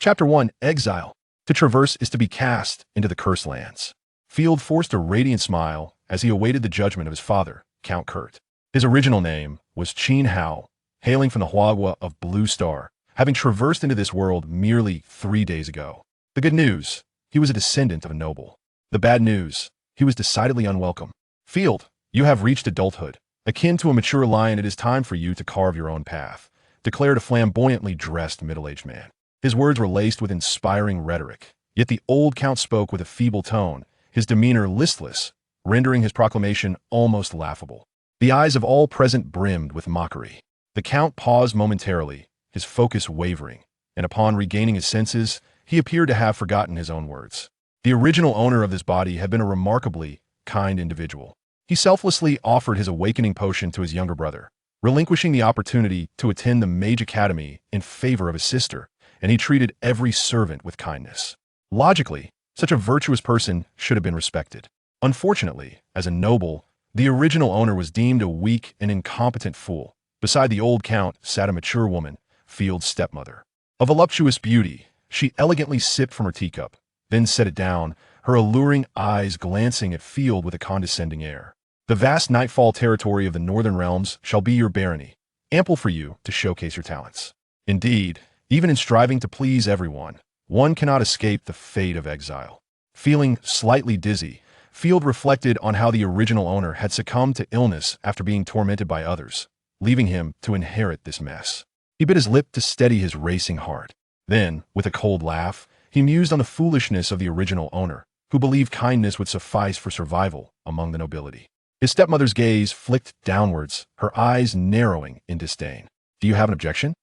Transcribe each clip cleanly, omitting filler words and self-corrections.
Chapter 1, Exile. To traverse is to be cast into the cursed lands. Field forced a radiant smile as he awaited the judgment of his father, Count Kurt. His original name was Qin Hao, hailing from the Huagua of Blue Star, having traversed into this world merely 3 days ago. The good news, he was a descendant of a noble. The bad news, he was decidedly unwelcome. Field, you have reached adulthood. Akin to a mature lion, it is time for you to carve your own path, declared a flamboyantly dressed middle-aged man. His words were laced with inspiring rhetoric, yet the old count spoke with a feeble tone, his demeanor listless, rendering his proclamation almost laughable. The eyes of all present brimmed with mockery. The count paused momentarily, his focus wavering, and upon regaining his senses, he appeared to have forgotten his own words. The original owner of this body had been a remarkably kind individual. He selflessly offered his awakening potion to his younger brother, relinquishing the opportunity to attend the Mage Academy in favor of his sister, and he treated every servant with kindness. Logically, such a virtuous person should have been respected. Unfortunately, as a noble, the original owner was deemed a weak and incompetent fool. Beside the old count sat a mature woman, Field's stepmother. A voluptuous beauty, she elegantly sipped from her teacup, then set it down, her alluring eyes glancing at Field with a condescending air. The vast nightfall territory of the northern realms shall be your barony, ample for you to showcase your talents. Indeed, even in striving to please everyone, one cannot escape the fate of exile. Feeling slightly dizzy, Field reflected on how the original owner had succumbed to illness after being tormented by others, leaving him to inherit this mess. He bit his lip to steady his racing heart. Then, with a cold laugh, he mused on the foolishness of the original owner, who believed kindness would suffice for survival among the nobility. His stepmother's gaze flicked downwards, her eyes narrowing in disdain. Do you have an objection?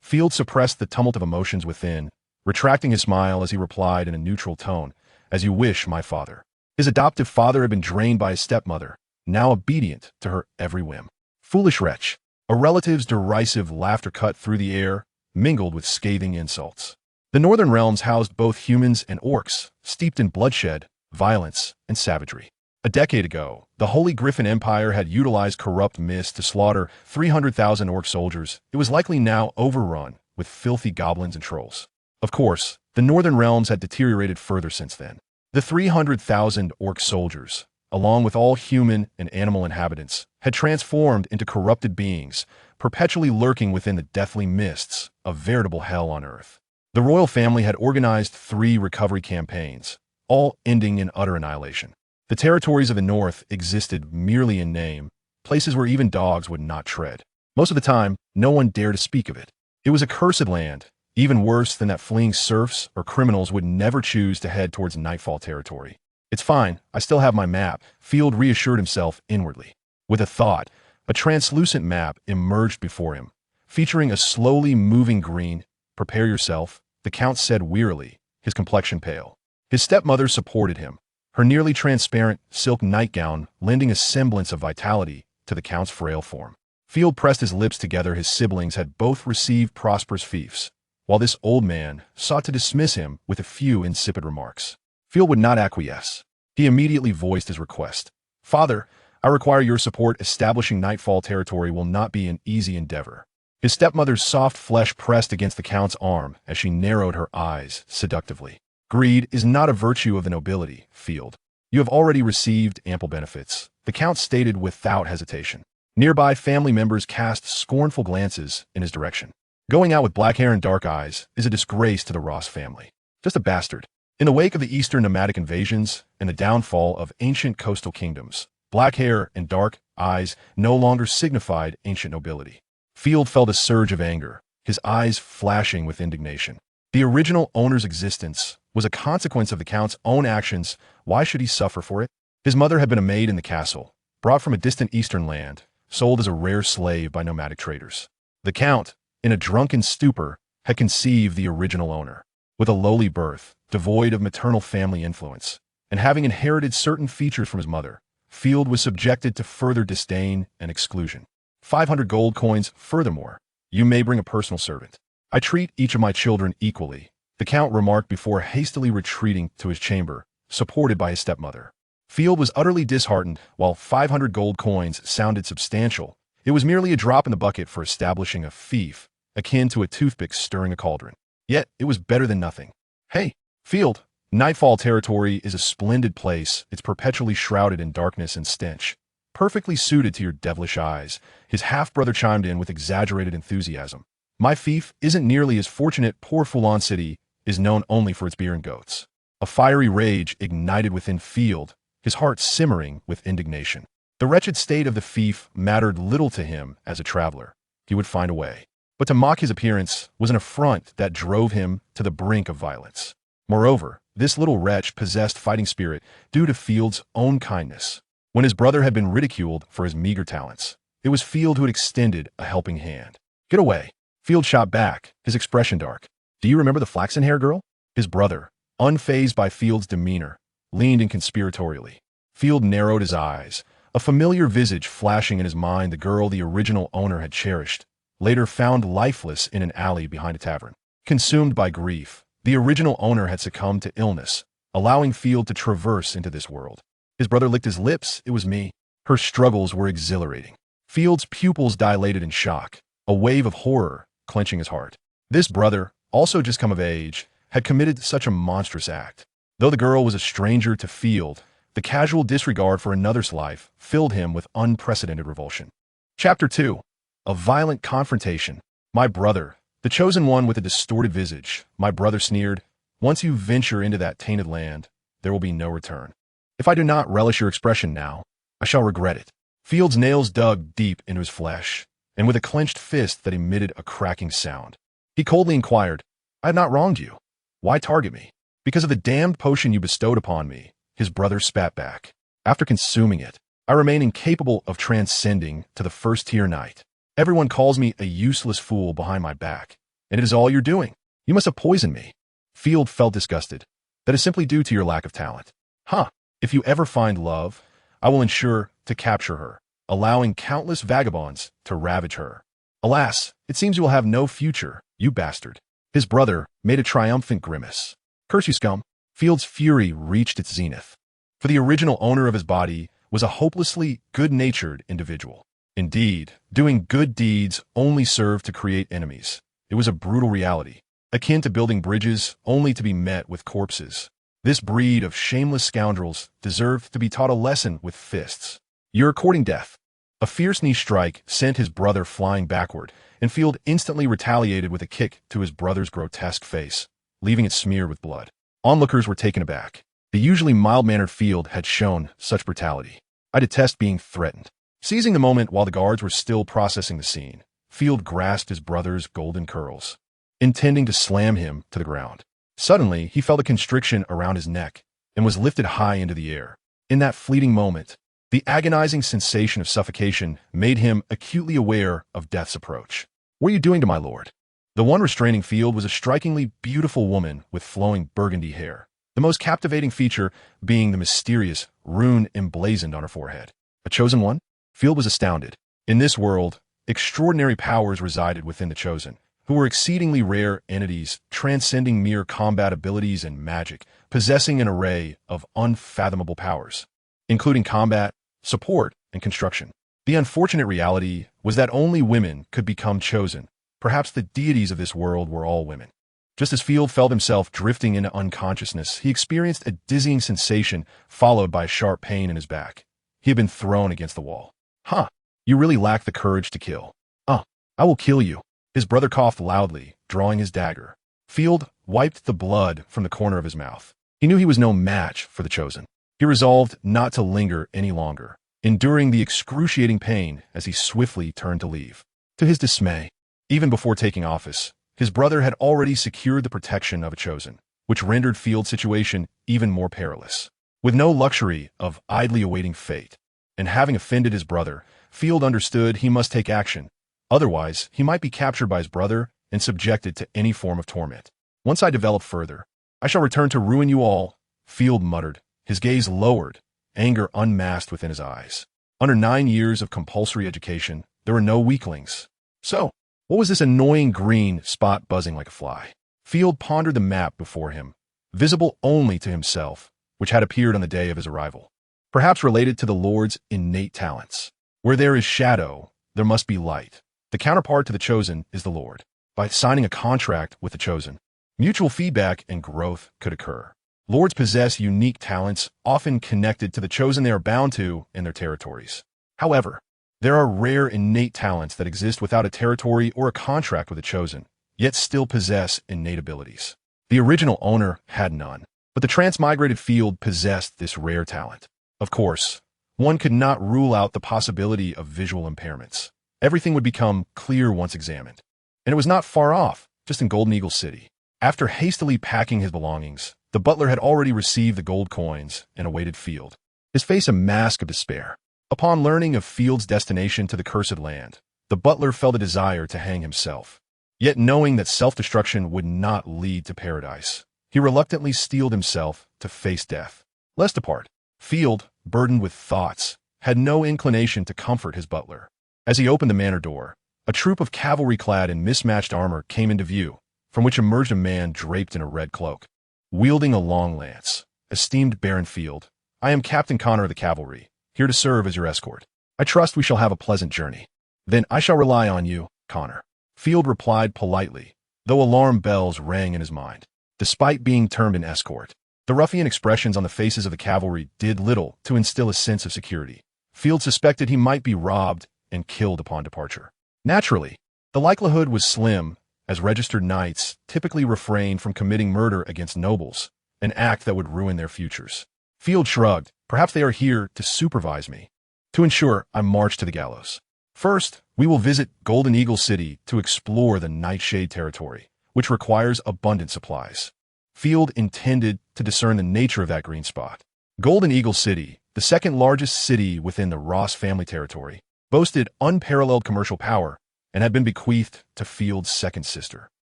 Field suppressed the tumult of emotions within, retracting his smile as he replied in a neutral tone, As you wish, my father. His adoptive father had been drained by his stepmother, now obedient to her every whim. Foolish wretch. A relative's derisive laughter cut through the air, mingled with scathing insults. The northern realms housed both humans and orcs, steeped in bloodshed, violence, and savagery. A decade ago, the Holy Griffin Empire had utilized corrupt mist to slaughter 300,000 orc soldiers. It was likely now overrun with filthy goblins and trolls. Of course, the northern realms had deteriorated further since then. The 300,000 orc soldiers, along with all human and animal inhabitants, had transformed into corrupted beings, perpetually lurking within the deathly mists of veritable hell on earth. The royal family had organized 3 recovery campaigns, all ending in utter annihilation. The territories of the north existed merely in name, places where even dogs would not tread. Most of the time, no one dared to speak of it. It was a cursed land, even worse than that fleeing serfs or criminals would never choose to head towards nightfall territory. It's fine, I still have my map, Field reassured himself inwardly. With a thought, a translucent map emerged before him, featuring a slowly moving green. Prepare yourself, the count said wearily, his complexion pale. His stepmother supported him, her nearly transparent silk nightgown lending a semblance of vitality to the count's frail form. Field pressed his lips together. His siblings had both received prosperous fiefs, while this old man sought to dismiss him with a few insipid remarks. Field would not acquiesce. He immediately voiced his request. Father, I require your support. Establishing nightfall territory will not be an easy endeavor. His stepmother's soft flesh pressed against the count's arm as she narrowed her eyes seductively. Greed is not a virtue of the nobility, Field. You have already received ample benefits, the count stated without hesitation. Nearby family members cast scornful glances in his direction. Going out with black hair and dark eyes is a disgrace to the Ross family. Just a bastard. In the wake of the Eastern nomadic invasions and the downfall of ancient coastal kingdoms, black hair and dark eyes no longer signified ancient nobility. Field felt a surge of anger, his eyes flashing with indignation. The original owner's existence was a consequence of the count's own actions. Why should he suffer for it? His mother had been a maid in the castle, brought from a distant eastern land, sold as a rare slave by nomadic traders. The count, in a drunken stupor, had conceived the original owner. With a lowly birth, devoid of maternal family influence, and having inherited certain features from his mother, Field was subjected to further disdain and exclusion. 500 gold coins. Furthermore, you may bring a personal servant. I treat each of my children equally, the count remarked before hastily retreating to his chamber, supported by his stepmother. Field was utterly disheartened. While 500 gold coins sounded substantial, it was merely a drop in the bucket for establishing a fief, akin to a toothpick stirring a cauldron. Yet, it was better than nothing. Hey, Field, Nightfall territory is a splendid place. It's perpetually shrouded in darkness and stench. Perfectly suited to your devilish eyes, his half-brother chimed in with exaggerated enthusiasm. My fief isn't nearly as fortunate. Poor Foulon City is known only for its beer and goats. A fiery rage ignited within Field, his heart simmering with indignation. The wretched state of the fief mattered little to him as a traveler. He would find a way. But to mock his appearance was an affront that drove him to the brink of violence. Moreover, this little wretch possessed fighting spirit due to Field's own kindness. When his brother had been ridiculed for his meager talents, it was Field who had extended a helping hand. Get away. Field shot back, his expression dark. Do you remember the flaxen-haired girl? His brother, unfazed by Field's demeanor, leaned in conspiratorially. Field narrowed his eyes, a familiar visage flashing in his mind, the girl the original owner had cherished, later found lifeless in an alley behind a tavern. Consumed by grief, the original owner had succumbed to illness, allowing Field to traverse into this world. His brother licked his lips. It was me. Her struggles were exhilarating. Field's pupils dilated in shock, a wave of horror clenching his heart. This brother, also just come of age, had committed such a monstrous act. Though the girl was a stranger to Field, the casual disregard for another's life filled him with unprecedented revulsion. Chapter 2. A violent confrontation. My brother, the chosen one with a distorted visage, my brother sneered, once you venture into that tainted land, there will be no return. If I do not relish your expression now, I shall regret it. Field's nails dug deep into his flesh, and with a clenched fist that emitted a cracking sound, he coldly inquired, I have not wronged you. Why target me? Because of the damned potion you bestowed upon me, his brother spat back. After consuming it, I remain incapable of transcending to the first-tier knight. Everyone calls me a useless fool behind my back, and it is all you're doing. You must have poisoned me. Field felt disgusted. That is simply due to your lack of talent. Huh. If you ever find love, I will ensure to capture her, allowing countless vagabonds to ravage her. Alas, it seems you will have no future, you bastard. His brother made a triumphant grimace. Curse you, scum. Field's fury reached its zenith. For the original owner of his body was a hopelessly good-natured individual. Indeed, doing good deeds only served to create enemies. It was a brutal reality, akin to building bridges only to be met with corpses. This breed of shameless scoundrels deserved to be taught a lesson with fists. You're courting death. A fierce knee strike sent his brother flying backward, and Field instantly retaliated with a kick to his brother's grotesque face, leaving it smeared with blood. Onlookers were taken aback. The usually mild-mannered Field had shown such brutality. I detest being threatened. Seizing the moment while the guards were still processing the scene, Field grasped his brother's golden curls, intending to slam him to the ground. Suddenly, he felt a constriction around his neck and was lifted high into the air. In that fleeting moment, the agonizing sensation of suffocation made him acutely aware of death's approach. What are you doing to my lord? The one restraining Field was a strikingly beautiful woman with flowing burgundy hair, the most captivating feature being the mysterious rune emblazoned on her forehead. A chosen one? Field was astounded. In this world, extraordinary powers resided within the chosen, who were exceedingly rare entities, transcending mere combat abilities and magic, possessing an array of unfathomable powers, including combat, support, and construction. The unfortunate reality was that only women could become chosen. Perhaps the deities of this world were all women. Just as Field felt himself drifting into unconsciousness, he experienced a dizzying sensation followed by a sharp pain in his back. He had been thrown against the wall. Huh, you really lack the courage to kill. I will kill you. His brother coughed loudly, drawing his dagger. Field wiped the blood from the corner of his mouth. He knew he was no match for the chosen. He resolved not to linger any longer, enduring the excruciating pain as he swiftly turned to leave. To his dismay, even before taking office, his brother had already secured the protection of a chosen, which rendered Field's situation even more perilous. With no luxury of idly awaiting fate, and having offended his brother, Field understood he must take action. Otherwise, he might be captured by his brother and subjected to any form of torment. Once I develop further, I shall return to ruin you all, Field muttered, his gaze lowered, anger unmasked within his eyes. Under 9 years of compulsory education, there were no weaklings. So, what was this annoying green spot buzzing like a fly? Field pondered the map before him, visible only to himself, which had appeared on the day of his arrival. Perhaps related to the Lord's innate talents. Where there is shadow, there must be light. The counterpart to the chosen is the Lord. By signing a contract with the chosen, Mutual feedback and growth could occur. Lords possess unique talents, often connected to the chosen they are bound to in their territories. However, there are rare innate talents that exist without a territory or a contract with the chosen, yet still possess innate abilities. The original owner had none, but the transmigrated field possessed this rare talent. Of course, one could not rule out the possibility of visual impairments. Everything would become clear once examined. And it was not far off, just in Golden Eagle City. After hastily packing his belongings, the butler had already received the gold coins and awaited Field, his face a mask of despair. Upon learning of Field's destination to the cursed land, the butler felt a desire to hang himself. Yet knowing that self-destruction would not lead to paradise, he reluctantly steeled himself to face death. Lest apart, Field, burdened with thoughts, had no inclination to comfort his butler. As he opened the manor door, a troop of cavalry clad in mismatched armor came into view, from which emerged a man draped in a red cloak, wielding a long lance. Esteemed Baron Field, I am Captain Connor of the cavalry, here to serve as your escort. I trust we shall have a pleasant journey. Then I shall rely on you, Connor. Field replied politely, though alarm bells rang in his mind. Despite being termed an escort, the ruffian expressions on the faces of the cavalry did little to instill a sense of security. Field suspected he might be robbed and killed upon departure. Naturally, the likelihood was slim, as registered knights typically refrain from committing murder against nobles, an act that would ruin their futures. Field shrugged. Perhaps they are here to supervise me. To ensure, I march to the gallows. First, we will visit Golden Eagle City to explore the Nightshade territory, which requires abundant supplies. Field intended to discern the nature of that green spot. Golden Eagle City, the second largest city within the Ross family territory, boasted unparalleled commercial power and had been bequeathed to Field's second sister.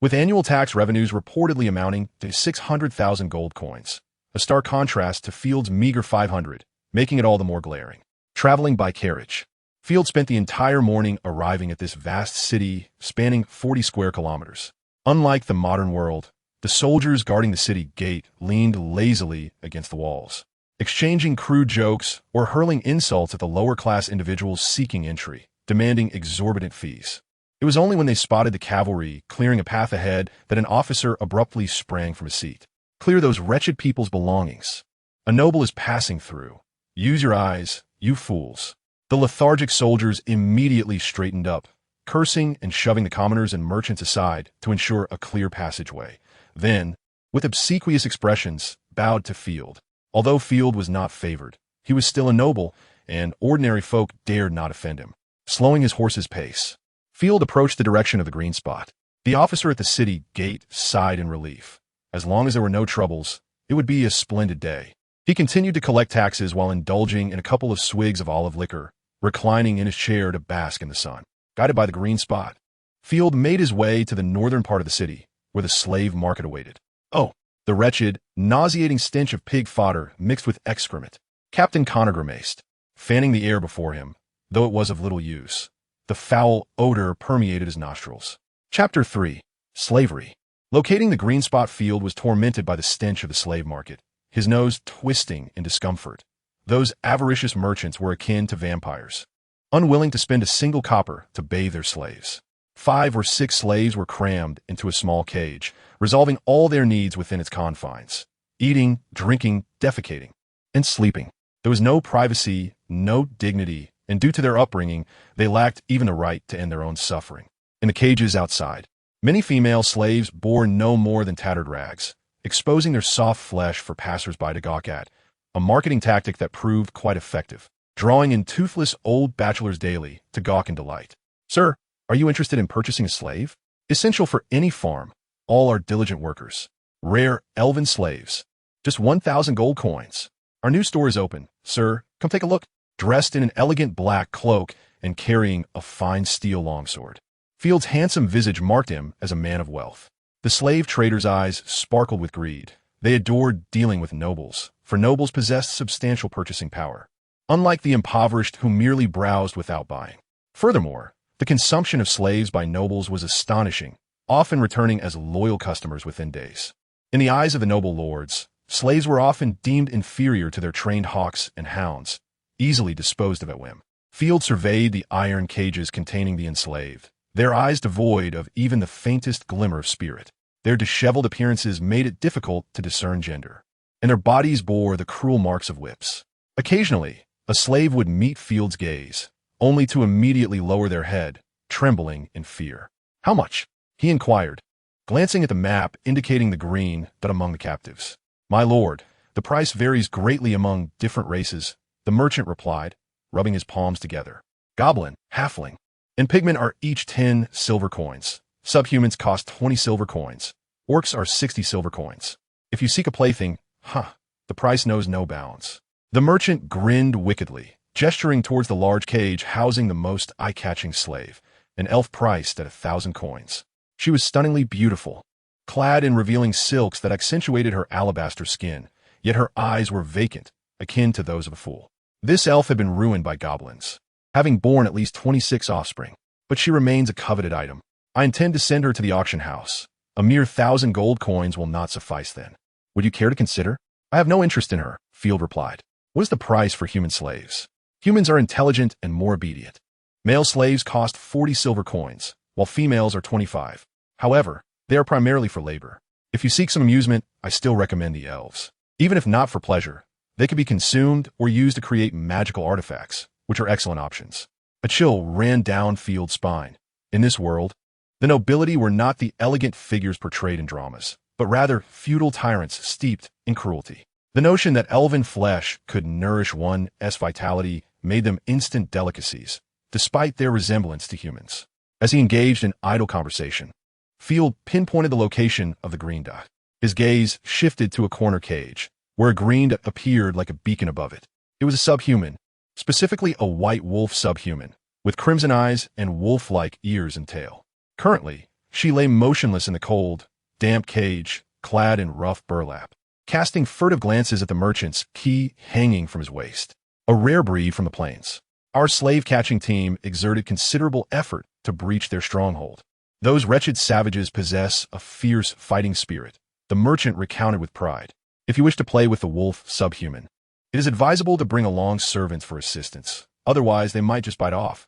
With annual tax revenues reportedly amounting to 600,000 gold coins, a stark contrast to Field's meager 500, making it all the more glaring. Traveling by carriage, Field spent the entire morning arriving at this vast city spanning 40 square kilometers. Unlike the modern world, the soldiers guarding the city gate leaned lazily against the walls, exchanging crude jokes or hurling insults at the lower-class individuals seeking entry, demanding exorbitant fees. It was only when they spotted the cavalry clearing a path ahead that an officer abruptly sprang from his seat. Clear those wretched people's belongings. A noble is passing through. Use your eyes, you fools. The lethargic soldiers immediately straightened up, cursing and shoving the commoners and merchants aside to ensure a clear passageway. Then, with obsequious expressions, bowed to Field. Although Field was not favored, he was still a noble, and ordinary folk dared not offend him. Slowing his horse's pace, Field approached the direction of the green spot. The officer at the city gate sighed in relief. As long as there were no troubles, it would be a splendid day. He continued to collect taxes while indulging in a couple of swigs of olive liquor, reclining in his chair to bask in the sun. Guided by the green spot, Field made his way to the northern part of the city, where the slave market awaited. Oh, the wretched, nauseating stench of pig fodder mixed with excrement. Captain Connor grimaced, fanning the air before him, though it was of little use. The foul odor permeated his nostrils. Chapter 3. Slavery. Locating the green spot, Field was tormented by the stench of the slave market, his nose twisting in discomfort. Those avaricious merchants were akin to vampires, unwilling to spend a single copper to bathe their slaves. 5 or 6 slaves were crammed into a small cage, resolving all their needs within its confines. Eating, drinking, defecating, and sleeping. There was no privacy, no dignity, and due to their upbringing, they lacked even the right to end their own suffering. In the cages outside, many female slaves bore no more than tattered rags, exposing their soft flesh for passers-by to gawk at, a marketing tactic that proved quite effective, drawing in toothless old bachelors daily to gawk and delight. Sir, are you interested in purchasing a slave? Essential for any farm, all are diligent workers. Rare elven slaves. Just 1,000 gold coins. Our new store is open. Sir, come take a look. Dressed in an elegant black cloak and carrying a fine steel longsword, Field's handsome visage marked him as a man of wealth. The slave trader's eyes sparkled with greed. They adored dealing with nobles, for nobles possessed substantial purchasing power, unlike the impoverished who merely browsed without buying. Furthermore, the consumption of slaves by nobles was astonishing, often returning as loyal customers within days. In the eyes of the noble lords, slaves were often deemed inferior to their trained hawks and hounds, easily disposed of at whim. Field surveyed the iron cages containing the enslaved, their eyes devoid of even the faintest glimmer of spirit. Their disheveled appearances made it difficult to discern gender, and their bodies bore the cruel marks of whips. Occasionally, a slave would meet Field's gaze, only to immediately lower their head, trembling in fear. "How much?" he inquired, glancing at the map indicating the green dot among the captives. "My lord, the price varies greatly among different races," the merchant replied, rubbing his palms together. "Goblin, halfling, and pigmen are each 10 silver coins. Subhumans cost 20 silver coins. Orcs are 60 silver coins. If you seek a plaything, the price knows no bounds." The merchant grinned wickedly, gesturing towards the large cage housing the most eye-catching slave, an elf priced at 1,000 coins. She was stunningly beautiful, clad in revealing silks that accentuated her alabaster skin, yet her eyes were vacant, akin to those of a fool. This elf had been ruined by goblins, having borne at least 26 offspring, but she remains a coveted item. "I intend to send her to the auction house. A mere 1,000 gold coins will not suffice then. Would you care to consider?" "I have no interest in her," Field replied. "What is the price for human slaves?" "Humans are intelligent and more obedient. Male slaves cost 40 silver coins, while females are 25. However, they are primarily for labor. If you seek some amusement, I still recommend the elves. Even if not for pleasure, they can be consumed or used to create magical artifacts, which are excellent options." A chill ran down Field's spine. In this world, the nobility were not the elegant figures portrayed in dramas, but rather feudal tyrants steeped in cruelty. The notion that elven flesh could nourish one's vitality made them instant delicacies, despite their resemblance to humans. As he engaged in idle conversation, Field pinpointed the location of the green dot. His gaze shifted to a corner cage, where a green dot appeared like a beacon above it. It was a subhuman, specifically a white wolf subhuman, with crimson eyes and wolf-like ears and tail. Currently, she lay motionless in the cold, damp cage, clad in rough burlap, casting furtive glances at the merchant's key hanging from his waist. A rare breed from the plains. Our slave-catching team exerted considerable effort to breach their stronghold. Those wretched savages possess a fierce fighting spirit, the merchant recounted with pride. If you wish to play with the wolf subhuman, it is advisable to bring along servants for assistance. Otherwise, they might just bite off.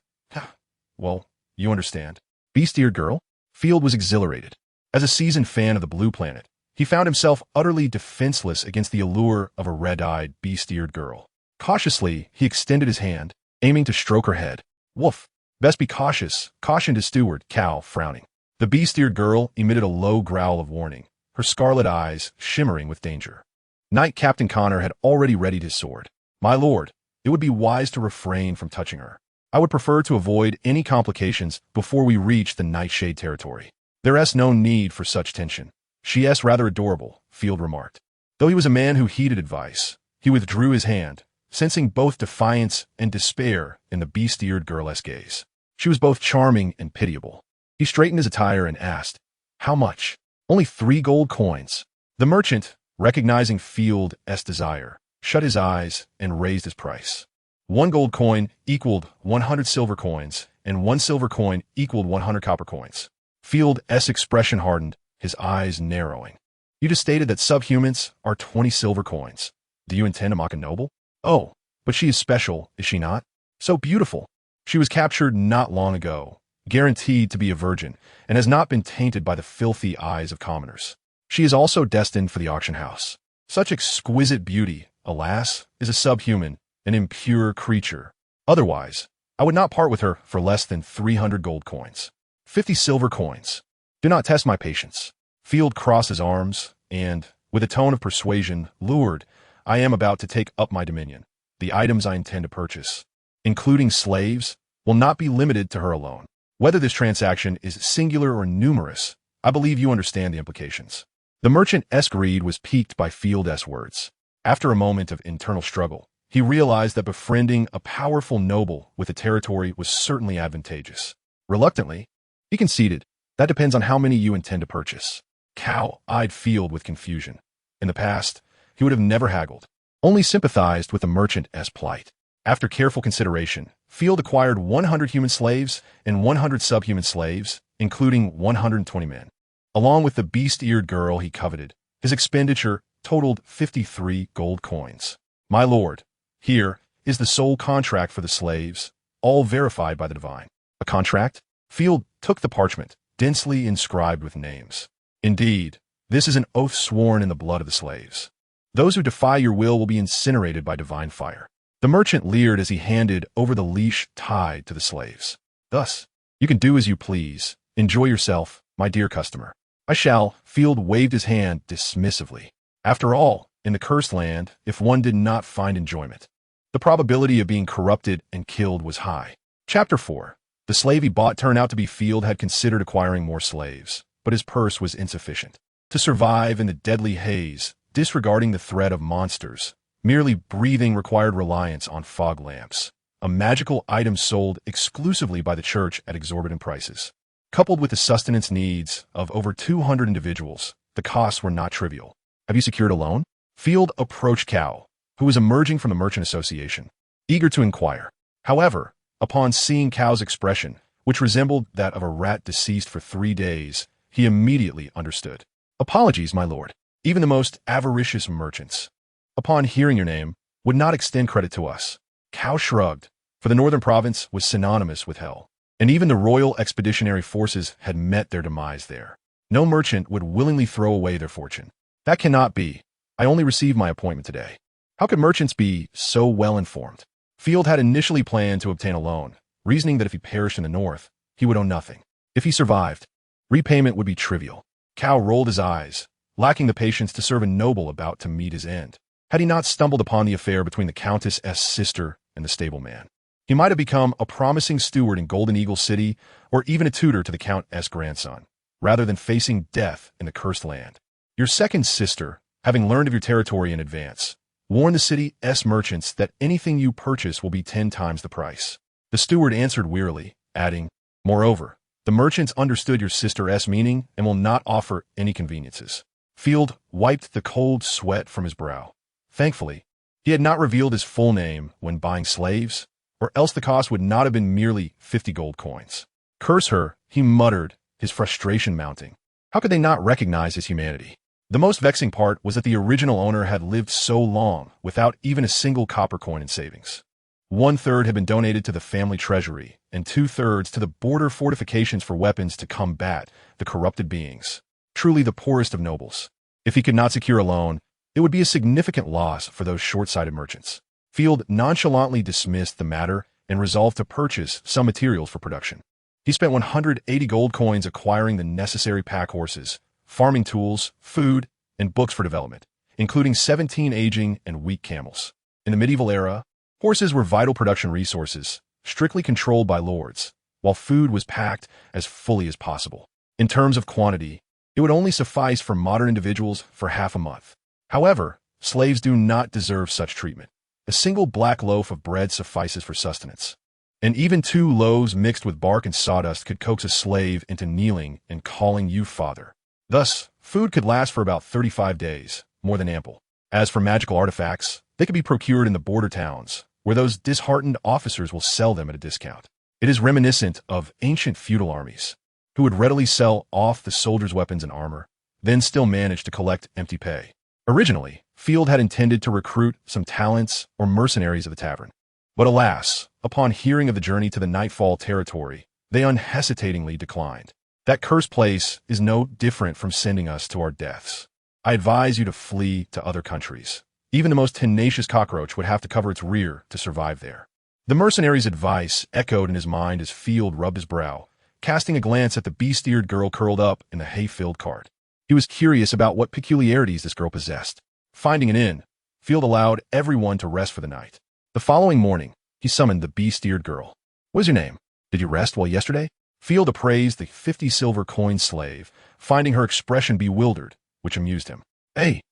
Well, you understand. Beast-eared girl? Field was exhilarated. As a seasoned fan of the Blue Planet, he found himself utterly defenseless against the allure of a red-eyed, beast-eared girl. Cautiously, he extended his hand, aiming to stroke her head. "Woof! Best be cautious," cautioned his steward, Cal, frowning. The beast-eared girl emitted a low growl of warning, her scarlet eyes shimmering with danger. Knight Captain Connor had already readied his sword. "My lord, it would be wise to refrain from touching her. I would prefer to avoid any complications before we reach the Nightshade territory. There's no need for such tension. She's rather adorable," Field remarked. Though he was a man who heeded advice, he withdrew his hand, sensing both defiance and despair in the beast-eared girl's gaze. She was both charming and pitiable. He straightened his attire and asked, "How much?" "Only 3 gold coins." The merchant, recognizing Field's desire, shut his eyes and raised his price. 1 gold coin equaled 100 silver coins, and 1 silver coin equaled 100 copper coins. Field's expression hardened, his eyes narrowing. "You just stated that subhumans are 20 silver coins. Do you intend to mock a noble?" "Oh, but she is special, is she not? So beautiful. She was captured not long ago, guaranteed to be a virgin, and has not been tainted by the filthy eyes of commoners. She is also destined for the auction house. Such exquisite beauty, alas, is a subhuman, an impure creature. Otherwise, I would not part with her for less than 300 gold coins. 50 silver coins. Do not test my patience." Field crossed his arms and, with a tone of persuasion, lured, "I am about to take up my dominion. The items I intend to purchase, including slaves, will not be limited to her alone. Whether this transaction is singular or numerous, I believe you understand the implications." The merchant's greed was piqued by Field's words. After a moment of internal struggle, he realized that befriending a powerful noble with a territory was certainly advantageous. Reluctantly, he conceded, "That depends on how many you intend to purchase." Cal eyed Field with confusion. In the past, he would have never haggled, only sympathized with the merchant's plight. After careful consideration, Field acquired 100 human slaves and 100 subhuman slaves, including 120 men. Along with the beast-eared girl he coveted, his expenditure totaled 53 gold coins. "My lord, here is the sole contract for the slaves, all verified by the divine." "A contract?" Field took the parchment, densely inscribed with names. Indeed, this is an oath sworn in the blood of the slaves. Those who defy your will be incinerated by divine fire. The merchant leered as he handed over the leash tied to the slaves. Thus, you can do as you please. Enjoy yourself, my dear customer. I shall. Field waved his hand dismissively. After all, in the cursed land, if one did not find enjoyment, the probability of being corrupted and killed was high. Chapter 4. The slave he bought turned out to be Field had considered acquiring more slaves, but his purse was insufficient. To survive in the deadly haze, disregarding the threat of monsters, merely breathing required reliance on fog lamps, a magical item sold exclusively by the church at exorbitant prices. Coupled with the sustenance needs of over 200 individuals, the costs were not trivial. Have you secured a loan? Field approached Cal, who was emerging from the Merchant Association, eager to inquire. However, upon seeing Cal's expression, which resembled that of a rat deceased for 3 days, he immediately understood. Apologies, my lord. Even the most avaricious merchants, upon hearing your name, would not extend credit to us. Cal shrugged, for the northern province was synonymous with hell, and even the Royal Expeditionary Forces had met their demise there. No merchant would willingly throw away their fortune. That cannot be. I only received my appointment today. How could merchants be so well informed? Field had initially planned to obtain a loan, reasoning that if he perished in the north, he would owe nothing. If he survived, repayment would be trivial. Cal rolled his eyes, lacking the patience to serve a noble about to meet his end. Had he not stumbled upon the affair between the Countess's sister and the stableman, he might have become a promising steward in Golden Eagle City or even a tutor to the Countess' grandson, rather than facing death in the cursed land. Your second sister, having learned of your territory in advance, warned the city's merchants that anything you purchase will be 10 times the price. The steward answered wearily, adding, Moreover, the merchants understood your sister's meaning and will not offer any conveniences. Field wiped the cold sweat from his brow. Thankfully, he had not revealed his full name when buying slaves, or else the cost would not have been merely 50 gold coins. Curse her, he muttered, his frustration mounting. How could they not recognize his humanity? The most vexing part was that the original owner had lived so long without even a single copper coin in savings. 1/3 had been donated to the family treasury, and 2/3 to the border fortifications for weapons to combat the corrupted beings. Truly the poorest of nobles. If he could not secure a loan, it would be a significant loss for those short-sighted merchants. Field nonchalantly dismissed the matter and resolved to purchase some materials for production. He spent 180 gold coins acquiring the necessary pack horses, farming tools, food, and books for development, including 17 aging and weak camels. In the medieval era, horses were vital production resources, strictly controlled by lords, while food was packed as fully as possible. In terms of quantity, it would only suffice for modern individuals for half a month. However, slaves do not deserve such treatment. A single black loaf of bread suffices for sustenance, and even 2 loaves mixed with bark and sawdust could coax a slave into kneeling and calling you father. Thus, food could last for about 35 days, more than ample. As for magical artifacts, they could be procured in the border towns, where those disheartened officers will sell them at a discount. It is reminiscent of ancient feudal armies, who would readily sell off the soldiers' weapons and armor, then still manage to collect empty pay. Originally, Field had intended to recruit some talents or mercenaries of the tavern. But alas, upon hearing of the journey to the Nightfall territory, they unhesitatingly declined. That cursed place is no different from sending us to our deaths. I advise you to flee to other countries. Even the most tenacious cockroach would have to cover its rear to survive there. The mercenary's advice echoed in his mind as Field rubbed his brow, casting a glance at the bee-steered girl curled up in the hay-filled cart. He was curious about what peculiarities this girl possessed. Finding an inn, Field allowed everyone to rest for the night. The following morning, he summoned the bee-steered girl. What is your name? Did you rest well yesterday? Field appraised the 50 silver coin slave, finding her expression bewildered, which amused him. Hey,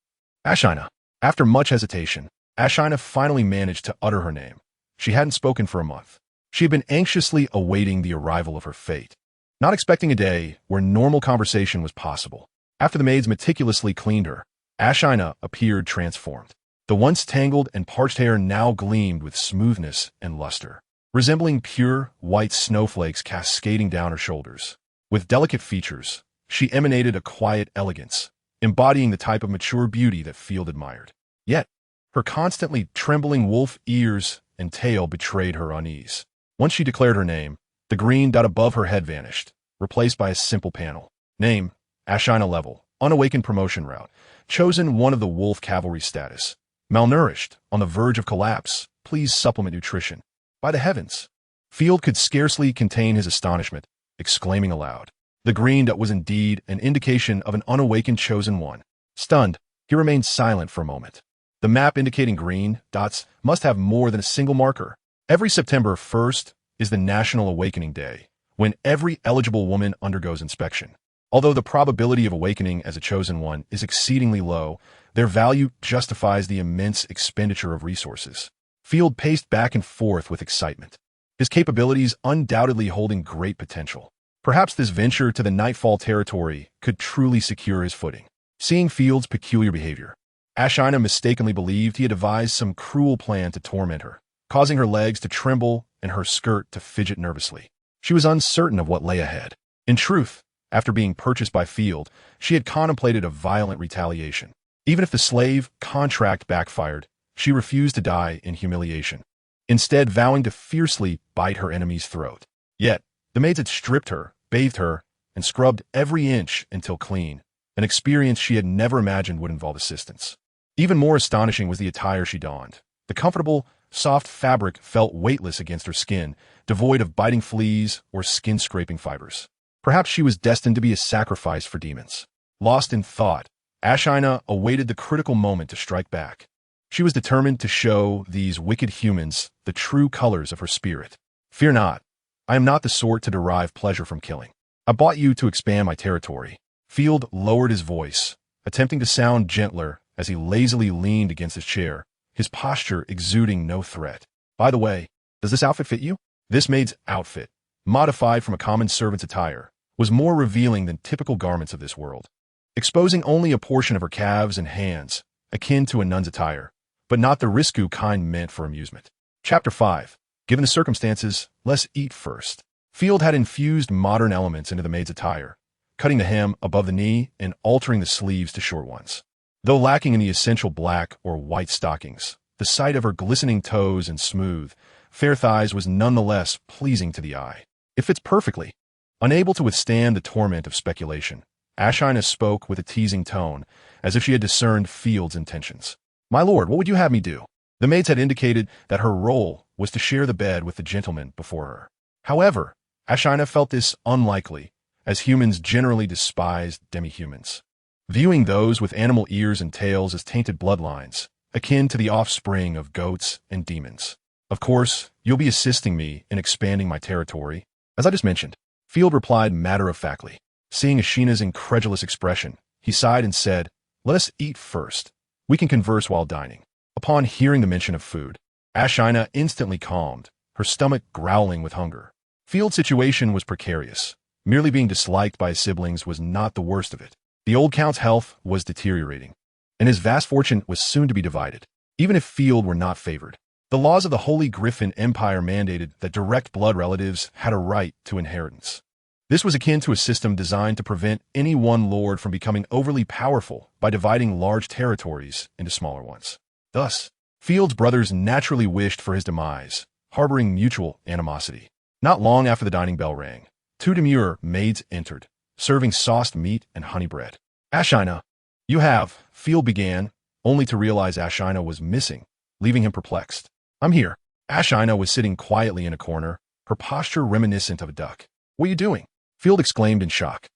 Ashina. After much hesitation, Ashina finally managed to utter her name. She hadn't spoken for a month. She had been anxiously awaiting the arrival of her fate, not expecting a day where normal conversation was possible. After the maids meticulously cleaned her, Ashina appeared transformed. The once tangled and parched hair now gleamed with smoothness and luster, resembling pure, white snowflakes cascading down her shoulders. With delicate features, she emanated a quiet elegance, embodying the type of mature beauty that Field admired. Yet, her constantly trembling wolf ears and tail betrayed her unease. Once she declared her name, the green dot above her head vanished, replaced by a simple panel. Name, Ashina level, unawakened promotion route, chosen one of the wolf cavalry status, malnourished, on the verge of collapse, please supplement nutrition. By the heavens! Field could scarcely contain his astonishment, exclaiming aloud. The green dot was indeed an indication of an unawakened chosen one. Stunned, he remained silent for a moment. The map indicating green dots must have more than a single marker. Every September 1st is the National Awakening Day, when every eligible woman undergoes inspection. Although the probability of awakening as a chosen one is exceedingly low, their value justifies the immense expenditure of resources. Field paced back and forth with excitement, his capabilities undoubtedly holding great potential. Perhaps this venture to the Nightfall territory could truly secure his footing. Seeing Field's peculiar behavior, Ashina mistakenly believed he had devised some cruel plan to torment her, causing her legs to tremble and her skirt to fidget nervously. She was uncertain of what lay ahead. In truth, after being purchased by Field, she had contemplated a violent retaliation. Even if the slave contract backfired, she refused to die in humiliation, instead vowing to fiercely bite her enemy's throat. Yet, the maids had stripped her, bathed her, and scrubbed every inch until clean, an experience she had never imagined would involve assistance. Even more astonishing was the attire she donned. The comfortable, soft fabric felt weightless against her skin, devoid of biting fleas or skin-scraping fibers. Perhaps she was destined to be a sacrifice for demons. Lost in thought, Ashina awaited the critical moment to strike back. She was determined to show these wicked humans the true colors of her spirit. Fear not. I am not the sort to derive pleasure from killing. I bought you to expand my territory. Field lowered his voice, attempting to sound gentler as he lazily leaned against his chair, his posture exuding no threat. By the way, does this outfit fit you? This maid's outfit, modified from a common servant's attire, was more revealing than typical garments of this world, exposing only a portion of her calves and hands, akin to a nun's attire, but not the risque kind meant for amusement. Chapter 5. Given the circumstances, let's eat first. Field had infused modern elements into the maid's attire, cutting the hem above the knee and altering the sleeves to short ones. Though lacking in the essential black or white stockings, the sight of her glistening toes and smooth, fair thighs was nonetheless pleasing to the eye. It fits perfectly. Unable to withstand the torment of speculation, Ashina spoke with a teasing tone, as if she had discerned Field's intentions. My lord, what would you have me do? The maids had indicated that her role was to share the bed with the gentleman before her. However, Ashina felt this unlikely, as humans generally despised demi-humans, viewing those with animal ears and tails as tainted bloodlines, akin to the offspring of goats and demons. Of course, you'll be assisting me in expanding my territory, as I just mentioned. Field replied matter-of-factly. Seeing Ashina's incredulous expression, he sighed and said, let us eat first. We can converse while dining. Upon hearing the mention of food, Ashina instantly calmed, her stomach growling with hunger. Field's situation was precarious. Merely being disliked by his siblings was not the worst of it. The old count's health was deteriorating, and his vast fortune was soon to be divided, even if Field were not favored. The laws of the Holy Griffin Empire mandated that direct blood relatives had a right to inheritance. This was akin to a system designed to prevent any one lord from becoming overly powerful by dividing large territories into smaller ones. Thus, Field's brothers naturally wished for his demise, harboring mutual animosity. Not long after the dining bell rang, two demure maids entered, serving sauced meat and honey bread. Ashina, you have, Field began, only to realize Ashina was missing, leaving him perplexed. I'm here. Ashina was sitting quietly in a corner, her posture reminiscent of a duck. What are you doing? Field exclaimed in shock.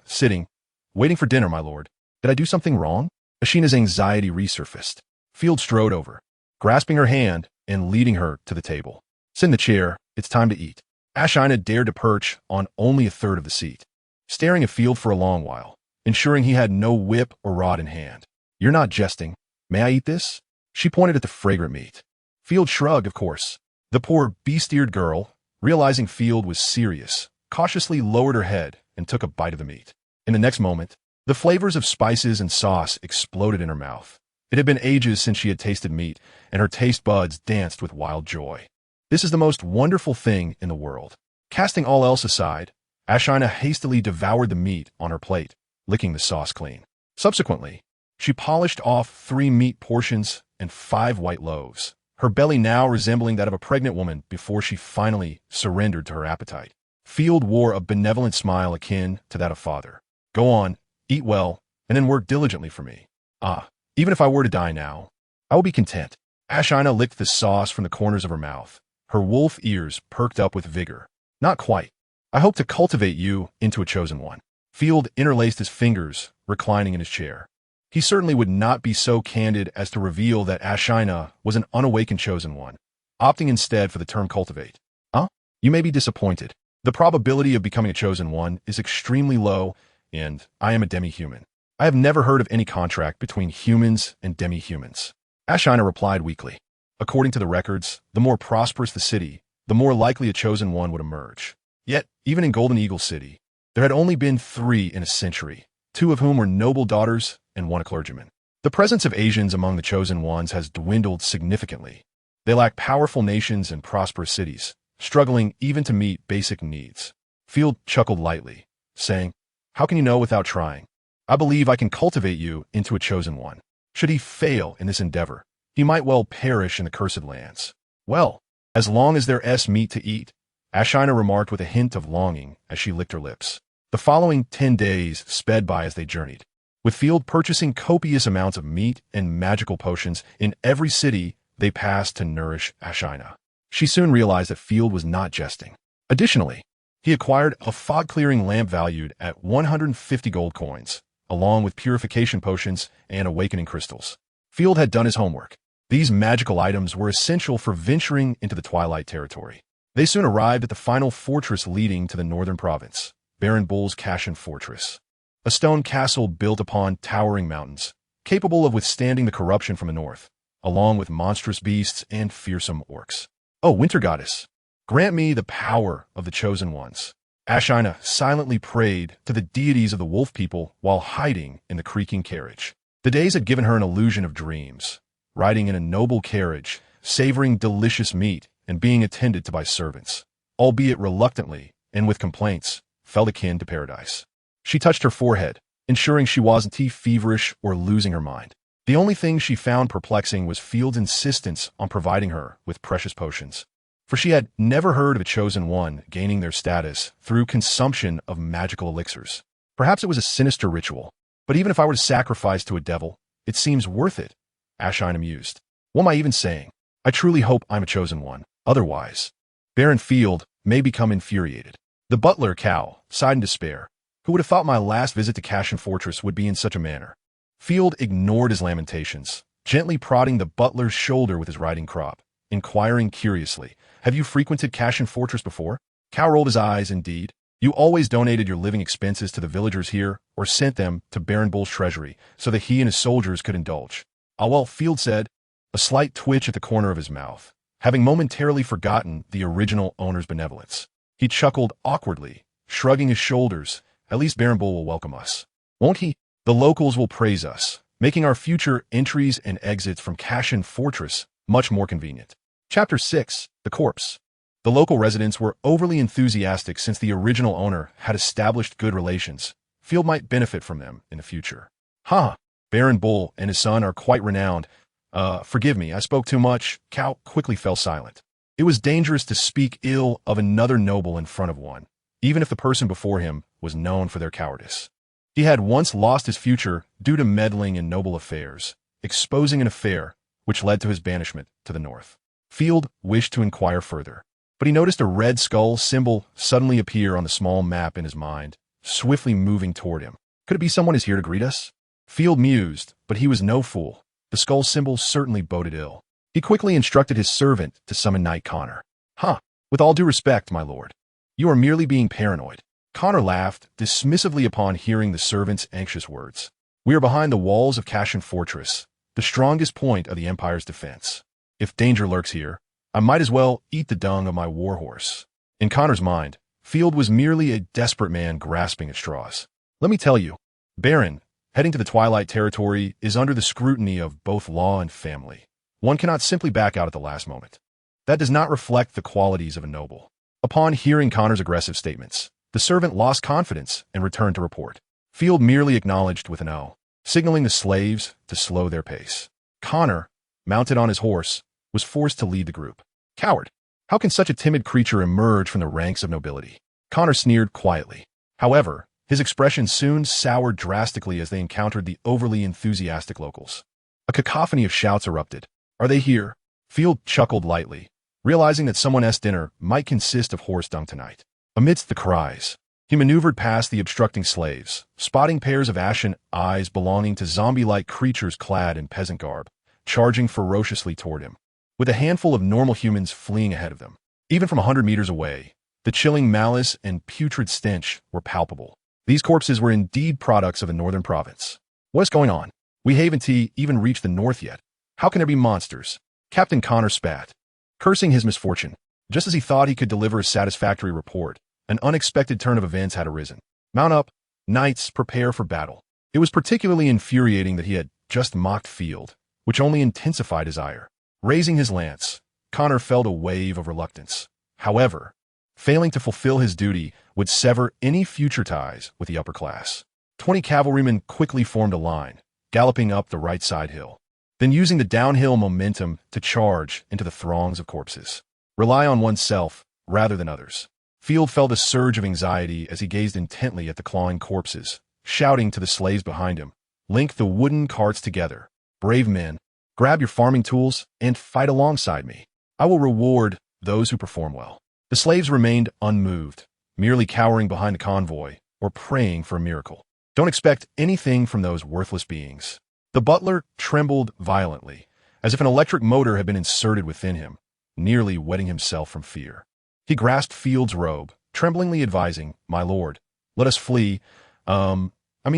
Sitting. Waiting for dinner, my lord. Did I do something wrong? Ashina's anxiety resurfaced. Field strode over, grasping her hand and leading her to the table. Sit in the chair. It's time to eat. Ashina dared to perch on only a third of the seat, staring at Field for a long while, ensuring he had no whip or rod in hand. You're not jesting. May I eat this? She pointed at the fragrant meat. Field shrugged, of course. The poor, beast-eared girl, realizing Field was serious, cautiously lowered her head and took a bite of the meat. In the next moment, the flavors of spices and sauce exploded in her mouth. It had been ages since she had tasted meat, and her taste buds danced with wild joy. This is the most wonderful thing in the world. Casting all else aside, Ashina hastily devoured the meat on her plate, licking the sauce clean. Subsequently, she polished off 3 meat portions and 5 white loaves, her belly now resembling that of a pregnant woman before she finally surrendered to her appetite. Field wore a benevolent smile akin to that of father. Go on, eat well, and then work diligently for me. Ah, even if I were to die now, I will be content. Ashina licked the sauce from the corners of her mouth. Her wolf ears perked up with vigor. Not quite. I hope to cultivate you into a chosen one. Field interlaced his fingers, reclining in his chair. He certainly would not be so candid as to reveal that Ashina was an unawakened chosen one, opting instead for the term cultivate. Huh? You may be disappointed. The probability of becoming a chosen one is extremely low, and I am a demi-human. I have never heard of any contract between humans and demi-humans. Ashina replied weakly. According to the records, the more prosperous the city, the more likely a chosen one would emerge. Yet, even in Golden Eagle City, there had only been 3 in a century, 2 of whom were noble daughters and 1 a clergyman. The presence of Asians among the chosen ones has dwindled significantly. They lack powerful nations and prosperous cities, struggling even to meet basic needs. Field chuckled lightly, saying, "How can you know without trying? I believe I can cultivate you into a chosen one. Should he fail in this endeavor, he might well perish in the cursed lands. Well, as long as there's meat to eat," Ashina remarked with a hint of longing as she licked her lips. The following 10 days sped by as they journeyed, with Field purchasing copious amounts of meat and magical potions in every city they passed to nourish Ashina. She soon realized that Field was not jesting. Additionally, he acquired a fog-clearing lamp valued at 150 gold coins, along with purification potions and awakening crystals. Field had done his homework. These magical items were essential for venturing into the Twilight territory. They soon arrived at the final fortress leading to the northern province, Baron Bull's Cashin Fortress. A stone castle built upon towering mountains, capable of withstanding the corruption from the north, along with monstrous beasts and fearsome orcs. "Oh, Winter Goddess, grant me the power of the chosen ones." Ashina silently prayed to the deities of the wolf people while hiding in the creaking carriage. The days had given her an illusion of dreams, riding in a noble carriage, savoring delicious meat, and being attended to by servants, albeit reluctantly and with complaints, felt akin to paradise. She touched her forehead, ensuring she wasn't feverish or losing her mind. The only thing she found perplexing was Field's insistence on providing her with precious potions, for she had never heard of a chosen one gaining their status through consumption of magical elixirs. Perhaps it was a sinister ritual, but even if I were to sacrifice to a devil, it seems worth it, Ashina mused. What am I even saying? I truly hope I'm a chosen one. Otherwise, Baron Field may become infuriated. The butler, Cal, sighed in despair. Who would have thought my last visit to Cashin Fortress would be in such a manner? Field ignored his lamentations, gently prodding the butler's shoulder with his riding crop, inquiring curiously, "Have you frequented Cashin Fortress before?" Cal rolled his eyes. "Indeed. You always donated your living expenses to the villagers here or sent them to Baron Bull's treasury so that he and his soldiers could indulge." "Ah, well," Field said, a slight twitch at the corner of his mouth, having momentarily forgotten the original owner's benevolence. He chuckled awkwardly, shrugging his shoulders. "At least Baron Bull will welcome us. Won't he? The locals will praise us, making our future entries and exits from Cashin Fortress much more convenient." Chapter 6. The Corpse. The local residents were overly enthusiastic since the original owner had established good relations. Field might benefit from them in the future. "Huh, Baron Bull and his son are quite renowned. Forgive me, I spoke too much." Cal quickly fell silent. It was dangerous to speak ill of another noble in front of one, even if the person before him was known for their cowardice. He had once lost his future due to meddling in noble affairs, exposing an affair which led to his banishment to the north. Field wished to inquire further, but he noticed a red skull symbol suddenly appear on the small map in his mind, swiftly moving toward him. Could it be someone is here to greet us? Field mused, but he was no fool. The skull symbol certainly boded ill. He quickly instructed his servant to summon Knight Connor. "Huh, with all due respect, my lord. You are merely being paranoid." Connor laughed dismissively upon hearing the servant's anxious words. "We are behind the walls of Cashin Fortress, the strongest point of the Empire's defense. If danger lurks here, I might as well eat the dung of my warhorse." In Connor's mind, Field was merely a desperate man grasping at straws. "Let me tell you, Baron, heading to the Twilight territory is under the scrutiny of both law and family. One cannot simply back out at the last moment. That does not reflect the qualities of a noble." Upon hearing Connor's aggressive statements, the servant lost confidence and returned to report. Field merely acknowledged with an "O," signaling the slaves to slow their pace. Connor, mounted on his horse, was forced to lead the group. "Coward! How can such a timid creature emerge from the ranks of nobility?" Connor sneered quietly. However, His expression soon soured drastically as they encountered the overly enthusiastic locals. A cacophony of shouts erupted. "Are they here?" Field chuckled lightly, realizing that someone's dinner might consist of horse dung tonight. Amidst the cries, he maneuvered past the obstructing slaves, spotting pairs of ashen eyes belonging to zombie-like creatures clad in peasant garb, charging ferociously toward him, with a handful of normal humans fleeing ahead of them. Even from 100 meters away, the chilling malice and putrid stench were palpable. These corpses were indeed products of a northern province. "What's going on? We haven't even reached the north yet. How can there be monsters?" Captain Connor spat, cursing his misfortune. Just as he thought he could deliver a satisfactory report, an unexpected turn of events had arisen. "Mount up, knights, prepare for battle." It was particularly infuriating that he had just mocked Field, which only intensified his ire. Raising his lance, Connor felt a wave of reluctance. However, failing to fulfill his duty would sever any future ties with the upper class. 20 cavalrymen quickly formed a line, galloping up the right side hill, then using the downhill momentum to charge into the throngs of corpses. Rely on oneself rather than others. Field felt a surge of anxiety as he gazed intently at the clawing corpses, shouting to the slaves behind him, "Link the wooden carts together. Brave men, grab your farming tools and fight alongside me. I will reward those who perform well." The slaves remained unmoved, merely cowering behind the convoy or praying for a miracle. "Don't expect anything from those worthless beings." The butler trembled violently, as if an electric motor had been inserted within him, nearly wetting himself from fear. He grasped Field's robe, tremblingly advising, "My lord, let us flee.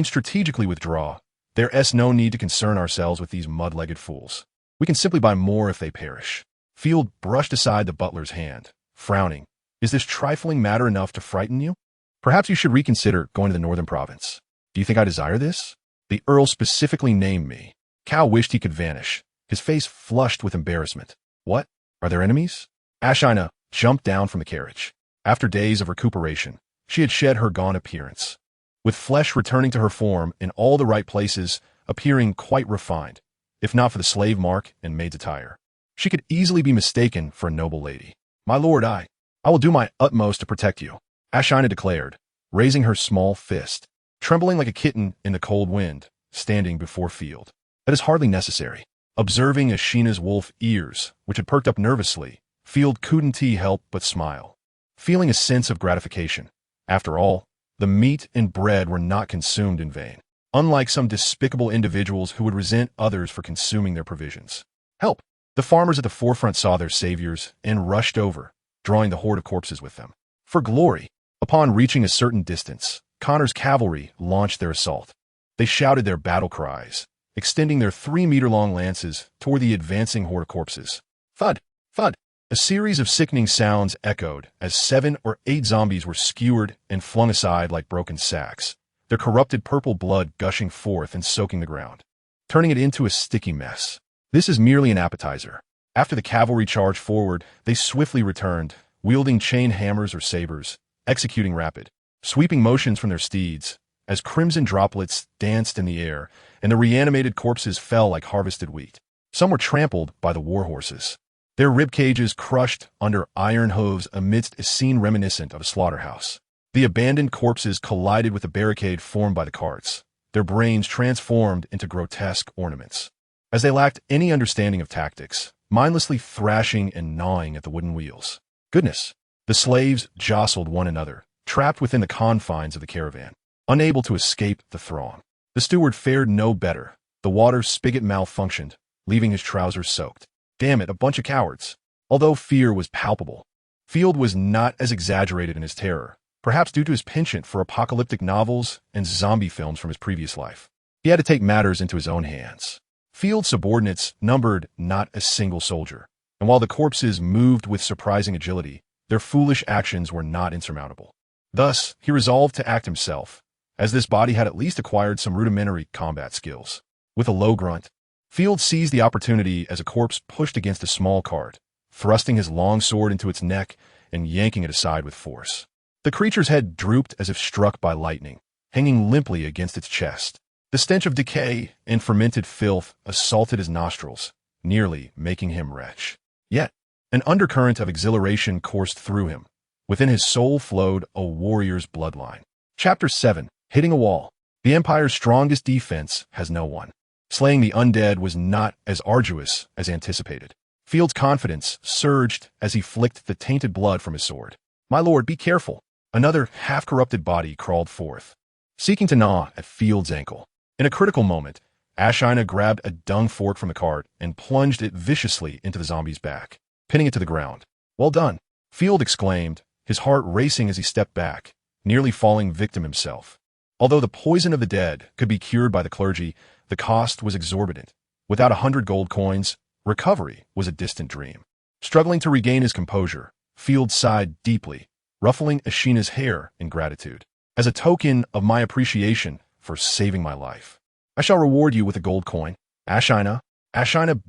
Strategically withdraw. There's no need to concern ourselves with these mud-legged fools. We can simply buy more if they perish." Field brushed aside the butler's hand, frowning. "Is this trifling matter enough to frighten you? Perhaps you should reconsider going to the northern province. Do you think I desire this? The Earl specifically named me." Cal wished he could vanish, his face flushed with embarrassment. "What? Are there enemies?" Ashina jumped down from the carriage. After days of recuperation, she had shed her gaunt appearance, with flesh returning to her form in all the right places, appearing quite refined, if not for the slave mark and maid's attire. She could easily be mistaken for a noble lady. "My lord, I will do my utmost to protect you," Ashina declared, raising her small fist, trembling like a kitten in the cold wind, standing before Field. "That is hardly necessary." Observing Ashina's wolf ears, which had perked up nervously, Field couldn't help but smile, feeling a sense of gratification. After all, the meat and bread were not consumed in vain, unlike some despicable individuals who would resent others for consuming their provisions. "Help!" The farmers at the forefront saw their saviors and rushed over, drawing the horde of corpses with them. For glory! Upon reaching a certain distance, Connor's cavalry launched their assault. They shouted their battle cries, extending their 3-meter-long lances toward the advancing horde of corpses. Thud! Thud! A series of sickening sounds echoed as 7 or 8 zombies were skewered and flung aside like broken sacks, their corrupted purple blood gushing forth and soaking the ground, turning it into a sticky mess. This is merely an appetizer. After the cavalry charged forward, they swiftly returned, wielding chain hammers or sabers, executing rapid, sweeping motions from their steeds, as crimson droplets danced in the air, and the reanimated corpses fell like harvested wheat. Some were trampled by the war horses, their ribcages crushed under iron hooves amidst a scene reminiscent of a slaughterhouse. The abandoned corpses collided with the barricade formed by the carts, their brains transformed into grotesque ornaments. As they lacked any understanding of tactics, mindlessly thrashing and gnawing at the wooden wheels. Goodness! The slaves jostled one another, trapped within the confines of the caravan, unable to escape the throng. The steward fared no better. The water spigot malfunctioned, leaving his trousers soaked. Damn it, a bunch of cowards. Although fear was palpable, Field was not as exaggerated in his terror, perhaps due to his penchant for apocalyptic novels and zombie films from his previous life. He had to take matters into his own hands. Field's subordinates numbered not a single soldier, and while the corpses moved with surprising agility, their foolish actions were not insurmountable. Thus, he resolved to act himself, as this body had at least acquired some rudimentary combat skills. With a low grunt, Field seized the opportunity as a corpse pushed against a small cart, thrusting his long sword into its neck and yanking it aside with force. The creature's head drooped as if struck by lightning, hanging limply against its chest. The stench of decay and fermented filth assaulted his nostrils, nearly making him retch. Yet, an undercurrent of exhilaration coursed through him. Within his soul flowed a warrior's bloodline. Chapter 7. hitting a wall. The Empire's strongest defense has no one. Slaying the undead was not as arduous as anticipated. Field's confidence surged as he flicked the tainted blood from his sword. "My lord, be careful." Another half-corrupted body crawled forth, seeking to gnaw at Field's ankle. In a critical moment, Ashina grabbed a dung fork from the cart and plunged it viciously into the zombie's back, pinning it to the ground. "Well done," Field exclaimed, his heart racing as he stepped back, nearly falling victim himself. Although the poison of the dead could be cured by the clergy, the cost was exorbitant. Without 100 gold coins, recovery was a distant dream. Struggling to regain his composure, Field sighed deeply, ruffling Ashina's hair in gratitude. "As a token of my appreciation for saving my life, I shall reward you with a gold coin." Ashina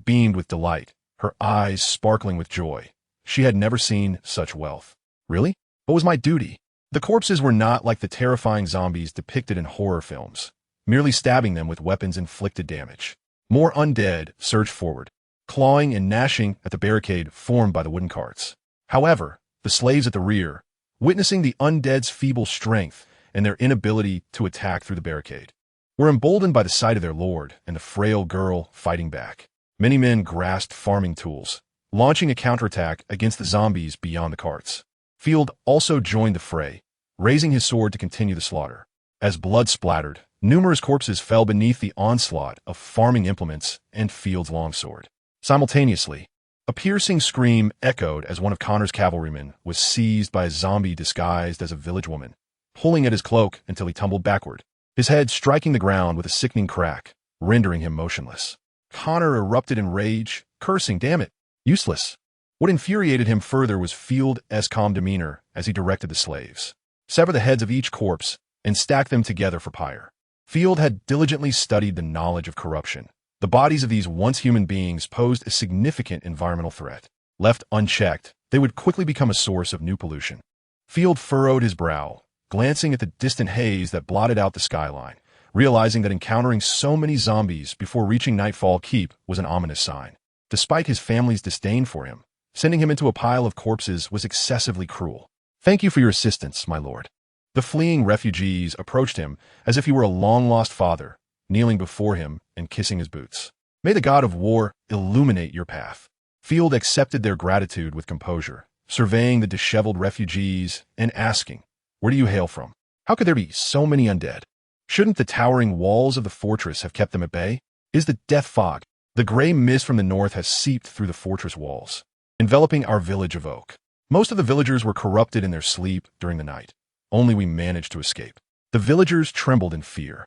beamed with delight, her eyes sparkling with joy. She had never seen such wealth. "Really? What was my duty?" The corpses were not like the terrifying zombies depicted in horror films, merely stabbing them with weapons inflicted damage. More undead surged forward, clawing and gnashing at the barricade formed by the wooden carts. However, the slaves at the rear, witnessing the undead's feeble strength and their inability to attack through the barricade, were emboldened by the sight of their lord and the frail girl fighting back. Many men grasped farming tools, launching a counterattack against the zombies beyond the carts. Field also joined the fray, raising his sword to continue the slaughter. As blood splattered, numerous corpses fell beneath the onslaught of farming implements and Field's longsword. Simultaneously, a piercing scream echoed as one of Connor's cavalrymen was seized by a zombie disguised as a village woman, pulling at his cloak until he tumbled backward, his head striking the ground with a sickening crack, rendering him motionless. Connor erupted in rage, cursing, "Damn it, useless." What infuriated him further was Field's calm demeanor as he directed the slaves. "Sever the heads of each corpse and stack them together for pyre." Field had diligently studied the knowledge of corruption. The bodies of these once human beings posed a significant environmental threat. Left unchecked, they would quickly become a source of new pollution. Field furrowed his brow, glancing at the distant haze that blotted out the skyline, realizing that encountering so many zombies before reaching Nightfall Keep was an ominous sign. Despite his family's disdain for him, sending him into a pile of corpses was excessively cruel. "Thank you for your assistance, my lord." The fleeing refugees approached him as if he were a long-lost father, kneeling before him and kissing his boots. "May the god of war illuminate your path." Field accepted their gratitude with composure, surveying the disheveled refugees and asking, "Where do you hail from? How could there be so many undead? Shouldn't the towering walls of the fortress have kept them at bay? Is the death fog? The gray mist from the north has seeped through the fortress walls, enveloping our village of Oak. Most of the villagers were corrupted in their sleep during the night. Only we managed to escape." The villagers trembled in fear,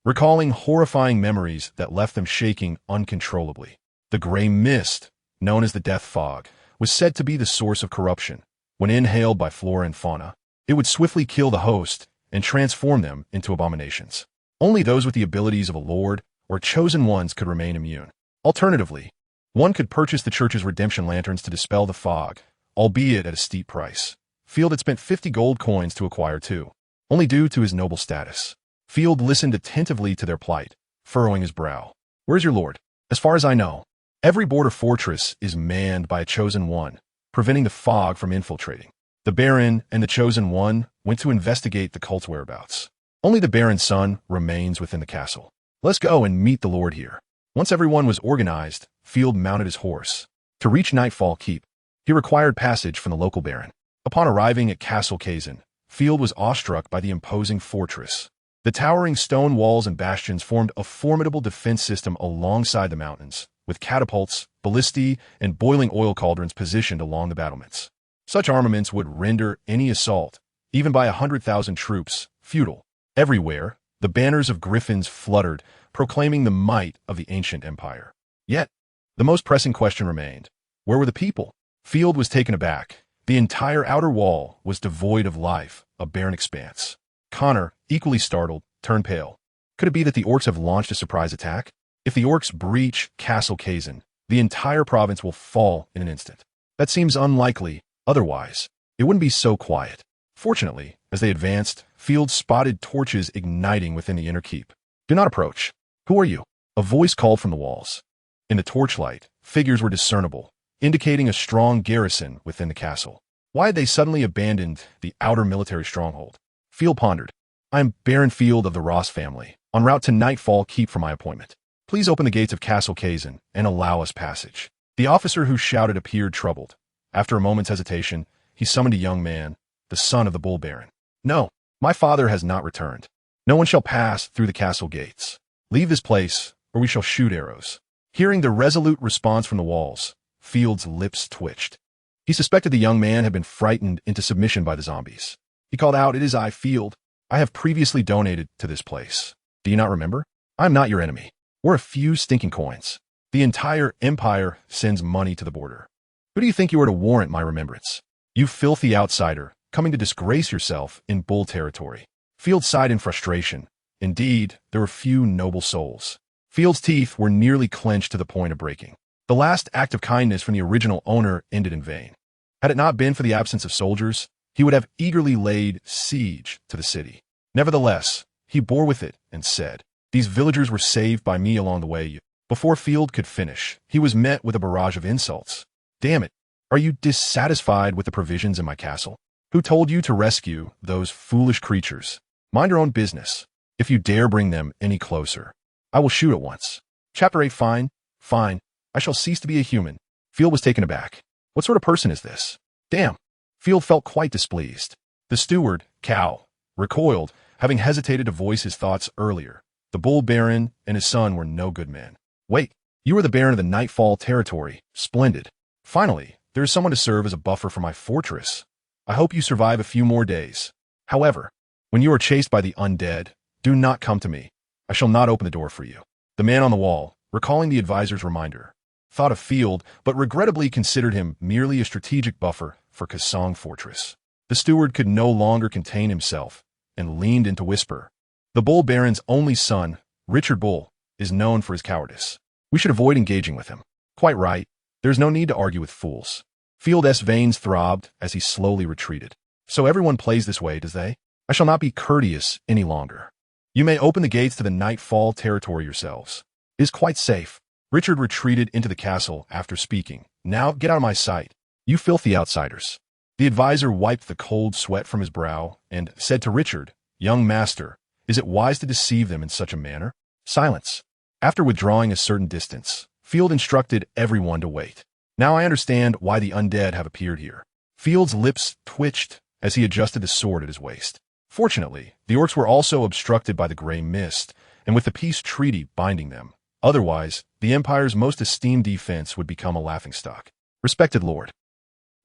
recalling horrifying memories that left them shaking uncontrollably. The gray mist, known as the death fog, was said to be the source of corruption. When inhaled by flora and fauna, it would swiftly kill the host and transform them into abominations. Only those with the abilities of a lord or chosen ones could remain immune. Alternatively, one could purchase the church's redemption lanterns to dispel the fog, albeit at a steep price. Field had spent 50 gold coins to acquire two, only due to his noble status. Field listened attentively to their plight, furrowing his brow. "Where's your lord?" "As far as I know, every border fortress is manned by a chosen one, preventing the fog from infiltrating. The Baron and the chosen one went to investigate the cult's whereabouts. Only the Baron's son remains within the castle. Let's go and meet the lord here." Once everyone was organized, Field mounted his horse. To reach Nightfall Keep, he required passage from the local baron. Upon arriving at Castle Kazan, Field was awestruck by the imposing fortress. The towering stone walls and bastions formed a formidable defense system alongside the mountains, with catapults, ballistae, and boiling oil cauldrons positioned along the battlements. Such armaments would render any assault, even by 100,000 troops, futile. Everywhere, the banners of griffins fluttered, proclaiming the might of the ancient empire. Yet, the most pressing question remained. Where were the people? Field was taken aback. The entire outer wall was devoid of life, a barren expanse. Connor, equally startled, turned pale. Could it be that the orcs have launched a surprise attack? If the orcs breach Castle Kazan, the entire province will fall in an instant. That seems unlikely. Otherwise, it wouldn't be so quiet. Fortunately, as they advanced, Field spotted torches igniting within the inner keep. "Do not approach." "Who are you?" A voice called from the walls. In the torchlight, figures were discernible, indicating a strong garrison within the castle. Why had they suddenly abandoned the outer military stronghold? Field pondered. I am Baron Field of the Ross family, en route to Nightfall Keep for my appointment. Please open the gates of Castle Kazan and allow us passage. The officer who shouted appeared troubled. After a moment's hesitation, he summoned a young man, the son of the Bull Baron. No, my father has not returned. No one shall pass through the castle gates. Leave this place, or we shall shoot arrows. Hearing the resolute response from the walls, Field's lips twitched. He suspected the young man had been frightened into submission by the zombies. He called out, "It is I, Field. I have previously donated to this place. Do you not remember? I am not your enemy. We're a few stinking coins. The entire empire sends money to the border. Who do you think you are to warrant my remembrance? You filthy outsider, coming to disgrace yourself in bull territory." Field sighed in frustration. Indeed, there were few noble souls. Field's teeth were nearly clenched to the point of breaking. The last act of kindness from the original owner ended in vain. Had it not been for the absence of soldiers, he would have eagerly laid siege to the city. Nevertheless, he bore with it and said, "These villagers were saved by me along the way." Before Field could finish, he was met with a barrage of insults. "Damn it, are you dissatisfied with the provisions in my castle? Who told you to rescue those foolish creatures? Mind your own business. If you dare bring them any closer, I will shoot at once." Chapter 8. Fine, fine. I shall cease to be a human. Field was taken aback. What sort of person is this? Damn. Field felt quite displeased. The steward, Cal, recoiled, having hesitated to voice his thoughts earlier. The Bull Baron and his son were no good men. Wait, you are the Baron of the Nightfall territory. Splendid. Finally, there is someone to serve as a buffer for my fortress. I hope you survive a few more days. However, when you are chased by the undead, do not come to me. I shall not open the door for you. The man on the wall, recalling the advisor's reminder, thought of Field, but regrettably considered him merely a strategic buffer for Kasong Fortress. The steward could no longer contain himself and leaned in to whisper, "The Bull Baron's only son, Richard Bull, is known for his cowardice. We should avoid engaging with him." Quite right. There's no need to argue with fools. Field's veins throbbed as he slowly retreated. So everyone plays this way, does they? I shall not be courteous any longer. You may open the gates to the Nightfall territory yourselves. It is quite safe. Richard retreated into the castle after speaking. Now get out of my sight, you filthy outsiders. The advisor wiped the cold sweat from his brow and said to Richard, "Young master, is it wise to deceive them in such a manner?" Silence. After withdrawing a certain distance, Field instructed everyone to wait. Now I understand why the undead have appeared here. Field's lips twitched as he adjusted the sword at his waist. Fortunately, the orcs were also obstructed by the gray mist, and with the peace treaty binding them. Otherwise, the Empire's most esteemed defense would become a laughingstock. "Respected lord,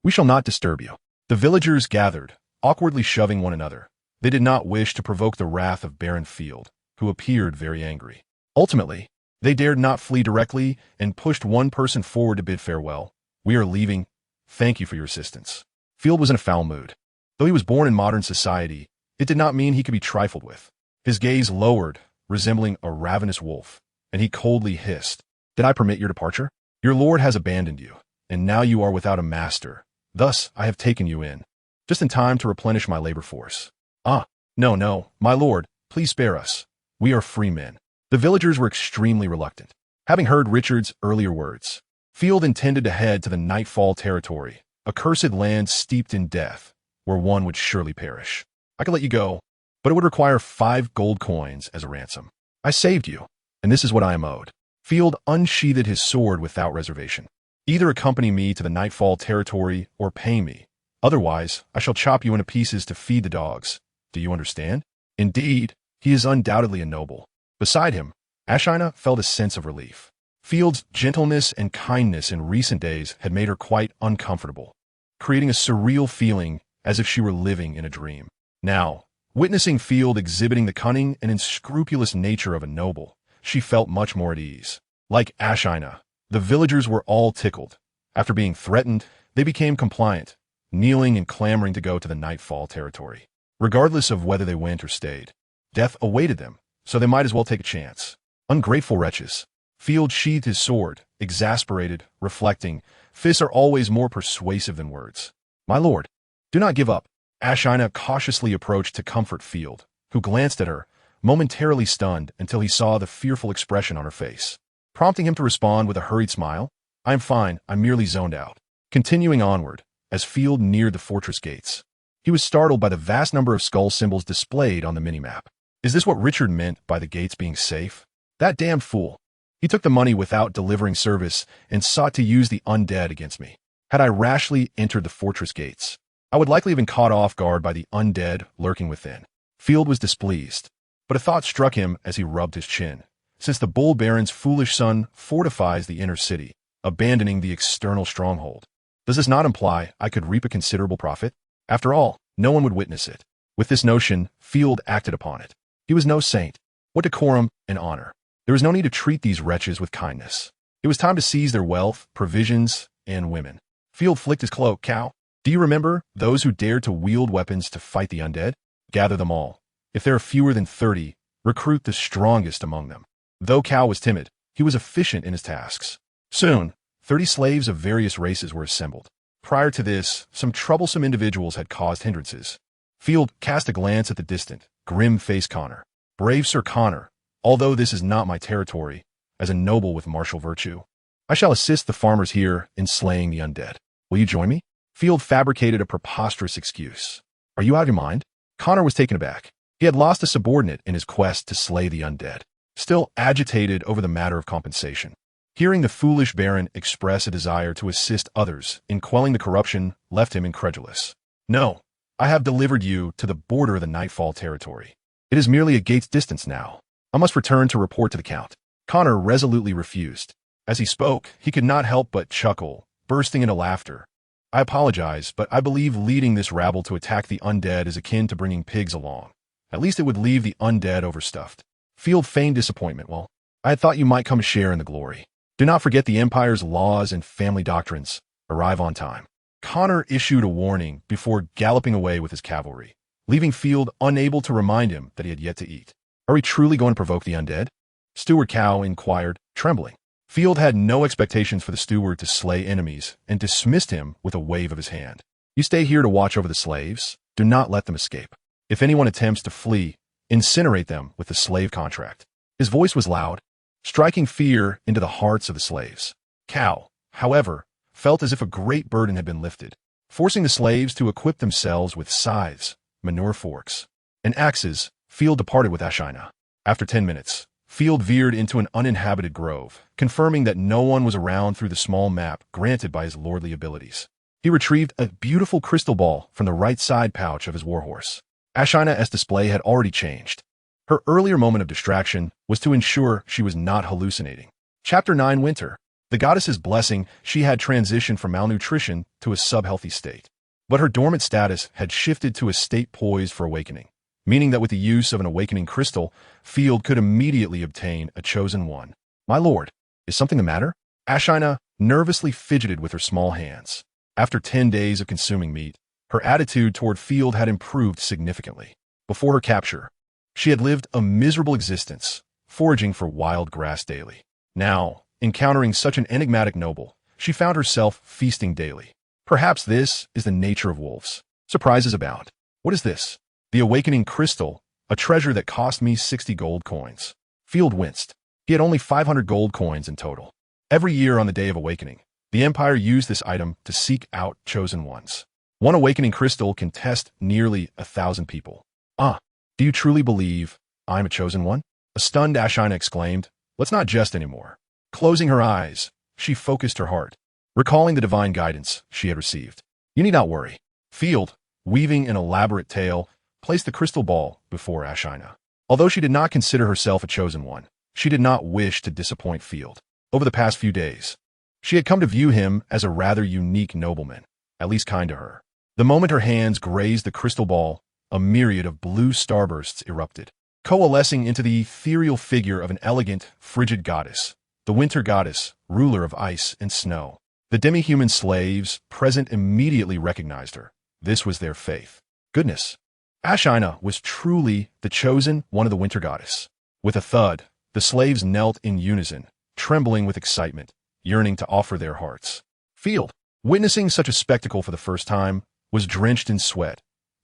we shall not disturb you." The villagers gathered, awkwardly shoving one another. They did not wish to provoke the wrath of Baron Field, who appeared very angry. Ultimately, they dared not flee directly and pushed one person forward to bid farewell. "We are leaving. Thank you for your assistance." Field was in a foul mood. Though he was born in modern society, it did not mean he could be trifled with. His gaze lowered, resembling a ravenous wolf, and he coldly hissed, "Did I permit your departure? Your lord has abandoned you, and now you are without a master. Thus, I have taken you in, just in time to replenish my labor force." "Ah, no, my lord, please spare us. We are free men." The villagers were extremely reluctant. Having heard Richard's earlier words, Field intended to head to the Nightfall territory, a cursed land steeped in death, where one would surely perish. "I could let you go, but it would require 5 gold coins as a ransom. I saved you, and this is what I am owed." Field unsheathed his sword without reservation. "Either accompany me to the Nightfall territory or pay me. Otherwise, I shall chop you into pieces to feed the dogs. Do you understand?" Indeed, he is undoubtedly a noble. Beside him, Ashina felt a sense of relief. Field's gentleness and kindness in recent days had made her quite uncomfortable, creating a surreal feeling as if she were living in a dream. Now, witnessing Field exhibiting the cunning and unscrupulous nature of a noble, she felt much more at ease. Like Ashina, the villagers were all tickled. After being threatened, they became compliant, kneeling and clamoring to go to the Nightfall territory. Regardless of whether they went or stayed, death awaited them, so they might as well take a chance. Ungrateful wretches. Field sheathed his sword, exasperated, reflecting, "Fists are always more persuasive than words. My lord, do not give up." Ashina cautiously approached to comfort Field, who glanced at her, momentarily stunned until he saw the fearful expression on her face, prompting him to respond with a hurried smile, "I am fine, I'm merely zoned out." Continuing onward, as Field neared the fortress gates, He was startled by the vast number of skull symbols displayed on the minimap. Is this what Richard meant by the gates being safe? That damn fool. He took the money without delivering service and sought to use the undead against me. Had I rashly entered the fortress gates, I would likely have been caught off guard by the undead lurking within. Field was displeased, but a thought struck him as he rubbed his chin. Since the Bull Baron's foolish son fortifies the inner city, abandoning the external stronghold, does this not imply I could reap a considerable profit? After all, no one would witness it. With this notion, Field acted upon it. He was no saint. What decorum and honor? There was no need to treat these wretches with kindness. It was time to seize their wealth, provisions, and women. Field flicked his cloak. Cow, do you remember those who dared to wield weapons to fight the undead? Gather them all. If there are fewer than 30, recruit the strongest among them. Though Cow was timid, he was efficient in his tasks. Soon, 30 slaves of various races were assembled. Prior to this, some troublesome individuals had caused hindrances. Field cast a glance at the distant, grim-faced Connor. Brave Sir Connor, although this is not my territory, as a noble with martial virtue, I shall assist the farmers here in slaying the undead. Will you join me? Field fabricated a preposterous excuse. Are you out of your mind? Connor was taken aback. He had lost a subordinate in his quest to slay the undead, still agitated over the matter of compensation. Hearing the foolish Baron express a desire to assist others in quelling the corruption left him incredulous. No, I have delivered you to the border of the Nightfall territory. It is merely a gate's distance now. I must return to report to the Count. Connor resolutely refused. As he spoke, he could not help but chuckle, bursting into laughter. I apologize, but I believe leading this rabble to attack the undead is akin to bringing pigs along. At least it would leave the undead overstuffed. Field feigned disappointment. Well, I had thought you might come share in the glory. Do not forget the Empire's laws and family doctrines. Arrive on time. Connor issued a warning before galloping away with his cavalry, leaving Field unable to remind him that he had yet to eat. Are we truly going to provoke the undead? Steward Cow inquired, trembling. Field had no expectations for the steward to slay enemies and dismissed him with a wave of his hand. You stay here to watch over the slaves. Do not let them escape. If anyone attempts to flee, incinerate them with the slave contract. His voice was loud, striking fear into the hearts of the slaves. Cow, however, felt as if a great burden had been lifted, forcing the slaves to equip themselves with scythes, manure forks, and axes. Field departed with Ashina. After 10 minutes, Field veered into an uninhabited grove, confirming that no one was around through the small map granted by his lordly abilities. He retrieved a beautiful crystal ball from the right side pouch of his warhorse. Ashina's display had already changed. Her earlier moment of distraction was to ensure she was not hallucinating. Chapter 9 Winter. The goddess's blessing, she had transitioned from malnutrition to a sub-healthy state. But her dormant status had shifted to a state poised for awakening, meaning that with the use of an awakening crystal, Field could immediately obtain a chosen one. My lord, is something the matter? Ashina nervously fidgeted with her small hands. After 10 days of consuming meat, her attitude toward Field had improved significantly. Before her capture, she had lived a miserable existence, foraging for wild grass daily. Now, encountering such an enigmatic noble, she found herself feasting daily. Perhaps this is the nature of wolves. Surprises abound. What is this? The awakening crystal, a treasure that cost me 60 gold coins. Field winced. He had only 500 gold coins in total. Every year on the Day of Awakening, the Empire used this item to seek out chosen ones. One awakening crystal can test nearly 1,000 people. Ah, do you truly believe I'm a chosen one? A stunned Ashina exclaimed. Let's not jest anymore. Closing her eyes, she focused her heart, recalling the divine guidance she had received. You need not worry. Field, weaving an elaborate tale, placed the crystal ball before Ashina. Although she did not consider herself a chosen one, she did not wish to disappoint Field. Over the past few days, she had come to view him as a rather unique nobleman, at least kind to her. The moment her hands grazed the crystal ball, a myriad of blue starbursts erupted, coalescing into the ethereal figure of an elegant, frigid goddess, the winter goddess, ruler of ice and snow. The demi-human slaves present immediately recognized her. This was their faith. Goodness. Ashina was truly the chosen one of the winter goddess. With a thud, the slaves knelt in unison, trembling with excitement, yearning to offer their hearts. Field, witnessing such a spectacle for the first time, was drenched in sweat,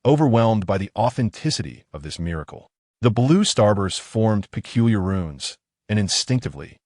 overwhelmed by the authenticity of this miracle. The blue starbursts formed peculiar runes, and instinctively,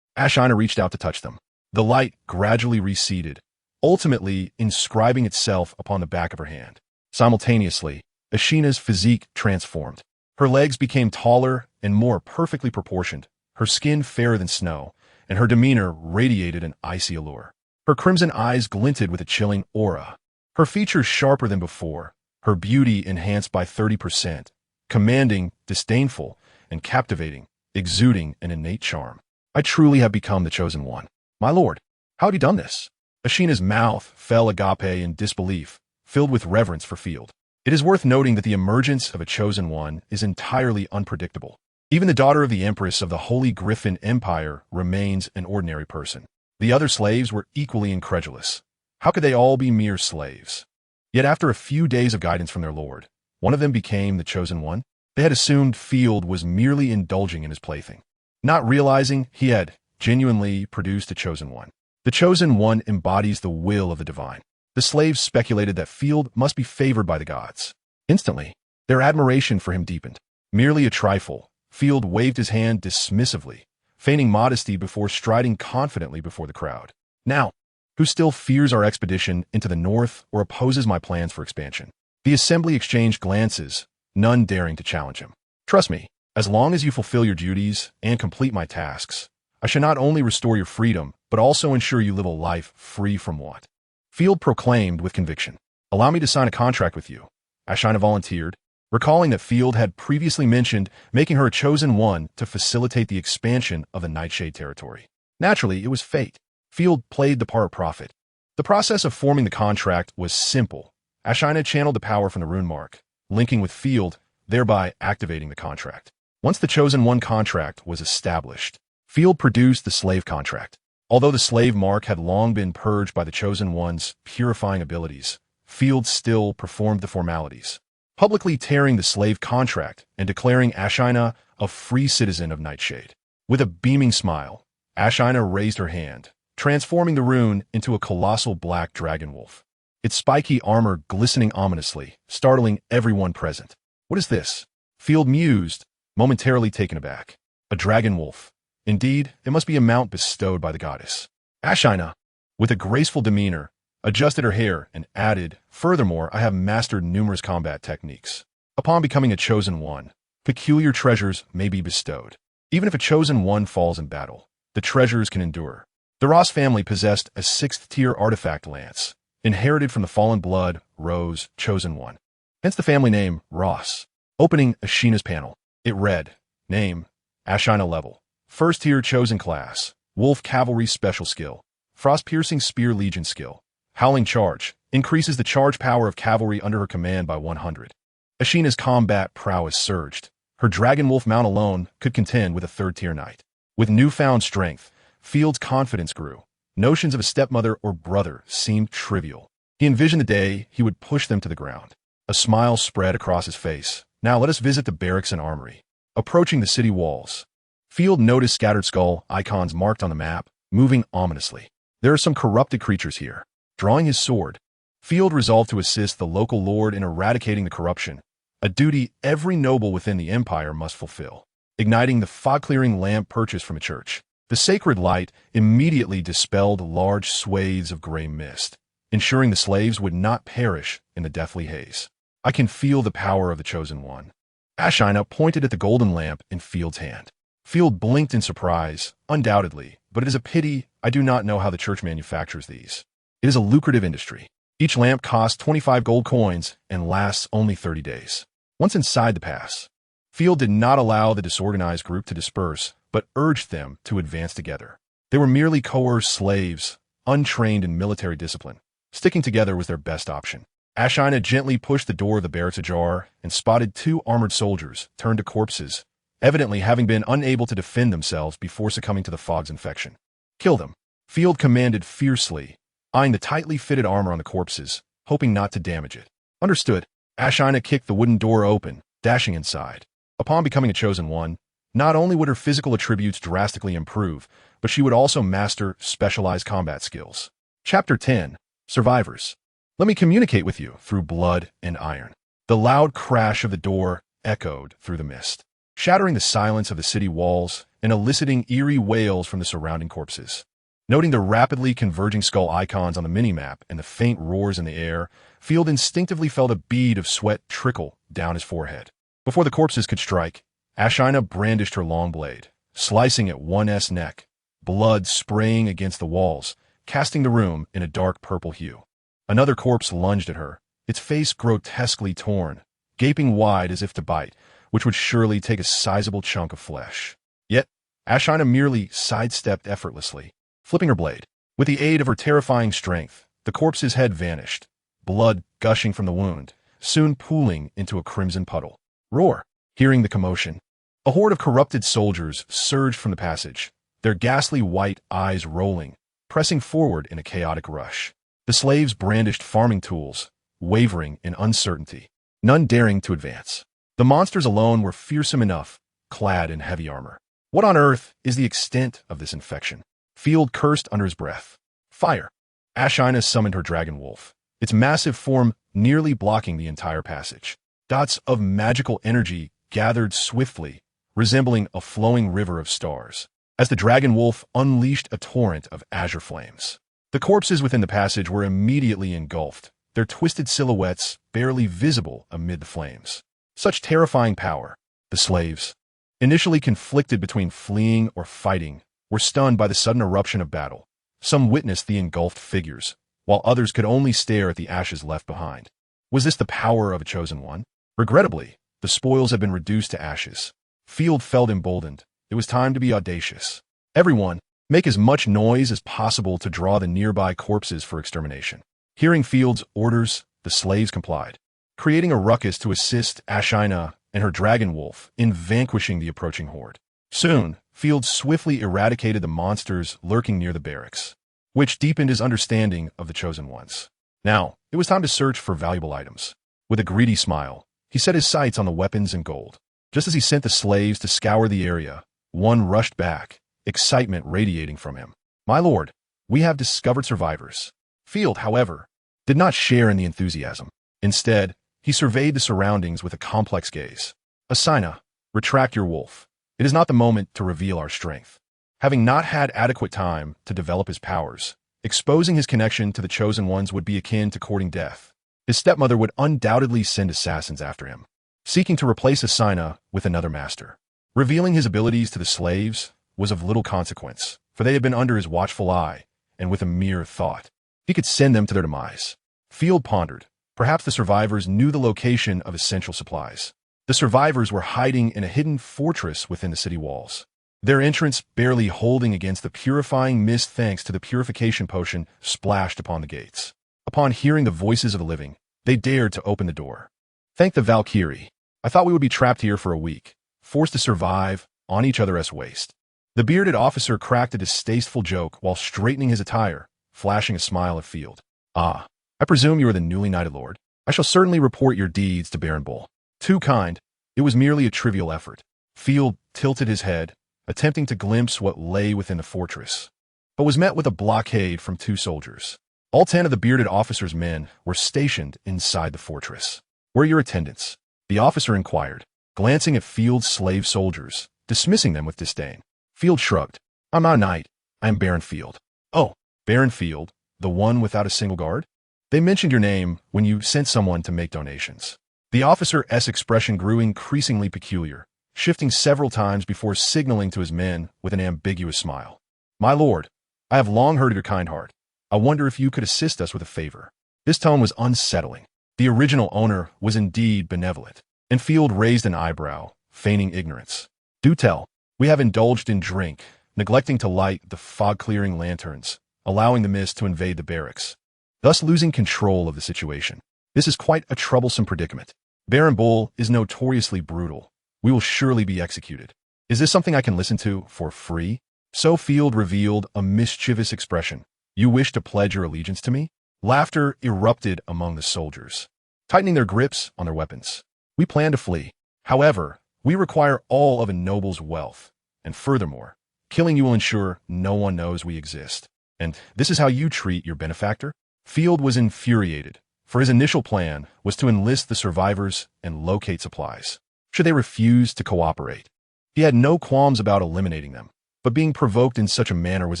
Ashina reached out to touch them. The light gradually receded, ultimately inscribing itself upon the back of her hand. Simultaneously, Ashina's physique transformed. Her legs became taller and more perfectly proportioned, her skin fairer than snow, and her demeanor radiated an icy allure. Her crimson eyes glinted with a chilling aura. Her features sharper than before, her beauty enhanced by 30%, commanding, disdainful, and captivating, exuding an innate charm. I truly have become the chosen one. My lord, how have you done this? Ashina's mouth fell agape in disbelief, filled with reverence for Field. It is worth noting that the emergence of a chosen one is entirely unpredictable. Even the daughter of the Empress of the Holy Griffin Empire remains an ordinary person. The other slaves were equally incredulous. How could they all be mere slaves? Yet after a few days of guidance from their lord, one of them became the chosen one. They had assumed Field was merely indulging in his plaything, not realizing he had genuinely produced a chosen one. The chosen one embodies the will of the divine. The slaves speculated that Field must be favored by the gods. Instantly, their admiration for him deepened. Merely a trifle, Field waved his hand dismissively, feigning modesty before striding confidently before the crowd. Now, who still fears our expedition into the north or opposes my plans for expansion? The assembly exchanged glances, none daring to challenge him. Trust me, as long as you fulfill your duties and complete my tasks, I shall not only restore your freedom, but also ensure you live a life free from want. Field proclaimed with conviction. Allow me to sign a contract with you. Ashina volunteered, recalling that Field had previously mentioned making her a chosen one to facilitate the expansion of the Nightshade territory. Naturally, it was fate. Field played the part of prophet. The process of forming the contract was simple. Ashina channeled the power from the rune mark, linking with Field, thereby activating the contract. Once the chosen one contract was established, Field produced the slave contract. Although the slave mark had long been purged by the chosen one's purifying abilities, Field still performed the formalities, publicly tearing the slave contract and declaring Ashina a free citizen of Nightshade. With a beaming smile, Ashina raised her hand, transforming the rune into a colossal black dragon wolf, its spiky armor glistening ominously, startling everyone present. What is this? Field mused, momentarily taken aback. A dragon wolf. Indeed, it must be a mount bestowed by the goddess. Ashina, with a graceful demeanor, adjusted her hair and added, furthermore, I have mastered numerous combat techniques. Upon becoming a chosen one, peculiar treasures may be bestowed. Even if a chosen one falls in battle, the treasures can endure. The Ross family possessed a 6th-tier artifact lance, inherited from the fallen blood, Rose, chosen one. Hence the family name, Ross. Opening Ashina's panel, it read, Name, Ashina level. 1st-tier chosen class, Wolf Cavalry special skill, Frost-piercing Spear Legion skill. Howling Charge, increases the charge power of cavalry under her command by 100. Ashina's combat prowess surged. Her dragon wolf mount alone could contend with a 3rd-tier knight. With newfound strength, Field's confidence grew. Notions of a stepmother or brother seemed trivial. He envisioned the day he would push them to the ground. A smile spread across his face. Now let us visit the barracks and armory. Approaching the city walls, Field noticed scattered skull icons marked on the map, moving ominously. There are some corrupted creatures here. Drawing his sword, Field resolved to assist the local lord in eradicating the corruption, a duty every noble within the empire must fulfill. Igniting the fog-clearing lamp purchased from a church, the sacred light immediately dispelled large swathes of gray mist, ensuring the slaves would not perish in the deathly haze. I can feel the power of the chosen one. Ashina pointed at the golden lamp in Field's hand. Field blinked in surprise, undoubtedly, but it is a pity I do not know how the church manufactures these. It is a lucrative industry. Each lamp costs 25 gold coins and lasts only 30 days. Once inside the pass, Field did not allow the disorganized group to disperse, but urged them to advance together. They were merely coerced slaves, untrained in military discipline. Sticking together was their best option. Ashina gently pushed the door of the barracks ajar and spotted 2 armored soldiers turned to corpses, evidently having been unable to defend themselves before succumbing to the fog's infection. Kill them, Field commanded fiercely, eyeing the tightly fitted armor on the corpses, hoping not to damage it. Understood. Ashina kicked the wooden door open, dashing inside. Upon becoming a chosen one, not only would her physical attributes drastically improve, but she would also master specialized combat skills. Chapter 10. Survivors. Let me communicate with you through blood and iron. The loud crash of the door echoed through the mist, shattering the silence of the city walls and eliciting eerie wails from the surrounding corpses. Noting the rapidly converging skull icons on the minimap and the faint roars in the air, Field instinctively felt a bead of sweat trickle down his forehead. Before the corpses could strike, Ashina brandished her long blade, slicing at one's neck, blood spraying against the walls, casting the room in a dark purple hue. Another corpse lunged at her, its face grotesquely torn, gaping wide as if to bite, which would surely take a sizable chunk of flesh. Yet, Ashina merely sidestepped effortlessly, flipping her blade. With the aid of her terrifying strength, the corpse's head vanished, blood gushing from the wound, soon pooling into a crimson puddle. Roar! Hearing the commotion, a horde of corrupted soldiers surged from the passage, their ghastly white eyes rolling, pressing forward in a chaotic rush. The slaves brandished farming tools, wavering in uncertainty, none daring to advance. The monsters alone were fearsome enough, clad in heavy armor. What on earth is the extent of this infection? Field cursed under his breath. Fire! Ashina summoned her dragon wolf, its massive form nearly blocking the entire passage. Dots of magical energy gathered swiftly, resembling a flowing river of stars, as the dragon wolf unleashed a torrent of azure flames. The corpses within the passage were immediately engulfed, their twisted silhouettes barely visible amid the flames. Such terrifying power. The slaves, initially conflicted between fleeing or fighting, were stunned by the sudden eruption of battle. Some witnessed the engulfed figures, while others could only stare at the ashes left behind. Was this the power of a chosen one? Regrettably, the spoils had been reduced to ashes. Field felt emboldened. It was time to be audacious. Everyone, make as much noise as possible to draw the nearby corpses for extermination. Hearing Field's orders, the slaves complied, creating a ruckus to assist Ashina and her dragon wolf in vanquishing the approaching horde. Soon, Field swiftly eradicated the monsters lurking near the barracks, which deepened his understanding of the chosen ones. Now, it was time to search for valuable items. With a greedy smile, he set his sights on the weapons and gold. Just as he sent the slaves to scour the area, one rushed back, excitement radiating from him. "My lord, we have discovered survivors." Field, however, did not share in the enthusiasm. Instead, he surveyed the surroundings with a complex gaze. "Asina, retract your wolf. It is not the moment to reveal our strength." Having not had adequate time to develop his powers, exposing his connection to the chosen ones would be akin to courting death. His stepmother would undoubtedly send assassins after him, seeking to replace Asina with another master. Revealing his abilities to the slaves was of little consequence, for they had been under his watchful eye, and with a mere thought, he could send them to their demise. Field pondered. Perhaps the survivors knew the location of essential supplies. The survivors were hiding in a hidden fortress within the city walls, their entrance barely holding against the purifying mist thanks to the purification potion splashed upon the gates. Upon hearing the voices of the living, they dared to open the door. "Thank the Valkyrie. I thought we would be trapped here for a week, forced to survive on each other's waste." The bearded officer cracked a distasteful joke while straightening his attire, flashing a smile at Field. "Ah, I presume you are the newly knighted lord. I shall certainly report your deeds to Baron Bull." Too kind, it was merely a trivial effort. Field tilted his head, attempting to glimpse what lay within the fortress, but was met with a blockade from two soldiers. All 10 of the bearded officer's men were stationed inside the fortress. "Where are your attendants?" the officer inquired, glancing at Field's slave soldiers, dismissing them with disdain. Field shrugged. "I'm not a knight. I am Baron Field." "Oh, Baron Field, the one without a single guard? They mentioned your name when you sent someone to make donations." The officer's expression grew increasingly peculiar, shifting several times before signaling to his men with an ambiguous smile. "My lord, I have long heard of your kind heart. I wonder if you could assist us with a favor." This tone was unsettling. The original owner was indeed benevolent, and Field raised an eyebrow, feigning ignorance. "Do tell." "We have indulged in drink, neglecting to light the fog-clearing lanterns, allowing the mist to invade the barracks, thus losing control of the situation. This is quite a troublesome predicament. Baron Bull is notoriously brutal. We will surely be executed. Is this something I can listen to for free?" So Field revealed a mischievous expression. "You wish to pledge your allegiance to me?" Laughter erupted among the soldiers, tightening their grips on their weapons. "We plan to flee. However, we require all of a noble's wealth, and furthermore, killing you will ensure no one knows we exist. And this is how you treat your benefactor?" Field was infuriated, for his initial plan was to enlist the survivors and locate supplies, should they refuse to cooperate. He had no qualms about eliminating them, but being provoked in such a manner was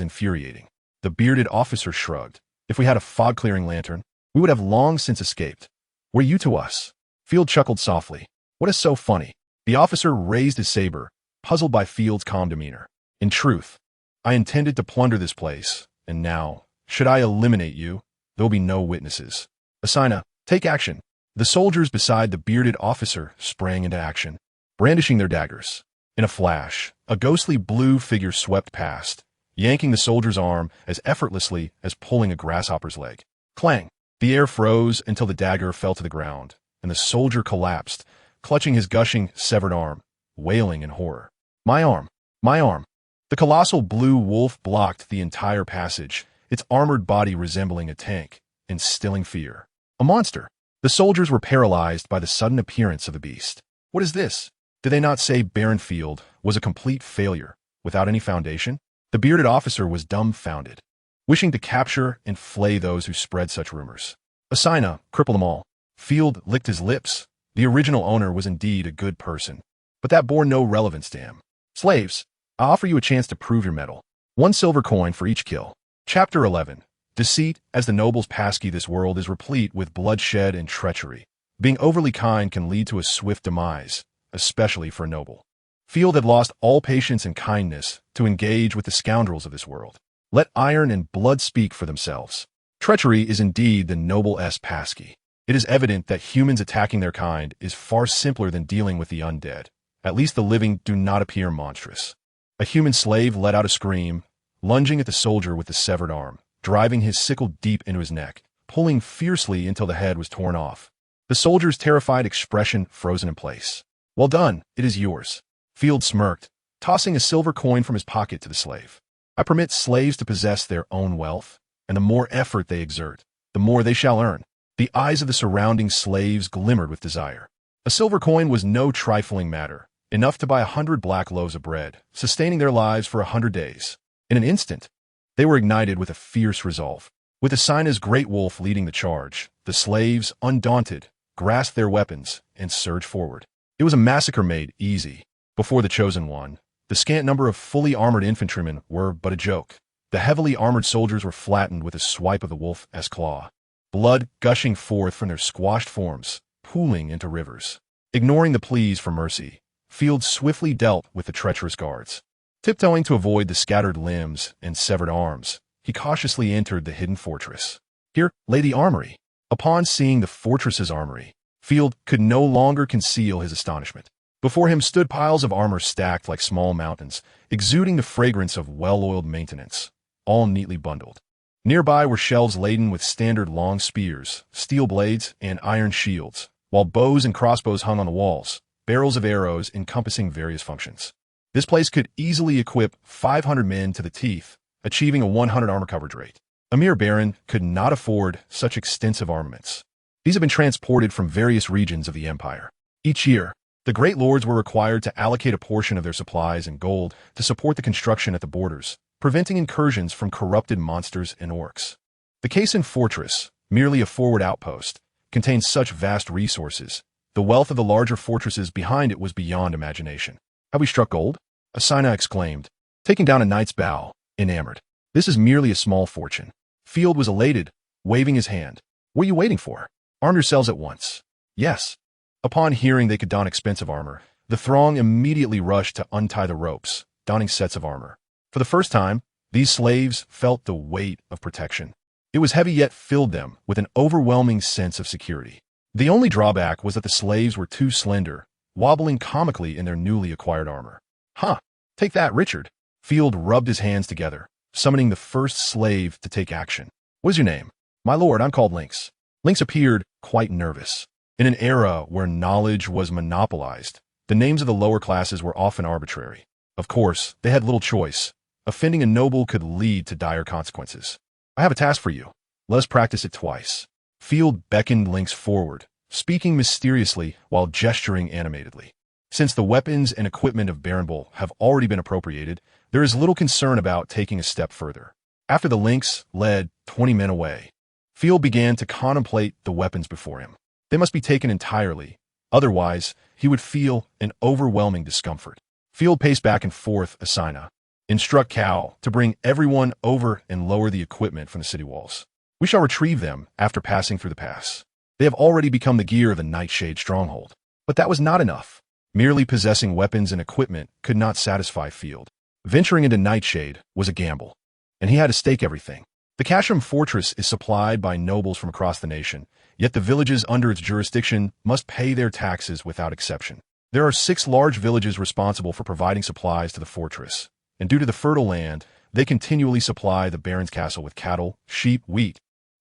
infuriating. The bearded officer shrugged. If we had a fog-clearing lantern, we would have long since escaped. Were you to us? Field chuckled softly. What is so funny? The officer raised his saber, puzzled by Field's calm demeanor. In truth, I intended to plunder this place, and now, should I eliminate you, there will be no witnesses. Asina, take action. The soldiers beside the bearded officer sprang into action, brandishing their daggers. In a flash, a ghostly blue figure swept past, yanking the soldier's arm as effortlessly as pulling a grasshopper's leg. Clang! The air froze until the dagger fell to the ground, and the soldier collapsed, clutching his gushing, severed arm, wailing in horror. My arm! My arm! The colossal blue wolf blocked the entire passage, its armored body resembling a tank, instilling fear. A monster! The soldiers were paralyzed by the sudden appearance of the beast. What is this? Did they not say Barrenfield was a complete failure, without any foundation? The bearded officer was dumbfounded, wishing to capture and flay those who spread such rumors. Asina, cripple them all. Field licked his lips. The original owner was indeed a good person, but that bore no relevance to him. Slaves, I offer you a chance to prove your mettle. 1 silver coin for each kill. Chapter 11. Deceit. As the noble's passkey, this world is replete with bloodshed and treachery. Being overly kind can lead to a swift demise, especially for a noble. Field had lost all patience and kindness to engage with the scoundrels of this world. Let iron and blood speak for themselves. Treachery is indeed the noble's passkey. It is evident that humans attacking their kind is far simpler than dealing with the undead. At least the living do not appear monstrous. A human slave let out a scream, lunging at the soldier with the severed arm, driving his sickle deep into his neck, pulling fiercely until the head was torn off. The soldier's terrified expression frozen in place. Well done, it is yours. Field smirked, tossing a silver coin from his pocket to the slave. I permit slaves to possess their own wealth, and the more effort they exert, the more they shall earn. The eyes of the surrounding slaves glimmered with desire. A silver coin was no trifling matter, enough to buy 100 black loaves of bread, sustaining their lives for 100 days. In an instant, they were ignited with a fierce resolve. With Asina's great wolf leading the charge, the slaves, undaunted, grasped their weapons and surged forward. It was a massacre made easy. Before the chosen one, the scant number of fully armored infantrymen were but a joke. The heavily armored soldiers were flattened with a swipe of the wolf's claw, blood gushing forth from their squashed forms, pooling into rivers. Ignoring the pleas for mercy, Field swiftly dealt with the treacherous guards. Tiptoeing to avoid the scattered limbs and severed arms, he cautiously entered the hidden fortress. Here lay the armory. Upon seeing the fortress's armory, Field could no longer conceal his astonishment. Before him stood piles of armor stacked like small mountains, exuding the fragrance of well-oiled maintenance, all neatly bundled. Nearby were shelves laden with standard long spears, steel blades, and iron shields, while bows and crossbows hung on the walls, barrels of arrows encompassing various functions. This place could easily equip 500 men to the teeth, achieving a 100 armor coverage rate. A mere baron could not afford such extensive armaments. These have been transported from various regions of the empire. Each year, the great lords were required to allocate a portion of their supplies in gold to support the construction at the borders, preventing incursions from corrupted monsters and orcs. The Cason Fortress, merely a forward outpost, contained such vast resources. The wealth of the larger fortresses behind it was beyond imagination. Have we struck gold? Asina exclaimed, taking down a knight's bow, enamored. This is merely a small fortune. Field was elated, waving his hand. What are you waiting for? Arm yourselves at once. Yes. Upon hearing they could don expensive armor, the throng immediately rushed to untie the ropes, donning sets of armor. For the first time, these slaves felt the weight of protection. It was heavy yet filled them with an overwhelming sense of security. The only drawback was that the slaves were too slender, wobbling comically in their newly acquired armor. Huh, take that, Richard. Field rubbed his hands together, summoning the first slave to take action. What is your name? My lord, I'm called Lynx. Lynx appeared quite nervous. In an era where knowledge was monopolized, the names of the lower classes were often arbitrary. Of course, they had little choice. Offending a noble could lead to dire consequences. I have a task for you. Let us practice it twice. Field beckoned Lynx forward, speaking mysteriously while gesturing animatedly. Since the weapons and equipment of Barenbull have already been appropriated, there is little concern about taking a step further. After the Lynx led 20 men away, Field began to contemplate the weapons before him. They must be taken entirely, otherwise he would feel an overwhelming discomfort. Field paced back and forth, Asina. Instruct Cal to bring everyone over and lower the equipment from the city walls. We shall retrieve them after passing through the pass. They have already become the gear of the Nightshade stronghold. But that was not enough. Merely possessing weapons and equipment could not satisfy Field. Venturing into Nightshade was a gamble, and he had to stake everything. The Casham fortress is supplied by nobles from across the nation, yet the villages under its jurisdiction must pay their taxes without exception. There are 6 large villages responsible for providing supplies to the fortress, and due to the fertile land, they continually supply the Baron's castle with cattle, sheep, wheat,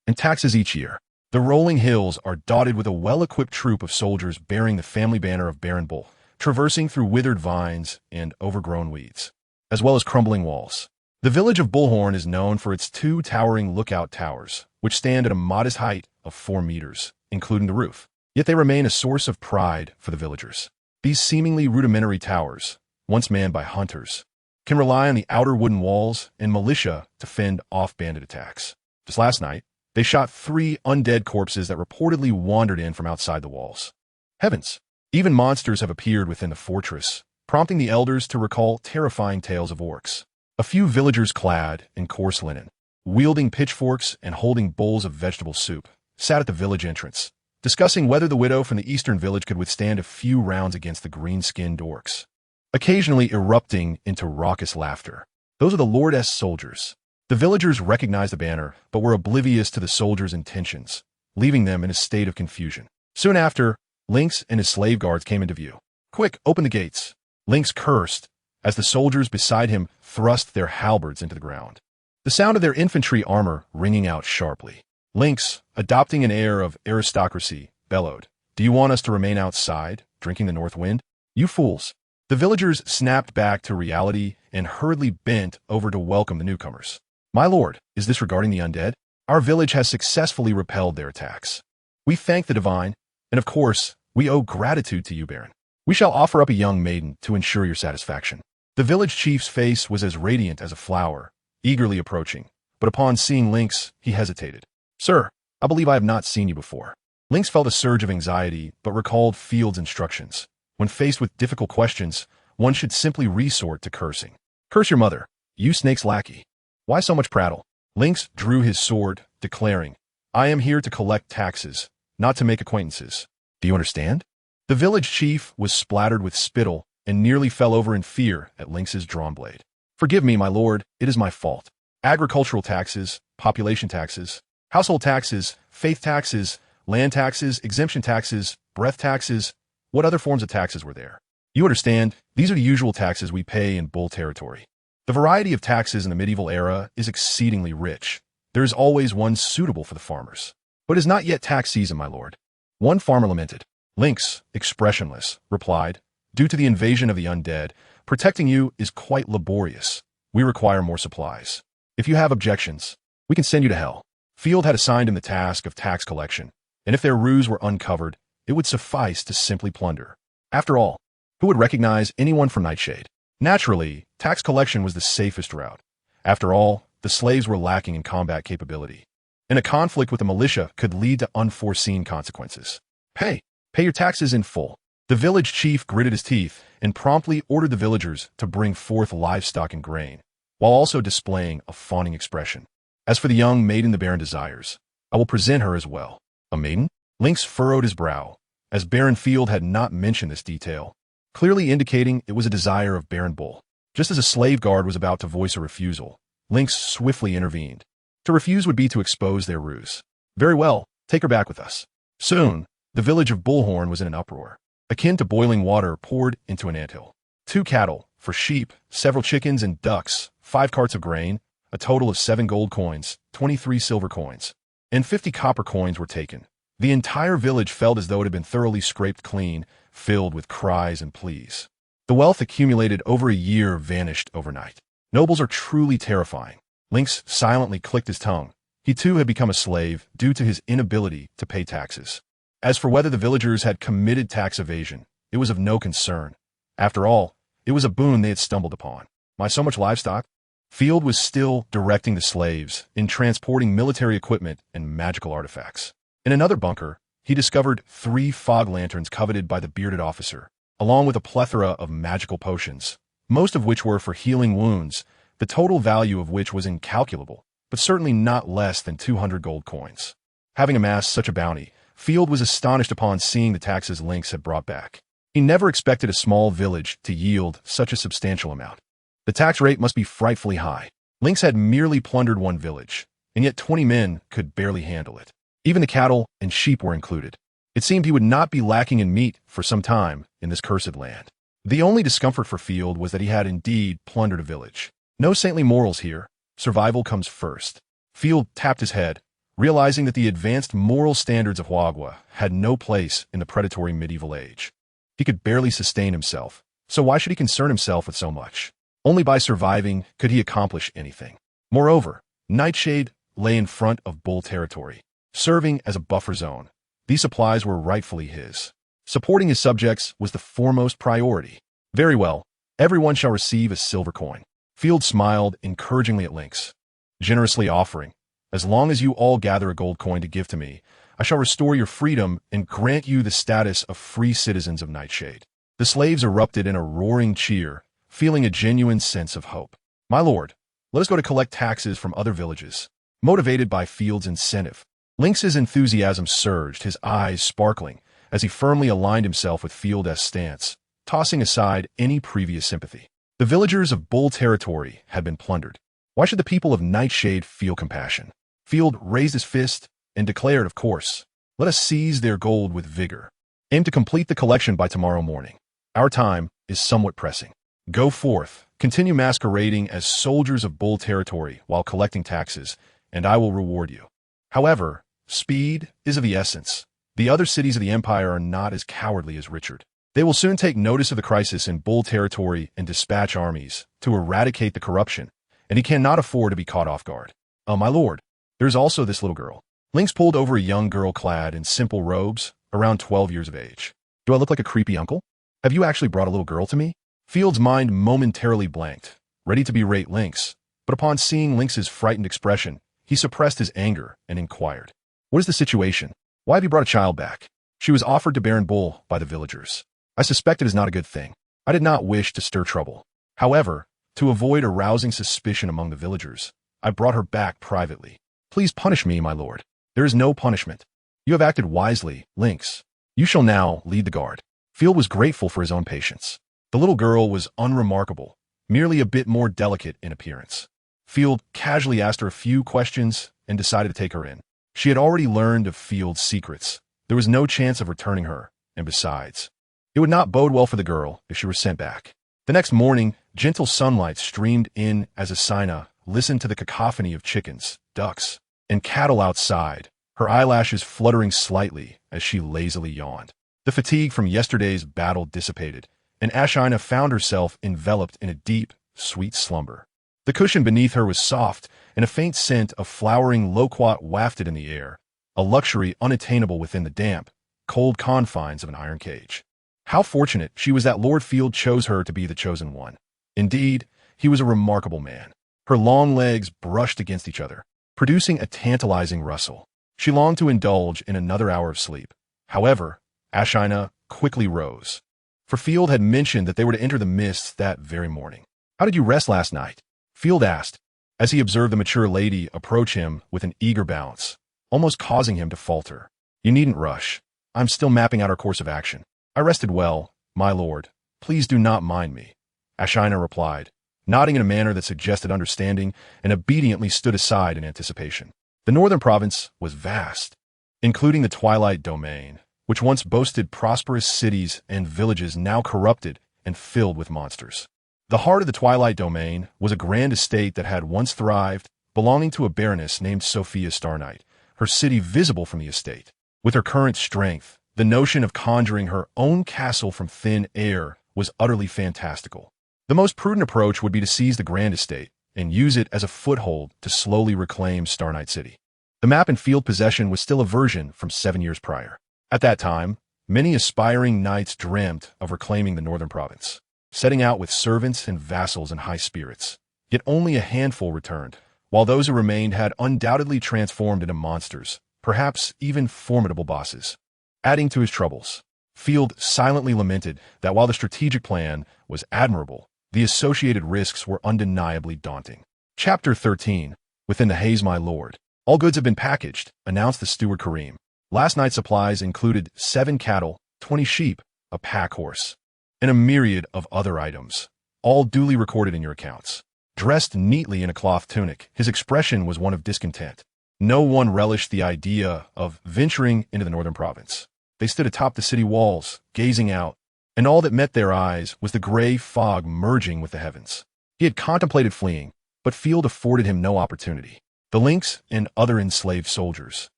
and taxes each year. The rolling hills are dotted with a well-equipped troop of soldiers bearing the family banner of Baron Bull, traversing through withered vines and overgrown weeds, as well as crumbling walls. The village of Bullhorn is known for its 2 towering lookout towers, which stand at a modest height of 4 meters, including the roof. Yet they remain a source of pride for the villagers. These seemingly rudimentary towers, once manned by hunters, can rely on the outer wooden walls and militia to fend off bandit attacks. Just last night, they shot 3 undead corpses that reportedly wandered in from outside the walls. Heavens! Even monsters have appeared within the fortress, prompting the elders to recall terrifying tales of orcs. A few villagers clad in coarse linen, wielding pitchforks and holding bowls of vegetable soup, sat at the village entrance, discussing whether the widow from the eastern village could withstand a few rounds against the green-skinned orcs, occasionally erupting into raucous laughter. Those are the Lordess soldiers. The villagers recognized the banner, but were oblivious to the soldiers' intentions, leaving them in a state of confusion. Soon after, Lynx and his slave guards came into view. "Quick, open the gates!" Lynx cursed, as the soldiers beside him thrust their halberds into the ground, the sound of their infantry armor ringing out sharply. Lynx, adopting an air of aristocracy, bellowed, "Do you want us to remain outside, drinking the north wind? You fools!" The villagers snapped back to reality and hurriedly bent over to welcome the newcomers. "My lord, is this regarding the undead? Our village has successfully repelled their attacks. We thank the divine, and of course, we owe gratitude to you, Baron. We shall offer up a young maiden to ensure your satisfaction." The village chief's face was as radiant as a flower, eagerly approaching, but upon seeing Lynx, he hesitated. "Sir, I believe I have not seen you before." Lynx felt a surge of anxiety, but recalled Field's instructions. When faced with difficult questions, one should simply resort to cursing. "Curse your mother, you snake's lackey. Why so much prattle?" Lynx drew his sword, declaring, "I am here to collect taxes, not to make acquaintances. Do you understand?" The village chief was splattered with spittle and nearly fell over in fear at Lynx's drawn blade. "Forgive me, my lord, it is my fault. Agricultural taxes, population taxes, household taxes, faith taxes, land taxes, exemption taxes, breath taxes. What other forms of taxes were there? You understand, these are the usual taxes we pay in Bull territory. The variety of taxes in the medieval era is exceedingly rich. There is always one suitable for the farmers. But it is not yet tax season, my lord." One farmer lamented. Lynx, expressionless, replied, "Due to the invasion of the undead, protecting you is quite laborious. We require more supplies. If you have objections, we can send you to hell." Field had assigned him the task of tax collection, and if their ruse were uncovered, it would suffice to simply plunder. After all, who would recognize anyone from Nightshade? Naturally, tax collection was the safest route. After all, the slaves were lacking in combat capability, and a conflict with the militia could lead to unforeseen consequences. Pay your taxes in full." The village chief gritted his teeth and promptly ordered the villagers to bring forth livestock and grain, while also displaying a fawning expression. "As for the young maiden the Baron desires, I will present her as well." "A maiden?" Lynx furrowed his brow, as Baron Field had not mentioned this detail, clearly indicating it was a desire of Baron Bull. Just as a slave guard was about to voice a refusal, Lynx swiftly intervened. To refuse would be to expose their ruse. "Very well, take her back with us." Soon, the village of Bullhorn was in an uproar, akin to boiling water poured into an anthill. 2 cattle, for sheep, several chickens and ducks, 5 carts of grain, a total of 7 gold coins, 23 silver coins, and 50 copper coins were taken. The entire village felt as though it had been thoroughly scraped clean, filled with cries and pleas. The wealth accumulated over a year vanished overnight. Nobles are truly terrifying. Lynx silently clicked his tongue. He too had become a slave due to his inability to pay taxes. As for whether the villagers had committed tax evasion, it was of no concern. After all, it was a boon they had stumbled upon. "My so much livestock?" Field was still directing the slaves in transporting military equipment and magical artifacts. In another bunker, he discovered 3 fog lanterns coveted by the bearded officer, along with a plethora of magical potions, most of which were for healing wounds, the total value of which was incalculable, but certainly not less than 200 gold coins. Having amassed such a bounty, Field was astonished upon seeing the taxes Lynx had brought back. He never expected a small village to yield such a substantial amount. The tax rate must be frightfully high. Lynx had merely plundered one village, and yet 20 men could barely handle it. Even the cattle and sheep were included. It seemed he would not be lacking in meat for some time in this cursed land. The only discomfort for Field was that he had indeed plundered a village. No saintly morals here. Survival comes first. Field tapped his head, realizing that the advanced moral standards of Huagua had no place in the predatory medieval age. He could barely sustain himself, so why should he concern himself with so much? Only by surviving could he accomplish anything. Moreover, Nightshade lay in front of Bull territory, serving as a buffer zone. These supplies were rightfully his. Supporting his subjects was the foremost priority. Very well, everyone shall receive a silver coin. Field smiled encouragingly at Lynx, generously offering, as long as you all gather a gold coin to give to me, I shall restore your freedom and grant you the status of free citizens of Nightshade. The slaves erupted in a roaring cheer, feeling a genuine sense of hope. My lord, let us go to collect taxes from other villages. Motivated by Field's incentive, Lynx's enthusiasm surged, his eyes sparkling, as he firmly aligned himself with Field's stance, tossing aside any previous sympathy. The villagers of Bull territory had been plundered. Why should the people of Nightshade feel compassion? Field raised his fist and declared, of course, let us seize their gold with vigor. Aim to complete the collection by tomorrow morning. Our time is somewhat pressing. Go forth, continue masquerading as soldiers of Bull territory while collecting taxes, and I will reward you. However, speed is of the essence. The other cities of the Empire are not as cowardly as Richard. They will soon take notice of the crisis in Bull territory and dispatch armies to eradicate the corruption, and he cannot afford to be caught off guard. Oh, my lord, there's also this little girl. Lynx pulled over a young girl clad in simple robes, around 12 years of age. Do I look like a creepy uncle? Have you actually brought a little girl to me? Field's mind momentarily blanked, ready to berate Lynx, but upon seeing Lynx's frightened expression, he suppressed his anger and inquired, what is the situation? Why have you brought a child back? She was offered to Baron Bull by the villagers. I suspect it is not a good thing. I did not wish to stir trouble. However, to avoid arousing suspicion among the villagers, I brought her back privately. Please punish me, my lord. There is no punishment. You have acted wisely, Lynx. You shall now lead the guard. Field was grateful for his own patience. The little girl was unremarkable, merely a bit more delicate in appearance. Field casually asked her a few questions and decided to take her in. She had already learned of Field's secrets. There was no chance of returning her, and besides, it would not bode well for the girl if she were sent back. The next morning, gentle sunlight streamed in as Asina listened to the cacophony of chickens, ducks, and cattle outside, her eyelashes fluttering slightly as she lazily yawned. The fatigue from yesterday's battle dissipated, and Ashina found herself enveloped in a deep, sweet slumber. The cushion beneath her was soft, and a faint scent of flowering loquat wafted in the air, a luxury unattainable within the damp, cold confines of an iron cage. How fortunate she was that Lord Field chose her to be the chosen one. Indeed, he was a remarkable man. Her long legs brushed against each other, producing a tantalizing rustle. She longed to indulge in another hour of sleep. However, Ashina quickly rose, for Field had mentioned that they were to enter the mists that very morning. How did you rest last night? Field asked, as he observed the mature lady approach him with an eager bounce, almost causing him to falter. You needn't rush. I'm still mapping out our course of action. I rested well, my lord. Please do not mind me. Ashina replied, nodding in a manner that suggested understanding, and obediently stood aside in anticipation. The northern province was vast, including the Twilight Domain, which once boasted prosperous cities and villages now corrupted and filled with monsters. The heart of the Twilight Domain was a grand estate that had once thrived, belonging to a baroness named Sophia Starnight, her city visible from the estate. With her current strength, the notion of conjuring her own castle from thin air was utterly fantastical. The most prudent approach would be to seize the grand estate and use it as a foothold to slowly reclaim Starnight City. The map in Field possession was still a version from 7 years prior. At that time, many aspiring knights dreamt of reclaiming the northern province, setting out with servants and vassals in high spirits. Yet only a handful returned, while those who remained had undoubtedly transformed into monsters, perhaps even formidable bosses. Adding to his troubles, Field silently lamented that while the strategic plan was admirable, The associated risks were undeniably daunting. Chapter 13. Within the haze, my lord. All goods have been packaged, announced the steward Kareem. Last night's supplies included 7 cattle, 20 sheep, a pack horse, and a myriad of other items, all duly recorded in your accounts. Dressed neatly in a cloth tunic, his expression was one of discontent. No one relished the idea of venturing into the northern province. They stood atop the city walls, gazing out, and all that met their eyes was the gray fog merging with the heavens. He had contemplated fleeing, but Field afforded him no opportunity. The Lynx and other enslaved soldiers,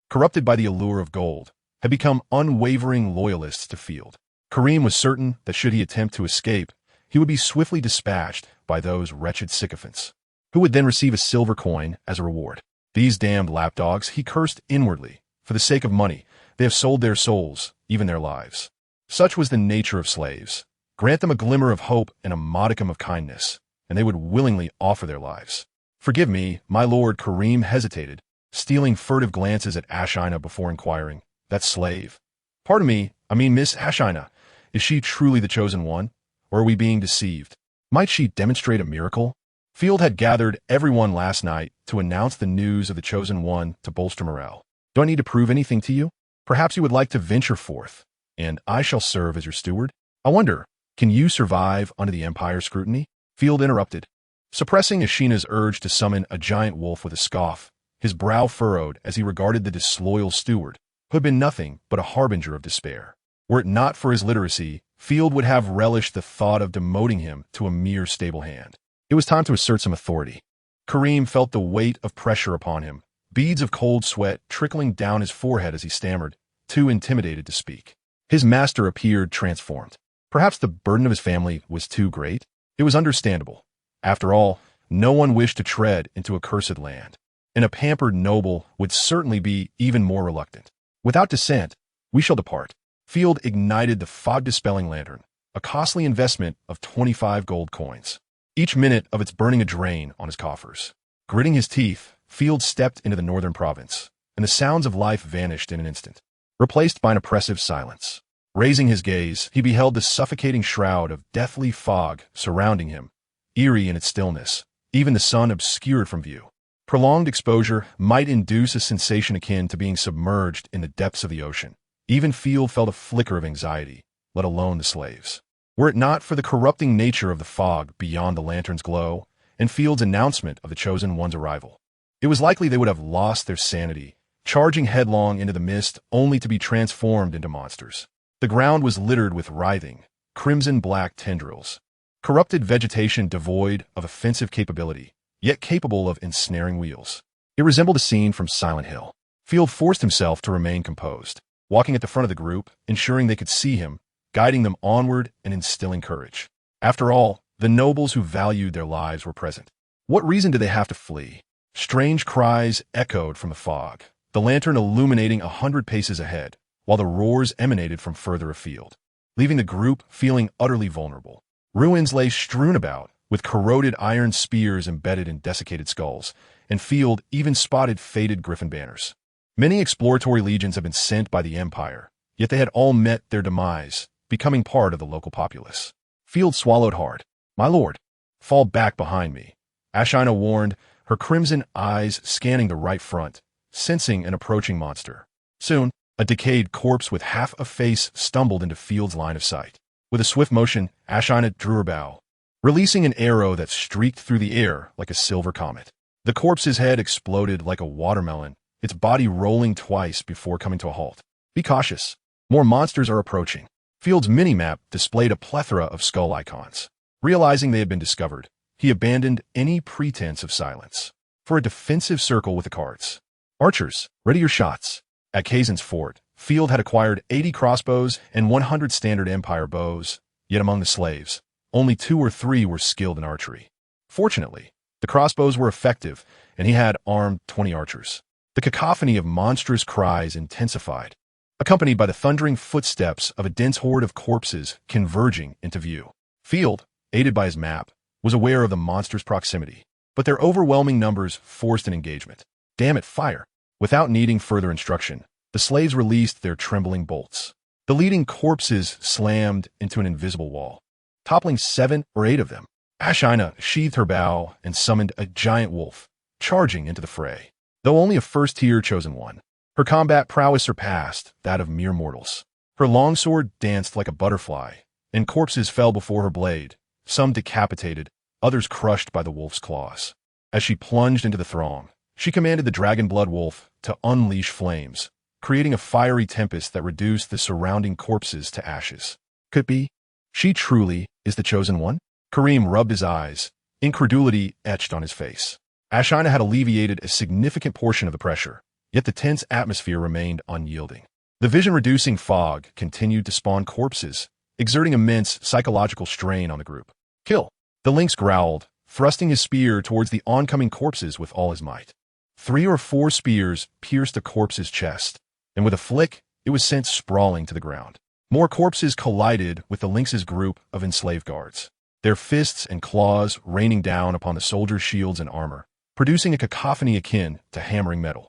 corrupted by the allure of gold, had become unwavering loyalists to Field. Kareem was certain that should he attempt to escape, he would be swiftly dispatched by those wretched sycophants, who would then receive a silver coin as a reward. These damned lapdogs, he cursed inwardly. For the sake of money, they have sold their souls, even their lives. Such was the nature of slaves. Grant them a glimmer of hope and a modicum of kindness, and they would willingly offer their lives. Forgive me, my lord. Kareem hesitated, stealing furtive glances at Ashina before inquiring. That slave? Pardon me, I mean Miss Ashina. Is she truly the chosen one, or are we being deceived? Might she demonstrate a miracle? Field had gathered everyone last night to announce the news of the chosen one to bolster morale. Do I need to prove anything to you? Perhaps you would like to venture forth, and I shall serve as your steward. I wonder, can you survive under the Empire's scrutiny? Field interrupted, suppressing Ashina's urge to summon a giant wolf with a scoff, his brow furrowed as he regarded the disloyal steward, who had been nothing but a harbinger of despair. Were it not for his literacy, Field would have relished the thought of demoting him to a mere stable hand. It was time to assert some authority. Kareem felt the weight of pressure upon him, beads of cold sweat trickling down his forehead as he stammered, too intimidated to speak. His master appeared transformed. Perhaps the burden of his family was too great? It was understandable. After all, no one wished to tread into a cursed land, and a pampered noble would certainly be even more reluctant. Without dissent, we shall depart. Field ignited the fog-dispelling lantern, a costly investment of 25 gold coins. Each minute of its burning a drain on his coffers. Gritting his teeth, Field stepped into the northern province, and the sounds of life vanished in an instant, replaced by an oppressive silence. Raising his gaze, he beheld the suffocating shroud of deathly fog surrounding him, eerie in its stillness, even the sun obscured from view. Prolonged exposure might induce a sensation akin to being submerged in the depths of the ocean. Even Field felt a flicker of anxiety, let alone the slaves. Were it not for the corrupting nature of the fog beyond the lantern's glow, and Field's announcement of the chosen one's arrival, it was likely they would have lost their sanity, charging headlong into the mist only to be transformed into monsters. The ground was littered with writhing, crimson-black tendrils, corrupted vegetation devoid of offensive capability, yet capable of ensnaring wheels. It resembled a scene from Silent Hill. Field forced himself to remain composed, walking at the front of the group, ensuring they could see him, guiding them onward and instilling courage. After all, the nobles who valued their lives were present. What reason did they have to flee? Strange cries echoed from the fog, the lantern illuminating 100 paces ahead, while the roars emanated from further afield, leaving the group feeling utterly vulnerable. Ruins lay strewn about, with corroded iron spears embedded in desiccated skulls, and Field even spotted faded griffin banners. Many exploratory legions had been sent by the Empire, yet they had all met their demise, becoming part of the local populace. Field swallowed hard. My lord, fall back behind me, Ashina warned, her crimson eyes scanning the right front, sensing an approaching monster. Soon, a decayed corpse with half a face stumbled into Field's line of sight. With a swift motion, Ashina drew her bow, releasing an arrow that streaked through the air like a silver comet. The corpse's head exploded like a watermelon, its body rolling twice before coming to a halt. Be cautious. More monsters are approaching. Field's mini-map displayed a plethora of skull icons. Realizing they had been discovered, he abandoned any pretense of silence. For a defensive circle with the cards. Archers, ready your shots. At Kazan's fort, Field had acquired 80 crossbows and 100 standard Empire bows, yet among the slaves, only 2 or 3 were skilled in archery. Fortunately, the crossbows were effective, and he had armed 20 archers. The cacophony of monstrous cries intensified, accompanied by the thundering footsteps of a dense horde of corpses converging into view. Field, aided by his map, was aware of the monsters' proximity, but their overwhelming numbers forced an engagement. Damn it, fire! Without needing further instruction, the slaves released their trembling bolts. The leading corpses slammed into an invisible wall, toppling 7 or 8 of them. Ashina sheathed her bow and summoned a giant wolf, charging into the fray. Though only a first-tier chosen one, her combat prowess surpassed that of mere mortals. Her longsword danced like a butterfly, and corpses fell before her blade, some decapitated, others crushed by the wolf's claws. As she plunged into the throng, she commanded the dragon blood wolf to unleash flames, creating a fiery tempest that reduced the surrounding corpses to ashes. Could be? She truly is the chosen one? Kareem rubbed his eyes, incredulity etched on his face. Ashina had alleviated a significant portion of the pressure, yet the tense atmosphere remained unyielding. The vision-reducing fog continued to spawn corpses, exerting immense psychological strain on the group. Kill! The lynx growled, thrusting his spear towards the oncoming corpses with all his might. 3 or 4 spears pierced a corpse's chest, and with a flick, it was sent sprawling to the ground. More corpses collided with the lynx's group of enslaved guards, their fists and claws raining down upon the soldiers' shields and armor, producing a cacophony akin to hammering metal.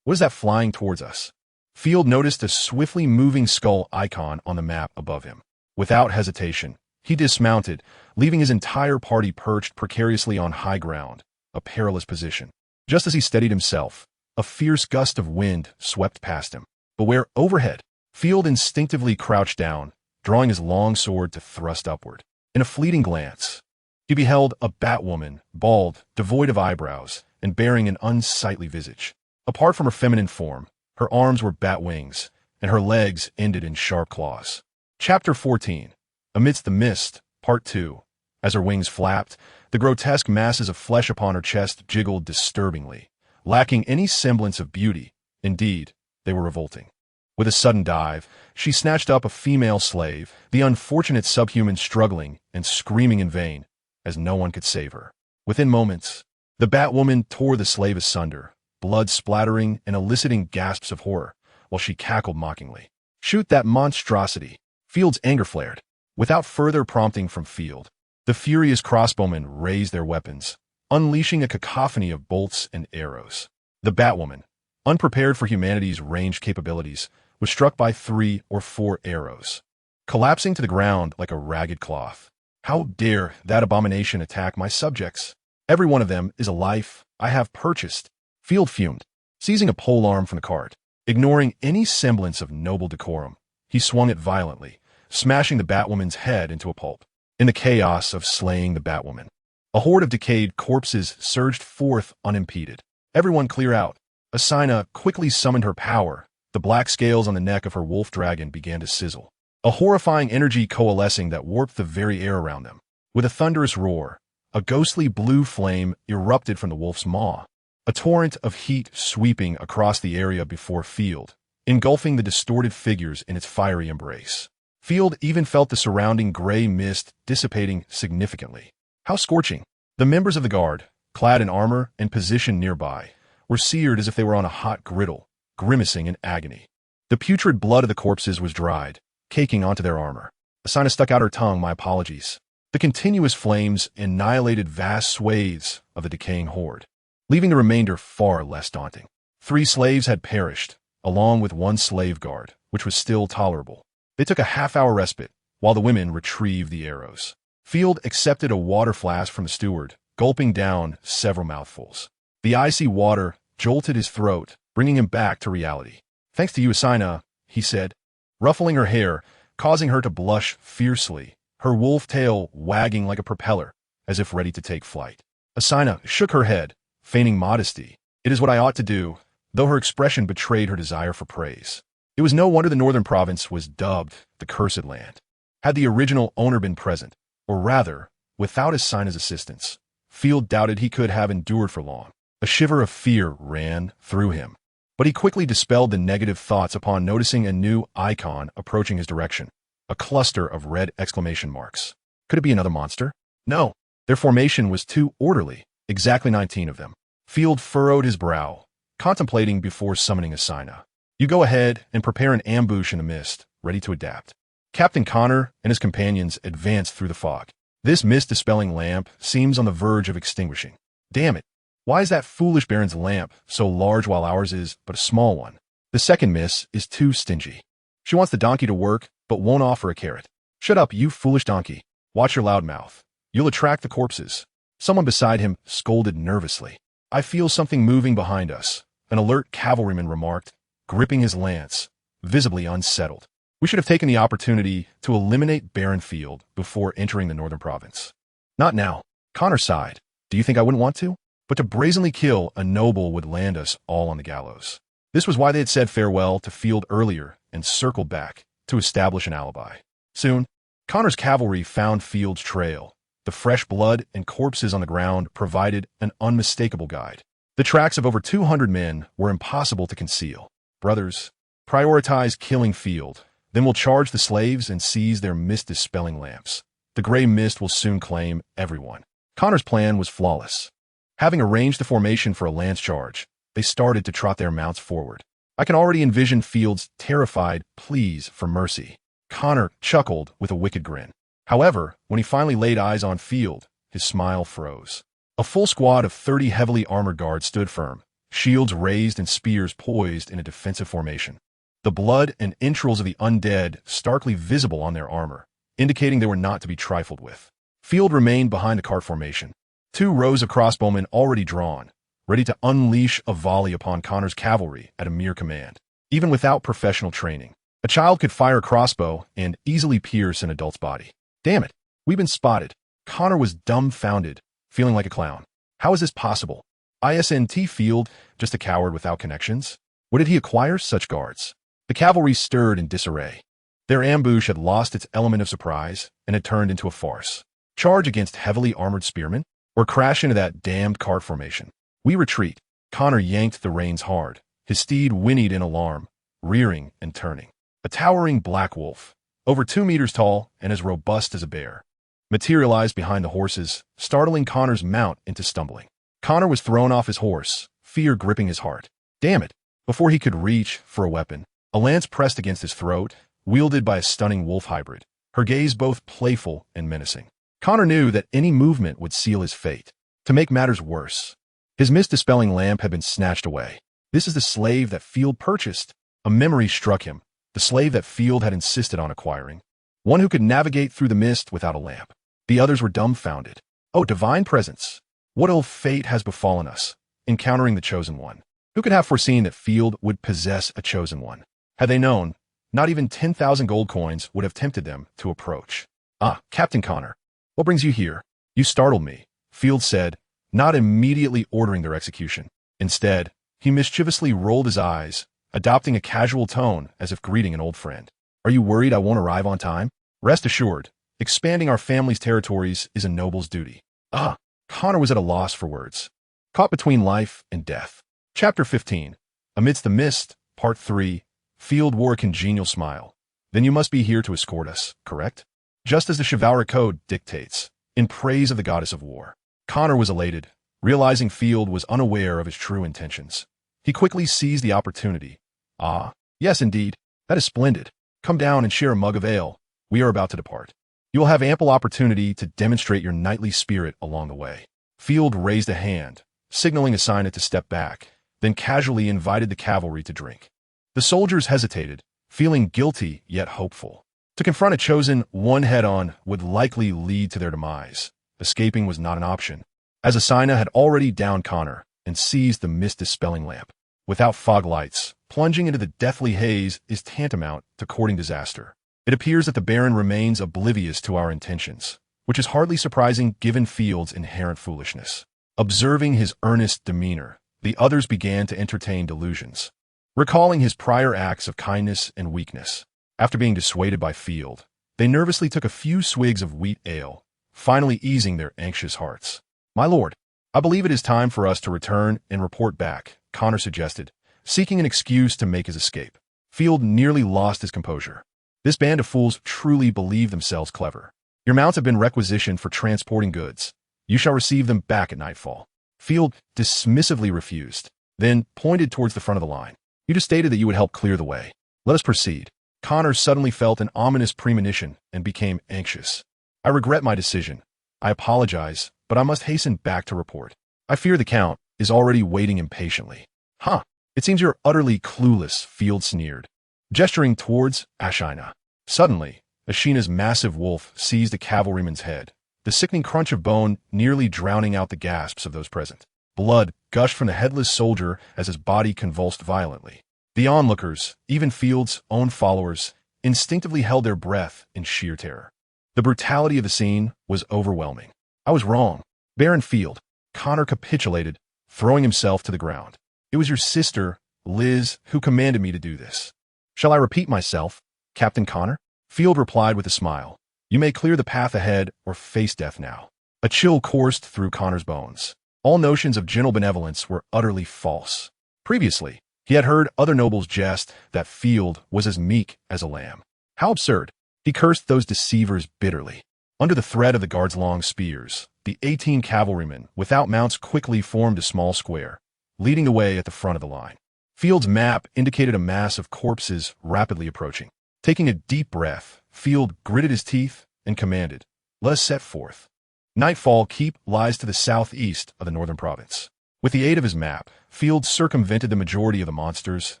What is that flying towards us? Field noticed a swiftly moving skull icon on the map above him. Without hesitation, he dismounted, leaving his entire party perched precariously on high ground, a perilous position. Just as he steadied himself, a fierce gust of wind swept past him. But where overhead, Field instinctively crouched down, drawing his long sword to thrust upward. In a fleeting glance, he beheld a Batwoman, bald, devoid of eyebrows, and bearing an unsightly visage. Apart from her feminine form, her arms were bat wings, and her legs ended in sharp claws. Chapter 14. Amidst the Mist, Part 2. As her wings flapped, the grotesque masses of flesh upon her chest jiggled disturbingly, lacking any semblance of beauty. Indeed, they were revolting. With a sudden dive, she snatched up a female slave, the unfortunate subhuman struggling and screaming in vain, as no one could save her. Within moments, the Batwoman tore the slave asunder, blood splattering and eliciting gasps of horror, while she cackled mockingly. Shoot that monstrosity! Field's anger flared. Without further prompting from Field, the furious crossbowmen raised their weapons, unleashing a cacophony of bolts and arrows. The Batwoman, unprepared for humanity's ranged capabilities, was struck by 3 or 4 arrows, collapsing to the ground like a ragged cloth. How dare that abomination attack my subjects? Every one of them is a life I have purchased. Field fumed, seizing a polearm from the cart. Ignoring any semblance of noble decorum, he swung it violently, smashing the Batwoman's head into a pulp. In the chaos of slaying the Batwoman, a horde of decayed corpses surged forth unimpeded. Everyone clear out. Asina quickly summoned her power. The black scales on the neck of her wolf dragon began to sizzle, a horrifying energy coalescing that warped the very air around them. With a thunderous roar, a ghostly blue flame erupted from the wolf's maw, a torrent of heat sweeping across the area before Field, engulfing the distorted figures in its fiery embrace. Field even felt the surrounding gray mist dissipating significantly. How scorching! The members of the guard, clad in armor and positioned nearby, were seared as if they were on a hot griddle, grimacing in agony. The putrid blood of the corpses was dried, caking onto their armor. Asina stuck out her tongue. My apologies. The continuous flames annihilated vast swathes of the decaying horde, leaving the remainder far less daunting. 3 slaves had perished, along with 1 slave guard, which was still tolerable. They took a half-hour respite, while the women retrieved the arrows. Field accepted a water flask from the steward, gulping down several mouthfuls. The icy water jolted his throat, bringing him back to reality. Thanks to you, Asina, he said, ruffling her hair, causing her to blush fiercely, her wolf tail wagging like a propeller, as if ready to take flight. Asina shook her head, feigning modesty. It is what I ought to do, though her expression betrayed her desire for praise. It was no wonder the northern province was dubbed the Cursed Land. Had the original owner been present, or rather, without Asina's assistance, Field doubted he could have endured for long. A shiver of fear ran through him, but he quickly dispelled the negative thoughts upon noticing a new icon approaching his direction, a cluster of red exclamation marks. Could it be another monster? No, their formation was too orderly, exactly 19 of them. Field furrowed his brow, contemplating before summoning Asina. You go ahead and prepare an ambush in the mist, ready to adapt. Captain Connor and his companions advanced through the fog. This mist-dispelling lamp seems on the verge of extinguishing. Damn it. Why is that foolish Baron's lamp so large while ours is but a small one? The second miss is too stingy. She wants the donkey to work, but won't offer a carrot. Shut up, you foolish donkey. Watch your loud mouth. You'll attract the corpses. Someone beside him scolded nervously. I feel something moving behind us, an alert cavalryman remarked, gripping his lance, visibly unsettled. We should have taken the opportunity to eliminate Baron Field before entering the northern province. Not now. Connor sighed. Do you think I wouldn't want to? But to brazenly kill a noble would land us all on the gallows. This was why they had said farewell to Field earlier and circled back to establish an alibi. Soon, Connor's cavalry found Field's trail. The fresh blood and corpses on the ground provided an unmistakable guide. The tracks of over 200 men were impossible to conceal. Brothers, prioritize killing Field. Then we'll charge the slaves and seize their mist-dispelling lamps. The gray mist will soon claim everyone. Connor's plan was flawless. Having arranged the formation for a lance charge, they started to trot their mounts forward. I can already envision Field's terrified pleas for mercy. Connor chuckled with a wicked grin. However, when he finally laid eyes on Field, his smile froze. A full squad of 30 heavily armored guards stood firm, shields raised and spears poised in a defensive formation. The blood and entrails of the undead starkly visible on their armor, indicating they were not to be trifled with. Field remained behind the cart formation, 2 rows of crossbowmen already drawn, ready to unleash a volley upon Connor's cavalry at a mere command. Even without professional training, a child could fire a crossbow and easily pierce an adult's body. Damn it, we've been spotted. Connor was dumbfounded, feeling like a clown. How is this possible? Isn't Field just a coward without connections? Where did he acquire such guards? The cavalry stirred in disarray. Their ambush had lost its element of surprise and had turned into a farce. Charge against heavily armored spearmen? Or crash into that damned cart formation? We retreat. Connor yanked the reins hard. His steed whinnied in alarm, rearing and turning. A towering black wolf, over 2 meters tall and as robust as a bear, materialized behind the horses, startling Connor's mount into stumbling. Connor was thrown off his horse, fear gripping his heart. Damn it! Before he could reach for a weapon, a lance pressed against his throat, wielded by a stunning wolf hybrid, her gaze both playful and menacing. Connor knew that any movement would seal his fate. To make matters worse, his mist-dispelling lamp had been snatched away. This is the slave that Field purchased. A memory struck him, the slave that Field had insisted on acquiring. One who could navigate through the mist without a lamp. The others were dumbfounded. Oh, divine presence! What ill fate has befallen us, encountering the Chosen One? Who could have foreseen that Field would possess a Chosen One? Had they known, not even 10,000 gold coins would have tempted them to approach. Ah, Captain Connor, what brings you here? You startled me, Field said, not immediately ordering their execution. Instead, he mischievously rolled his eyes, adopting a casual tone as if greeting an old friend. Are you worried I won't arrive on time? Rest assured, expanding our family's territories is a noble's duty. Ah, Connor was at a loss for words. Caught between life and death. Chapter 15. Amidst the Mist, Part 3. Field wore a congenial smile. Then you must be here to escort us, correct? Just as the chivalric code dictates, in praise of the goddess of war. Connor was elated, realizing Field was unaware of his true intentions. He quickly seized the opportunity. Ah, yes indeed, that is splendid. Come down and share a mug of ale. We are about to depart. You will have ample opportunity to demonstrate your knightly spirit along the way. Field raised a hand, signaling Asina to step back, then casually invited the cavalry to drink. The soldiers hesitated, feeling guilty yet hopeful. To confront a Chosen One head-on would likely lead to their demise. Escaping was not an option, as Asina had already downed Connor and seized the mist-dispelling lamp. Without fog lights, plunging into the deathly haze is tantamount to courting disaster. It appears that the Baron remains oblivious to our intentions, which is hardly surprising given Field's inherent foolishness. Observing his earnest demeanor, the others began to entertain delusions, recalling his prior acts of kindness and weakness. After being dissuaded by Field, they nervously took a few swigs of wheat ale, finally easing their anxious hearts. My lord, I believe it is time for us to return and report back, Connor suggested, seeking an excuse to make his escape. Field nearly lost his composure. This band of fools truly believe themselves clever. Your mounts have been requisitioned for transporting goods. You shall receive them back at nightfall. Field dismissively refused, then pointed towards the front of the line. You just stated that you would help clear the way. Let us proceed. Connor suddenly felt an ominous premonition and became anxious. I regret my decision. I apologize, but I must hasten back to report. I fear the Count is already waiting impatiently. Huh, it seems you're utterly clueless, Field sneered, gesturing towards Ashina. Suddenly, Ashina's massive wolf seized a cavalryman's head, the sickening crunch of bone nearly drowning out the gasps of those present. Blood gushed from the headless soldier as his body convulsed violently. The onlookers, even Field's own followers, instinctively held their breath in sheer terror. The brutality of the scene was overwhelming. I was wrong. Baron Field. Connor capitulated, throwing himself to the ground. It was your sister, Liz, who commanded me to do this. Shall I repeat myself, Captain Connor? Field replied with a smile. You may clear the path ahead or face death now. A chill coursed through Connor's bones. All notions of gentle benevolence were utterly false. Previously, he had heard other nobles jest that Field was as meek as a lamb. How absurd! He cursed those deceivers bitterly. Under the threat of the guards' long spears, the 18 cavalrymen without mounts quickly formed a small square, leading the way at the front of the line. Field's map indicated a mass of corpses rapidly approaching. Taking a deep breath, Field gritted his teeth and commanded, "Let us set forth." Nightfall Keep lies to the southeast of the northern province. With the aid of his map, Field circumvented the majority of the monsters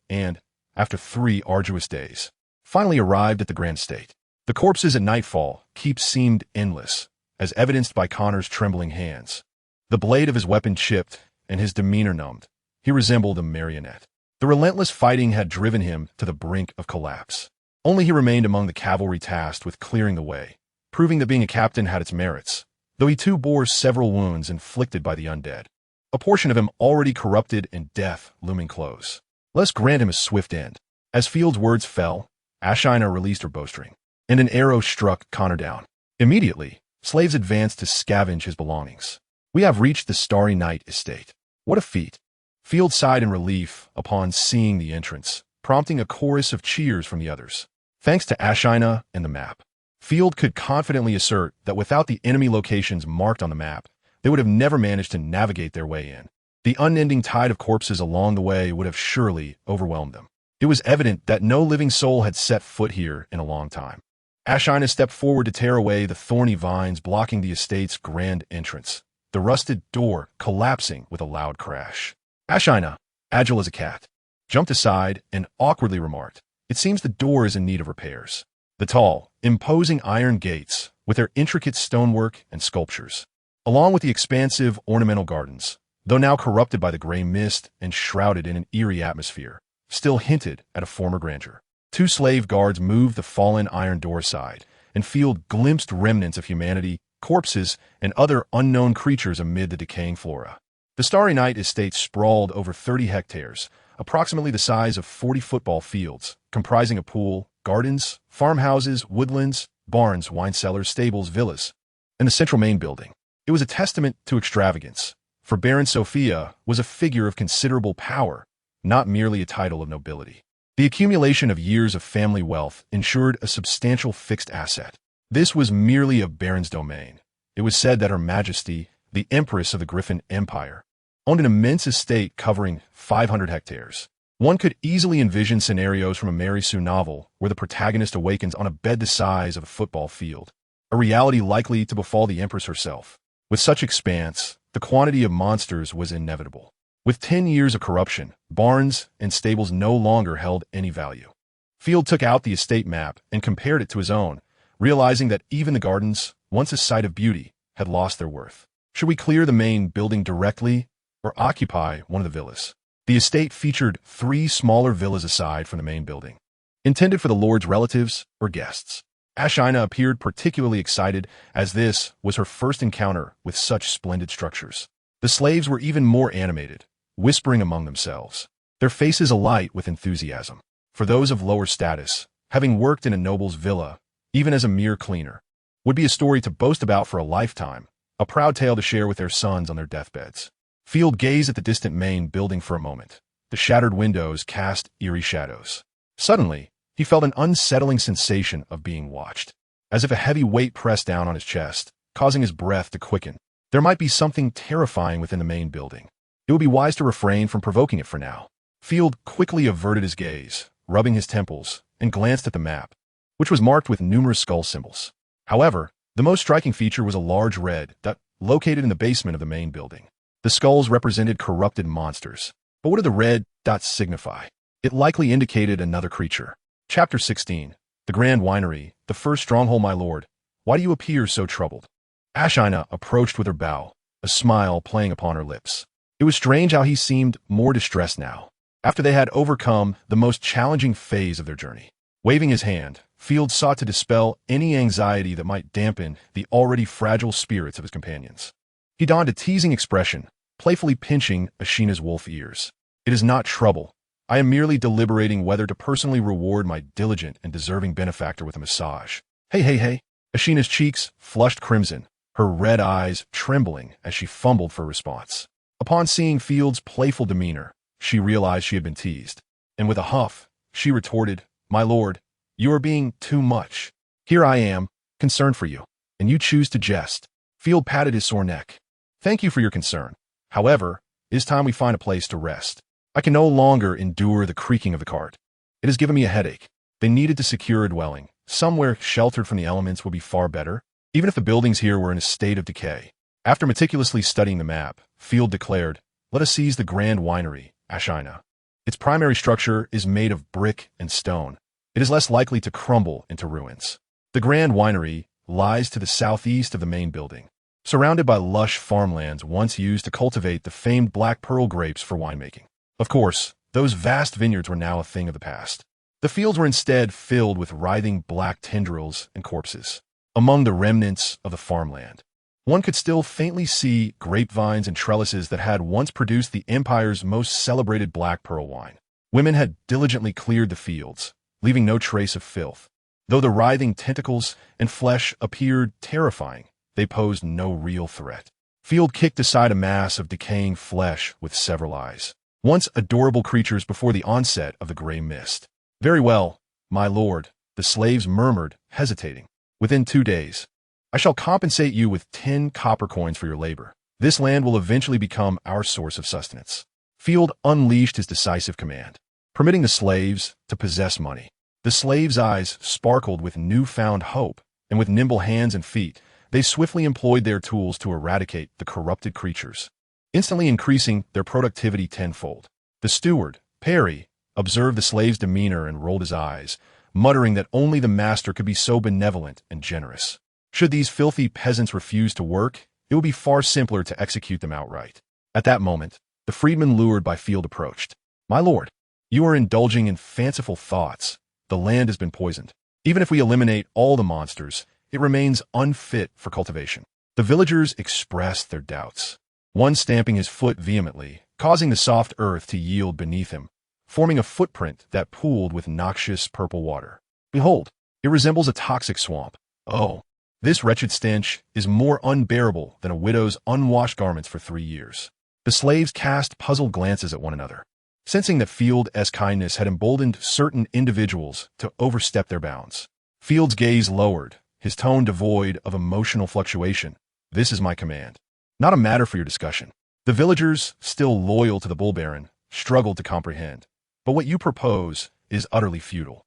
and, after 3 arduous days, finally arrived at the Grand State. The corpses at Nightfall Keep seemed endless, as evidenced by Connor's trembling hands. The blade of his weapon chipped and his demeanor numbed. He resembled a marionette. The relentless fighting had driven him to the brink of collapse. Only he remained among the cavalry tasked with clearing the way, proving that being a captain had its merits, though he too bore several wounds inflicted by the undead. A portion of him already corrupted and death looming close. Let's grant him a swift end. As Field's words fell, Ashina released her bowstring, and an arrow struck Connor down. Immediately, slaves advanced to scavenge his belongings. We have reached the Starry Night estate. What a feat! Field sighed in relief upon seeing the entrance, prompting a chorus of cheers from the others. Thanks to Ashina and the map, Field could confidently assert that without the enemy locations marked on the map, they would have never managed to navigate their way in. The unending tide of corpses along the way would have surely overwhelmed them. It was evident that no living soul had set foot here in a long time. Ashina stepped forward to tear away the thorny vines blocking the estate's grand entrance, the rusted door collapsing with a loud crash. Ashina, agile as a cat, jumped aside and awkwardly remarked, "It seems the door is in need of repairs." The tall, imposing iron gates, with their intricate stonework and sculptures, along with the expansive ornamental gardens, though now corrupted by the gray mist and shrouded in an eerie atmosphere, still hinted at a former grandeur. 2 slave guards moved the fallen iron door aside, and Field glimpsed remnants of humanity, corpses, and other unknown creatures amid the decaying flora. The Starry Night estate sprawled over 30 hectares, approximately the size of 40 football fields, comprising a pool, gardens, farmhouses, woodlands, barns, wine cellars, stables, villas, and the central main building. It was a testament to extravagance, for Baron Sophia was a figure of considerable power, not merely a title of nobility. The accumulation of years of family wealth ensured a substantial fixed asset. This was merely a baron's domain. It was said that Her Majesty, the Empress of the Griffin Empire, owned an immense estate covering 500 hectares. One could easily envision scenarios from a Mary Sue novel where the protagonist awakens on a bed the size of a football field, a reality likely to befall the Empress herself. With such expanse, the quantity of monsters was inevitable. With 10 years of corruption, barns and stables no longer held any value. Field took out the estate map and compared it to his own, realizing that even the gardens, once a site of beauty, had lost their worth. Should we clear the main building directly or occupy one of the villas? The estate featured 3 smaller villas aside from the main building, intended for the lord's relatives or guests. Ashina appeared particularly excited as this was her first encounter with such splendid structures. The slaves were even more animated, whispering among themselves, their faces alight with enthusiasm. For those of lower status, having worked in a noble's villa, even as a mere cleaner, would be a story to boast about for a lifetime, a proud tale to share with their sons on their deathbeds. Field gazed at the distant main building for a moment. The shattered windows cast eerie shadows. Suddenly, he felt an unsettling sensation of being watched, as if a heavy weight pressed down on his chest, causing his breath to quicken. There might be something terrifying within the main building. It would be wise to refrain from provoking it for now. Field quickly averted his gaze, rubbing his temples, and glanced at the map, which was marked with numerous skull symbols. However, the most striking feature was a large red dot located in the basement of the main building. The skulls represented corrupted monsters. But what did the red dots signify? It likely indicated another creature. Chapter 16. The Grand Winery, the first stronghold, my lord. Why do you appear so troubled? Ashina approached with her bow, a smile playing upon her lips. It was strange how he seemed more distressed now, after they had overcome the most challenging phase of their journey. Waving his hand, Field sought to dispel any anxiety that might dampen the already fragile spirits of his companions. He donned a teasing expression, playfully pinching Ashina's wolf ears. "It is not trouble. I am merely deliberating whether to personally reward my diligent and deserving benefactor with a massage." Hey. Ashina's cheeks flushed crimson, her red eyes trembling as she fumbled for a response. Upon seeing Field's playful demeanor, she realized she had been teased, and with a huff, she retorted, "My lord, you are being too much. Here I am, concerned for you, and you choose to jest." Field patted his sore neck. "Thank you for your concern. However, it is time we find a place to rest. I can no longer endure the creaking of the cart. It has given me a headache." They needed to secure a dwelling. Somewhere sheltered from the elements would be far better, even if the buildings here were in a state of decay. After meticulously studying the map, Field declared, "Let us seize the Grand Winery, Ashina. Its primary structure is made of brick and stone. It is less likely to crumble into ruins." The Grand Winery lies to the southeast of the main building, surrounded by lush farmlands once used to cultivate the famed black pearl grapes for winemaking. Of course, those vast vineyards were now a thing of the past. The fields were instead filled with writhing black tendrils and corpses. Among the remnants of the farmland, one could still faintly see grapevines and trellises that had once produced the empire's most celebrated black pearl wine. Women had diligently cleared the fields, leaving no trace of filth. Though the writhing tentacles and flesh appeared terrifying, they posed no real threat. Field kicked aside a mass of decaying flesh with several eyes, once adorable creatures before the onset of the gray mist. "Very well, my lord," the slaves murmured, hesitating. "Within 2 days, I shall compensate you with 10 copper coins for your labor. This land will eventually become our source of sustenance." Field unleashed his decisive command, permitting the slaves to possess money. The slaves' eyes sparkled with newfound hope, and with nimble hands and feet, they swiftly employed their tools to eradicate the corrupted creatures, instantly increasing their productivity tenfold. The steward, Perry, observed the slave's demeanor and rolled his eyes, muttering that only the master could be so benevolent and generous. Should these filthy peasants refuse to work, it would be far simpler to execute them outright. At that moment, the freedman lured by Field approached. "My lord, you are indulging in fanciful thoughts. The land has been poisoned. Even if we eliminate all the monsters, it remains unfit for cultivation." The villagers expressed their doubts, one stamping his foot vehemently, causing the soft earth to yield beneath him, forming a footprint that pooled with noxious purple water. "Behold, it resembles a toxic swamp. Oh, this wretched stench is more unbearable than a widow's unwashed garments for 3 years." The slaves cast puzzled glances at one another, sensing that Field's kindness had emboldened certain individuals to overstep their bounds. Field's gaze lowered, his tone devoid of emotional fluctuation. "This is my command, not a matter for your discussion." The villagers, still loyal to the bull baron, struggled to comprehend. "But what you propose is utterly futile."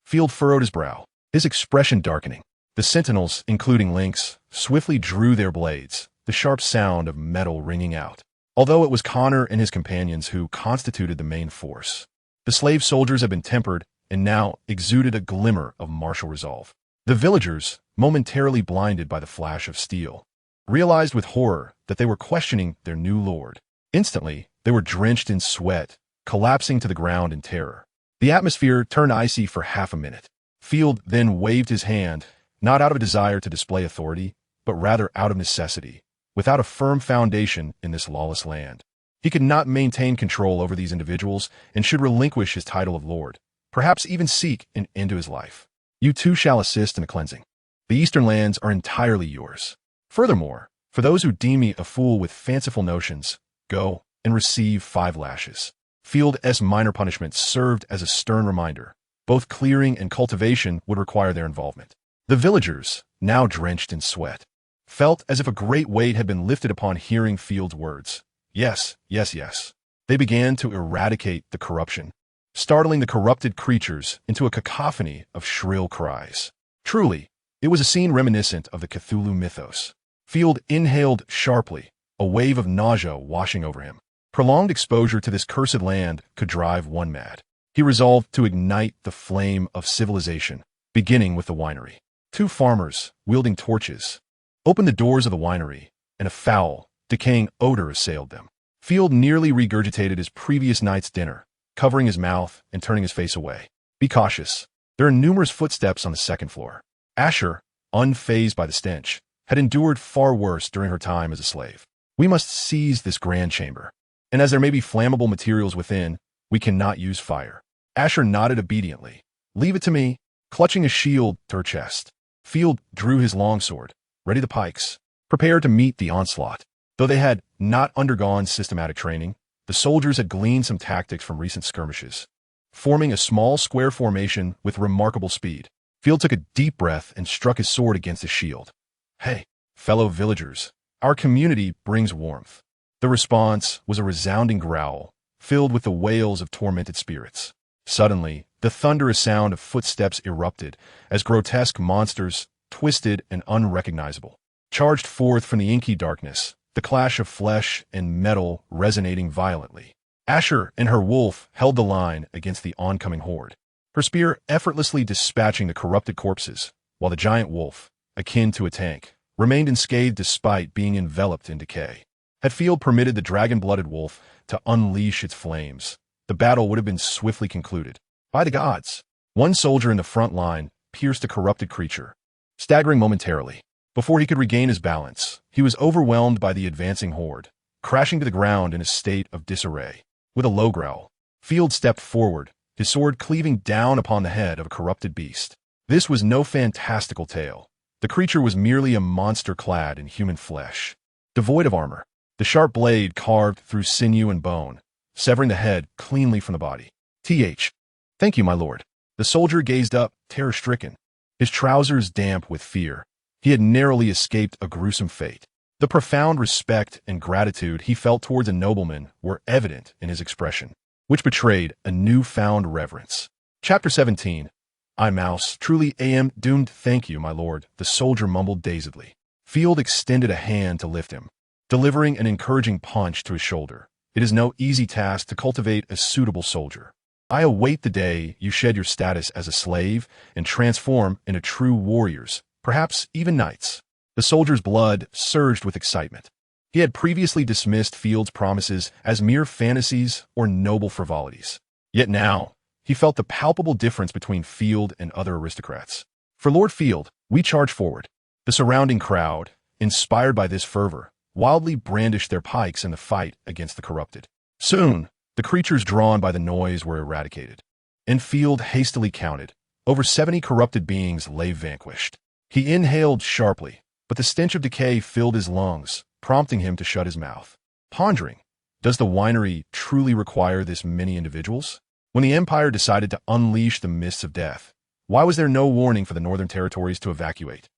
Field furrowed his brow, his expression darkening. The sentinels, including Lynx, swiftly drew their blades, the sharp sound of metal ringing out. Although it was Connor and his companions who constituted the main force, the slave soldiers had been tempered and now exuded a glimmer of martial resolve. The villagers, momentarily blinded by the flash of steel, realized with horror that they were questioning their new lord. Instantly, they were drenched in sweat, collapsing to the ground in terror. The atmosphere turned icy for half a minute. Field then waved his hand, not out of a desire to display authority, but rather out of necessity. Without a firm foundation in this lawless land, he could not maintain control over these individuals and should relinquish his title of lord, perhaps even seek an end to his life. "You too shall assist in the cleansing. The eastern lands are entirely yours. Furthermore, for those who deem me a fool with fanciful notions, go and receive 5 lashes." Field's minor punishments served as a stern reminder. Both clearing and cultivation would require their involvement. The villagers, now drenched in sweat, felt as if a great weight had been lifted upon hearing Field's words. Yes. They began to eradicate the corruption, startling the corrupted creatures into a cacophony of shrill cries. Truly, it was a scene reminiscent of the Cthulhu mythos. Field inhaled sharply, a wave of nausea washing over him. Prolonged exposure to this cursed land could drive one mad. He resolved to ignite the flame of civilization, beginning with the winery. 2 farmers, wielding torches, opened the doors of the winery, and a foul, decaying odor assailed them. Field nearly regurgitated his previous night's dinner, covering his mouth and turning his face away. Be cautious. There are numerous footsteps on the second floor. Asher, unfazed by the stench, had endured far worse during her time as a slave. We must seize this grand chamber. And as there may be flammable materials within, we cannot use fire. Asher nodded obediently. Leave it to me. Clutching a shield to her chest, Field drew his longsword, ready the pikes, prepared to meet the onslaught. Though they had not undergone systematic training, the soldiers had gleaned some tactics from recent skirmishes. Forming a small square formation with remarkable speed, Field took a deep breath and struck his sword against his shield. Hey, fellow villagers, our community brings warmth. The response was a resounding growl, filled with the wails of tormented spirits. Suddenly, the thunderous sound of footsteps erupted as grotesque monsters, twisted and unrecognizable, charged forth from the inky darkness, the clash of flesh and metal resonating violently. Asher and her wolf held the line against the oncoming horde, her spear effortlessly dispatching the corrupted corpses, while the giant wolf, akin to a tank, remained unscathed despite being enveloped in decay. Had Field permitted the dragon-blooded wolf to unleash its flames, the battle would have been swiftly concluded. By the gods! One soldier in the front line pierced the corrupted creature, staggering momentarily. Before he could regain his balance, he was overwhelmed by the advancing horde, crashing to the ground in a state of disarray. With a low growl, Field stepped forward, his sword cleaving down upon the head of a corrupted beast. This was no fantastical tale. The creature was merely a monster clad in human flesh, devoid of armor. The sharp blade carved through sinew and bone, severing the head cleanly from the body. Thank you, my lord. The soldier gazed up, terror-stricken, his trousers damp with fear. He had narrowly escaped a gruesome fate. The profound respect and gratitude he felt towards a nobleman were evident in his expression, which betrayed a newfound reverence. Chapter 17. I mouse, truly am doomed. Thank you, my lord, the soldier mumbled dazedly. Field extended a hand to lift him, delivering an encouraging punch to his shoulder. It is no easy task to cultivate a suitable soldier. I await the day you shed your status as a slave and transform into true warriors, perhaps even knights. The soldier's blood surged with excitement. He had previously dismissed Field's promises as mere fantasies or noble frivolities. Yet now, he felt the palpable difference between Field and other aristocrats. For Lord Field, we charge forward. The surrounding crowd, inspired by this fervor, wildly brandished their pikes in the fight against the corrupted. Soon, the creatures drawn by the noise were eradicated, and Field hastily counted. Over 70 corrupted beings lay vanquished. He inhaled sharply, but the stench of decay filled his lungs, prompting him to shut his mouth. Pondering, does the winery truly require this many individuals? When the Empire decided to unleash the mists of death, why was there no warning for the northern territories to evacuate?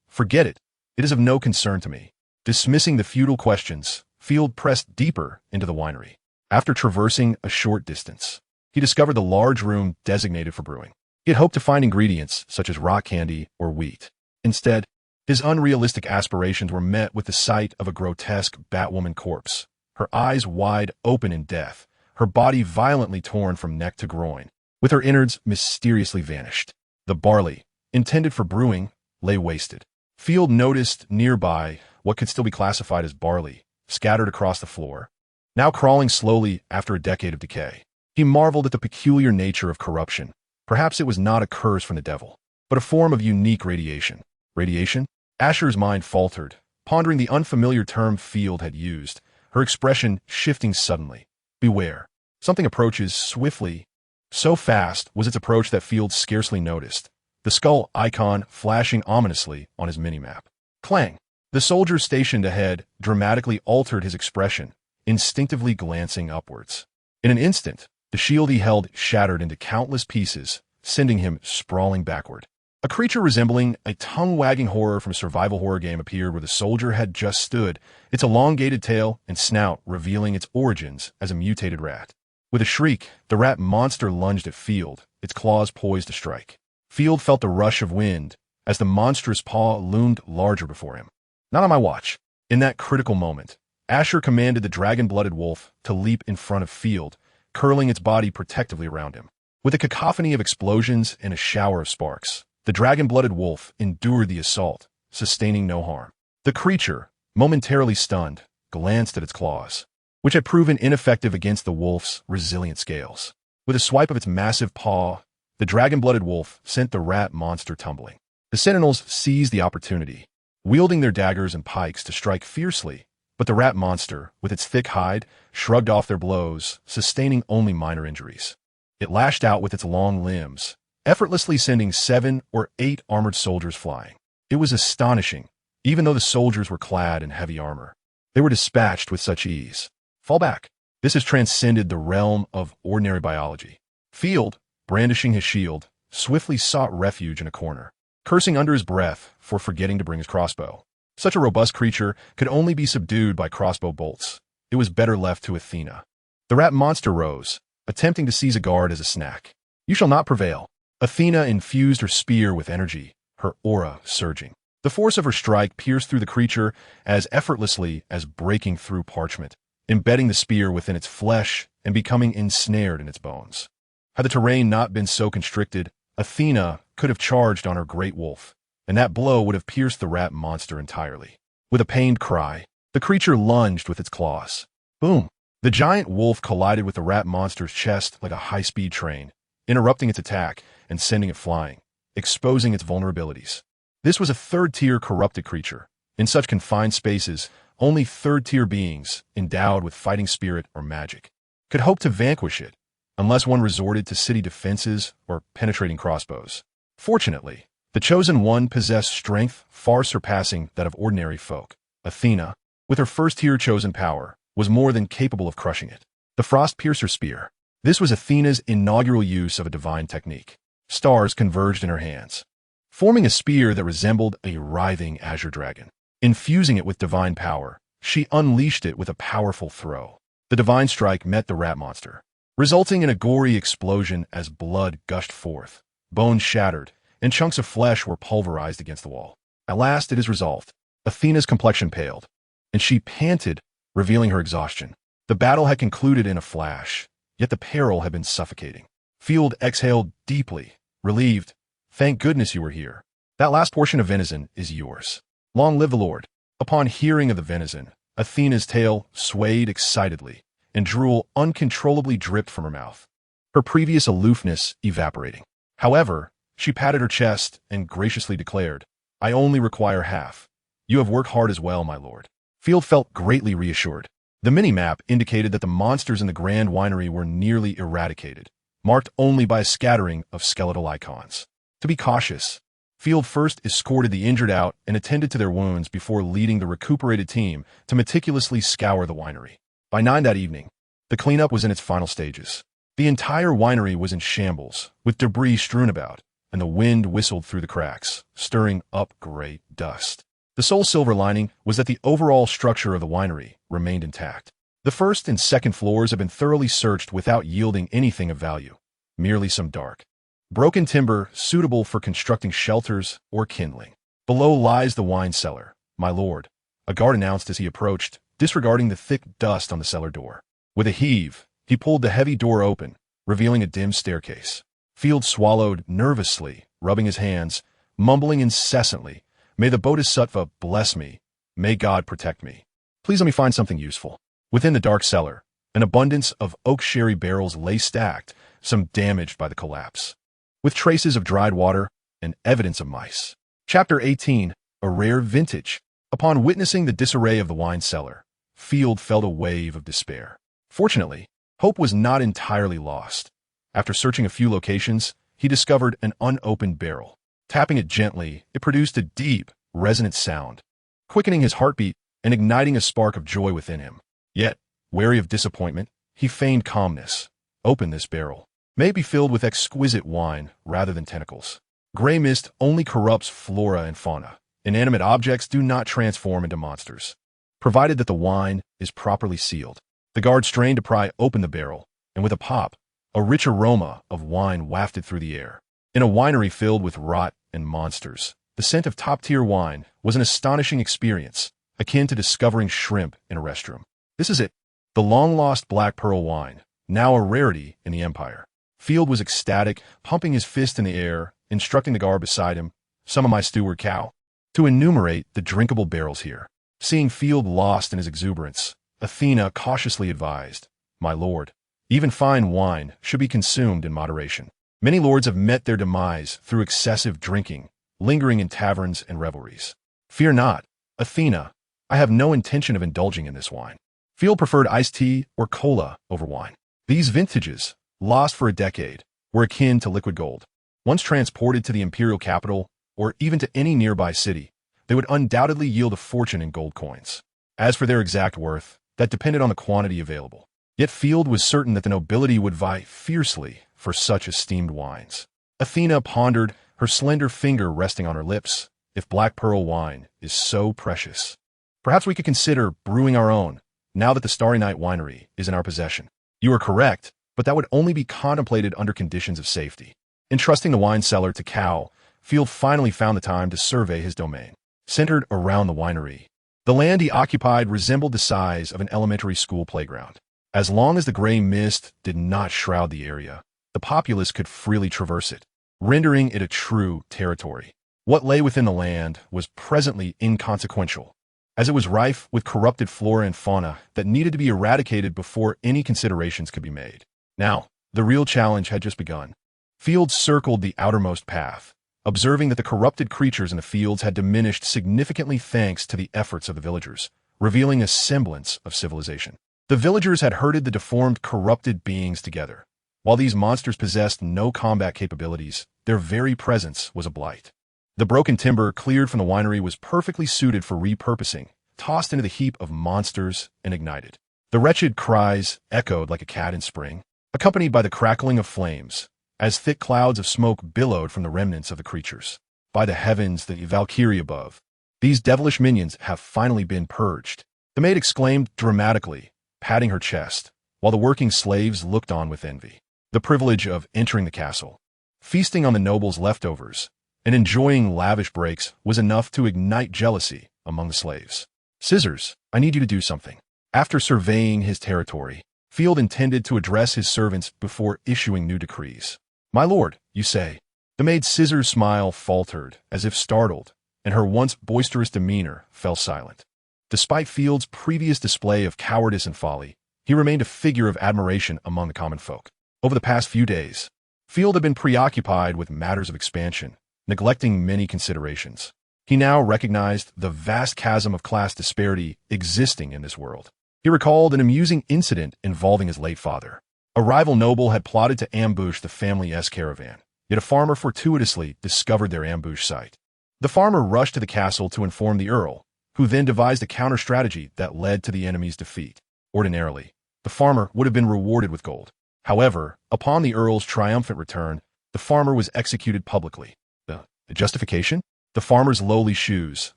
Forget it. It is of no concern to me. Dismissing the futile questions, Field pressed deeper into the winery. After traversing a short distance, he discovered the large room designated for brewing. He had hoped to find ingredients such as rock candy or wheat. Instead, his unrealistic aspirations were met with the sight of a grotesque Batwoman corpse, her eyes wide open in death, her body violently torn from neck to groin, with her innards mysteriously vanished. The barley, intended for brewing, lay wasted. Field noticed nearby what could still be classified as barley, scattered across the floor, now crawling slowly after a decade of decay. He marveled at the peculiar nature of corruption. Perhaps it was not a curse from the devil, but a form of unique radiation. Radiation? Asher's mind faltered, pondering the unfamiliar term Field had used, her expression shifting suddenly. Beware. Something approaches swiftly. So fast was its approach that Field scarcely noticed, the skull icon flashing ominously on his minimap. Clang! The soldier stationed ahead dramatically altered his expression, instinctively glancing upwards. In an instant, the shield he held shattered into countless pieces, sending him sprawling backward. A creature resembling a tongue-wagging horror from a survival horror game appeared where the soldier had just stood, its elongated tail and snout revealing its origins as a mutated rat. With a shriek, the rat monster lunged at Field, its claws poised to strike. Field felt the rush of wind as the monstrous paw loomed larger before him. Not on my watch. In that critical moment, Asher commanded the dragon-blooded wolf to leap in front of Field, curling its body protectively around him. With a cacophony of explosions and a shower of sparks, the dragon-blooded wolf endured the assault, sustaining no harm. The creature, momentarily stunned, glanced at its claws, which had proven ineffective against the wolf's resilient scales. With a swipe of its massive paw, the dragon-blooded wolf sent the rat monster tumbling. The sentinels seized the opportunity, wielding their daggers and pikes to strike fiercely, but the rat monster, with its thick hide, shrugged off their blows, sustaining only minor injuries. It lashed out with its long limbs, effortlessly sending 7 or 8 armored soldiers flying. It was astonishing, even though the soldiers were clad in heavy armor. They were dispatched with such ease. Fall back. This has transcended the realm of ordinary biology. Field, brandishing his shield, swiftly sought refuge in a corner, cursing under his breath for forgetting to bring his crossbow. Such a robust creature could only be subdued by crossbow bolts. It was better left to Athena. The rat monster rose, attempting to seize a guard as a snack. You shall not prevail. Athena infused her spear with energy, her aura surging. The force of her strike pierced through the creature as effortlessly as breaking through parchment, embedding the spear within its flesh and becoming ensnared in its bones. Had the terrain not been so constricted, Athena could have charged on her great wolf, and that blow would have pierced the rat monster entirely. With a pained cry, the creature lunged with its claws. Boom! The giant wolf collided with the rat monster's chest like a high-speed train, interrupting its attack and sending it flying, exposing its vulnerabilities. This was a third-tier corrupted creature. In such confined spaces, only third-tier beings, endowed with fighting spirit or magic, could hope to vanquish it, unless one resorted to city defenses or penetrating crossbows. Fortunately, the Chosen One possessed strength far surpassing that of ordinary folk. Athena, with her first-tier chosen power, was more than capable of crushing it. The Frost Piercer Spear. This was Athena's inaugural use of a divine technique. Stars converged in her hands, forming a spear that resembled a writhing azure dragon. Infusing it with divine power, she unleashed it with a powerful throw. The divine strike met the rat monster, resulting in a gory explosion as blood gushed forth, bones shattered, and chunks of flesh were pulverized against the wall. At last it is resolved. Athena's complexion paled, and she panted, revealing her exhaustion. The battle had concluded in a flash, yet the peril had been suffocating. Field exhaled deeply, relieved. Thank goodness you were here. That last portion of venison is yours. Long live the Lord. Upon hearing of the venison, Athena's tail swayed excitedly, and drool uncontrollably dripped from her mouth, her previous aloofness evaporating. However, she patted her chest and graciously declared, I only require half. You have worked hard as well, my lord. Field felt greatly reassured. The mini-map indicated that the monsters in the Grand Winery were nearly eradicated, marked only by a scattering of skeletal icons. To be cautious, Field first escorted the injured out and attended to their wounds before leading the recuperated team to meticulously scour the winery. By 9 that evening, the cleanup was in its final stages. The entire winery was in shambles, with debris strewn about, and the wind whistled through the cracks, stirring up great dust. The sole silver lining was that the overall structure of the winery remained intact. The first and second floors had been thoroughly searched without yielding anything of value, merely some dark, broken timber suitable for constructing shelters or kindling. Below lies the wine cellar, my lord, a guard announced as he approached, disregarding the thick dust on the cellar door. With a heave, he pulled the heavy door open, revealing a dim staircase. Field swallowed nervously, rubbing his hands, mumbling incessantly, May the Bodhisattva bless me. May God protect me. Please let me find something useful. Within the dark cellar, an abundance of oak sherry barrels lay stacked, some damaged by the collapse, with traces of dried water and evidence of mice. Chapter 18, A Rare Vintage. Upon witnessing the disarray of the wine cellar, Field felt a wave of despair. Fortunately, hope was not entirely lost. After searching a few locations, he discovered an unopened barrel. Tapping it gently, it produced a deep, resonant sound, quickening his heartbeat and igniting a spark of joy within him. Yet, wary of disappointment, he feigned calmness. Open this barrel. May it be filled with exquisite wine rather than tentacles. Gray mist only corrupts flora and fauna. Inanimate objects do not transform into monsters, provided that the wine is properly sealed. The guard strained to pry open the barrel, and with a pop, a rich aroma of wine wafted through the air. In a winery filled with rot and monsters, the scent of top-tier wine was an astonishing experience, akin to discovering shrimp in a restroom. This is it, the long-lost Black Pearl wine, now a rarity in the Empire. Field was ecstatic, pumping his fist in the air, instructing the guard beside him, "Some of my steward cow." to enumerate the drinkable barrels here. Seeing Field lost in his exuberance, Athena cautiously advised, "My lord, even fine wine should be consumed in moderation. Many lords have met their demise through excessive drinking, lingering in taverns and revelries. Fear not, Athena, I have no intention of indulging in this wine." Field preferred iced tea or cola over wine. These vintages, lost for a decade, were akin to liquid gold. Once transported to the imperial capital, or even to any nearby city, they would undoubtedly yield a fortune in gold coins. As for their exact worth, that depended on the quantity available. Yet Field was certain that the nobility would vie fiercely for such esteemed wines. Athena pondered, her slender finger resting on her lips. If black pearl wine is so precious, perhaps we could consider brewing our own, now that the Starry Night winery is in our possession. You are correct, but that would only be contemplated under conditions of safety. Entrusting the wine cellar to Cal, Field finally found the time to survey his domain. Centered around the winery, the land he occupied resembled the size of an elementary school playground. As long as the gray mist did not shroud the area, the populace could freely traverse it, rendering it a true territory. What lay within the land was presently inconsequential, as it was rife with corrupted flora and fauna that needed to be eradicated before any considerations could be made. Now, the real challenge had just begun. Field circled the outermost path, observing that the corrupted creatures in the fields had diminished significantly thanks to the efforts of the villagers, revealing a semblance of civilization. The villagers had herded the deformed, corrupted beings together. While these monsters possessed no combat capabilities, their very presence was a blight. The broken timber cleared from the winery was perfectly suited for repurposing, tossed into the heap of monsters and ignited. The wretched cries echoed like a cat in spring, accompanied by the crackling of flames, as thick clouds of smoke billowed from the remnants of the creatures. By the heavens, the Valkyrie above, these devilish minions have finally been purged, the maid exclaimed dramatically, patting her chest, while the working slaves looked on with envy. The privilege of entering the castle, feasting on the nobles' leftovers, and enjoying lavish breaks was enough to ignite jealousy among the slaves. "Scissors, I need you to do something." After surveying his territory, Field intended to address his servants before issuing new decrees. "My lord, you say?" The maid Scissors' smile faltered, as if startled, and her once boisterous demeanor fell silent. Despite Field's previous display of cowardice and folly, he remained a figure of admiration among the common folk. Over the past few days, Field had been preoccupied with matters of expansion, neglecting many considerations. He now recognized the vast chasm of class disparity existing in this world. He recalled an amusing incident involving his late father. A rival noble had plotted to ambush the family-esque caravan, yet a farmer fortuitously discovered their ambush site. The farmer rushed to the castle to inform the earl, who then devised a counter-strategy that led to the enemy's defeat. Ordinarily, the farmer would have been rewarded with gold. However, upon the earl's triumphant return, the farmer was executed publicly. The justification? The farmer's lowly shoes,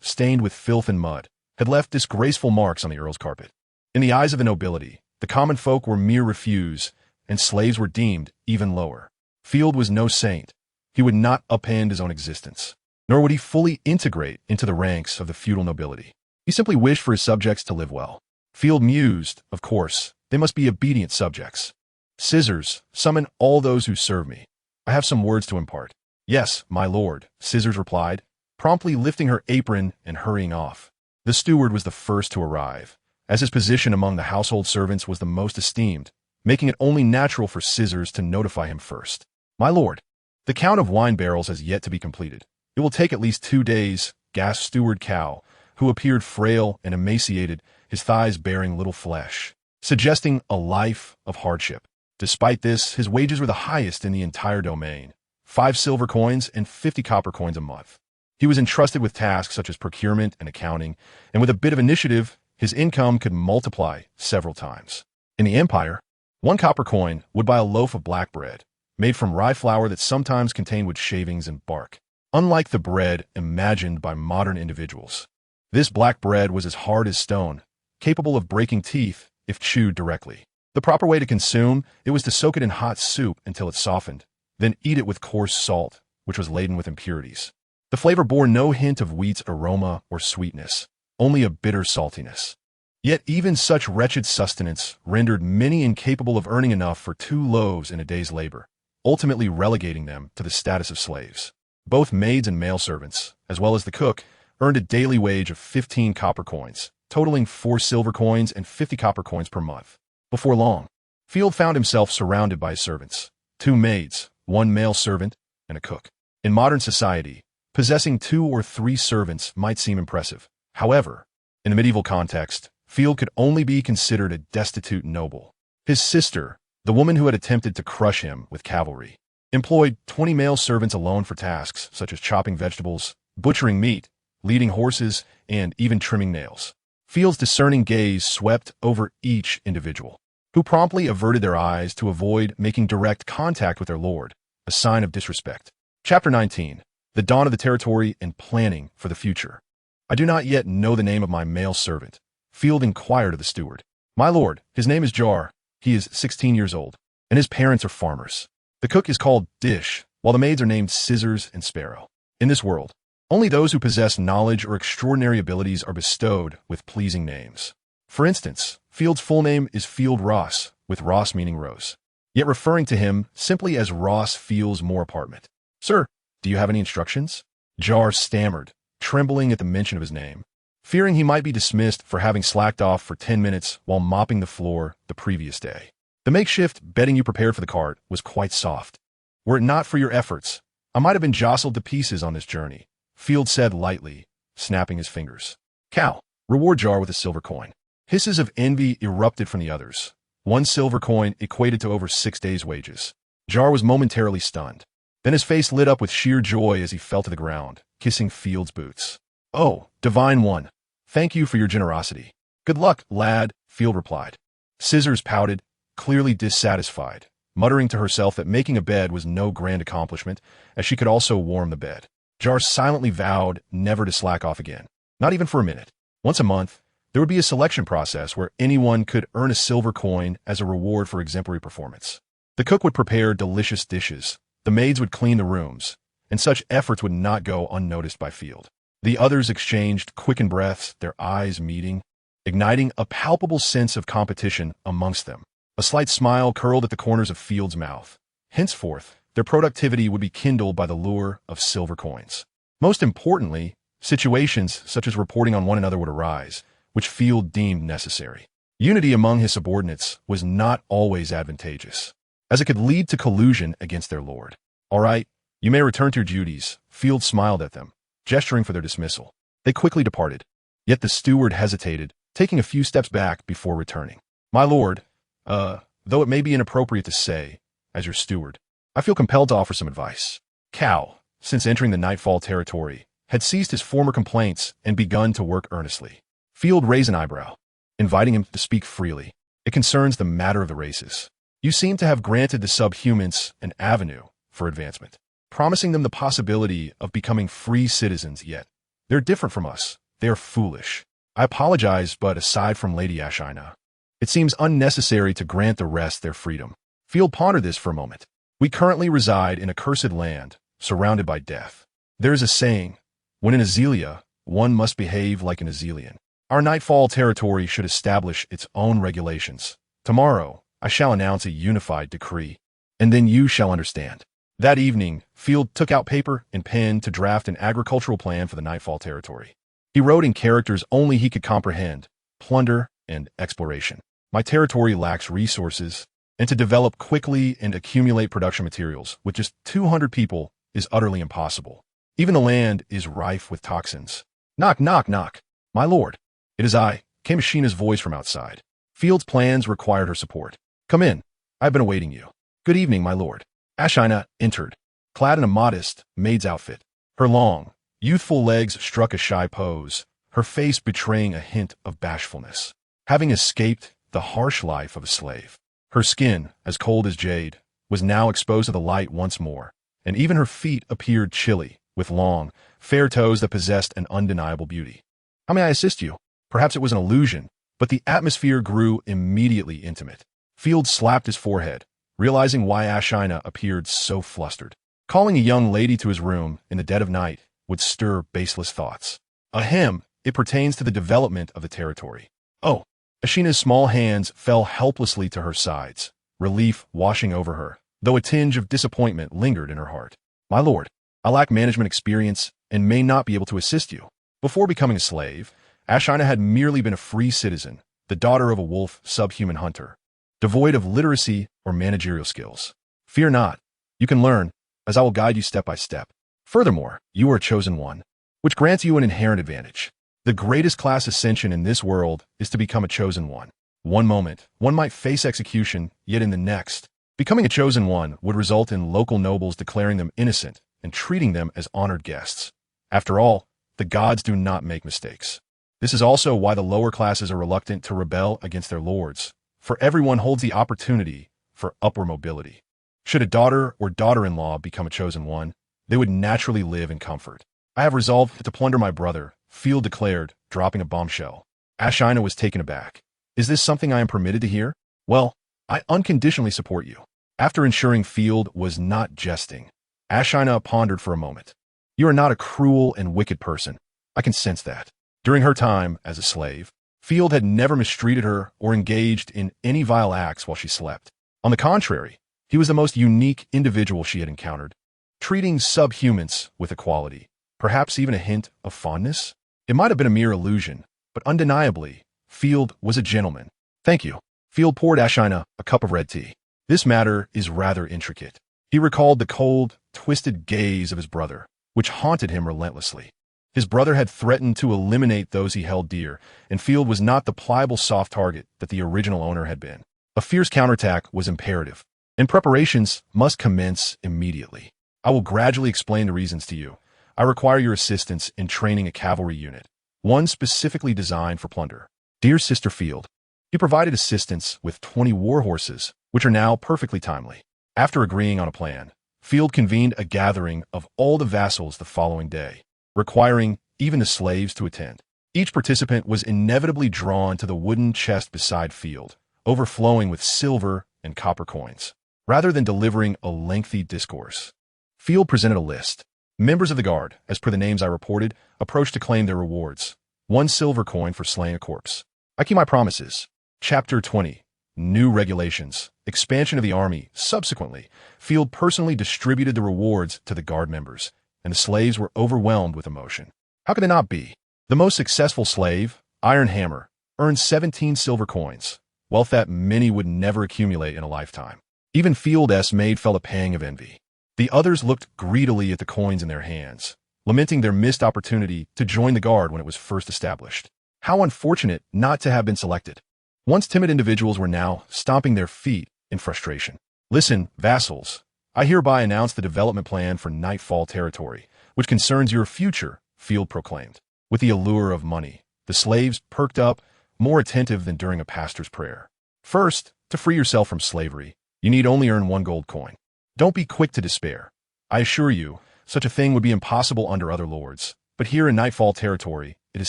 stained with filth and mud, had left disgraceful marks on the earl's carpet. In the eyes of the nobility, the common folk were mere refuse, and slaves were deemed even lower. Field was no saint. He would not upend his own existence, nor would he fully integrate into the ranks of the feudal nobility. He simply wished for his subjects to live well. Field mused, of course, they must be obedient subjects. "Scissors, summon all those who serve me. I have some words to impart." "Yes, my lord," Scissors replied, promptly lifting her apron and hurrying off. The steward was the first to arrive, as his position among the household servants was the most esteemed, making it only natural for Scissors to notify him first. "My lord, the count of wine barrels has yet to be completed. It will take at least 2 days," gasped Steward Cal, who appeared frail and emaciated, his thighs bearing little flesh, suggesting a life of hardship. Despite this, his wages were the highest in the entire domain, 5 silver coins and 50 copper coins a month. He was entrusted with tasks such as procurement and accounting, and with a bit of initiative, his income could multiply several times. In the Empire, 1 copper coin would buy a loaf of black bread, made from rye flour that sometimes contained wood shavings and bark. Unlike the bread imagined by modern individuals, this black bread was as hard as stone, capable of breaking teeth if chewed directly. The proper way to consume it was to soak it in hot soup until it softened, then eat it with coarse salt, which was laden with impurities. The flavor bore no hint of wheat's aroma or sweetness, only a bitter saltiness. Yet even such wretched sustenance rendered many incapable of earning enough for 2 loaves in a day's labor, ultimately relegating them to the status of slaves. Both maids and male servants, as well as the cook, earned a daily wage of 15 copper coins, totaling 4 silver coins and 50 copper coins per month. Before long, Field found himself surrounded by his servants, 2 maids, 1 male servant, and a cook. In modern society, possessing 2 or 3 servants might seem impressive. However, in the medieval context, Field could only be considered a destitute noble. His sister, the woman who had attempted to crush him with cavalry, employed 20 male servants alone for tasks such as chopping vegetables, butchering meat, leading horses, and even trimming nails. Field's discerning gaze swept over each individual, who promptly averted their eyes to avoid making direct contact with their lord, a sign of disrespect. Chapter 19. The Dawn of the Territory and Planning for the Future. I do not yet know the name of my male servant, Field inquired of the steward. My lord, his name is Jar. He is 16 years old, and his parents are farmers. The cook is called Dish, while the maids are named Scissors and Sparrow. In this world, only those who possess knowledge or extraordinary abilities are bestowed with pleasing names. For instance, Field's full name is Field Ross, with Ross meaning rose, yet referring to him simply as Ross Fields Moore Apartment. Sir, do you have any instructions? Jar stammered, trembling at the mention of his name, fearing he might be dismissed for having slacked off for 10 minutes while mopping the floor the previous day. The makeshift bedding you prepared for the cart was quite soft. Were it not for your efforts, I might have been jostled to pieces on this journey, Field said lightly, snapping his fingers. Cow, reward Jar with a silver coin. Hisses of envy erupted from the others. 1 silver coin equated to over 6 days' wages. Jar was momentarily stunned. Then his face lit up with sheer joy as he fell to the ground, kissing Field's boots. Oh, divine one. Thank you for your generosity. Good luck, lad, Field replied. Scissors pouted, clearly dissatisfied, muttering to herself that making a bed was no grand accomplishment, as she could also warm the bed. Jar silently vowed never to slack off again, not even for a minute. Once a month, there would be a selection process where anyone could earn a silver coin as a reward for exemplary performance. The cook would prepare delicious dishes, the maids would clean the rooms, and such efforts would not go unnoticed by Field. The others exchanged quickened breaths, their eyes meeting, igniting a palpable sense of competition amongst them. A slight smile curled at the corners of Field's mouth. Henceforth, their productivity would be kindled by the lure of silver coins. Most importantly, situations such as reporting on one another would arise, which Field deemed necessary. Unity among his subordinates was not always advantageous, as it could lead to collusion against their lord. All right, you may return to your duties, Field smiled at them, gesturing for their dismissal. They quickly departed, yet the steward hesitated, taking a few steps back before returning. My lord, though it may be inappropriate to say, as your steward, I feel compelled to offer some advice. Cal, since entering the Nightfall territory, had ceased his former complaints and begun to work earnestly. Field raised an eyebrow, inviting him to speak freely. It concerns the matter of the races. You seem to have granted the subhumans an avenue for advancement, promising them the possibility of becoming free citizens, yet they're different from us. They're foolish. I apologize, but aside from Lady Ashina, it seems unnecessary to grant the rest their freedom. Field pondered this for a moment. We currently reside in a cursed land, surrounded by death. There is a saying, when in Azelia, one must behave like an Azelian. Our Nightfall territory should establish its own regulations. Tomorrow, I shall announce a unified decree, and then you shall understand. That evening, Field took out paper and pen to draft an agricultural plan for the Nightfall territory. He wrote in characters only he could comprehend, plunder and exploration. My territory lacks resources, and to develop quickly and accumulate production materials with just 200 people is utterly impossible. Even the land is rife with toxins. Knock, knock, knock. My lord. It is I, came Ashina's voice from outside. Field's plans required her support. Come in. I've been awaiting you. Good evening, my lord. Ashina entered, clad in a modest maid's outfit. Her long, youthful legs struck a shy pose, her face betraying a hint of bashfulness, having escaped the harsh life of a slave. Her skin, as cold as jade, was now exposed to the light once more, and even her feet appeared chilly, with long, fair toes that possessed an undeniable beauty. How may I assist you? Perhaps it was an illusion, but the atmosphere grew immediately intimate. Field slapped his forehead, realizing why Ashina appeared so flustered. Calling a young lady to his room in the dead of night would stir baseless thoughts. Ahem, it pertains to the development of the territory. Oh, Ashina's small hands fell helplessly to her sides, relief washing over her, though a tinge of disappointment lingered in her heart. My lord, I lack management experience and may not be able to assist you. Before becoming a slave, Ashina had merely been a free citizen, the daughter of a wolf subhuman hunter, devoid of literacy or managerial skills. Fear not, you can learn, as I will guide you step by step. Furthermore, you are a chosen one, which grants you an inherent advantage. The greatest class ascension in this world is to become a chosen one. One moment, one might face execution, yet in the next, becoming a chosen one would result in local nobles declaring them innocent and treating them as honored guests. After all, the gods do not make mistakes. This is also why the lower classes are reluctant to rebel against their lords, for everyone holds the opportunity for upward mobility. Should a daughter or daughter-in-law become a chosen one, they would naturally live in comfort. I have resolved to plunder my brother, Field declared, dropping a bombshell. Ashina was taken aback. Is this something I am permitted to hear? Well, I unconditionally support you. After ensuring Field was not jesting, Ashina pondered for a moment. You are not a cruel and wicked person. I can sense that. During her time as a slave, Field had never mistreated her or engaged in any vile acts while she slept. On the contrary, he was the most unique individual she had encountered, treating subhumans with equality, perhaps even a hint of fondness. It might have been a mere illusion, but undeniably, Field was a gentleman. Thank you. Field poured Ashina a cup of red tea. This matter is rather intricate. He recalled the cold, twisted gaze of his brother, which haunted him relentlessly. His brother had threatened to eliminate those he held dear, and Field was not the pliable soft target that the original owner had been. A fierce counterattack was imperative, and preparations must commence immediately. I will gradually explain the reasons to you. I require your assistance in training a cavalry unit, one specifically designed for plunder. Dear Sister Field, he provided assistance with 20 war horses, which are now perfectly timely. After agreeing on a plan, Field convened a gathering of all the vassals the following day, requiring even the slaves to attend. Each participant was inevitably drawn to the wooden chest beside Field, overflowing with silver and copper coins. Rather than delivering a lengthy discourse, Field presented a list. Members of the guard, as per the names I reported, approached to claim their rewards. 1 silver coin for slaying a corpse. I keep my promises. Chapter 20. New regulations. Expansion of the army. Subsequently, Field personally distributed the rewards to the guard members, and the slaves were overwhelmed with emotion. How could they not be? The most successful slave, Iron Hammer, earned 17 silver coins, wealth that many would never accumulate in a lifetime. Even Field's maid felt a pang of envy. The others looked greedily at the coins in their hands, lamenting their missed opportunity to join the guard when it was first established. How unfortunate not to have been selected. Once timid individuals were now stomping their feet in frustration. Listen, vassals, I hereby announce the development plan for Nightfall territory, which concerns your future, Field proclaimed. With the allure of money, the slaves perked up, more attentive than during a pastor's prayer. First, to free yourself from slavery, you need only earn 1 gold coin. Don't be quick to despair. I assure you, such a thing would be impossible under other lords, but here in Nightfall territory, it is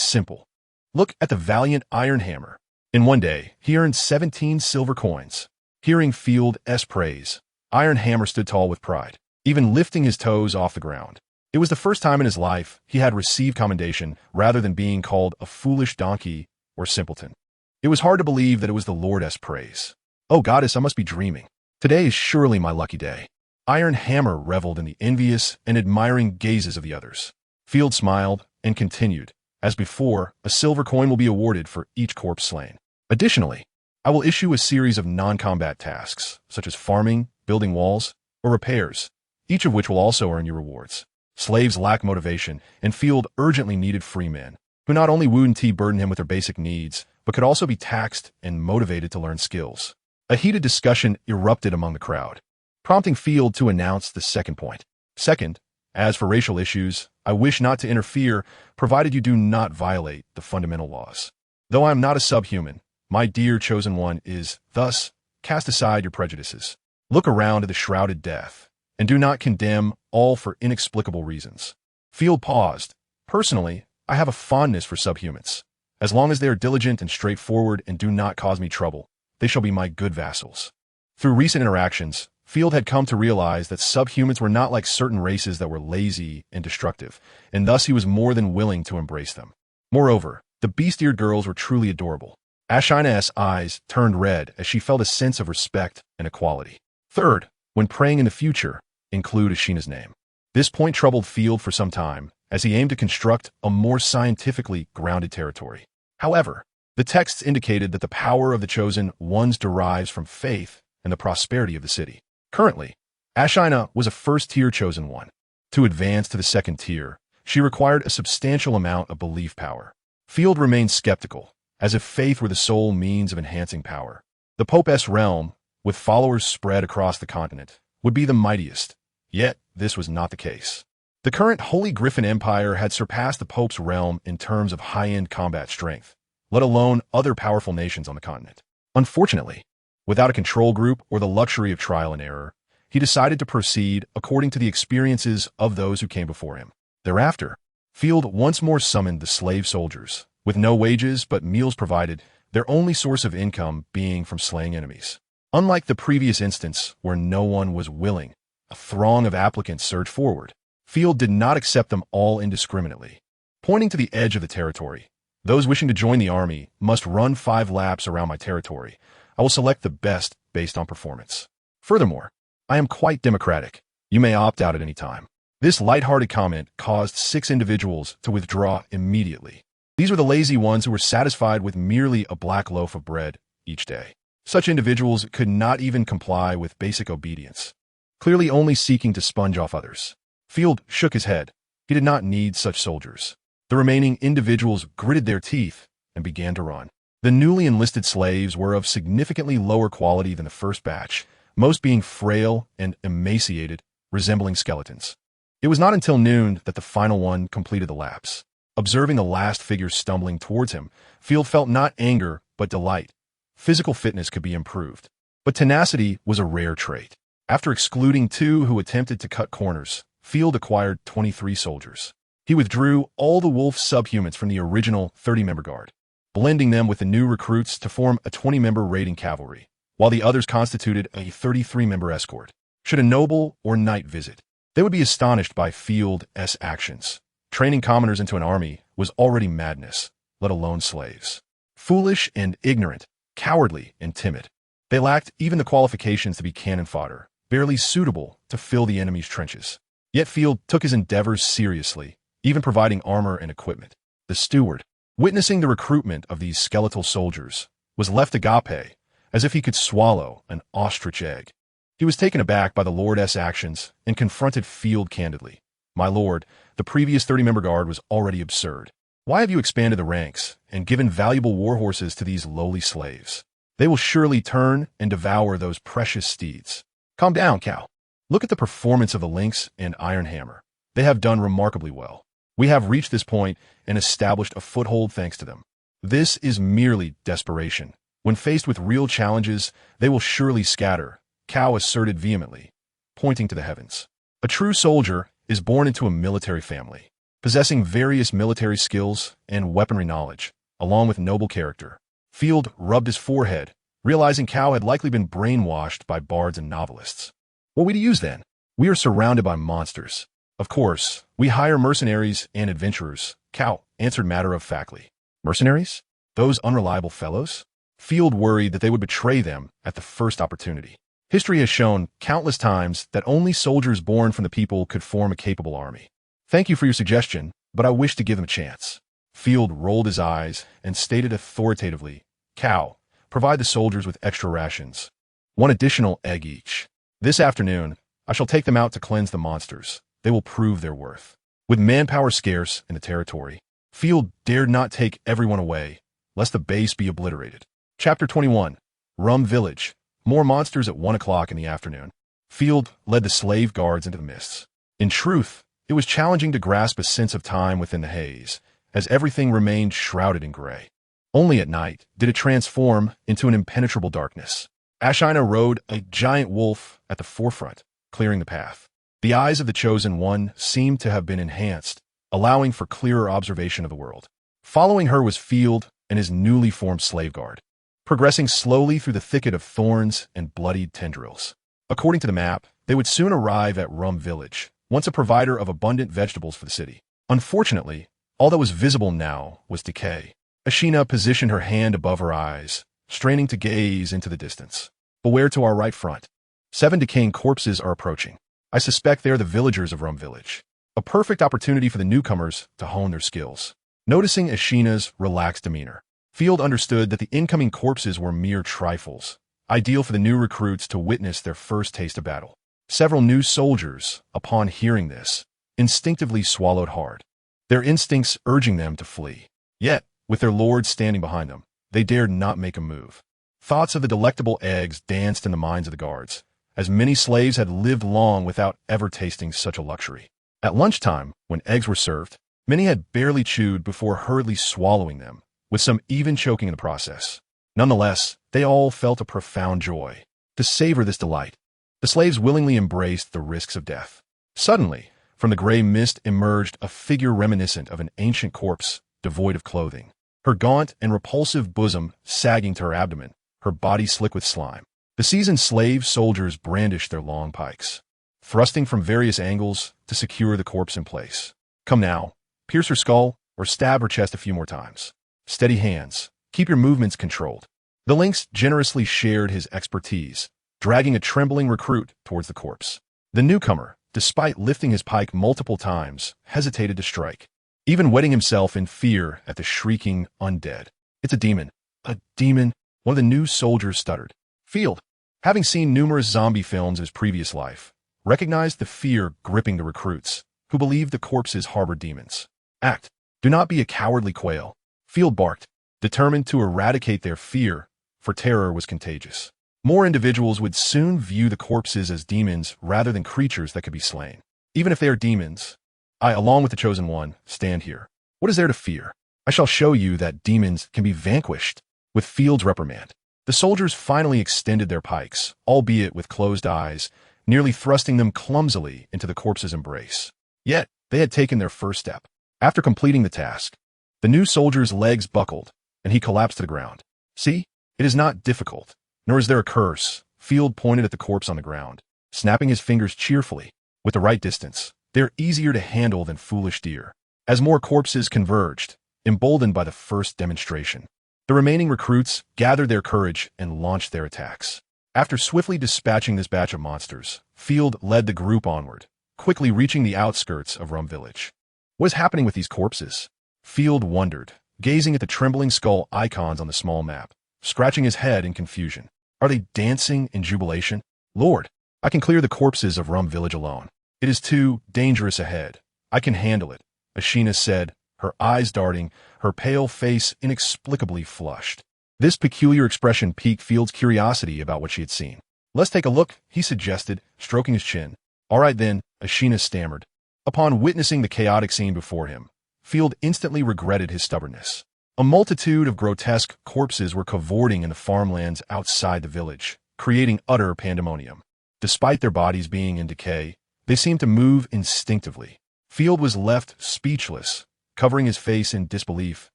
simple. Look at the valiant Iron Hammer. In one day, he earned 17 silver coins. Hearing Field's praise, Iron Hammer stood tall with pride, even lifting his toes off the ground. It was the first time in his life he had received commendation rather than being called a foolish donkey or simpleton. It was hard to believe that it was the Lord's praise. Oh, goddess, I must be dreaming. Today is surely my lucky day. Iron Hammer reveled in the envious and admiring gazes of the others. Field smiled and continued. As before, a silver coin will be awarded for each corpse slain. Additionally, I will issue a series of non-combat tasks, such as farming, building walls, or repairs, each of which will also earn you rewards. Slaves lack motivation, and Field urgently needed free men, who not only would burden him with their basic needs, but could also be taxed and motivated to learn skills. A heated discussion erupted among the crowd, prompting Field to announce the second point. Second, as for racial issues, I wish not to interfere, provided you do not violate the fundamental laws. Though I am not a subhuman, my dear chosen one is, thus, cast aside your prejudices. Look around at the shrouded death, and do not condemn all for inexplicable reasons. Field paused. Personally, I have a fondness for subhumans. As long as they are diligent and straightforward and do not cause me trouble, they shall be my good vassals. Through recent interactions, Field had come to realize that subhumans were not like certain races that were lazy and destructive, and thus he was more than willing to embrace them. Moreover, the beast-eared girls were truly adorable. Ashina's eyes turned red as she felt a sense of respect and equality. Third, when praying in the future, include Ashina's name. This point troubled Field for some time, as he aimed to construct a more scientifically grounded territory. However, the texts indicated that the power of the chosen ones derives from faith and the prosperity of the city. Currently, Ashina was a first-tier chosen one. To advance to the second tier, she required a substantial amount of belief power. Field remained skeptical, as if faith were the sole means of enhancing power. The Pope's realm, with followers spread across the continent, would be the mightiest. Yet, this was not the case. The current Holy Griffin Empire had surpassed the Pope's realm in terms of high-end combat strength, let alone other powerful nations on the continent. Unfortunately, without a control group or the luxury of trial and error, he decided to proceed according to the experiences of those who came before him. Thereafter, Field once more summoned the slave soldiers, with no wages but meals provided, their only source of income being from slaying enemies. Unlike the previous instance where no one was willing, a throng of applicants surged forward. Field did not accept them all indiscriminately. Pointing to the edge of the territory, those wishing to join the army must run 5 laps around my territory. I will select the best based on performance. Furthermore, I am quite democratic. You may opt out at any time. This lighthearted comment caused 6 individuals to withdraw immediately. These were the lazy ones who were satisfied with merely a black loaf of bread each day. Such individuals could not even comply with basic obedience, clearly only seeking to sponge off others. Field shook his head. He did not need such soldiers. The remaining individuals gritted their teeth and began to run. The newly enlisted slaves were of significantly lower quality than the first batch, most being frail and emaciated, resembling skeletons. It was not until noon that the final one completed the laps. Observing the last figure stumbling towards him, Field felt not anger, but delight. Physical fitness could be improved, but tenacity was a rare trait. After excluding 2 who attempted to cut corners, Field acquired 23 soldiers. He withdrew all the wolf subhumans from the original 30-member guard, blending them with the new recruits to form a 20-member raiding cavalry, while the others constituted a 33-member escort. Should a noble or knight visit, they would be astonished by Field's actions. Training commoners into an army was already madness, let alone slaves. Foolish and ignorant, cowardly and timid. They lacked even the qualifications to be cannon fodder, barely suitable to fill the enemy's trenches. Yet Field took his endeavors seriously, even providing armor and equipment. The steward, witnessing the recruitment of these skeletal soldiers, was left agape, as if he could swallow an ostrich egg. He was taken aback by the Lord's actions and confronted Field candidly. My lord, the previous 30-member guard was already absurd. Why have you expanded the ranks and given valuable war horses to these lowly slaves? They will surely turn and devour those precious steeds. Calm down, cow. Look at the performance of the Lynx and Iron Hammer. They have done remarkably well. We have reached this point and established a foothold thanks to them. This is merely desperation. When faced with real challenges, they will surely scatter, Cow asserted vehemently, pointing to the heavens. A true soldier is born into a military family, possessing various military skills and weaponry knowledge, along with noble character. Field rubbed his forehead, realizing Cow had likely been brainwashed by bards and novelists. What we to use then? We are surrounded by monsters. Of course, we hire mercenaries and adventurers, Cow answered matter-of-factly. Mercenaries? Those unreliable fellows? Field worried that they would betray them at the first opportunity. History has shown countless times that only soldiers born from the people could form a capable army. Thank you for your suggestion, but I wish to give them a chance. Field rolled his eyes and stated authoritatively, Cow, provide the soldiers with extra rations. 1 additional egg each. This afternoon, I shall take them out to cleanse the monsters. They will prove their worth. With manpower scarce in the territory, Field dared not take everyone away, lest the base be obliterated. Chapter 21. Rum Village. More monsters at 1 o'clock in the afternoon. Field led the slave guards into the mists. In truth, it was challenging to grasp a sense of time within the haze, as everything remained shrouded in gray. Only at night did it transform into an impenetrable darkness. Ashina rode a giant wolf at the forefront, clearing the path. The eyes of the Chosen One seemed to have been enhanced, allowing for clearer observation of the world. Following her was Field and his newly formed slave guard, progressing slowly through the thicket of thorns and bloodied tendrils. According to the map, they would soon arrive at Rum Village, once a provider of abundant vegetables for the city. Unfortunately, all that was visible now was decay. Ashina positioned her hand above her eyes, straining to gaze into the distance. Beware to our right front. 7 decaying corpses are approaching. I suspect they are the villagers of Rum Village. a perfect opportunity for the newcomers to hone their skills. Noticing Ashina's relaxed demeanor, Field understood that the incoming corpses were mere trifles, ideal for the new recruits to witness their first taste of battle. Several new soldiers, upon hearing this, instinctively swallowed hard, their instincts urging them to flee. Yet, with their lords standing behind them, they dared not make a move. Thoughts of the delectable eggs danced in the minds of the guards, as many slaves had lived long without ever tasting such a luxury. At lunchtime, when eggs were served, many had barely chewed before hurriedly swallowing them, with some even choking in the process. Nonetheless, they all felt a profound joy to savor this delight. The slaves willingly embraced the risks of death. Suddenly, from the gray mist emerged a figure reminiscent of an ancient corpse, devoid of clothing, her gaunt and repulsive bosom sagging to her abdomen, her body slick with slime. The seasoned slave soldiers brandished their long pikes, thrusting from various angles to secure the corpse in place. Come now, pierce her skull or stab her chest a few more times. Steady hands, keep your movements controlled. The lynx generously shared his expertise, dragging a trembling recruit towards the corpse. The newcomer, despite lifting his pike multiple times, hesitated to strike, even wetting himself in fear at the shrieking undead. It's a demon. A demon, one of the new soldiers stuttered. Field, having seen numerous zombie films in his previous life, recognized the fear gripping the recruits, who believed the corpses harbored demons. Act. Do not be a cowardly quail. Field barked, determined to eradicate their fear, for terror was contagious. More individuals would soon view the corpses as demons rather than creatures that could be slain. Even if they are demons, I, along with the Chosen One, stand here. What is there to fear? I shall show you that demons can be vanquished. With Field's reprimand, the soldiers finally extended their pikes, albeit with closed eyes, nearly thrusting them clumsily into the corpse's embrace. Yet, they had taken their first step. After completing the task, the new soldier's legs buckled, and he collapsed to the ground. See, it is not difficult, nor is there a curse. Field pointed at the corpse on the ground, snapping his fingers cheerfully. With the right distance, they're easier to handle than foolish deer. As more corpses converged, emboldened by the first demonstration, the remaining recruits gathered their courage and launched their attacks. After swiftly dispatching this batch of monsters, Field led the group onward, quickly reaching the outskirts of Rum Village. What is happening with these corpses? Field wondered, gazing at the trembling skull icons on the small map, scratching his head in confusion. Are they dancing in jubilation? Lord, I can clear the corpses of Rum Village alone. It is too dangerous ahead. I can handle it, Ashina said, her eyes darting, her pale face inexplicably flushed. This peculiar expression piqued Field's curiosity about what she had seen. Let's take a look, he suggested, stroking his chin. All right then, Ashina stammered. Upon witnessing the chaotic scene before him, Field instantly regretted his stubbornness. A multitude of grotesque corpses were cavorting in the farmlands outside the village, creating utter pandemonium. Despite their bodies being in decay, they seemed to move instinctively. Field was left speechless, covering his face in disbelief,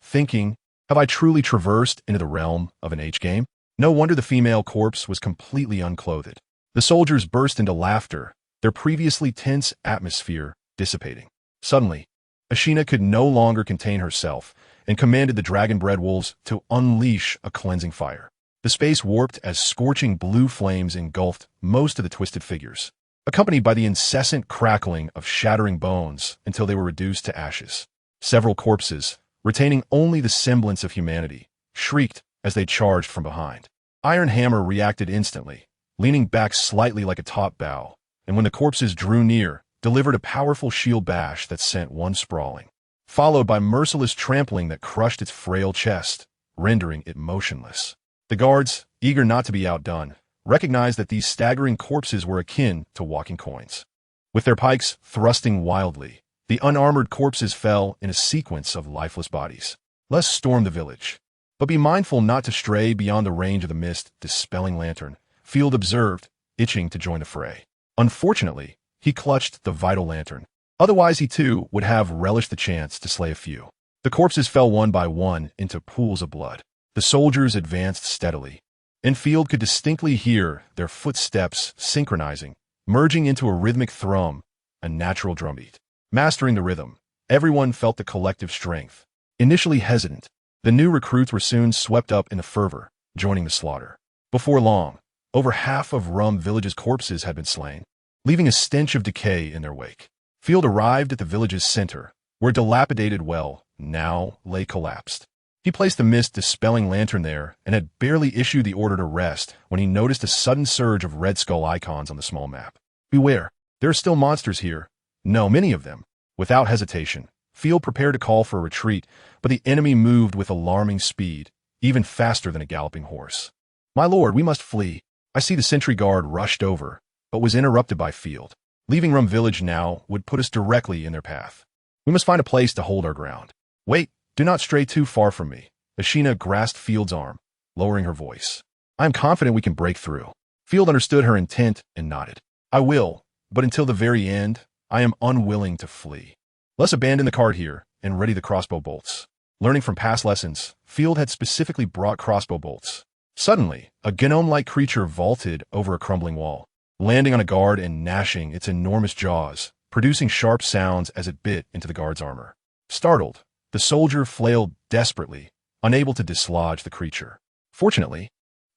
thinking, have I truly traversed into the realm of an H-game? No wonder the female corpse was completely unclothed. The soldiers burst into laughter, their previously tense atmosphere dissipating. Suddenly, Ashina could no longer contain herself and commanded the dragon-bred wolves to unleash a cleansing fire. The space warped as scorching blue flames engulfed most of the twisted figures, accompanied by the incessant crackling of shattering bones until they were reduced to ashes. Several corpses, retaining only the semblance of humanity, shrieked as they charged from behind. Iron Hammer reacted instantly, leaning back slightly like a top bow, and when the corpses drew near, delivered a powerful shield bash that sent one sprawling, followed by merciless trampling that crushed its frail chest, rendering it motionless. The guards, eager not to be outdone, recognized that these staggering corpses were akin to walking coins. With their pikes thrusting wildly, the unarmored corpses fell in a sequence of lifeless bodies. Let's storm the village, but be mindful not to stray beyond the range of the mist-dispelling lantern, Field observed, itching to join the fray. Unfortunately, he clutched the vital lantern. Otherwise, he too would have relished the chance to slay a few. The corpses fell one by one into pools of blood. The soldiers advanced steadily, and Field could distinctly hear their footsteps synchronizing, merging into a rhythmic thrum, a natural drumbeat. Mastering the rhythm, everyone felt the collective strength. Initially hesitant, the new recruits were soon swept up in the fervor, joining the slaughter. Before long, over half of Rum Village's corpses had been slain, leaving a stench of decay in their wake. Field arrived at the village's center, where a dilapidated well now lay collapsed. He placed the mist-dispelling lantern there and had barely issued the order to rest when he noticed a sudden surge of red skull icons on the small map. Beware, there are still monsters here. No, many of them. Without hesitation, Field prepared to call for a retreat, but the enemy moved with alarming speed, even faster than a galloping horse. My lord, we must flee. I see the sentry guard rushed over, but was interrupted by Field. Leaving Rum Village now would put us directly in their path. We must find a place to hold our ground. Wait, do not stray too far from me. Ashina grasped Field's arm, lowering her voice. I am confident we can break through. Field understood her intent and nodded. I will, but until the very end, I am unwilling to flee. Let's abandon the cart here and ready the crossbow bolts. Learning from past lessons, Field had specifically brought crossbow bolts. Suddenly, a gnome-like creature vaulted over a crumbling wall, landing on a guard and gnashing its enormous jaws, producing sharp sounds as it bit into the guard's armor. Startled, the soldier flailed desperately, unable to dislodge the creature. Fortunately,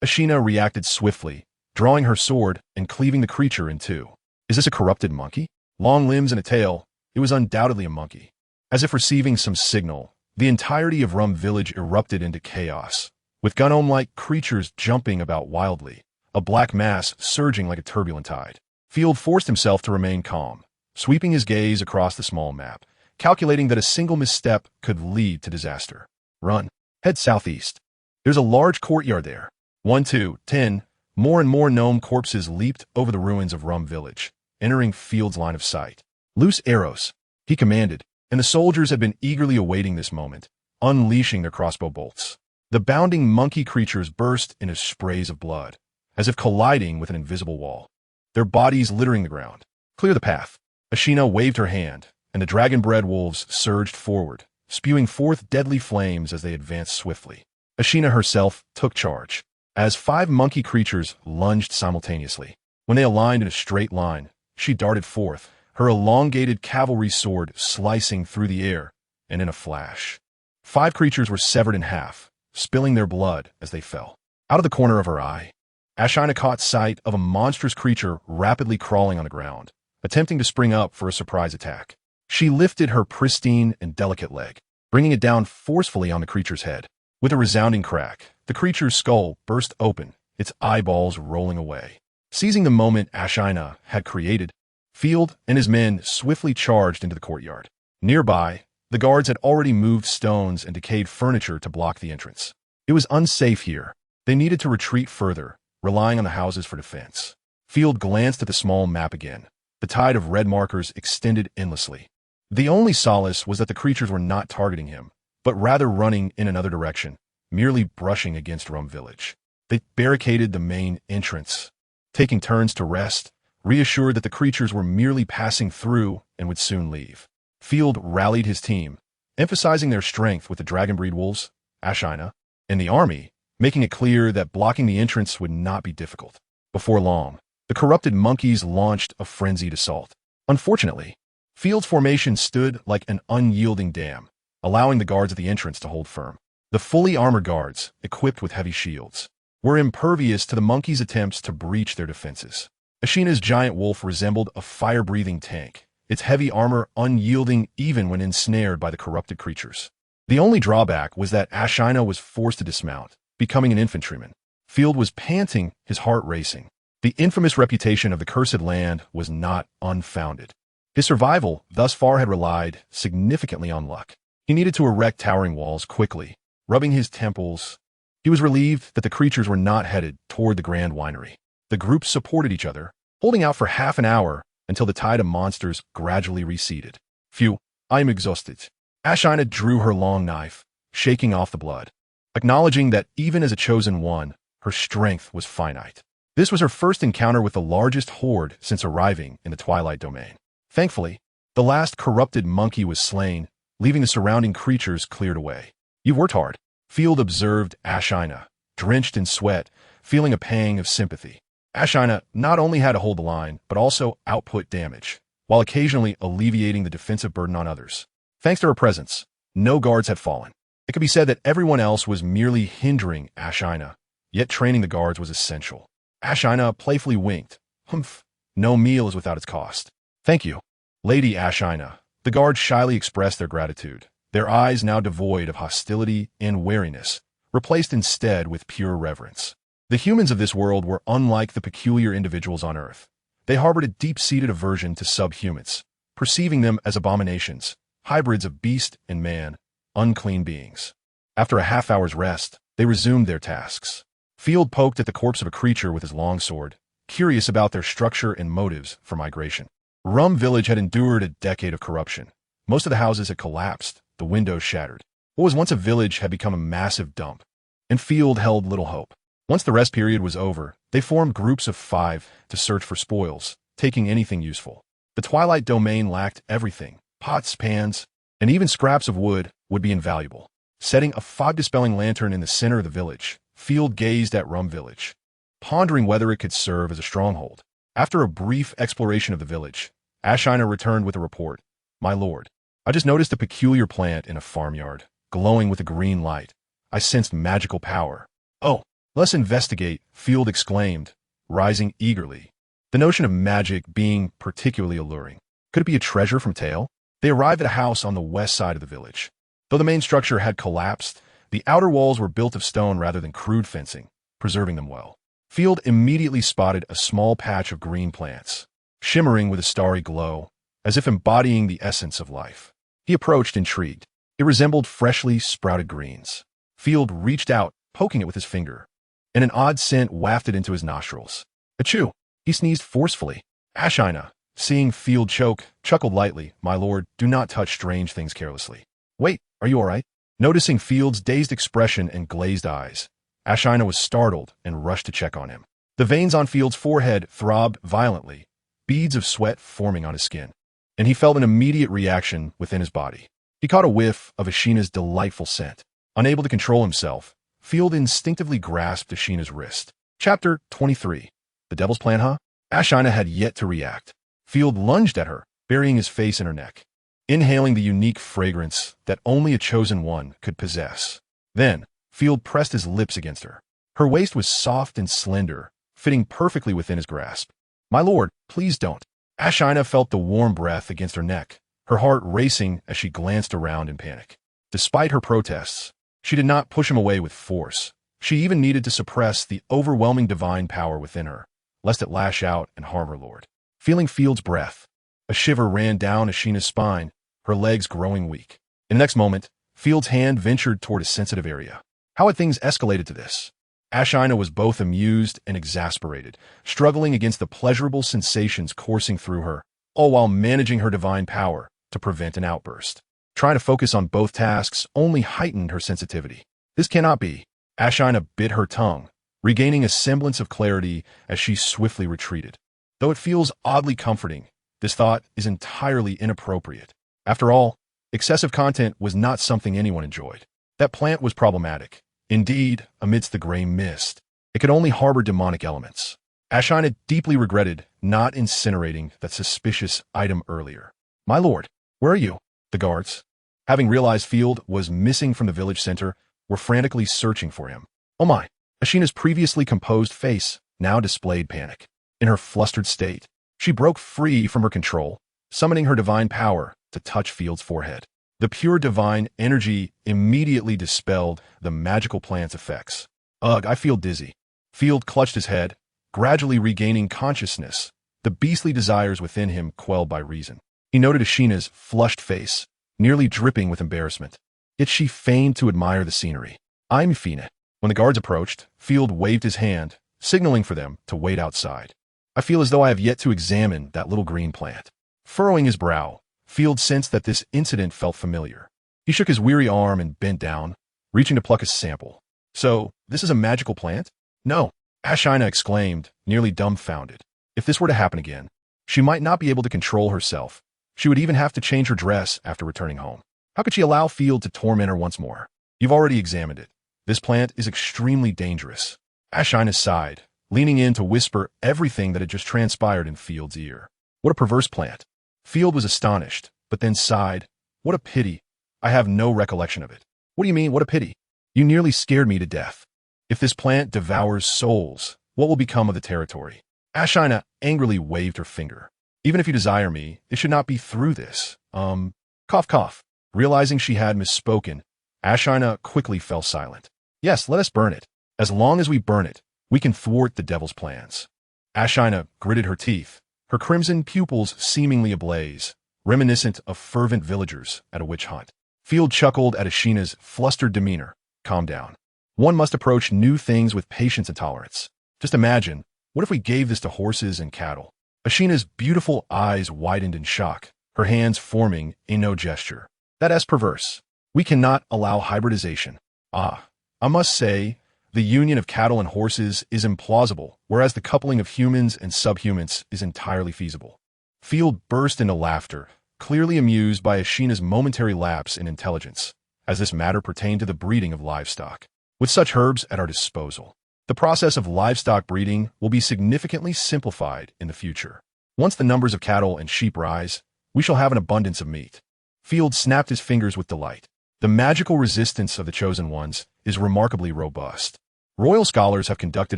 Ashina reacted swiftly, drawing her sword and cleaving the creature in two. Is this a corrupted monkey? Long limbs and a tail, it was undoubtedly a monkey. As if receiving some signal, the entirety of Rum Village erupted into chaos, with gnome-like creatures jumping about wildly, a black mass surging like a turbulent tide. Field forced himself to remain calm, sweeping his gaze across the small map, calculating that a single misstep could lead to disaster. Run. Head southeast. There's a large courtyard there. 1, 2, 10. More and more gnome corpses leaped over the ruins of Rum Village, entering Field's line of sight. Loose arrows, he commanded, and the soldiers had been eagerly awaiting this moment, unleashing their crossbow bolts. The bounding monkey creatures burst into sprays of blood, as if colliding with an invisible wall, their bodies littering the ground. Clear the path. Ashina waved her hand, and the dragon-bred wolves surged forward, spewing forth deadly flames as they advanced swiftly. Ashina herself took charge, as 5 monkey creatures lunged simultaneously. When they aligned in a straight line, she darted forth, her elongated cavalry sword slicing through the air, and in a flash, 5 creatures were severed in half, spilling their blood as they fell. Out of the corner of her eye, Ashina caught sight of a monstrous creature rapidly crawling on the ground, attempting to spring up for a surprise attack. She lifted her pristine and delicate leg, bringing it down forcefully on the creature's head. With a resounding crack, the creature's skull burst open, its eyeballs rolling away. Seizing the moment Ashina had created, Field and his men swiftly charged into the courtyard. Nearby, the guards had already moved stones and decayed furniture to block the entrance. It was unsafe here. They needed to retreat further, relying on the houses for defense. Field glanced at the small map again. The tide of red markers extended endlessly. The only solace was that the creatures were not targeting him, but rather running in another direction, merely brushing against Rum Village. They barricaded the main entrance, taking turns to rest, reassured that the creatures were merely passing through and would soon leave. Field rallied his team, emphasizing their strength with the dragon-breed wolves, Ashina, and the army, making it clear that blocking the entrance would not be difficult. Before long, the corrupted monkeys launched a frenzied assault. Unfortunately, Field's formation stood like an unyielding dam, allowing the guards at the entrance to hold firm. The fully armored guards, equipped with heavy shields, were impervious to the monkeys' attempts to breach their defenses. Ashina's giant wolf resembled a fire-breathing tank, its heavy armor unyielding even when ensnared by the corrupted creatures. The only drawback was that Ashina was forced to dismount, becoming an infantryman. Field was panting, his heart racing. The infamous reputation of the cursed land was not unfounded. His survival thus far had relied significantly on luck. He needed to erect towering walls quickly, rubbing his temples. He was relieved that the creatures were not headed toward the Grand Winery. The groups supported each other, holding out for half an hour until the tide of monsters gradually receded. Phew, I am exhausted. Ashina drew her long knife, shaking off the blood, acknowledging that even as a chosen one, her strength was finite. This was her first encounter with the largest horde since arriving in the Twilight Domain. Thankfully, the last corrupted monkey was slain, leaving the surrounding creatures cleared away. You've worked hard, Field observed Ashina, drenched in sweat, feeling a pang of sympathy. Ashina not only had to hold the line, but also output damage, while occasionally alleviating the defensive burden on others. Thanks to her presence, no guards had fallen. It could be said that everyone else was merely hindering Ashina, yet training the guards was essential. Ashina playfully winked. Humph, no meal is without its cost. Thank you. Lady Ashina. The guards shyly expressed their gratitude, their eyes now devoid of hostility and wariness, replaced instead with pure reverence. The humans of this world were unlike the peculiar individuals on Earth. They harbored a deep-seated aversion to subhumans, perceiving them as abominations, hybrids of beast and man, unclean beings. After a half-hour's rest, they resumed their tasks. Field poked at the corpse of a creature with his longsword, curious about their structure and motives for migration. Rum Village had endured a decade of corruption. Most of the houses had collapsed, the windows shattered. What was once a village had become a massive dump, and Field held little hope. Once the rest period was over, they formed groups of 5 to search for spoils, taking anything useful. The Twilight Domain lacked everything. Pots, pans, and even scraps of wood would be invaluable. Setting a fog-dispelling lantern in the center of the village, Field gazed at Rum Village, pondering whether it could serve as a stronghold. After a brief exploration of the village, Ashina returned with a report. My lord, I just noticed a peculiar plant in a farmyard, glowing with a green light. I sensed magical power. Oh, let's investigate, Field exclaimed, rising eagerly. The notion of magic being particularly alluring. Could it be a treasure from Tale? They arrived at a house on the west side of the village. Though the main structure had collapsed, the outer walls were built of stone rather than crude fencing, preserving them well. Field immediately spotted a small patch of green plants, shimmering with a starry glow, as if embodying the essence of life. He approached, intrigued. It resembled freshly sprouted greens. Field reached out, poking it with his finger, and an odd scent wafted into his nostrils. Achoo! He sneezed forcefully. Ashina, seeing Field choke, chuckled lightly. My lord, do not touch strange things carelessly. Wait, are you all right? Noticing Field's dazed expression and glazed eyes, Ashina was startled and rushed to check on him. The veins on Field's forehead throbbed violently, beads of sweat forming on his skin, and he felt an immediate reaction within his body. He caught a whiff of Ashina's delightful scent. Unable to control himself, Field instinctively grasped Ashina's wrist. Chapter 23. The Devil's Plan, huh? Ashina had yet to react. Field lunged at her, burying his face in her neck, inhaling the unique fragrance that only a chosen one could possess. Then, Field pressed his lips against her. Her waist was soft and slender, fitting perfectly within his grasp. My lord, please don't. Ashina felt the warm breath against her neck, her heart racing as she glanced around in panic. Despite her protests, she did not push him away with force. She even needed to suppress the overwhelming divine power within her, lest it lash out and harm her lord. Feeling Field's breath, a shiver ran down Ashina's spine, her legs growing weak. In the next moment, Field's hand ventured toward a sensitive area. How had things escalated to this? Ashina was both amused and exasperated, struggling against the pleasurable sensations coursing through her, all while managing her divine power to prevent an outburst. Trying to focus on both tasks only heightened her sensitivity. This cannot be. Ashina bit her tongue, regaining a semblance of clarity as she swiftly retreated. Though it feels oddly comforting, this thought is entirely inappropriate. After all, excessive content was not something anyone enjoyed. That plant was problematic. Indeed, amidst the gray mist, it could only harbor demonic elements. Ashina deeply regretted not incinerating that suspicious item earlier. My lord, where are you? The guards, having realized Field was missing from the village center, were frantically searching for him. Oh my! Ashina's previously composed face now displayed panic. In her flustered state, she broke free from her control, summoning her divine power to touch Field's forehead. The pure divine energy immediately dispelled the magical plant's effects. Ugh, I feel dizzy. Field clutched his head, gradually regaining consciousness, the beastly desires within him quelled by reason. He noted Ashina's flushed face, nearly dripping with embarrassment. Yet she feigned to admire the scenery. I'm Fina. When the guards approached, Field waved his hand, signaling for them to wait outside. I feel as though I have yet to examine that little green plant. Furrowing his brow, Field sensed that this incident felt familiar. He shook his weary arm and bent down, reaching to pluck a sample. So, this is a magical plant? No, Ashina exclaimed, nearly dumbfounded. If this were to happen again, she might not be able to control herself. She would even have to change her dress after returning home. How could she allow Field to torment her once more? You've already examined it. This plant is extremely dangerous. Ashina sighed, leaning in to whisper everything that had just transpired in Field's ear. What a perverse plant. Field was astonished, but then sighed. What a pity. I have no recollection of it. What do you mean, what a pity? You nearly scared me to death. If this plant devours souls, what will become of the territory? Ashina angrily waved her finger. Even if you desire me, it should not be through this. Cough, cough. Realizing she had misspoken, Ashina quickly fell silent. Yes, let us burn it. As long as we burn it, we can thwart the devil's plans. Ashina gritted her teeth, her crimson pupils seemingly ablaze, reminiscent of fervent villagers at a witch hunt. Field chuckled at Ashina's flustered demeanor. Calm down. One must approach new things with patience and tolerance. Just imagine, what if we gave this to horses and cattle? Ashina's beautiful eyes widened in shock, her hands forming a no gesture. That's perverse. We cannot allow hybridization. I must say, the union of cattle and horses is implausible, whereas the coupling of humans and subhumans is entirely feasible. Field burst into laughter, clearly amused by Ashina's momentary lapse in intelligence, as this matter pertained to the breeding of livestock. With such herbs at our disposal, the process of livestock breeding will be significantly simplified in the future. Once the numbers of cattle and sheep rise, we shall have an abundance of meat. Field snapped his fingers with delight. The magical resistance of the chosen ones is remarkably robust. Royal scholars have conducted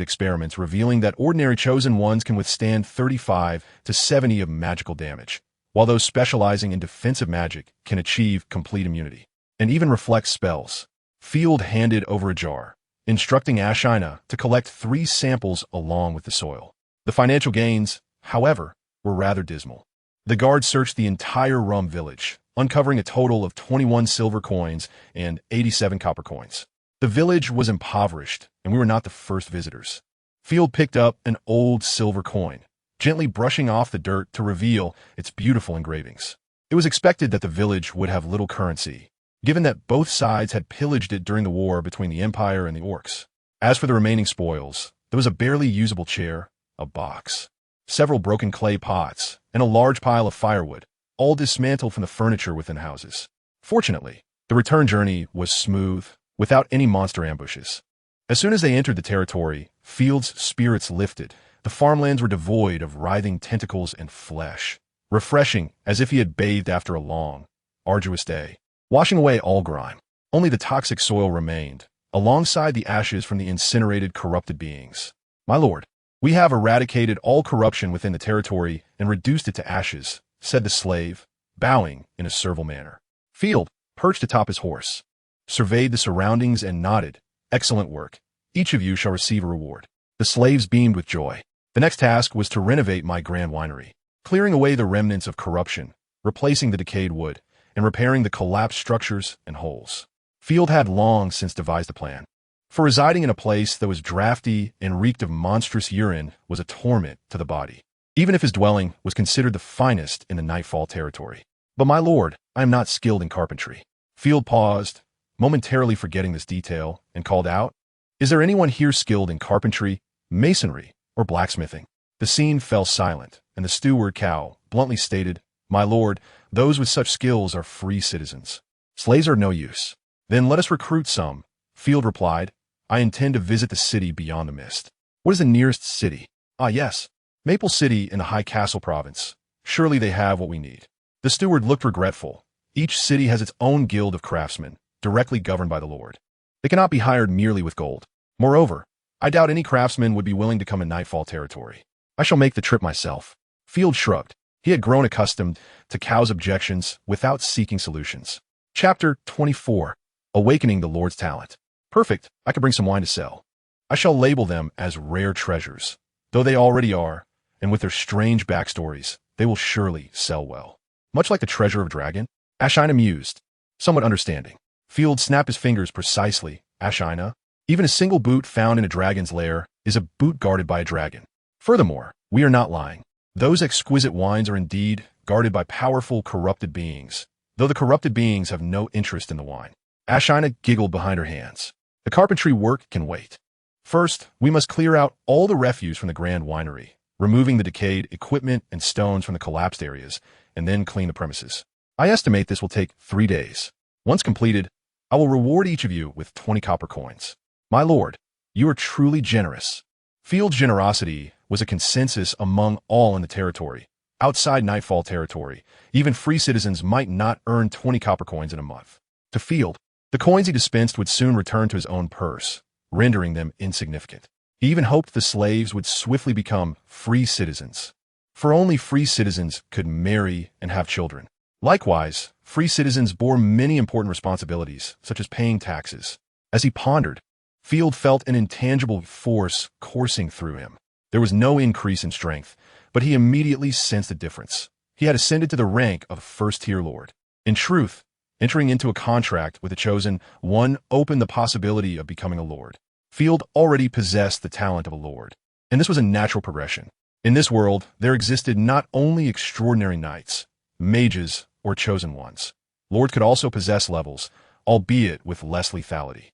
experiments revealing that ordinary chosen ones can withstand 35 to 70 of magical damage, while those specializing in defensive magic can achieve complete immunity, and even reflect spells. Field handed over a jar, instructing Ashina to collect 3 samples along with the soil. The financial gains, however, were rather dismal. The guard searched the entire rum village, uncovering a total of 21 silver coins and 87 copper coins. The village was impoverished, and we were not the first visitors. Field picked up an old silver coin, gently brushing off the dirt to reveal its beautiful engravings. It was expected that the village would have little currency, given that both sides had pillaged it during the war between the Empire and the Orcs. As for the remaining spoils, there was a barely usable chair, a box, several broken clay pots, and a large pile of firewood, all dismantled from the furniture within houses. Fortunately, the return journey was smooth, without any monster ambushes. As soon as they entered the territory, Field's spirits lifted. The farmlands were devoid of writhing tentacles and flesh, refreshing as if he had bathed after a long, arduous day, washing away all grime. Only the toxic soil remained, alongside the ashes from the incinerated, corrupted beings. My lord, we have eradicated all corruption within the territory and reduced it to ashes, said the slave, bowing in a servile manner. Field, perched atop his horse, surveyed the surroundings and nodded. Excellent work. Each of you shall receive a reward. The slaves beamed with joy. The next task was to renovate my grand winery, clearing away the remnants of corruption, replacing the decayed wood, and repairing the collapsed structures and holes. Field had long since devised a plan. For residing in a place that was drafty and reeked of monstrous urine was a torment to the body, even if his dwelling was considered the finest in the Nightfall territory. But my lord, I am not skilled in carpentry. Field paused, momentarily forgetting this detail, and called out, Is there anyone here skilled in carpentry, masonry, or blacksmithing? The scene fell silent, and the steward Cow bluntly stated, My lord, those with such skills are free citizens. Slaves are no use. Then let us recruit some. Field replied, I intend to visit the city beyond the mist. What is the nearest city? Ah, yes, Maple City in the High Castle province. Surely they have what we need. The steward looked regretful. Each city has its own guild of craftsmen, directly governed by the lord. They cannot be hired merely with gold. Moreover, I doubt any craftsman would be willing to come in Nightfall territory. I shall make the trip myself. Field shrugged. He had grown accustomed to Cow's objections without seeking solutions. Chapter 24. Awakening the Lord's Talent. Perfect. I can bring some wine to sell. I shall label them as rare treasures, though they already are, and with their strange backstories, they will surely sell well. Much like the treasure of dragon, Ashina mused, somewhat understanding. Field snapped his fingers precisely. Ashina, even a single boot found in a dragon's lair is a boot guarded by a dragon. Furthermore, we are not lying. Those exquisite wines are indeed guarded by powerful, corrupted beings, though the corrupted beings have no interest in the wine. Ashina giggled behind her hands. The carpentry work can wait. First, we must clear out all the refuse from the grand winery, removing the decayed equipment and stones from the collapsed areas, and then clean the premises. I estimate this will take 3 days. Once completed, I will reward each of you with 20 copper coins. My lord, you are truly generous. Field's generosity was a consensus among all in the territory. Outside Nightfall territory, even free citizens might not earn 20 copper coins in a month. To Field, the coins he dispensed would soon return to his own purse, rendering them insignificant. He even hoped the slaves would swiftly become free citizens. for only free citizens could marry and have children. Likewise, free citizens bore many important responsibilities, such as paying taxes. As he pondered, Field felt an intangible force coursing through him. There was no increase in strength, but he immediately sensed a difference. He had ascended to the rank of a first-tier lord. In truth, entering into a contract with the chosen one opened the possibility of becoming a lord. Field already possessed the talent of a lord, and this was a natural progression. In this world, there existed not only extraordinary knights, mages, or chosen ones. Lords could also possess levels, albeit with less lethality.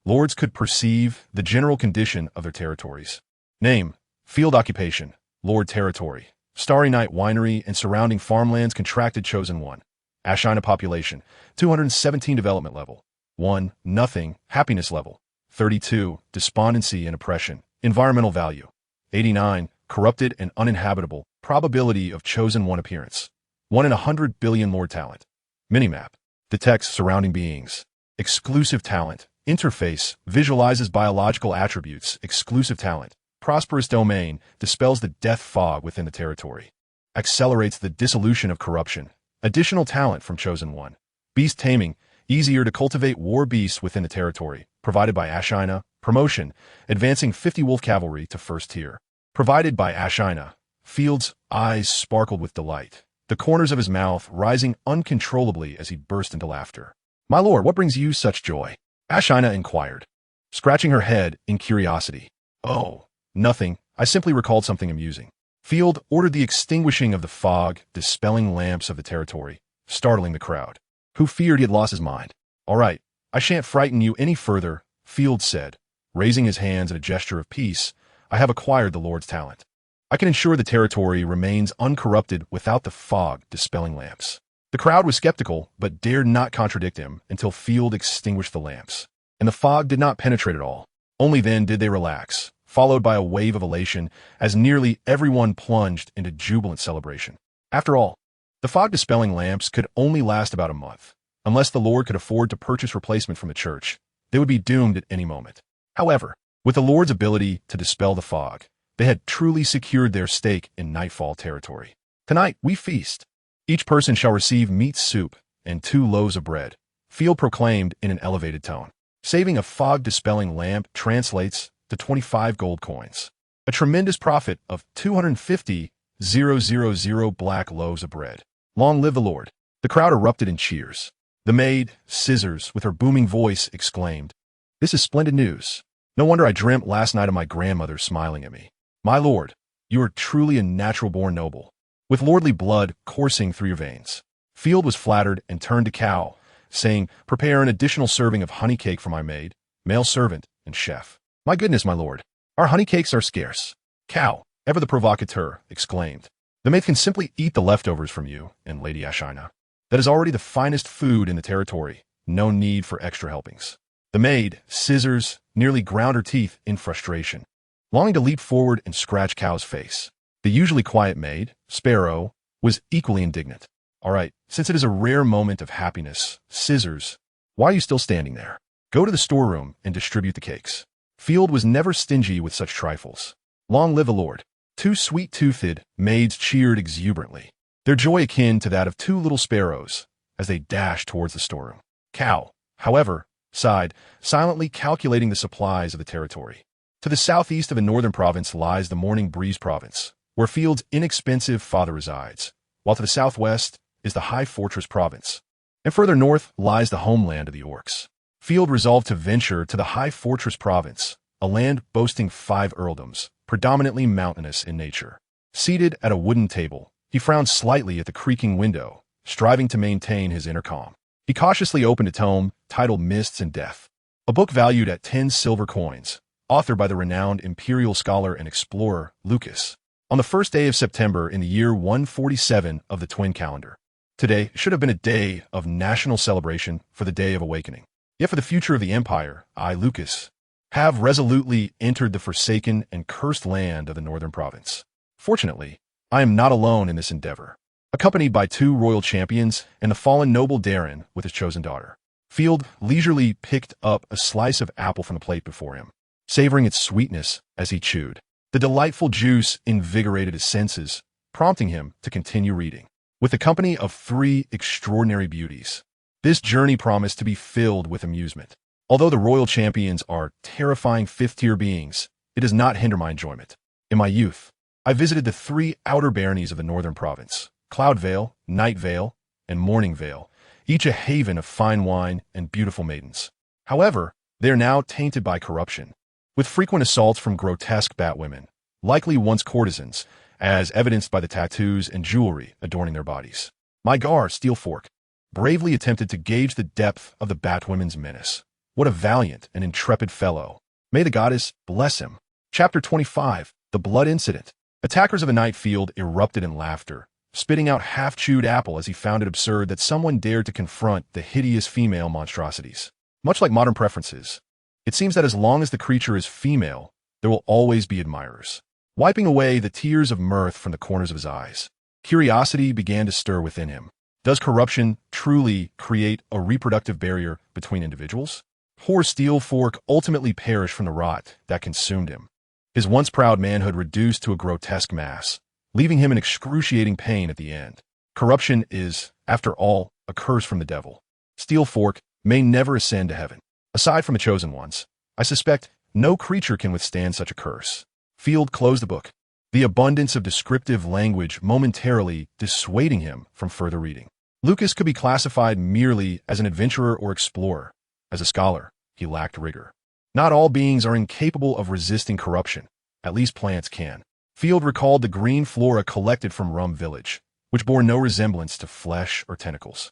Lords could perceive the general condition of their territories. Name, field occupation, lord territory. Starry Night Winery and surrounding farmlands contracted chosen one. Ashina population, 217 development level. 1, nothing, happiness level. 32, despondency and oppression. Environmental value. 89, corrupted and uninhabitable. Probability of chosen one appearance. 1 in 100 billion lord talent. Minimap. Detects surrounding beings. Exclusive talent. Interface. Visualizes biological attributes. Exclusive talent. Prosperous domain. Dispels the death fog within the territory. Accelerates the dissolution of corruption. Additional talent from chosen one. Beast taming. Easier to cultivate war beasts within the territory. Provided by Ashina. Promotion. Advancing 50 wolf cavalry to first tier. Provided by Ashina. Field's eyes sparkled with delight, the corners of his mouth rising uncontrollably as he burst into laughter. "My lord, what brings you such joy?" Ashina inquired, scratching her head in curiosity. "Oh, nothing. I simply recalled something amusing." Field ordered the extinguishing of the fog, dispelling lamps of the territory, startling the crowd, who feared he had lost his mind. "All right, I shan't frighten you any further," Field said, raising his hands in a gesture of peace. "I have acquired the Lord's talent. I can ensure the territory remains uncorrupted without the fog dispelling lamps." The crowd was skeptical, but dared not contradict him until Field extinguished the lamps, and the fog did not penetrate at all. Only then did they relax, followed by a wave of elation as nearly everyone plunged into jubilant celebration. After all, the fog-dispelling lamps could only last about a month. Unless the Lord could afford to purchase replacement from the church, they would be doomed at any moment. However, with the Lord's ability to dispel the fog, they had truly secured their stake in Nightfall territory. "Tonight, we feast. Each person shall receive meat soup and 2 loaves of bread," Field proclaimed in an elevated tone. Saving a fog-dispelling lamp translates to 25 gold coins, a tremendous profit of 250,000 black loaves of bread. "Long live the Lord." The crowd erupted in cheers. The maid, Scissors, with her booming voice, exclaimed, "This is splendid news. No wonder I dreamt last night of my grandmother smiling at me. My lord, you are truly a natural-born noble, with lordly blood coursing through your veins." Field was flattered and turned to Cow, saying, "Prepare an additional serving of honey cake for my maid, male servant, and chef." "My goodness, my lord, our honey cakes are scarce." Cow, ever the provocateur, exclaimed, "The maid can simply eat the leftovers from you and Lady Ashina. That is already the finest food in the territory. No need for extra helpings." The maid, Scissors, nearly ground her teeth in frustration, longing to leap forward and scratch Cow's face. The usually quiet maid, Sparrow, was equally indignant. "All right, since it is a rare moment of happiness, Scissors, why are you still standing there? Go to the storeroom and distribute the cakes." Field was never stingy with such trifles. "Long live the Lord." 2 sweet-toothed maids cheered exuberantly, their joy akin to that of 2 little sparrows as they dashed towards the storeroom. Cow, however, sighed, silently calculating the supplies of the territory. To the southeast of the northern province lies the Morning Breeze province, where Field's inexpensive father resides, while to the southwest is the High Fortress province, and further north lies the homeland of the Orcs. Field resolved to venture to the High Fortress province, a land boasting 5 earldoms, predominantly mountainous in nature. Seated at a wooden table, he frowned slightly at the creaking window, striving to maintain his inner calm. He cautiously opened a tome titled Mists and Death, a book valued at 10 silver coins, authored by the renowned imperial scholar and explorer Lucas, on the first day of September in the year 147 of the twin calendar. Today should have been a day of national celebration for the Day of Awakening. Yet for the future of the empire, I, Lucas, have resolutely entered the forsaken and cursed land of the northern province. Fortunately, I am not alone in this endeavor, accompanied by 2 royal champions and the fallen noble Darren with his chosen daughter. Field leisurely picked up a slice of apple from the plate before him, savoring its sweetness as he chewed. The delightful juice invigorated his senses, prompting him to continue reading. With the company of 3 extraordinary beauties, this journey promised to be filled with amusement. Although the royal champions are terrifying fifth-tier beings, it does not hinder my enjoyment. In my youth, I visited the 3 outer baronies of the northern province, Cloud Vale, Night Vale, and Morning Vale, each a haven of fine wine and beautiful maidens. However, they are now tainted by corruption, with frequent assaults from grotesque batwomen, likely once courtesans, as evidenced by the tattoos and jewelry adorning their bodies. My Gar, Steelfork, bravely attempted to gauge the depth of the batwomen's menace. What a valiant and intrepid fellow. May the goddess bless him. Chapter 25, The Blood Incident. Attackers of the Night Field erupted in laughter, spitting out half-chewed apple as he found it absurd that someone dared to confront the hideous female monstrosities. Much like modern preferences, it seems that as long as the creature is female, there will always be admirers. Wiping away the tears of mirth from the corners of his eyes, curiosity began to stir within him. Does corruption truly create a reproductive barrier between individuals? Poor Steelfork ultimately perished from the rot that consumed him, his once proud manhood reduced to a grotesque mass, leaving him in excruciating pain at the end. Corruption is, after all, a curse from the devil. Steelfork may never ascend to heaven. Aside from the chosen ones, I suspect no creature can withstand such a curse. Field closed the book, the abundance of descriptive language momentarily dissuading him from further reading. Lucas could be classified merely as an adventurer or explorer. As a scholar, he lacked rigor. Not all beings are incapable of resisting corruption. At least plants can. Field recalled the green flora collected from Rum Village, which bore no resemblance to flesh or tentacles.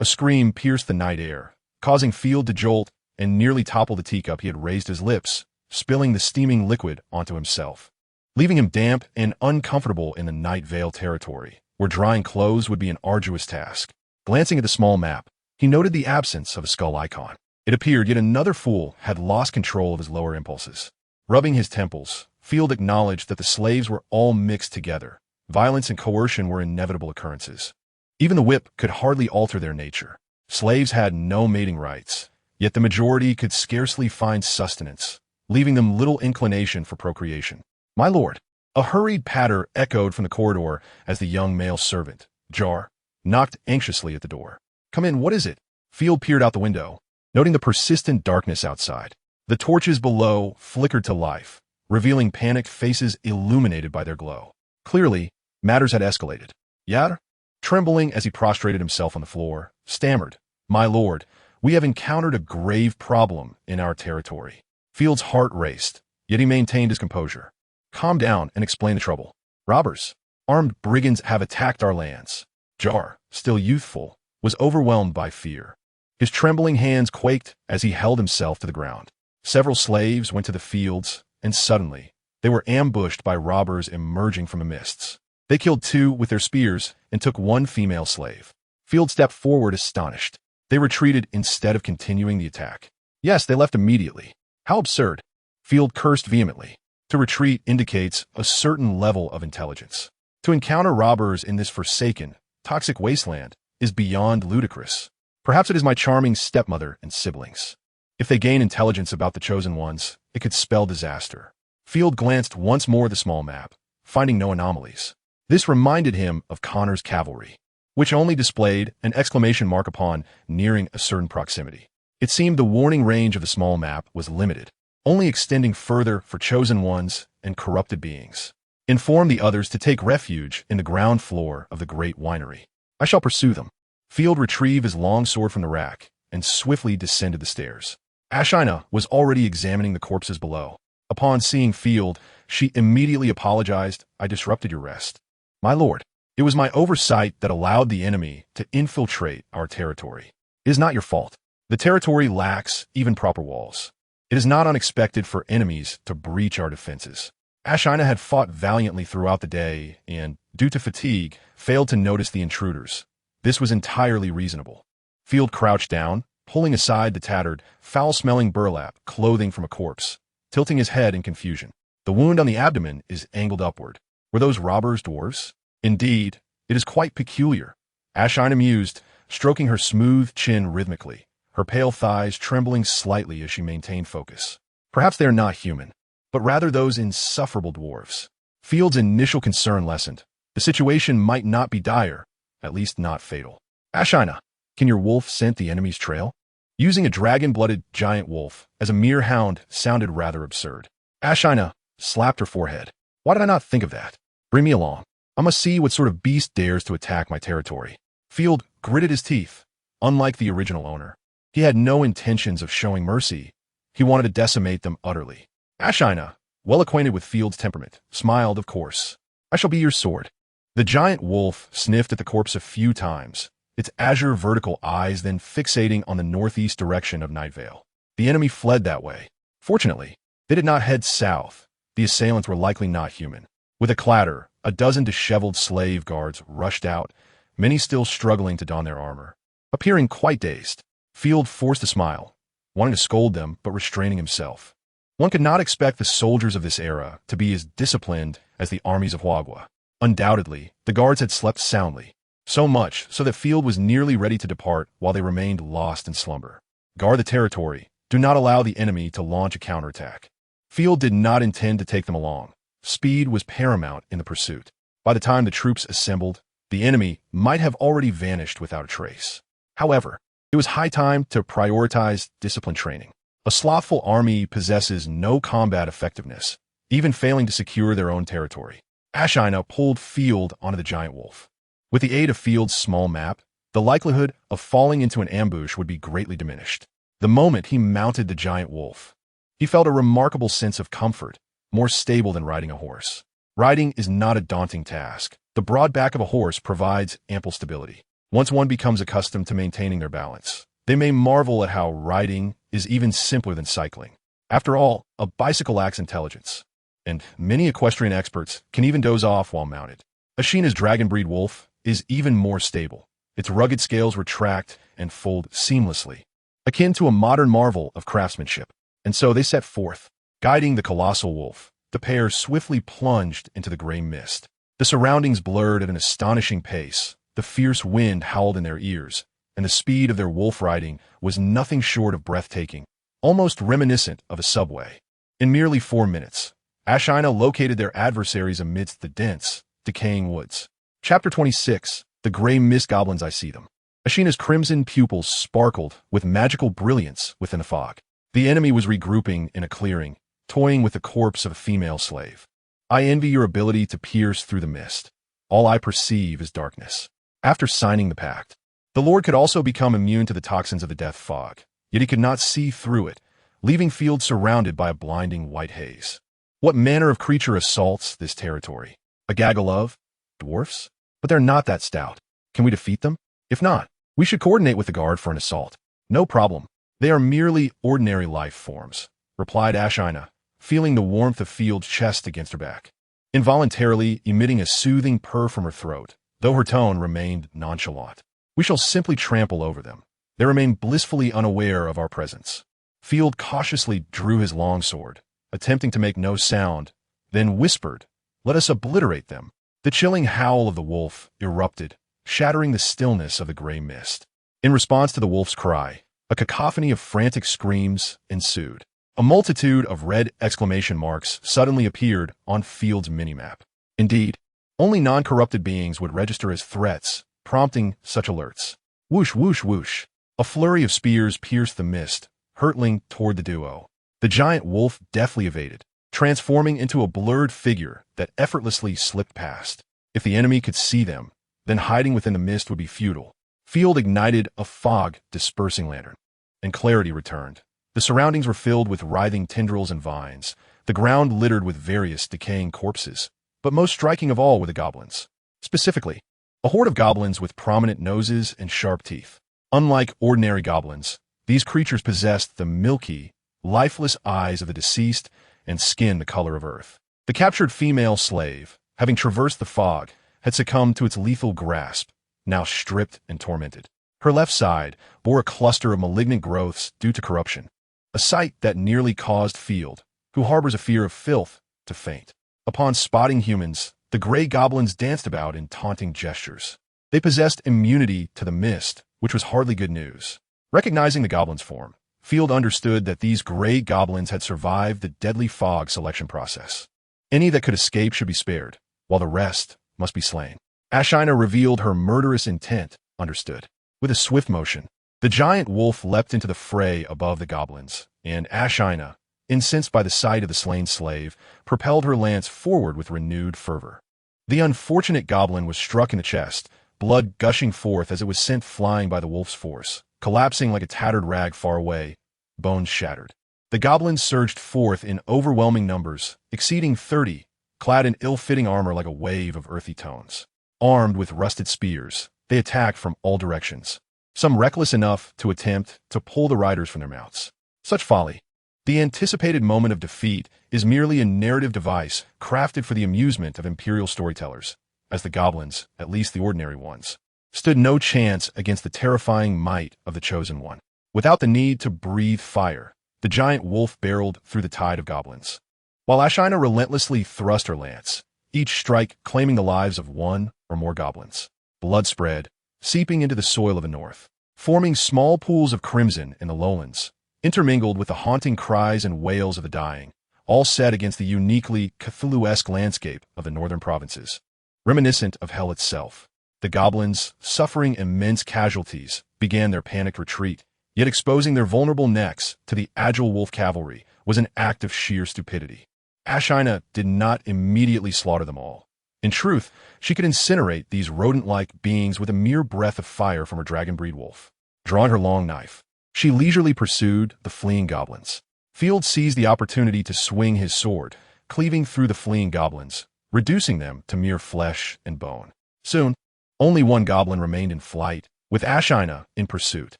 A scream pierced the night air, causing Field to jolt and nearly topple the teacup he had raised his lips, spilling the steaming liquid onto himself, leaving him damp and uncomfortable in the Night Vale territory, where drying clothes would be an arduous task. Glancing at the small map, he noted the absence of a skull icon. It appeared yet another fool had lost control of his lower impulses. Rubbing his temples, Field acknowledged that the slaves were all mixed together. Violence and coercion were inevitable occurrences. Even the whip could hardly alter their nature. Slaves had no mating rights, yet the majority could scarcely find sustenance, leaving them little inclination for procreation. My lord. A hurried patter echoed from the corridor as the young male servant, Jar, knocked anxiously at the door. Come in, what is it? Field peered out the window, noting the persistent darkness outside. The torches below flickered to life, revealing panicked faces illuminated by their glow. Clearly, matters had escalated. Yar, trembling as he prostrated himself on the floor, stammered, My lord, we have encountered a grave problem in our territory. Field's heart raced, yet he maintained his composure. Calm down and explain the trouble. Robbers, armed brigands have attacked our lands. Jar, still youthful, was overwhelmed by fear. His trembling hands quaked as he held himself to the ground. Several slaves went to the fields, and suddenly, they were ambushed by robbers emerging from the mists. They killed 2 with their spears and took 1 female slave. Field stepped forward astonished. They retreated instead of continuing the attack. Yes, they left immediately. How absurd. Field cursed vehemently. To retreat indicates a certain level of intelligence. To encounter robbers in this forsaken, toxic wasteland is beyond ludicrous. Perhaps it is my charming stepmother and siblings. If they gain intelligence about the chosen ones, it could spell disaster. Field glanced once more at the small map, finding no anomalies. This reminded him of Connor's cavalry, which only displayed an exclamation mark upon nearing a certain proximity. It seemed the warning range of the small map was limited, only extending further for chosen ones and corrupted beings. Inform the others to take refuge in the ground floor of the great winery. I shall pursue them. Field retrieved his long sword from the rack and swiftly descended the stairs. Ashina was already examining the corpses below. Upon seeing Field, she immediately apologized. I disrupted your rest. My lord, it was my oversight that allowed the enemy to infiltrate our territory. It is not your fault. The territory lacks even proper walls. It is not unexpected for enemies to breach our defenses. Ashina had fought valiantly throughout the day and, due to fatigue, failed to notice the intruders. This was entirely reasonable. Field crouched down, pulling aside the tattered, foul-smelling burlap clothing from a corpse, tilting his head in confusion. The wound on the abdomen is angled upward. Were those robbers dwarves? Indeed, it is quite peculiar. Ashina mused, stroking her smooth chin rhythmically, her pale thighs trembling slightly as she maintained focus. Perhaps they are not human, but rather those insufferable dwarves. Field's initial concern lessened. The situation might not be dire, at least not fatal. Ashina, can your wolf scent the enemy's trail? Using a dragon-blooded giant wolf as a mere hound sounded rather absurd. Ashina slapped her forehead. Why did I not think of that? Bring me along. I must see what sort of beast dares to attack my territory. Field gritted his teeth. Unlike the original owner, he had no intentions of showing mercy. He wanted to decimate them utterly. Ashina, well acquainted with Field's temperament, smiled, of course. I shall be your sword. The giant wolf sniffed at the corpse a few times, its azure vertical eyes then fixating on the northeast direction of Night Vale. The enemy fled that way. Fortunately, they did not head south. The assailants were likely not human. With a clatter, a dozen disheveled slave guards rushed out, many still struggling to don their armor. Appearing quite dazed, Field forced a smile, wanting to scold them but restraining himself. One could not expect the soldiers of this era to be as disciplined as the armies of Huagua. Undoubtedly, the guards had slept soundly, so much so that Field was nearly ready to depart while they remained lost in slumber. Guard the territory. Do not allow the enemy to launch a counterattack. Field did not intend to take them along. Speed was paramount in the pursuit. By the time the troops assembled, the enemy might have already vanished without a trace. However, it was high time to prioritize discipline training. A slothful army possesses no combat effectiveness, even failing to secure their own territory. Ashina pulled Field onto the giant wolf. With the aid of Field's small map, the likelihood of falling into an ambush would be greatly diminished. The moment he mounted the giant wolf, he felt a remarkable sense of comfort, more stable than riding a horse. Riding is not a daunting task. The broad back of a horse provides ample stability. Once one becomes accustomed to maintaining their balance, they may marvel at how riding is even simpler than cycling. After all, a bicycle lacks intelligence, and many equestrian experts can even doze off while mounted. Ashina's dragon breed wolf is even more stable. Its rugged scales retract and fold seamlessly, akin to a modern marvel of craftsmanship. And so they set forth. Guiding the colossal wolf, the pair swiftly plunged into the gray mist. The surroundings blurred at an astonishing pace. The fierce wind howled in their ears, and the speed of their wolf riding was nothing short of breathtaking, almost reminiscent of a subway. In merely 4 minutes, Ashina located their adversaries amidst the dense, decaying woods. Chapter 26, The Gray Mist Goblins I See Them. Ashina's crimson pupils sparkled with magical brilliance within the fog. The enemy was regrouping in a clearing, toying with the corpse of a female slave. I envy your ability to pierce through the mist. All I perceive is darkness. After signing the pact, the Lord could also become immune to the toxins of the death fog, yet he could not see through it, leaving Field surrounded by a blinding white haze. What manner of creature assaults this territory? A gaggle of dwarfs? But they're not that stout. Can we defeat them? If not, we should coordinate with the guard for an assault. No problem. They are merely ordinary life forms, replied Ashina, feeling the warmth of Field's chest against her back. Involuntarily emitting a soothing purr from her throat, though her tone remained nonchalant. We shall simply trample over them. They remain blissfully unaware of our presence. Field cautiously drew his longsword, attempting to make no sound, then whispered, "Let us obliterate them." The chilling howl of the wolf erupted, shattering the stillness of the gray mist. In response to the wolf's cry, a cacophony of frantic screams ensued. A multitude of red exclamation marks suddenly appeared on Field's minimap. Indeed, only non-corrupted beings would register as threats, prompting such alerts. Whoosh, whoosh, whoosh. A flurry of spears pierced the mist, hurtling toward the duo. The giant wolf deftly evaded, transforming into a blurred figure that effortlessly slipped past. If the enemy could see them, then hiding within the mist would be futile. Field ignited a fog-dispersing lantern, and clarity returned. The surroundings were filled with writhing tendrils and vines, the ground littered with various decaying corpses, but most striking of all were the goblins. Specifically, a horde of goblins with prominent noses and sharp teeth. Unlike ordinary goblins, these creatures possessed the milky, lifeless eyes of the deceased and skin the color of earth. The captured female slave, having traversed the fog, had succumbed to its lethal grasp, now stripped and tormented. Her left side bore a cluster of malignant growths due to corruption, a sight that nearly caused Field, who harbors a fear of filth, to faint. Upon spotting humans, the gray goblins danced about in taunting gestures. They possessed immunity to the mist, which was hardly good news. Recognizing the goblin's form, Field understood that these gray goblins had survived the deadly fog selection process. Any that could escape should be spared, while the rest must be slain. Ashina revealed her murderous intent. Understood. With a swift motion, the giant wolf leapt into the fray above the goblins, and Ashina, incensed by the sight of the slain slave, propelled her lance forward with renewed fervor. The unfortunate goblin was struck in the chest, blood gushing forth as it was sent flying by the wolf's force, collapsing like a tattered rag far away, bones shattered. The goblins surged forth in overwhelming numbers, exceeding 30, clad in ill-fitting armor like a wave of earthy tones. Armed with rusted spears, they attacked from all directions, some reckless enough to attempt to pull the riders from their mounts. Such folly. The anticipated moment of defeat is merely a narrative device crafted for the amusement of imperial storytellers, as the goblins, at least the ordinary ones, stood no chance against the terrifying might of the Chosen One. Without the need to breathe fire, the giant wolf barreled through the tide of goblins, while Ashina relentlessly thrust her lance, each strike claiming the lives of one or more goblins. Blood spread, seeping into the soil of the north, forming small pools of crimson in the lowlands, intermingled with the haunting cries and wails of the dying, all set against the uniquely Cthulhu-esque landscape of the northern provinces. Reminiscent of hell itself, the goblins, suffering immense casualties, began their panicked retreat, yet exposing their vulnerable necks to the agile wolf cavalry was an act of sheer stupidity. Ashina did not immediately slaughter them all. In truth, she could incinerate these rodent-like beings with a mere breath of fire from her dragon-breed wolf. Drawing her long knife, she leisurely pursued the fleeing goblins. Field seized the opportunity to swing his sword, cleaving through the fleeing goblins, reducing them to mere flesh and bone. Soon, only one goblin remained in flight, with Ashina in pursuit.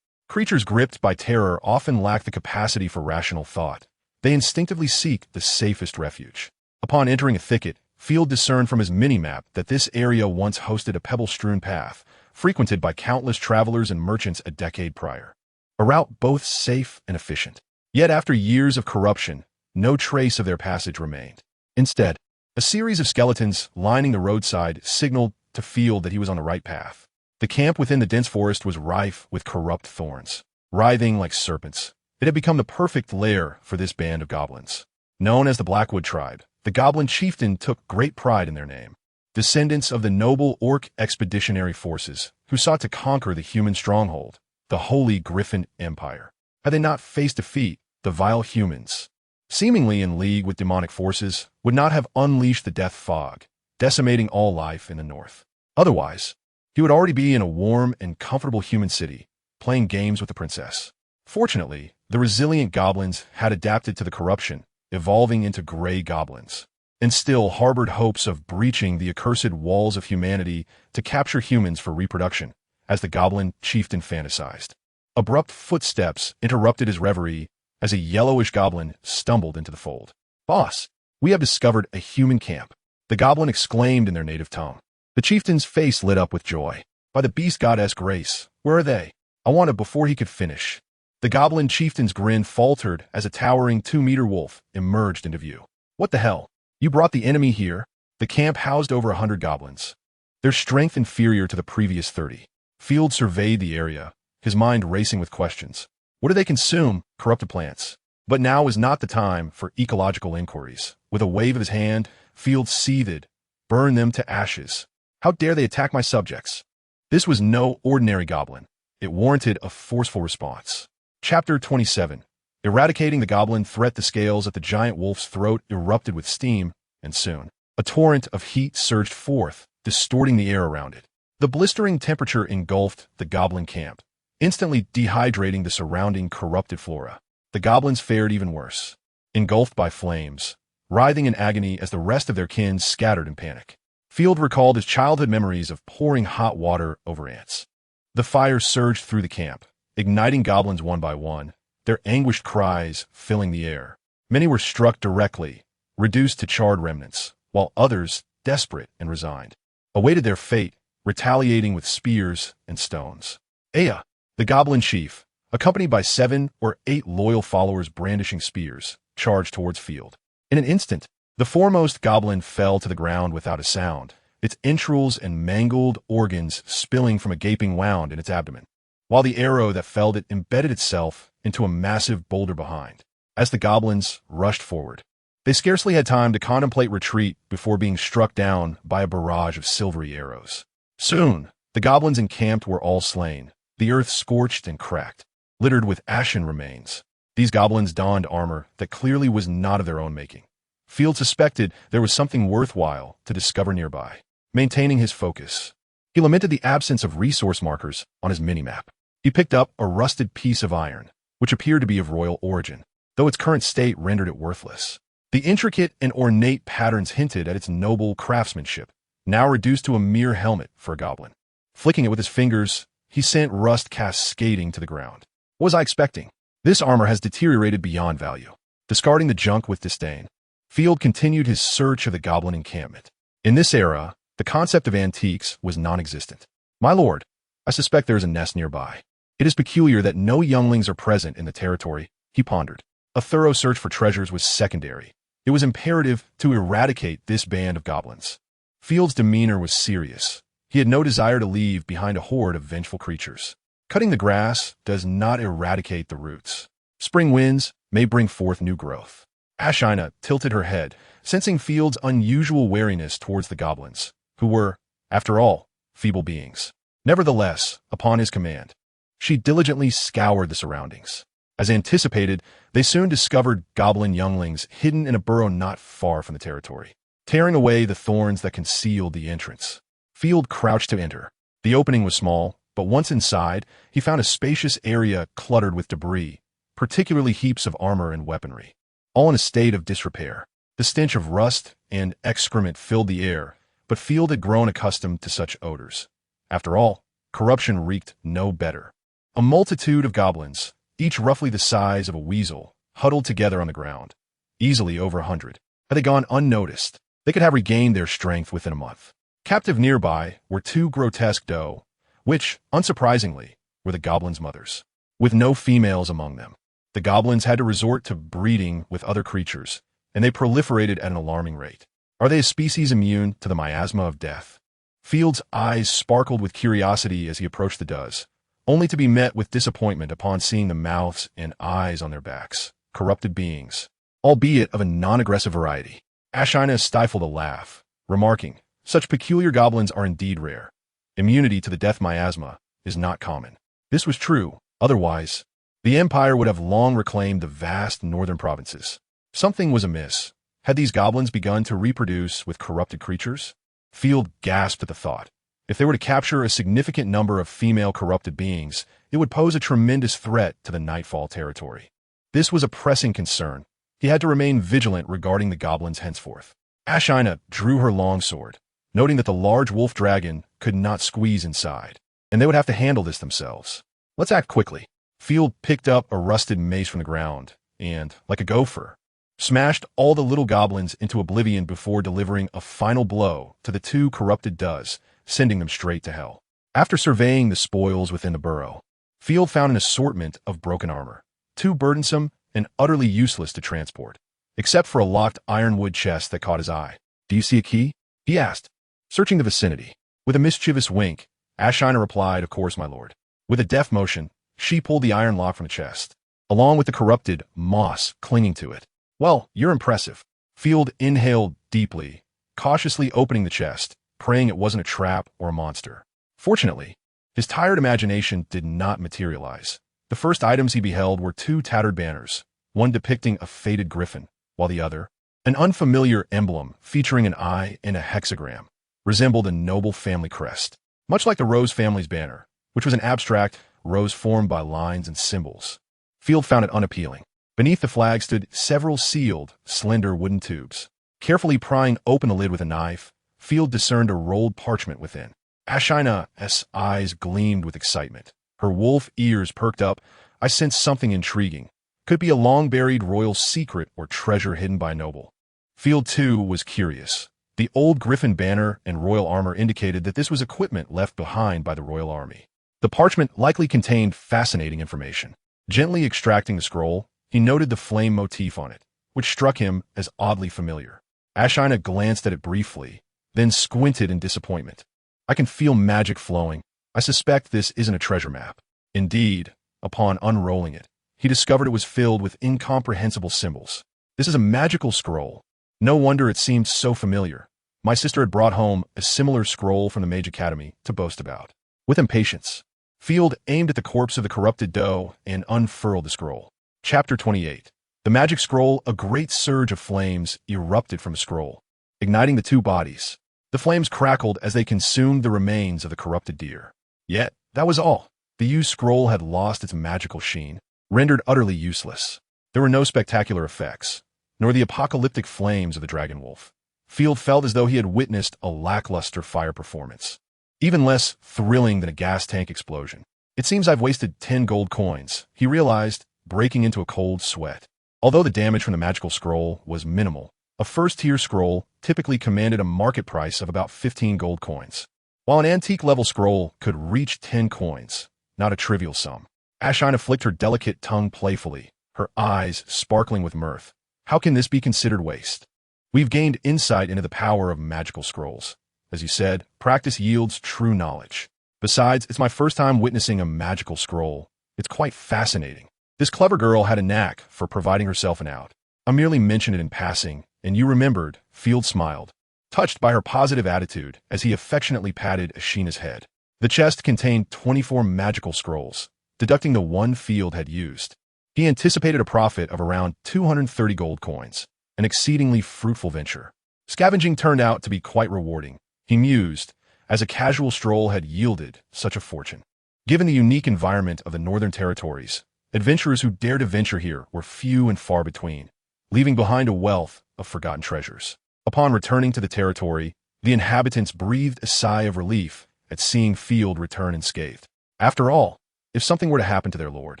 Creatures gripped by terror often lack the capacity for rational thought. They instinctively seek the safest refuge. Upon entering a thicket, Field discerned from his mini-map that this area once hosted a pebble-strewn path, frequented by countless travelers and merchants a decade prior. A route both safe and efficient. Yet after years of corruption, no trace of their passage remained. Instead, a series of skeletons lining the roadside signaled to Field that he was on the right path. The camp within the dense forest was rife with corrupt thorns. Writhing like serpents, it had become the perfect lair for this band of goblins. Known as the Blackwood Tribe, the goblin chieftain took great pride in their name. Descendants of the noble orc expeditionary forces who sought to conquer the human stronghold, the Holy Griffin Empire. Had they not faced defeat, the vile humans, seemingly in league with demonic forces, would not have unleashed the death fog, decimating all life in the north. Otherwise, he would already be in a warm and comfortable human city, playing games with the princess. Fortunately, the resilient goblins had adapted to the corruption, evolving into gray goblins, and still harbored hopes of breaching the accursed walls of humanity to capture humans for reproduction, as the goblin chieftain fantasized. Abrupt footsteps interrupted his reverie as a yellowish goblin stumbled into the fold. "Boss, we have discovered a human camp," the goblin exclaimed in their native tongue. The chieftain's face lit up with joy. "By the beast goddess Grace, where are they?" I wanted before he could finish. The goblin chieftain's grin faltered as a towering 2-meter wolf emerged into view. "What the hell? You brought the enemy here?" The camp housed over 100 goblins, their strength inferior to the previous 30. Field surveyed the area, his mind racing with questions. What do they consume? Corrupted plants. But now was not the time for ecological inquiries. With a wave of his hand, Field seethed. "Burn them to ashes. How dare they attack my subjects?" This was no ordinary goblin. It warranted a forceful response. Chapter 27. Eradicating the goblin threat. The scales at the giant wolf's throat erupted with steam, and soon, a torrent of heat surged forth, distorting the air around it. The blistering temperature engulfed the goblin camp, instantly dehydrating the surrounding corrupted flora. The goblins fared even worse, engulfed by flames, writhing in agony as the rest of their kin scattered in panic. Field recalled his childhood memories of pouring hot water over ants. The fire surged through the camp, igniting goblins one by one, their anguished cries filling the air. Many were struck directly, reduced to charred remnants, while others, desperate and resigned, awaited their fate, retaliating with spears and stones. Aya, the goblin chief, accompanied by 7 or 8 loyal followers brandishing spears, charged towards Field. In an instant, the foremost goblin fell to the ground without a sound, its entrails and mangled organs spilling from a gaping wound in its abdomen, while the arrow that felled it embedded itself into a massive boulder behind. As the goblins rushed forward, They scarcely had time to contemplate retreat before being struck down by a barrage of silvery arrows. Soon, the goblins encamped were all slain, the earth scorched and cracked, littered with ashen remains. These goblins donned armor that clearly was not of their own making. Field suspected there was something worthwhile to discover nearby. Maintaining his focus, he lamented the absence of resource markers on his minimap. He picked up a rusted piece of iron, which appeared to be of royal origin, though its current state rendered it worthless. The intricate and ornate patterns hinted at its noble craftsmanship, now reduced to a mere helmet for a goblin. Flicking it with his fingers, he sent rust cascading to the ground. What was I expecting? This armor has deteriorated beyond value. Discarding the junk with disdain, Field continued his search of the goblin encampment. In this era, the concept of antiques was non-existent. My lord, I suspect there is a nest nearby. It is peculiar that no younglings are present in the territory, he pondered. A thorough search for treasures was secondary. It was imperative to eradicate this band of goblins. Field's demeanor was serious. He had no desire to leave behind a horde of vengeful creatures. Cutting the grass does not eradicate the roots. Spring winds may bring forth new growth. Ashina tilted her head, sensing Field's unusual wariness towards the goblins, who were, after all, feeble beings. Nevertheless, upon his command, she diligently scoured the surroundings. As anticipated, they soon discovered goblin younglings hidden in a burrow not far from the territory. Tearing away the thorns that concealed the entrance, Field crouched to enter. The opening was small, but once inside, he found a spacious area cluttered with debris, particularly heaps of armor and weaponry, all in a state of disrepair. The stench of rust and excrement filled the air, but Field had grown accustomed to such odors. After all, corruption reeked no better. A multitude of goblins, each roughly the size of a weasel, huddled together on the ground, easily over 100. Had they gone unnoticed, they could have regained their strength within a month. Captive nearby were two grotesque doe, which, unsurprisingly, were the goblins' mothers. With no females among them, the goblins had to resort to breeding with other creatures, and they proliferated at an alarming rate. Are they a species immune to the miasma of death? Field's eyes sparkled with curiosity as he approached the does, only to be met with disappointment upon seeing the mouths and eyes on their backs. Corrupted beings, albeit of a non-aggressive variety. Ashina stifled a laugh, remarking, "Such peculiar goblins are indeed rare. Immunity to the death miasma is not common." This was true. Otherwise, the Empire would have long reclaimed the vast northern provinces. Something was amiss. Had these goblins begun to reproduce with corrupted creatures? Field gasped at the thought. If they were to capture a significant number of female corrupted beings, it would pose a tremendous threat to the Nightfall territory. This was a pressing concern. He had to remain vigilant regarding the goblins henceforth. Ashina drew her longsword, noting that the large wolf dragon could not squeeze inside, and they would have to handle this themselves. Let's act quickly. Field picked up a rusted mace from the ground and, like a gopher, smashed all the little goblins into oblivion before delivering a final blow to the two corrupted does, sending them straight to hell. After surveying the spoils within the burrow, Field found an assortment of broken armor, too burdensome and utterly useless to transport, except for a locked ironwood chest that caught his eye. "Do you see a key?" he asked, searching the vicinity. With a mischievous wink, Ashina replied, "Of course, my lord." With a deft motion, she pulled the iron lock from the chest, along with the corrupted moss clinging to it. "Well, you're impressive." Field inhaled deeply, cautiously opening the chest, praying it wasn't a trap or a monster. Fortunately, his tired imagination did not materialize. The first items he beheld were two tattered banners, one depicting a faded griffin, while the other, an unfamiliar emblem featuring an eye and a hexagram, resembled a noble family crest, much like the Rose family's banner, which was an abstract rose formed by lines and symbols. Field found it unappealing. Beneath the flag stood several sealed, slender wooden tubes. Carefully prying open the lid with a knife, Field discerned a rolled parchment within. Ashina's eyes gleamed with excitement. Her wolf ears perked up. "I sensed something intriguing. Could be a long-buried royal secret or treasure hidden by a noble." Field, too, was curious. The old griffin banner and royal armor indicated that this was equipment left behind by the royal army. The parchment likely contained fascinating information. Gently extracting the scroll, he noted the flame motif on it, which struck him as oddly familiar. Ashina glanced at it briefly, then squinted in disappointment. "I can feel magic flowing. I suspect this isn't a treasure map." Indeed, upon unrolling it, he discovered it was filled with incomprehensible symbols. This is a magical scroll. No wonder it seemed so familiar. My sister had brought home a similar scroll from the Mage Academy to boast about. With impatience, Field aimed at the corpse of the corrupted doe and unfurled the scroll. Chapter 28. The magic scroll. A great surge of flames erupted from the scroll, igniting the two bodies. The flames crackled as they consumed the remains of the corrupted deer. Yet, that was all. The used scroll had lost its magical sheen, rendered utterly useless. There were no spectacular effects, nor the apocalyptic flames of the dragon wolf. Field felt as though he had witnessed a lackluster fire performance, even less thrilling than a gas tank explosion. It seems I've wasted 10 gold coins, he realized, breaking into a cold sweat. Although the damage from the magical scroll was minimal, a first-tier scroll typically commanded a market price of about 15 gold coins, while an antique-level scroll could reach 10 coins, not a trivial sum. Ashina flicked her delicate tongue playfully, her eyes sparkling with mirth. How can this be considered waste? We've gained insight into the power of magical scrolls. As you said, practice yields true knowledge. Besides, it's my first time witnessing a magical scroll. It's quite fascinating. This clever girl had a knack for providing herself an out. I merely mentioned it in passing, and you remembered. Field smiled, touched by her positive attitude as he affectionately patted Ashina's head. The chest contained 24 magical scrolls, deducting the one Field had used. He anticipated a profit of around 230 gold coins, an exceedingly fruitful venture. Scavenging turned out to be quite rewarding, he mused, as a casual stroll had yielded such a fortune. Given the unique environment of the Northern Territories, adventurers who dared to venture here were few and far between, leaving behind a wealth of forgotten treasures. Upon returning to the territory, the inhabitants breathed a sigh of relief at seeing Field return unscathed. After all, if something were to happen to their lord,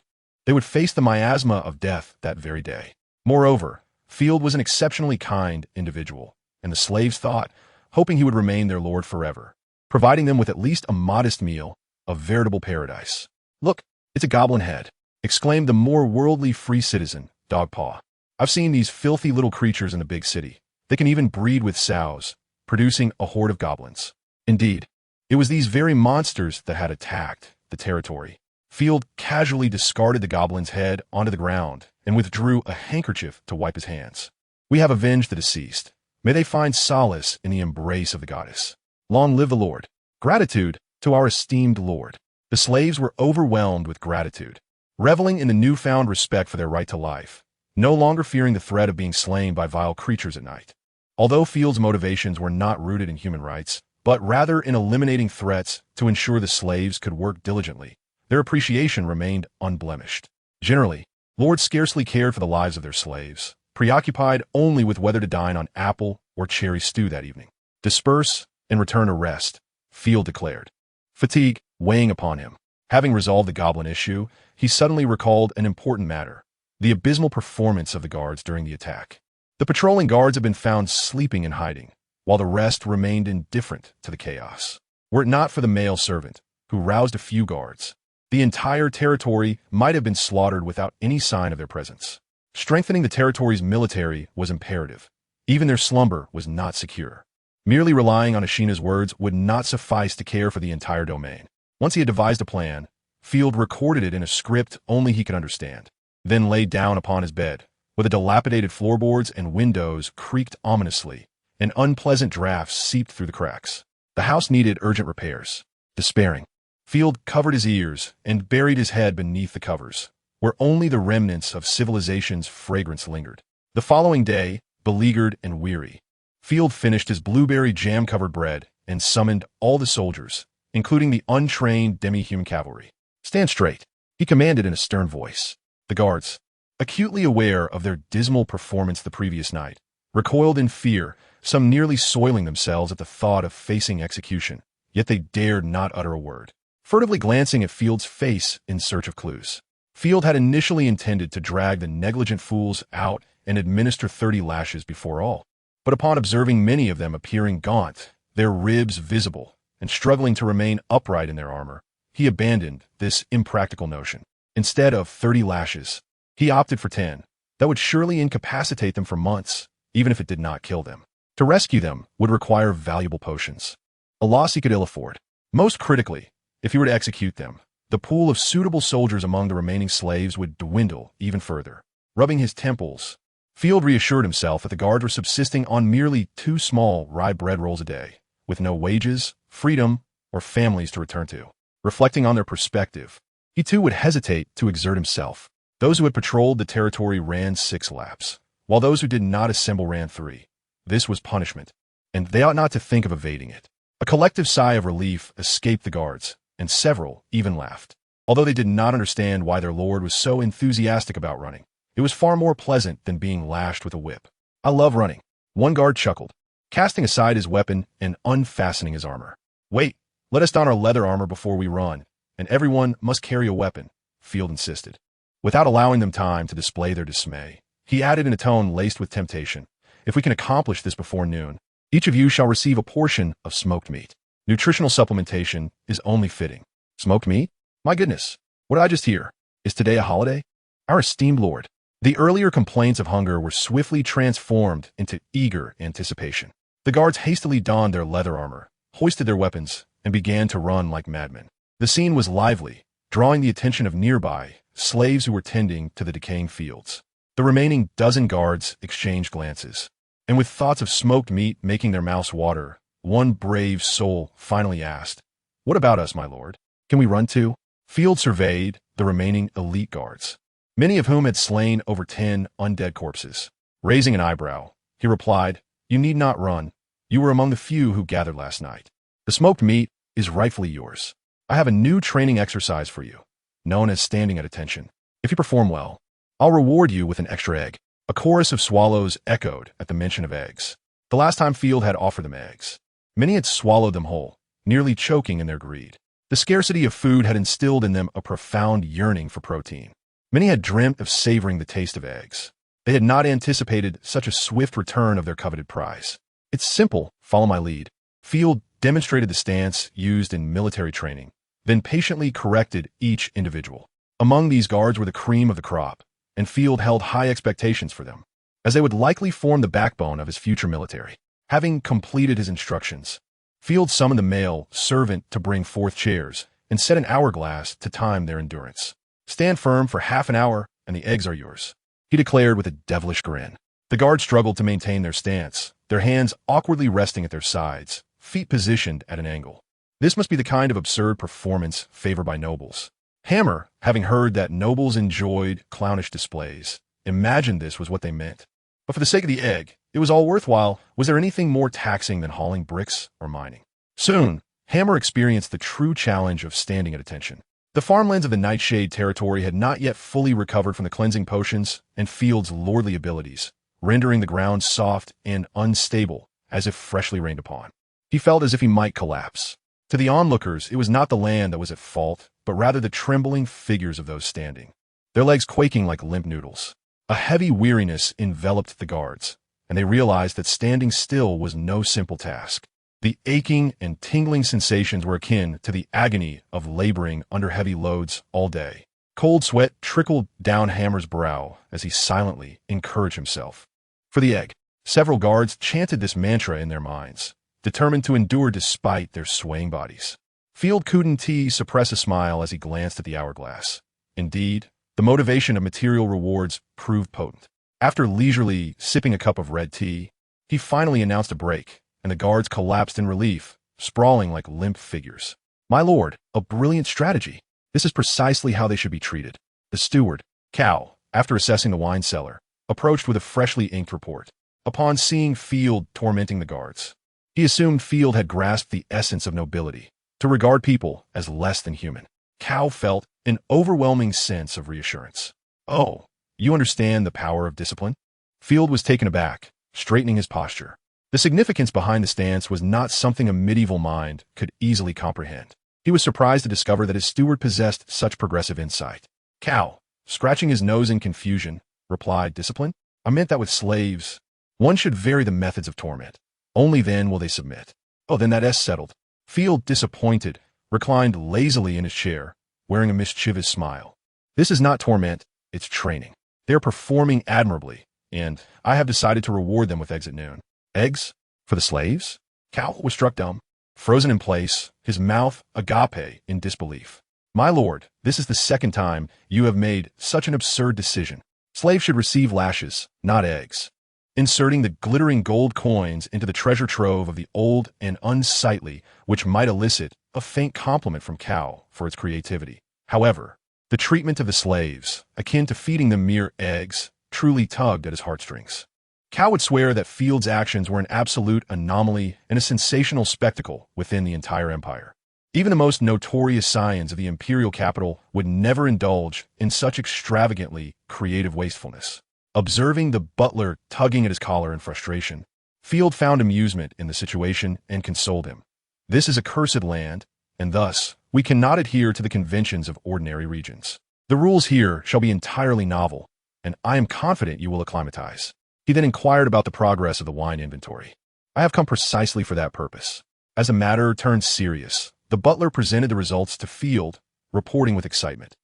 they would face the miasma of death that very day. Moreover, Field was an exceptionally kind individual, and the slaves thought, hoping he would remain their lord forever, providing them with at least a modest meal, a veritable paradise. "Look, it's a goblin head," exclaimed the more worldly free citizen, Dogpaw. "I've seen these filthy little creatures in the big city. They can even breed with sows, producing a horde of goblins." Indeed, it was these very monsters that had attacked the territory. Field casually discarded the goblin's head onto the ground and withdrew a handkerchief to wipe his hands. "We have avenged the deceased. May they find solace in the embrace of the goddess. Long live the Lord. Gratitude to our esteemed Lord." The slaves were overwhelmed with gratitude, reveling in the newfound respect for their right to life, no longer fearing the threat of being slain by vile creatures at night. Although Field's motivations were not rooted in human rights, but rather in eliminating threats to ensure the slaves could work diligently, their appreciation remained unblemished. Generally, lords scarcely cared for the lives of their slaves, preoccupied only with whether to dine on apple or cherry stew that evening. "Disperse and return to rest," Field declared, fatigue weighing upon him. Having resolved the goblin issue, he suddenly recalled an important matter: the abysmal performance of the guards during the attack. The patrolling guards had been found sleeping and hiding, while the rest remained indifferent to the chaos. Were it not for the male servant, who roused a few guards, the entire territory might have been slaughtered without any sign of their presence. Strengthening the territory's military was imperative. Even their slumber was not secure. Merely relying on Ashina's words would not suffice to care for the entire domain. Once he had devised a plan, Field recorded it in a script only he could understand, then lay down upon his bed, where the dilapidated floorboards and windows creaked ominously, and unpleasant drafts seeped through the cracks. The house needed urgent repairs. Despairing, Field covered his ears and buried his head beneath the covers, where only the remnants of civilization's fragrance lingered. The following day, beleaguered and weary, Field finished his blueberry jam-covered bread and summoned all the soldiers, including the untrained demi-human cavalry. "Stand straight," he commanded in a stern voice. The guards, acutely aware of their dismal performance the previous night, recoiled in fear, some nearly soiling themselves at the thought of facing execution, yet they dared not utter a word. Furtively glancing at Field's face in search of clues, Field had initially intended to drag the negligent fools out and administer 30 lashes before all. But upon observing many of them appearing gaunt, their ribs visible, and struggling to remain upright in their armor, he abandoned this impractical notion. Instead of 30 lashes, he opted for 10. That would surely incapacitate them for months, even if it did not kill them. To rescue them would require valuable potions, a loss he could ill afford. Most critically, if he were to execute them, the pool of suitable soldiers among the remaining slaves would dwindle even further. Rubbing his temples, Field reassured himself that the guards were subsisting on merely 2 small rye bread rolls a day, with no wages, freedom, or families to return to. Reflecting on their perspective, he too would hesitate to exert himself. Those who had patrolled the territory ran 6 laps, while those who did not assemble ran 3. This was punishment, and they ought not to think of evading it. A collective sigh of relief escaped the guards, and several even laughed. Although they did not understand why their lord was so enthusiastic about running, it was far more pleasant than being lashed with a whip. "I love running," one guard chuckled, casting aside his weapon and unfastening his armor. "Wait, let us don our leather armor before we run, and everyone must carry a weapon," Field insisted. Without allowing them time to display their dismay, he added in a tone laced with temptation, "If we can accomplish this before noon, each of you shall receive a portion of smoked meat. Nutritional supplementation is only fitting." "Smoked meat? My goodness, what did I just hear? Is today a holiday?" Our esteemed lord. The earlier complaints of hunger were swiftly transformed into eager anticipation. The guards hastily donned their leather armor, hoisted their weapons, and began to run like madmen. The scene was lively, drawing the attention of nearby slaves who were tending to the decaying fields. The remaining dozen guards exchanged glances, and with thoughts of smoked meat making their mouths water, one brave soul finally asked, "What about us, my lord? Can we run too?" Field surveyed the remaining elite guards, many of whom had slain over 10 undead corpses. Raising an eyebrow, he replied, "You need not run. You were among the few who gathered last night. The smoked meat is rightfully yours. I have a new training exercise for you, known as standing at attention. If you perform well, I'll reward you with an extra egg." A chorus of swallows echoed at the mention of eggs. The last time Field had offered them eggs, many had swallowed them whole, nearly choking in their greed. The scarcity of food had instilled in them a profound yearning for protein. Many had dreamt of savoring the taste of eggs. They had not anticipated such a swift return of their coveted prize. "It's simple, follow my lead." Field demonstrated the stance used in military training, then patiently corrected each individual. Among these guards were the cream of the crop, and Field held high expectations for them, as they would likely form the backbone of his future military. Having completed his instructions, Field summoned the male servant to bring forth chairs and set an hourglass to time their endurance. "Stand firm for half an hour, and the eggs are yours," he declared with a devilish grin. The guards struggled to maintain their stance, their hands awkwardly resting at their sides, feet positioned at an angle. This must be the kind of absurd performance favored by nobles. Hammer, having heard that nobles enjoyed clownish displays, imagined this was what they meant. But for the sake of the egg, it was all worthwhile. Was there anything more taxing than hauling bricks or mining? Soon, Hammer experienced the true challenge of standing at attention. The farmlands of the Nightshade territory had not yet fully recovered from the cleansing potions and Field's lordly abilities, rendering the ground soft and unstable, as if freshly rained upon. He felt as if he might collapse. To the onlookers, it was not the land that was at fault, but rather the trembling figures of those standing, their legs quaking like limp noodles. A heavy weariness enveloped the guards, and they realized that standing still was no simple task. The aching and tingling sensations were akin to the agony of laboring under heavy loads all day. Cold sweat trickled down Hammer's brow as he silently encouraged himself. For the egg, several guards chanted this mantra in their minds, determined to endure despite their swaying bodies. Field couldn't suppress a smile as he glanced at the hourglass. Indeed, the motivation of material rewards proved potent. After leisurely sipping a cup of red tea, he finally announced a break, and the guards collapsed in relief, sprawling like limp figures. "My lord, a brilliant strategy. This is precisely how they should be treated." The steward, Cal, after assessing the wine cellar, approached with a freshly inked report. Upon seeing Field tormenting the guards, he assumed Field had grasped the essence of nobility, to regard people as less than human. Cal felt an overwhelming sense of reassurance. "Oh, you understand the power of discipline?" Field was taken aback, straightening his posture. The significance behind the stance was not something a medieval mind could easily comprehend. He was surprised to discover that his steward possessed such progressive insight. Cal, scratching his nose in confusion, replied, "Discipline? I meant that with slaves, one should vary the methods of torment. Only then will they submit." "Oh, then that is settled." Field, disappointed, reclined lazily in his chair, wearing a mischievous smile. "This is not torment, it's training. They are performing admirably, and I have decided to reward them with eggs at noon." "Eggs? For the slaves?" Cal was struck dumb, frozen in place, his mouth agape in disbelief. "My lord, this is the second time you have made such an absurd decision. Slaves should receive lashes, not eggs. Inserting the glittering gold coins into the treasure trove of the old and unsightly, which might elicit a faint compliment from Cow for its creativity. However, the treatment of the slaves, akin to feeding them mere eggs, truly tugged at his heartstrings. Cow would swear that Field's actions were an absolute anomaly and a sensational spectacle within the entire empire. Even the most notorious scions of the imperial capital would never indulge in such extravagantly creative wastefulness. Observing the butler tugging at his collar in frustration, Field found amusement in the situation and consoled him. This is a cursed land, and thus we cannot adhere to the conventions of ordinary regions. The rules here shall be entirely novel, and I am confident you will acclimatize. He then inquired about the progress of the wine inventory. I have come precisely for that purpose. As the matter turned serious, the butler presented the results to Field, reporting with excitement.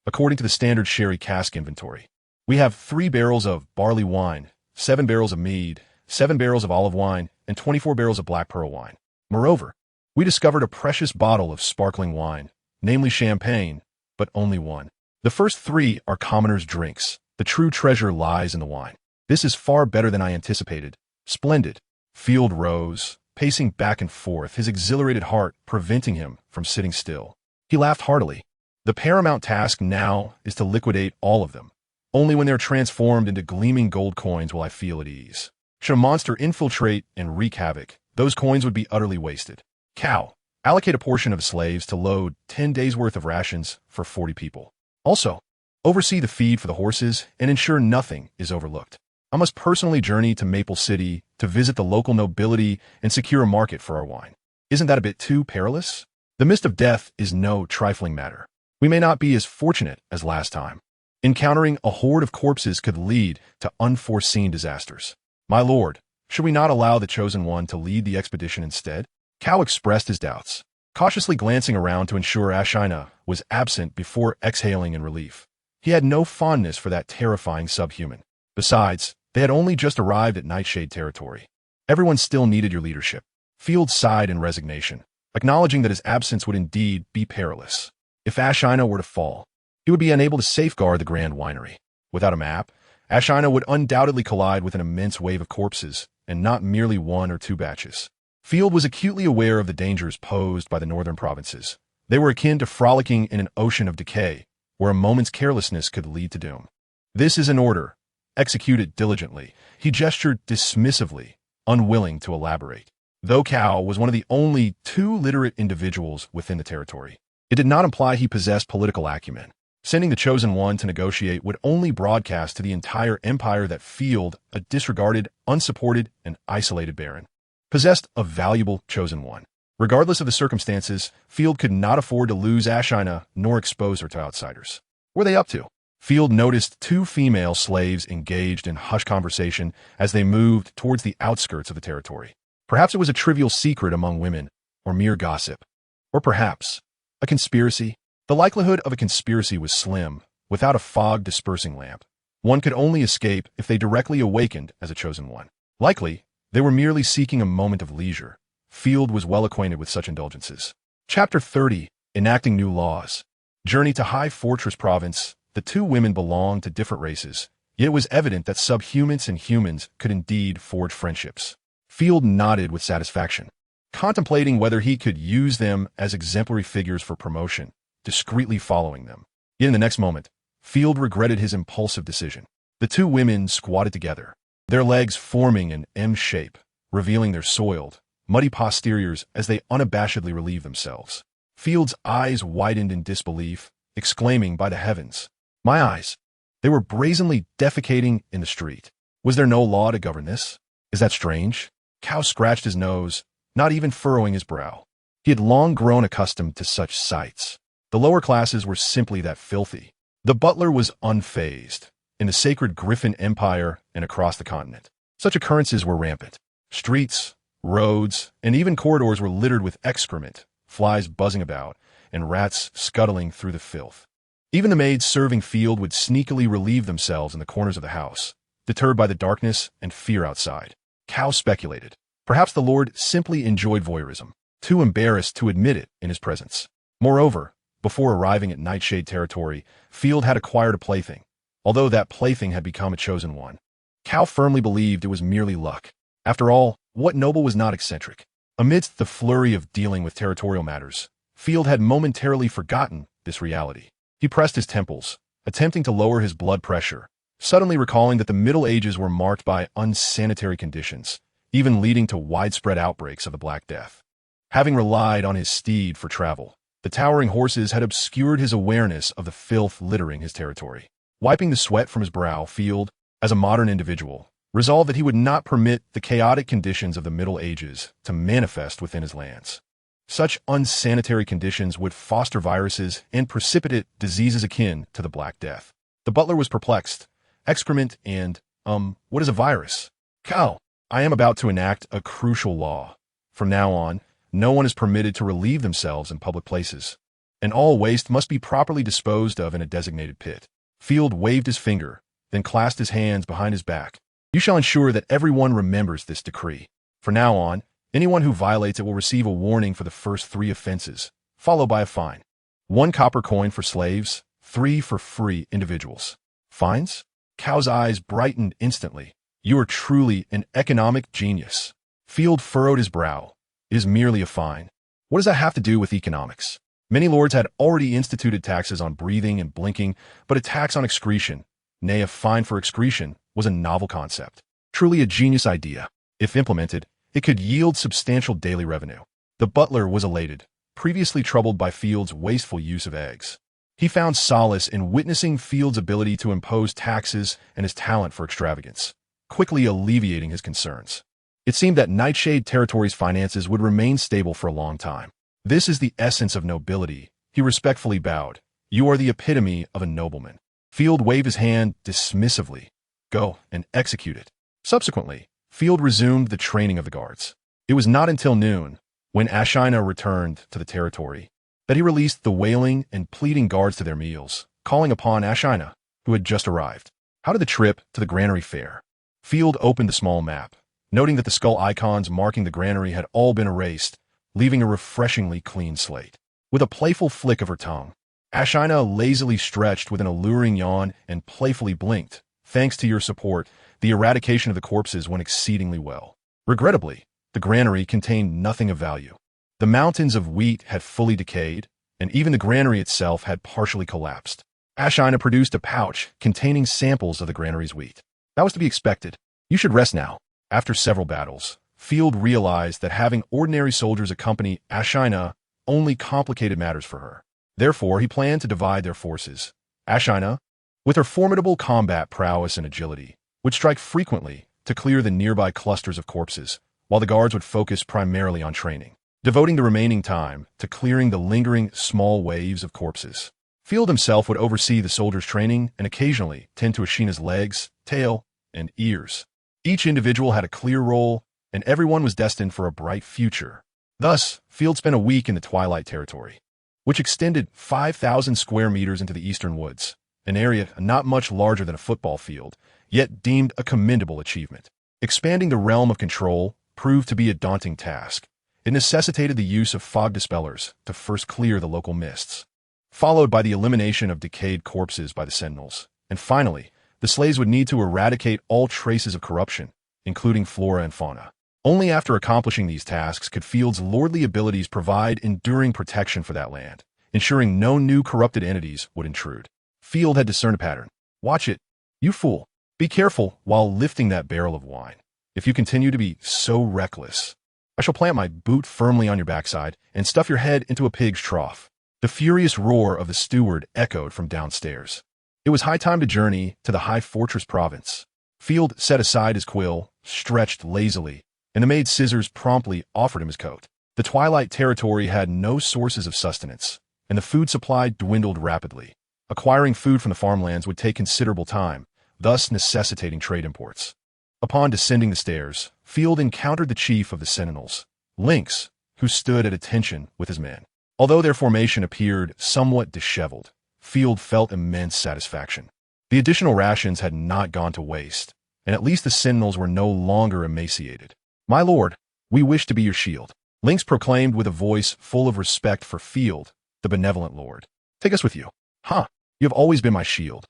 According to the standard sherry cask inventory, we have 3 barrels of barley wine, 7 barrels of mead, 7 barrels of olive wine, and 24 barrels of black pearl wine. Moreover, we discovered a precious bottle of sparkling wine, namely champagne, but only one. The first 3 are commoners' drinks. The true treasure lies in the wine. This is far better than I anticipated. Splendid. Field rose, pacing back and forth, his exhilarated heart preventing him from sitting still. He laughed heartily. The paramount task now is to liquidate all of them. Only when they're transformed into gleaming gold coins will I feel at ease. Should a monster infiltrate and wreak havoc, those coins would be utterly wasted. Cow, allocate a portion of the slaves to load 10 days' worth of rations for 40 people. Also, oversee the feed for the horses and ensure nothing is overlooked. I must personally journey to Maple City to visit the local nobility and secure a market for our wine. Isn't that a bit too perilous? The mist of death is no trifling matter. We may not be as fortunate as last time. Encountering a horde of corpses could lead to unforeseen disasters. My lord, should we not allow the chosen one to lead the expedition instead? Cow expressed his doubts, cautiously glancing around to ensure Ashina was absent before exhaling in relief. He had no fondness for that terrifying subhuman. Besides, they had only just arrived at Nightshade territory. Everyone still needed your leadership. Field sighed in resignation, acknowledging that his absence would indeed be perilous. If Ashina were to fall, he would be unable to safeguard the Grand Winery. Without a map, Ashina would undoubtedly collide with an immense wave of corpses, and not merely 1 or 2 batches. Field was acutely aware of the dangers posed by the northern provinces. They were akin to frolicking in an ocean of decay, where a moment's carelessness could lead to doom. This is an order. Execute it diligently. He gestured dismissively, unwilling to elaborate. Though Cow was one of the only 2 literate individuals within the territory, it did not imply he possessed political acumen. Sending the chosen one to negotiate would only broadcast to the entire empire that Field, a disregarded, unsupported, and isolated baron, possessed a valuable chosen one. Regardless of the circumstances, Field could not afford to lose Ashina nor expose her to outsiders. What were they up to? Field noticed 2 female slaves engaged in hushed conversation as they moved towards the outskirts of the territory. Perhaps it was a trivial secret among women, or mere gossip. Or perhaps a conspiracy. The likelihood of a conspiracy was slim. Without a fog-dispersing lamp, one could only escape if they directly awakened as a chosen one. Likely, they were merely seeking a moment of leisure. Field was well acquainted with such indulgences. Chapter 30. Enacting New Laws. Journey to High Fortress Province. The 2 women belonged to different races, yet it was evident that subhumans and humans could indeed forge friendships. Field nodded with satisfaction, contemplating whether he could use them as exemplary figures for promotion, discreetly following them. Yet in the next moment, Field regretted his impulsive decision. The 2 women squatted together, their legs forming an M shape, revealing their soiled, muddy posteriors as they unabashedly relieved themselves. Field's eyes widened in disbelief, exclaiming, "By the heavens! My eyes! They were brazenly defecating in the street. Was there no law to govern this? Is that strange?" Cow scratched his nose, not even furrowing his brow. He had long grown accustomed to such sights. The lower classes were simply that filthy. The butler was unfazed. In the sacred Griffin Empire and across the continent, such occurrences were rampant. Streets, roads, and even corridors were littered with excrement, flies buzzing about, and rats scuttling through the filth. Even the maids serving Field would sneakily relieve themselves in the corners of the house, deterred by the darkness and fear outside. Cow speculated. Perhaps the Lord simply enjoyed voyeurism, too embarrassed to admit it in his presence. Moreover, before arriving at Nightshade territory, Field had acquired a plaything, although that plaything had become a chosen one. Cal firmly believed it was merely luck. After all, what noble was not eccentric? Amidst the flurry of dealing with territorial matters, Field had momentarily forgotten this reality. He pressed his temples, attempting to lower his blood pressure, suddenly recalling that the Middle Ages were marked by unsanitary conditions, even leading to widespread outbreaks of the Black Death. Having relied on his steed for travel, the towering horses had obscured his awareness of the filth littering his territory. Wiping the sweat from his brow, Field, as a modern individual, resolved that he would not permit the chaotic conditions of the Middle Ages to manifest within his lands. Such unsanitary conditions would foster viruses and precipitate diseases akin to the Black Death. The butler was perplexed. Excrement and, what is a virus? Cal, I am about to enact a crucial law. From now on, no one is permitted to relieve themselves in public places, and all waste must be properly disposed of in a designated pit. Field waved his finger, then clasped his hands behind his back. You shall ensure that everyone remembers this decree. From now on, anyone who violates it will receive a warning for the first 3 offenses, followed by a fine. 1 copper coin for slaves, 3 for free individuals. Fines? Cal's eyes brightened instantly. You are truly an economic genius. Field furrowed his brow. It is merely a fine. What does that have to do with economics? Many lords had already instituted taxes on breathing and blinking, but a tax on excretion, nay, a fine for excretion, was a novel concept. Truly a genius idea. If implemented, it could yield substantial daily revenue. The butler was elated, previously troubled by Field's wasteful use of eggs. He found solace in witnessing Field's ability to impose taxes and his talent for extravagance, quickly alleviating his concerns. It seemed that Nightshade Territory's finances would remain stable for a long time. This is the essence of nobility. He respectfully bowed. You are the epitome of a nobleman. Field waved his hand dismissively. Go and execute it. Subsequently, Field resumed the training of the guards. It was not until noon, when Ashina returned to the territory, that he released the wailing and pleading guards to their meals, calling upon Ashina, who had just arrived. How did the trip to the granary fare? Field opened the small map, noting that the skull icons marking the granary had all been erased, leaving a refreshingly clean slate. With a playful flick of her tongue, Ashina lazily stretched with an alluring yawn and playfully blinked. Thanks to your support, the eradication of the corpses went exceedingly well. Regrettably, the granary contained nothing of value. The mountains of wheat had fully decayed, and even the granary itself had partially collapsed. Ashina produced a pouch containing samples of the granary's wheat. That was to be expected. You should rest now. After several battles, Field realized that having ordinary soldiers accompany Ashina only complicated matters for her. Therefore, he planned to divide their forces. Ashina, with her formidable combat prowess and agility, would strike frequently to clear the nearby clusters of corpses, while the guards would focus primarily on training, devoting the remaining time to clearing the lingering small waves of corpses. Field himself would oversee the soldiers' training and occasionally tend to Ashina's legs, tail, and ears. Each individual had a clear role, and everyone was destined for a bright future. Thus, Field spent a week in the Twilight Territory, which extended 5,000 square meters into the eastern woods, an area not much larger than a football field, yet deemed a commendable achievement. Expanding the realm of control proved to be a daunting task. It necessitated the use of fog dispellers to first clear the local mists, followed by the elimination of decayed corpses by the sentinels, and finally, the slaves would need to eradicate all traces of corruption, including flora and fauna. Only after accomplishing these tasks could Field's lordly abilities provide enduring protection for that land, ensuring no new corrupted entities would intrude. Field had discerned a pattern. Watch it, you fool. Be careful while lifting that barrel of wine. If you continue to be so reckless, I shall plant my boot firmly on your backside and stuff your head into a pig's trough. The furious roar of the steward echoed from downstairs. It was high time to journey to the High Fortress province. Field set aside his quill, stretched lazily, and the maid's scissors promptly offered him his coat. The Twilight Territory had no sources of sustenance, and the food supply dwindled rapidly. Acquiring food from the farmlands would take considerable time, thus necessitating trade imports. Upon descending the stairs, Field encountered the chief of the Sentinels, Lynx, who stood at attention with his men. Although their formation appeared somewhat disheveled, Field felt immense satisfaction. The additional rations had not gone to waste, and at least the Sentinels were no longer emaciated. My lord, we wish to be your shield, Lynx proclaimed with a voice full of respect for Field, the benevolent lord. Take us with you. Huh, you have always been my shield.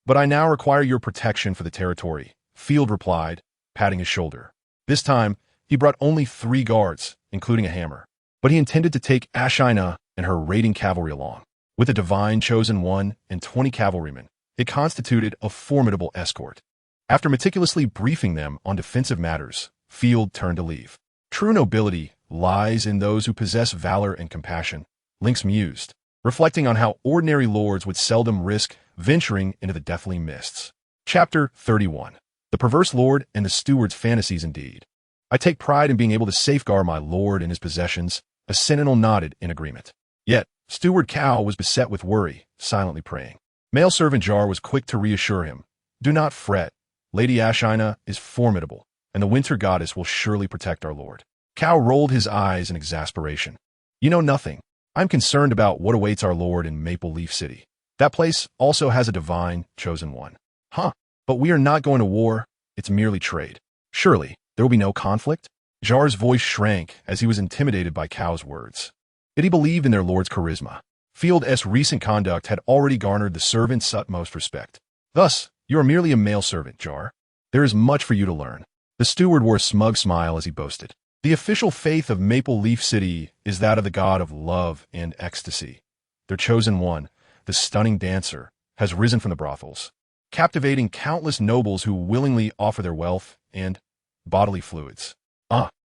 But I now require your protection for the territory, Field replied, patting his shoulder. This time, he brought only 3 guards, including a hammer. But he intended to take Ashina and her raiding cavalry along. With a divine chosen one and 20 cavalrymen, it constituted a formidable escort. After meticulously briefing them on defensive matters, Field turned to leave. True nobility lies in those who possess valor and compassion, Lynx mused, reflecting on how ordinary lords would seldom risk venturing into the deathly mists. Chapter 31. The Perverse Lord and the Steward's Fantasies Indeed. I take pride in being able to safeguard my lord and his possessions, a sentinel nodded in agreement. Yet, Steward Cow was beset with worry, silently praying. Male servant Jar was quick to reassure him. Do not fret. Lady Ashina is formidable, and the winter goddess will surely protect our lord. Cow rolled his eyes in exasperation. You know nothing. I'm concerned about what awaits our lord in Maple Leaf City. That place also has a divine chosen one. Huh, but we are not going to war. It's merely trade. Surely, there will be no conflict? Jar's voice shrank as he was intimidated by Cow's words. Yet he believed in their lord's charisma. Field's recent conduct had already garnered the servant's utmost respect. Thus, you are merely a male servant, Jar. There is much for you to learn. The steward wore a smug smile as he boasted. The official faith of Maple Leaf City is that of the god of love and ecstasy. Their chosen one, the stunning dancer, has risen from the brothels, captivating countless nobles who willingly offer their wealth and bodily fluids.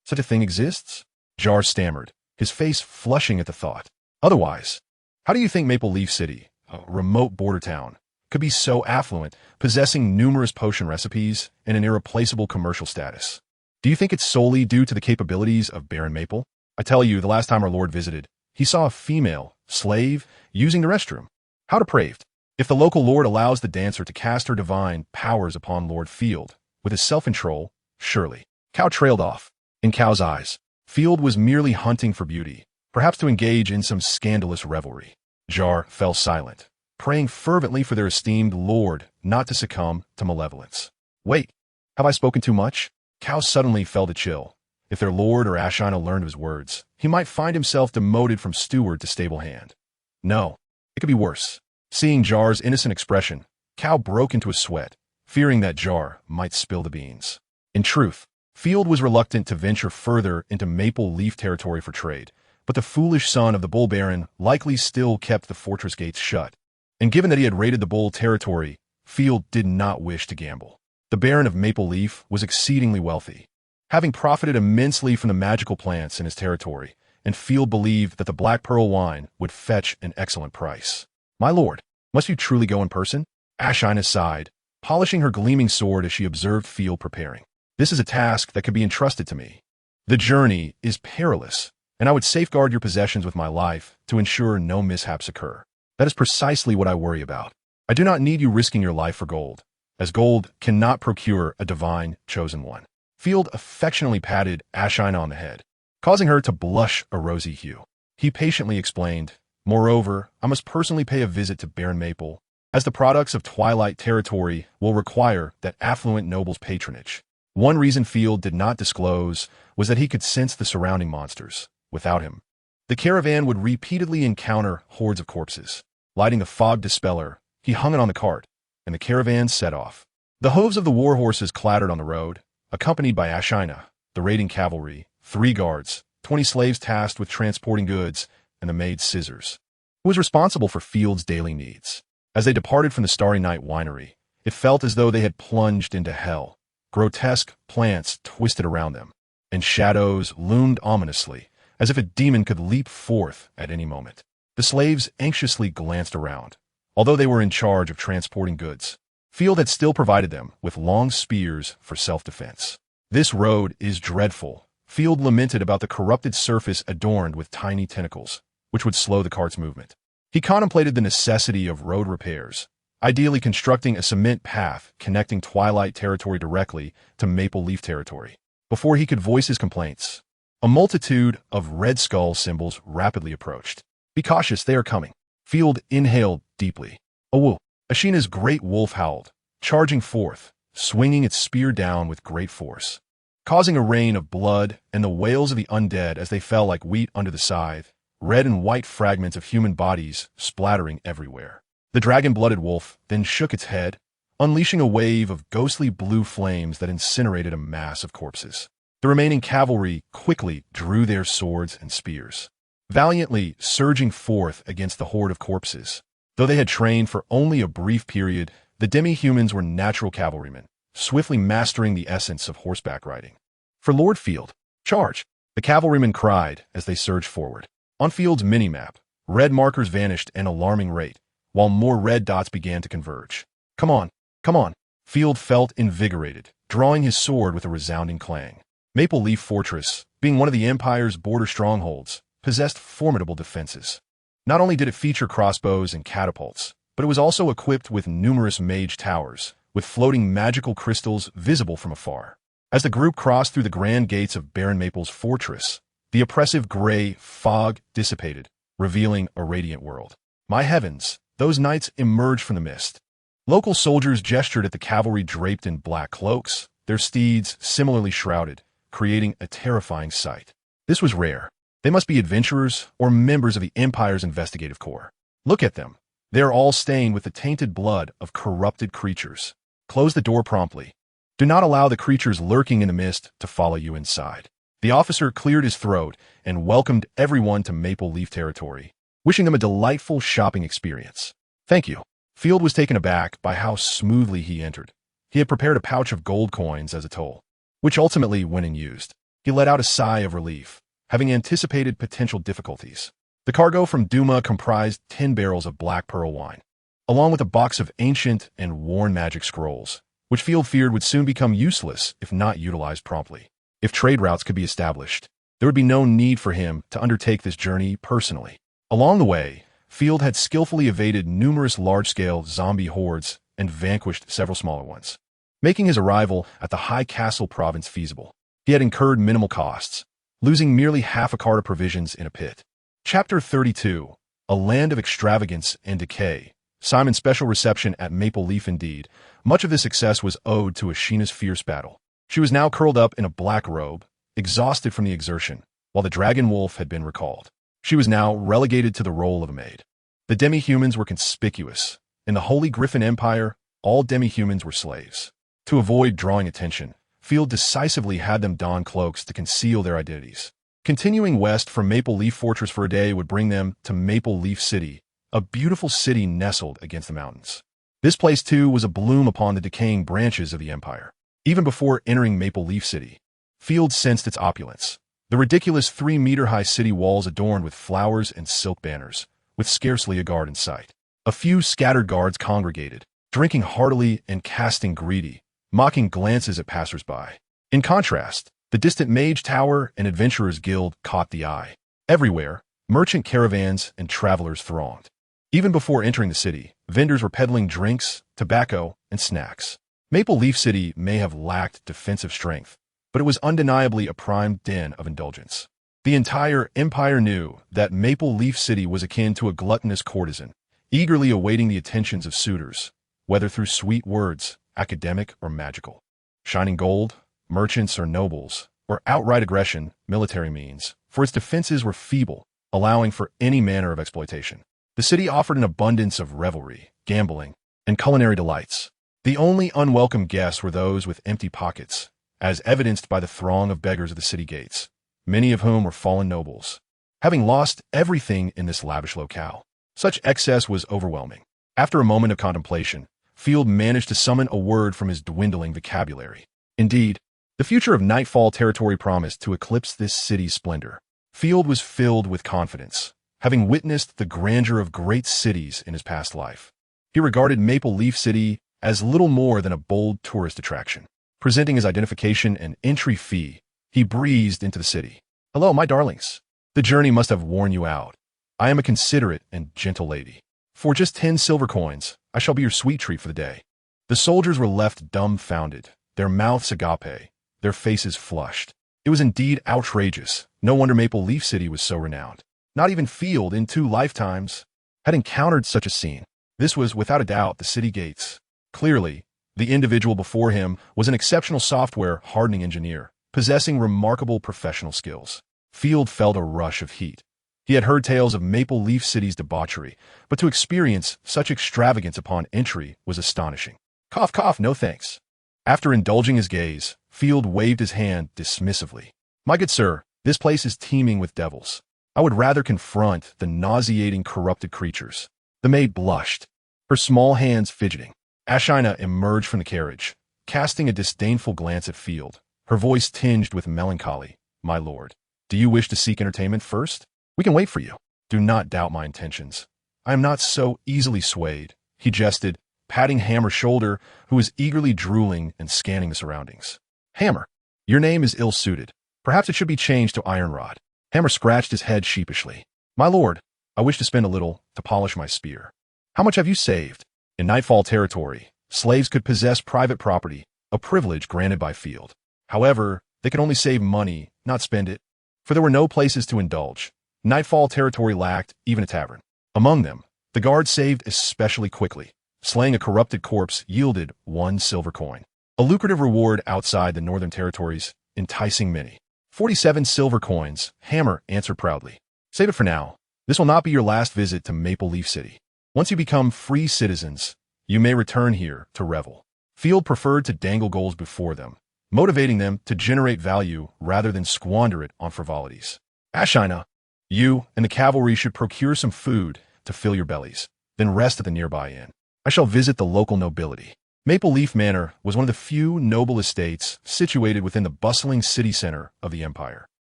Such a thing exists? Jar stammered, his face flushing at the thought. Otherwise, how do you think Maple Leaf City, a remote border town, could be so affluent, possessing numerous potion recipes and an irreplaceable commercial status? Do you think it's solely due to the capabilities of Baron Maple? I tell you, the last time our lord visited, he saw a female slave using the restroom. How depraved. If the local lord allows the dancer to cast her divine powers upon Lord Field, with his self-control, surely. Cow trailed off. In Cow's eyes, Field was merely hunting for beauty, perhaps to engage in some scandalous revelry. Jar fell silent, praying fervently for their esteemed lord not to succumb to malevolence. Wait, have I spoken too much? Cow suddenly felt a chill. If their lord or Ashina learned of his words, he might find himself demoted from steward to stable hand. No, it could be worse. Seeing Jar's innocent expression, Cow broke into a sweat, fearing that Jar might spill the beans. In truth, Field was reluctant to venture further into Maple Leaf territory for trade, but the foolish son of the Bull Baron likely still kept the fortress gates shut. And given that he had raided the Bull territory, Field did not wish to gamble. The Baron of Maple Leaf was exceedingly wealthy, having profited immensely from the magical plants in his territory, and Field believed that the Black Pearl wine would fetch an excellent price. My lord, must you truly go in person? Ashina sighed, polishing her gleaming sword as she observed Field preparing. This is a task that could be entrusted to me. The journey is perilous, and I would safeguard your possessions with my life to ensure no mishaps occur. That is precisely what I worry about. I do not need you risking your life for gold, as gold cannot procure a divine chosen one. Field affectionately patted Ashina on the head, causing her to blush a rosy hue. He patiently explained, moreover, I must personally pay a visit to Baron Maple, as the products of Twilight territory will require that affluent noble's patronage. One reason Field did not disclose was that he could sense the surrounding monsters. Without him, the caravan would repeatedly encounter hordes of corpses. Lighting the fog dispeller, he hung it on the cart, and the caravan set off. The hooves of the war horses clattered on the road, accompanied by Ashina, the raiding cavalry, 3 guards, 20 slaves tasked with transporting goods, and the maid Scissors, who was responsible for Field's daily needs. As they departed from the Starry Night winery, it felt as though they had plunged into hell. Grotesque plants twisted around them, and shadows loomed ominously, as if a demon could leap forth at any moment. The slaves anxiously glanced around. Although they were in charge of transporting goods, Field had still provided them with long spears for self-defense. This road is dreadful. Field lamented about the corrupted surface adorned with tiny tentacles, which would slow the cart's movement. He contemplated the necessity of road repairs, ideally constructing a cement path connecting Twilight territory directly to Maple Leaf territory. Before he could voice his complaints, a multitude of red skull symbols rapidly approached. Be cautious, they are coming. Field inhaled deeply. A woo. Ashina's great wolf howled, charging forth, swinging its spear down with great force, causing a rain of blood and the wails of the undead as they fell like wheat under the scythe, red and white fragments of human bodies splattering everywhere. The dragon-blooded wolf then shook its head, unleashing a wave of ghostly blue flames that incinerated a mass of corpses. The remaining cavalry quickly drew their swords and spears, valiantly surging forth against the horde of corpses. Though they had trained for only a brief period, the demi-humans were natural cavalrymen, swiftly mastering the essence of horseback riding. For Lord Field, charge! The cavalrymen cried as they surged forward. On Field's minimap, red markers vanished at an alarming rate, while more red dots began to converge. Come on, come on! Field felt invigorated, drawing his sword with a resounding clang. Maple Leaf Fortress, being one of the Empire's border strongholds, possessed formidable defenses. Not only did it feature crossbows and catapults, but it was also equipped with numerous mage towers, with floating magical crystals visible from afar. As the group crossed through the grand gates of Baron Maple's fortress, the oppressive gray fog dissipated, revealing a radiant world. My heavens, those knights emerged from the mist. Local soldiers gestured at the cavalry draped in black cloaks, their steeds similarly shrouded, creating a terrifying sight. This was rare. They must be adventurers or members of the Empire's investigative corps. Look at them. They are all stained with the tainted blood of corrupted creatures. Close the door promptly. Do not allow the creatures lurking in the mist to follow you inside. The officer cleared his throat and welcomed everyone to Maple Leaf territory, wishing them a delightful shopping experience. Thank you. Field was taken aback by how smoothly he entered. He had prepared a pouch of gold coins as a toll, which ultimately went unused. He let out a sigh of relief, having anticipated potential difficulties. The cargo from Duma comprised 10 barrels of black pearl wine, along with a box of ancient and worn magic scrolls, which Field feared would soon become useless if not utilized promptly. If trade routes could be established, there would be no need for him to undertake this journey personally. Along the way, Field had skillfully evaded numerous large-scale zombie hordes and vanquished several smaller ones, making his arrival at the High Castle province feasible. He had incurred minimal costs, losing merely half a cart of provisions in a pit. Chapter 32, A Land of Extravagance and Decay. Simon's special reception at Maple Leaf indeed. Much of this success was owed to Ashina's fierce battle. She was now curled up in a black robe, exhausted from the exertion, while the dragon wolf had been recalled. She was now relegated to the role of a maid. The demi-humans were conspicuous. In the Holy Griffin Empire, all demi-humans were slaves. To avoid drawing attention, Field decisively had them don cloaks to conceal their identities. Continuing west from Maple Leaf Fortress for a day would bring them to Maple Leaf City, a beautiful city nestled against the mountains. This place, too, was a bloom upon the decaying branches of the Empire. Even before entering Maple Leaf City, Field sensed its opulence. The ridiculous 3-meter-high city walls adorned with flowers and silk banners, with scarcely a guard in sight. A few scattered guards congregated, drinking heartily and casting greedy, mocking glances at passers-by. In contrast, the distant Mage Tower and Adventurers Guild caught the eye. Everywhere, merchant caravans and travelers thronged. Even before entering the city, vendors were peddling drinks, tobacco, and snacks. Maple Leaf City may have lacked defensive strength, but it was undeniably a prime den of indulgence. The entire Empire knew that Maple Leaf City was akin to a gluttonous courtesan, eagerly awaiting the attentions of suitors, whether through sweet words, academic or magical. Shining gold, merchants or nobles, or outright aggression, military means, for its defenses were feeble, allowing for any manner of exploitation. The city offered an abundance of revelry, gambling, and culinary delights. The only unwelcome guests were those with empty pockets, as evidenced by the throng of beggars at the city gates, many of whom were fallen nobles, having lost everything in this lavish locale. Such excess was overwhelming. After a moment of contemplation, Field managed to summon a word from his dwindling vocabulary. Indeed, the future of Nightfall territory promised to eclipse this city's splendor. Field was filled with confidence, having witnessed the grandeur of great cities in his past life. He regarded Maple Leaf City as little more than a bold tourist attraction. Presenting his identification and entry fee, he breezed into the city. "Hello, my darlings. The journey must have worn you out. I am a considerate and gentle lady. For just 10 silver coins, I shall be your sweet treat for the day." The soldiers were left dumbfounded, their mouths agape, their faces flushed. It was indeed outrageous. No wonder Maple Leaf City was so renowned. Not even Field, in 2 lifetimes, had encountered such a scene. This was, without a doubt, the city gates. Clearly, the individual before him was an exceptional software hardening engineer, possessing remarkable professional skills. Field felt a rush of heat. He had heard tales of Maple Leaf City's debauchery, but to experience such extravagance upon entry was astonishing. Cough, cough, no thanks. After indulging his gaze, Field waved his hand dismissively. My good sir, this place is teeming with devils. I would rather confront the nauseating, corrupted creatures. The maid blushed, her small hands fidgeting. Ashina emerged from the carriage, casting a disdainful glance at Field, her voice tinged with melancholy. My lord, do you wish to seek entertainment first? We can wait for you. Do not doubt my intentions. I am not so easily swayed, he jested, patting Hammer's shoulder, who was eagerly drooling and scanning the surroundings. Hammer, your name is ill-suited. Perhaps it should be changed to Ironrod. Hammer scratched his head sheepishly. My lord, I wish to spend a little to polish my spear. How much have you saved? In Nightfall territory, slaves could possess private property, a privilege granted by Field. However, they could only save money, not spend it, for there were no places to indulge. Nightfall territory lacked even a tavern. Among them, the guard saved especially quickly. Slaying a corrupted corpse yielded 1 silver coin. A lucrative reward outside the northern territories, enticing many. 47 silver coins, Hammer answered proudly. Save it for now. This will not be your last visit to Maple Leaf City. Once you become free citizens, you may return here to revel. Field preferred to dangle goals before them, motivating them to generate value rather than squander it on frivolities. Ashina, you and the cavalry should procure some food to fill your bellies, then rest at the nearby inn. I shall visit the local nobility. Maple Leaf Manor was one of the few noble estates situated within the bustling city center of the empire.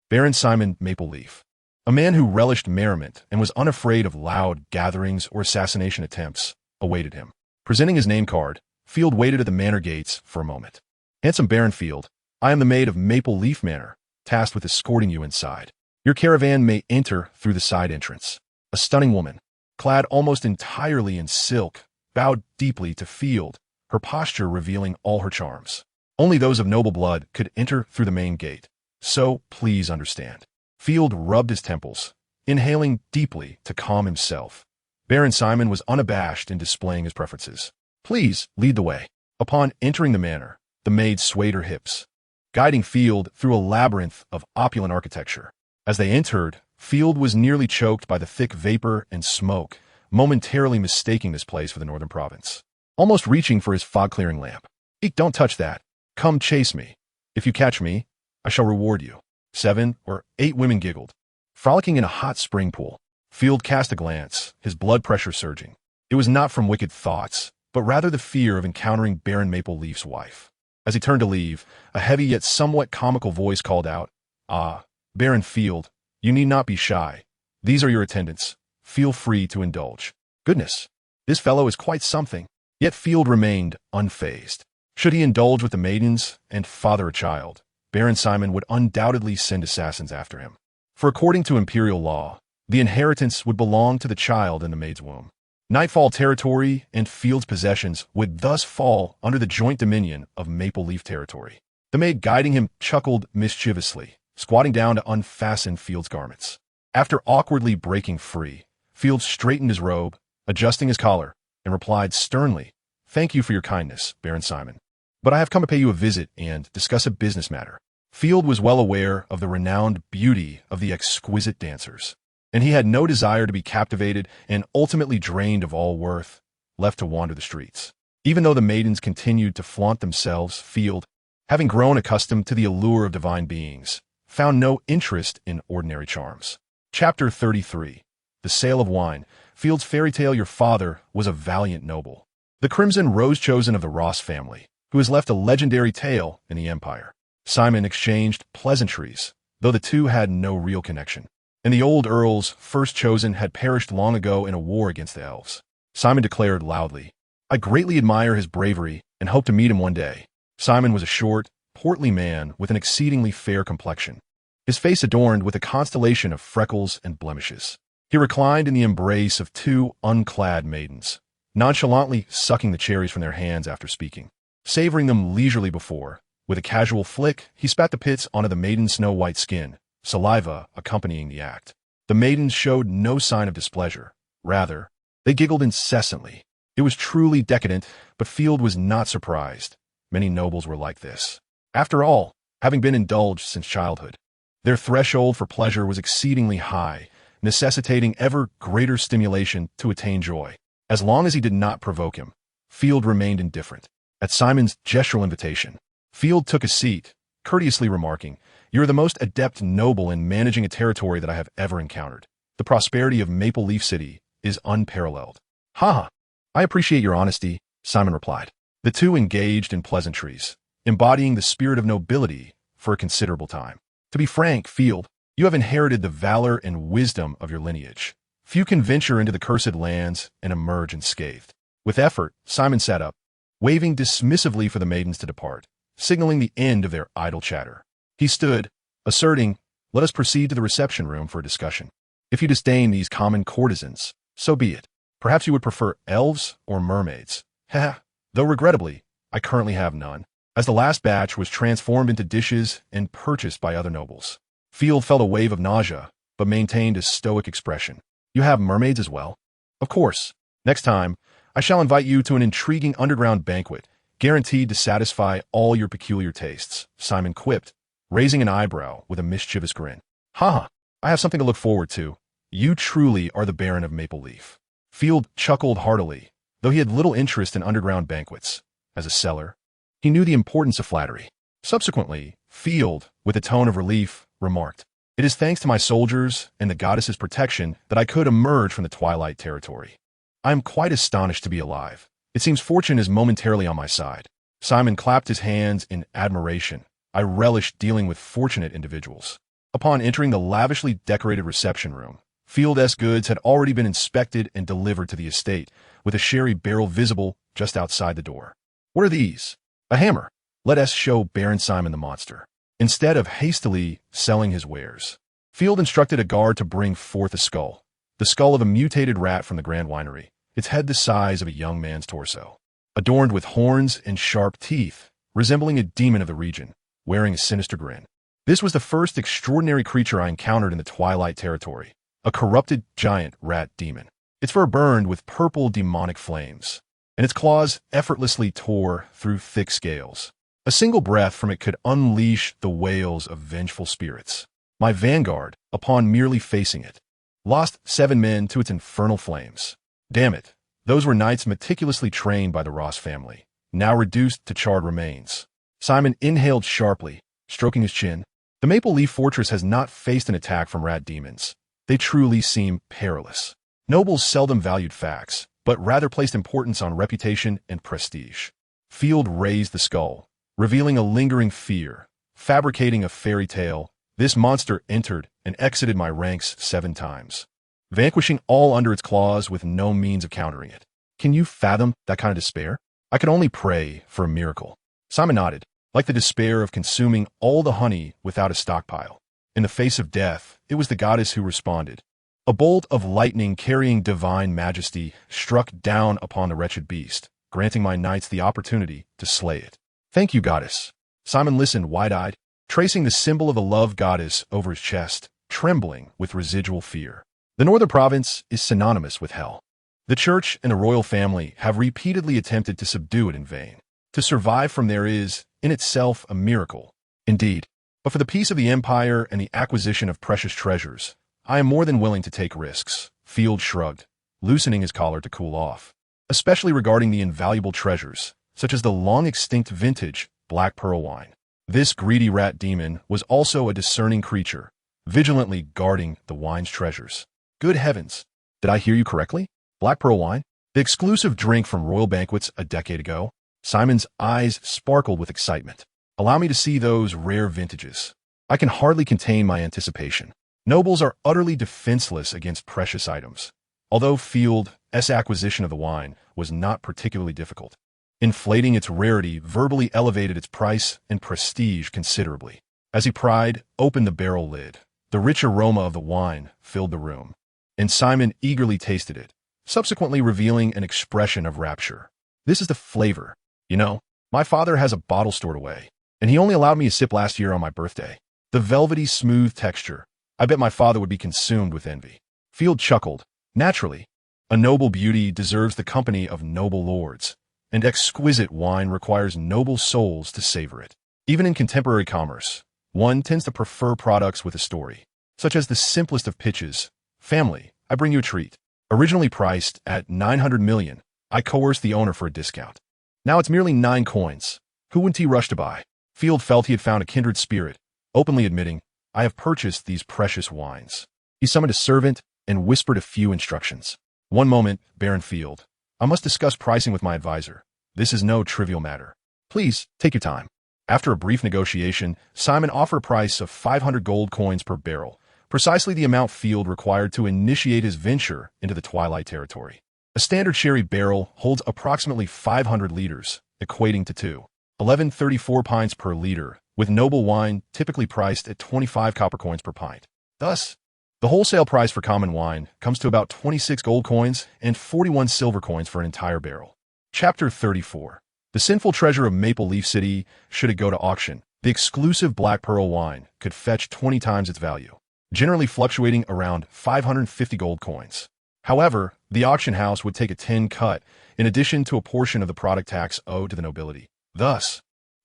Baron Simon Maple Leaf, a man who relished merriment and was unafraid of loud gatherings or assassination attempts, awaited him. Presenting his name card, Field waited at the manor gates for a moment. Handsome Baron Field, I am the maid of Maple Leaf Manor, tasked with escorting you inside. Your caravan may enter through the side entrance. A stunning woman, clad almost entirely in silk, bowed deeply to Field, her posture revealing all her charms. Only those of noble blood could enter through the main gate, so please understand. Field rubbed his temples, inhaling deeply to calm himself. Baron Simon was unabashed in displaying his preferences. Please lead the way. Upon entering the manor, the maid swayed her hips, guiding Field through a labyrinth of opulent architecture. As they entered, Field was nearly choked by the thick vapor and smoke, momentarily mistaking this place for the northern province. Almost reaching for his fog-clearing lamp. Eek, don't touch that. Come chase me. If you catch me, I shall reward you. 7 or 8 women giggled. Frolicking in a hot spring pool, Field cast a glance, his blood pressure surging. It was not from wicked thoughts, but rather the fear of encountering Baron Maple Leaf's wife. As he turned to leave, a heavy yet somewhat comical voice called out, Ah, Baron Field, you need not be shy. These are your attendants. Feel free to indulge. Goodness, this fellow is quite something. Yet Field remained unfazed. Should he indulge with the maidens and father a child, Baron Simon would undoubtedly send assassins after him. For according to imperial law, the inheritance would belong to the child in the maid's womb. Nightfall territory and Field's possessions would thus fall under the joint dominion of Maple Leaf territory. The maid guiding him chuckled mischievously, squatting down to unfasten Field's garments. After awkwardly breaking free, Field straightened his robe, adjusting his collar, and replied sternly, Thank you for your kindness, Baron Simon. But I have come to pay you a visit and discuss a business matter. Field was well aware of the renowned beauty of the exquisite dancers, and he had no desire to be captivated and ultimately drained of all worth, left to wander the streets. Even though the maidens continued to flaunt themselves, Field, having grown accustomed to the allure of divine beings, found no interest in ordinary charms. Chapter 33. The Sale of Wine. Field's fairy tale Your father was a valiant noble, the crimson rose-chosen of the Ross family, who has left a legendary tale in the empire. Simon exchanged pleasantries, though the two had no real connection. And the old earl's first chosen had perished long ago in a war against the elves. Simon declared loudly, I greatly admire his bravery and hope to meet him one day. Simon was a short, portly man with an exceedingly fair complexion, his face adorned with a constellation of freckles and blemishes. He reclined in the embrace of 2 unclad maidens, nonchalantly sucking the cherries from their hands after speaking. Savoring them leisurely before, with a casual flick, he spat the pits onto the maiden's snow-white skin, saliva accompanying the act. The maidens showed no sign of displeasure. Rather, they giggled incessantly. It was truly decadent, but Field was not surprised. Many nobles were like this. After all, having been indulged since childhood, their threshold for pleasure was exceedingly high, necessitating ever greater stimulation to attain joy. As long as he did not provoke him, Field remained indifferent. At Simon's gestural invitation, Field took a seat, courteously remarking, "You're the most adept noble in managing a territory that I have ever encountered. The prosperity of Maple Leaf City is unparalleled." "Haha, I appreciate your honesty," Simon replied. The two engaged in pleasantries, embodying the spirit of nobility for a considerable time. "To be frank, Field, you have inherited the valor and wisdom of your lineage. Few can venture into the cursed lands and emerge unscathed." With effort, Simon sat up, waving dismissively for the maidens to depart, signaling the end of their idle chatter. He stood, asserting, "Let us proceed to the reception room for a discussion. If you disdain these common courtesans, so be it. Perhaps you would prefer elves or mermaids. Heh, though regrettably, I currently have none," as the last batch was transformed into dishes and purchased by other nobles. Field felt a wave of nausea, but maintained a stoic expression. "You have mermaids as well?" "Of course. Next time, I shall invite you to an intriguing underground banquet, guaranteed to satisfy all your peculiar tastes," Simon quipped, raising an eyebrow with a mischievous grin. "Haha, I have something to look forward to. You truly are the Baron of Maple Leaf." Field chuckled heartily, though he had little interest in underground banquets. As a seller, he knew the importance of flattery. Subsequently, Field, with a tone of relief, remarked, "It is thanks to my soldiers and the goddess's protection that I could emerge from the Twilight territory. I am quite astonished to be alive. It seems fortune is momentarily on my side." Simon clapped his hands in admiration. "I relish dealing with fortunate individuals." Upon entering the lavishly decorated reception room, Field's goods had already been inspected and delivered to the estate, with a sherry barrel visible just outside the door. "What are these?" "A hammer. Let us show Baron Simon the monster." Instead of hastily selling his wares, Field instructed a guard to bring forth a skull, the skull of a mutated rat from the Grand Winery, its head the size of a young man's torso, adorned with horns and sharp teeth, resembling a demon of the region, wearing a sinister grin. This was the first extraordinary creature I encountered in the Twilight territory, a corrupted giant rat demon. Its fur burned with purple demonic flames, and its claws effortlessly tore through thick scales. A single breath from it could unleash the wails of vengeful spirits. My vanguard, upon merely facing it, lost 7 men to its infernal flames. Damn it, those were knights meticulously trained by the Ross family, now reduced to charred remains. Simon inhaled sharply, stroking his chin. The Maple Leaf Fortress has not faced an attack from rat demons. They truly seem perilous. Nobles seldom valued facts, but rather placed importance on reputation and prestige. Field raised the skull, revealing a lingering fear. Fabricating a fairy tale, this monster entered and exited my ranks 7 times, vanquishing all under its claws with no means of countering it. Can you fathom that kind of despair? I could only pray for a miracle. Simon nodded, like the despair of consuming all the honey without a stockpile. In the face of death, it was the goddess who responded. A bolt of lightning carrying divine majesty struck down upon the wretched beast, granting my knights the opportunity to slay it. "Thank you, goddess." Simon listened wide-eyed, tracing the symbol of the love goddess over his chest, trembling with residual fear. The northern province is synonymous with hell. The church and the royal family have repeatedly attempted to subdue it in vain. To survive from there is, in itself, a miracle. Indeed, but for the peace of the empire and the acquisition of precious treasures, I am more than willing to take risks. Field shrugged, loosening his collar to cool off, especially regarding the invaluable treasures, such as the long-extinct vintage Black Pearl wine. This greedy rat demon was also a discerning creature, vigilantly guarding the wine's treasures. Good heavens, did I hear you correctly? Black Pearl wine? The exclusive drink from royal banquets a decade ago? Simon's eyes sparkled with excitement. Allow me to see those rare vintages. I can hardly contain my anticipation. Nobles are utterly defenseless against precious items, although Field's acquisition of the wine was not particularly difficult. Inflating its rarity verbally elevated its price and prestige considerably. As he pried open the barrel lid, the rich aroma of the wine filled the room, and Simon eagerly tasted it, subsequently revealing an expression of rapture. "This is the flavor. You know, my father has a bottle stored away, and he only allowed me a sip last year on my birthday. The velvety smooth texture. I bet my father would be consumed with envy." Field chuckled. "Naturally, a noble beauty deserves the company of noble lords, and exquisite wine requires noble souls to savor it. Even in contemporary commerce, one tends to prefer products with a story, such as the simplest of pitches. Family, I bring you a treat. Originally priced at $900 million, I coerced the owner for a discount. Now it's merely 9 coins. Who wouldn't he rush to buy? Field felt he had found a kindred spirit, openly admitting, I have purchased these precious wines. He summoned a servant and whispered a few instructions. One moment, Baron Field. I must discuss pricing with my advisor. This is no trivial matter. Please, take your time. After a brief negotiation, Simon offered a price of 500 gold coins per barrel, precisely the amount Field required to initiate his venture into the Twilight territory. A standard sherry barrel holds approximately 500 liters, equating to 11.34 pints per liter, with noble wine typically priced at 25 copper coins per pint. Thus, the wholesale price for common wine comes to about 26 gold coins and 41 silver coins for an entire barrel. Chapter 34. The sinful treasure of Maple Leaf City. Should it go to auction, the exclusive Black Pearl wine could fetch 20 times its value, generally fluctuating around 550 gold coins. However, the auction house would take a 10 cut in addition to a portion of the product tax owed to the nobility. Thus,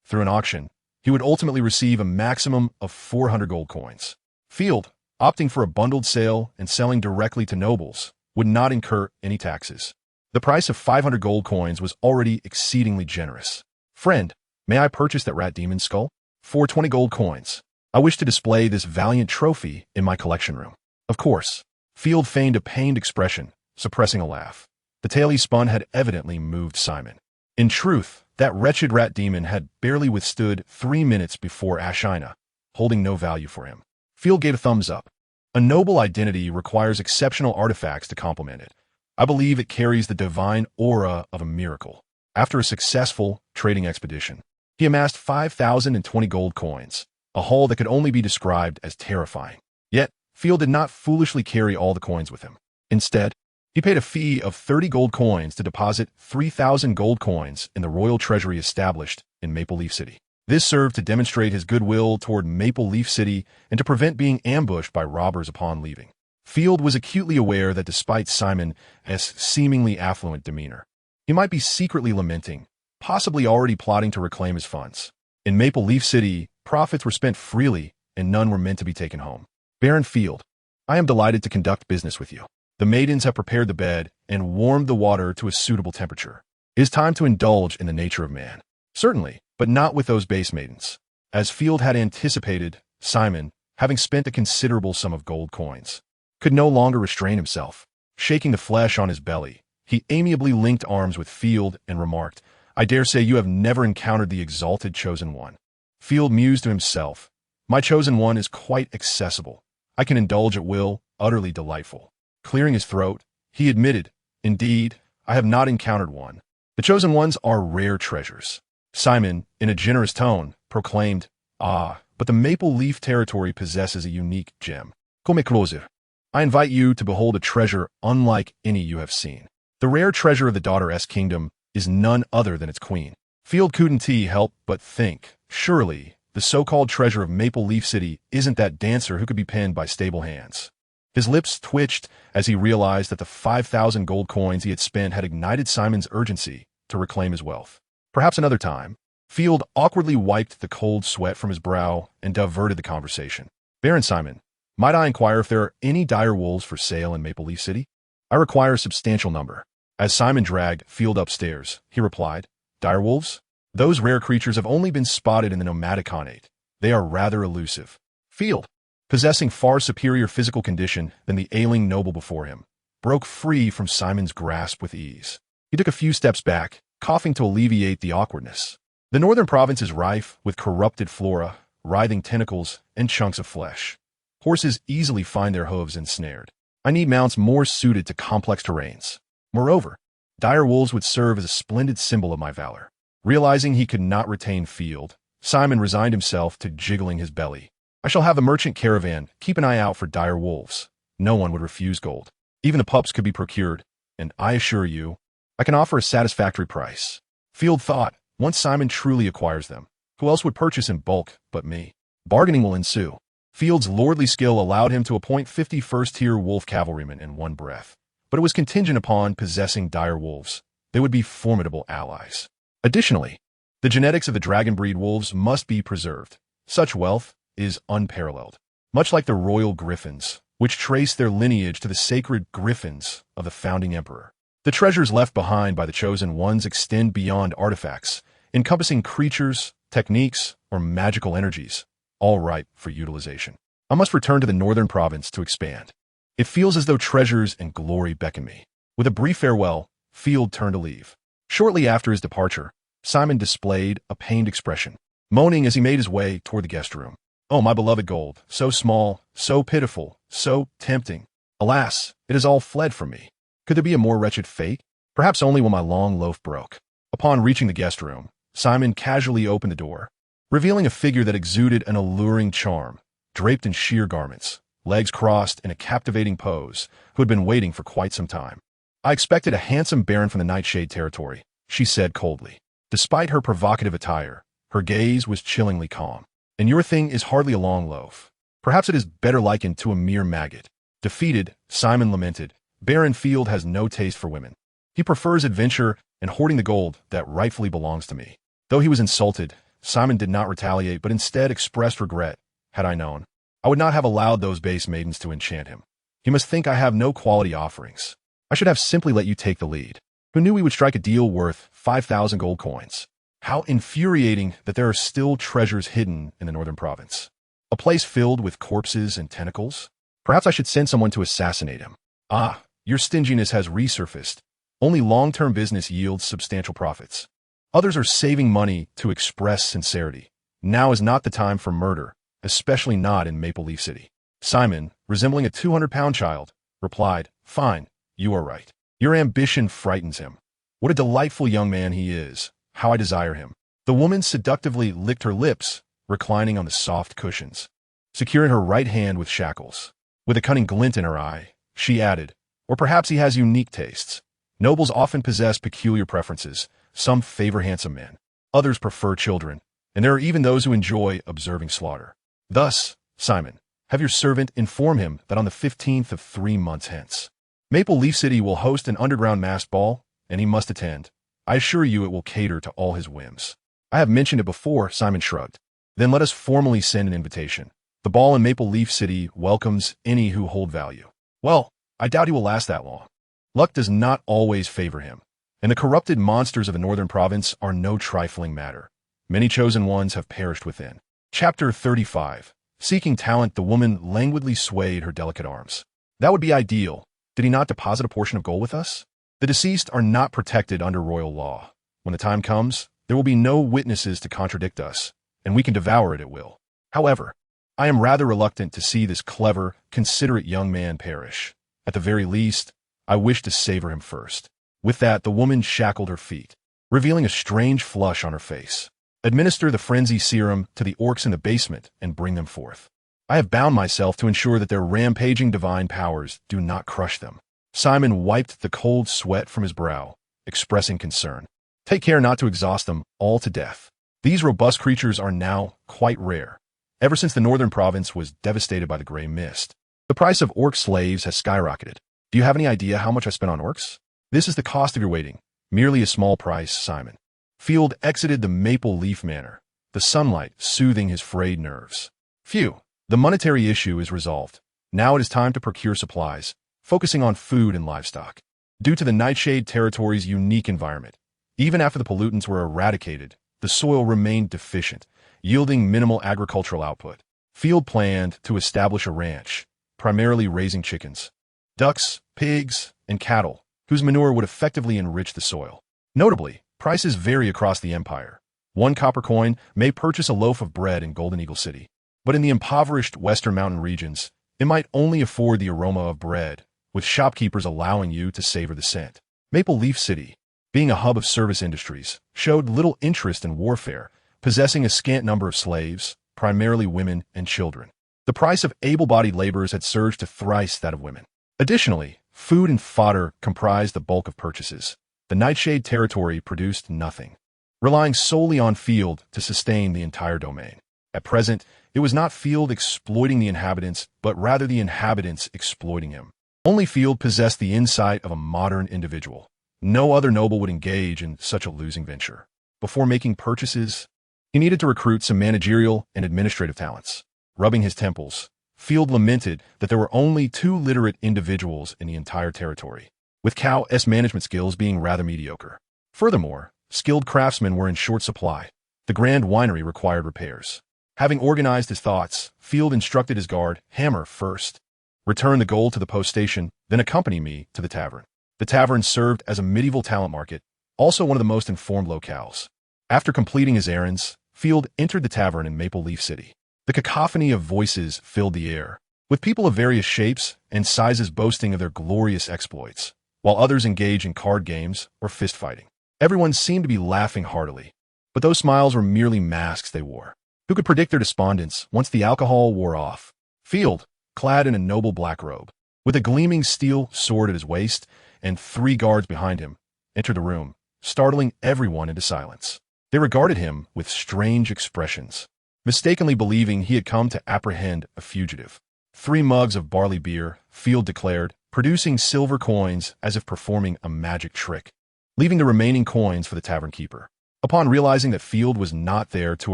through an auction, he would ultimately receive a maximum of 400 gold coins. Field, opting for a bundled sale and selling directly to nobles, would not incur any taxes. The price of 500 gold coins was already exceedingly generous. Friend, may I purchase that rat demon skull? For 20 gold coins. I wish to display this valiant trophy in my collection room. Of course. Field feigned a pained expression, suppressing a laugh. The tale he spun had evidently moved Simon. In truth, that wretched rat demon had barely withstood 3 minutes before Ashina, holding no value for him. Field gave a thumbs up. A noble identity requires exceptional artifacts to complement it. I believe it carries the divine aura of a miracle. After a successful trading expedition, he amassed 5,020 gold coins, a haul that could only be described as terrifying. Yet, Field did not foolishly carry all the coins with him. Instead, he paid a fee of 30 gold coins to deposit 3,000 gold coins in the royal treasury established in Maple Leaf City. This served to demonstrate his goodwill toward Maple Leaf City and to prevent being ambushed by robbers upon leaving. Field was acutely aware that despite Simon's seemingly affluent demeanor, he might be secretly lamenting, possibly already plotting to reclaim his funds. In Maple Leaf City, profits were spent freely and none were meant to be taken home. Baron Field, I am delighted to conduct business with you. The maidens have prepared the bed and warmed the water to a suitable temperature. It is time to indulge in the nature of man. Certainly, but not with those base maidens. As Field had anticipated, Simon, having spent a considerable sum of gold coins, could no longer restrain himself. Shaking the flesh on his belly, he amiably linked arms with Field and remarked, I dare say you have never encountered the exalted Chosen One. Field mused to himself, my Chosen One is quite accessible. I can indulge at will, utterly delightful. Clearing his throat, he admitted, indeed, I have not encountered one. The Chosen Ones are rare treasures. Simon, in a generous tone, proclaimed, but the Maple Leaf territory possesses a unique gem. Come closer. I invite you to behold a treasure unlike any you have seen. The rare treasure of the Daughter-S Kingdom is none other than its queen. Field couldn't help but think, surely, the so-called treasure of Maple Leaf City isn't that dancer who could be pinned by stable hands. His lips twitched as he realized that the 5,000 gold coins he had spent had ignited Simon's urgency to reclaim his wealth. Perhaps another time. Field awkwardly wiped the cold sweat from his brow and diverted the conversation. Baron Simon, might I inquire if there are any dire wolves for sale in Maple Leaf City? I require a substantial number. As Simon dragged Field upstairs, he replied, dire wolves? Those rare creatures have only been spotted in the nomadic Khanate. They are rather elusive. Field, possessing far superior physical condition than the ailing noble before him, broke free from Simon's grasp with ease. He took a few steps back, coughing to alleviate the awkwardness. The northern province is rife with corrupted flora, writhing tentacles, and chunks of flesh. Horses easily find their hooves ensnared. I need mounts more suited to complex terrains. Moreover, dire wolves would serve as a splendid symbol of my valor. Realizing he could not retain Field, Simon resigned himself to jiggling his belly. I shall have a merchant caravan keep an eye out for dire wolves. No one would refuse gold. Even the pups could be procured, and I assure you, I can offer a satisfactory price. Field thought, once Simon truly acquires them, who else would purchase in bulk but me? Bargaining will ensue. Field's lordly skill allowed him to appoint 50 first-tier wolf cavalrymen in one breath, but it was contingent upon possessing dire wolves. They would be formidable allies. Additionally, the genetics of the dragon breed wolves must be preserved. Such wealth is unparalleled. Much like the royal griffins, which trace their lineage to the sacred griffins of the founding emperor. The treasures left behind by the chosen ones extend beyond artifacts, encompassing creatures, techniques, or magical energies, all ripe for utilization. I must return to the northern province to expand. It feels as though treasures and glory beckon me. With a brief farewell, Field turned to leave. Shortly after his departure, Simon displayed a pained expression, moaning as he made his way toward the guest room. Oh, my beloved gold, so small, so pitiful, so tempting. Alas, it has all fled from me. Could there be a more wretched fate? Perhaps only when my long loaf broke. Upon reaching the guest room, Simon casually opened the door, revealing a figure that exuded an alluring charm, draped in sheer garments, legs crossed in a captivating pose, who had been waiting for quite some time. I expected a handsome baron from the Nightshade territory, she said coldly. Despite her provocative attire, her gaze was chillingly calm. And your thing is hardly a long loaf. Perhaps it is better likened to a mere maggot. Defeated, Simon lamented, Baron Field has no taste for women. He prefers adventure and hoarding the gold that rightfully belongs to me. Though he was insulted, Simon did not retaliate but instead expressed regret. Had I known, I would not have allowed those base maidens to enchant him. He must think I have no quality offerings. I should have simply let you take the lead. Who knew we would strike a deal worth 5,000 gold coins? How infuriating that there are still treasures hidden in the northern province. A place filled with corpses and tentacles? Perhaps I should send someone to assassinate him. Ah, your stinginess has resurfaced. Only long-term business yields substantial profits. Others are saving money to express sincerity. Now is not the time for murder, especially not in Maple Leaf City. Simon, resembling a 200-pound child, replied, Fine, you are right. Your ambition frightens him. What a delightful young man he is. How I desire him. The woman seductively licked her lips, reclining on the soft cushions, securing her right hand with shackles. With a cunning glint in her eye, she added, Or perhaps he has unique tastes. Nobles often possess peculiar preferences. Some favor handsome men. Others prefer children. And there are even those who enjoy observing slaughter. Thus, Simon, have your servant inform him that on the 15th of 3 months hence, Maple Leaf City will host an underground masked ball, and he must attend. I assure you it will cater to all his whims. I have mentioned it before, Simon shrugged. Then let us formally send an invitation. The ball in Maple Leaf City welcomes any who hold value. Well, I doubt he will last that long. Luck does not always favor him, and the corrupted monsters of the northern province are no trifling matter. Many chosen ones have perished within. Chapter 35. Seeking talent, the woman languidly swayed her delicate arms. That would be ideal. Did he not deposit a portion of gold with us? The deceased are not protected under royal law. When the time comes, there will be no witnesses to contradict us, and we can devour it at will. However, I am rather reluctant to see this clever, considerate young man perish. At the very least, I wish to savor him first. With that, the woman shackled her feet, revealing a strange flush on her face. Administer the frenzy serum to the orcs in the basement and bring them forth. I have bound myself to ensure that their rampaging divine powers do not crush them. Simon wiped the cold sweat from his brow, expressing concern. Take care not to exhaust them all to death. These robust creatures are now quite rare, ever since the northern province was devastated by the gray mist. The price of orc slaves has skyrocketed. Do you have any idea how much I spent on orcs? This is the cost of your waiting. Merely a small price, Simon. Field exited the Maple Leaf Manor, the sunlight soothing his frayed nerves. Phew, the monetary issue is resolved. Now it is time to procure supplies, focusing on food and livestock. Due to the Nightshade territory's unique environment, even after the pollutants were eradicated, the soil remained deficient, yielding minimal agricultural output. Field planned to establish a ranch, primarily raising chickens, ducks, pigs, and cattle, whose manure would effectively enrich the soil. Notably, prices vary across the empire. 1 copper coin may purchase a loaf of bread in Golden Eagle City, but in the impoverished western mountain regions, it might only afford the aroma of bread, with shopkeepers allowing you to savor the scent. Maple Leaf City, being a hub of service industries, showed little interest in warfare, possessing a scant number of slaves, primarily women and children. The price of able-bodied laborers had surged to thrice that of women. Additionally, food and fodder comprised the bulk of purchases. The Nightshade territory produced nothing, relying solely on Field to sustain the entire domain. At present, it was not Field exploiting the inhabitants, but rather the inhabitants exploiting him. Only Field possessed the insight of a modern individual. No other noble would engage in such a losing venture. Before making purchases, he needed to recruit some managerial and administrative talents. Rubbing his temples, Field lamented that there were only 2 literate individuals in the entire territory. with Cow's management skills being rather mediocre. Furthermore, skilled craftsmen were in short supply. The grand winery required repairs. Having organized his thoughts, Field instructed his guard, "Hammer first. Return the gold to the post station, then accompany me to the tavern." The tavern served as a medieval talent market, also one of the most informed locales. After completing his errands, Field entered the tavern in Maple Leaf City. The cacophony of voices filled the air, with people of various shapes and sizes boasting of their glorious exploits, while others engaged in card games or fist-fighting. Everyone seemed to be laughing heartily, but those smiles were merely masks they wore. Who could predict their despondence once the alcohol wore off? Field, clad in a noble black robe, with a gleaming steel sword at his waist and 3 guards behind him, entered the room, startling everyone into silence. They regarded him with strange expressions, mistakenly believing he had come to apprehend a fugitive. 3 mugs of barley beer, Field declared, producing silver coins as if performing a magic trick, leaving the remaining coins for the tavern keeper. Upon realizing that Field was not there to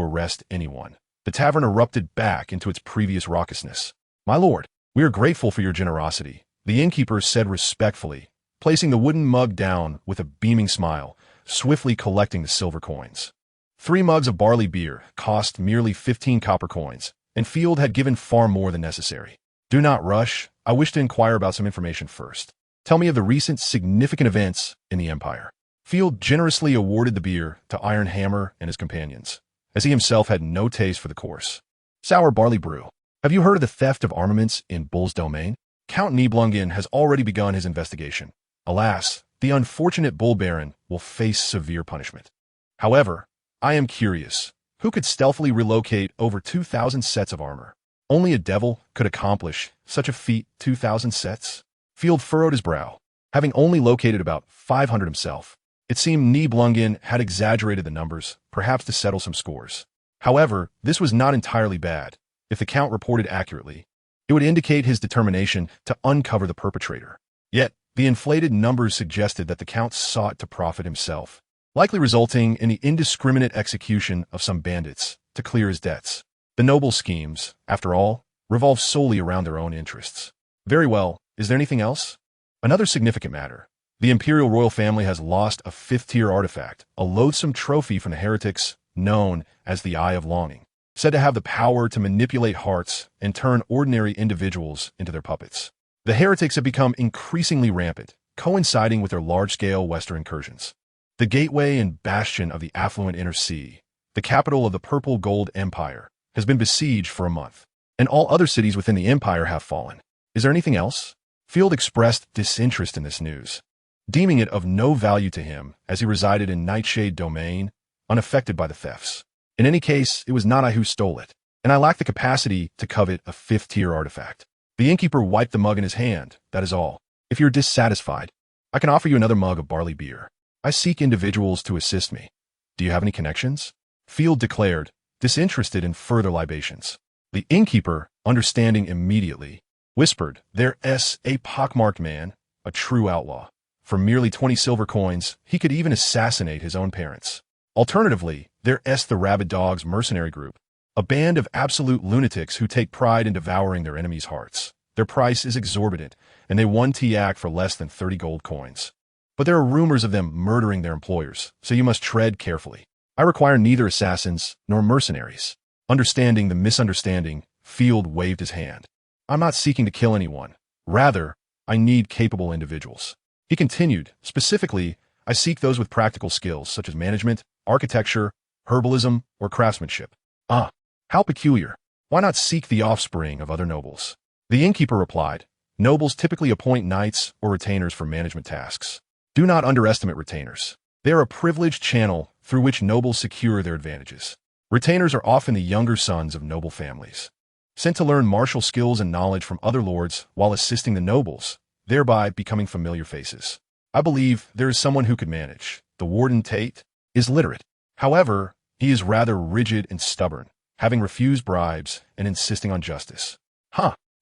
arrest anyone, the tavern erupted back into its previous raucousness. "My lord, we are grateful for your generosity," the innkeeper said respectfully, placing the wooden mug down with a beaming smile, swiftly collecting the silver coins. 3 mugs of barley beer cost merely 15 copper coins, and Field had given far more than necessary. "Do not rush. I wish to inquire about some information first. Tell me of the recent significant events in the Empire." Field generously awarded the beer to Iron Hammer and his companions, as he himself had no taste for the course. "Sour barley brew. Have you heard of the theft of armaments in Bull's domain? Count Nibelungen has already begun his investigation. Alas, the unfortunate Bull Baron will face severe punishment. However, I am curious, who could stealthily relocate over 2,000 sets of armor? Only a devil could accomplish such a feat. 2,000 sets?" Field furrowed his brow, having only located about 500 himself. It seemed Nibelungen had exaggerated the numbers, perhaps to settle some scores. However, this was not entirely bad. If the Count reported accurately, it would indicate his determination to uncover the perpetrator. Yet, the inflated numbers suggested that the Count sought to profit himself, likely resulting in the indiscriminate execution of some bandits to clear his debts. The noble schemes, after all, revolve solely around their own interests. "Very well. Is there anything else?" "Another significant matter. The Imperial royal family has lost a 5th-tier artifact, a loathsome trophy from the heretics known as the Eye of Longing, said to have the power to manipulate hearts and turn ordinary individuals into their puppets. The heretics have become increasingly rampant, coinciding with their large-scale western incursions. The gateway and bastion of the affluent Inner Sea, the capital of the Purple Gold Empire, has been besieged for a month, and all other cities within the empire have fallen. Is there anything else?" Field expressed disinterest in this news, deeming it of no value to him as he resided in Nightshade Domain, unaffected by the thefts. "In any case, it was not I who stole it, and I lack the capacity to covet a 5th-tier artifact." The innkeeper wiped the mug in his hand. "That is all. If you're dissatisfied, I can offer you another mug of barley beer. I seek individuals to assist me. Do you have any connections?" Field declared, disinterested in further libations. The innkeeper, understanding immediately, whispered, "There's a pockmarked man, a true outlaw. For merely 20 silver coins, he could even assassinate his own parents. Alternatively, there's the Rabid Dogs mercenary group, a band of absolute lunatics who take pride in devouring their enemies' hearts. Their price is exorbitant, and they won Tiak for less than 30 gold coins. But there are rumors of them murdering their employers, so you must tread carefully. I require neither assassins nor mercenaries." Understanding the misunderstanding, Field waved his hand. "I'm not seeking to kill anyone. Rather, I need capable individuals." He continued, "Specifically, I seek those with practical skills such as management, architecture, herbalism, or craftsmanship." "Ah, how peculiar. Why not seek the offspring of other nobles?" The innkeeper replied, "Nobles typically appoint knights or retainers for management tasks. Do not underestimate retainers. They are a privileged channel through which nobles secure their advantages. Retainers are often the younger sons of noble families, sent to learn martial skills and knowledge from other lords while assisting the nobles, thereby becoming familiar faces. I believe there is someone who could manage. The Warden Tate is literate. However, he is rather rigid and stubborn, having refused bribes and insisting on justice.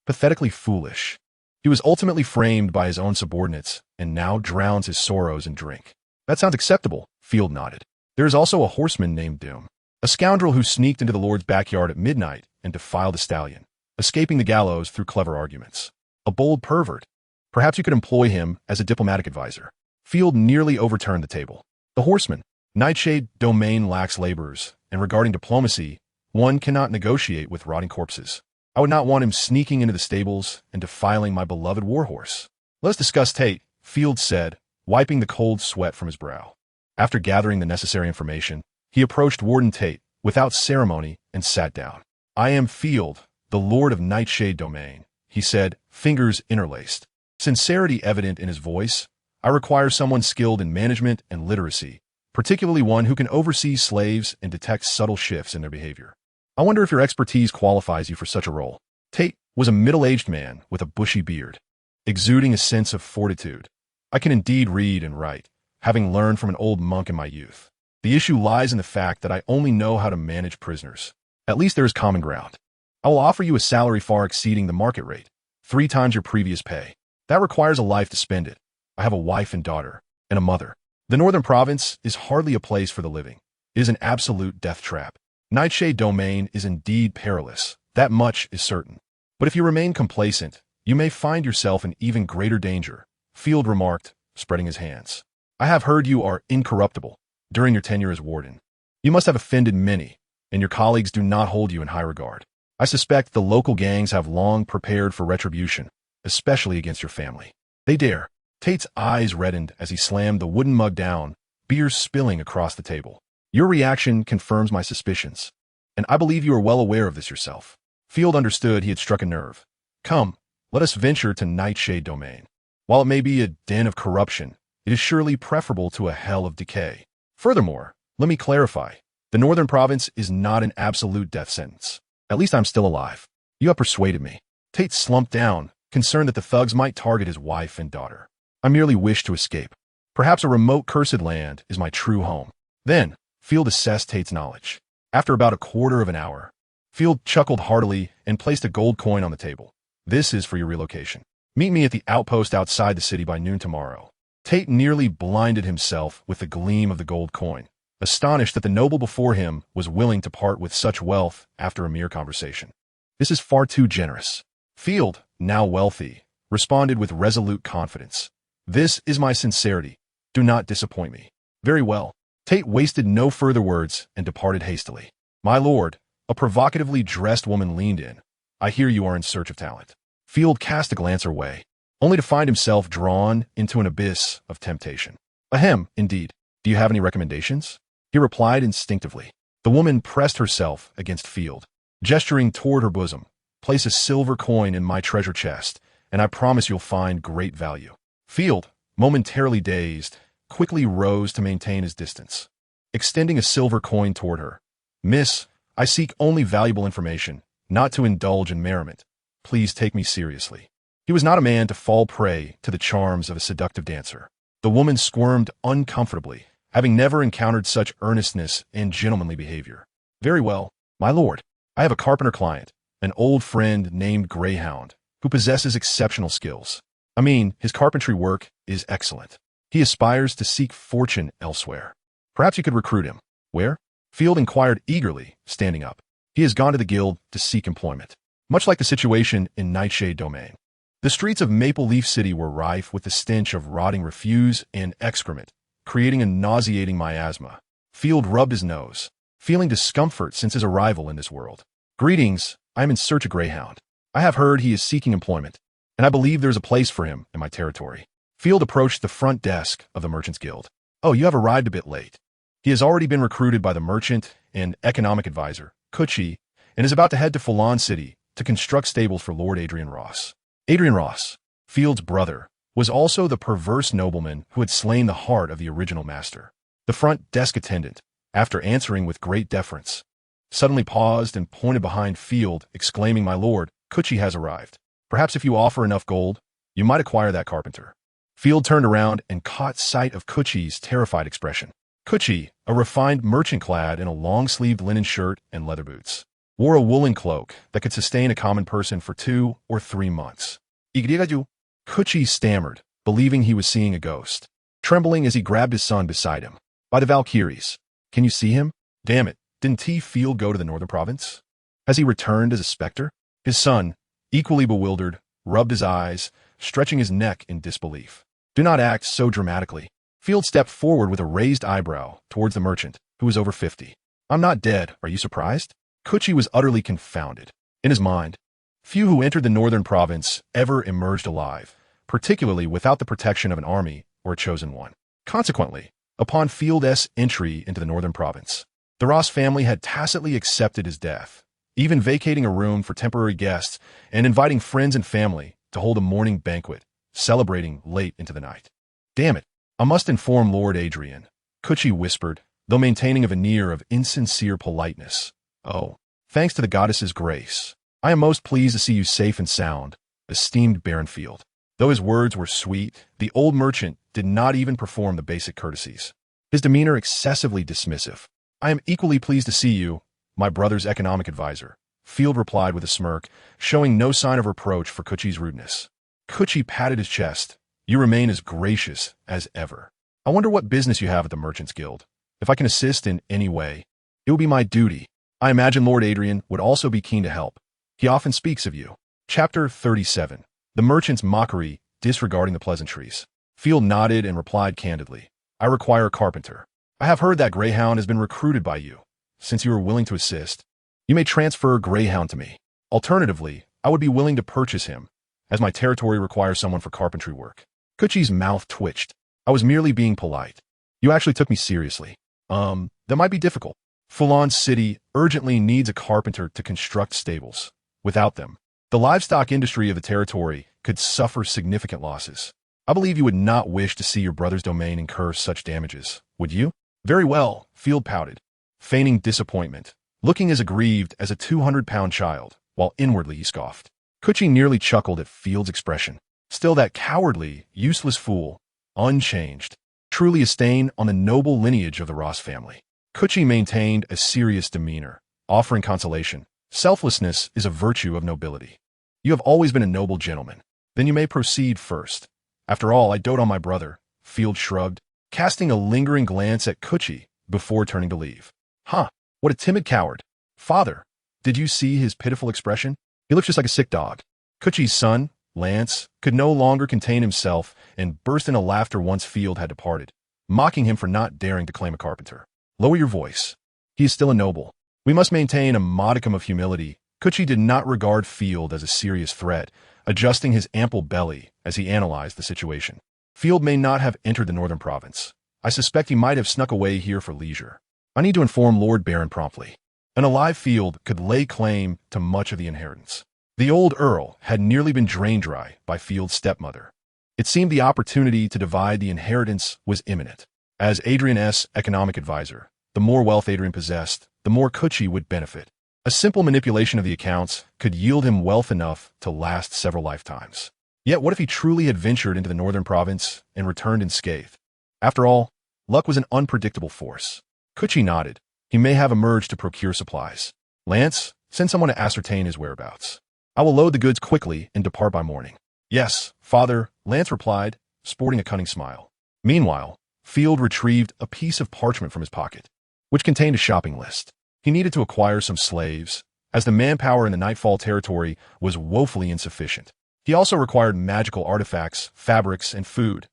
Pathetically foolish. He was ultimately framed by his own subordinates and now drowns his sorrows in drink." "That sounds acceptable," Field nodded. "There is also a horseman named Doom, a scoundrel who sneaked into the Lord's backyard at midnight and defiled the stallion, escaping the gallows through clever arguments. A bold pervert. Perhaps you could employ him as a diplomatic advisor. Field nearly overturned the table. The horseman. Nightshade domain lacks laborers, and regarding diplomacy, one cannot negotiate with rotting corpses. I would not want him sneaking into the stables and defiling my beloved warhorse. Let's discuss Tate, Field said, wiping the cold sweat from his brow. After gathering the necessary information, he approached Warden Tate without ceremony and sat down. I am Field, the Lord of Nightshade Domain, he said, fingers interlaced. Sincerity evident in his voice. I require someone skilled in management and literacy, particularly one who can oversee slaves and detect subtle shifts in their behavior. I wonder if your expertise qualifies you for such a role. Tate was a middle-aged man with a bushy beard, exuding a sense of fortitude. I can indeed read and write, having learned from an old monk in my youth. The issue lies in the fact that I only know how to manage prisoners. At least there is common ground. I will offer you a salary far exceeding the market rate, 3 times your previous pay. That requires a life to spend it. I have a wife and daughter, and a mother. The Northern Province is hardly a place for the living. It is an absolute death trap. Nightshade Domain is indeed perilous. That much is certain. But if you remain complacent, you may find yourself in even greater danger, Field remarked, spreading his hands. I have heard you are incorruptible during your tenure as warden. You must have offended many, and your colleagues do not hold you in high regard. I suspect the local gangs have long prepared for retribution, especially against your family. They dare. Tate's eyes reddened as he slammed the wooden mug down, beer spilling across the table. Your reaction confirms my suspicions, and I believe you are well aware of this yourself. Field understood he had struck a nerve. Come, let us venture to Nightshade Domain. While it may be a den of corruption, it is surely preferable to a hell of decay. Furthermore, let me clarify, the Northern Province is not an absolute death sentence. At least I'm still alive. You have persuaded me. Tate slumped down, concerned that the thugs might target his wife and daughter. I merely wish to escape. Perhaps a remote cursed land is my true home. Then, Field assessed Tate's knowledge. After about a quarter of an hour, Field chuckled heartily and placed a gold coin on the table. This is for your relocation. Meet me at the outpost outside the city by noon tomorrow. Tate nearly blinded himself with the gleam of the gold coin, astonished that the noble before him was willing to part with such wealth after a mere conversation. This is far too generous. Field, now wealthy, responded with resolute confidence. This is my sincerity. Do not disappoint me. Very well. Tate wasted no further words and departed hastily. My lord, a provocatively dressed woman leaned in. I hear you are in search of talent. Field cast a glance her way, only to find himself drawn into an abyss of temptation. Ahem, indeed. Do you have any recommendations? He replied instinctively. The woman pressed herself against Field, gesturing toward her bosom. Place a silver coin in my treasure chest, and I promise you'll find great value. Field, momentarily dazed, quickly rose to maintain his distance, extending a silver coin toward her. Miss, I seek only valuable information, not to indulge in merriment. Please take me seriously. He was not a man to fall prey to the charms of a seductive dancer. The woman squirmed uncomfortably, having never encountered such earnestness and gentlemanly behavior. Very well, my lord. I have a carpenter client, an old friend named Greyhound, who possesses exceptional skills. I mean, his carpentry work is excellent. He aspires to seek fortune elsewhere. Perhaps you could recruit him. Where? Field inquired eagerly, standing up. He has gone to the guild to seek employment. Much like the situation in Nightshade Domain. The streets of Maple Leaf City were rife with the stench of rotting refuse and excrement, creating a nauseating miasma. Field rubbed his nose, feeling discomfort since his arrival in this world. Greetings, I am in search of Greyhound. I have heard he is seeking employment, and I believe there is a place for him in my territory. Field approached the front desk of the Merchants Guild. Oh, you have arrived a bit late. He has already been recruited by the merchant and economic advisor, Kuchi, and is about to head to Fulon City to construct stables for Lord Adrian Ross. Adrian Ross, Field's brother, was also the perverse nobleman who had slain the heart of the original master. The front desk attendant, after answering with great deference, suddenly paused and pointed behind Field, exclaiming, My lord, Kuchi has arrived. Perhaps if you offer enough gold, you might acquire that carpenter. Field turned around and caught sight of Kuchi's terrified expression. Kuchi, a refined merchant clad in a long-sleeved linen shirt and leather boots, wore a woolen cloak that could sustain a common person for 2 or 3 months. Kuchi stammered, believing he was seeing a ghost, trembling as he grabbed his son beside him. By the Valkyries, can you see him? Damn it, didn't Field go to the Northern Province? Has he returned as a specter? His son, equally bewildered, rubbed his eyes, stretching his neck in disbelief. Do not act so dramatically. Field stepped forward with a raised eyebrow towards the merchant, who was over 50. I'm not dead, are you surprised? Kuchi was utterly confounded. In his mind, few who entered the northern province ever emerged alive, particularly without the protection of an army or a chosen one. Consequently, upon Field's entry into the northern province, the Ross family had tacitly accepted his death, even vacating a room for temporary guests and inviting friends and family to hold a morning banquet, celebrating late into the night. Damn it, I must inform Lord Adrian, Kuchi whispered, though maintaining a veneer of insincere politeness. Oh, thanks to the goddess's grace, I am most pleased to see you safe and sound, esteemed Baron Field. Though his words were sweet, the old merchant did not even perform the basic courtesies, his demeanor excessively dismissive. I am equally pleased to see you, my brother's economic advisor, Field replied with a smirk, showing no sign of reproach for Kuchi's rudeness. Kuchi patted his chest. You remain as gracious as ever. I wonder what business you have at the Merchants Guild. If I can assist in any way, it will be my duty. I imagine Lord Adrian would also be keen to help. He often speaks of you. Chapter 37. The Merchant's Mockery, Disregarding the Pleasantries. Field nodded and replied candidly. I require a carpenter. I have heard that Greyhound has been recruited by you. Since you are willing to assist, you may transfer Greyhound to me. Alternatively, I would be willing to purchase him, as my territory requires someone for carpentry work. Kuchi's mouth twitched. I was merely being polite. You actually took me seriously. That might be difficult. Fulon City urgently needs a carpenter to construct stables. Without them, the livestock industry of the territory could suffer significant losses. I believe you would not wish to see your brother's domain incur such damages, would you? Very well, Field pouted, feigning disappointment, looking as aggrieved as a 200-pound child, while inwardly he scoffed. Kuchi nearly chuckled at Field's expression. Still that cowardly, useless fool, unchanged, truly a stain on the noble lineage of the Ross family. Kuchi maintained a serious demeanor, offering consolation. Selflessness is a virtue of nobility. You have always been a noble gentleman. Then you may proceed first. After all, I dote on my brother, Field shrugged, casting a lingering glance at Kuchi before turning to leave. Huh, what a timid coward. Father, did you see his pitiful expression? He looks just like a sick dog. Kuchi's son, Lance, could no longer contain himself and burst into laughter once Field had departed, mocking him for not daring to claim a carpenter. Lower your voice. He is still a noble. We must maintain a modicum of humility. Kuchi did not regard Field as a serious threat, adjusting his ample belly as he analyzed the situation. Field may not have entered the northern province. I suspect he might have snuck away here for leisure. I need to inform Lord Baron promptly. An alive Field could lay claim to much of the inheritance. The old Earl had nearly been drained dry by Field's stepmother. It seemed the opportunity to divide the inheritance was imminent. As Adrian's economic advisor, the more wealth Adrian possessed, the more Kuchi would benefit. A simple manipulation of the accounts could yield him wealth enough to last several lifetimes. Yet what if he truly had ventured into the northern province and returned unscathed? After all, luck was an unpredictable force. Kuchi nodded. He may have emerged to procure supplies. Lance, send someone to ascertain his whereabouts. I will load the goods quickly and depart by morning. Yes, father, Lance replied, sporting a cunning smile. Meanwhile, Field retrieved a piece of parchment from his pocket, which contained a shopping list. He needed to acquire some slaves, as the manpower in the Nightfall territory was woefully insufficient. He also required magical artifacts, fabrics, and food.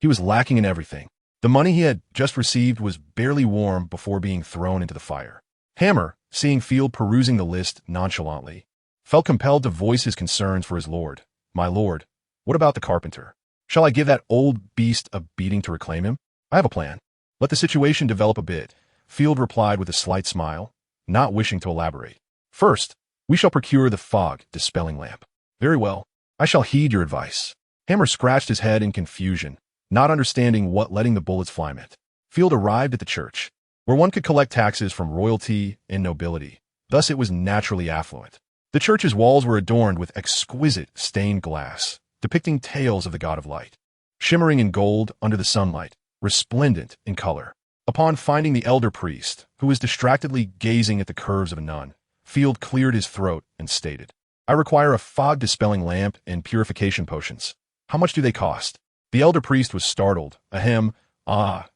He was lacking in everything. The money he had just received was barely warm before being thrown into the fire. Hammer, seeing Field perusing the list nonchalantly, felt compelled to voice his concerns for his lord. My lord, what about the carpenter? Shall I give that old beast a beating to reclaim him? I have a plan. Let the situation develop a bit, Field replied with a slight smile, not wishing to elaborate. First, we shall procure the fog-dispelling lamp. Very well, I shall heed your advice. Hammer scratched his head in confusion, not understanding what letting the bullets fly meant. Field arrived at the church, where one could collect taxes from royalty and nobility. Thus it was naturally affluent. The church's walls were adorned with exquisite stained glass, depicting tales of the god of light, shimmering in gold under the sunlight, resplendent in color. Upon finding the elder priest, who was distractedly gazing at the curves of a nun, Field cleared his throat and stated, I require a fog-dispelling lamp and purification potions. How much do they cost? The elder priest was startled. Ahem.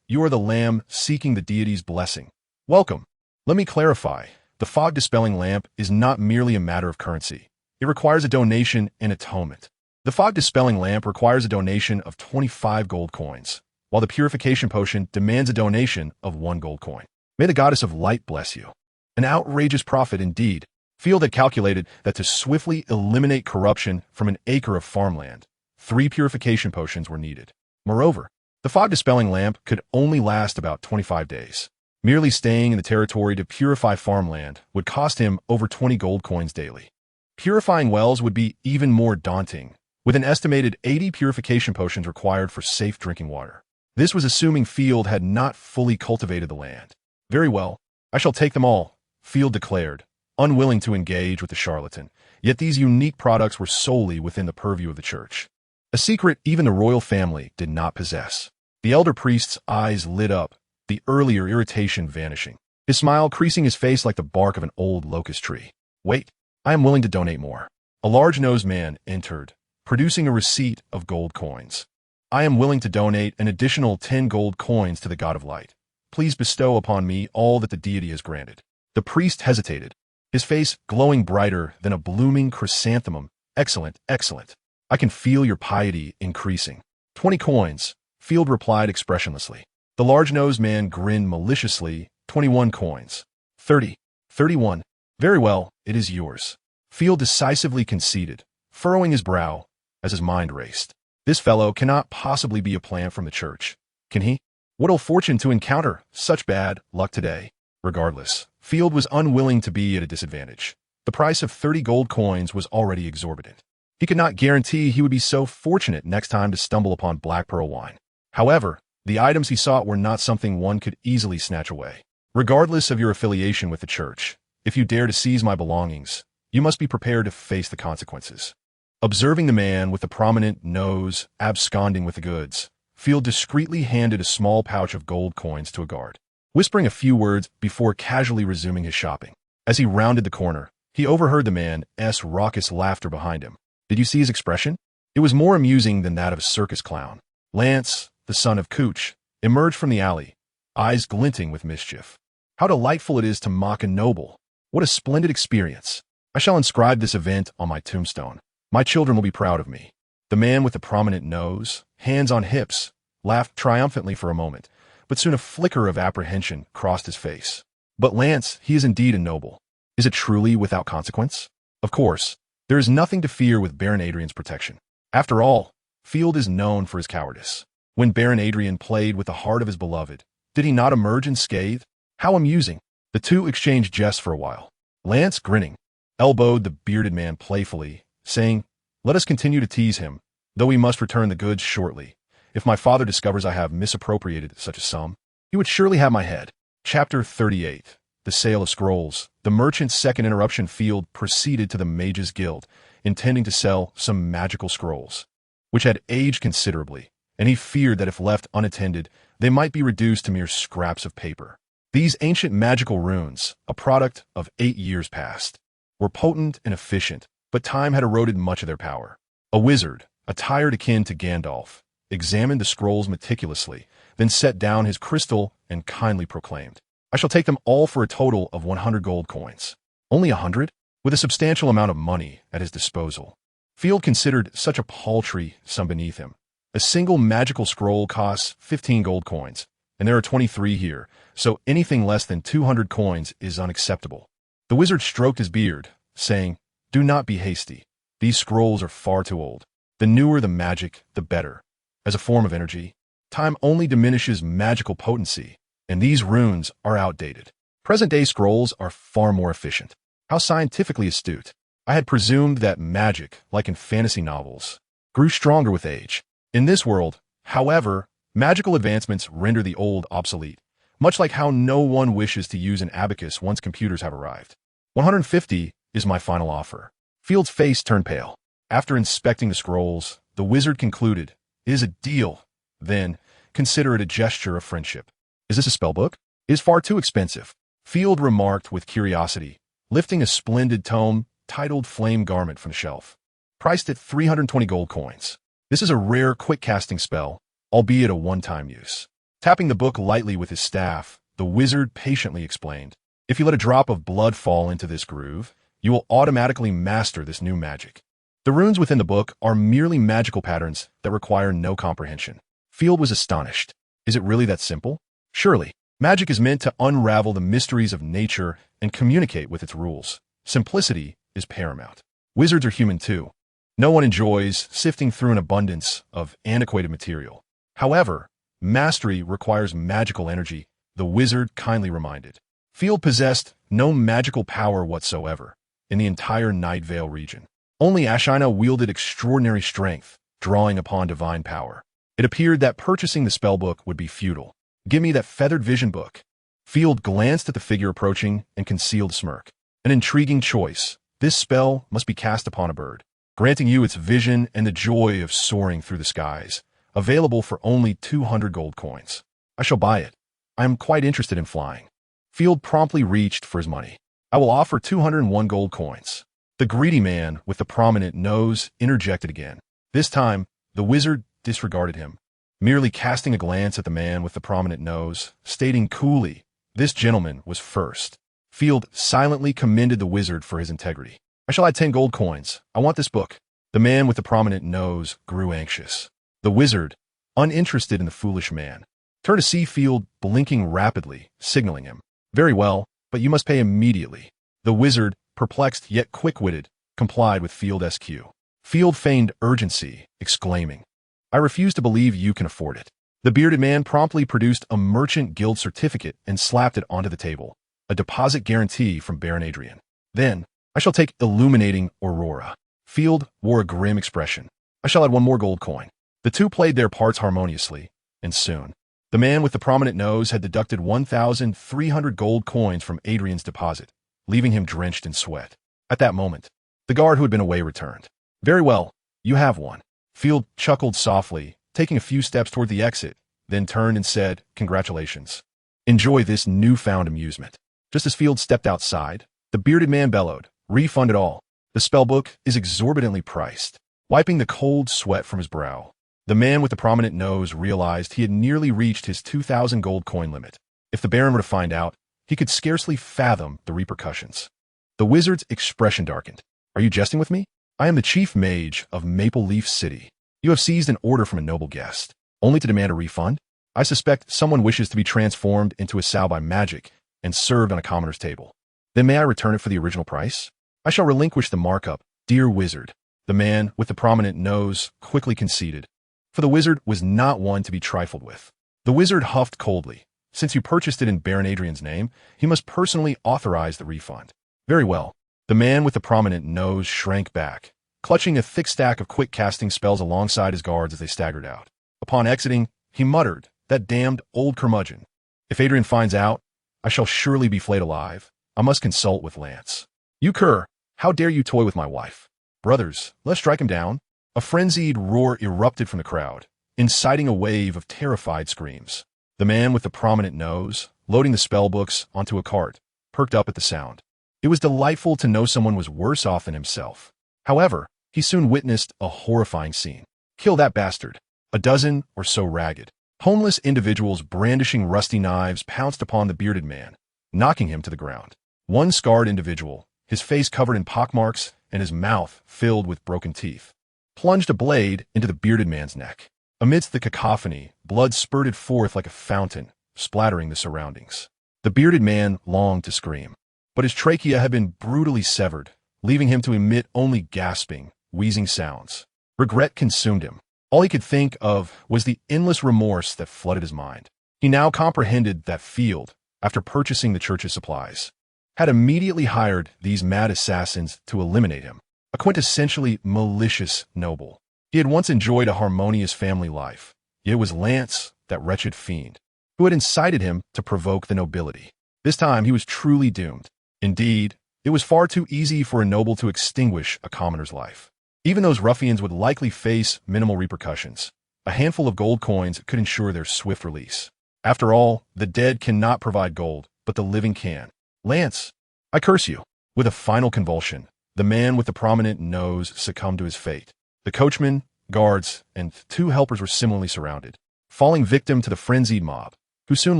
You are the lamb seeking the deity's blessing. Welcome. Let me clarify. The fog-dispelling lamp is not merely a matter of currency. It requires a donation and atonement. The fog-dispelling lamp requires a donation of 25 gold coins, while the purification potion demands a donation of 1 gold coin. May the goddess of light bless you. An outrageous profit indeed. Field had calculated that to swiftly eliminate corruption from an acre of farmland, 3 purification potions were needed. Moreover, the fog-dispelling lamp could only last about 25 days. Merely staying in the territory to purify farmland would cost him over 20 gold coins daily. Purifying wells would be even more daunting, with an estimated 80 purification potions required for safe drinking water. This was assuming Field had not fully cultivated the land. Very well, I shall take them all, Field declared, unwilling to engage with the charlatan, yet these unique products were solely within the purview of the church. A secret even the royal family did not possess. The elder priest's eyes lit up, the earlier irritation vanishing, his smile creasing his face like the bark of an old locust tree. Wait, I am willing to donate more. A large-nosed man entered, producing a receipt of gold coins. I am willing to donate an additional 10 gold coins to the god of light. Please bestow upon me all that the deity has granted. The priest hesitated, his face glowing brighter than a blooming chrysanthemum. Excellent, excellent. I can feel your piety increasing. 20 coins, Field replied expressionlessly. The large-nosed man grinned maliciously. 21 coins. 30. 31. Very well, it is yours. Field decisively conceded, furrowing his brow as his mind raced. This fellow cannot possibly be a plant from the church. Can he? What ill fortune to encounter such bad luck today. Regardless, Field was unwilling to be at a disadvantage. The price of 30 gold coins was already exorbitant. He could not guarantee he would be so fortunate next time to stumble upon black pearl wine. However, the items he sought were not something one could easily snatch away. Regardless of your affiliation with the church, if you dare to seize my belongings, you must be prepared to face the consequences. Observing the man with the prominent nose absconding with the goods, Field discreetly handed a small pouch of gold coins to a guard, whispering a few words before casually resuming his shopping. As he rounded the corner, he overheard the man's raucous laughter behind him. Did you see his expression? It was more amusing than that of a circus clown. Lance, the son of Cooch, emerged from the alley, eyes glinting with mischief. How delightful it is to mock a noble. What a splendid experience. I shall inscribe this event on my tombstone. My children will be proud of me. The man with the prominent nose, hands on hips, laughed triumphantly for a moment, but soon a flicker of apprehension crossed his face. But Lance, he is indeed a noble. Is it truly without consequence? Of course, there is nothing to fear with Baron Adrian's protection. After all, Field is known for his cowardice. When Baron Adrian played with the heart of his beloved, did he not emerge unscathed? How amusing. The two exchanged jests for a while. Lance, grinning, elbowed the bearded man playfully, saying, "Let us continue to tease him, though we must return the goods shortly. If my father discovers I have misappropriated such a sum, he would surely have my head." Chapter 38. The Sale of Scrolls. The merchant's second interruption. Field proceeded to the Mages Guild, intending to sell some magical scrolls, which had aged considerably, and he feared that if left unattended, they might be reduced to mere scraps of paper. These ancient magical runes, a product of 8 years past, were potent and efficient, but time had eroded much of their power. A wizard, attired akin to Gandalf, examined the scrolls meticulously, then set down his crystal and kindly proclaimed, "I shall take them all for a total of 100 gold coins." Only 100? With a substantial amount of money at his disposal, Field considered such a paltry sum beneath him. A single magical scroll costs 15 gold coins, and there are 23 here, so anything less than 200 coins is unacceptable. The wizard stroked his beard, saying, "Do not be hasty. These scrolls are far too old. The newer the magic, the better. As a form of energy, time only diminishes magical potency, and these runes are outdated. Present-day scrolls are far more efficient." How scientifically astute. I had presumed that magic, like in fantasy novels, grew stronger with age. In this world, however, magical advancements render the old obsolete, much like how no one wishes to use an abacus once computers have arrived. 150 is my final offer. Field's face turned pale. After inspecting the scrolls, the wizard concluded, "It is a deal. Then, consider it a gesture of friendship." "Is this a spellbook?" "It is far too expensive," Field remarked with curiosity, lifting a splendid tome titled Flame Garment from the shelf. "Priced at 320 gold coins. This is a rare quick-casting spell, albeit a one-time use." Tapping the book lightly with his staff, the wizard patiently explained, "If you let a drop of blood fall into this groove, you will automatically master this new magic. The runes within the book are merely magical patterns that require no comprehension. Field was astonished. Is it really that simple? Surely, magic is meant to unravel the mysteries of nature and communicate with its rules. Simplicity is paramount. Wizards are human too. No one enjoys sifting through an abundance of antiquated material. However, mastery requires magical energy, the wizard kindly reminded. Field possessed no magical power whatsoever in the entire Night Vale region. Only Ashina wielded extraordinary strength, drawing upon divine power. It appeared that purchasing the spellbook would be futile. Give me that feathered vision book. Field glanced at the figure approaching and concealed a smirk. An intriguing choice. This spell must be cast upon a bird, granting you its vision and the joy of soaring through the skies. Available for only 200 gold coins. I shall buy it. I am quite interested in flying. Field promptly reached for his money. I will offer 201 gold coins. The greedy man with the prominent nose interjected again. This time, the wizard disregarded him, merely casting a glance at the man with the prominent nose, stating coolly, "This gentleman was first." Field silently commended the wizard for his integrity. "I shall add 10 gold coins. I want this book." The man with the prominent nose grew anxious. The wizard, uninterested in the foolish man, turned to see Field blinking rapidly, signaling him. "Very well, but you must pay immediately." The wizard, perplexed yet quick-witted, complied with Field SQ. Field feigned urgency, exclaiming, "I refuse to believe you can afford it." The bearded man promptly produced a merchant guild certificate and slapped it onto the table, a deposit guarantee from Baron Adrian. "Then, I shall take Illuminating Aurora." Field wore a grim expression. "I shall add 1 more gold coin." The two played their parts harmoniously, and soon, the man with the prominent nose had deducted 1,300 gold coins from Adrian's deposit, leaving him drenched in sweat. At that moment, the guard who had been away returned. "Very well, you have one." Field chuckled softly, taking a few steps toward the exit, then turned and said, "Congratulations. Enjoy this newfound amusement." Just as Field stepped outside, the bearded man bellowed, "Refund it all. The spellbook is exorbitantly priced." Wiping the cold sweat from his brow, the man with the prominent nose realized he had nearly reached his 2,000 gold coin limit. If the Baron were to find out, he could scarcely fathom the repercussions. The wizard's expression darkened. "Are you jesting with me? I am the chief mage of Maple Leaf City. You have seized an order from a noble guest, only to demand a refund? I suspect someone wishes to be transformed into a sow by magic and served on a commoner's table. Then may I return it for the original price? I shall relinquish the markup, dear wizard." The man with the prominent nose quickly conceded, for the wizard was not one to be trifled with. The wizard huffed coldly. "Since you purchased it in Baron Adrian's name, he must personally authorize the refund." "Very well." The man with the prominent nose shrank back, clutching a thick stack of quick-casting spells alongside his guards as they staggered out. Upon exiting, he muttered, "That damned old curmudgeon. If Adrian finds out, I shall surely be flayed alive. I must consult with Lance." "You cur, how dare you toy with my wife? Brothers, let's strike him down." A frenzied roar erupted from the crowd, inciting a wave of terrified screams. The man with the prominent nose, loading the spellbooks onto a cart, perked up at the sound. It was delightful to know someone was worse off than himself. However, he soon witnessed a horrifying scene. "Kill that bastard." A dozen or so ragged, homeless individuals brandishing rusty knives pounced upon the bearded man, knocking him to the ground. One scarred individual, his face covered in pockmarks and his mouth filled with broken teeth, plunged a blade into the bearded man's neck. Amidst the cacophony, blood spurted forth like a fountain, splattering the surroundings. The bearded man longed to scream, but his trachea had been brutally severed, leaving him to emit only gasping, wheezing sounds. Regret consumed him. All he could think of was the endless remorse that flooded his mind. He now comprehended that Field, after purchasing the church's supplies, had immediately hired these mad assassins to eliminate him. A quintessentially malicious noble. He had once enjoyed a harmonious family life, yet it was Lance, that wretched fiend, who had incited him to provoke the nobility. This time he was truly doomed. Indeed, it was far too easy for a noble to extinguish a commoner's life. Even those ruffians would likely face minimal repercussions. A handful of gold coins could ensure their swift release. After all, the dead cannot provide gold, but the living can. "Lance, I curse you." With a final convulsion, the man with the prominent nose succumbed to his fate. The coachman, guards, and 2 helpers were similarly surrounded, falling victim to the frenzied mob, who soon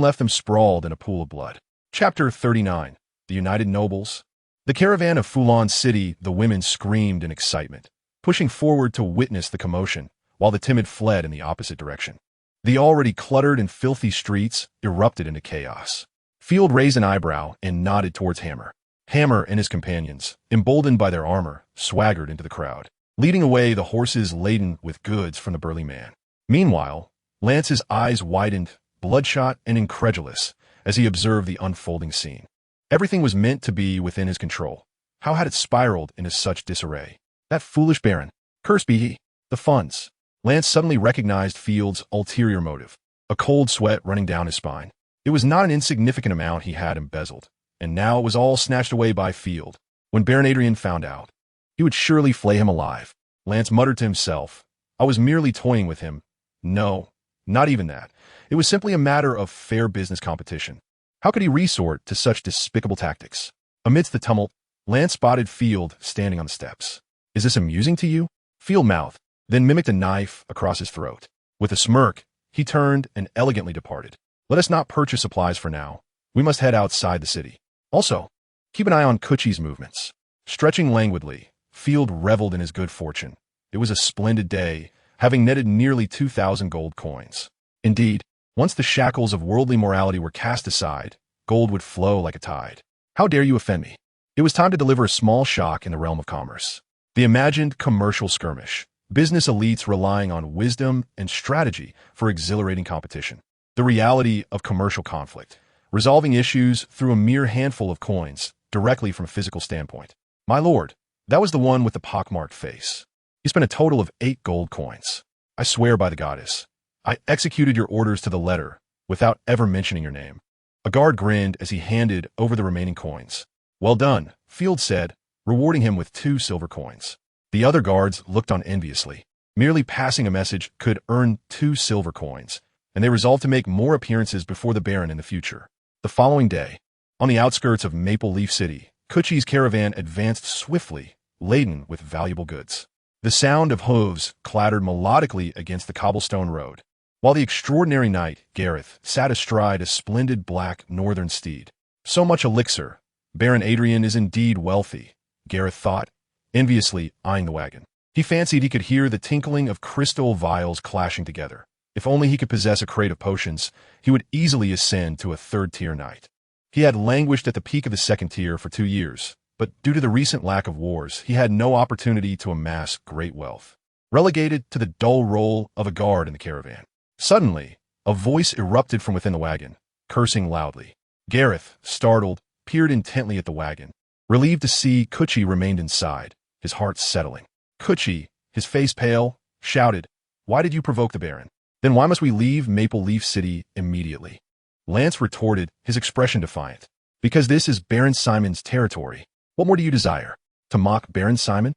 left them sprawled in a pool of blood. Chapter 39. The United Nobles. The caravan of Fulon City, the women screamed in excitement, pushing forward to witness the commotion, while the timid fled in the opposite direction. The already cluttered and filthy streets erupted into chaos. Field raised an eyebrow and nodded towards Hammer. Hammer and his companions, emboldened by their armor, swaggered into the crowd, leading away the horses laden with goods from the burly man. Meanwhile, Lance's eyes widened, bloodshot and incredulous, as he observed the unfolding scene. Everything was meant to be within his control. How had it spiraled into such disarray? That foolish Baron. Cursed be he. The funds. Lance suddenly recognized Field's ulterior motive, a cold sweat running down his spine. It was not an insignificant amount he had embezzled, and now it was all snatched away by Field. When Baron Adrian found out, he would surely flay him alive. Lance muttered to himself, I was merely toying with him. No, not even that. It was simply a matter of fair business competition. How could he resort to such despicable tactics? Amidst the tumult, Lance spotted Field standing on the steps. Is this amusing to you? Field mouthed, then mimicked a knife across his throat. With a smirk, he turned and elegantly departed. Let us not purchase supplies for now. We must head outside the city. Also, keep an eye on Kuchi's movements. Stretching languidly, Field reveled in his good fortune. It was a splendid day, having netted nearly 2,000 gold coins. Indeed, once the shackles of worldly morality were cast aside, gold would flow like a tide. How dare you offend me? It was time to deliver a small shock in the realm of commerce. The imagined commercial skirmish, business elites relying on wisdom and strategy for exhilarating competition. The reality of commercial conflict, resolving issues through a mere handful of coins, directly from a physical standpoint. My lord, that was the one with the pockmarked face. You spent a total of 8 gold coins. I swear by the goddess, I executed your orders to the letter, without ever mentioning your name. A guard grinned as he handed over the remaining coins. Well done, Field said, rewarding him with 2 silver coins. The other guards looked on enviously. Merely passing a message could earn 2 silver coins, and they resolved to make more appearances before the Baron in the future. The following day, on the outskirts of Maple Leaf City, Kuchi's caravan advanced swiftly, laden with valuable goods. The sound of hooves clattered melodically against the cobblestone road, while the extraordinary knight, Gareth, sat astride a splendid black northern steed. So much elixir. Baron Adrian is indeed wealthy, Gareth thought, enviously eyeing the wagon. He fancied he could hear the tinkling of crystal vials clashing together. If only he could possess a crate of potions, he would easily ascend to a 3rd-tier knight. He had languished at the peak of the 2nd tier for 2 years, but due to the recent lack of wars, he had no opportunity to amass great wealth. Relegated to the dull role of a guard in the caravan. Suddenly, a voice erupted from within the wagon, cursing loudly. Gareth, startled, peered intently at the wagon. Relieved to see Kuchi remained inside, his heart settling. Kuchi, his face pale, shouted, Why did you provoke the Baron? Then why must we leave Maple Leaf City immediately? Lance retorted, his expression defiant. Because this is Baron Simon's territory. What more do you desire? To mock Baron Simon?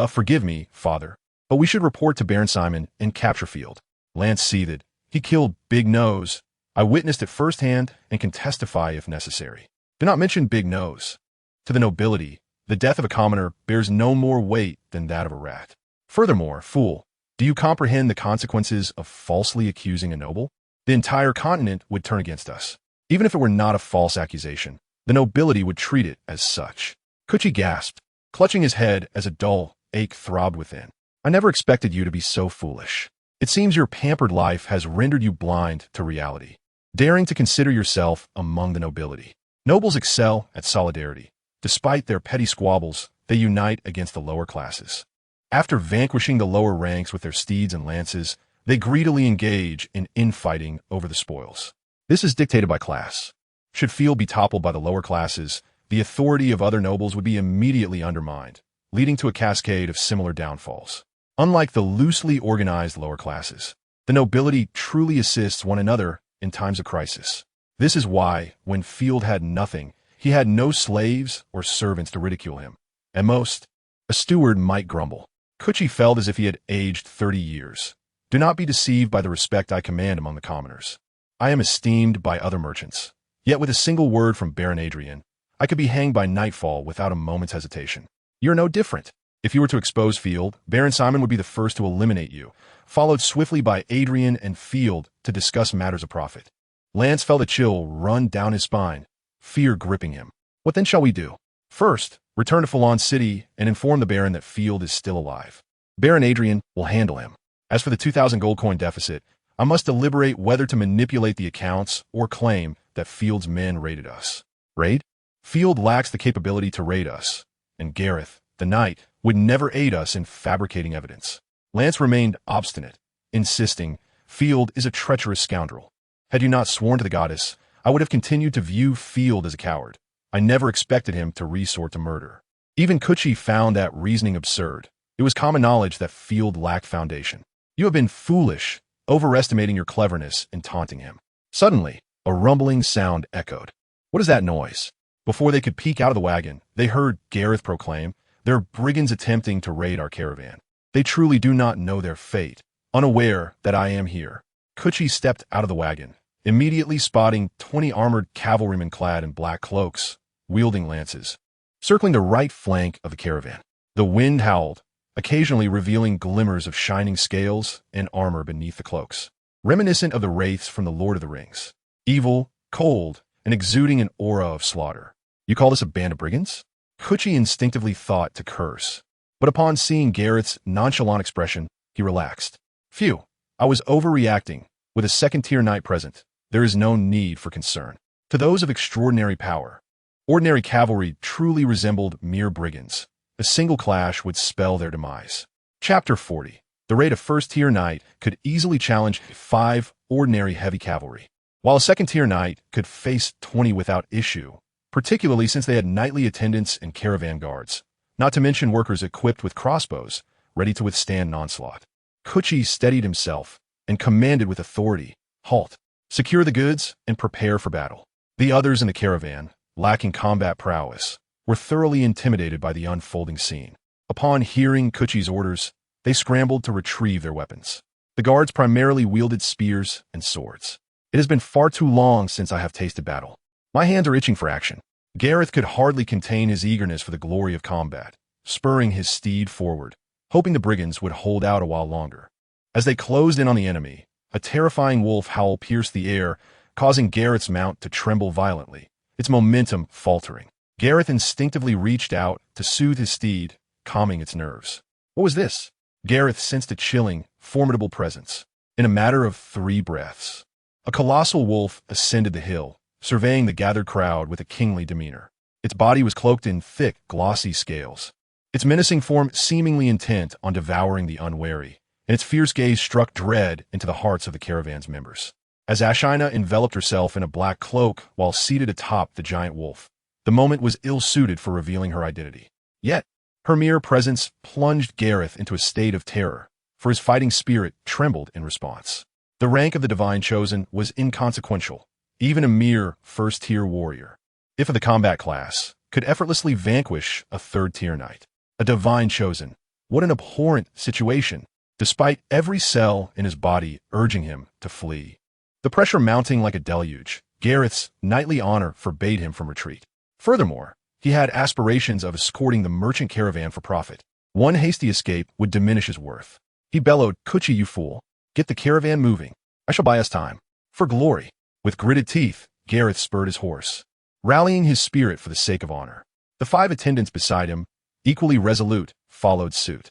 Forgive me, father, but we should report to Baron Simon and capture Field. Lance seethed. He killed Big Nose. I witnessed it firsthand and can testify if necessary. Do not mention Big Nose. To the nobility, the death of a commoner bears no more weight than that of a rat. Furthermore, fool, do you comprehend the consequences of falsely accusing a noble? The entire continent would turn against us. Even if it were not a false accusation, the nobility would treat it as such. Kuchi gasped, clutching his head as a dull ache throbbed within. I never expected you to be so foolish. It seems your pampered life has rendered you blind to reality, daring to consider yourself among the nobility. Nobles excel at solidarity. Despite their petty squabbles, they unite against the lower classes. After vanquishing the lower ranks with their steeds and lances, they greedily engage in infighting over the spoils. This is dictated by class. Should Field be toppled by the lower classes, the authority of other nobles would be immediately undermined, leading to a cascade of similar downfalls. Unlike the loosely organized lower classes, the nobility truly assists one another in times of crisis. This is why, when Field had nothing, he had no slaves or servants to ridicule him. At most, a steward might grumble. Kuchi felt as if he had aged 30 years. Do not be deceived by the respect I command among the commoners. I am esteemed by other merchants. Yet with a single word from Baron Adrian, I could be hanged by nightfall without a moment's hesitation. You're no different. If you were to expose Field, Baron Simon would be the first to eliminate you, followed swiftly by Adrian and Field to discuss matters of profit. Lance felt a chill run down his spine, fear gripping him. What then shall we do? First, return to Falon City and inform the Baron that Field is still alive. Baron Adrian will handle him. As for the 2,000 gold coin deficit, I must deliberate whether to manipulate the accounts or claim that Field's men raided us. Raid? Field lacks the capability to raid us, and Gareth, the knight, would never aid us in fabricating evidence. Lance remained obstinate, insisting, Field is a treacherous scoundrel. Had you not sworn to the goddess, I would have continued to view Field as a coward. I never expected him to resort to murder. Even Kuchi found that reasoning absurd. It was common knowledge that Field lacked foundation. You have been foolish, overestimating your cleverness and taunting him. Suddenly, a rumbling sound echoed. What is that noise? Before they could peek out of the wagon, they heard Gareth proclaim, "There are brigands attempting to raid our caravan. They truly do not know their fate, unaware that I am here." Kuchi stepped out of the wagon, immediately spotting 20 armored cavalrymen clad in black cloaks, wielding lances, circling the right flank of the caravan. The wind howled, occasionally revealing glimmers of shining scales and armor beneath the cloaks, reminiscent of the wraiths from the Lord of the Rings. Evil, cold, and exuding an aura of slaughter. You call this a band of brigands? Kuchi instinctively thought to curse, but upon seeing Gareth's nonchalant expression, he relaxed. Phew, I was overreacting. With a second-tier knight present, there is no need for concern. To those of extraordinary power, ordinary cavalry truly resembled mere brigands. A single clash would spell their demise. Chapter 40. The raid of first-tier knight could easily challenge 5 ordinary heavy cavalry, while a second-tier knight could face 20 without issue, particularly since they had knightly attendants and caravan guards, not to mention workers equipped with crossbows, ready to withstand an onslaught. Kuchi steadied himself and commanded with authority, "Halt! Secure the goods and prepare for battle." The others in the caravan, lacking combat prowess, were thoroughly intimidated by the unfolding scene. Upon hearing Kuchi's orders, they scrambled to retrieve their weapons. The guards primarily wielded spears and swords. It has been far too long since I have tasted battle. My hands are itching for action. Gareth could hardly contain his eagerness for the glory of combat, spurring his steed forward, hoping the brigands would hold out a while longer. As they closed in on the enemy, a terrifying wolf howl pierced the air, causing Gareth's mount to tremble violently, its momentum faltering. Gareth instinctively reached out to soothe his steed, calming its nerves. What was this? Gareth sensed a chilling, formidable presence. In a matter of 3 breaths, a colossal wolf ascended the hill, surveying the gathered crowd with a kingly demeanor. Its body was cloaked in thick, glossy scales, its menacing form seemingly intent on devouring the unwary, and its fierce gaze struck dread into the hearts of the caravan's members. As Ashina enveloped herself in a black cloak while seated atop the giant wolf, the moment was ill-suited for revealing her identity. Yet, her mere presence plunged Gareth into a state of terror, for his fighting spirit trembled in response. The rank of the Divine Chosen was inconsequential. Even a mere first-tier warrior, if of the combat class, could effortlessly vanquish a third-tier knight. A Divine Chosen. What an abhorrent situation, despite every cell in his body urging him to flee. The pressure mounting like a deluge, Gareth's knightly honor forbade him from retreat. Furthermore, he had aspirations of escorting the merchant caravan for profit. One hasty escape would diminish his worth. He bellowed, "Kuchi, you fool! Get the caravan moving. I shall buy us time. For glory." With gritted teeth, Gareth spurred his horse, rallying his spirit for the sake of honor. The 5 attendants beside him, equally resolute, followed suit.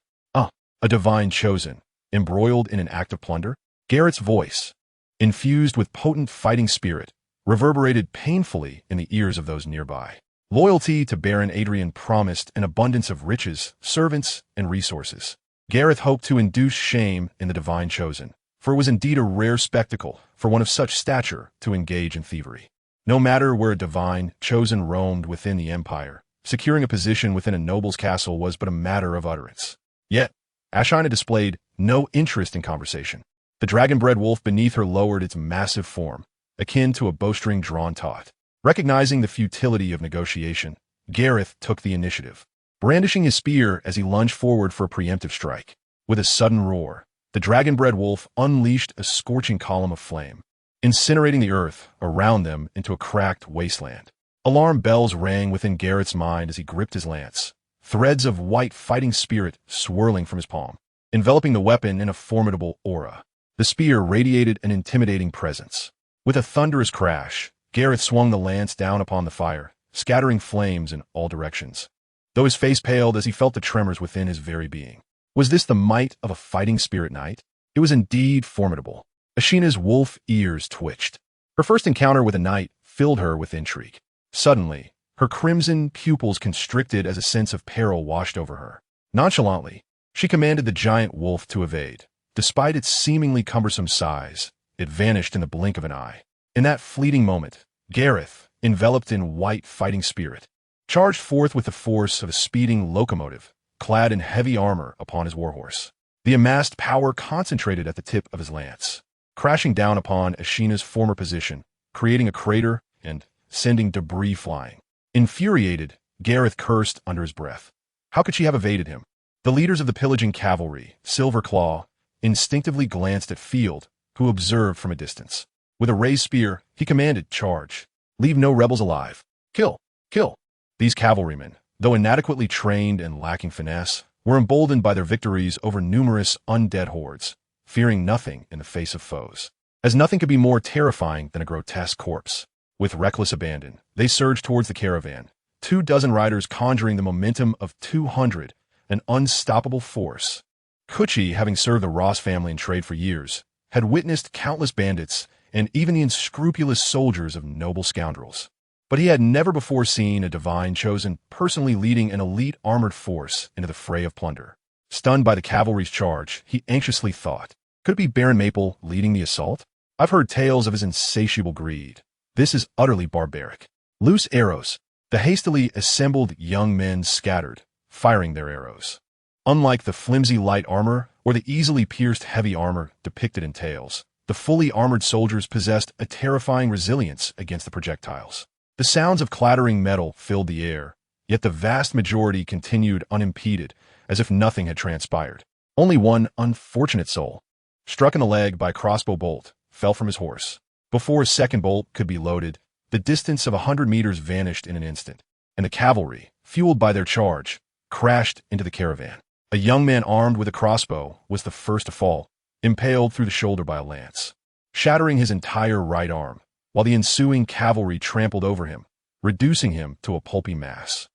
A Divine Chosen, embroiled in an act of plunder? Gareth's voice, infused with potent fighting spirit, reverberated painfully in the ears of those nearby. Loyalty to Baron Adrian promised an abundance of riches, servants, and resources. Gareth hoped to induce shame in the Divine Chosen, for it was indeed a rare spectacle for one of such stature to engage in thievery. No matter where a Divine Chosen roamed within the empire, securing a position within a noble's castle was but a matter of utterance. Yet, Ashina displayed no interest in conversation. The dragon-bred wolf beneath her lowered its massive form, akin to a bowstring drawn taut. Recognizing the futility of negotiation, Gareth took the initiative, brandishing his spear as he lunged forward for a preemptive strike. With a sudden roar, the dragon-bred wolf unleashed a scorching column of flame, incinerating the earth around them into a cracked wasteland. Alarm bells rang within Gareth's mind as he gripped his lance, threads of white fighting spirit swirling from his palm, enveloping the weapon in a formidable aura. The spear radiated an intimidating presence. With a thunderous crash, Gareth swung the lance down upon the fire, scattering flames in all directions, though his face paled as he felt the tremors within his very being. Was this the might of a fighting spirit knight? It was indeed formidable. Ashina's wolf ears twitched. Her first encounter with a knight filled her with intrigue. Suddenly, her crimson pupils constricted as a sense of peril washed over her. Nonchalantly, she commanded the giant wolf to evade. Despite its seemingly cumbersome size, it vanished in the blink of an eye. In that fleeting moment, Gareth, enveloped in white fighting spirit, charged forth with the force of a speeding locomotive, clad in heavy armor upon his warhorse. The amassed power concentrated at the tip of his lance, crashing down upon Ashina's former position, creating a crater and sending debris flying. Infuriated, Gareth cursed under his breath. How could she have evaded him? The leaders of the pillaging cavalry, Silverclaw, instinctively glanced at Field, who observed from a distance. With a raised spear, he commanded, "Charge. Leave no rebels alive. Kill. Kill." These cavalrymen, though inadequately trained and lacking finesse, were emboldened by their victories over numerous undead hordes, fearing nothing in the face of foes. As nothing could be more terrifying than a grotesque corpse. With reckless abandon, they surged towards the caravan, 24 riders conjuring the momentum of 200, an unstoppable force. Kuchi, having served the Ross family in trade for years, had witnessed countless bandits and even the unscrupulous soldiers of noble scoundrels. But he had never before seen a divine chosen personally leading an elite armored force into the fray of plunder. Stunned by the cavalry's charge, he anxiously thought, could it be Baron Maple leading the assault? I've heard tales of his insatiable greed. This is utterly barbaric. Loose arrows. The hastily assembled young men scattered, firing their arrows. Unlike the flimsy light armor or the easily pierced heavy armor depicted in tales, the fully armored soldiers possessed a terrifying resilience against the projectiles. The sounds of clattering metal filled the air, yet the vast majority continued unimpeded, as if nothing had transpired. Only one unfortunate soul, struck in the leg by a crossbow bolt, fell from his horse. Before a second bolt could be loaded, the distance of 100 meters vanished in an instant, and the cavalry, fueled by their charge, crashed into the caravan. A young man armed with a crossbow was the first to fall, impaled through the shoulder by a lance, shattering his entire right arm, while the ensuing cavalry trampled over him, reducing him to a pulpy mass.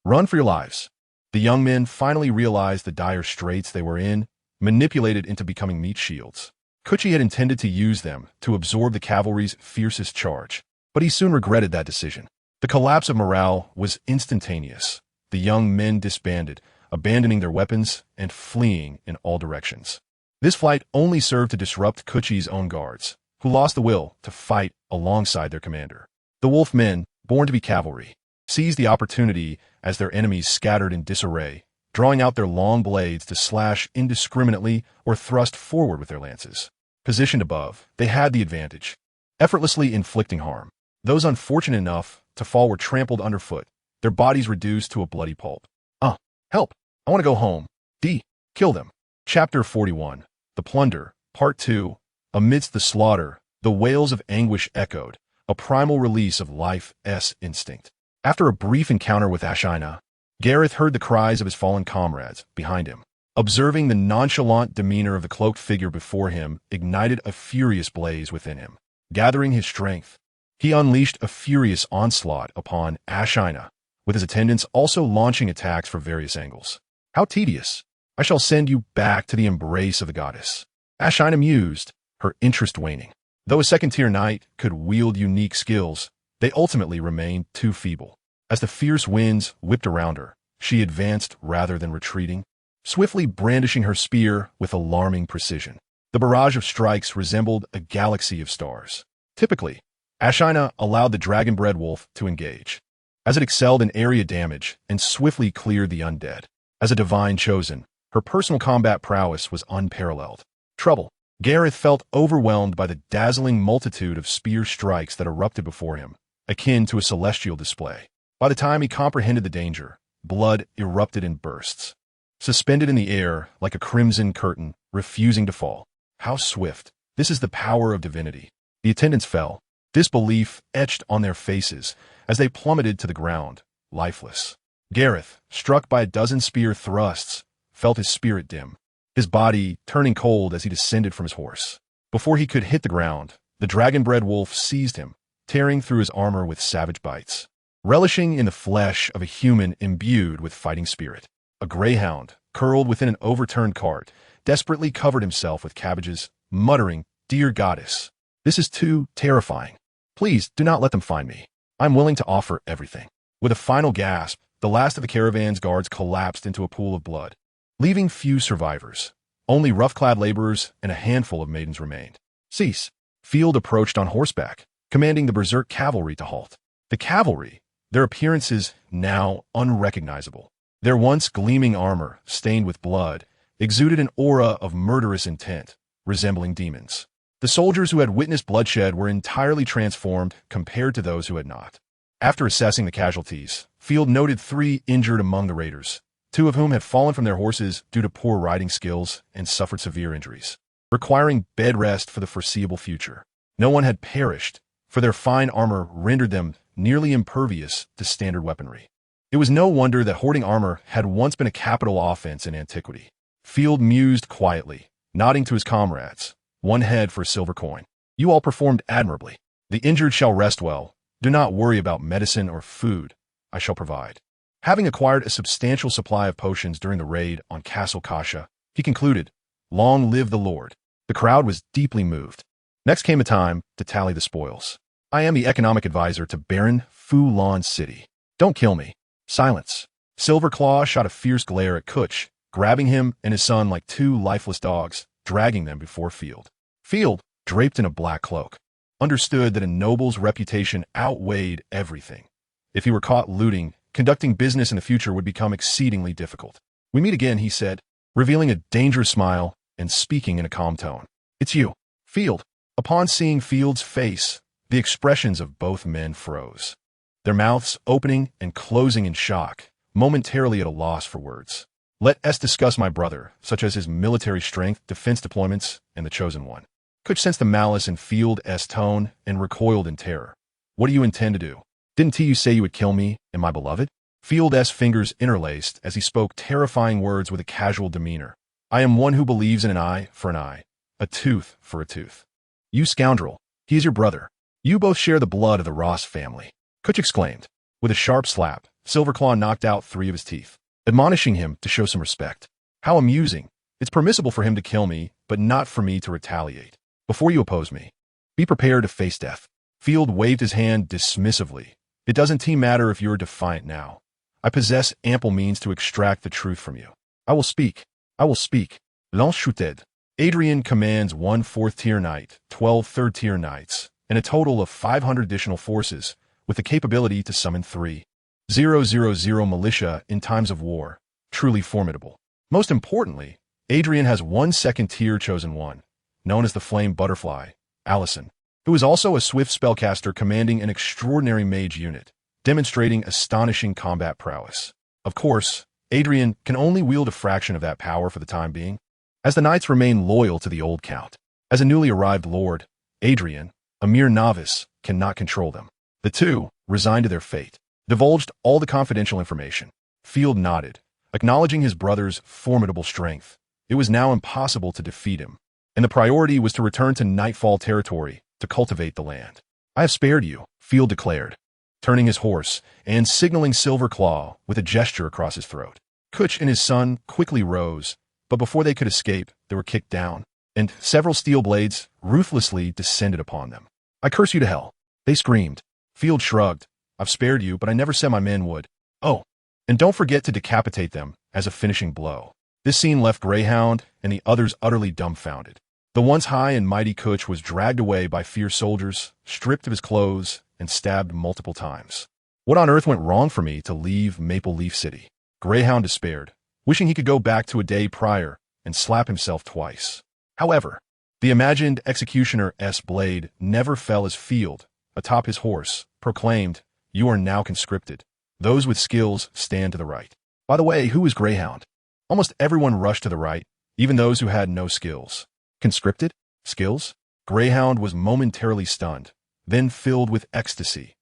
Run for your lives. The young men finally realized the dire straits they were in, manipulated into becoming meat shields. Kuchi had intended to use them to absorb the cavalry's fiercest charge, but he soon regretted that decision. The collapse of morale was instantaneous. The young men disbanded, abandoning their weapons and fleeing in all directions. This flight only served to disrupt Kuchi's own guards, who lost the will to fight alongside their commander. The wolf men, born to be cavalry, seized the opportunity as their enemies scattered in disarray, drawing out their long blades to slash indiscriminately or thrust forward with their lances. Positioned above, they had the advantage, effortlessly inflicting harm. Those unfortunate enough to fall were trampled underfoot, their bodies reduced to a bloody pulp. Help! I want to go home. Kill them. Chapter 41. The Plunder, Part 2. Amidst the slaughter, the wails of anguish echoed, a primal release of life's instinct. After a brief encounter with Ashina, Gareth heard the cries of his fallen comrades behind him. Observing the nonchalant demeanor of the cloaked figure before him ignited a furious blaze within him. Gathering his strength, he unleashed a furious onslaught upon Ashina, with his attendants also launching attacks from various angles. How tedious! I shall send you back to the embrace of the goddess. Ashina mused, her interest waning. Though a second-tier knight could wield unique skills, they ultimately remained too feeble. As the fierce winds whipped around her, she advanced rather than retreating, swiftly brandishing her spear with alarming precision. The barrage of strikes resembled a galaxy of stars. Typically, Ashina allowed the dragon-bred wolf to engage, as it excelled in area damage and swiftly cleared the undead. As a divine chosen, her personal combat prowess was unparalleled. Trouble. Gareth felt overwhelmed by the dazzling multitude of spear strikes that erupted before him, akin to a celestial display. By the time he comprehended the danger, blood erupted in bursts, suspended in the air like a crimson curtain, refusing to fall. How swift! This is the power of divinity. The attendants fell, disbelief etched on their faces as they plummeted to the ground, lifeless. Gareth, struck by a dozen spear thrusts, felt his spirit dim, his body turning cold as he descended from his horse. Before he could hit the ground, the dragon-bred wolf seized him, tearing through his armor with savage bites. Relishing in the flesh of a human imbued with fighting spirit, a greyhound, curled within an overturned cart, desperately covered himself with cabbages, muttering, "Dear goddess, this is too terrifying. Please do not let them find me. I'm willing to offer everything." With a final gasp, the last of the caravan's guards collapsed into a pool of blood, leaving few survivors. Only rough-clad laborers and a handful of maidens remained. "Cease." Field approached on horseback, commanding the berserk cavalry to halt. The cavalry, their appearances now unrecognizable, their once gleaming armor, stained with blood, exuded an aura of murderous intent, resembling demons. The soldiers who had witnessed bloodshed were entirely transformed compared to those who had not. After assessing the casualties, Field noted 3 injured among the raiders, 2 of whom had fallen from their horses due to poor riding skills and suffered severe injuries, requiring bed rest for the foreseeable future. No one had perished, for their fine armor rendered them nearly impervious to standard weaponry. It was no wonder that hoarding armor had once been a capital offense in antiquity. Field mused quietly, nodding to his comrades, one head for a silver coin. "You all performed admirably. The injured shall rest well. Do not worry about medicine or food. I shall provide." Having acquired a substantial supply of potions during the raid on Castle Kasha, he concluded, "Long live the Lord." The crowd was deeply moved. Next came a time to tally the spoils. "I am the economic advisor to Baron Fu Lan City. Don't kill me." Silence. Silverclaw shot a fierce glare at Kutch, grabbing him and his son like 2 lifeless dogs, dragging them before Field. Field, draped in a black cloak, understood that a noble's reputation outweighed everything. If he were caught looting, conducting business in the future would become exceedingly difficult. "We meet again," he said, revealing a dangerous smile and speaking in a calm tone. "It's you, Field." Upon seeing Field's face, the expressions of both men froze, their mouths opening and closing in shock, momentarily at a loss for words. "Let us discuss my brother, such as his military strength, defense deployments, and the chosen one." Kutch sensed the malice in Field's tone and recoiled in terror. "What do you intend to do? Didn't you say you would kill me and my beloved?" Field's fingers interlaced as he spoke terrifying words with a casual demeanor. "I am one who believes in an eye for an eye, a tooth for a tooth." "You scoundrel, he is your brother. You both share the blood of the Ross family," Kutch exclaimed. With a sharp slap, Silverclaw knocked out 3 of his teeth, admonishing him to show some respect. "How amusing. It's permissible for him to kill me, but not for me to retaliate. Before you oppose me, be prepared to face death." Field waved his hand dismissively. "It doesn't matter if you're defiant now. I possess ample means to extract the truth from you. I will speak. I will speak." L'Enchuted. Adrian commands 1 4th-tier knight, 12 3rd-tier knights, and a total of 500 additional forces, with the capability to summon 3,000 militia in times of war. Truly formidable. Most importantly, Adrian has 1 2nd-tier chosen one, known as the Flame Butterfly, Allison, who is also a swift spellcaster commanding an extraordinary mage unit, demonstrating astonishing combat prowess. Of course, Adrian can only wield a fraction of that power for the time being, as the knights remain loyal to the old count. As a newly arrived lord, Adrian, a mere novice, cannot control them. The 2, resigned to their fate, divulged all the confidential information. Field nodded, acknowledging his brother's formidable strength. It was now impossible to defeat him, and the priority was to return to Nightfall territory to cultivate the land. "I have spared you," Field declared, turning his horse and signaling Silverclaw with a gesture across his throat. Kutch and his son quickly rose, but before they could escape, they were kicked down, and several steel blades ruthlessly descended upon them. "I curse you to hell," they screamed. Field shrugged. "I've spared you, but I never said my men would. Oh, and don't forget to decapitate them as a finishing blow." This scene left Greyhound and the others utterly dumbfounded. The once high and mighty Kutch was dragged away by fierce soldiers, stripped of his clothes, and stabbed multiple times. "What on earth went wrong for me to leave Maple Leaf City?" Greyhound despaired, wishing he could go back to a day prior and slap himself twice. However, the imagined executioner's blade never fell as Field, atop his horse, proclaimed, "You are now conscripted. Those with skills stand to the right." By the way, who is Greyhound? Almost everyone rushed to the right, even those who had no skills. Conscripted? Skills? Greyhound was momentarily stunned, then filled with ecstasy.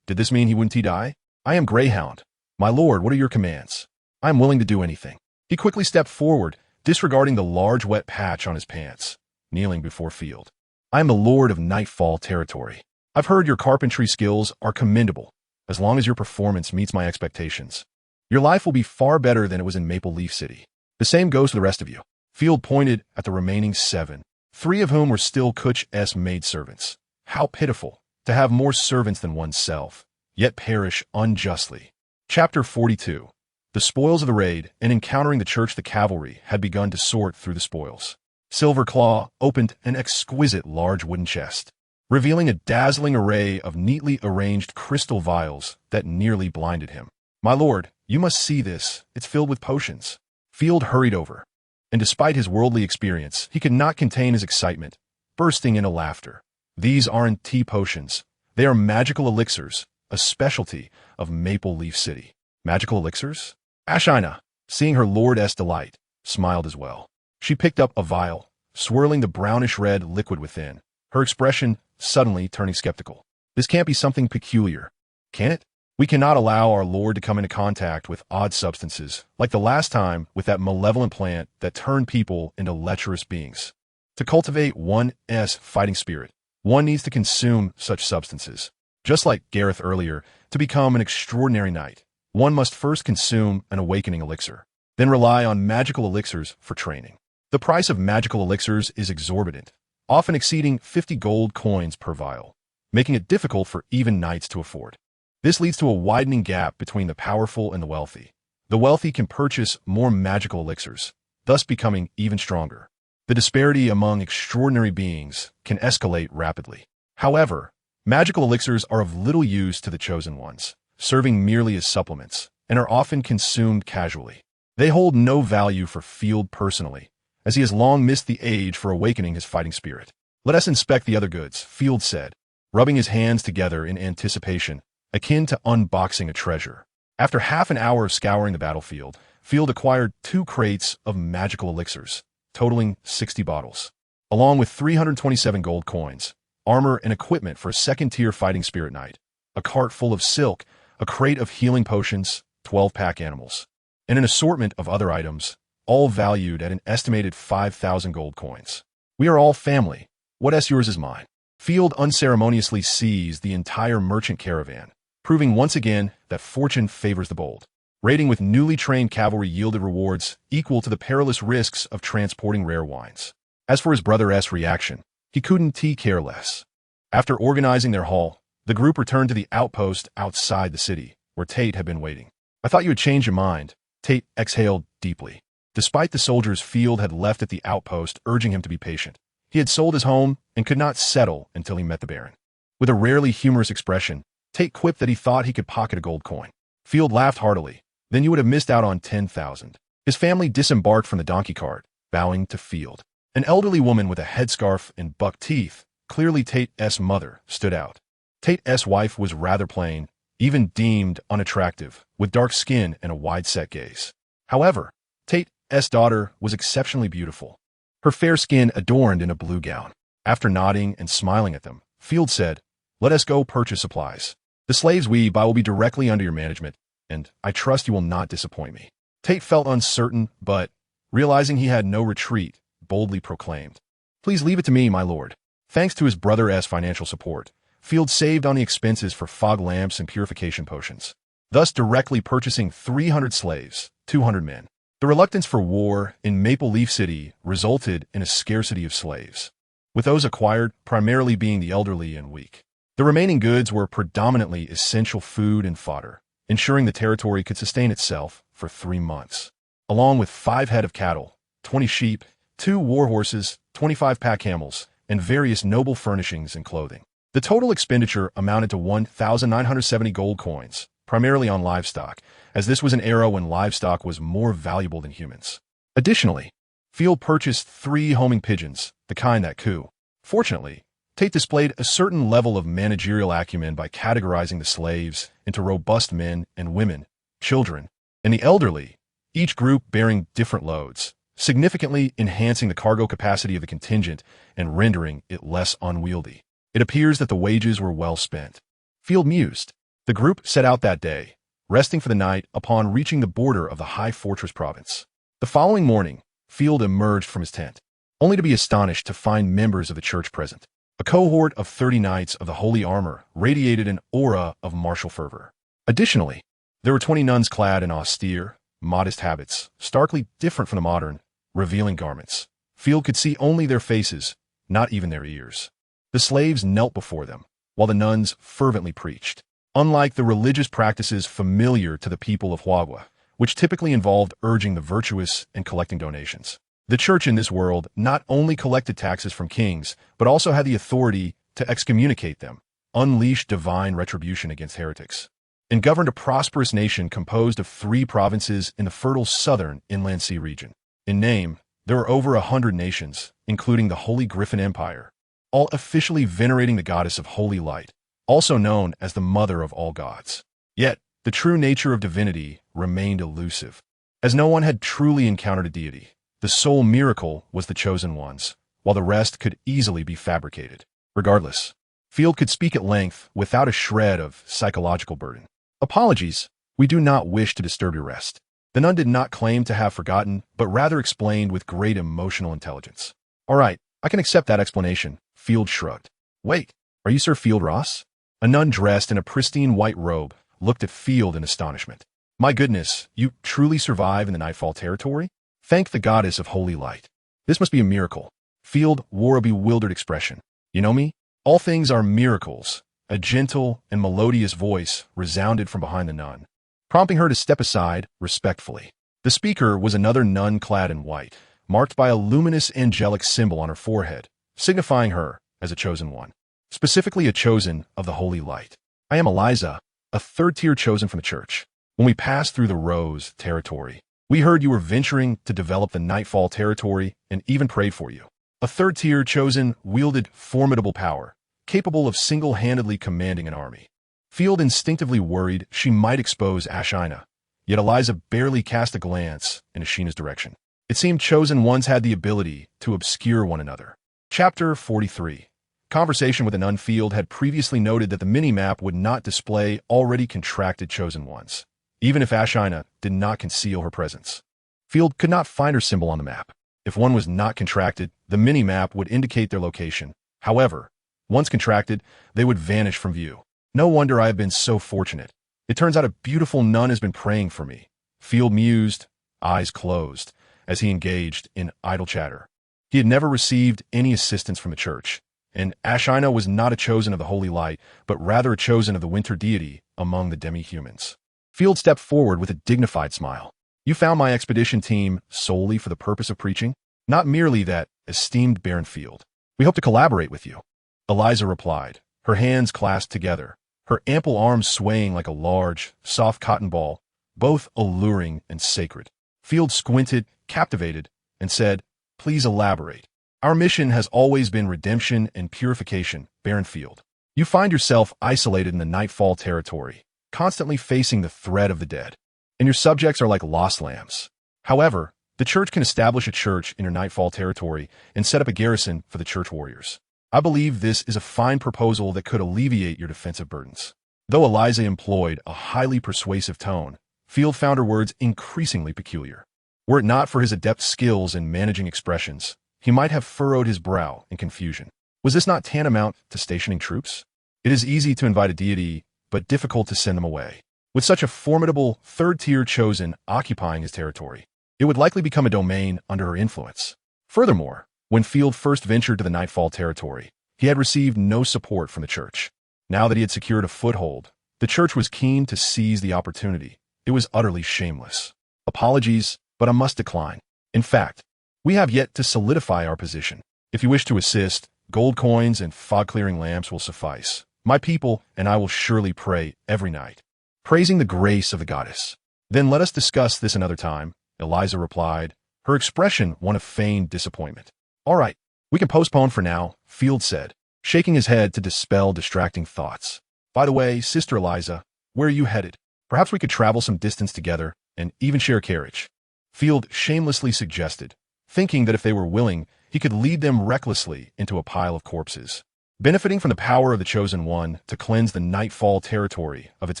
Did this mean he wouldn't die? "I am Greyhound. My lord, what are your commands? I am willing to do anything." He quickly stepped forward, disregarding the large wet patch on his pants, kneeling before Field. "I am the lord of Nightfall territory. I've heard your carpentry skills are commendable, as long as your performance meets my expectations. Your life will be far better than it was in Maple Leaf City. The same goes for the rest of you. Field pointed at the remaining 7, 3 of whom were still Kutch's maidservants. How pitiful to have more servants than oneself, yet perish unjustly. Chapter 42. The spoils of the raid, and encountering the church, the cavalry had begun to sort through the spoils. Silver Claw opened an exquisite large wooden chest, revealing a dazzling array of neatly arranged crystal vials that nearly blinded him. "My lord, you must see this. It's filled with potions." Field hurried over, and despite his worldly experience, he could not contain his excitement, bursting into laughter. "These aren't tea potions. They are magical elixirs, a specialty of Maple Leaf City." "Magical elixirs?" Ashina, seeing her lord's delight, smiled as well. She picked up a vial, swirling the brownish-red liquid within, her expression suddenly turning skeptical. "This can't be something peculiar, can it? We cannot allow our lord to come into contact with odd substances, like the last time with that malevolent plant that turned people into lecherous beings. To cultivate one's fighting spirit, one needs to consume such substances. Just like Gareth earlier, to become an extraordinary knight, one must first consume an awakening elixir, then rely on magical elixirs for training. The price of magical elixirs is exorbitant, often exceeding 50 gold coins per vial, making it difficult for even knights to afford. This leads to a widening gap between the powerful and the wealthy. The wealthy can purchase more magical elixirs, thus becoming even stronger. The disparity among extraordinary beings can escalate rapidly. However, magical elixirs are of little use to the chosen ones, serving merely as supplements, and are often consumed casually. They hold no value for Field personally, as he has long missed the age for awakening his fighting spirit. "Let us inspect the other goods," Field said, rubbing his hands together in anticipation, akin to unboxing a treasure. After half an hour of scouring the battlefield, Field acquired 2 crates of magical elixirs, totaling 60 bottles, along with 327 gold coins, armor and equipment for a second-tier fighting spirit knight, a cart full of silk, a crate of healing potions, 12 pack animals, and an assortment of other items, all valued at an estimated 5,000 gold coins. "We are all family. What's yours is mine." Field unceremoniously seized the entire merchant caravan, proving once again that fortune favors the bold. Raiding with newly trained cavalry yielded rewards equal to the perilous risks of transporting rare wines. As for his brother's reaction, he couldn't care less. After organizing their haul, the group returned to the outpost outside the city, where Tate had been waiting. "I thought you had changed your mind." Tate exhaled deeply. Despite the soldiers Field had left at the outpost urging him to be patient, he had sold his home and could not settle until he met the Baron. With a rarely humorous expression, Tate quipped that he thought he could pocket a gold coin. Field laughed heartily. "Then you would have missed out on 10,000. His family disembarked from the donkey cart, bowing to Field. An elderly woman with a headscarf and buck teeth, clearly Tate's mother, stood out. Tate's wife was rather plain, even deemed unattractive, with dark skin and a wide-set gaze. However, Tate's daughter was exceptionally beautiful, her fair skin adorned in a blue gown. After nodding and smiling at them, Field said, "Let us go purchase supplies. The slaves we buy will be directly under your management, and I trust you will not disappoint me." Tate felt uncertain, but, realizing he had no retreat, boldly proclaimed, "Please leave it to me, my lord." Thanks to his brother's financial support, Field saved on the expenses for fog lamps and purification potions, thus directly purchasing 300 slaves, 200 men. The reluctance for war in Maple Leaf City resulted in a scarcity of slaves, with those acquired primarily being the elderly and weak. The remaining goods were predominantly essential food and fodder, ensuring the territory could sustain itself for 3 months, along with 5 head of cattle, 20 sheep, 2 war horses, 25 pack camels, and various noble furnishings and clothing. The total expenditure amounted to 1,970 gold coins, primarily on livestock, as this was an era when livestock was more valuable than humans. Additionally, Field purchased 3 homing pigeons, the kind that coo. Fortunately, Tate displayed a certain level of managerial acumen by categorizing the slaves into robust men and women, children, and the elderly, each group bearing different loads, significantly enhancing the cargo capacity of the contingent and rendering it less unwieldy. It appears that the wages were well spent. Field mused. The group set out that day, resting for the night upon reaching the border of the High Fortress province. The following morning, Field emerged from his tent, only to be astonished to find members of the church present. A cohort of 30 knights of the holy armor radiated an aura of martial fervor. Additionally, there were 20 nuns clad in austere, modest habits, starkly different from the modern, revealing garments. Field could see only their faces, not even their ears. The slaves knelt before them, while the nuns fervently preached. Unlike the religious practices familiar to the people of Huagua, which typically involved urging the virtuous and collecting donations, the church in this world not only collected taxes from kings, but also had the authority to excommunicate them, unleash divine retribution against heretics, and governed a prosperous nation composed of 3 provinces in the fertile southern Inland Sea region. In name, there were over 100 nations, including the Holy Griffin Empire, all officially venerating the goddess of holy light, also known as the mother of all gods. Yet, the true nature of divinity remained elusive, as no one had truly encountered a deity. The sole miracle was the chosen ones, while the rest could easily be fabricated. Regardless, Field could speak at length without a shred of psychological burden. Apologies, we do not wish to disturb your rest. The nun did not claim to have forgotten, but rather explained with great emotional intelligence. All right, I can accept that explanation, Field shrugged. Wait, are you Sir Field Ross? A nun dressed in a pristine white robe looked at Field in astonishment. My goodness, you truly survive in the Nightfall territory? Thank the goddess of holy light. This must be a miracle. Field wore a bewildered expression. You know me? All things are miracles. A gentle and melodious voice resounded from behind the nun, prompting her to step aside respectfully. The speaker was another nun clad in white, marked by a luminous angelic symbol on her forehead, signifying her as a chosen one, specifically a chosen of the holy light. I am Eliza, a 3rd-tier chosen from the church. When we passed through the Rose territory, we heard you were venturing to develop the Nightfall territory and even prayed for you. A 3rd-tier chosen wielded formidable power, capable of single-handedly commanding an army. Field instinctively worried she might expose Ashina, yet Eliza barely cast a glance in Ashina's direction. It seemed chosen ones had the ability to obscure one another. Chapter 43. Conversation with an nun. Field had previously noted that the mini-map would not display already contracted chosen ones, even if Ashina did not conceal her presence. Field could not find her symbol on the map. If one was not contracted, the mini-map would indicate their location. However, once contracted, they would vanish from view. No wonder I have been so fortunate. It turns out a beautiful nun has been praying for me. Field mused, eyes closed, as he engaged in idle chatter. He had never received any assistance from the church, and Ashina was not a chosen of the holy light, but rather a chosen of the winter deity among the demi-humans. Field stepped forward with a dignified smile. You found my expedition team solely for the purpose of preaching? Not merely that, esteemed Baron Field. We hope to collaborate with you. Eliza replied, her hands clasped together, her ample arms swaying like a large, soft cotton ball, both alluring and sacred. Field squinted, captivated, and said, Please elaborate. Our mission has always been redemption and purification, Baron Field. You find yourself isolated in the Nightfall territory, constantly facing the threat of the dead, and your subjects are like lost lambs. However, the church can establish a church in your Nightfall territory and set up a garrison for the church warriors. I believe this is a fine proposal that could alleviate your defensive burdens. Though Eliza employed a highly persuasive tone, Field found her words increasingly peculiar. Were it not for his adept skills in managing expressions, he might have furrowed his brow in confusion. Was this not tantamount to stationing troops? It is easy to invite a deity, but difficult to send them away. With such a formidable 3rd-tier chosen occupying his territory, it would likely become a domain under her influence. Furthermore, when Field first ventured to the Nightfall territory, he had received no support from the church. Now that he had secured a foothold, the church was keen to seize the opportunity. It was utterly shameless. Apologies, but I must decline. In fact, we have yet to solidify our position. If you wish to assist, gold coins and fog-clearing lamps will suffice. My people and I will surely pray every night, praising the grace of the goddess. Then let us discuss this another time, Eliza replied, her expression one of feigned disappointment. All right, we can postpone for now, Field said, shaking his head to dispel distracting thoughts. By the way, Sister Eliza, where are you headed? Perhaps we could travel some distance together and even share a carriage. Field shamelessly suggested, thinking that if they were willing, he could lead them recklessly into a pile of corpses, benefiting from the power of the Chosen One to cleanse the Nightfall territory of its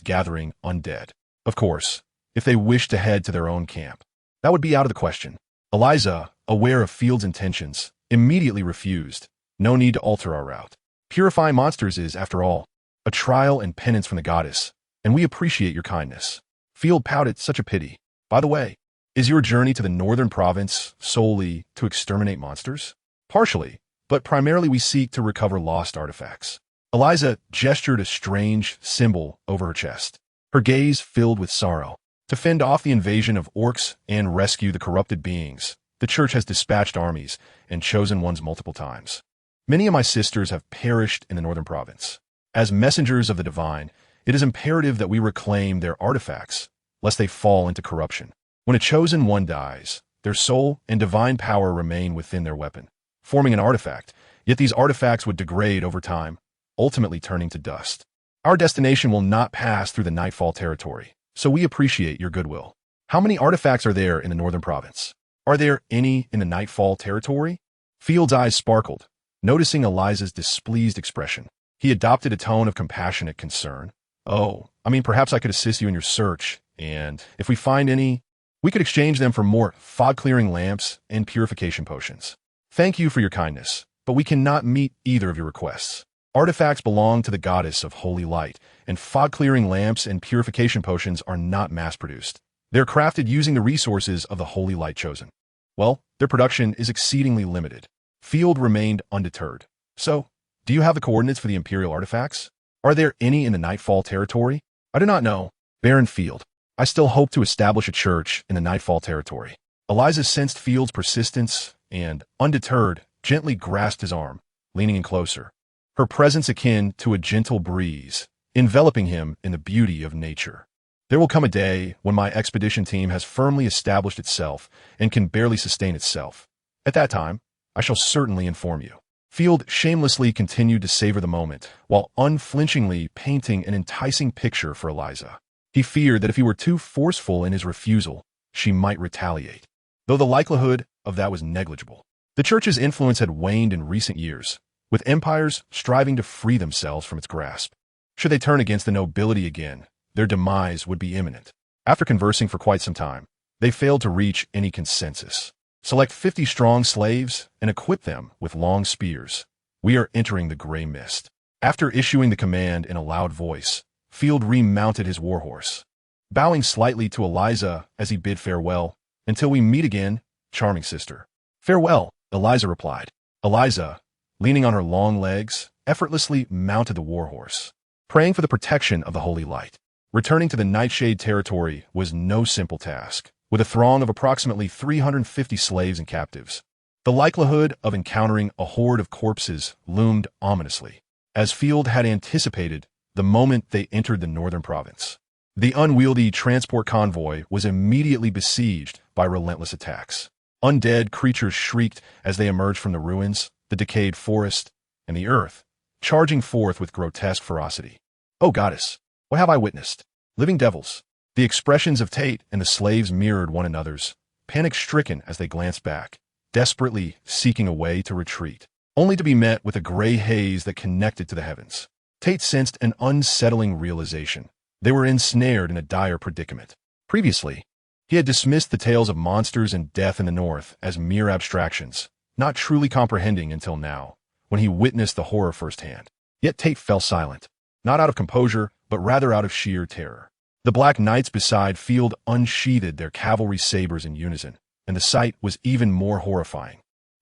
gathering undead. Of course, if they wished to head to their own camp, that would be out of the question. Eliza, aware of Field's intentions, immediately refused. No need to alter our route. Purifying monsters is, after all, a trial and penance from the goddess, and we appreciate your kindness. Field pouted, such a pity. By the way, is your journey to the northern province solely to exterminate monsters? Partially, but primarily we seek to recover lost artifacts. Eliza gestured a strange symbol over her chest, her gaze filled with sorrow. To fend off the invasion of orcs and rescue the corrupted beings, the church has dispatched armies and chosen ones multiple times. Many of my sisters have perished in the northern province. As messengers of the divine, it is imperative that we reclaim their artifacts, lest they fall into corruption. When a chosen one dies, their soul and divine power remain within their weapon, forming an artifact, yet these artifacts would degrade over time, ultimately turning to dust. Our destination will not pass through the Nightfall territory, so we appreciate your goodwill. How many artifacts are there in the northern province? Are there any in the Nightfall territory? Field's eyes sparkled, noticing Eliza's displeased expression. He adopted a tone of compassionate concern. Oh, perhaps I could assist you in your search, and if we find any, we could exchange them for more fog-clearing lamps and purification potions. Thank you for your kindness, but we cannot meet either of your requests. Artifacts belong to the goddess of holy light, and fog-clearing lamps and purification potions are not mass-produced. They're crafted using the resources of the holy light chosen. Well, their production is exceedingly limited. Field remained undeterred. So, do you have the coordinates for the Imperial artifacts? Are there any in the Nightfall territory? I do not know. Baron Field, I still hope to establish a church in the Nightfall territory. Eliza sensed Field's persistence and, undeterred, gently grasped his arm, leaning in closer, her presence akin to a gentle breeze, enveloping him in the beauty of nature. There will come a day when my expedition team has firmly established itself and can barely sustain itself. At that time, I shall certainly inform you. Field shamelessly continued to savor the moment, while unflinchingly painting an enticing picture for Eliza. He feared that if he were too forceful in his refusal, she might retaliate, though the likelihood of that was negligible. The church's influence had waned in recent years, with empires striving to free themselves from its grasp. Should they turn against the nobility again, their demise would be imminent. After conversing for quite some time, they failed to reach any consensus. Select 50 strong slaves and equip them with long spears. We are entering the gray mist. After issuing the command in a loud voice, Field remounted his warhorse, bowing slightly to Eliza as he bid farewell. Until we meet again, charming sister. Farewell, Eliza replied. Eliza, leaning on her long legs, effortlessly mounted the warhorse, praying for the protection of the holy light. Returning to the Nightshade territory was no simple task. With a throng of approximately 350 slaves and captives, the likelihood of encountering a horde of corpses loomed ominously. As Field had anticipated, the moment they entered the northern province, the unwieldy transport convoy was immediately besieged by relentless attacks. Undead creatures shrieked as they emerged from the ruins, the decayed forest, and the earth, charging forth with grotesque ferocity. Oh goddess, what have I witnessed? Living devils. The expressions of Tate and the slaves mirrored one another's, panic-stricken as they glanced back, desperately seeking a way to retreat, only to be met with a gray haze that connected to the heavens. Tate sensed an unsettling realization. They were ensnared in a dire predicament. Previously, he had dismissed the tales of monsters and death in the north as mere abstractions, not truly comprehending until now, when he witnessed the horror firsthand. Yet Tate fell silent, not out of composure, but rather out of sheer terror. The Black Knights beside Field unsheathed their cavalry sabers in unison, and the sight was even more horrifying.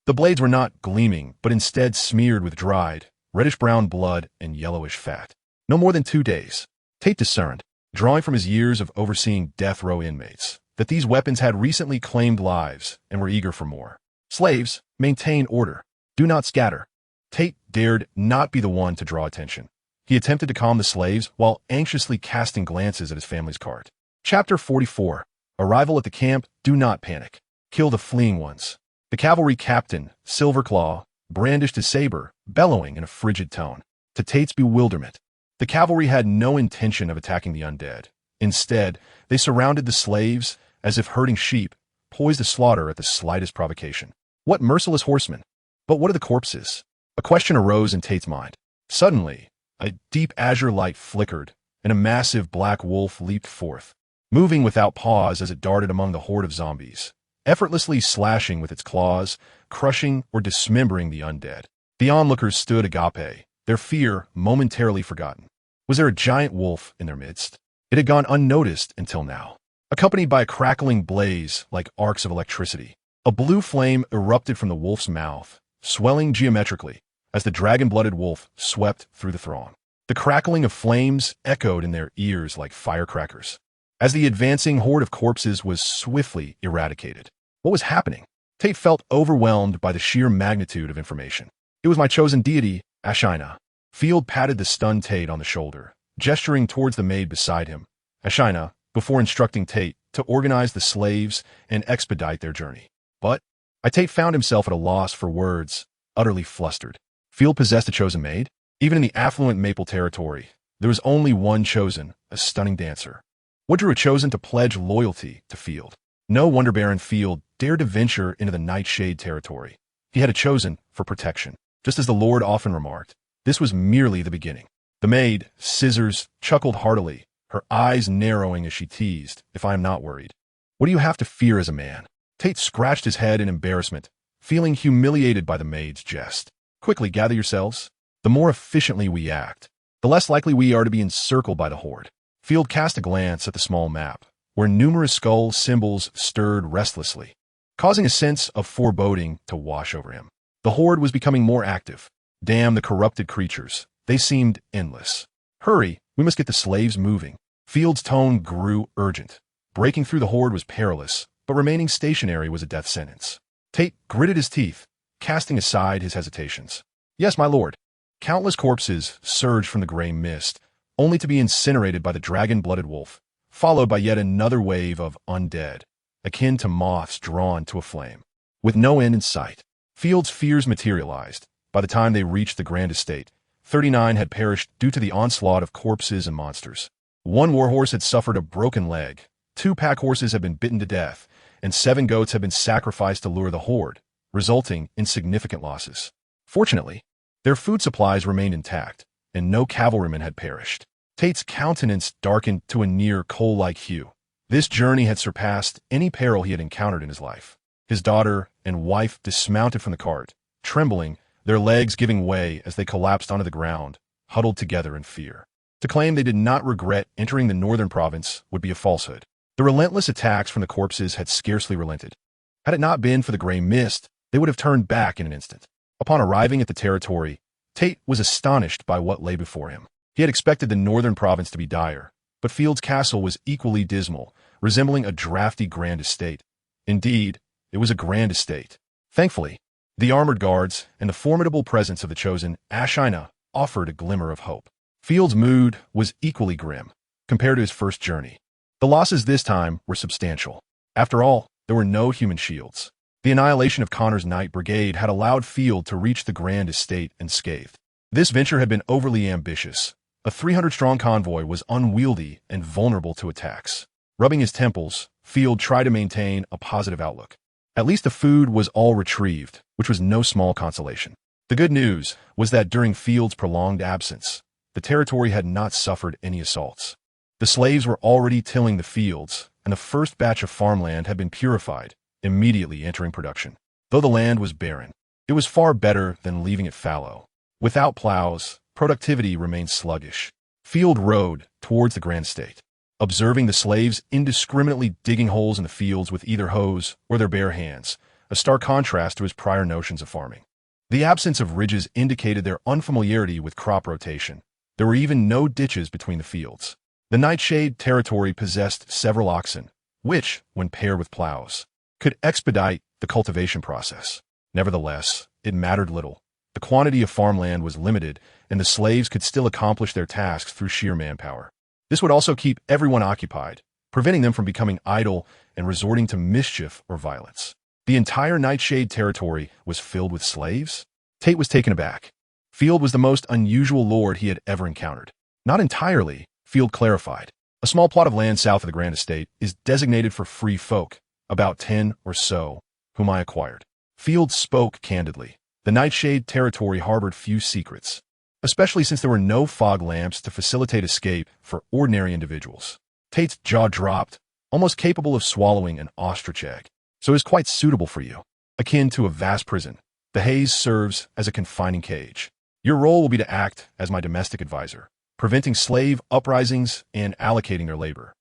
The blades were not gleaming, but instead smeared with dried, reddish-brown blood and yellowish fat. No more than 2 days, Tate discerned, drawing from his years of overseeing death row inmates, that these weapons had recently claimed lives and were eager for more. Slaves, maintain order. Do not scatter. Tate dared not be the one to draw attention. He attempted to calm the slaves while anxiously casting glances at his family's cart. Chapter 44. Arrival at the camp. Do not panic. Kill the fleeing ones. The cavalry captain, Silverclaw, brandished his saber, bellowing in a frigid tone. To Tate's bewilderment, the cavalry had no intention of attacking the undead. Instead, they surrounded the slaves as if herding sheep, poised to slaughter at the slightest provocation. What merciless horsemen! But what are the corpses? A question arose in Tate's mind. Suddenly, a deep azure light flickered, and a massive black wolf leaped forth, moving without pause as it darted among the horde of zombies, effortlessly slashing with its claws, crushing or dismembering the undead. The onlookers stood agape, their fear momentarily forgotten. Was there a giant wolf in their midst? It had gone unnoticed until now. accompanied by a crackling blaze like arcs of electricity. A blue flame erupted from the wolf's mouth, swelling geometrically as the dragon-blooded wolf swept through the throng. The crackling of flames echoed in their ears like firecrackers, as the advancing horde of corpses was swiftly eradicated. What was happening? Tate felt overwhelmed by the sheer magnitude of information. It was my chosen deity, Ashina. Field patted the stunned Tate on the shoulder, gesturing towards the maid beside him. Ashina, before instructing Tate to organize the slaves and expedite their journey. But Tate found himself at a loss for words, utterly flustered. Field possessed a chosen maid? Even in the affluent Maple territory, there was only one chosen, a stunning dancer. What drew a chosen to pledge loyalty to Field? No wonder Baron Field dared to venture into the Nightshade territory. He had a chosen for protection. Just as the Lord often remarked, this was merely the beginning. The maid, Scissors, chuckled heartily, her eyes narrowing as she teased, "If I am not worried. What do you have to fear as a man?" Tate scratched his head in embarrassment, feeling humiliated by the maid's jest. "Quickly gather yourselves. The more efficiently we act, the less likely we are to be encircled by the horde." Field cast a glance at the small map, where numerous skull symbols stirred restlessly, causing a sense of foreboding to wash over him. The horde was becoming more active. Damn the corrupted creatures. They seemed endless. "Hurry, we must get the slaves moving." Field's tone grew urgent. Breaking through the horde was perilous, but remaining stationary was a death sentence. Tate gritted his teeth, casting aside his hesitations. "Yes, my lord." Countless corpses surged from the gray mist, only to be incinerated by the dragon-blooded wolf, followed by yet another wave of undead, akin to moths drawn to a flame. With no end in sight, Field's fears materialized. By the time they reached the Grand Estate, 39 had perished due to the onslaught of corpses and monsters. One warhorse had suffered a broken leg, 2 pack horses had been bitten to death, and 7 goats had been sacrificed to lure the horde, resulting in significant losses. Fortunately, their food supplies remained intact, and no cavalryman had perished. Tate's countenance darkened to a near coal-like hue. This journey had surpassed any peril he had encountered in his life. His daughter and wife dismounted from the cart, trembling, their legs giving way as they collapsed onto the ground, huddled together in fear. To claim they did not regret entering the northern province would be a falsehood. The relentless attacks from the corpses had scarcely relented. Had it not been for the gray mist, they would have turned back in an instant. Upon arriving at the territory, Tate was astonished by what lay before him. He had expected the northern province to be dire, but Field's castle was equally dismal, resembling a drafty grand estate. Indeed, it was a grand estate. Thankfully, the armored guards and the formidable presence of the chosen Ashina offered a glimmer of hope. Field's mood was equally grim, compared to his first journey. The losses this time were substantial. After all, there were no human shields. The annihilation of Connor's Knight Brigade had allowed Field to reach the Grand Estate unscathed. This venture had been overly ambitious. A 300-strong convoy was unwieldy and vulnerable to attacks. Rubbing his temples, Field tried to maintain a positive outlook. At least the food was all retrieved, which was no small consolation. The good news was that during Field's prolonged absence, the territory had not suffered any assaults. The slaves were already tilling the fields, and the first batch of farmland had been purified, immediately entering production. Though the land was barren, it was far better than leaving it fallow. Without plows, productivity remained sluggish. Field rode towards the Grand Estate, observing the slaves indiscriminately digging holes in the fields with either hoes or their bare hands, a stark contrast to his prior notions of farming. The absence of ridges indicated their unfamiliarity with crop rotation. There were even no ditches between the fields. The Nightshade territory possessed several oxen, which, when paired with plows, could expedite the cultivation process. Nevertheless, it mattered little. The quantity of farmland was limited, and the slaves could still accomplish their tasks through sheer manpower. This would also keep everyone occupied, preventing them from becoming idle and resorting to mischief or violence. The entire Nightshade territory was filled with slaves? Tate was taken aback. Field was the most unusual lord he had ever encountered. Not entirely, Field clarified. A small plot of land south of the Grand Estate is designated for free folk, about 10 or so, whom I acquired. Field spoke candidly. The Nightshade territory harbored few secrets, especially since there were no fog lamps to facilitate escape for ordinary individuals. Tate's jaw dropped, almost capable of swallowing an ostrich egg. So it is quite suitable for you. Akin to a vast prison, the haze serves as a confining cage. Your role will be to act as my domestic advisor, preventing slave uprisings and allocating their labor.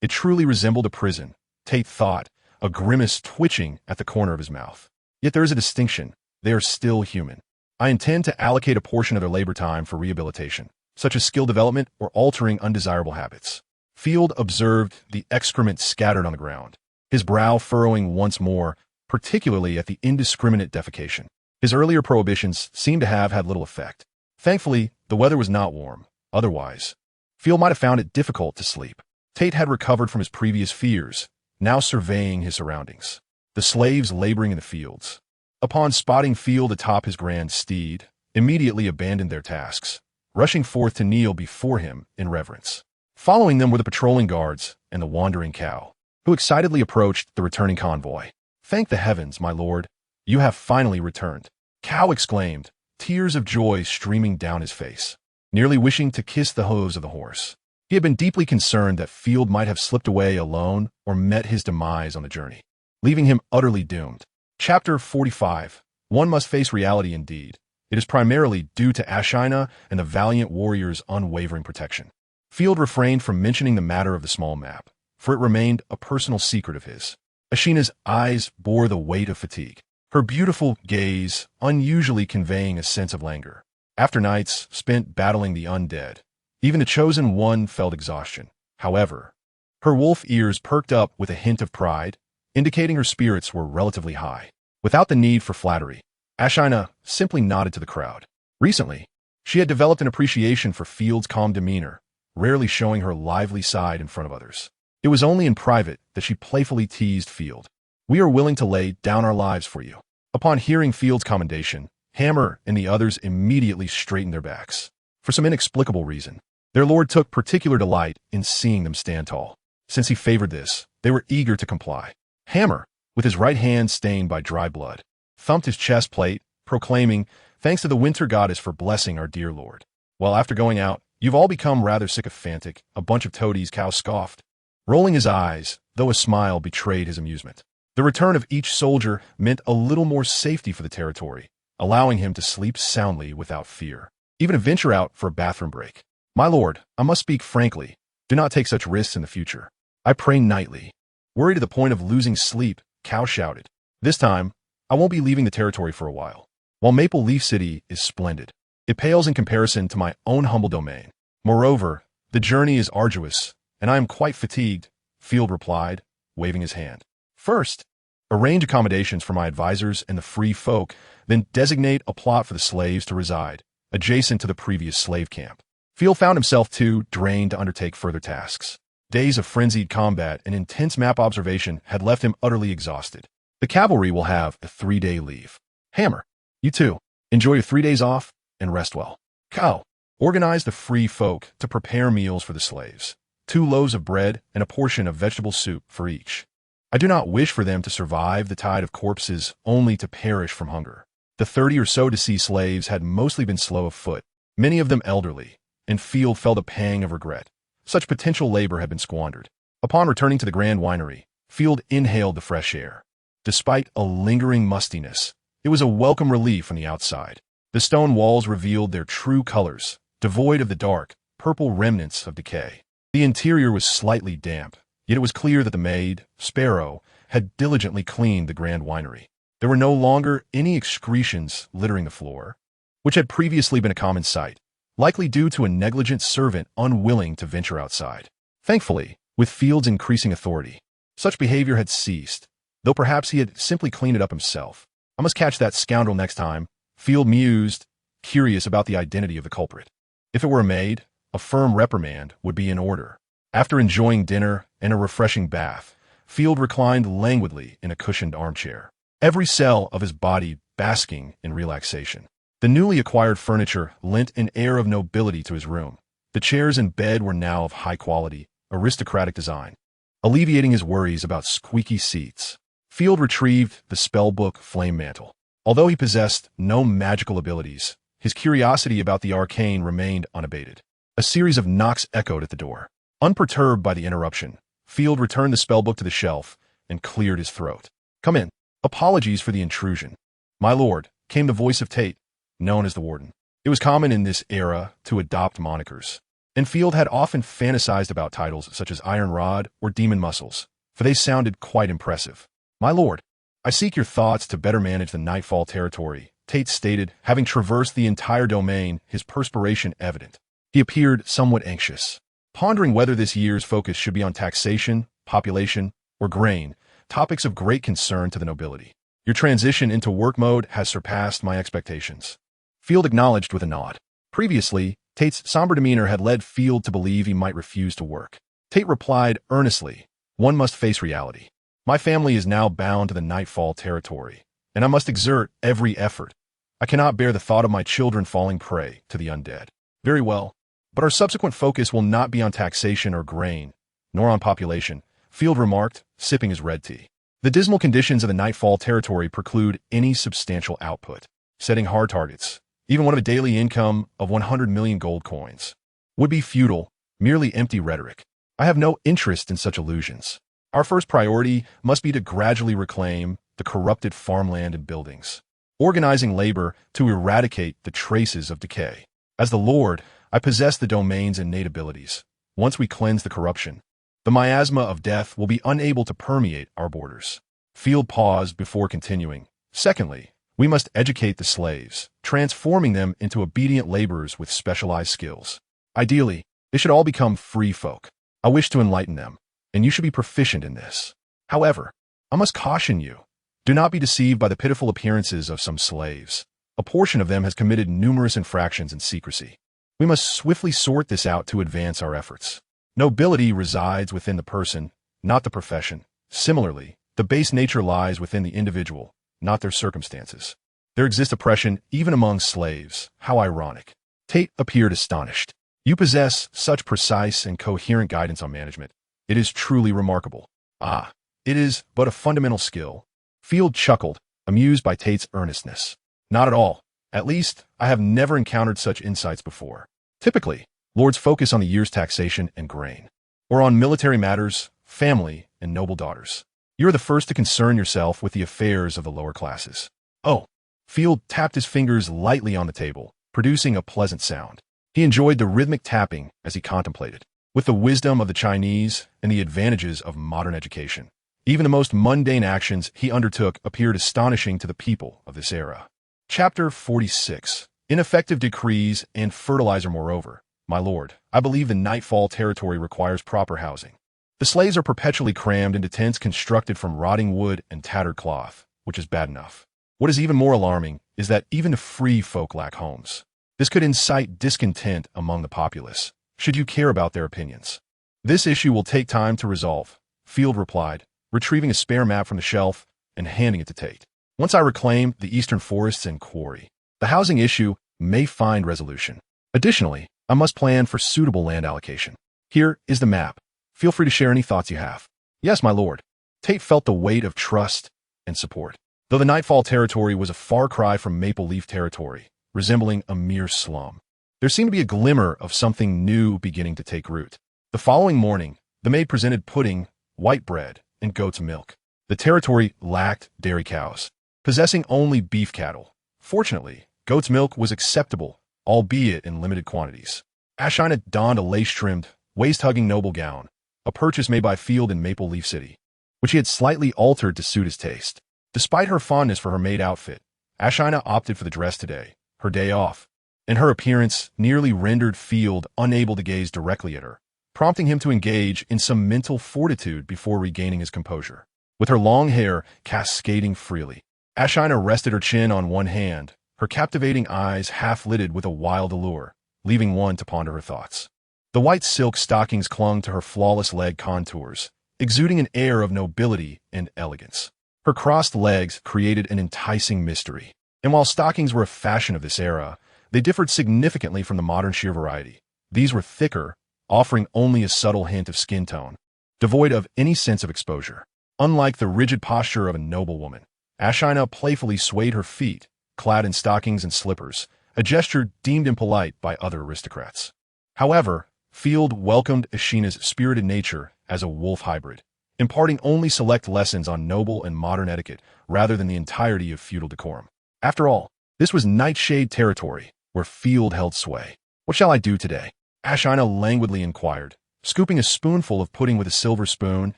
It truly resembled a prison, Tate thought, a grimace twitching at the corner of his mouth. Yet there is a distinction. They are still human. I intend to allocate a portion of their labor time for rehabilitation, such as skill development or altering undesirable habits. Field observed the excrement scattered on the ground, his brow furrowing once more, particularly at the indiscriminate defecation. His earlier prohibitions seemed to have had little effect. Thankfully, the weather was not warm. Otherwise, Field might have found it difficult to sleep. Tate had recovered from his previous fears, now surveying his surroundings. The slaves laboring in the fields, upon spotting Field atop his grand steed, immediately abandoned their tasks, rushing forth to kneel before him in reverence. Following them were the patrolling guards and the wandering cow, who excitedly approached the returning convoy. "Thank the heavens, my lord, you have finally returned," Cow exclaimed, tears of joy streaming down his face, nearly wishing to kiss the hooves of the horse. He had been deeply concerned that Field might have slipped away alone or met his demise on the journey, leaving him utterly doomed. Chapter 45. One must face reality indeed. It is primarily due to Ashina and the valiant warrior's unwavering protection. Field refrained from mentioning the matter of the small map, for it remained a personal secret of his. Ashina's eyes bore the weight of fatigue, her beautiful gaze unusually conveying a sense of languor. After nights spent battling the undead, even the chosen one felt exhaustion. However, her wolf ears perked up with a hint of pride, indicating her spirits were relatively high. Without the need for flattery, Ashina simply nodded to the crowd. Recently, she had developed an appreciation for Field's calm demeanor, rarely showing her lively side in front of others. It was only in private that she playfully teased Field. "We are willing to lay down our lives for you." Upon hearing Field's commendation, Hammer and the others immediately straightened their backs. For some inexplicable reason, their lord took particular delight in seeing them stand tall. Since he favored this, they were eager to comply. Hammer, with his right hand stained by dry blood, thumped his chest plate, proclaiming, "Thanks to the winter goddess for blessing our dear lord." While after going out, "You've all become rather sycophantic, a bunch of toadies," Cow scoffed, rolling his eyes, though a smile betrayed his amusement. The return of each soldier meant a little more safety for the territory, allowing him to sleep soundly without fear, even to venture out for a bathroom break. "My lord, I must speak frankly. Do not take such risks in the future. I pray nightly." Worried to the point of losing sleep, Cow shouted, "This time, I won't be leaving the territory for a while. While Maple Leaf City is splendid, it pales in comparison to my own humble domain. Moreover, the journey is arduous, and I am quite fatigued," Field replied, waving his hand. "First, arrange accommodations for my advisors and the free folk, then designate a plot for the slaves to reside, adjacent to the previous slave camp." Field found himself too drained to undertake further tasks. Days of frenzied combat and intense map observation had left him utterly exhausted. The cavalry will have a 3-day leave. Hammer, you too. Enjoy your 3 days off and rest well. Cow, organize the free folk to prepare meals for the slaves. 2 loaves of bread and a portion of vegetable soup for each. I do not wish for them to survive the tide of corpses only to perish from hunger. The 30 or so deceased slaves had mostly been slow of foot, many of them elderly, and Field felt a pang of regret. Such potential labor had been squandered. Upon returning to the Grand Winery, Field inhaled the fresh air. Despite a lingering mustiness, it was a welcome relief from the outside. The stone walls revealed their true colors, devoid of the dark, purple remnants of decay. The interior was slightly damp, yet it was clear that the maid, Sparrow, had diligently cleaned the Grand Winery. There were no longer any excretions littering the floor, which had previously been a common sight, likely due to a negligent servant unwilling to venture outside. Thankfully, with Field's increasing authority, such behavior had ceased, though perhaps he had simply cleaned it up himself. "I must catch that scoundrel next time," Field mused, curious about the identity of the culprit. If it were a maid, a firm reprimand would be in order. After enjoying dinner and a refreshing bath, Field reclined languidly in a cushioned armchair, every cell of his body basking in relaxation. The newly acquired furniture lent an air of nobility to his room. The chairs and bed were now of high quality, aristocratic design, alleviating his worries about squeaky seats. Field retrieved the spellbook flame mantle. Although he possessed no magical abilities, his curiosity about the arcane remained unabated. A series of knocks echoed at the door. Unperturbed by the interruption, Field returned the spellbook to the shelf and cleared his throat. "Come in. Apologies for the intrusion." "My lord," came the voice of Tate, known as the Warden. It was common in this era to adopt monikers. and Field had often fantasized about titles such as Iron Rod or Demon Muscles, for they sounded quite impressive. "My lord, I seek your thoughts to better manage the Nightfall territory," Tate stated, having traversed the entire domain, his perspiration evident. He appeared somewhat anxious, pondering whether this year's focus should be on taxation, population, or grain, topics of great concern to the nobility. "Your transition into work mode has surpassed my expectations," Field acknowledged with a nod. Previously, Tate's somber demeanor had led Field to believe he might refuse to work. Tate replied earnestly, "One must face reality. My family is now bound to the Nightfall territory, and I must exert every effort. I cannot bear the thought of my children falling prey to the undead." "Very well, but our subsequent focus will not be on taxation or grain, nor on population," Field remarked, sipping his red tea. "The dismal conditions of the Nightfall territory preclude any substantial output. Setting hard targets, even one of a daily income of 100 million gold coins, would be futile, merely empty rhetoric. I have no interest in such illusions. Our first priority must be to gradually reclaim the corrupted farmland and buildings, organizing labor to eradicate the traces of decay. As the Lord, I possess the domain's innate abilities. Once we cleanse the corruption, the miasma of death will be unable to permeate our borders." Field paused before continuing. "Secondly, we must educate the slaves, transforming them into obedient laborers with specialized skills. Ideally, they should all become free folk. I wish to enlighten them, and you should be proficient in this. However, I must caution you. Do not be deceived by the pitiful appearances of some slaves. A portion of them has committed numerous infractions in secrecy. We must swiftly sort this out to advance our efforts. Nobility resides within the person, not the profession. Similarly, the base nature lies within the individual, not their circumstances. There exists oppression even among slaves. How ironic." Tate appeared astonished. "You possess such precise and coherent guidance on management. It is truly remarkable." "Ah, it is but a fundamental skill." Field chuckled, amused by Tate's earnestness. "Not at all. At least, I have never encountered such insights before. Typically, lords focus on the year's taxation and grain, or on military matters, family, and noble daughters. You are the first to concern yourself with the affairs of the lower classes." "Oh." Field tapped his fingers lightly on the table, producing a pleasant sound. He enjoyed the rhythmic tapping as he contemplated. With the wisdom of the Chinese and the advantages of modern education, even the most mundane actions he undertook appeared astonishing to the people of this era. Chapter 46. Ineffective decrees and fertilizer. "Moreover, my lord, I believe the Nightfall territory requires proper housing. The slaves are perpetually crammed into tents constructed from rotting wood and tattered cloth, which is bad enough. What is even more alarming is that even the free folk lack homes. This could incite discontent among the populace, should you care about their opinions. This issue will take time to resolve," Field replied, retrieving a spare map from the shelf and handing it to Tate. "Once I reclaim the eastern forests and quarry, the housing issue may find resolution. Additionally, I must plan for suitable land allocation. Here is the map. Feel free to share any thoughts you have." "Yes, my lord." Tate felt the weight of trust and support. Though the Nightfall territory was a far cry from Maple Leaf territory, resembling a mere slum, there seemed to be a glimmer of something new beginning to take root. The following morning, the maid presented pudding, white bread, and goat's milk. The territory lacked dairy cows, possessing only beef cattle. Fortunately, goat's milk was acceptable, albeit in limited quantities. Ashina donned a lace-trimmed, waist-hugging noble gown, a purchase made by Field in Maple Leaf City, which he had slightly altered to suit his taste. Despite her fondness for her maid outfit, Ashina opted for the dress today, her day off, and her appearance nearly rendered Field unable to gaze directly at her, prompting him to engage in some mental fortitude before regaining his composure. With her long hair cascading freely, Ashina rested her chin on one hand, her captivating eyes half-lidded with a wild allure, leaving one to ponder her thoughts. The white silk stockings clung to her flawless leg contours, exuding an air of nobility and elegance. Her crossed legs created an enticing mystery, and while stockings were a fashion of this era, they differed significantly from the modern sheer variety. These were thicker, offering only a subtle hint of skin tone, devoid of any sense of exposure. Unlike the rigid posture of a noblewoman, Ashina playfully swayed her feet, clad in stockings and slippers, a gesture deemed impolite by other aristocrats. However, Field welcomed Ashina's spirited nature as a wolf hybrid, imparting only select lessons on noble and modern etiquette rather than the entirety of feudal decorum. After all, this was Nightshade territory, where Field held sway. "What shall I do today?" Ashina languidly inquired, scooping a spoonful of pudding with a silver spoon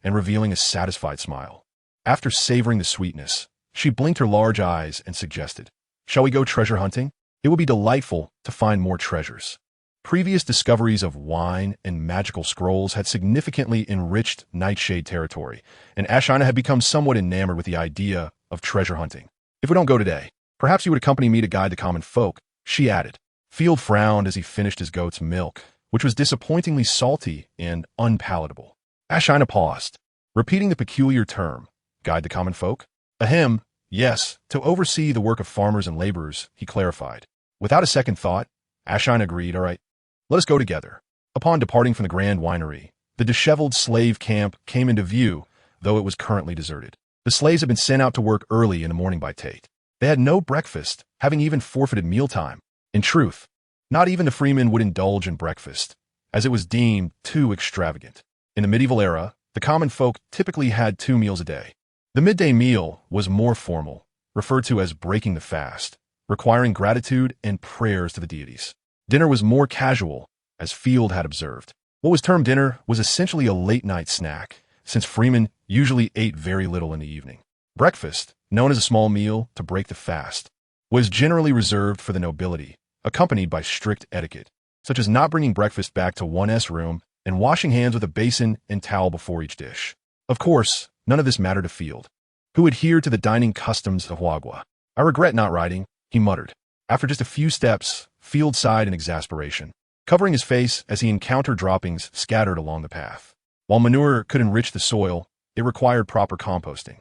and revealing a satisfied smile. After savoring the sweetness, she blinked her large eyes and suggested, "Shall we go treasure hunting? It would be delightful to find more treasures." Previous discoveries of wine and magical scrolls had significantly enriched Nightshade territory, and Ashina had become somewhat enamored with the idea of treasure hunting. "If we don't go today, perhaps you would accompany me to guide the common folk," she added. Field frowned as he finished his goat's milk, which was disappointingly salty and unpalatable. Ashina paused, repeating the peculiar term, "Guide the common folk?" "Ahem, yes, to oversee the work of farmers and laborers," he clarified. Without a second thought, Ashina agreed, "All right, let us go together." Upon departing from the Grand Winery, the disheveled slave camp came into view, though it was currently deserted. The slaves had been sent out to work early in the morning by Tate. They had no breakfast, having even forfeited mealtime. In truth, not even the freemen would indulge in breakfast, as it was deemed too extravagant. In the medieval era, the common folk typically had 2 meals a day. The midday meal was more formal, referred to as breaking the fast, requiring gratitude and prayers to the deities. Dinner was more casual, as Field had observed. What was termed dinner was essentially a late-night snack, since freemen usually ate very little in the evening. Breakfast, known as a small meal to break the fast, was generally reserved for the nobility, accompanied by strict etiquette, such as not bringing breakfast back to 1's room and washing hands with a basin and towel before each dish. Of course, none of this mattered to Field, who adhered to the dining customs of Wagwa. "I regret not riding," he muttered. After just a few steps, Field sighed in exasperation, covering his face as he encountered droppings scattered along the path. While manure could enrich the soil, it required proper composting.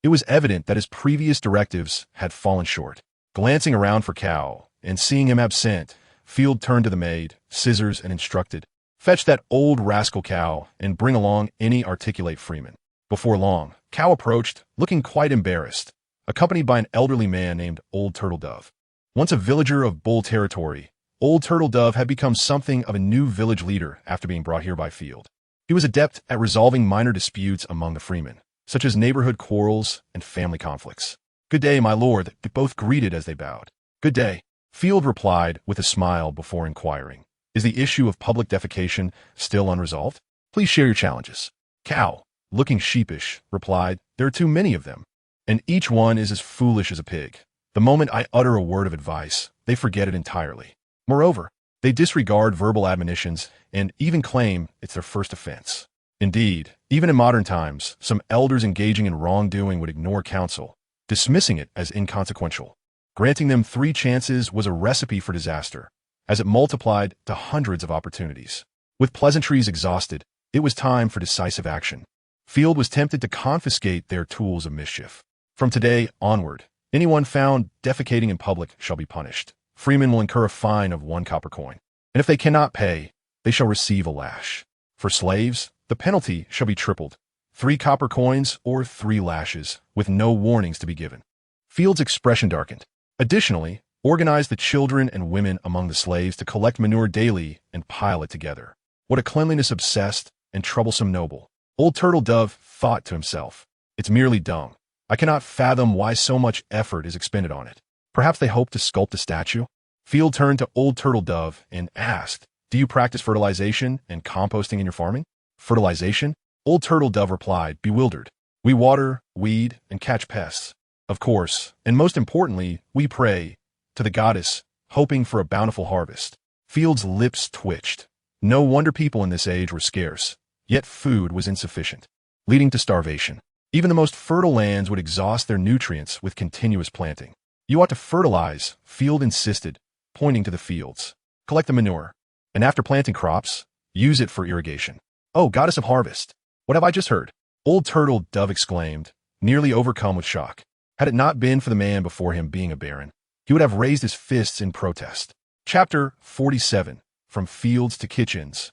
It was evident that his previous directives had fallen short. Glancing around for Cow and seeing him absent, Field turned to the maid, scissors, and instructed, "Fetch that old rascal Cow and bring along any articulate freeman." Before long, Cow approached, looking quite embarrassed, accompanied by an elderly man named Old Turtle Dove. Once a villager of Bull territory, Old Turtle Dove had become something of a new village leader after being brought here by Field. He was adept at resolving minor disputes among the freemen, such as neighborhood quarrels and family conflicts. "Good day, my lord," they both greeted as they bowed. "Good day," Field replied with a smile before inquiring, "Is the issue of public defecation still unresolved? Please share your challenges." Cow, looking sheepish, replied, "There are too many of them, and each one is as foolish as a pig. The moment I utter a word of advice, they forget it entirely. Moreover, they disregard verbal admonitions and even claim it's their first offense. Indeed, even in modern times, some elders engaging in wrongdoing would ignore counsel, dismissing it as inconsequential. Granting them 3 chances was a recipe for disaster, as it multiplied to hundreds of opportunities. With pleasantries exhausted, it was time for decisive action. Field was tempted to confiscate their tools of mischief. From today onward, anyone found defecating in public shall be punished. Freemen will incur a fine of 1 copper coin, and if they cannot pay, they shall receive a lash. For slaves, the penalty shall be tripled, 3 copper coins or 3 lashes, with no warnings to be given. Field's expression darkened. Additionally, organize the children and women among the slaves to collect manure daily and pile it together. What a cleanliness-obsessed and troublesome noble. Old Turtle Dove thought to himself, "It's merely dung. I cannot fathom why so much effort is expended on it. Perhaps they hope to sculpt a statue?" Field turned to Old Turtle Dove and asked, "Do you practice fertilization and composting in your farming?" "Fertilization?" Old Turtle Dove replied, bewildered. "We water, weed, and catch pests. Of course, and most importantly, we pray to the goddess, hoping for a bountiful harvest." Field's lips twitched. No wonder people in this age were scarce, yet food was insufficient, leading to starvation. Even the most fertile lands would exhaust their nutrients with continuous planting. "You ought to fertilize," Field insisted, pointing to the fields. "Collect the manure, and after planting crops, use it for irrigation." "Oh, goddess of harvest, what have I just heard?" Old Turtle Dove exclaimed, nearly overcome with shock. Had it not been for the man before him being a baron, he would have raised his fists in protest. Chapter 47, From Fields to Kitchens.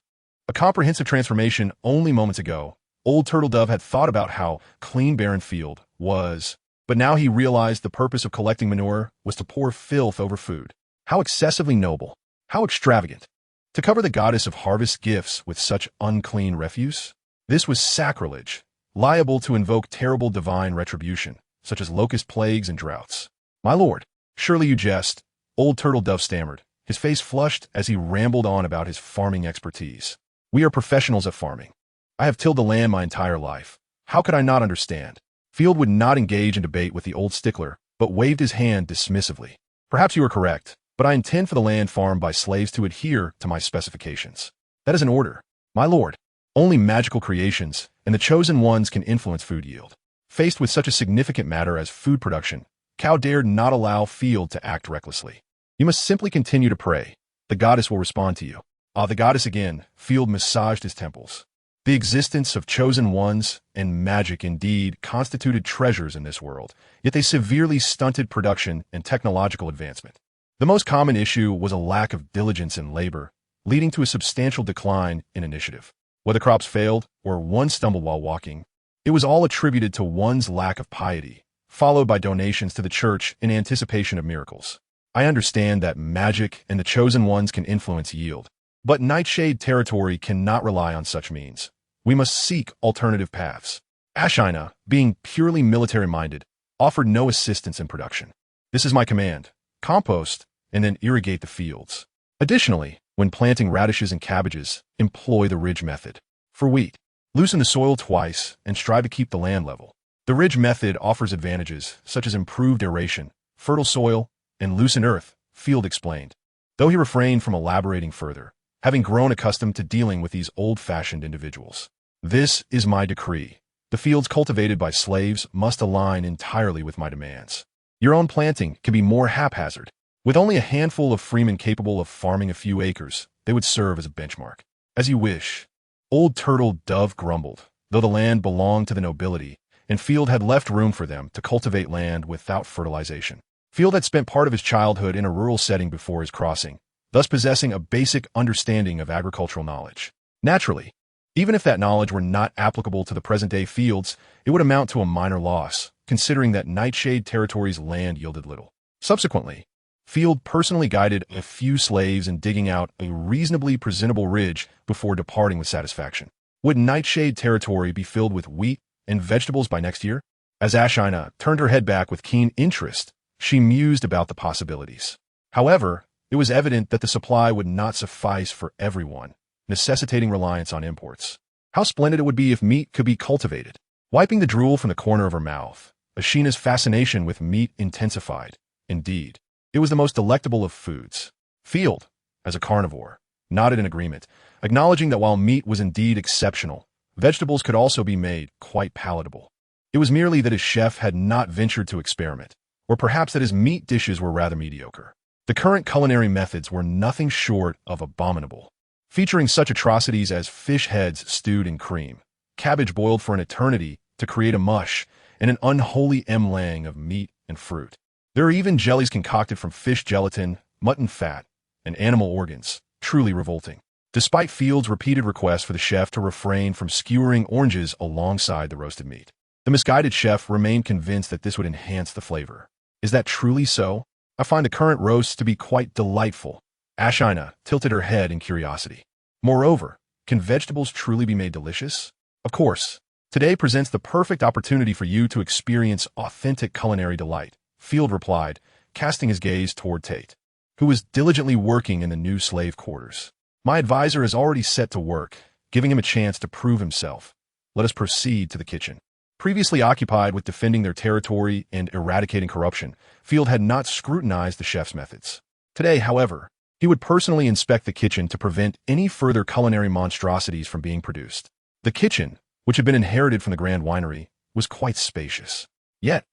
A comprehensive transformation only moments ago, Old Turtle Dove had thought about how clean barren Field was, but now he realized the purpose of collecting manure was to pour filth over food. How excessively noble, how extravagant. To cover the goddess of harvest gifts with such unclean refuse? This was sacrilege, liable to invoke terrible divine retribution, such as locust plagues and droughts. "My lord, surely you jest," Old Turtle Dove stammered, his face flushed as he rambled on about his farming expertise. "We are professionals at farming. I have tilled the land my entire life. How could I not understand?" Field would not engage in debate with the old stickler, but waved his hand dismissively. "Perhaps you are correct, but I intend for the land farmed by slaves to adhere to my specifications. That is an order, my lord. Only magical creations and the chosen ones can influence food yield." Faced with such a significant matter as food production, Cao dared not allow Field to act recklessly. "You must simply continue to pray. The goddess will respond to you." "Ah, the goddess again." Field massaged his temples. The existence of chosen ones and magic indeed constituted treasures in this world, yet they severely stunted production and technological advancement. The most common issue was a lack of diligence in labor, leading to a substantial decline in initiative. Whether crops failed or one stumbled while walking, it was all attributed to one's lack of piety, followed by donations to the church in anticipation of miracles. I understand that magic and the chosen ones can influence yield, but Nightshade territory cannot rely on such means. We must seek alternative paths. Ashina, being purely military-minded, offered no assistance in production. "This is my command. Compost, and then irrigate the fields. Additionally, when planting radishes and cabbages, employ the ridge method. For wheat, loosen the soil twice and strive to keep the land level. The ridge method offers advantages such as improved aeration, fertile soil, and loosened earth," Field explained, though he refrained from elaborating further, having grown accustomed to dealing with these old-fashioned individuals. "This is my decree. The fields cultivated by slaves must align entirely with my demands. Your own planting can be more haphazard. With only a handful of freemen capable of farming a few acres, they would serve as a benchmark." "As you wish." Old Turtle Dove grumbled, though the land belonged to the nobility, and Field had left room for them to cultivate land without fertilization. Field had spent part of his childhood in a rural setting before his crossing, thus possessing a basic understanding of agricultural knowledge. Naturally, even if that knowledge were not applicable to the present-day fields, it would amount to a minor loss, considering that Nightshade territory's land yielded little. Subsequently, Field personally guided a few slaves in digging out a reasonably presentable ridge before departing with satisfaction. Would Nightshade territory be filled with wheat and vegetables by next year? As Ashina turned her head back with keen interest, she mused about the possibilities. However, it was evident that the supply would not suffice for everyone, necessitating reliance on imports. How splendid it would be if meat could be cultivated. Wiping the drool from the corner of her mouth, Ashina's fascination with meat intensified. Indeed, it was the most delectable of foods. Field, as a carnivore, nodded in agreement, acknowledging that while meat was indeed exceptional, vegetables could also be made quite palatable. It was merely that his chef had not ventured to experiment, or perhaps that his meat dishes were rather mediocre. The current culinary methods were nothing short of abominable, featuring such atrocities as fish heads stewed in cream, cabbage boiled for an eternity to create a mush, and an unholy emlang of meat and fruit. There are even jellies concocted from fish gelatin, mutton fat, and animal organs, truly revolting. Despite Field's repeated requests for the chef to refrain from skewering oranges alongside the roasted meat, the misguided chef remained convinced that this would enhance the flavor. Is that truly so? I find the current roasts to be quite delightful. Ashina tilted her head in curiosity. Moreover, can vegetables truly be made delicious? Of course. Today presents the perfect opportunity for you to experience authentic culinary delight, Field replied, casting his gaze toward Tate, who was diligently working in the new slave quarters. My advisor is already set to work, giving him a chance to prove himself. Let us proceed to the kitchen. Previously occupied with defending their territory and eradicating corruption, Field had not scrutinized the chef's methods. Today, however, he would personally inspect the kitchen to prevent any further culinary monstrosities from being produced. The kitchen, which had been inherited from the Grand Winery, was quite spacious. Yet,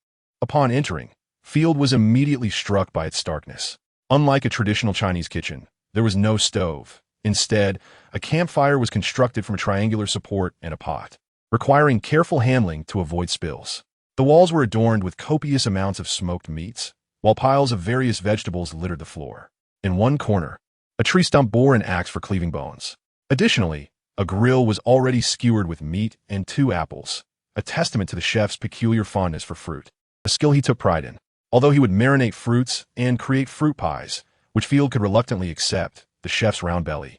upon entering, Field was immediately struck by its starkness. Unlike a traditional Chinese kitchen, there was no stove. Instead, a campfire was constructed from a triangular support and a pot, requiring careful handling to avoid spills. The walls were adorned with copious amounts of smoked meats, while piles of various vegetables littered the floor. In one corner, a tree stump bore an axe for cleaving bones. Additionally, a grill was already skewered with meat and 2 apples, a testament to the chef's peculiar fondness for fruit, a skill he took pride in. Although he would marinate fruits and create fruit pies, which Field could reluctantly accept, the chef's round belly,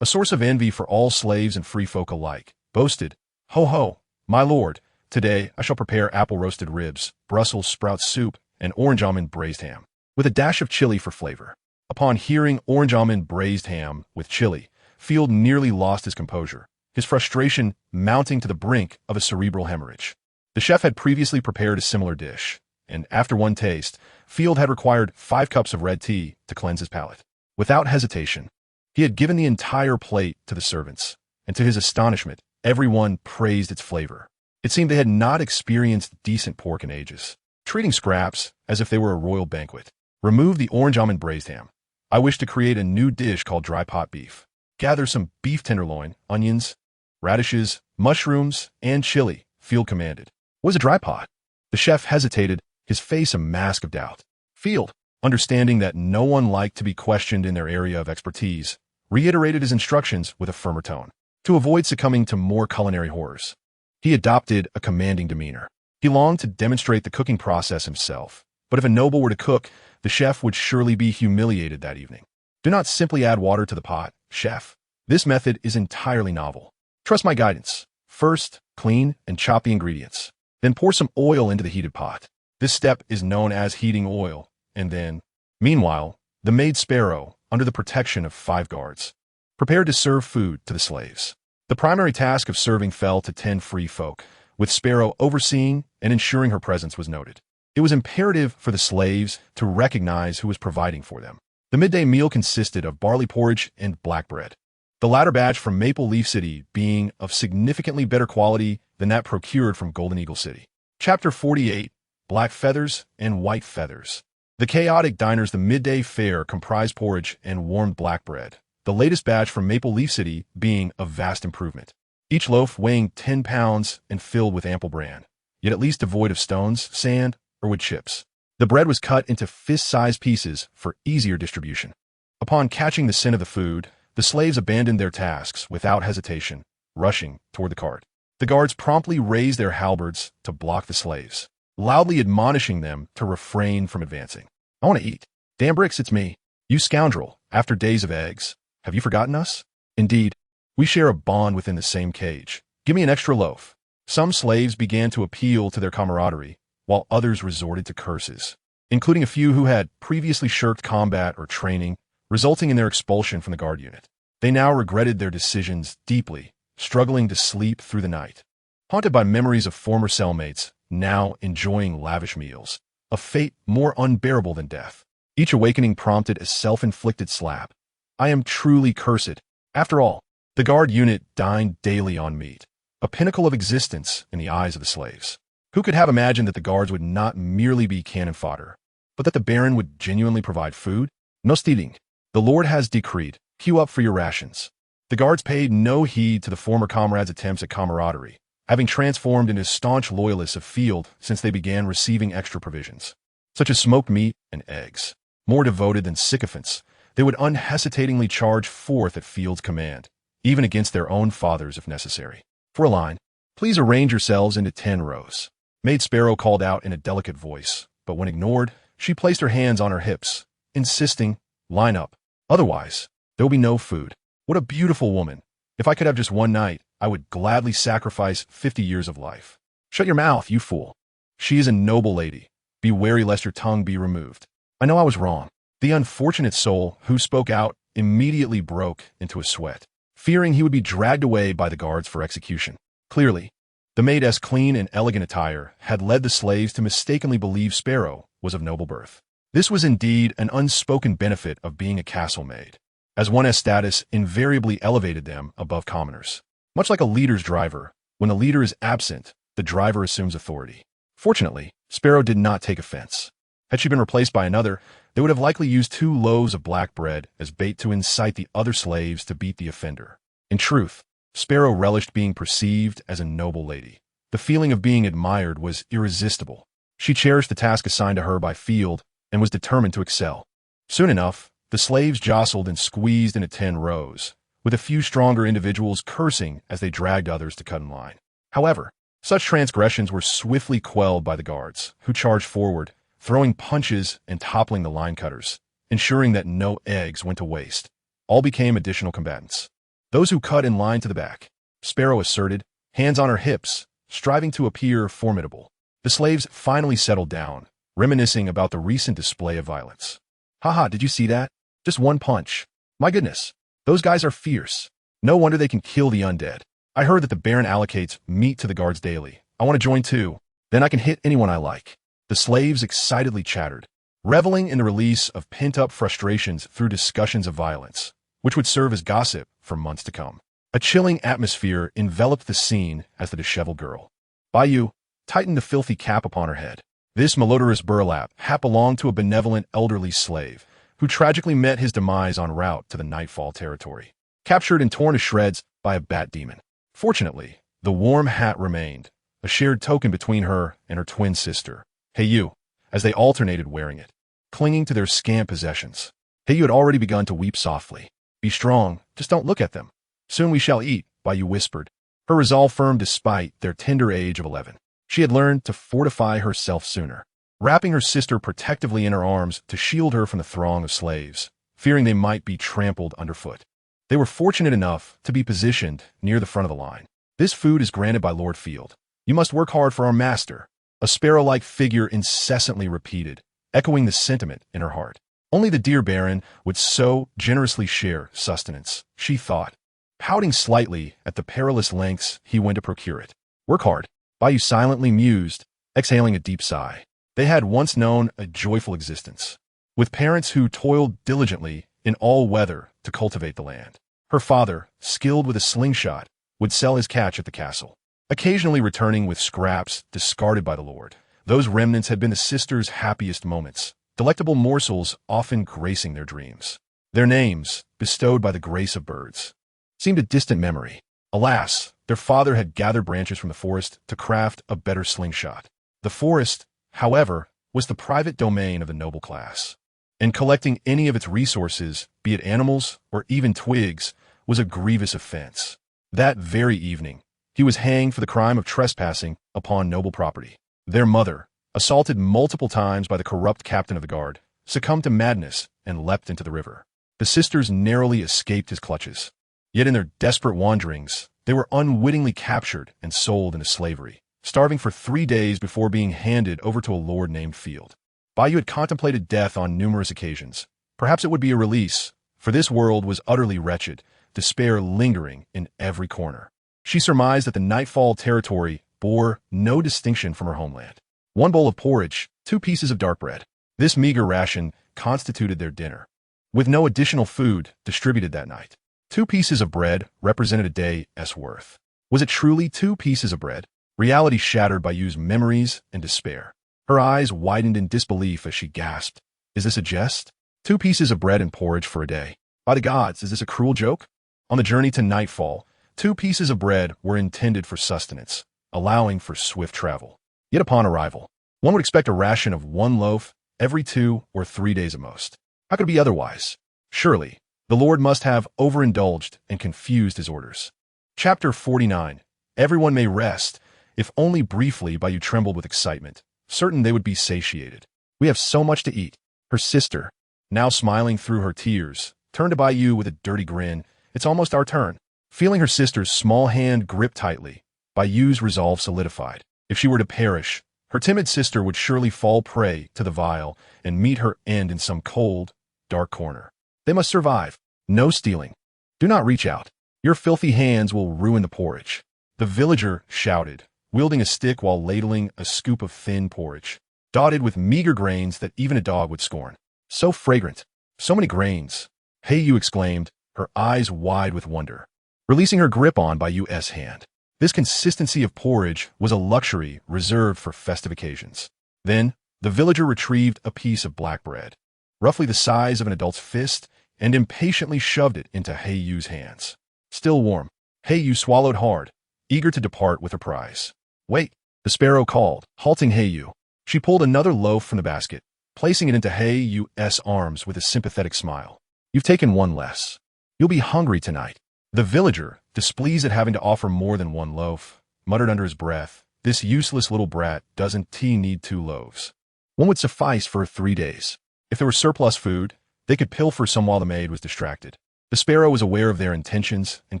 a source of envy for all slaves and free folk alike, boasted, "Ho ho, my lord, today I shall prepare apple-roasted ribs, Brussels sprout soup, and orange almond braised ham, with a dash of chili for flavor." Upon hearing orange almond braised ham with chili, Field nearly lost his composure, his frustration mounting to the brink of a cerebral hemorrhage. The chef had previously prepared a similar dish, and after one taste, Field had required 5 cups of red tea to cleanse his palate. Without hesitation, he had given the entire plate to the servants, and to his astonishment, everyone praised its flavor. It seemed they had not experienced decent pork in ages. Treating scraps as if they were a royal banquet. Remove the orange almond braised ham. I wish to create a new dish called dry pot beef. Gather some beef tenderloin, onions, radishes, mushrooms, and chili, Field commanded. Was a dry pot? The chef hesitated, his face a mask of doubt. Field, understanding that no one liked to be questioned in their area of expertise, reiterated his instructions with a firmer tone. To avoid succumbing to more culinary horrors, he adopted a commanding demeanor. He longed to demonstrate the cooking process himself, but if a noble were to cook, the chef would surely be humiliated that evening. Do not simply add water to the pot, chef. This method is entirely novel. Trust my guidance. First, clean and chop the ingredients. Then pour some oil into the heated pot. This step is known as heating oil, and then, meanwhile, the maid Sparrow, under the protection of 5 guards, prepared to serve food to the slaves. The primary task of serving fell to 10 free folk, with Sparrow overseeing and ensuring her presence was noted. It was imperative for the slaves to recognize who was providing for them. The midday meal consisted of barley porridge and black bread, the latter batch from Maple Leaf City being of significantly better quality than that procured from Golden Eagle City. Chapter 48, Black Feathers and White Feathers. The chaotic diner's the midday fare comprised porridge and warmed black bread, the latest batch from Maple Leaf City being a vast improvement. Each loaf weighing 10 pounds and filled with ample bran, yet at least devoid of stones, sand, or wood chips. The bread was cut into fist-sized pieces for easier distribution. Upon catching the scent of the food, the slaves abandoned their tasks without hesitation, rushing toward the cart. The guards promptly raised their halberds to block the slaves, loudly admonishing them to refrain from advancing. I want to eat. Damn bricks, it's me. You scoundrel, after days of eggs. Have you forgotten us? Indeed, we share a bond within the same cage. Give me an extra loaf. Some slaves began to appeal to their camaraderie, while others resorted to curses, including a few who had previously shirked combat or training, resulting in their expulsion from the guard unit. They now regretted their decisions deeply, struggling to sleep through the night. Haunted by memories of former cellmates, now enjoying lavish meals, a fate more unbearable than death. Each awakening prompted a self-inflicted slap. I am truly cursed. After all, the guard unit dined daily on meat, a pinnacle of existence in the eyes of the slaves. Who could have imagined that the guards would not merely be cannon fodder, but that the Baron would genuinely provide food? No stealing. The Lord has decreed, queue up for your rations. The guards paid no heed to the former comrades' attempts at camaraderie, having transformed into staunch loyalists of Field since they began receiving extra provisions, such as smoked meat and eggs. More devoted than sycophants, they would unhesitatingly charge forth at Field's command, even against their own fathers if necessary. For a line, please arrange yourselves into 10 rows. Maid Sparrow called out in a delicate voice, but when ignored, she placed her hands on her hips, insisting, line up. Otherwise, there will be no food. What a beautiful woman. If I could have just one night, I would gladly sacrifice 50 years of life. Shut your mouth, you fool. She is a noble lady. Be wary lest your tongue be removed. I know I was wrong. The unfortunate soul who spoke out immediately broke into a sweat, fearing he would be dragged away by the guards for execution. Clearly, the maid's clean and elegant attire had led the slaves to mistakenly believe Sparrow was of noble birth. This was indeed an unspoken benefit of being a castle maid, as one's status invariably elevated them above commoners. Much like a leader's driver, when the leader is absent, the driver assumes authority. Fortunately, Sparrow did not take offense. Had she been replaced by another, they would have likely used 2 loaves of black bread as bait to incite the other slaves to beat the offender. In truth, Sparrow relished being perceived as a noble lady. The feeling of being admired was irresistible. She cherished the task assigned to her by Field and was determined to excel. Soon enough, the slaves jostled and squeezed into 10 rows, with a few stronger individuals cursing as they dragged others to cut in line. However, such transgressions were swiftly quelled by the guards, who charged forward, throwing punches and toppling the line cutters, ensuring that no eggs went to waste. All became additional combatants. Those who cut in line to the back, Sparrow asserted, hands on her hips, striving to appear formidable. The slaves finally settled down, reminiscing about the recent display of violence. Haha, did you see that? Just one punch. My goodness, those guys are fierce. No wonder they can kill the undead. I heard that the Baron allocates meat to the guards daily. I want to join too. Then I can hit anyone I like. The slaves excitedly chattered, reveling in the release of pent-up frustrations through discussions of violence, which would serve as gossip for months to come. A chilling atmosphere enveloped the scene as the disheveled girl, Bayou, tightened the filthy cap upon her head. This malodorous burlap belonged to a benevolent elderly slave, who tragically met his demise en route to the Nightfall territory, captured and torn to shreds by a bat demon. Fortunately, the warm hat remained, a shared token between her and her twin sister, Heiyu, as they alternated wearing it, clinging to their scant possessions. Heiyu had already begun to weep softly. Be strong, just don't look at them. Soon we shall eat, Bayou whispered, her resolve firm despite their tender age of 11. She had learned to fortify herself sooner, wrapping her sister protectively in her arms to shield her from the throng of slaves, fearing they might be trampled underfoot. They were fortunate enough to be positioned near the front of the line. This food is granted by Lord Field. You must work hard for our master, a sparrow-like figure incessantly repeated, echoing the sentiment in her heart. Only the dear Baron would so generously share sustenance, she thought, pouting slightly at the perilous lengths he went to procure it. Work hard, Bayou silently mused, exhaling a deep sigh. They had once known a joyful existence, with parents who toiled diligently in all weather to cultivate the land. Her father, skilled with a slingshot, would sell his catch at the castle, occasionally returning with scraps discarded by the lord. Those remnants had been the sisters' happiest moments, delectable morsels often gracing their dreams. Their names, bestowed by the grace of birds, seemed a distant memory. Alas, their father had gathered branches from the forest to craft a better slingshot. The forest, however, was the private domain of the noble class, and collecting any of its resources, be it animals or even twigs, was a grievous offense. That very evening, he was hanged for the crime of trespassing upon noble property. Their mother, assaulted multiple times by the corrupt captain of the guard, succumbed to madness and leapt into the river. The sisters narrowly escaped his clutches. Yet in their desperate wanderings, they were unwittingly captured and sold into slavery, starving for 3 days before being handed over to a lord named Field. Bayou had contemplated death on numerous occasions. Perhaps it would be a release, for this world was utterly wretched, despair lingering in every corner. She surmised that the Nightfall territory bore no distinction from her homeland. 1 bowl of porridge, 2 pieces of dark bread. This meager ration constituted their dinner, with no additional food distributed that night. 2 pieces of bread represented a day's worth. Was it truly 2 pieces of bread? Reality shattered Bayou's memories and despair. Her eyes widened in disbelief as she gasped. Is this a jest? 2 pieces of bread and porridge for a day. By the gods, is this a cruel joke? On the journey to Nightfall, 2 pieces of bread were intended for sustenance, allowing for swift travel. Yet upon arrival, one would expect a ration of 1 loaf every 2 or 3 days at most. How could it be otherwise? Surely, the Lord must have overindulged and confused his orders. Chapter 49. Everyone may rest, if only briefly. Bayou trembled with excitement, certain they would be satiated. We have so much to eat. Her sister, now smiling through her tears, turned to Bayou with a dirty grin. It's almost our turn. Feeling her sister's small hand grip tightly, Bayou's resolve solidified. If she were to perish, her timid sister would surely fall prey to the vile and meet her end in some cold, dark corner. They must survive. No stealing. Do not reach out. Your filthy hands will ruin the porridge. The villager shouted, wielding a stick while ladling a scoop of thin porridge, dotted with meager grains that even a dog would scorn. So fragrant. So many grains. Heiyu exclaimed, her eyes wide with wonder, releasing her grip on Bayou's hand. This consistency of porridge was a luxury reserved for festive occasions. Then, the villager retrieved a piece of black bread, roughly the size of an adult's fist, and impatiently shoved it into Heiyu's hands. Still warm, Heiyu swallowed hard, eager to depart with her prize. Wait, the sparrow called, halting Heiyu. She pulled another loaf from the basket, placing it into Heiyu's arms with a sympathetic smile. You've taken 1 less. You'll be hungry tonight. The villager, displeased at having to offer more than 1 loaf, muttered under his breath, this useless little brat doesn't need 2 loaves. 1 would suffice for 3 days. If there were surplus food, they could pilfer some while the maid was distracted. The sparrow was aware of their intentions and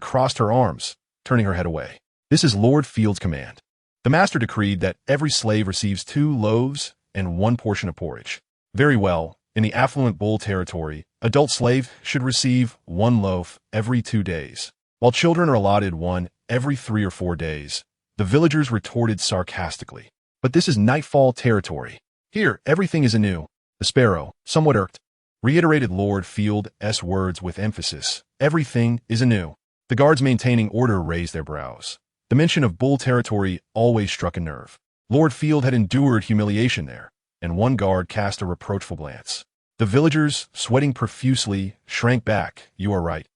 crossed her arms, turning her head away. This is Lord Field's command. The master decreed that every slave receives 2 loaves and 1 portion of porridge. Very well, In the affluent bull territory, adult slave should receive 1 loaf every 2 days, while children are allotted one every 3 or 4 days. The villagers retorted sarcastically. But this is nightfall territory. Here, everything is anew. The sparrow, somewhat irked, reiterated Lord Field's words with emphasis. Everything is anew. The guards maintaining order raised their brows. The mention of bull territory always struck a nerve. Lord Field had endured humiliation there, and one guard cast a reproachful glance. The villagers, sweating profusely, shrank back. You are right.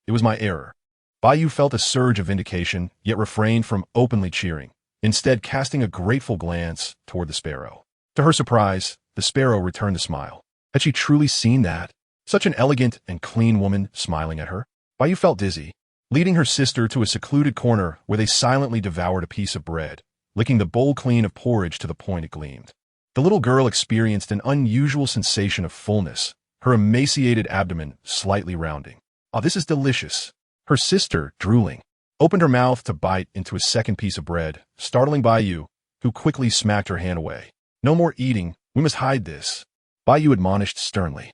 It was my error. Bayou felt a surge of vindication, yet refrained from openly cheering, instead casting a grateful glance toward the sparrow. To her surprise, the sparrow returned the smile. Had she truly seen that? Such an elegant and clean woman smiling at her? Bayou felt dizzy, leading her sister to a secluded corner where they silently devoured a piece of bread, licking the bowl clean of porridge to the point it gleamed. The little girl experienced an unusual sensation of fullness, her emaciated abdomen slightly rounding. "Oh, this is delicious." Her sister, drooling, opened her mouth to bite into a second piece of bread, startling Bayou, who quickly smacked her hand away. "No more eating. We must hide this," Bayou admonished sternly.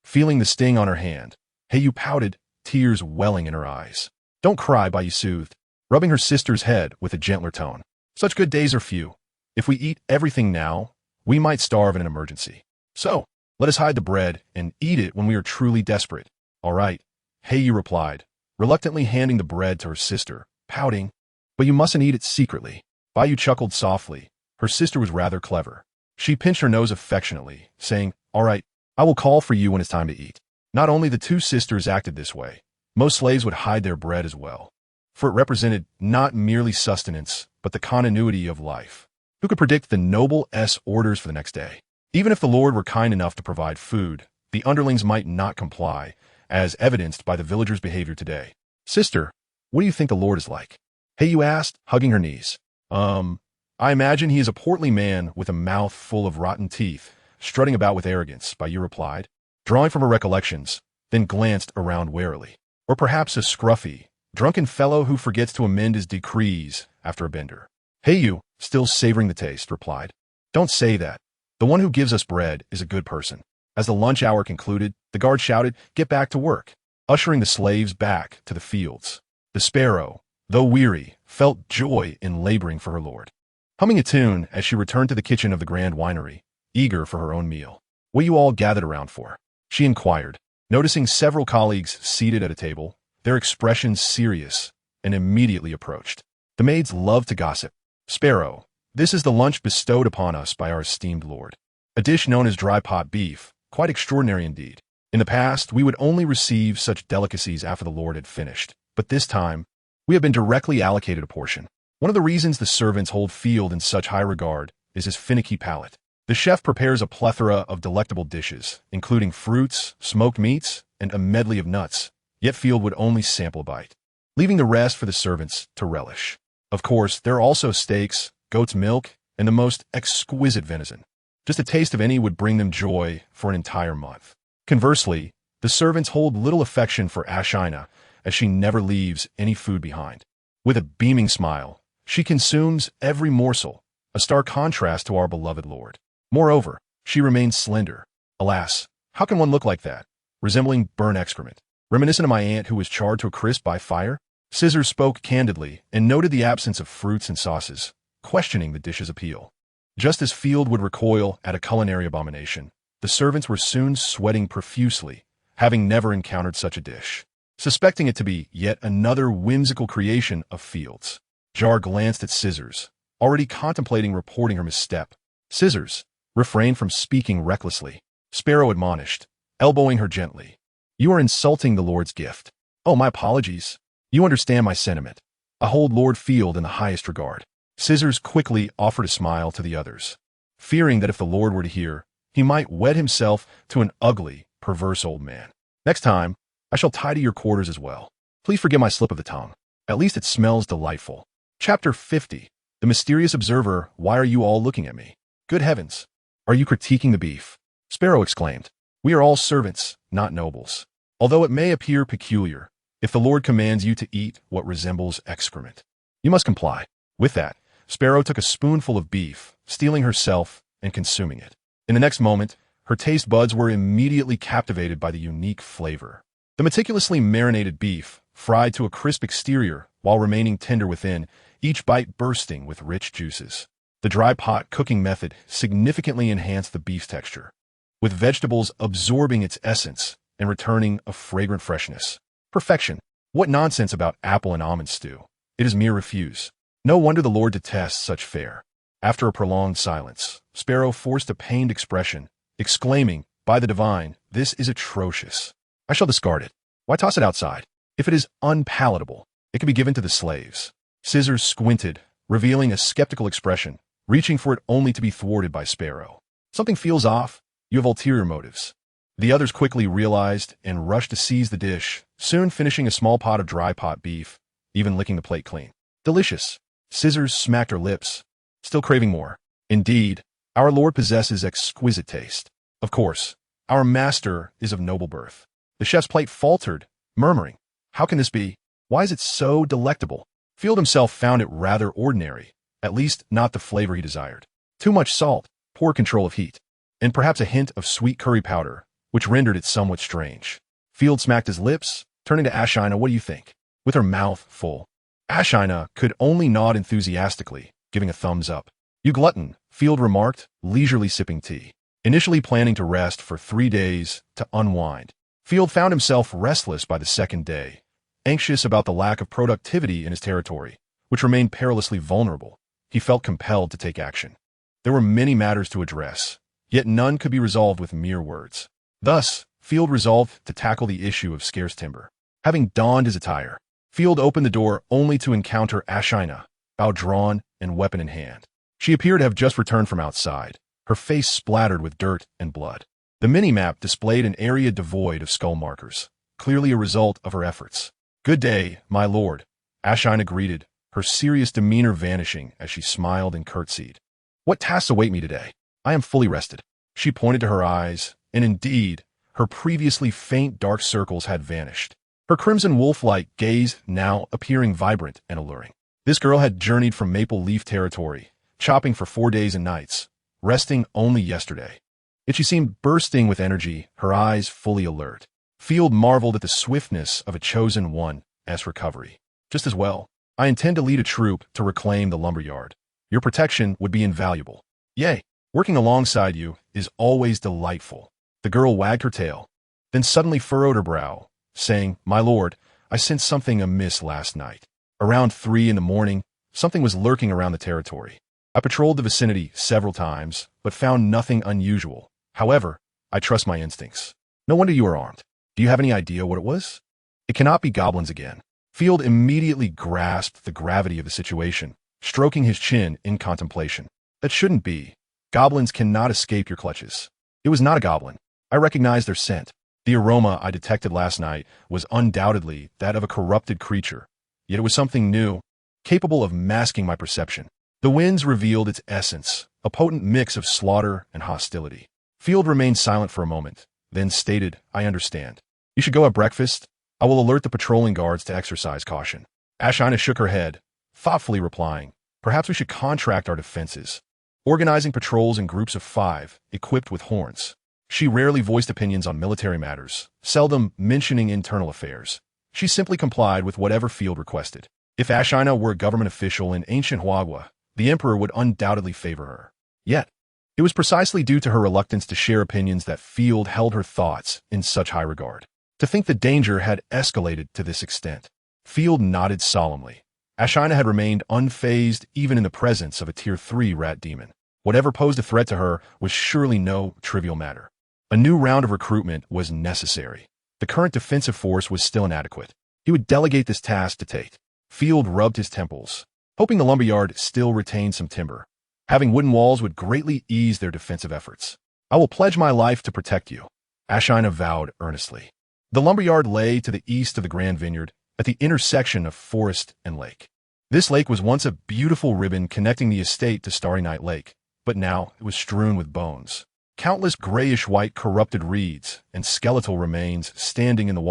Feeling the sting on her hand, Heiyu pouted, tears welling in her eyes. "Don't cry," Bayou soothed, rubbing her sister's head with a gentler tone. "Such good days are few. If we eat everything now, we might starve in an emergency. So, let us hide the bread and eat it when we are truly desperate." "All right," Heiyu replied, reluctantly handing the bread to her sister, pouting. "But you mustn't eat it secretly." Bayou chuckled softly. Her sister was rather clever. She pinched her nose affectionately, saying, "All right, I will call for you when it's time to eat." Not only the two sisters acted this way, most slaves would hide their bread as well, for it represented not merely sustenance, but the continuity of life. Who could predict the noble's orders for the next day? Even if the Lord were kind enough to provide food, the underlings might not comply, as evidenced by the villagers' behavior today. "Sister, what do you think the Lord is like?" Heiyu asked, hugging her knees. I imagine he is a portly man with a mouth full of rotten teeth, strutting about with arrogance," Bayou replied, drawing from her recollections, then glanced around warily. "Or perhaps a scruffy, drunken fellow who forgets to amend his decrees after a bender." Heiyu, still savoring the taste, replied, "Don't say that. The one who gives us bread is a good person." As the lunch hour concluded, the guard shouted, "Get back to work," ushering the slaves back to the fields. The sparrow, though weary, felt joy in laboring for her lord. Humming a tune as she returned to the kitchen of the grand winery, eager for her own meal. "What you all gathered around for?" she inquired, noticing several colleagues seated at a table, their expressions serious, and immediately approached. The maids loved to gossip. "Sparrow, this is the lunch bestowed upon us by our esteemed lord. A dish known as dry pot beef, quite extraordinary indeed. In the past, we would only receive such delicacies after the lord had finished, but this time, we have been directly allocated a portion. One of the reasons the servants hold Field in such high regard is his finicky palate. The chef prepares a plethora of delectable dishes, including fruits, smoked meats, and a medley of nuts, yet Field would only sample a bite, leaving the rest for the servants to relish. Of course, there are also steaks, goat's milk, and the most exquisite venison. Just a taste of any would bring them joy for an entire month. Conversely, the servants hold little affection for Ashina, as she never leaves any food behind. With a beaming smile, she consumes every morsel, a stark contrast to our beloved lord. Moreover, she remains slender. Alas, how can one look like that, resembling burnt excrement? Reminiscent of my aunt who was charred to a crisp by fire? Scissors spoke candidly and noted the absence of fruits and sauces, questioning the dish's appeal. Just as Field would recoil at a culinary abomination, the servants were soon sweating profusely, having never encountered such a dish. Suspecting it to be yet another whimsical creation of Field's, Jar glanced at Scissors, already contemplating reporting her misstep. Scissors refrained from speaking recklessly. Sparrow admonished, elbowing her gently. "You are insulting the Lord's gift." "Oh, my apologies. You understand my sentiment. I hold Lord Field in the highest regard." Scissors quickly offered a smile to the others, fearing that if the Lord were to hear, he might wed himself to an ugly, perverse old man. "Next time, I shall tidy your quarters as well. Please forgive my slip of the tongue. At least it smells delightful." Chapter 50. The Mysterious Observer. "Why are you all looking at me? Good heavens! Are you critiquing the beef?" Sparrow exclaimed. "We are all servants, not nobles. Although it may appear peculiar, if the Lord commands you to eat what resembles excrement, you must comply." With that, Sparrow took a spoonful of beef, stealing herself and consuming it. In the next moment, Her taste buds were immediately captivated by the unique flavor. The meticulously marinated beef, fried to a crisp exterior while remaining tender within, each bite bursting with rich juices. The dry pot cooking method significantly enhanced the beef's texture, with vegetables absorbing its essence and returning a fragrant freshness. Perfection. What nonsense about apple and almond stew. It is mere refuse. No wonder the Lord detests such fare. After a prolonged silence, Sparrow forced a pained expression, exclaiming, "By the divine, this is atrocious. I shall discard it. Why toss it outside? If it is unpalatable, it can be given to the slaves." Scissors squinted, revealing a skeptical expression, reaching for it only to be thwarted by Sparrow. "Something feels off. You have ulterior motives." The others quickly realized and rushed to seize the dish, soon finishing a small pot of dry pot beef, even licking the plate clean. "Delicious." Scissors smacked her lips, still craving more. "Indeed, our Lord possesses exquisite taste. Of course, our master is of noble birth." The chef's plate faltered, murmuring, "How can this be? Why is it so delectable?" Field himself found it rather ordinary, at least not the flavor he desired. Too much salt, poor control of heat, and perhaps a hint of sweet curry powder, which rendered it somewhat strange. Field smacked his lips, turning to Ashina. "What do you think?" With her mouth full, Ashina could only nod enthusiastically, giving a thumbs up. "You glutton," Field remarked, leisurely sipping tea. Initially planning to rest for 3 days to unwind, Field found himself restless by the second day, anxious about the lack of productivity in his territory, which remained perilously vulnerable. He felt compelled to take action. There were many matters to address, yet none could be resolved with mere words. Thus, Field resolved to tackle the issue of scarce timber. Having donned his attire, Field opened the door only to encounter Ashina, bow drawn and weapon in hand. She appeared to have just returned from outside, her face splattered with dirt and blood. The mini-map displayed an area devoid of skull markers, clearly a result of her efforts. "Good day, my lord," Ashina greeted, her serious demeanor vanishing as she smiled and curtsied. "What tasks await me today? I am fully rested." She pointed to her eyes, and indeed, her previously faint dark circles had vanished, her crimson wolf-like gaze now appearing vibrant and alluring. This girl had journeyed from Maple Leaf territory, chopping for 4 days and nights, resting only yesterday. Yet she seemed bursting with energy, her eyes fully alert. Field marveled at the swiftness of a chosen one as recovery. "Just as well. I intend to lead a troop to reclaim the lumberyard. Your protection would be invaluable." "Yea, working alongside you is always delightful." The girl wagged her tail, then suddenly furrowed her brow, saying, "My lord, I sensed something amiss last night. Around 3 in the morning, something was lurking around the territory. I patrolled the vicinity several times, but found nothing unusual. However, I trust my instincts. No wonder you are armed. Do you have any idea what it was?" "It cannot be goblins again." Field immediately grasped the gravity of the situation, stroking his chin in contemplation. "That shouldn't be. Goblins cannot escape your clutches." "It was not a goblin. I recognized their scent. The aroma I detected last night was undoubtedly that of a corrupted creature, yet it was something new, capable of masking my perception. The winds revealed its essence, a potent mix of slaughter and hostility." Field remained silent for a moment, then stated, "I understand. You should go have breakfast. I will alert the patrolling guards to exercise caution." Ashina shook her head, thoughtfully replying, "Perhaps we should contract our defenses, organizing patrols in groups of 5, equipped with horns." She rarely voiced opinions on military matters, seldom mentioning internal affairs. She simply complied with whatever Field requested. If Ashina were a government official in ancient Huagua, the emperor would undoubtedly favor her. Yet, it was precisely due to her reluctance to share opinions that Field held her thoughts in such high regard. To think the danger had escalated to this extent. Field nodded solemnly. Ashina had remained unfazed even in the presence of a Tier 3 rat demon. Whatever posed a threat to her was surely no trivial matter. A new round of recruitment was necessary. The current defensive force was still inadequate. He would delegate this task to Tate. Field rubbed his temples, hoping the lumberyard still retained some timber. Having wooden walls would greatly ease their defensive efforts. "I will pledge my life to protect you," Ashina vowed earnestly. The lumberyard lay to the east of the Grand Vineyard, at the intersection of forest and lake. This lake was once a beautiful ribbon connecting the estate to Starry Night Lake, but now it was strewn with bones. Countless grayish-white corrupted reeds and skeletal remains standing in the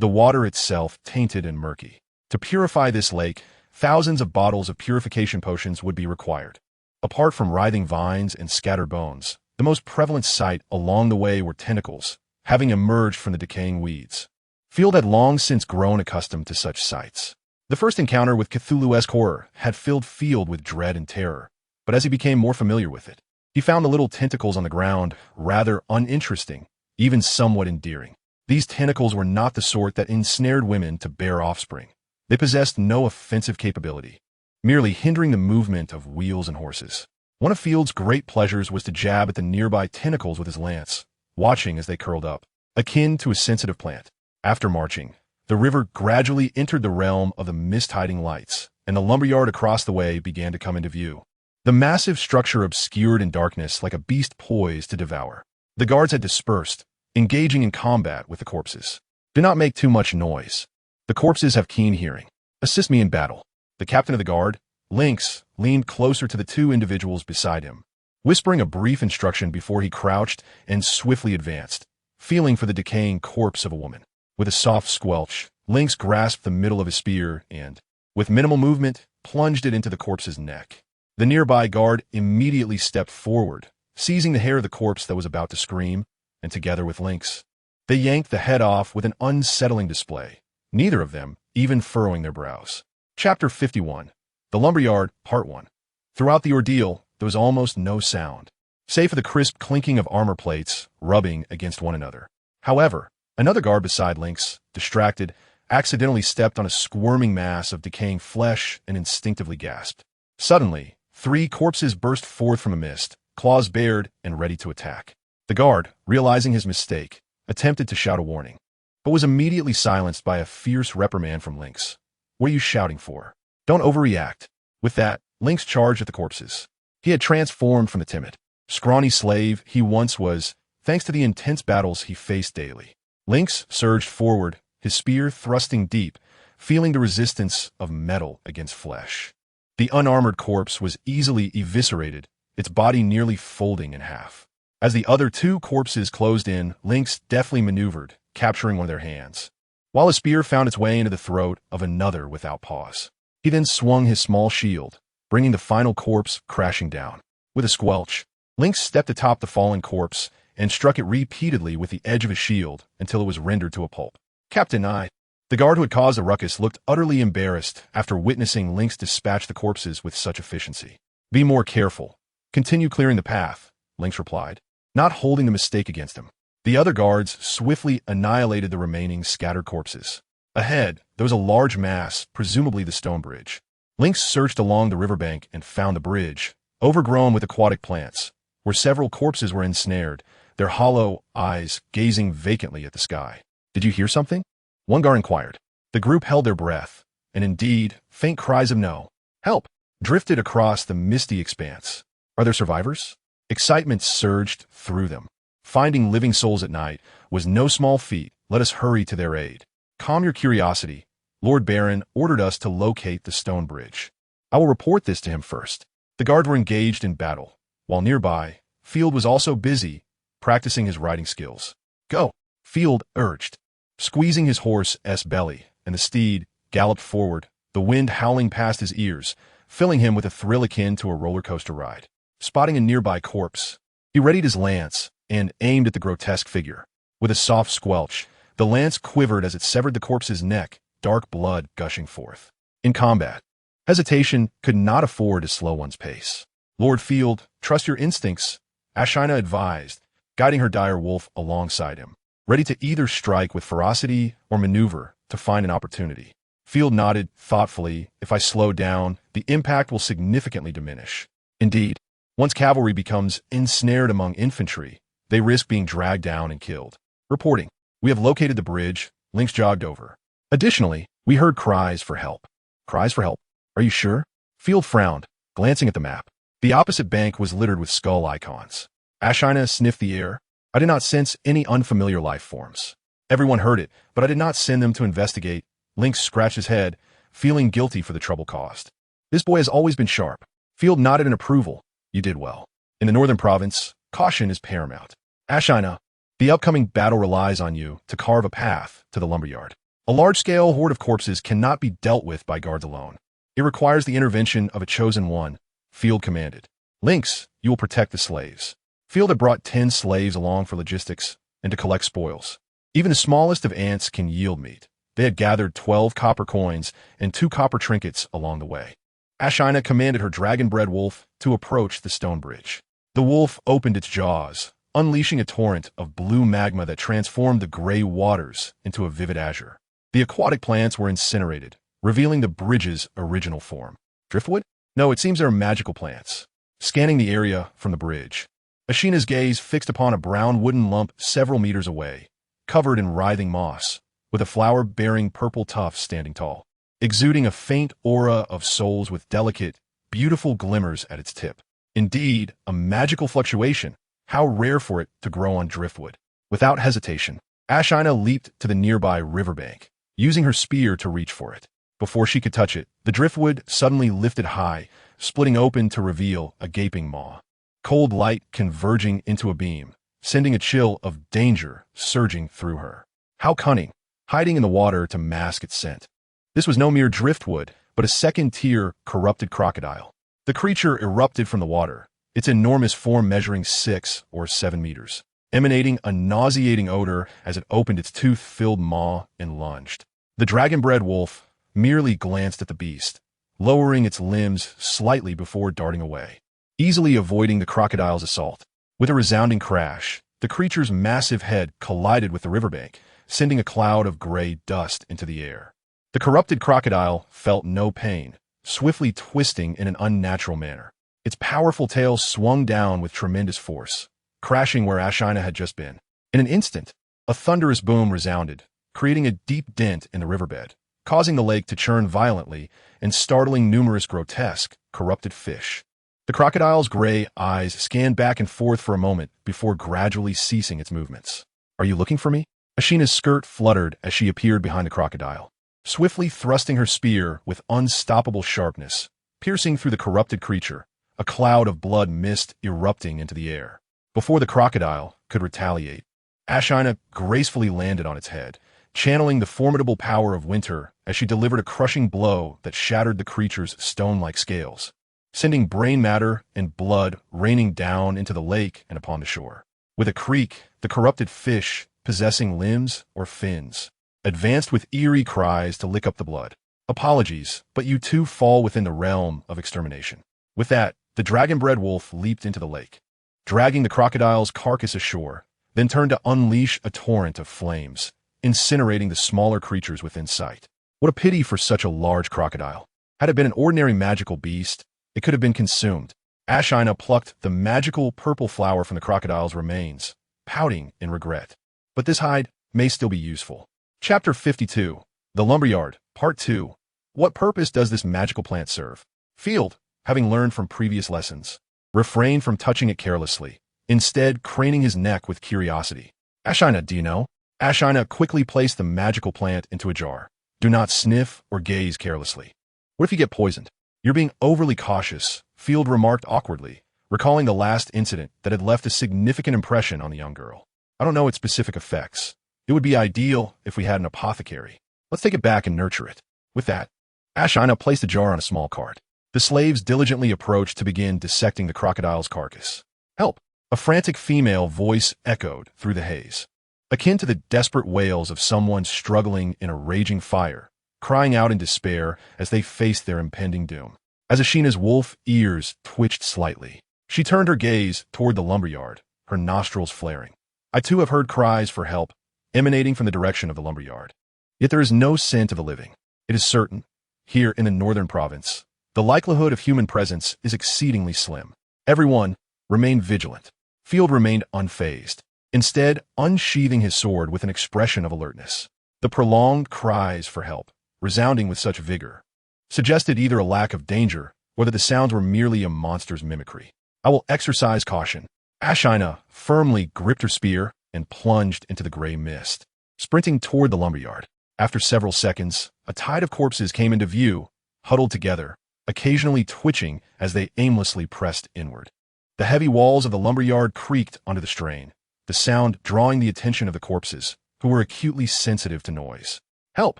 water itself tainted and murky. To purify this lake, thousands of bottles of purification potions would be required. Apart from writhing vines and scattered bones, The most prevalent sight along the way were tentacles, having emerged from the decaying weeds. Field had long since grown accustomed to such sights. The first encounter with Cthulhu-esque horror had filled Field with dread and terror, but as he became more familiar with it, he found the little tentacles on the ground rather uninteresting, even somewhat endearing. These tentacles were not the sort that ensnared women to bear offspring. They possessed no offensive capability, merely hindering the movement of wheels and horses. One of Field's great pleasures was to jab at the nearby tentacles with his lance, watching as they curled up, akin to a sensitive plant. After marching, the river gradually entered the realm of the mist-hiding lights, and the lumberyard across the way began to come into view. The massive structure obscured in darkness like a beast poised to devour. The guards had dispersed, engaging in combat with the corpses. Do not make too much noise. The corpses have keen hearing. Assist me in battle. The captain of the guard, Lynx, leaned closer to the two individuals beside him, whispering a brief instruction before he crouched and swiftly advanced, feeling for the decaying corpse of a woman. With a soft squelch, Lynx grasped the middle of his spear and, with minimal movement, plunged it into the corpse's neck. The nearby guard immediately stepped forward, seizing the hair of the corpse that was about to scream, and together with Lynx, they yanked the head off with an unsettling display, neither of them even furrowing their brows. Chapter 51. The Lumberyard, Part 1. Throughout the ordeal, there was almost no sound, save for the crisp clinking of armor plates rubbing against one another. However, another guard beside Lynx, distracted, accidentally stepped on a squirming mass of decaying flesh and instinctively gasped. Suddenly, 3 corpses burst forth from a mist, claws bared and ready to attack. The guard, realizing his mistake, attempted to shout a warning, but was immediately silenced by a fierce reprimand from Lynx. What are you shouting for? Don't overreact. With that, Lynx charged at the corpses. He had transformed from the timid, scrawny slave he once was, thanks to the intense battles he faced daily. Lynx surged forward, his spear thrusting deep, feeling the resistance of metal against flesh. The unarmored corpse was easily eviscerated, its body nearly folding in half. As the other 2 corpses closed in, Lynx deftly maneuvered, capturing one of their hands, while a spear found its way into the throat of another without pause. He then swung his small shield, bringing the final corpse crashing down. With a squelch, Lynx stepped atop the fallen corpse and struck it repeatedly with the edge of his shield until it was rendered to a pulp. Captain I. The guard who had caused the ruckus looked utterly embarrassed after witnessing Lynx dispatch the corpses with such efficiency. Be more careful. Continue clearing the path, Lynx replied, not holding the mistake against him. The other guards swiftly annihilated the remaining scattered corpses. Ahead, there was a large mass, presumably the stone bridge. Lynx searched along the riverbank and found the bridge, overgrown with aquatic plants, where several corpses were ensnared, their hollow eyes gazing vacantly at the sky. Did you hear something? One guard inquired. The group held their breath, and indeed, faint cries of no, help, drifted across the misty expanse. Are there survivors? Excitement surged through them. Finding living souls at night was no small feat. Let us hurry to their aid. Calm your curiosity. Lord Baron ordered us to locate the stone bridge. I will report this to him first. The guard were engaged in battle, while nearby, Field was also busy, practicing his riding skills. Go, Field urged, squeezing his horse's belly, and the steed galloped forward, the wind howling past his ears, filling him with a thrill akin to a roller coaster ride. Spotting a nearby corpse, he readied his lance and aimed at the grotesque figure. With a soft squelch, the lance quivered as it severed the corpse's neck, dark blood gushing forth. In combat, hesitation could not afford to slow one's pace. Lord Field, trust your instincts, Ashina advised, guiding her dire wolf alongside him, ready to either strike with ferocity or maneuver to find an opportunity. Field nodded thoughtfully. If I slow down, the impact will significantly diminish. Indeed, once cavalry becomes ensnared among infantry, they risk being dragged down and killed. Reporting. We have located the bridge. Lynx jogged over. Additionally, we heard cries for help. Cries for help? Are you sure? Field frowned, glancing at the map. The opposite bank was littered with skull icons. Ashina sniffed the air. I did not sense any unfamiliar life forms. Everyone heard it, but I did not send them to investigate. Lynx scratched his head, feeling guilty for the trouble caused. This boy has always been sharp. Field nodded in approval. You did well. In the northern province, caution is paramount. Ashina, the upcoming battle relies on you to carve a path to the lumberyard. A large-scale horde of corpses cannot be dealt with by guards alone. It requires the intervention of a chosen one, Field commanded. Lynx, you will protect the slaves. Field had brought 10 slaves along for logistics and to collect spoils. Even the smallest of ants can yield meat. They had gathered 12 copper coins and 2 copper trinkets along the way. Ashina commanded her dragon-bred wolf to approach the stone bridge. The wolf opened its jaws, unleashing a torrent of blue magma that transformed the gray waters into a vivid azure. The aquatic plants were incinerated, revealing the bridge's original form. Driftwood? No, it seems they are magical plants. Scanning the area from the bridge, Ashina's gaze fixed upon a brown wooden lump several meters away, covered in writhing moss, with a flower-bearing purple tuft standing tall, exuding a faint aura of souls with delicate, beautiful glimmers at its tip. Indeed, a magical fluctuation. How rare for it to grow on driftwood. Without hesitation, Ashina leaped to the nearby riverbank, using her spear to reach for it. Before she could touch it, the driftwood suddenly lifted high, splitting open to reveal a gaping maw. Cold light converging into a beam, sending a chill of danger surging through her. How cunning, hiding in the water to mask its scent. This was no mere driftwood, but a second-tier corrupted crocodile. The creature erupted from the water, its enormous form measuring 6 or 7 meters, emanating a nauseating odor as it opened its tooth-filled maw and lunged. The dragon-bred wolf merely glanced at the beast, lowering its limbs slightly before darting away, easily avoiding the crocodile's assault. With a resounding crash, the creature's massive head collided with the riverbank, sending a cloud of gray dust into the air. The corrupted crocodile felt no pain, swiftly twisting in an unnatural manner. Its powerful tail swung down with tremendous force, crashing where Ashina had just been. In an instant, a thunderous boom resounded, creating a deep dent in the riverbed, causing the lake to churn violently and startling numerous grotesque, corrupted fish. The crocodile's gray eyes scanned back and forth for a moment before gradually ceasing its movements. "Are you looking for me?" Ashina's skirt fluttered as she appeared behind the crocodile, swiftly thrusting her spear with unstoppable sharpness, piercing through the corrupted creature, a cloud of blood mist erupting into the air. Before the crocodile could retaliate, Ashina gracefully landed on its head, channeling the formidable power of winter as she delivered a crushing blow that shattered the creature's stone-like scales, sending brain matter and blood raining down into the lake and upon the shore. With a creak, the corrupted fish, possessing limbs or fins, advanced with eerie cries to lick up the blood. "Apologies, but you too fall within the realm of extermination." With that, the dragon-bred wolf leaped into the lake, dragging the crocodile's carcass ashore, then turned to unleash a torrent of flames, incinerating the smaller creatures within sight. What a pity for such a large crocodile. Had it been an ordinary magical beast, it could have been consumed. Ashina plucked the magical purple flower from the crocodile's remains, pouting in regret. But this hide may still be useful. Chapter 52, The Lumberyard, Part 2. What purpose does this magical plant serve? Field, having learned from previous lessons, refrained from touching it carelessly, instead craning his neck with curiosity. "Ashina, do you know?" Ashina quickly placed the magical plant into a jar. "Do not sniff or gaze carelessly. What if you get poisoned?" "You're being overly cautious," Field remarked awkwardly, recalling the last incident that had left a significant impression on the young girl. "I don't know its specific effects. It would be ideal if we had an apothecary. Let's take it back and nurture it." With that, Ashina placed the jar on a small cart. The slaves diligently approached to begin dissecting the crocodile's carcass. "Help!" A frantic female voice echoed through the haze, akin to the desperate wails of someone struggling in a raging fire, crying out in despair as they faced their impending doom. As Ashina's wolf ears twitched slightly, she turned her gaze toward the lumberyard, her nostrils flaring. "I too have heard cries for help emanating from the direction of the lumberyard. Yet there is no scent of the living. It is certain, here in the northern province, the likelihood of human presence is exceedingly slim. Everyone, remain vigilant." Field remained unfazed, instead unsheathing his sword with an expression of alertness. The prolonged cries for help, resounding with such vigor, suggested either a lack of danger or that the sounds were merely a monster's mimicry. "I will exercise caution." Ashina firmly gripped her spear and plunged into the gray mist, sprinting toward the lumberyard. After several seconds, a tide of corpses came into view, huddled together, occasionally twitching as they aimlessly pressed inward. The heavy walls of the lumberyard creaked under the strain, the sound drawing the attention of the corpses, who were acutely sensitive to noise. "Help!"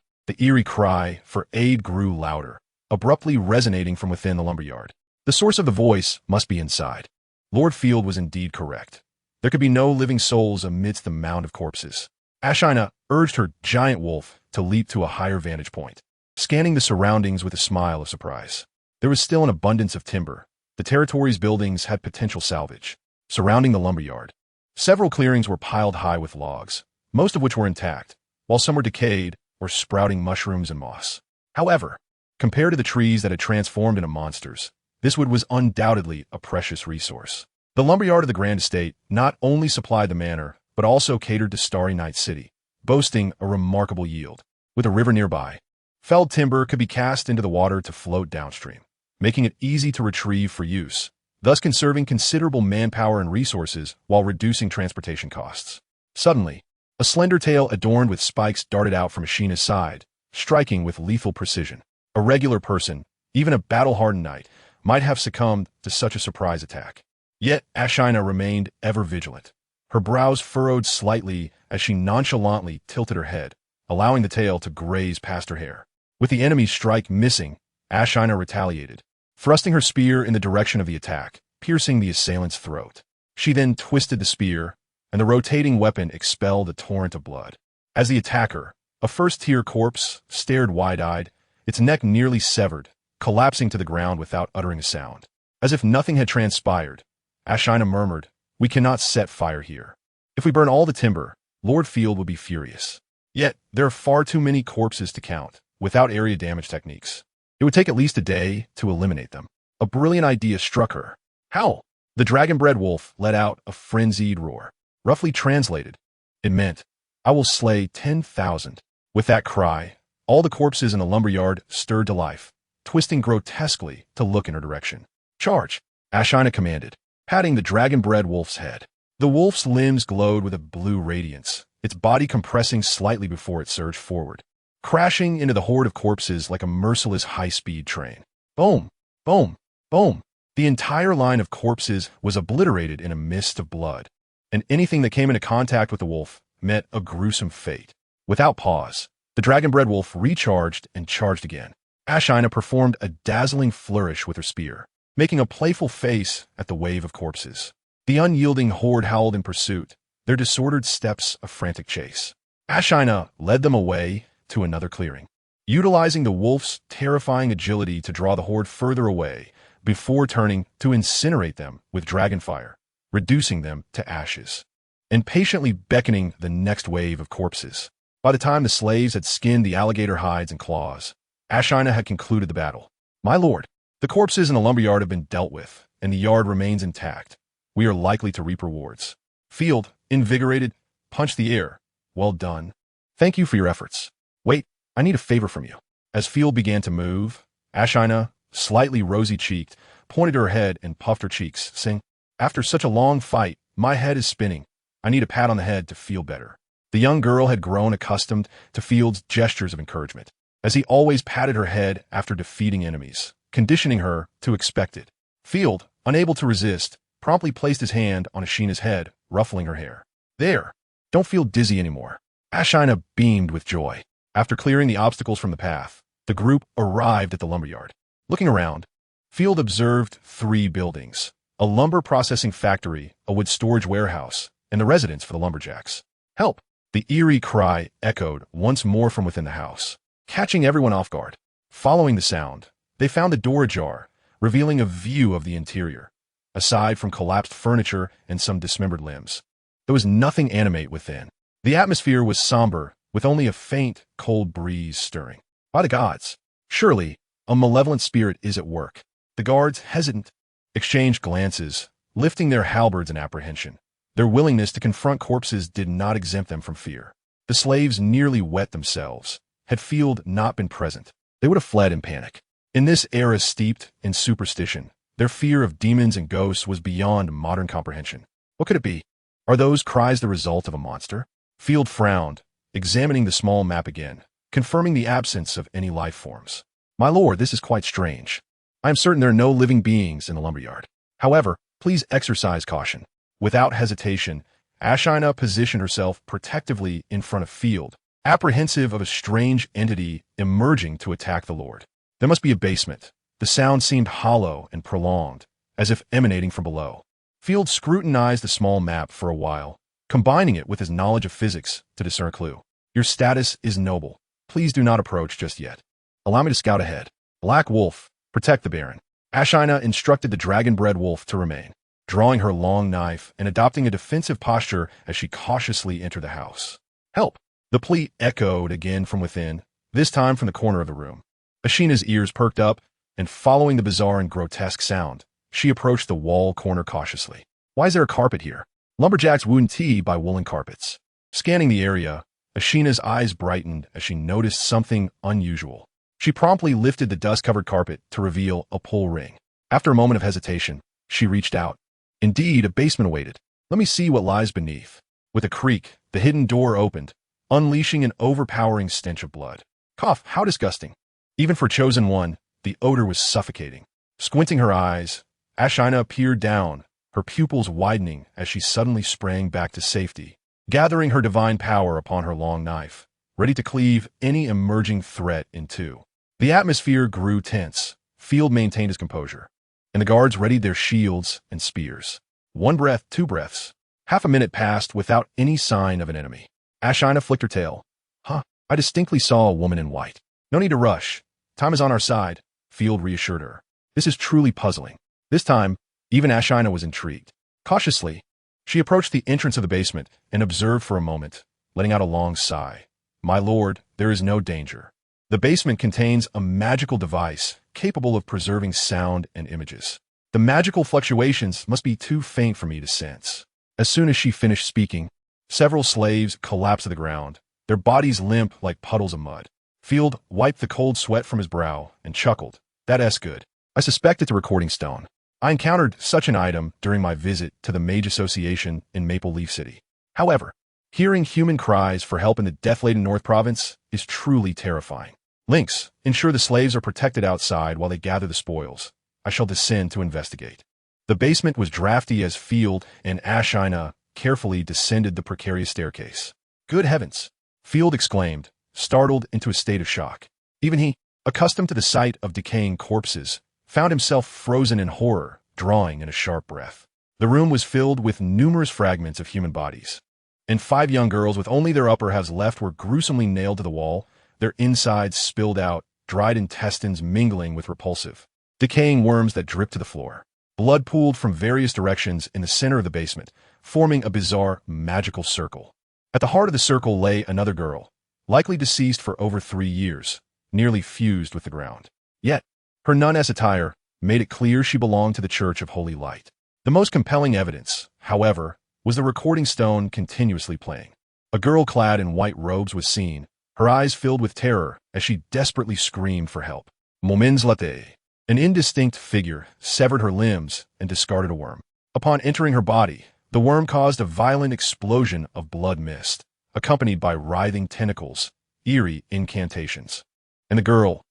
The eerie cry for aid grew louder, abruptly resonating from within the lumberyard. The source of the voice must be inside. Lord Field was indeed correct. There could be no living souls amidst the mound of corpses. Ashina urged her giant wolf to leap to a higher vantage point, scanning the surroundings with a smile of surprise. There was still an abundance of timber. The territory's buildings had potential salvage. Surrounding the lumberyard, several clearings were piled high with logs, most of which were intact, while some were decayed or sprouting mushrooms and moss. However, compared to the trees that had transformed into monsters, this wood was undoubtedly a precious resource. The lumberyard of the Grand Estate not only supplied the manor, but also catered to Starry Night City, boasting a remarkable yield. With a river nearby, felled timber could be cast into the water to float downstream, making it easy to retrieve for use, thus conserving considerable manpower and resources while reducing transportation costs. Suddenly, a slender tail adorned with spikes darted out from Ashina's side, striking with lethal precision. A regular person, even a battle-hardened knight, might have succumbed to such a surprise attack. Yet Ashina remained ever vigilant. Her brows furrowed slightly as she nonchalantly tilted her head, allowing the tail to graze past her hair. With the enemy's strike missing, Ashina retaliated, thrusting her spear in the direction of the attack, piercing the assailant's throat. She then twisted the spear, and the rotating weapon expelled a torrent of blood. As the attacker, a first-tier corpse, stared wide-eyed, its neck nearly severed, collapsing to the ground without uttering a sound. As if nothing had transpired, Ashina murmured, "We cannot set fire here. If we burn all the timber, Lord Field would be furious. Yet, there are far too many corpses to count, without area damage techniques. It would take at least a day to eliminate them." A brilliant idea struck her. "Howl!" The dragon-bred wolf let out a frenzied roar. Roughly translated, it meant, "I will slay 10,000. With that cry, all the corpses in the lumberyard stirred to life, twisting grotesquely to look in her direction. "Charge!" Ashina commanded, patting the dragon-bred wolf's head. The wolf's limbs glowed with a blue radiance, its body compressing slightly before it surged forward, crashing into the horde of corpses like a merciless high-speed train. Boom! Boom! Boom! The entire line of corpses was obliterated in a mist of blood, and anything that came into contact with the wolf met a gruesome fate. Without pause, the dragon-bred wolf recharged and charged again. Ashina performed a dazzling flourish with her spear, making a playful face at the wave of corpses. The unyielding horde howled in pursuit, their disordered steps a frantic chase. Ashina led them away to another clearing, utilizing the wolf's terrifying agility to draw the horde further away before turning to incinerate them with dragonfire, reducing them to ashes, and patiently beckoning the next wave of corpses. By the time the slaves had skinned the alligator hides and claws, Ashina had concluded the battle. "My lord, the corpses in the lumberyard have been dealt with, and the yard remains intact. We are likely to reap rewards." Field, invigorated, punched the air. "Well done. Thank you for your efforts. Wait, I need a favor from you." As Field began to move, Ashina, slightly rosy-cheeked, pointed her head and puffed her cheeks, saying, "After such a long fight, my head is spinning. I need a pat on the head to feel better." The young girl had grown accustomed to Field's gestures of encouragement, as he always patted her head after defeating enemies, conditioning her to expect it. Field, unable to resist, promptly placed his hand on Ashina's head, ruffling her hair. "There, don't feel dizzy anymore." Ashina beamed with joy. After clearing the obstacles from the path, the group arrived at the lumberyard. Looking around, Field observed 3 buildings: a lumber processing factory, a wood storage warehouse, and the residence for the lumberjacks. "Help!" The eerie cry echoed once more from within the house, catching everyone off guard. Following the sound, they found the door ajar, revealing a view of the interior. Aside from collapsed furniture and some dismembered limbs, there was nothing animate within. The atmosphere was somber, with only a faint, cold breeze stirring. By the gods, surely a malevolent spirit is at work. The guards, hesitant, exchanged glances, lifting their halberds in apprehension. Their willingness to confront corpses did not exempt them from fear. The slaves nearly wet themselves. Had Field not been present, they would have fled in panic. In this era steeped in superstition, their fear of demons and ghosts was beyond modern comprehension. What could it be? Are those cries the result of a monster? Field frowned, examining the small map again, confirming the absence of any life forms. "My lord, this is quite strange. I am certain there are no living beings in the lumberyard. However, please exercise caution." Without hesitation, Ashina positioned herself protectively in front of Field, apprehensive of a strange entity emerging to attack the lord. There must be a basement. The sound seemed hollow and prolonged, as if emanating from below. Field scrutinized the small map for a while, combining it with his knowledge of physics to discern a clue. Your status is noble. Please do not approach just yet. Allow me to scout ahead. Black Wolf, protect the Baron. Ashina instructed the dragon-bred wolf to remain, drawing her long knife and adopting a defensive posture as she cautiously entered the house. Help! The plea echoed again from within, this time from the corner of the room. Ashina's ears perked up, and following the bizarre and grotesque sound, she approached the wall corner cautiously. Why is there a carpet here? Lumberjacks wouldn't tea by woolen carpets. Scanning the area, Ashina's eyes brightened as she noticed something unusual. She promptly lifted the dust-covered carpet to reveal a pull ring. After a moment of hesitation, she reached out. Indeed, a basement awaited. Let me see what lies beneath. With a creak, the hidden door opened, unleashing an overpowering stench of blood. Cough, how disgusting. Even for Chosen One, the odor was suffocating. Squinting her eyes, Ashina peered down, her pupils widening as she suddenly sprang back to safety, gathering her divine power upon her long knife, ready to cleave any emerging threat in two. The atmosphere grew tense. Field maintained his composure, and the guards readied their shields and spears. One breath, two breaths. Half a minute passed without any sign of an enemy. Ashina flicked her tail. I distinctly saw a woman in white. No need to rush. Time is on our side, Field reassured her. This is truly puzzling. This time, even Ashina was intrigued. Cautiously, she approached the entrance of the basement and observed for a moment, letting out a long sigh. My lord, there is no danger. The basement contains a magical device capable of preserving sound and images. The magical fluctuations must be too faint for me to sense. As soon as she finished speaking, several slaves collapsed to the ground, their bodies limp like puddles of mud. Field wiped the cold sweat from his brow and chuckled. That's good. I suspect it's a recording stone. I encountered such an item during my visit to the Mage Association in Maple Leaf City. However, hearing human cries for help in the death-laden North Province is truly terrifying. Lynx, ensure the slaves are protected outside while they gather the spoils. I shall descend to investigate. The basement was drafty as Field and Ashina carefully descended the precarious staircase. Good heavens! Field exclaimed, startled into a state of shock. Even he, accustomed to the sight of decaying corpses, found himself frozen in horror, drawing in a sharp breath. The room was filled with numerous fragments of human bodies, and 5 young girls with only their upper halves left were gruesomely nailed to the wall, their insides spilled out, dried intestines mingling with repulsive, decaying worms that dripped to the floor. Blood pooled from various directions in the center of the basement, forming a bizarre, magical circle. At the heart of the circle lay another girl, likely deceased for over 3 years, nearly fused with the ground. Yet, her nunness attire made it clear she belonged to the Church of Holy Light. The most compelling evidence, however, was the recording stone continuously playing. A girl clad in white robes was seen, her eyes filled with terror as she desperately screamed for help. Moments later, an indistinct figure severed her limbs and discarded a worm. Upon entering her body, the worm caused a violent explosion of blood mist, accompanied by writhing tentacles, eerie incantations, and the girl's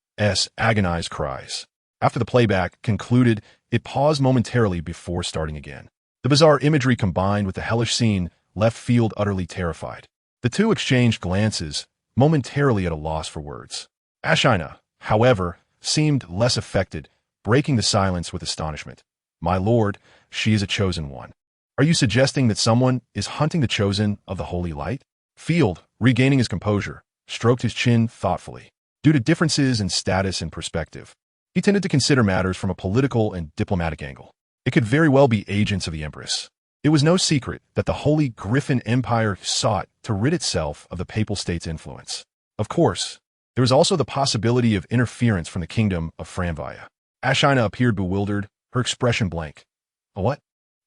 agonized cries. After the playback concluded, it paused momentarily before starting again. The bizarre imagery combined with the hellish scene left Field utterly terrified. The two exchanged glances, momentarily at a loss for words. Ashina, however, seemed less affected, breaking the silence with astonishment. My lord, she is a chosen one. Are you suggesting that someone is hunting the chosen of the Holy Light? Field, regaining his composure, stroked his chin thoughtfully. Due to differences in status and perspective, he tended to consider matters from a political and diplomatic angle. It could very well be agents of the Empress. It was no secret that the Holy Griffin Empire sought to rid itself of the Papal State's influence. Of course, there was also the possibility of interference from the Kingdom of Franvia. Ashina appeared bewildered, her expression blank. What?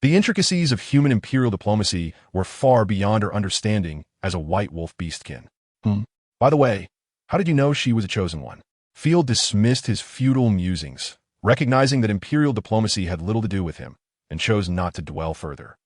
The intricacies of human imperial diplomacy were far beyond her understanding as a white wolf beastkin. By the way, how did you know she was a chosen one? Field dismissed his futile musings, recognizing that imperial diplomacy had little to do with him, and chose not to dwell further.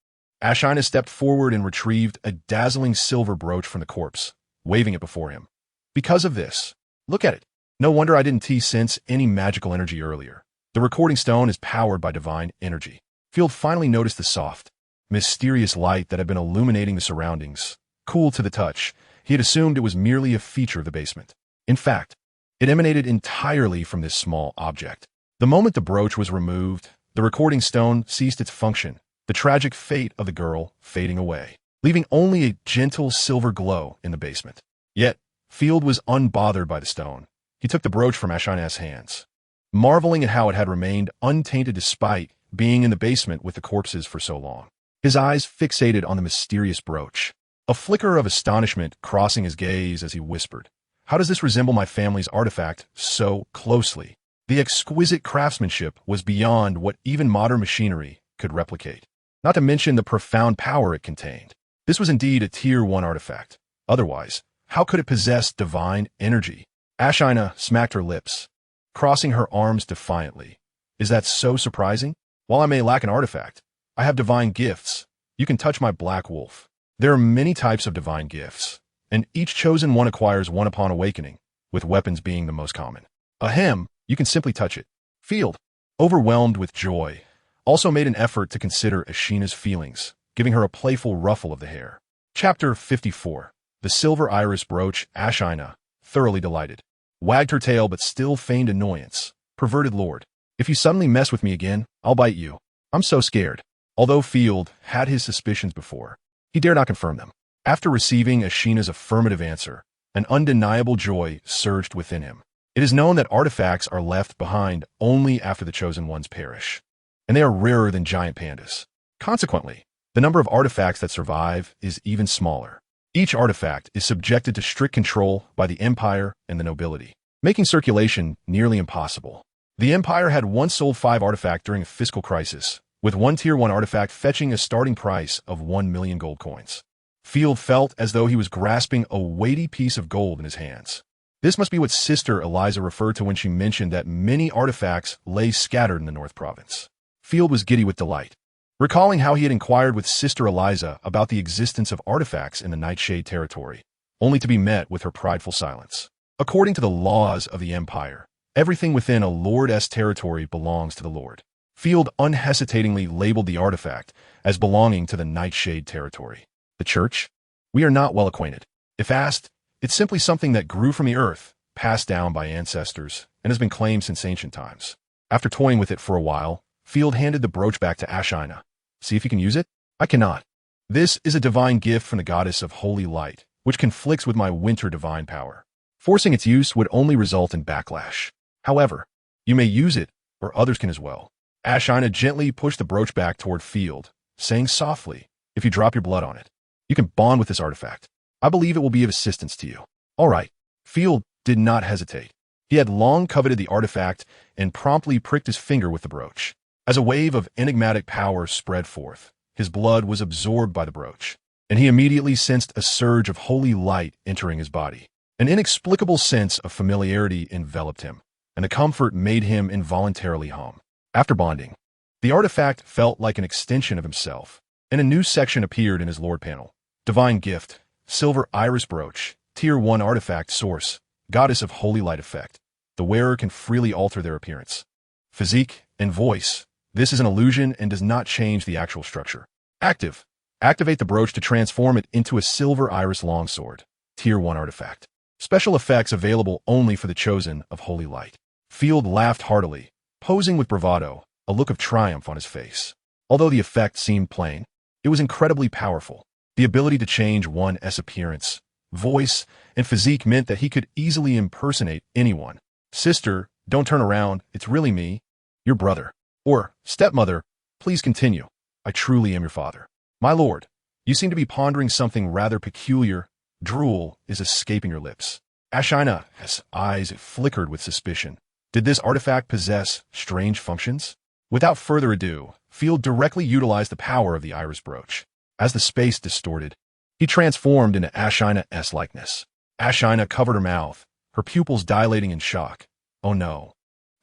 Ashina stepped forward and retrieved a dazzling silver brooch from the corpse, waving it before him. Because of this, look at it. No wonder I didn't sense any magical energy earlier. The recording stone is powered by divine energy. Field finally noticed the soft, mysterious light that had been illuminating the surroundings. Cool to the touch, he had assumed it was merely a feature of the basement. In fact, it emanated entirely from this small object. The moment the brooch was removed, the recording stone ceased its function, the tragic fate of the girl fading away, leaving only a gentle silver glow in the basement. Yet, Field was unbothered by the stone. He took the brooch from Ashina's hands, marveling at how it had remained untainted despite being in the basement with the corpses for so long. His eyes fixated on the mysterious brooch, a flicker of astonishment crossing his gaze as he whispered, "How does this resemble my family's artifact so closely?" The exquisite craftsmanship was beyond what even modern machinery could replicate, not to mention the profound power it contained. This was indeed a Tier 1 artifact. Otherwise, how could it possess divine energy? Ashina smacked her lips, crossing her arms defiantly. "Is that so surprising? While I may lack an artifact, I have divine gifts. You can touch my black wolf." There are many types of divine gifts, and each chosen one acquires one upon awakening, with weapons being the most common. Ahem, you can simply touch it. Field, overwhelmed with joy, also made an effort to consider Ashina's feelings, giving her a playful ruffle of the hair. Chapter 54. The Silver Iris Brooch. Ashina, thoroughly delighted, wagged her tail but still feigned annoyance. "Perverted lord, if you suddenly mess with me again, I'll bite you. I'm so scared." Although Field had his suspicions before, he dare not confirm them. After receiving Ashina's affirmative answer, an undeniable joy surged within him. It is known that artifacts are left behind only after the chosen ones perish, and they are rarer than giant pandas. Consequently, the number of artifacts that survive is even smaller. Each artifact is subjected to strict control by the Empire and the nobility, making circulation nearly impossible. The Empire had once sold 5 artifacts during a fiscal crisis, with one Tier 1 artifact fetching a starting price of 1 million gold coins. Field felt as though he was grasping a weighty piece of gold in his hands. This must be what Sister Eliza referred to when she mentioned that many artifacts lay scattered in the North Province. Field was giddy with delight, recalling how he had inquired with Sister Eliza about the existence of artifacts in the Nightshade territory, only to be met with her prideful silence. According to the laws of the Empire, everything within a Lord's territory belongs to the Lord. Field unhesitatingly labeled the artifact as belonging to the Nightshade territory. The Church? We are not well acquainted. If asked, it's simply something that grew from the earth, passed down by ancestors, and has been claimed since ancient times. After toying with it for a while, Field handed the brooch back to Ashina. "See if you can use it?" "I cannot. This is a divine gift from the goddess of holy light, which conflicts with my winter divine power. Forcing its use would only result in backlash. However, you may use it, or others can as well." Ashina gently pushed the brooch back toward Field, saying softly, "If you drop your blood on it, you can bond with this artifact. I believe it will be of assistance to you." "All right." Field did not hesitate. He had long coveted the artifact and promptly pricked his finger with the brooch. As a wave of enigmatic power spread forth, his blood was absorbed by the brooch, and he immediately sensed a surge of holy light entering his body. An inexplicable sense of familiarity enveloped him, and the comfort made him involuntarily hum. After bonding, the artifact felt like an extension of himself, and a new section appeared in his Lord panel. Divine Gift, Silver Iris Brooch, Tier 1 Artifact Source, Goddess of Holy Light Effect. The wearer can freely alter their appearance, physique, and voice. This is an illusion and does not change the actual structure. Active. Activate the brooch to transform it into a Silver Iris Longsword, Tier 1 Artifact. Special effects available only for the chosen of Holy Light. Field laughed heartily, posing with bravado, a look of triumph on his face. Although the effect seemed plain, it was incredibly powerful. The ability to change one's appearance, voice, and physique meant that he could easily impersonate anyone. "Sister, don't turn around, it's really me, your brother." Or, "Stepmother, please continue. I truly am your father." "My lord, you seem to be pondering something rather peculiar. Drool is escaping your lips." Ashina's eyes flickered with suspicion. Did this artifact possess strange functions? Without further ado, Field directly utilized the power of the iris brooch. As the space distorted, he transformed into Ashina's likeness. Ashina covered her mouth, her pupils dilating in shock. "Oh no.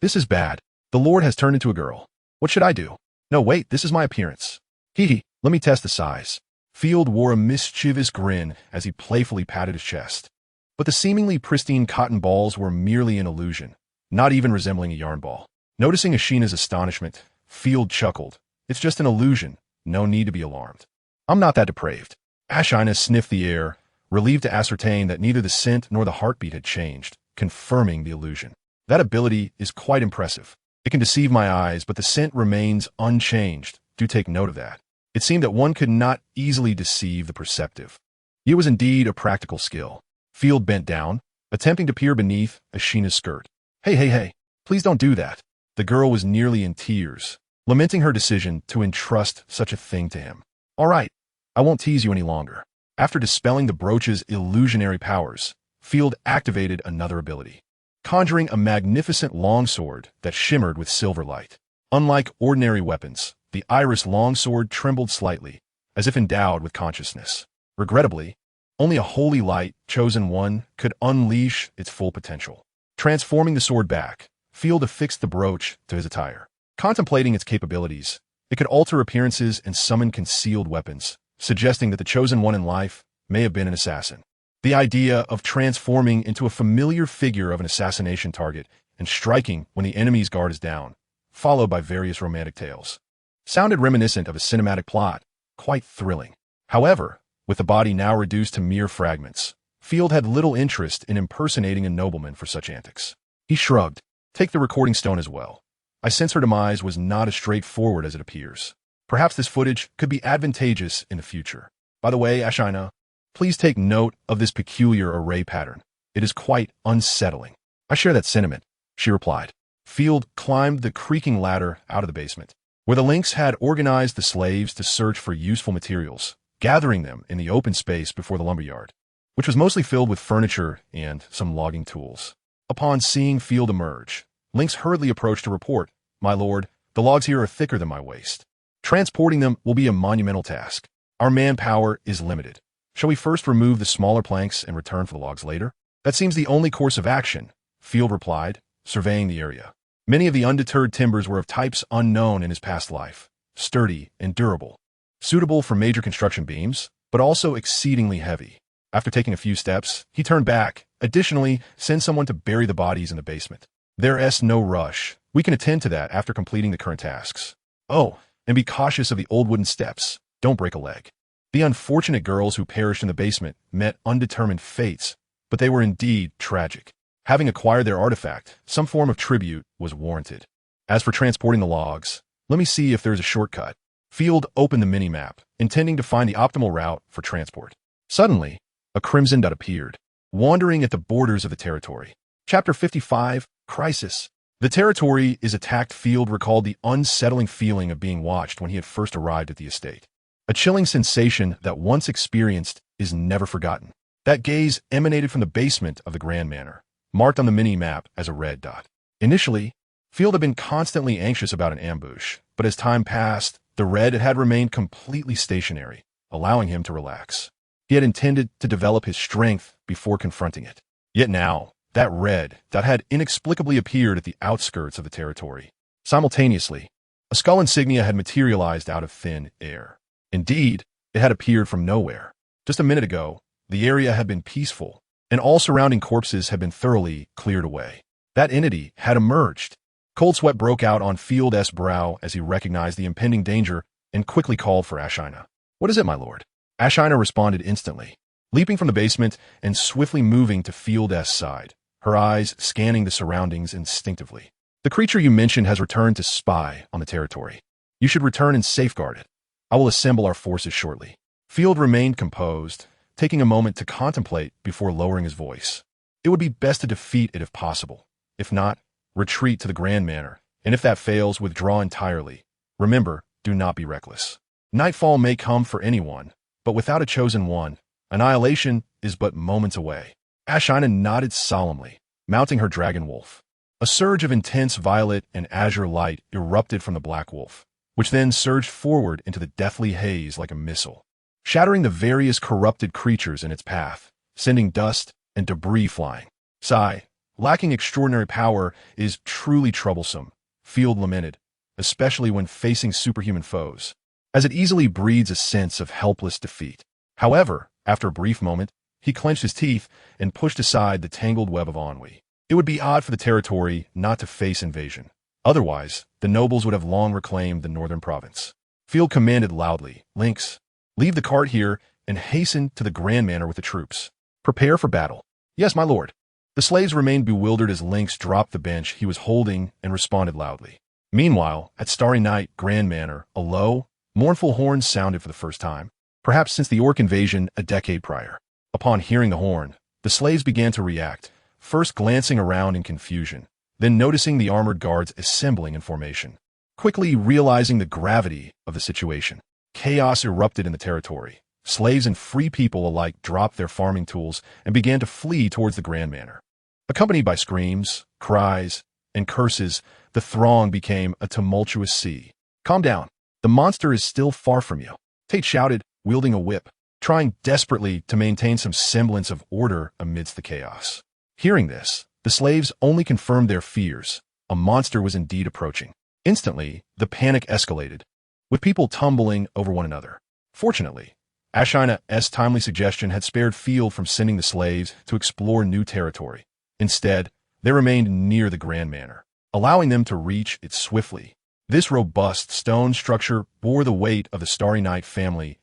This is bad. The Lord has turned into a girl. What should I do? No, wait, this is my appearance. Hee, let me test the size." Field wore a mischievous grin as he playfully patted his chest. But the seemingly pristine cotton balls were merely an illusion, not even resembling a yarn ball. Noticing Ashina's astonishment, Field chuckled. "It's just an illusion. No need to be alarmed. I'm not that depraved." Ashina sniffed the air, relieved to ascertain that neither the scent nor the heartbeat had changed, confirming the illusion. "That ability is quite impressive. It can deceive my eyes, but the scent remains unchanged. Do take note of that." It seemed that one could not easily deceive the perceptive. It was indeed a practical skill. Field bent down, attempting to peer beneath Ashina's skirt. Hey, please don't do that. The girl was nearly in tears, lamenting her decision to entrust such a thing to him. All right, I won't tease you any longer. After dispelling the brooch's illusionary powers, Field activated another ability, conjuring a magnificent longsword that shimmered with silver light. Unlike ordinary weapons, the iris longsword trembled slightly, as if endowed with consciousness. Regrettably, only a holy light, chosen one, could unleash its full potential. Transforming the sword back, Field affixed the brooch to his attire. Contemplating its capabilities, it could alter appearances and summon concealed weapons, suggesting that the chosen one in life may have been an assassin. The idea of transforming into a familiar figure of an assassination target and striking when the enemy's guard is down, followed by various romantic tales, sounded reminiscent of a cinematic plot, quite thrilling. However, with the body now reduced to mere fragments, Field had little interest in impersonating a nobleman for such antics. He shrugged. Take the recording stone as well. I sense her demise was not as straightforward as it appears. Perhaps this footage could be advantageous in the future. By the way, Ashina, please take note of this peculiar array pattern. It is quite unsettling. I share that sentiment, she replied. Field climbed the creaking ladder out of the basement, where the lynx had organized the slaves to search for useful materials, gathering them in the open space before the lumberyard, which was mostly filled with furniture and some logging tools. Upon seeing Field emerge, Lynx hurriedly approached to report, "My lord, the logs here are thicker than my waist. Transporting them will be a monumental task. Our manpower is limited. Shall we first remove the smaller planks and return for the logs later?" "That seems the only course of action," Field replied, surveying the area. Many of the undeterred timbers were of types unknown in his past life, sturdy and durable, suitable for major construction beams, but also exceedingly heavy. After taking a few steps, he turned back. Additionally, send someone to bury the bodies in the basement. There's no rush. We can attend to that after completing the current tasks. Oh, and be cautious of the old wooden steps. Don't break a leg. The unfortunate girls who perished in the basement met undetermined fates, but they were indeed tragic. Having acquired their artifact, some form of tribute was warranted. As for transporting the logs, let me see if there's a shortcut. Field opened the mini-map, intending to find the optimal route for transport. Suddenly, a crimson dot appeared, wandering at the borders of the territory. Chapter 55, Crisis. The territory is attacked. Field recalled the unsettling feeling of being watched when he had first arrived at the estate. A chilling sensation that once experienced is never forgotten. That gaze emanated from the basement of the Grand Manor, marked on the mini-map as a red dot. Initially, Field had been constantly anxious about an ambush, but as time passed, the red had remained completely stationary, allowing him to relax. He had intended to develop his strength before confronting it. Yet now, that red dot had inexplicably appeared at the outskirts of the territory. Simultaneously, a skull insignia had materialized out of thin air. Indeed, it had appeared from nowhere. Just a minute ago, the area had been peaceful, and all surrounding corpses had been thoroughly cleared away. That entity had emerged. Cold sweat broke out on Field's brow as he recognized the impending danger and quickly called for Ashina. "What is it, my lord?" Ashina responded instantly, leaping from the basement and swiftly moving to Field's side, her eyes scanning the surroundings instinctively. "The creature you mentioned has returned to spy on the territory. You should return and safeguard it. I will assemble our forces shortly." Field remained composed, taking a moment to contemplate before lowering his voice. It would be best to defeat it if possible. If not, retreat to the Grand Manor, and if that fails, withdraw entirely. Remember, do not be reckless. Nightfall may come for anyone, but without a chosen one, annihilation is but moments away. Ashina nodded solemnly, mounting her dragon wolf. A surge of intense violet and azure light erupted from the black wolf, which then surged forward into the deathly haze like a missile, shattering the various corrupted creatures in its path, sending dust and debris flying. Sigh, lacking extraordinary power is truly troublesome, Field lamented, especially when facing superhuman foes, as it easily breeds a sense of helpless defeat. However, after a brief moment, he clenched his teeth and pushed aside the tangled web of ennui. It would be odd for the territory not to face invasion. Otherwise, the nobles would have long reclaimed the northern province. Field commanded loudly, "Lynx, leave the cart here and hasten to the Grand Manor with the troops. Prepare for battle." "Yes, my lord." The slaves remained bewildered as Lynx dropped the bench he was holding and responded loudly. Meanwhile, at Starry Night Grand Manor, a low, Mournful horns sounded for the first time, perhaps since the orc invasion a decade prior. Upon hearing the horn, the slaves began to react, first glancing around in confusion, then noticing the armored guards assembling in formation. Quickly realizing the gravity of the situation, chaos erupted in the territory. Slaves and free people alike dropped their farming tools and began to flee towards the Grand Manor. Accompanied by screams, cries, and curses, the throng became a tumultuous sea. "Calm down. The monster is still far from you," Tate shouted, wielding a whip, trying desperately to maintain some semblance of order amidst the chaos. Hearing this, the slaves only confirmed their fears. A monster was indeed approaching. Instantly, the panic escalated, with people tumbling over one another. Fortunately, Ashina's timely suggestion had spared field from sending the slaves to explore new territory. Instead, they remained near the Grand Manor, allowing them to reach it swiftly. This robust stone structure bore the weight of the Starry Night family's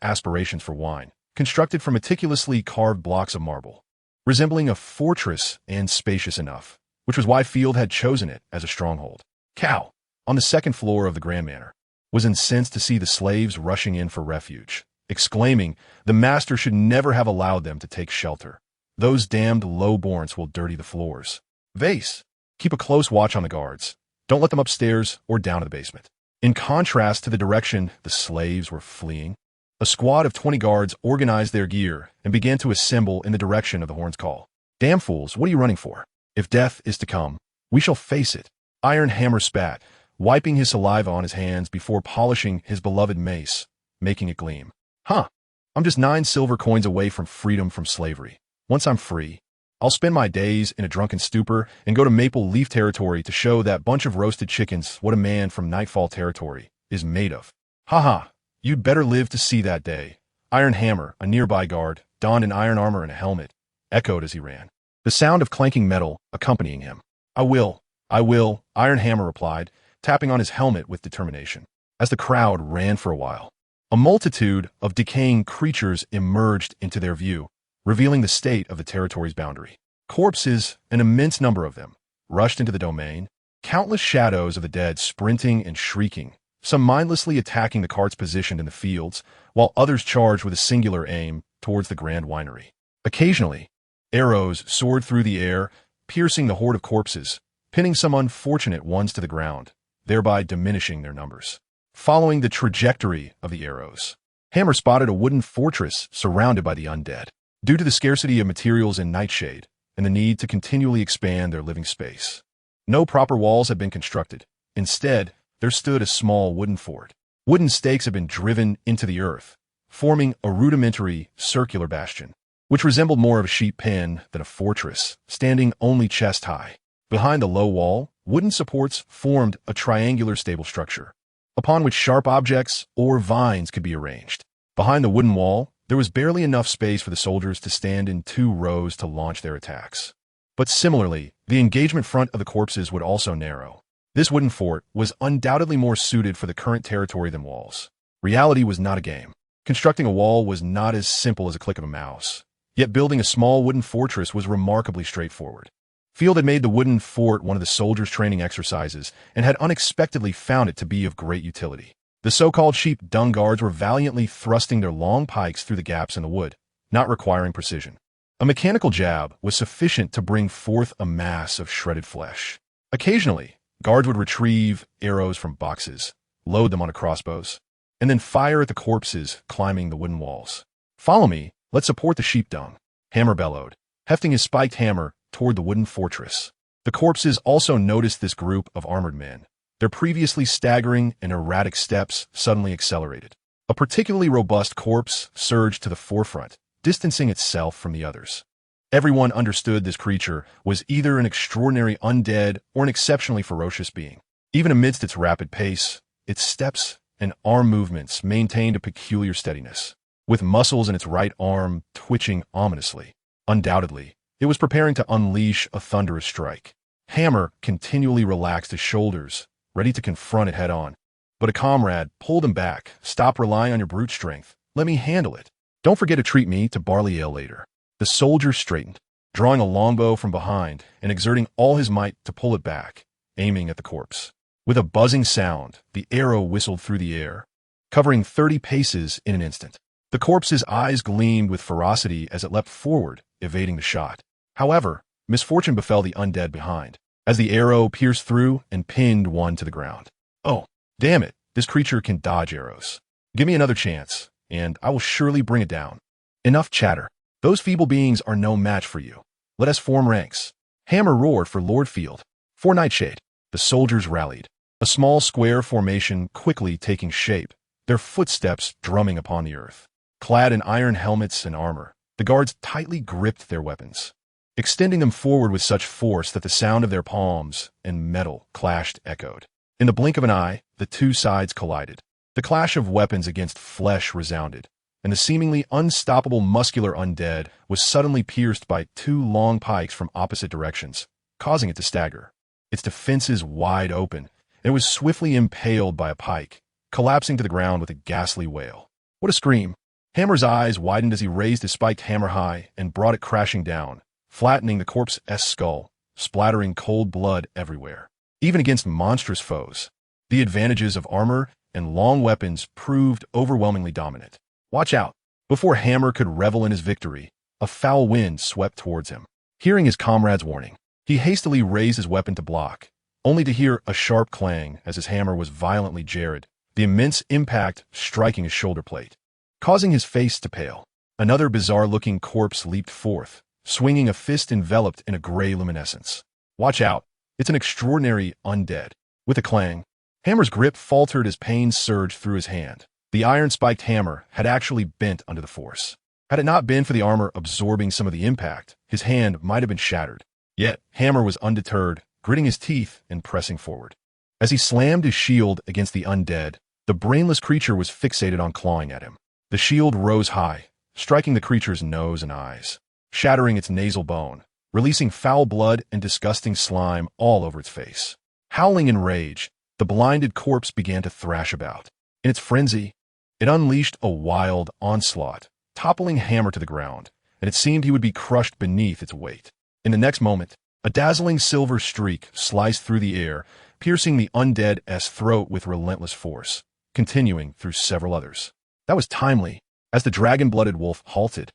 aspirations for wine, constructed from meticulously carved blocks of marble, resembling a fortress and spacious enough, which was why Field had chosen it as a stronghold. Cal, on the second floor of the Grand Manor, was incensed to see the slaves rushing in for refuge, exclaiming the master should never have allowed them to take shelter. "Those damned lowborns will dirty the floors. Vase, keep a close watch on the guards. Don't let them upstairs or down to the basement." In contrast to the direction the slaves were fleeing, a squad of 20 guards organized their gear and began to assemble in the direction of the horn's call. "Damn fools, what are you running for? If death is to come, we shall face it." Iron Hammer spat, wiping his saliva on his hands before polishing his beloved mace, making it gleam. "Huh, I'm just 9 silver coins away from freedom from slavery. Once I'm free, I'll spend my days in a drunken stupor and go to Maple Leaf territory to show that bunch of roasted chickens what a man from Nightfall territory is made of. Haha, you'd better live to see that day." Iron Hammer, a nearby guard, donned in iron armor and a helmet, echoed as he ran, the sound of clanking metal accompanying him. I will, Iron Hammer replied, tapping on his helmet with determination. As the crowd ran for a while, a multitude of decaying creatures emerged into their view, revealing the state of the territory's boundary. Corpses, an immense number of them, rushed into the domain, countless shadows of the dead sprinting and shrieking, some mindlessly attacking the carts positioned in the fields, while others charged with a singular aim towards the grand winery. Occasionally, arrows soared through the air, piercing the horde of corpses, pinning some unfortunate ones to the ground, thereby diminishing their numbers. Following the trajectory of the arrows, Hammer spotted a wooden fortress surrounded by the undead. Due to the scarcity of materials in Nightshade and the need to continually expand their living space, no proper walls had been constructed. Instead, there stood a small wooden fort. Wooden stakes had been driven into the earth, forming a rudimentary circular bastion, which resembled more of a sheep pen than a fortress, standing only chest high. Behind the low wall, wooden supports formed a triangular stable structure, upon which sharp objects or vines could be arranged. Behind the wooden wall, there was barely enough space for the soldiers to stand in 2 rows to launch their attacks. But similarly, the engagement front of the corpses would also narrow. This wooden fort was undoubtedly more suited for the current territory than walls. Reality was not a game. Constructing a wall was not as simple as a click of a mouse. Yet building a small wooden fortress was remarkably straightforward. Field had made the wooden fort one of the soldiers' training exercises and had unexpectedly found it to be of great utility. The so-called sheep dung guards were valiantly thrusting their long pikes through the gaps in the wood, not requiring precision. A mechanical jab was sufficient to bring forth a mass of shredded flesh. Occasionally, guards would retrieve arrows from boxes, load them onto crossbows, and then fire at the corpses climbing the wooden walls. "Follow me, let's support the sheep dung," Hammer bellowed, hefting his spiked hammer toward the wooden fortress. The corpses also noticed this group of armored men. Their previously staggering and erratic steps suddenly accelerated. A particularly robust corpse surged to the forefront, distancing itself from the others. Everyone understood this creature was either an extraordinary undead or an exceptionally ferocious being. Even amidst its rapid pace, its steps and arm movements maintained a peculiar steadiness, with muscles in its right arm twitching ominously. Undoubtedly, it was preparing to unleash a thunderous strike. Hammer continually relaxed his shoulders, ready to confront it head-on. But a comrade pulled him back. "Stop relying on your brute strength. Let me handle it. Don't forget to treat me to barley ale later." The soldier straightened, drawing a longbow from behind and exerting all his might to pull it back, aiming at the corpse. With a buzzing sound, the arrow whistled through the air, covering 30 paces in an instant. The corpse's eyes gleamed with ferocity as it leapt forward, evading the shot. However, misfortune befell the undead behind, as the arrow pierced through and pinned one to the ground. Oh, damn it, this creature can dodge arrows. Give me another chance, and I will surely bring it down. Enough chatter. Those feeble beings are no match for you. Let us form ranks. Hammer roared for Lordfield. For Nightshade. The soldiers rallied, a small square formation quickly taking shape, their footsteps drumming upon the earth. Clad in iron helmets and armor, the guards tightly gripped their weapons, extending them forward with such force that the sound of their palms and metal clashed echoed. In the blink of an eye, the two sides collided. The clash of weapons against flesh resounded, and the seemingly unstoppable muscular undead was suddenly pierced by two long pikes from opposite directions, causing it to stagger. Its defenses wide open, and it was swiftly impaled by a pike, collapsing to the ground with a ghastly wail. What a scream! Hammer's eyes widened as he raised his spiked hammer high and brought it crashing down, flattening the corpse's skull, splattering cold blood everywhere. Even against monstrous foes, the advantages of armor and long weapons proved overwhelmingly dominant. Watch out! Before Hammer could revel in his victory, a foul wind swept towards him. Hearing his comrade's warning, he hastily raised his weapon to block, only to hear a sharp clang as his hammer was violently jarred, the immense impact striking his shoulder plate, causing his face to pale. Another bizarre-looking corpse leaped forth, swinging a fist enveloped in a gray luminescence. Watch out! It's an extraordinary undead. With a clang, Hammer's grip faltered as pain surged through his hand. The iron-spiked hammer had actually bent under the force. Had it not been for the armor absorbing some of the impact, his hand might have been shattered. Yet, Hammer was undeterred, gritting his teeth and pressing forward. As he slammed his shield against the undead, the brainless creature was fixated on clawing at him. The shield rose high, striking the creature's nose and eyes, shattering its nasal bone, releasing foul blood and disgusting slime all over its face. Howling in rage, the blinded corpse began to thrash about. In its frenzy, it unleashed a wild onslaught, toppling Hammer to the ground, and it seemed he would be crushed beneath its weight. In the next moment, a dazzling silver streak sliced through the air, piercing the undead's throat with relentless force, continuing through several others. That was timely. As the dragon-blooded wolf halted,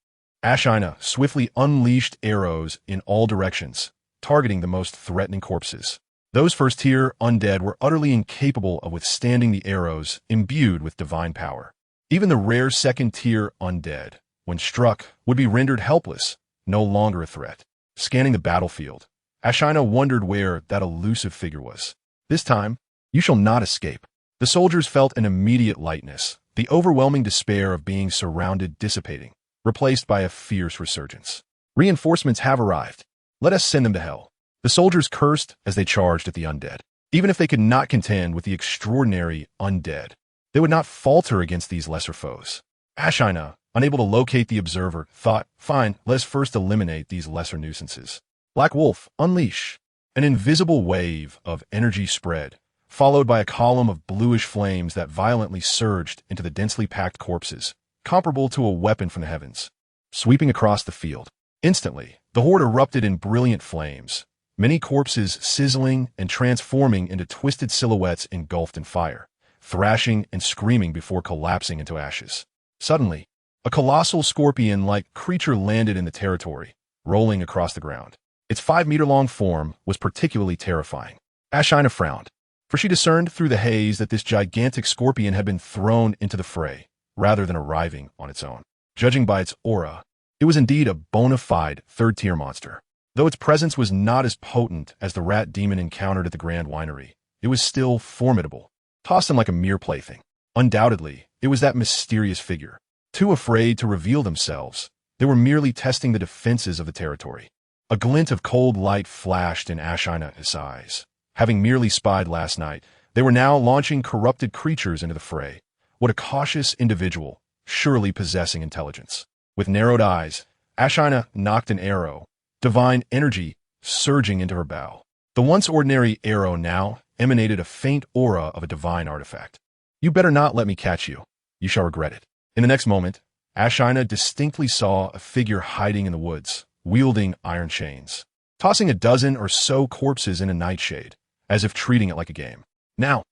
Ashina swiftly unleashed arrows in all directions, targeting the most threatening corpses. Those first-tier undead were utterly incapable of withstanding the arrows imbued with divine power. Even the rare second-tier undead, when struck, would be rendered helpless, no longer a threat. Scanning the battlefield, Ashina wondered where that elusive figure was. This time, you shall not escape. The soldiers felt an immediate lightness, the overwhelming despair of being surrounded dissipating, replaced by a fierce resurgence. Reinforcements have arrived. Let us send them to hell. The soldiers cursed as they charged at the undead. Even if they could not contend with the extraordinary undead, they would not falter against these lesser foes. Ashina, unable to locate the observer, thought, fine, let's first eliminate these lesser nuisances. Black Wolf, unleash. An invisible wave of energy spread, followed by a column of bluish flames that violently surged into the densely packed corpses, comparable to a weapon from the heavens, sweeping across the field. Instantly, the horde erupted in brilliant flames, many corpses sizzling and transforming into twisted silhouettes engulfed in fire, thrashing and screaming before collapsing into ashes. Suddenly, a colossal scorpion-like creature landed in the territory, rolling across the ground. Its 5-meter-long form was particularly terrifying. Ashina frowned, for she discerned through the haze that this gigantic scorpion had been thrown into the fray, rather than arriving on its own. Judging by its aura, it was indeed a bona fide third-tier monster. Though its presence was not as potent as the rat demon encountered at the Grand Winery, it was still formidable, tossed him like a mere plaything. Undoubtedly, it was that mysterious figure. Too afraid to reveal themselves, they were merely testing the defenses of the territory. A glint of cold light flashed in Ashina's eyes. Having merely spied last night, they were now launching corrupted creatures into the fray. What a cautious individual, surely possessing intelligence. With narrowed eyes, Ashina knocked an arrow, divine energy surging into her bow. The once ordinary arrow now emanated a faint aura of a divine artifact. You better not let me catch you. You shall regret it. In the next moment, Ashina distinctly saw a figure hiding in the woods, wielding iron chains, tossing a dozen or so corpses in a nightshade, as if treating it like a game. Now,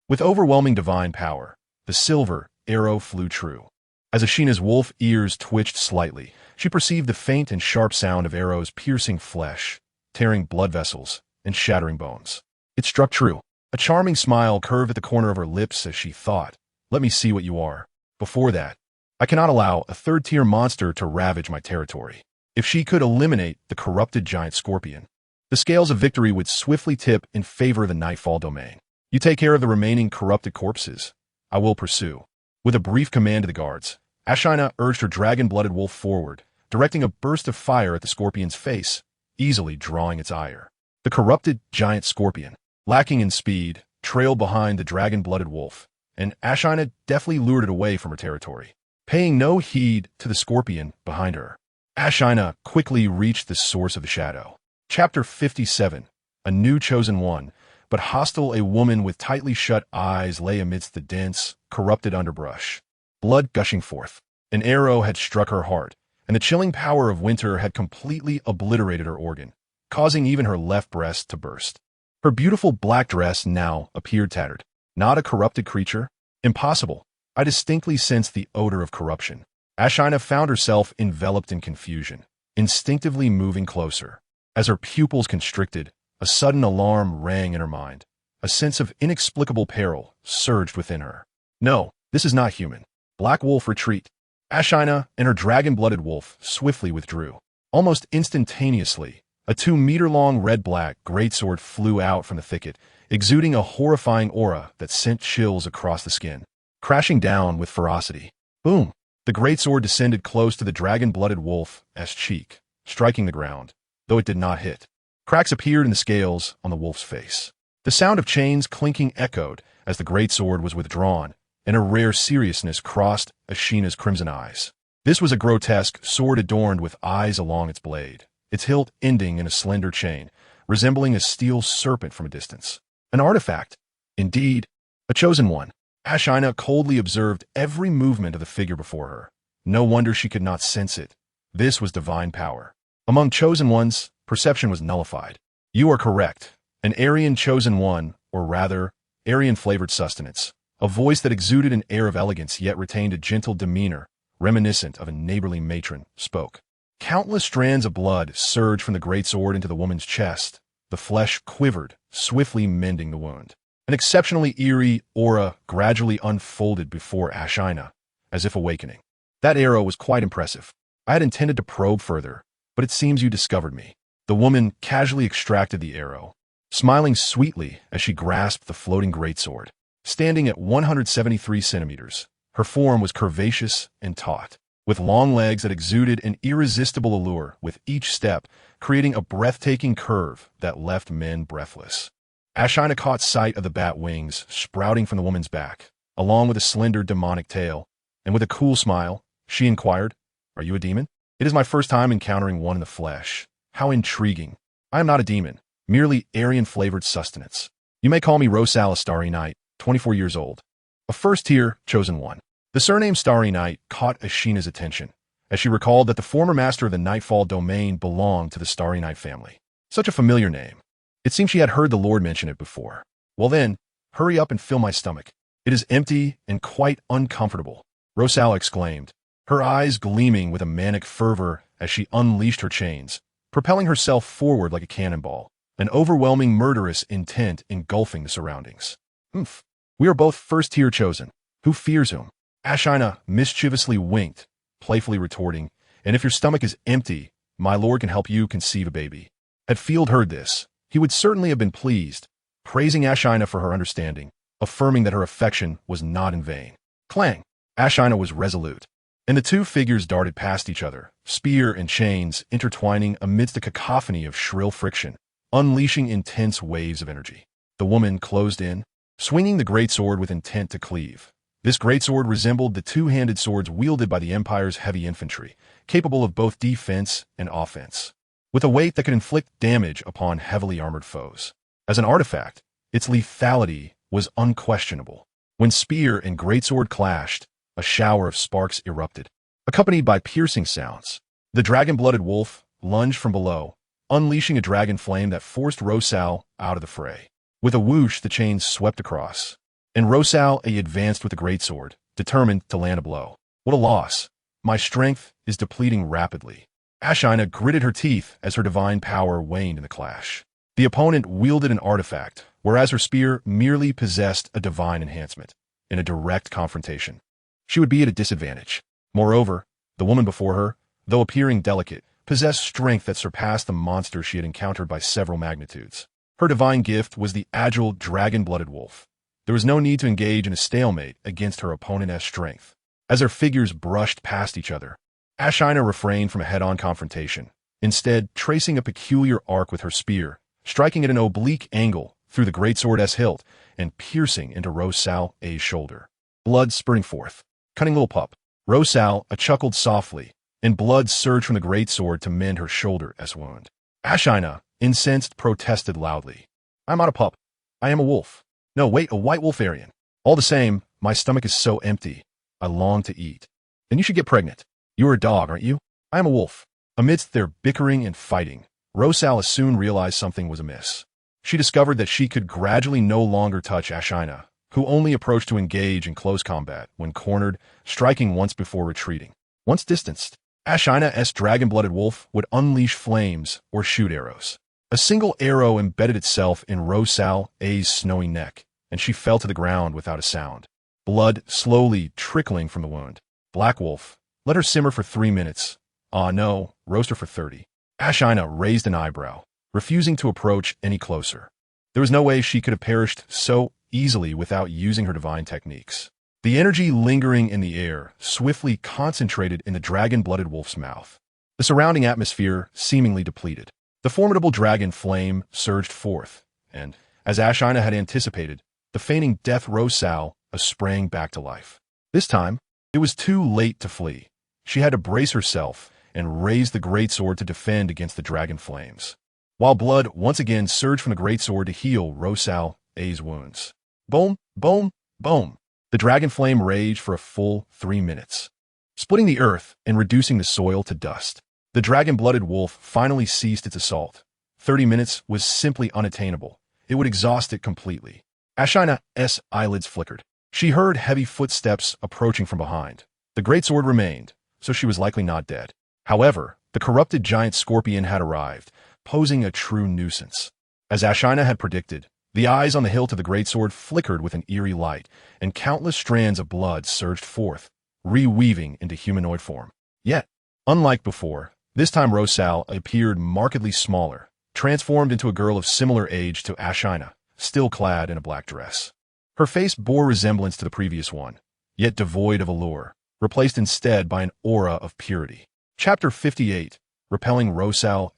with overwhelming divine power, the silver arrow flew true. As Ashina's wolf ears twitched slightly, she perceived the faint and sharp sound of arrows piercing flesh, tearing blood vessels, and shattering bones. It struck true. A charming smile curved at the corner of her lips as she thought, "Let me see what you are. Before that, I cannot allow a third-tier monster to ravage my territory." If she could eliminate the corrupted giant scorpion, the scales of victory would swiftly tip in favor of the Nightfall domain. "You take care of the remaining corrupted corpses. I will pursue." With a brief command to the guards, Ashina urged her dragon-blooded wolf forward, directing a burst of fire at the scorpion's face, easily drawing its ire. The corrupted giant scorpion, lacking in speed, trailed behind the dragon-blooded wolf, and Ashina deftly lured it away from her territory. Paying no heed to the scorpion behind her, Ashina quickly reached the source of the shadow. Chapter 57. A new chosen one, but hostile. A woman with tightly shut eyes lay amidst the dense, corrupted underbrush, blood gushing forth. An arrow had struck her heart, and the chilling power of winter had completely obliterated her organ, causing even her left breast to burst. Her beautiful black dress now appeared tattered. Not a corrupted creature? Impossible. I distinctly sensed the odor of corruption. Ashina found herself enveloped in confusion, instinctively moving closer. As her pupils constricted, a sudden alarm rang in her mind. A sense of inexplicable peril surged within her. "No, this is not human." Black Wolf, retreat. Ashina and her dragon-blooded wolf swiftly withdrew. Almost instantaneously, a 2-meter-long red-black greatsword flew out from the thicket, exuding a horrifying aura that sent chills across the skin. Crashing down with ferocity. Boom! The greatsword descended close to the dragon-blooded wolf's cheek, striking the ground, though it did not hit. Cracks appeared in the scales on the wolf's face. The sound of chains clinking echoed as the greatsword was withdrawn, and a rare seriousness crossed Ashina's crimson eyes. This was a grotesque sword adorned with eyes along its blade, its hilt ending in a slender chain, resembling a steel serpent from a distance. An artifact. Indeed, a chosen one. Ashina coldly observed every movement of the figure before her. No wonder she could not sense it. This was divine power. Among chosen ones, perception was nullified. You are correct. An Aryan chosen one, or rather, Aryan-flavored sustenance. A voice that exuded an air of elegance yet retained a gentle demeanor, reminiscent of a neighborly matron, spoke. Countless strands of blood surged from the greatsword into the woman's chest. The flesh quivered, swiftly mending the wound. An exceptionally eerie aura gradually unfolded before Ashina, as if awakening. That arrow was quite impressive. I had intended to probe further, but it seems you discovered me. The woman casually extracted the arrow, smiling sweetly as she grasped the floating greatsword. Standing at 173 centimeters, her form was curvaceous and taut, with long legs that exuded an irresistible allure with each step, creating a breathtaking curve that left men breathless. Ashina caught sight of the bat wings sprouting from the woman's back, along with a slender demonic tail, and with a cool smile, she inquired, "Are you a demon?" "It is my first time encountering one in the flesh." "How intriguing. I am not a demon, merely Aryan-flavored sustenance. You may call me Rosal, a Starry Night, 24 years old. A first-tier chosen one." The surname Starry Night caught Ashina's attention, as she recalled that the former master of the Nightfall domain belonged to the Starry Night family. Such a familiar name. It seemed she had heard the Lord mention it before. "Well then, hurry up and fill my stomach. It is empty and quite uncomfortable," Rosal exclaimed, her eyes gleaming with a manic fervor as she unleashed her chains, propelling herself forward like a cannonball, an overwhelming murderous intent engulfing the surroundings. "Oomph. We are both first-tier chosen. Who fears whom?" Ashina mischievously winked, playfully retorting, "And if your stomach is empty, my lord can help you conceive a baby." Had Field heard this, he would certainly have been pleased, praising Ashina for her understanding, affirming that her affection was not in vain. Clang! Ashina was resolute, and the two figures darted past each other, spear and chains intertwining amidst a cacophony of shrill friction, unleashing intense waves of energy. The woman closed in, swinging the greatsword with intent to cleave. This greatsword resembled the two-handed swords wielded by the Empire's heavy infantry, capable of both defense and offense, with a weight that could inflict damage upon heavily armored foes. As an artifact, its lethality was unquestionable. When spear and greatsword clashed, a shower of sparks erupted, accompanied by piercing sounds. The dragon-blooded wolf lunged from below, unleashing a dragon flame that forced Rosal out of the fray. With a whoosh, the chains swept across, and Rosal advanced with the greatsword, determined to land a blow. What a loss. My strength is depleting rapidly. Ashina gritted her teeth as her divine power waned in the clash. The opponent wielded an artifact, whereas her spear merely possessed a divine enhancement. In a direct confrontation, she would be at a disadvantage. Moreover, the woman before her, though appearing delicate, possessed strength that surpassed the monster she had encountered by several magnitudes. Her divine gift was the agile, dragon-blooded wolf. There was no need to engage in a stalemate against her opponent's strength. As their figures brushed past each other, Ashina refrained from a head-on confrontation, instead tracing a peculiar arc with her spear, striking at an oblique angle through the greatsword's hilt and piercing into Rosal's shoulder. Blood spurting forth. Cunning little pup. Rosal chuckled softly, and blood surged from the greatsword to mend her shoulder's wound. Ashina, incensed, protested loudly. I'm not a pup. I am a wolf. No, wait, a white wolf Aryan. All the same, my stomach is so empty. I long to eat. Then you should get pregnant. You are a dog, aren't you? I am a wolf. Amidst their bickering and fighting, Rosal soon realized something was amiss. She discovered that she could gradually no longer touch Ashina, who only approached to engage in close combat when cornered, striking once before retreating. Once distanced, Ashina's dragon-blooded wolf would unleash flames or shoot arrows. A single arrow embedded itself in Rosal's snowy neck, and she fell to the ground without a sound. Blood slowly trickling from the wound. Black Wolf, let her simmer for 3 minutes. Ah, no, roast her for 30. Ashina raised an eyebrow, refusing to approach any closer. There was no way she could have perished so easily without using her divine techniques. The energy lingering in the air swiftly concentrated in the dragon-blooded wolf's mouth. The surrounding atmosphere seemingly depleted. The formidable dragon flame surged forth, and, as Ashina had anticipated, the feigning death Rosal sprang back to life. This time, it was too late to flee. She had to brace herself and raise the greatsword to defend against the dragon flames, while blood once again surged from the greatsword to heal Rosal's wounds. Boom, boom, boom. The dragon flame raged for a full 3 minutes, splitting the earth and reducing the soil to dust. The dragon-blooded wolf finally ceased its assault. 30 minutes was simply unattainable. It would exhaust it completely. Ashina's eyelids flickered. She heard heavy footsteps approaching from behind. The greatsword remained, so she was likely not dead. However, the corrupted giant scorpion had arrived, posing a true nuisance. As Ashina had predicted, the eyes on the hilt of the greatsword flickered with an eerie light, and countless strands of blood surged forth, reweaving into humanoid form. Yet, unlike before, this time Rosal appeared markedly smaller, transformed into a girl of similar age to Ashina, still clad in a black dress. Her face bore resemblance to the previous one, yet devoid of allure, replaced instead by an aura of purity. Chapter 58, Repelling Rosal.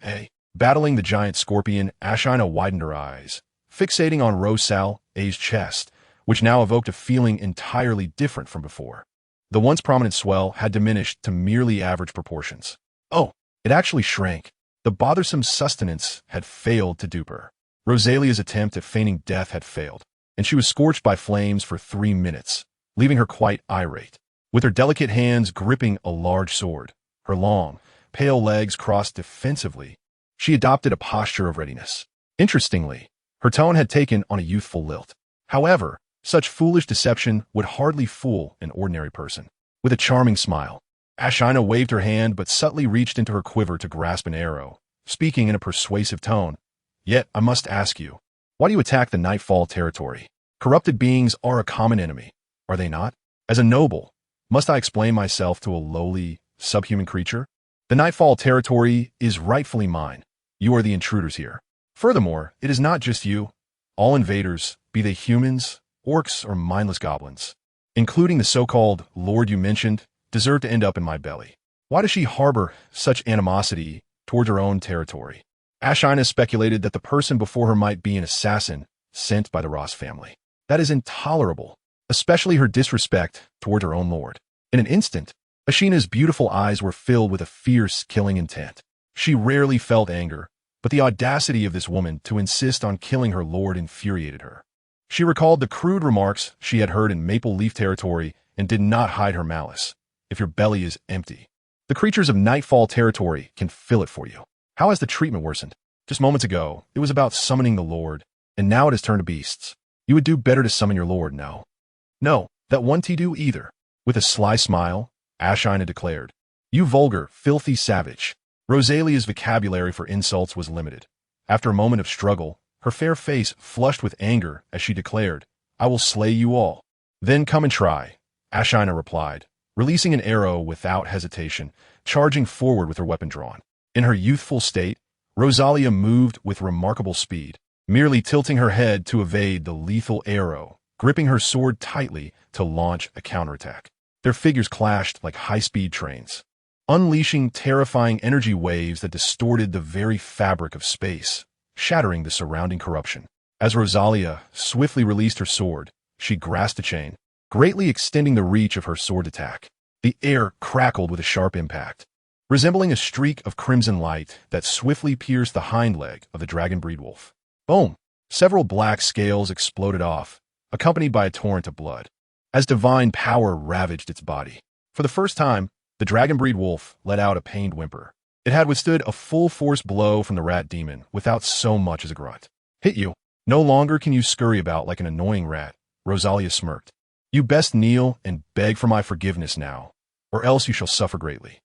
Battling the giant scorpion, Ashina widened her eyes, fixating on Rosal's chest, which now evoked a feeling entirely different from before. The once prominent swell had diminished to merely average proportions. Oh, it actually shrank. The bothersome sustenance had failed to dupe her. Rosalia's attempt at feigning death had failed, and she was scorched by flames for 3 minutes, leaving her quite irate. With her delicate hands gripping a large sword, her long, pale legs crossed defensively, she adopted a posture of readiness. Interestingly, her tone had taken on a youthful lilt. However, such foolish deception would hardly fool an ordinary person. With a charming smile, Ashina waved her hand but subtly reached into her quiver to grasp an arrow, speaking in a persuasive tone. Yet, I must ask you, why do you attack the Nightfall territory? Corrupted beings are a common enemy, are they not? As a noble, must I explain myself to a lowly, subhuman creature? The Nightfall territory is rightfully mine. You are the intruders here. Furthermore, it is not just you. All invaders, be they humans, orcs, or mindless goblins, including the so-called Lord you mentioned, deserve to end up in my belly. Why does she harbor such animosity towards her own territory? Ashina speculated that the person before her might be an assassin sent by the Ross family. That is intolerable, especially her disrespect toward her own lord. In an instant, Ashina's beautiful eyes were filled with a fierce, killing intent. She rarely felt anger, but the audacity of this woman to insist on killing her lord infuriated her. She recalled the crude remarks she had heard in Maple Leaf territory and did not hide her malice. If your belly is empty, the creatures of Nightfall territory can fill it for you. How has the treatment worsened? Just moments ago, it was about summoning the Lord, and now it has turned to beasts. You would do better to summon your lord, no. No, that won't he do either. With a sly smile, Ashina declared, You vulgar, filthy savage. Rosalia's vocabulary for insults was limited. After a moment of struggle, her fair face flushed with anger as she declared, I will slay you all. Then come and try, Ashina replied, releasing an arrow without hesitation, charging forward with her weapon drawn. In her youthful state, Rosalia moved with remarkable speed, merely tilting her head to evade the lethal arrow, gripping her sword tightly to launch a counterattack. Their figures clashed like high-speed trains, unleashing terrifying energy waves that distorted the very fabric of space, shattering the surrounding corruption. As Rosalia swiftly released her sword, she grasped a chain, greatly extending the reach of her sword attack. The air crackled with a sharp impact, resembling a streak of crimson light that swiftly pierced the hind leg of the dragon breed wolf. Boom! Several black scales exploded off, accompanied by a torrent of blood, as divine power ravaged its body. For the first time, the dragon breed wolf let out a pained whimper. It had withstood a full-force blow from the rat demon without so much as a grunt. Hit you. No longer can you scurry about like an annoying rat, Rosalia smirked. You best kneel and beg for my forgiveness now, or else you shall suffer greatly.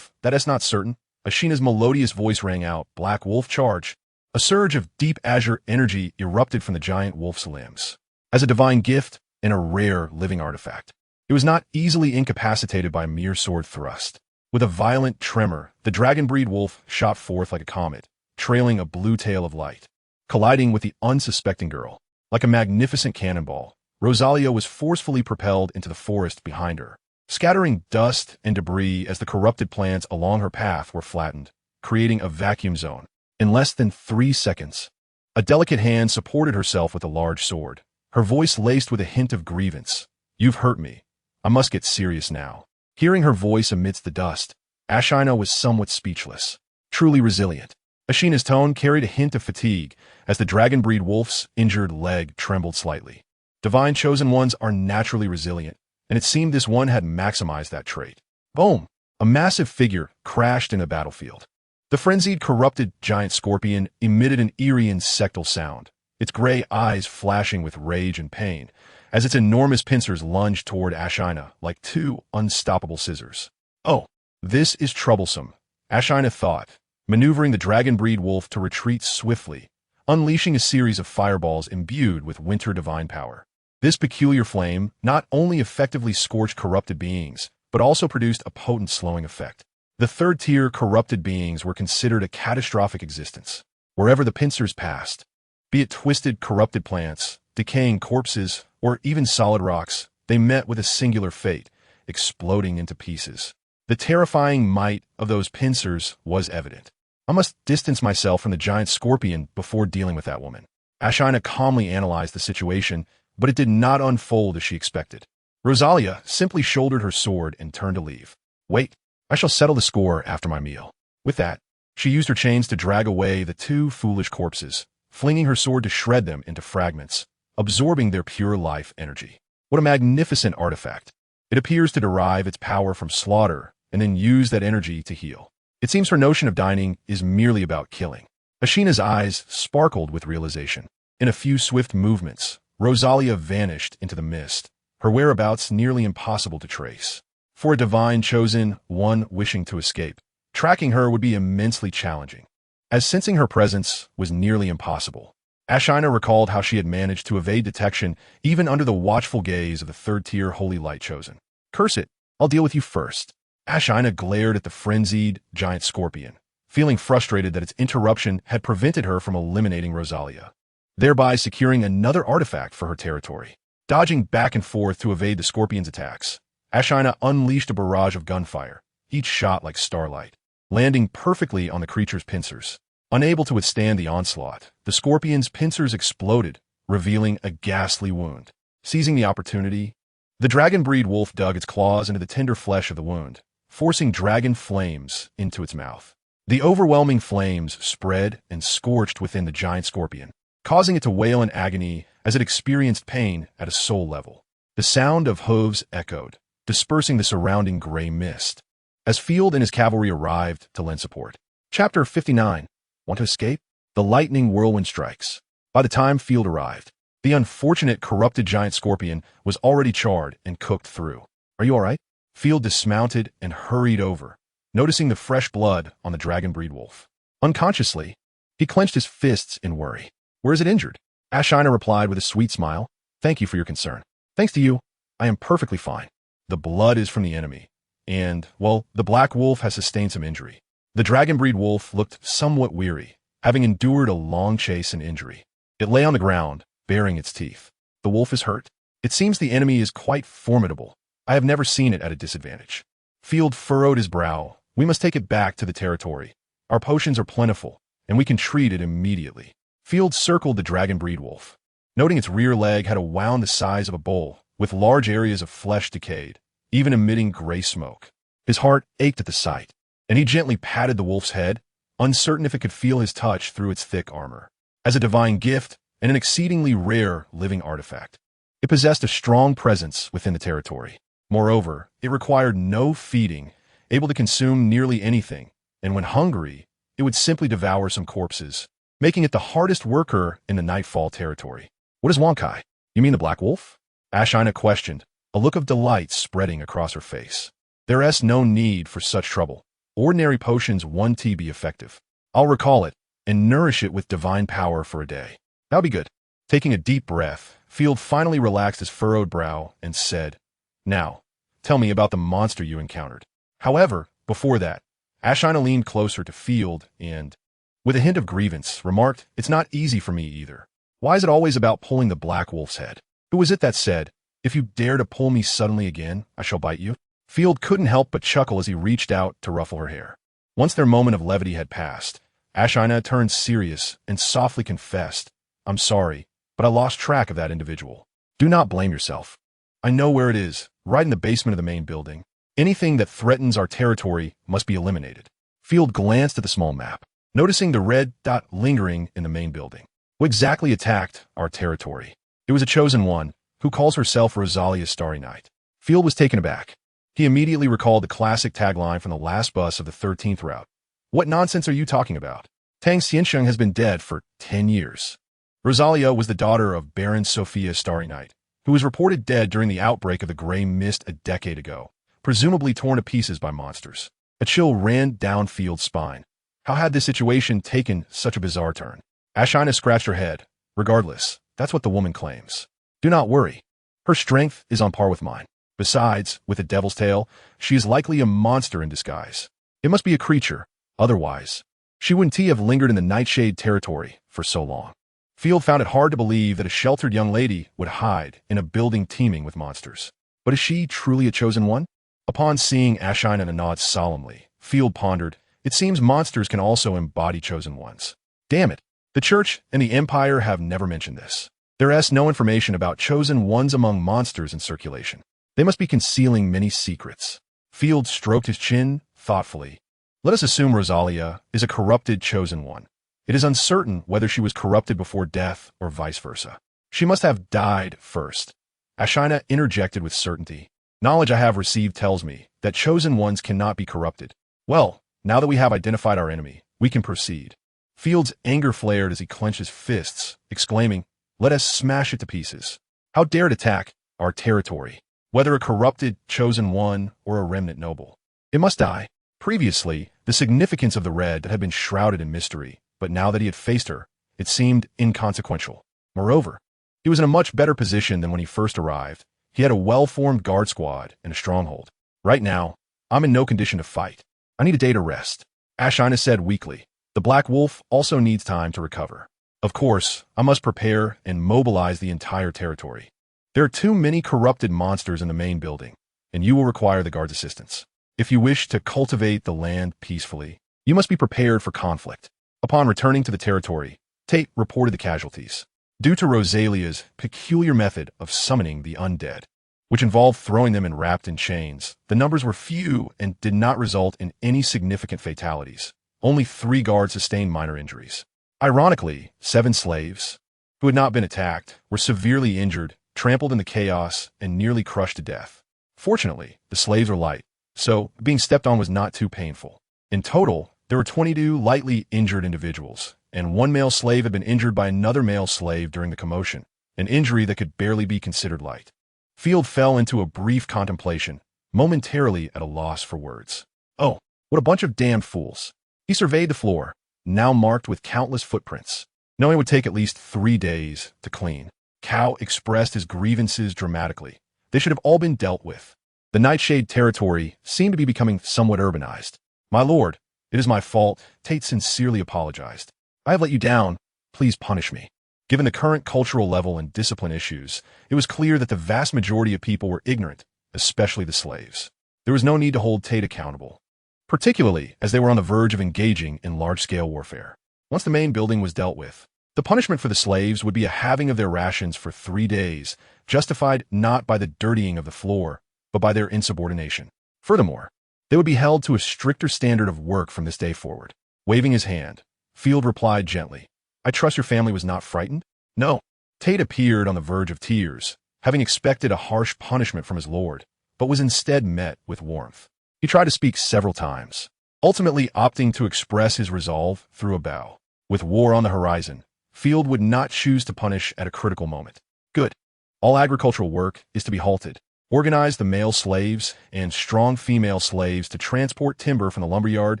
That is not certain. Ashina's melodious voice rang out, Black Wolf charge. A surge of deep azure energy erupted from the giant wolf's limbs. As a divine gift and a rare living artifact, it was not easily incapacitated by mere sword thrust. With a violent tremor, the dragon breed wolf shot forth like a comet, trailing a blue tail of light. Colliding with the unsuspecting girl, like a magnificent cannonball, Rosalia was forcefully propelled into the forest behind her, scattering dust and debris as the corrupted plants along her path were flattened, creating a vacuum zone. In less than 3 seconds, a delicate hand supported herself with a large sword, her voice laced with a hint of grievance. You've hurt me. I must get serious now. Hearing her voice amidst the dust, Ashina was somewhat speechless, truly resilient. Ashina's tone carried a hint of fatigue as the dragon breed wolf's injured leg trembled slightly. Divine chosen ones are naturally resilient, and it seemed this one had maximized that trait. Boom! A massive figure crashed in a battlefield. The frenzied, corrupted giant scorpion emitted an eerie insectal sound, its gray eyes flashing with rage and pain, as its enormous pincers lunged toward Ashina like two unstoppable scissors. Oh, this is troublesome, Ashina thought, maneuvering the dragon breed wolf to retreat swiftly, unleashing a series of fireballs imbued with winter divine power. This peculiar flame not only effectively scorched corrupted beings, but also produced a potent slowing effect. The third-tier corrupted beings were considered a catastrophic existence. Wherever the pincers passed, be it twisted, corrupted plants, decaying corpses, or even solid rocks, they met with a singular fate, exploding into pieces. The terrifying might of those pincers was evident. I must distance myself from the giant scorpion before dealing with that woman. Ashina calmly analyzed the situation, but it did not unfold as she expected. Rosalia simply shouldered her sword and turned to leave. Wait, I shall settle the score after my meal. With that, she used her chains to drag away the two foolish corpses, flinging her sword to shred them into fragments, absorbing their pure life energy. What a magnificent artifact. It appears to derive its power from slaughter and then use that energy to heal. It seems her notion of dining is merely about killing. Ashina's eyes sparkled with realization. In a few swift movements, Rosalia vanished into the mist, her whereabouts nearly impossible to trace. For a divine chosen one wishing to escape, tracking her would be immensely challenging, as sensing her presence was nearly impossible. Ashina recalled how she had managed to evade detection even under the watchful gaze of the third-tier holy light chosen. Curse it, I'll deal with you first. Ashina glared at the frenzied giant scorpion, feeling frustrated that its interruption had prevented her from eliminating Rosalia, thereby securing another artifact for her territory. Dodging back and forth to evade the scorpion's attacks, Ashina unleashed a barrage of gunfire, each shot like starlight, landing perfectly on the creature's pincers. Unable to withstand the onslaught, the scorpion's pincers exploded, revealing a ghastly wound. Seizing the opportunity, the dragon breed wolf dug its claws into the tender flesh of the wound, forcing dragon flames into its mouth. The overwhelming flames spread and scorched within the giant scorpion, causing it to wail in agony as it experienced pain at a soul level. The sound of hooves echoed, dispersing the surrounding gray mist, as Field and his cavalry arrived to lend support. Chapter 59. Want to escape? The lightning whirlwind strikes. By the time Field arrived, The unfortunate corrupted giant scorpion was already charred and cooked through. Are you all right? Field dismounted and hurried over, noticing the fresh blood on the dragon breed wolf. Unconsciously, he clenched his fists in worry. Where is it injured? Ashina replied with a sweet smile. Thank you for your concern. Thanks to you, I am perfectly fine. The blood is from the enemy, and, well, the black wolf has sustained some injury. The dragon breed wolf looked somewhat weary, having endured a long chase and injury. It lay on the ground, baring its teeth. The wolf is hurt. It seems the enemy is quite formidable. I have never seen it at a disadvantage. Field furrowed his brow. We must take it back to the territory. Our potions are plentiful, and we can treat it immediately. Field circled the dragon breed wolf, noting its rear leg had a wound the size of a bowl, with large areas of flesh decayed, even emitting gray smoke. His heart ached at the sight, and he gently patted the wolf's head, uncertain if it could feel his touch through its thick armor. As a divine gift and an exceedingly rare living artifact, it possessed a strong presence within the territory. Moreover, it required no feeding, able to consume nearly anything, and when hungry, it would simply devour some corpses, making it the hardest worker in the Nightfall territory. What is Wonkai? You mean the black wolf? Ashina questioned, a look of delight spreading across her face. There is no need for such trouble. Ordinary potions won't be effective. I'll recall it and nourish it with divine power for a day. That'll be good. Taking a deep breath, Field finally relaxed his furrowed brow and said, Now, tell me about the monster you encountered. However, before that, Ashina leaned closer to Field and, with a hint of grievance, remarked, It's not easy for me either. Why is it always about pulling the black wolf's head? Who was it that said, If you dare to pull me suddenly again, I shall bite you? Field couldn't help but chuckle as he reached out to ruffle her hair. Once their moment of levity had passed, Ashina turned serious and softly confessed, I'm sorry, but I lost track of that individual. Do not blame yourself. I know where it is, right in the basement of the main building. Anything that threatens our territory must be eliminated. Field glanced at the small map, noticing the red dot lingering in the main building. Who exactly attacked our territory? It was a chosen one, who calls herself Rosalia Starry Night. Field was taken aback. He immediately recalled the classic tagline from the last bus of the 13th route. What nonsense are you talking about? Tang Xiansheng has been dead for 10 years. Rosalia was the daughter of Baron Sophia Starry Night, who was reported dead during the outbreak of the Grey Mist a decade ago, presumably torn to pieces by monsters. A chill ran down Field's spine. How had this situation taken such a bizarre turn? Ashina scratched her head. Regardless, that's what the woman claims. Do not worry. Her strength is on par with mine. Besides, with a devil's tail, she is likely a monster in disguise. It must be a creature. Otherwise, she wouldn't have lingered in the Nightshade territory for so long. Field found it hard to believe that a sheltered young lady would hide in a building teeming with monsters. But is she truly a chosen one? Upon seeing Ashina nod solemnly, Field pondered, it seems monsters can also embody chosen ones. Damn it. The Church and the Empire have never mentioned this. There is no information about chosen ones among monsters in circulation. They must be concealing many secrets. Field stroked his chin thoughtfully. Let us assume Rosalia is a corrupted chosen one. It is uncertain whether she was corrupted before death or vice versa. She must have died first. Ashina interjected with certainty. Knowledge I have received tells me that chosen ones cannot be corrupted. Well, now that we have identified our enemy, we can proceed. Field's anger flared as he clenched his fists, exclaiming, Let us smash it to pieces. How dare it attack our territory? Whether a corrupted chosen one or a remnant noble. It must die. Previously, the significance of the red had been shrouded in mystery, but now that he had faced her, it seemed inconsequential. Moreover, he was in a much better position than when he first arrived. He had a well-formed guard squad and a stronghold. Right now, I'm in no condition to fight. I need a day to rest. Ashina said weakly. The Black Wolf also needs time to recover. Of course, I must prepare and mobilize the entire territory. There are too many corrupted monsters in the main building, and you will require the guard's assistance. If you wish to cultivate the land peacefully, you must be prepared for conflict. Upon returning to the territory, Tate reported the casualties. Due to Rosalia's peculiar method of summoning the undead, which involved throwing them wrapped in chains, the numbers were few and did not result in any significant fatalities. Only 3 guards sustained minor injuries. Ironically, 7 slaves, who had not been attacked, were severely injured, trampled in the chaos, and nearly crushed to death. Fortunately, the slaves were light, so being stepped on was not too painful. In total, there were 22 lightly injured individuals, and 1 male slave had been injured by another male slave during the commotion, an injury that could barely be considered light. Field fell into a brief contemplation, momentarily at a loss for words. Oh, what a bunch of damned fools. He surveyed the floor, now marked with countless footprints, knowing it would take at least 3 days to clean. Cal expressed his grievances dramatically. They should have all been dealt with. The Nightshade territory seemed to be becoming somewhat urbanized. My lord, it is my fault, Tate sincerely apologized. I have let you down. Please punish me. Given the current cultural level and discipline issues, it was clear that the vast majority of people were ignorant, especially the slaves. There was no need to hold Tate accountable, particularly as they were on the verge of engaging in large-scale warfare. Once the main building was dealt with, the punishment for the slaves would be a halving of their rations for 3 days, justified not by the dirtying of the floor, but by their insubordination. Furthermore, they would be held to a stricter standard of work from this day forward. Waving his hand, Field replied gently, I trust your family was not frightened? No. Tate appeared on the verge of tears, having expected a harsh punishment from his lord, but was instead met with warmth. He tried to speak several times, ultimately opting to express his resolve through a bow. With war on the horizon, Field would not choose to punish at a critical moment. Good. All agricultural work is to be halted. Organize the male slaves and strong female slaves to transport timber from the lumberyard,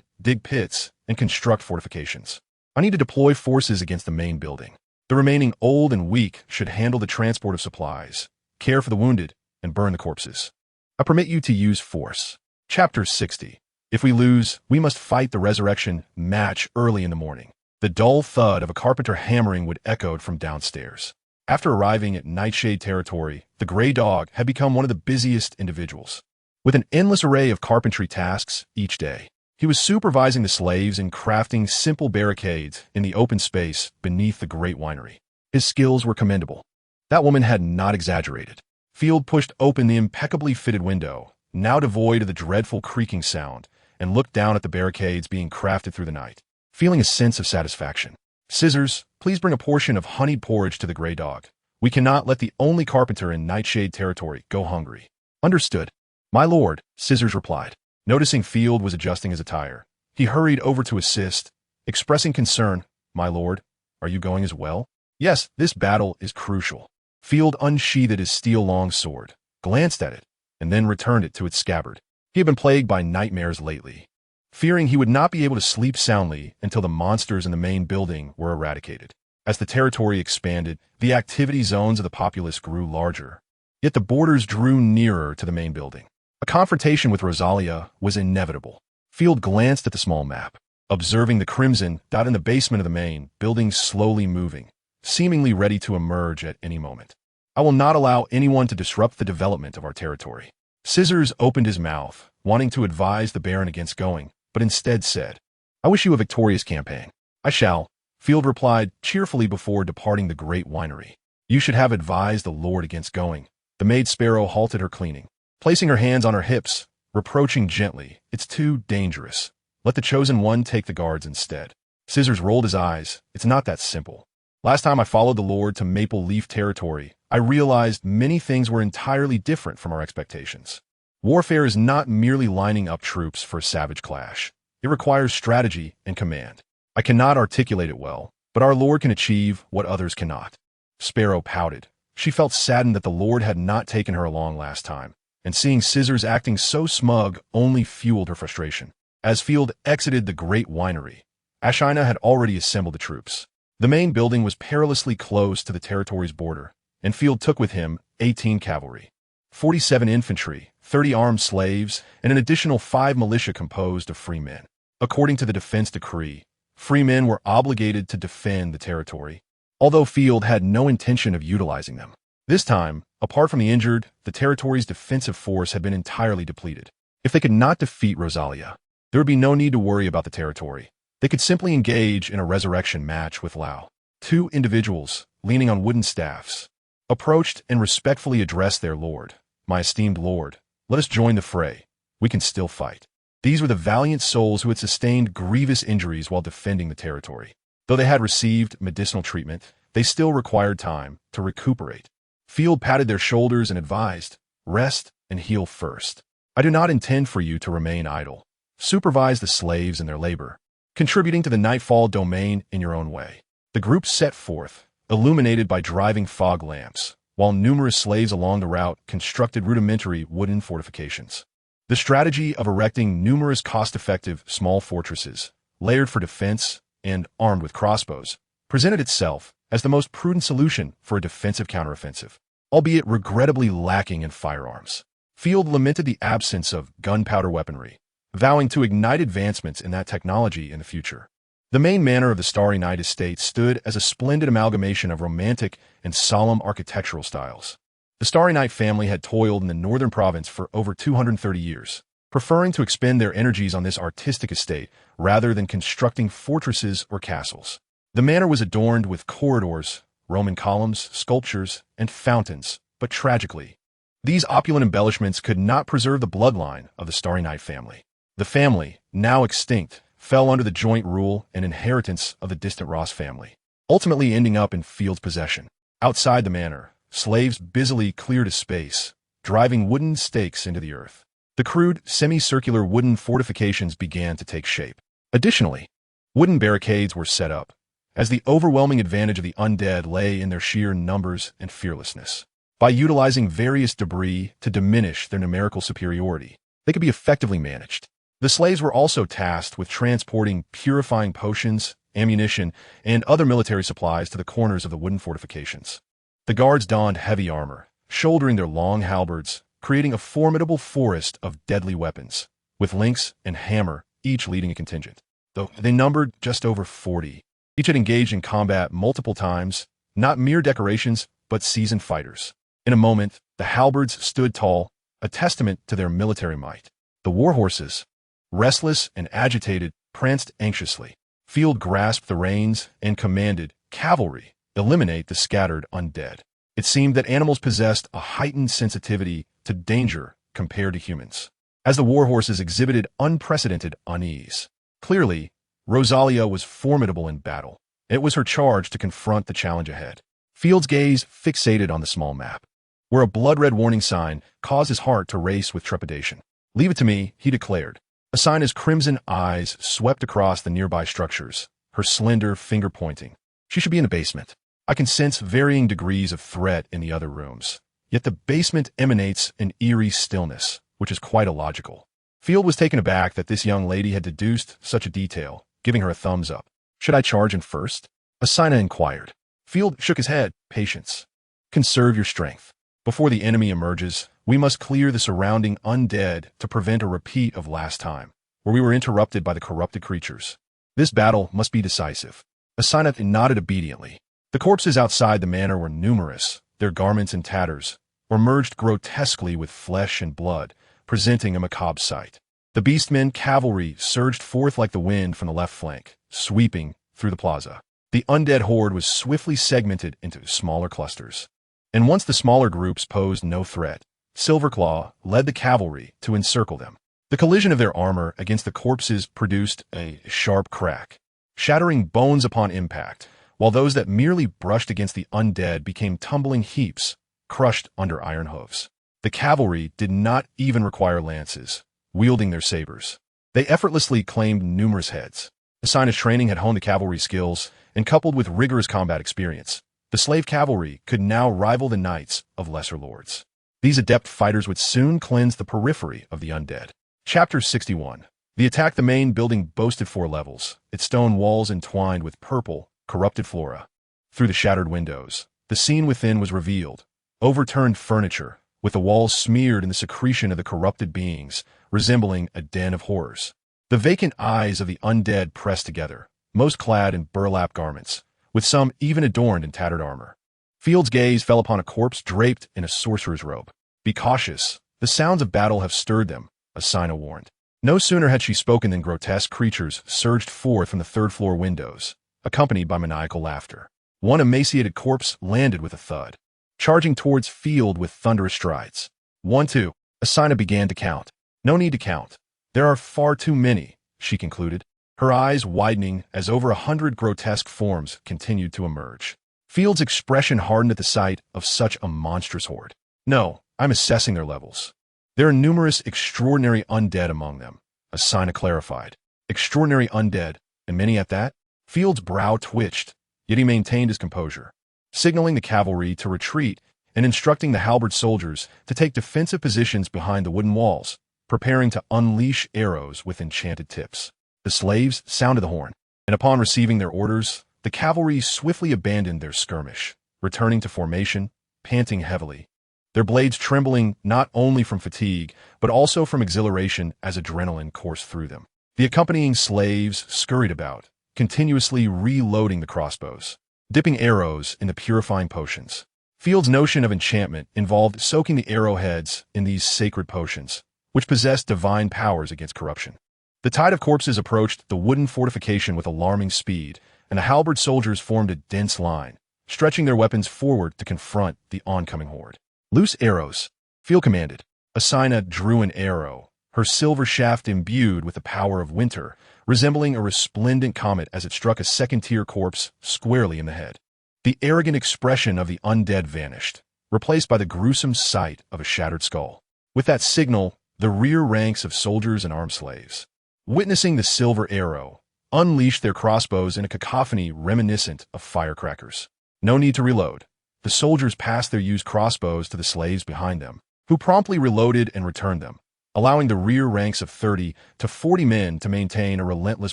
dig pits, and construct fortifications. I need to deploy forces against the main building. The remaining old and weak should handle the transport of supplies, care for the wounded, and burn the corpses. I permit you to use force. Chapter 60. If we lose, we must fight the resurrection match early in the morning. The dull thud of a carpenter hammering would echo from downstairs. After arriving at Nightshade territory, the gray dog had become one of the busiest individuals. With an endless array of carpentry tasks each day, he was supervising the slaves in crafting simple barricades in the open space beneath the great winery. His skills were commendable. That woman had not exaggerated. Field pushed open the impeccably fitted window, now devoid of the dreadful creaking sound, and looked down at the barricades being crafted through the night, feeling a sense of satisfaction. Scissors, please bring a portion of honeyed porridge to the gray dog. We cannot let the only carpenter in Nightshade territory go hungry. Understood. My lord, Scissors replied. Noticing Field was adjusting his attire, he hurried over to assist, expressing concern. My lord, are you going as well? Yes, this battle is crucial. Field unsheathed his steel longsword, glanced at it, and then returned it to its scabbard. He had been plagued by nightmares lately, fearing he would not be able to sleep soundly until the monsters in the main building were eradicated. As the territory expanded, the activity zones of the populace grew larger, yet the borders drew nearer to the main building. A confrontation with Rosalia was inevitable. Field glanced at the small map, observing the crimson dot in the basement of the main building slowly moving, seemingly ready to emerge at any moment. I will not allow anyone to disrupt the development of our territory. Scissors opened his mouth, wanting to advise the Baron against going, but instead said, I wish you a victorious campaign. I shall, Field replied cheerfully before departing the great winery. You should have advised the lord against going. The maid Sparrow halted her cleaning, placing her hands on her hips, reproaching gently, It's too dangerous. Let the chosen one take the guards instead. Scissors rolled his eyes. It's not that simple. Last time I followed the Lord to Maple Leaf territory, I realized many things were entirely different from our expectations. Warfare is not merely lining up troops for a savage clash. It requires strategy and command. I cannot articulate it well, but our Lord can achieve what others cannot. Sparrow pouted. She felt saddened that the Lord had not taken her along last time, and seeing Scissors acting so smug only fueled her frustration. As Field exited the great winery, Ashina had already assembled the troops. The main building was perilously close to the territory's border, and Field took with him 18 cavalry, 47 infantry, 30 armed slaves, and an additional 5 militia composed of free men. According to the defense decree, free men were obligated to defend the territory, although Field had no intention of utilizing them. This time, apart from the injured, the territory's defensive force had been entirely depleted. If they could not defeat Rosalia, there would be no need to worry about the territory. They could simply engage in a resurrection match with Lao. 2 individuals, leaning on wooden staffs, approached and respectfully addressed their lord. My esteemed lord, let us join the fray. We can still fight. These were the valiant souls who had sustained grievous injuries while defending the territory. Though they had received medicinal treatment, they still required time to recuperate. Field patted their shoulders and advised, rest and heal first. I do not intend for you to remain idle. Supervise the slaves in their labor, contributing to the Nightfall domain in your own way. The group set forth, illuminated by driving fog lamps, while numerous slaves along the route constructed rudimentary wooden fortifications. The strategy of erecting numerous cost-effective small fortresses, layered for defense and armed with crossbows, presented itself as the most prudent solution for a defensive counteroffensive, albeit regrettably lacking in firearms. Field lamented the absence of gunpowder weaponry, vowing to ignite advancements in that technology in the future. The main manor of the Starry Night estate stood as a splendid amalgamation of romantic and solemn architectural styles. The Starry Night family had toiled in the northern province for over 230 years, preferring to expend their energies on this artistic estate rather than constructing fortresses or castles. The manor was adorned with corridors, Roman columns, sculptures, and fountains, but tragically, these opulent embellishments could not preserve the bloodline of the Starry Night family. The family, now extinct, fell under the joint rule and inheritance of the distant Ross family, ultimately ending up in Field's possession. Outside the manor, slaves busily cleared a space, driving wooden stakes into the earth. The crude, semicircular wooden fortifications began to take shape. Additionally, wooden barricades were set up, as the overwhelming advantage of the undead lay in their sheer numbers and fearlessness. By utilizing various debris to diminish their numerical superiority, they could be effectively managed. The slaves were also tasked with transporting purifying potions, ammunition, and other military supplies to the corners of the wooden fortifications. The guards donned heavy armor, shouldering their long halberds, creating a formidable forest of deadly weapons, with lynx and hammer each leading a contingent. Though they numbered just over 40, each had engaged in combat multiple times, not mere decorations, but seasoned fighters. In a moment, the halberds stood tall, a testament to their military might. The war horses, restless and agitated, pranced anxiously. Field grasped the reins and commanded, "Cavalry, eliminate the scattered undead." It seemed that animals possessed a heightened sensitivity to danger compared to humans, as the war horses exhibited unprecedented unease. Clearly, Rosalia was formidable in battle. It was her charge to confront the challenge ahead. Field's gaze fixated on the small map, where a blood-red warning sign caused his heart to race with trepidation. "Leave it to me," he declared. Asina's crimson eyes swept across the nearby structures, her slender finger pointing. "She should be in the basement. I can sense varying degrees of threat in the other rooms. Yet the basement emanates an eerie stillness, which is quite illogical." Field was taken aback that this young lady had deduced such a detail, giving her a thumbs up. "Should I charge in first?" Asina inquired. Field shook his head. "Patience. Conserve your strength. Before the enemy emerges, we must clear the surrounding undead to prevent a repeat of last time, where we were interrupted by the corrupted creatures. This battle must be decisive." Asina nodded obediently. The corpses outside the manor were numerous, their garments in tatters, or merged grotesquely with flesh and blood, presenting a macabre sight. The beastmen cavalry surged forth like the wind from the left flank, sweeping through the plaza. The undead horde was swiftly segmented into smaller clusters. And once the smaller groups posed no threat, Silverclaw led the cavalry to encircle them. The collision of their armor against the corpses produced a sharp crack, shattering bones upon impact, while those that merely brushed against the undead became tumbling heaps, crushed under iron hooves. The cavalry did not even require lances, wielding their sabers. They effortlessly claimed numerous heads. Asina's training had honed the cavalry skills, and coupled with rigorous combat experience, the slave cavalry could now rival the knights of lesser lords. These adept fighters would soon cleanse the periphery of the undead. Chapter 61. The attack. The main building boasted 4 levels, its stone walls entwined with purple, corrupted flora. Through the shattered windows, the scene within was revealed. Overturned furniture, with the walls smeared in the secretion of the corrupted beings, resembling a den of horrors. The vacant eyes of the undead pressed together, most clad in burlap garments, with some even adorned in tattered armor. Field's gaze fell upon a corpse draped in a sorcerer's robe. "Be cautious. The sounds of battle have stirred them," Asina warned. No sooner had she spoken than grotesque creatures surged forth from the third-floor windows, accompanied by maniacal laughter. One emaciated corpse landed with a thud, charging towards Field with thunderous strides. 1, 2. Asina began to count. "No need to count. There are far too many," she concluded, her eyes widening as over 100 grotesque forms continued to emerge. Field's expression hardened at the sight of such a monstrous horde. "No, I'm assessing their levels. There are numerous extraordinary undead among them," Asina clarified. "Extraordinary undead, and many at that?" Field's brow twitched, yet he maintained his composure. signaling the cavalry to retreat and instructing the halberd soldiers to take defensive positions behind the wooden walls, preparing to unleash arrows with enchanted tips. The slaves sounded the horn, and upon receiving their orders, the cavalry swiftly abandoned their skirmish, returning to formation, panting heavily, their blades trembling not only from fatigue, but also from exhilaration as adrenaline coursed through them. The accompanying slaves scurried about, continuously reloading the crossbows, dipping arrows in the purifying potions. Field's notion of enchantment involved soaking the arrowheads in these sacred potions, which possessed divine powers against corruption. The tide of corpses approached the wooden fortification with alarming speed, and the halberd soldiers formed a dense line, stretching their weapons forward to confront the oncoming horde. Loose arrows, Field commanded. Asina drew an arrow, her silver shaft imbued with the power of winter, resembling a resplendent comet as it struck a second-tier corpse squarely in the head. The arrogant expression of the undead vanished, replaced by the gruesome sight of a shattered skull. With that signal, the rear ranks of soldiers and armed slaves, witnessing the silver arrow, unleashed their crossbows in a cacophony reminiscent of firecrackers. No need to reload. The soldiers passed their used crossbows to the slaves behind them, who promptly reloaded and returned them, allowing the rear ranks of 30 to 40 men to maintain a relentless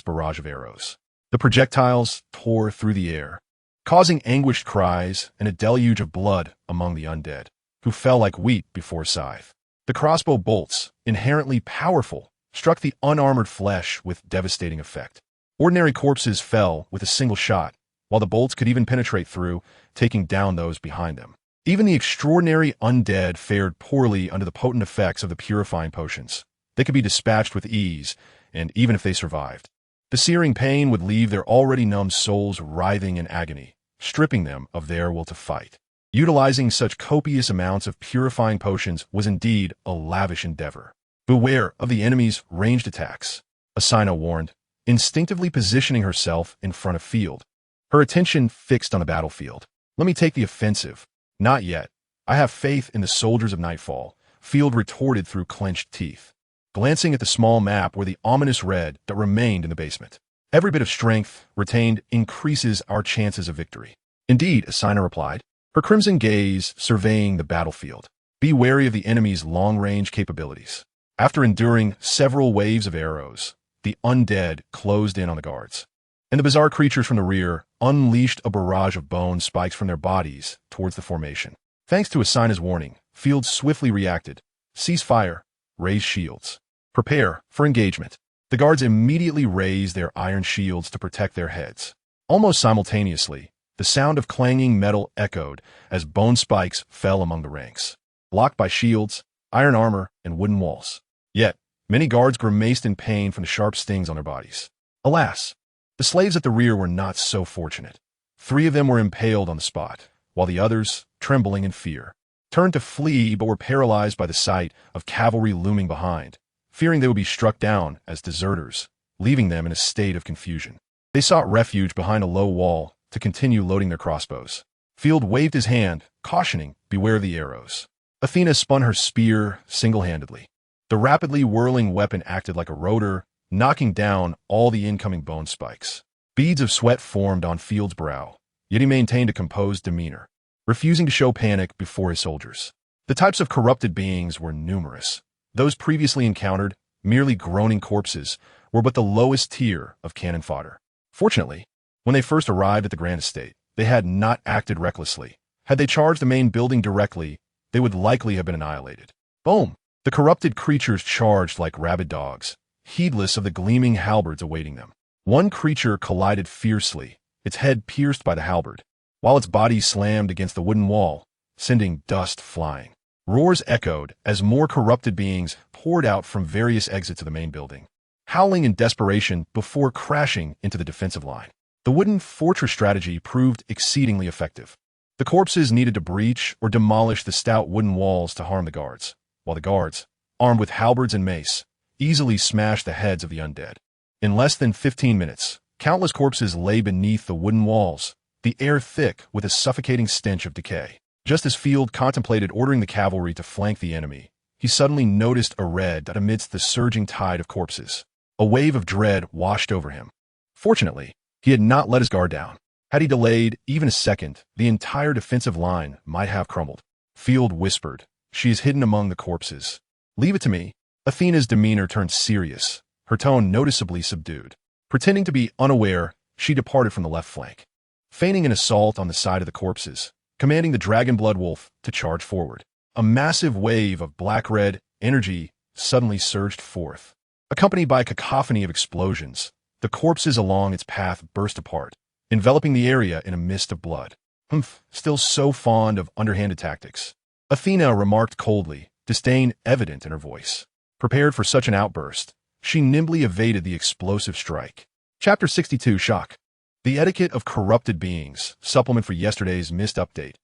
barrage of arrows. The projectiles tore through the air, causing anguished cries and a deluge of blood among the undead, who fell like wheat before a scythe. The crossbow bolts, inherently powerful, struck the unarmored flesh with devastating effect. Ordinary corpses fell with a single shot, while the bolts could even penetrate through, taking down those behind them. Even the extraordinary undead fared poorly under the potent effects of the purifying potions. They could be dispatched with ease, and even if they survived, the searing pain would leave their already numb souls writhing in agony, stripping them of their will to fight. Utilizing such copious amounts of purifying potions was indeed a lavish endeavor. Beware of the enemy's ranged attacks, Asina warned, instinctively positioning herself in front of Field, her attention fixed on the battlefield. Let me take the offensive. Not yet. I have faith in the soldiers of Nightfall, Field retorted through clenched teeth, glancing at the small map where the ominous red that remained in the basement. Every bit of strength retained increases our chances of victory. Indeed, Asina replied, her crimson gaze surveying the battlefield. Be wary of the enemy's long-range capabilities. After enduring several waves of arrows, the undead closed in on the guards, and the bizarre creatures from the rear unleashed a barrage of bone spikes from their bodies towards the formation. Thanks to Asina's warning, Field swiftly reacted. Cease fire, raise shields. Prepare for engagement. The guards immediately raised their iron shields to protect their heads. Almost simultaneously, the sound of clanging metal echoed as bone spikes fell among the ranks, blocked by shields, iron armor, and wooden walls. Yet, many guards grimaced in pain from the sharp stings on their bodies. Alas, the slaves at the rear were not so fortunate. 3 of them were impaled on the spot, while the others, trembling in fear, turned to flee but were paralyzed by the sight of cavalry looming behind, fearing they would be struck down as deserters, leaving them in a state of confusion. They sought refuge behind a low wall to continue loading their crossbows. Field waved his hand, cautioning, beware of the arrows. Athena spun her spear single-handedly. The rapidly whirling weapon acted like a rotor, knocking down all the incoming bone spikes. Beads of sweat formed on Field's brow, yet he maintained a composed demeanor, refusing to show panic before his soldiers. The types of corrupted beings were numerous. Those previously encountered, merely groaning corpses, were but the lowest tier of cannon fodder. Fortunately, when they first arrived at the Grand Estate, they had not acted recklessly. Had they charged the main building directly, they would likely have been annihilated. Boom! The corrupted creatures charged like rabid dogs, heedless of the gleaming halberds awaiting them. One creature collided fiercely, its head pierced by the halberd, while its body slammed against the wooden wall, sending dust flying. Roars echoed as more corrupted beings poured out from various exits of the main building, howling in desperation before crashing into the defensive line. The wooden fortress strategy proved exceedingly effective. The corpses needed to breach or demolish the stout wooden walls to harm the guards, while the guards, armed with halberds and mace, easily smashed the heads of the undead. In less than 15 minutes, countless corpses lay beneath the wooden walls, the air thick with a suffocating stench of decay. Just as Field contemplated ordering the cavalry to flank the enemy, he suddenly noticed a red dot amidst the surging tide of corpses. A wave of dread washed over him. Fortunately, he had not let his guard down. Had he delayed even a second, the entire defensive line might have crumbled. Field whispered, "She is hidden among the corpses." "Leave it to me." Athena's demeanor turned serious, her tone noticeably subdued. Pretending to be unaware, she departed from the left flank, feigning an assault on the side of the corpses, commanding the dragon blood wolf to charge forward. A massive wave of black-red energy suddenly surged forth. Accompanied by a cacophony of explosions, the corpses along its path burst apart, enveloping the area in a mist of blood. "Humph, still so fond of underhanded tactics." Athena remarked coldly, disdain evident in her voice. Prepared for such an outburst, she nimbly evaded the explosive strike. Chapter 62, Shock. The etiquette of corrupted beings, supplement for yesterday's missed update.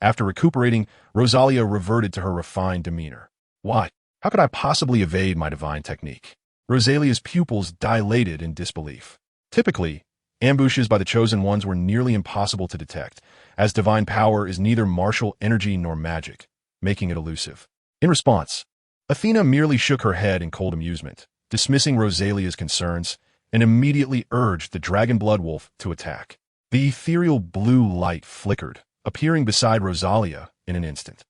After recuperating, Rosalia reverted to her refined demeanor. "Why? How could I possibly evade my divine technique?" Rosalia's pupils dilated in disbelief. Typically, ambushes by the Chosen Ones were nearly impossible to detect, as divine power is neither martial energy nor magic, making it elusive. In response, Athena merely shook her head in cold amusement, dismissing Rosalia's concerns, and immediately urged the dragon blood wolf to attack. The ethereal blue light flickered, appearing beside Rosalia in an instant.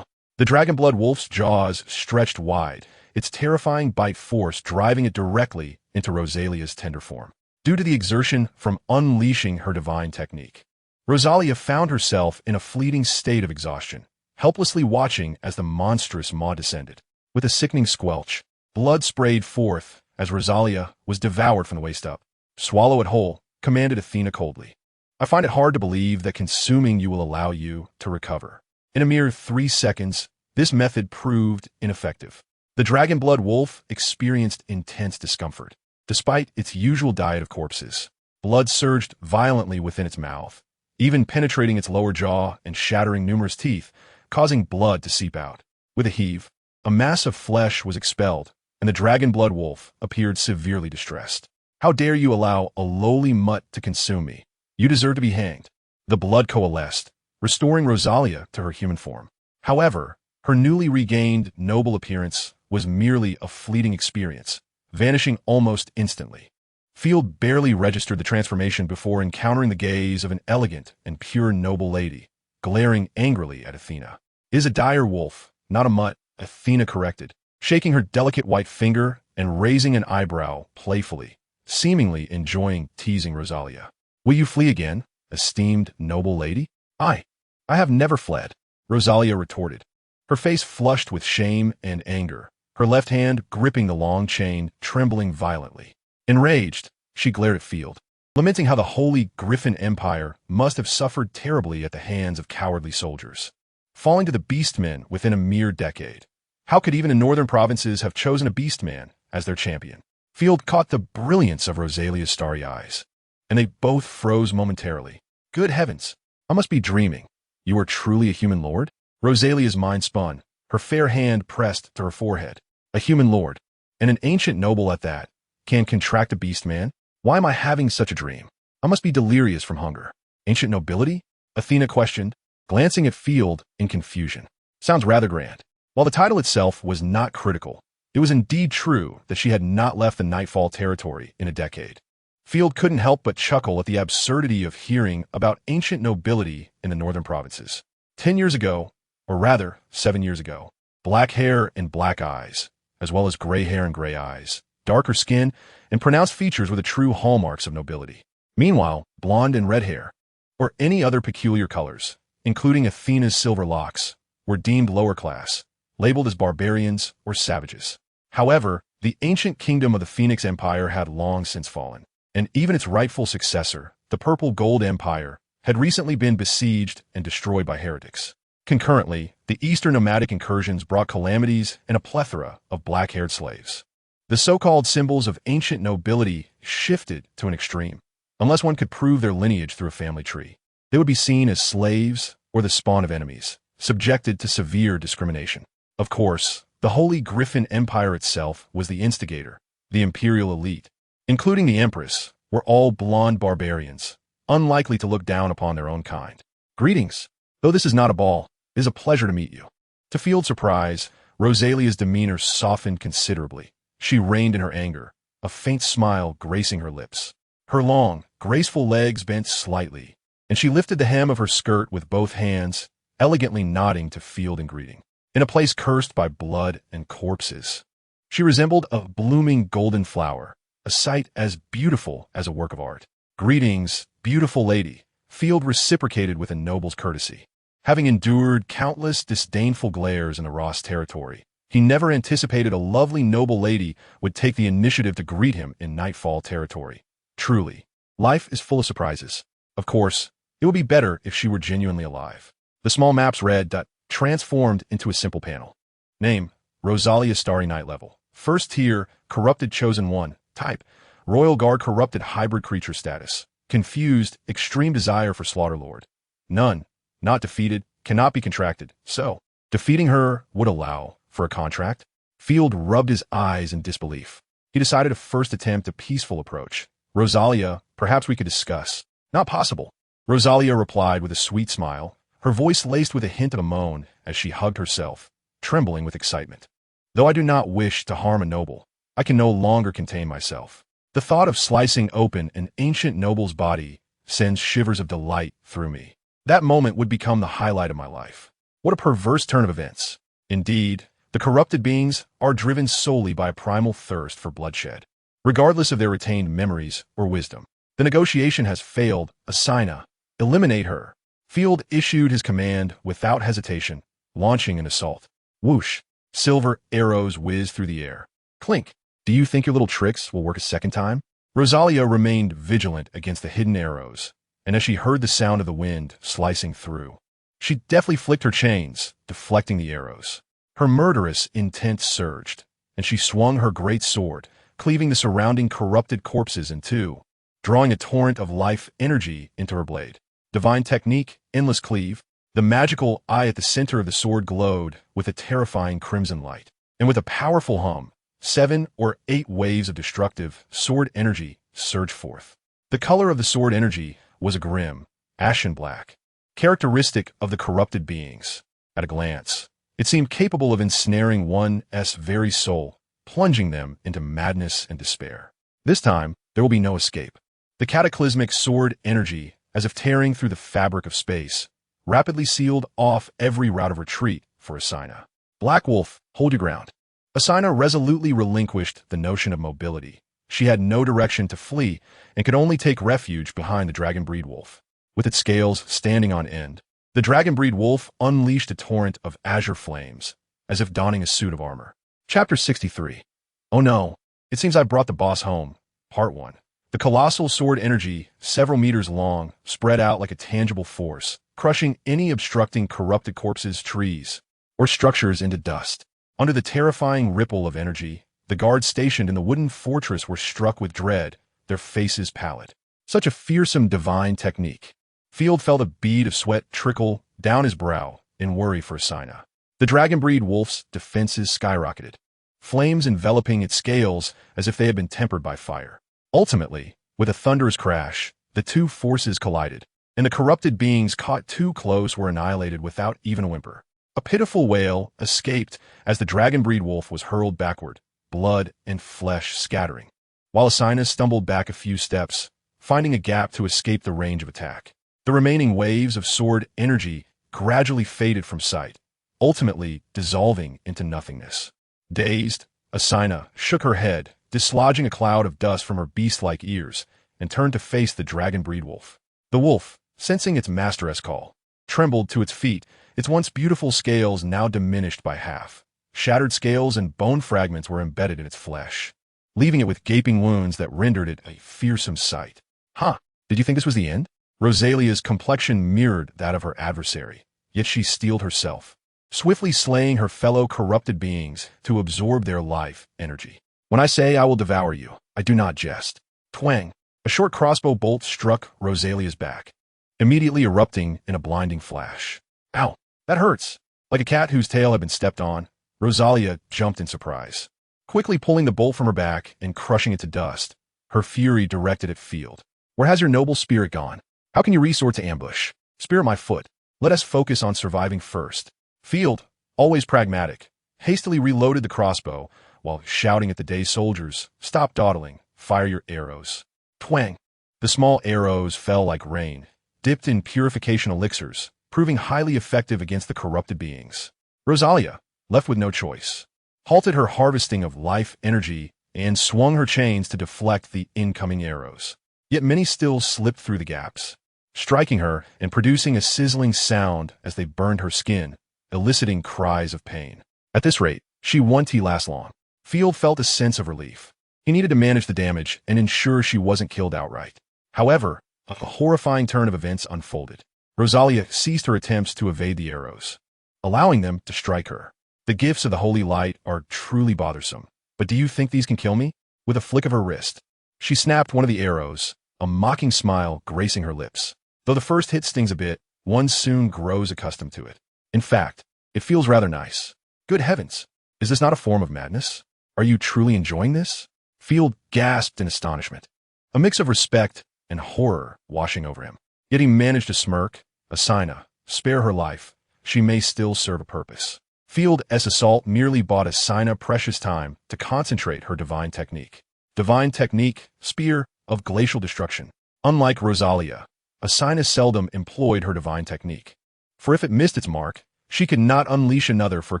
The dragon blood wolf's jaws stretched wide, its terrifying bite force driving it directly into Rosalia's tender form. Due to the exertion from unleashing her divine technique, Rosalia found herself in a fleeting state of exhaustion, helplessly watching as the monstrous maw descended. With a sickening squelch, blood sprayed forth as Rosalia was devoured from the waist up. "Swallow it whole," commanded Athena coldly. "I find it hard to believe that consuming you will allow you to recover." In a mere 3 seconds, this method proved ineffective. The dragon blood wolf experienced intense discomfort. Despite its usual diet of corpses, blood surged violently within its mouth, even penetrating its lower jaw and shattering numerous teeth, causing blood to seep out. With a heave, a mass of flesh was expelled, and the dragon blood wolf appeared severely distressed. "How dare you allow a lowly mutt to consume me? You deserve to be hanged." The blood coalesced, restoring Rosalia to her human form. However, her newly regained noble appearance was merely a fleeting experience, vanishing almost instantly. Field barely registered the transformation before encountering the gaze of an elegant and pure noble lady, glaring angrily at Athena. "Is a dire wolf, not a mutt," Athena corrected, shaking her delicate white finger and raising an eyebrow playfully, seemingly enjoying teasing Rosalia. "Will you flee again, esteemed noble lady?" I have never fled," Rosalia retorted, her face flushed with shame and anger, her left hand gripping the long chain, trembling violently. Enraged, she glared at Field, lamenting how the Holy Griffin Empire must have suffered terribly at the hands of cowardly soldiers, falling to the beastmen within a mere decade. How could even the northern provinces have chosen a beastman as their champion? Field caught the brilliance of Rosalia's starry eyes, and they both froze momentarily. Good heavens, I must be dreaming. You are truly a human lord? Rosalia's mind spun, her fair hand pressed to her forehead. A human lord, and an ancient noble at that, can contract a beast man? Why am I having such a dream? I must be delirious from hunger. Ancient nobility? Athena questioned, glancing at Field in confusion. Sounds rather grand. While the title itself was not critical, it was indeed true that she had not left the Nightfall territory in a decade. Field couldn't help but chuckle at the absurdity of hearing about ancient nobility in the northern provinces. 10 years ago, or rather 7 years ago, black hair and black eyes, as well as gray hair and gray eyes, darker skin, and pronounced features were the true hallmarks of nobility. Meanwhile, blonde and red hair, or any other peculiar colors, including Athena's silver locks, were deemed lower class, labeled as barbarians or savages. However, the ancient kingdom of the Phoenix Empire had long since fallen, and even its rightful successor, the Purple Gold Empire, had recently been besieged and destroyed by heretics. Concurrently, the Eastern nomadic incursions brought calamities and a plethora of black-haired slaves. The so-called symbols of ancient nobility shifted to an extreme. Unless one could prove their lineage through a family tree, they would be seen as slaves or the spawn of enemies, subjected to severe discrimination. Of course, the Holy Griffin Empire itself was the instigator. The imperial elite, including the Empress, were all blonde barbarians, unlikely to look down upon their own kind. "Greetings. Though this is not a ball, it is a pleasure to meet you." To Field's surprise, Rosalia's demeanor softened considerably. She reined in her anger, a faint smile gracing her lips. Her long, graceful legs bent slightly, and she lifted the hem of her skirt with both hands, elegantly nodding to Field in greeting. In a place cursed by blood and corpses, she resembled a blooming golden flower, a sight as beautiful as a work of art. "Greetings, beautiful lady," Field reciprocated with a noble's courtesy. Having endured countless disdainful glares in the Ross territory, he never anticipated a lovely noble lady would take the initiative to greet him in Nightfall territory. Truly, life is full of surprises. Of course, it would be better if she were genuinely alive. The small maps read, transformed into a simple panel. Name, Rosalia Starry Night level. First tier, corrupted chosen one. Type, Royal Guard corrupted hybrid creature status. Confused, extreme desire for Slaughterlord. None, not defeated, cannot be contracted. So, defeating her would allow for a contract? Field rubbed his eyes in disbelief. He decided to first attempt a peaceful approach. "Rosalia, perhaps we could discuss." "Not possible," Rosalia replied with a sweet smile, her voice laced with a hint of a moan as she hugged herself, trembling with excitement. "Though I do not wish to harm a noble, I can no longer contain myself. The thought of slicing open an ancient noble's body sends shivers of delight through me. That moment would become the highlight of my life." What a perverse turn of events. Indeed, the corrupted beings are driven solely by a primal thirst for bloodshed, regardless of their retained memories or wisdom. The negotiation has failed. Asina, eliminate her. Field issued his command without hesitation, launching an assault. Whoosh! Silver arrows whizzed through the air. Clink! "Do you think your little tricks will work a second time?" Rosalia remained vigilant against the hidden arrows, and as she heard the sound of the wind slicing through, she deftly flicked her chains, deflecting the arrows. Her murderous intent surged, and she swung her great sword, cleaving the surrounding corrupted corpses in two, drawing a torrent of life energy into her blade. Divine technique, endless cleave. The magical eye at the center of the sword glowed with a terrifying crimson light, and with a powerful hum, 7 or 8 waves of destructive sword energy surged forth. The color of the sword energy was a grim, ashen black, characteristic of the corrupted beings. At a glance, it seemed capable of ensnaring one's very soul, plunging them into madness and despair. This time, there will be no escape. The cataclysmic sword energy, as if tearing through the fabric of space, rapidly sealed off every route of retreat for Asina. "Black Wolf, hold your ground." Asina resolutely relinquished the notion of mobility. She had no direction to flee and could only take refuge behind the dragon-breed wolf. With its scales standing on end, the dragon-breed wolf unleashed a torrent of azure flames, as if donning a suit of armor. Chapter 63. Oh no, it seems I brought the boss home. Part 1. The colossal sword energy, several meters long, spread out like a tangible force, crushing any obstructing corrupted corpses, trees, or structures into dust. Under the terrifying ripple of energy, the guards stationed in the wooden fortress were struck with dread, their faces pallid. Such a fearsome divine technique. Field felt a bead of sweat trickle down his brow in worry for Asina. The dragon-breed wolf's defenses skyrocketed, flames enveloping its scales as if they had been tempered by fire. Ultimately, with a thunderous crash, the two forces collided, and the corrupted beings caught too close were annihilated without even a whimper. A pitiful wail escaped as the dragon-breed wolf was hurled backward, blood and flesh scattering, while Asina stumbled back a few steps, finding a gap to escape the range of attack. The remaining waves of sword energy gradually faded from sight, ultimately dissolving into nothingness. Dazed, Asina shook her head, dislodging a cloud of dust from her beast-like ears, and turned to face the dragon-breed wolf. The wolf, sensing its master's call, trembled to its feet, its once beautiful scales now diminished by half. Shattered scales and bone fragments were embedded in its flesh, leaving it with gaping wounds that rendered it a fearsome sight. Huh, did you think this was the end? Rosalia's complexion mirrored that of her adversary, yet she steeled herself, swiftly slaying her fellow corrupted beings to absorb their life energy. "When I say I will devour you, I do not jest." Twang! A short crossbow bolt struck Rosalia's back, immediately erupting in a blinding flash. Ow, that hurts. Like a cat whose tail had been stepped on, Rosalia jumped in surprise, quickly pulling the bolt from her back and crushing it to dust, her fury directed at Field. "Where has your noble spirit gone? How can you resort to ambush? Spirit my foot. Let us focus on surviving first." Field, always pragmatic, hastily reloaded the crossbow while shouting at the day's soldiers, "Stop dawdling, fire your arrows." Twang! The small arrows fell like rain, dipped in purification elixirs, proving highly effective against the corrupted beings. Rosalia, left with no choice, halted her harvesting of life energy and swung her chains to deflect the incoming arrows. Yet many still slipped through the gaps, striking her and producing a sizzling sound as they burned her skin, eliciting cries of pain. At this rate, she won't last long. Field felt a sense of relief. He needed to manage the damage and ensure she wasn't killed outright. However, a horrifying turn of events unfolded. Rosalia ceased her attempts to evade the arrows, allowing them to strike her. The gifts of the holy light are truly bothersome. But do you think these can kill me? With a flick of her wrist, she snapped one of the arrows, a mocking smile gracing her lips. Though the first hit stings a bit, one soon grows accustomed to it. In fact, it feels rather nice. Good heavens, is this not a form of madness? Are you truly enjoying this? Field gasped in astonishment, a mix of respect and horror washing over him. Yet he managed to smirk. Asina, spare her life. She may still serve a purpose. Field's assault merely bought Asina precious time to concentrate her divine technique. Divine technique, spear of glacial destruction. Unlike Rosalia, Asina seldom employed her divine technique. For if it missed its mark, she could not unleash another for a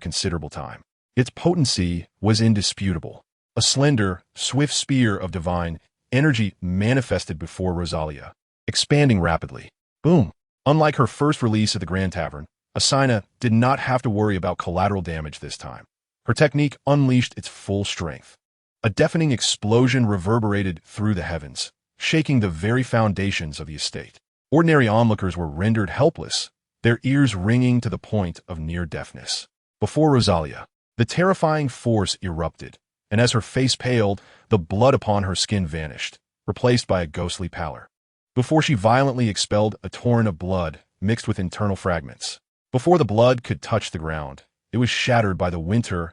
considerable time. Its potency was indisputable. A slender, swift spear of divine energy manifested before Rosalia, expanding rapidly. Boom! Unlike her first release at the Grand Tavern, Asina did not have to worry about collateral damage this time. Her technique unleashed its full strength. A deafening explosion reverberated through the heavens, shaking the very foundations of the estate. Ordinary onlookers were rendered helpless, their ears ringing to the point of near deafness. Before Rosalia, the terrifying force erupted, and as her face paled, the blood upon her skin vanished, replaced by a ghostly pallor. Before she violently expelled a torrent of blood mixed with internal fragments. Before the blood could touch the ground, it was shattered by the winter's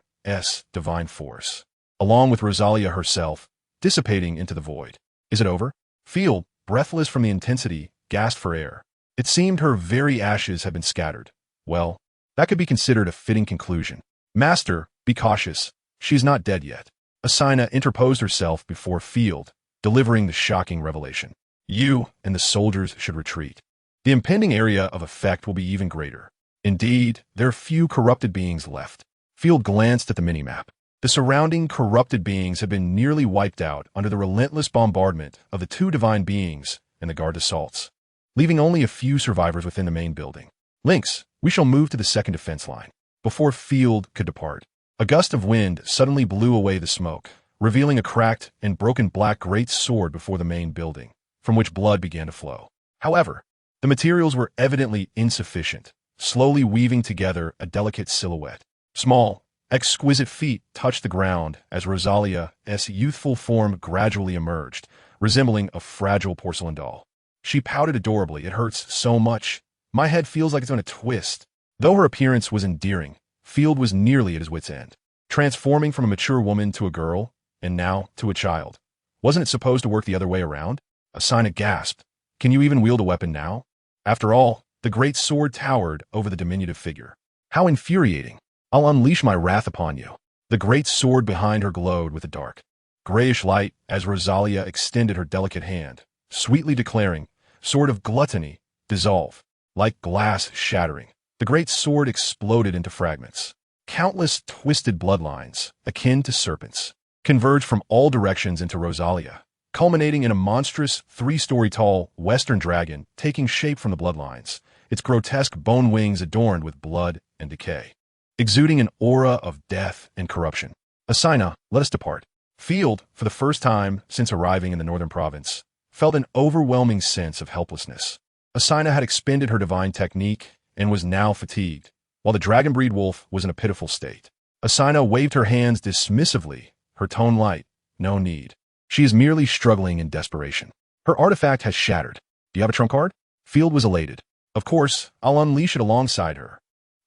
divine force, along with Rosalia herself, dissipating into the void. Is it over? Field, breathless from the intensity, gasped for air. It seemed her very ashes had been scattered. Well, that could be considered a fitting conclusion. Master, be cautious. She's not dead yet. Asina interposed herself before Field, delivering the shocking revelation. You and the soldiers should retreat. The impending area of effect will be even greater. Indeed, there are few corrupted beings left. Field glanced at the minimap. The surrounding corrupted beings have been nearly wiped out under the relentless bombardment of the two divine beings and the guard assaults, leaving only a few survivors within the main building. Lynx, we shall move to the second defense line. Before Field could depart, a gust of wind suddenly blew away the smoke, revealing a cracked and broken black great sword before the main building, from which blood began to flow. However, the materials were evidently insufficient, slowly weaving together a delicate silhouette. Small, exquisite feet touched the ground as Rosalia's youthful form gradually emerged, resembling a fragile porcelain doll. She pouted adorably. It hurts so much. My head feels like it's going to twist. Though her appearance was endearing, Field was nearly at his wit's end. Transforming from a mature woman to a girl, and now to a child. Wasn't it supposed to work the other way around? Asina gasped. Can you even wield a weapon now? After all, the great sword towered over the diminutive figure. How infuriating. I'll unleash my wrath upon you. The great sword behind her glowed with a dark, grayish light as Rosalia extended her delicate hand, sweetly declaring, sword of gluttony, dissolve. Like glass shattering, the great sword exploded into fragments. Countless twisted bloodlines, akin to serpents, converged from all directions into Rosalia, culminating in a monstrous, 3-story tall western dragon taking shape from the bloodlines, its grotesque bone wings adorned with blood and decay, exuding an aura of death and corruption. Asina, let us depart. Field, for the first time since arriving in the northern province, felt an overwhelming sense of helplessness. Asina had expended her divine technique and was now fatigued, while the dragon-breed wolf was in a pitiful state. Asina waved her hands dismissively, her tone light. No need. She is merely struggling in desperation. Her artifact has shattered. Do you have a trump card? Field was elated. Of course, I'll unleash it alongside her.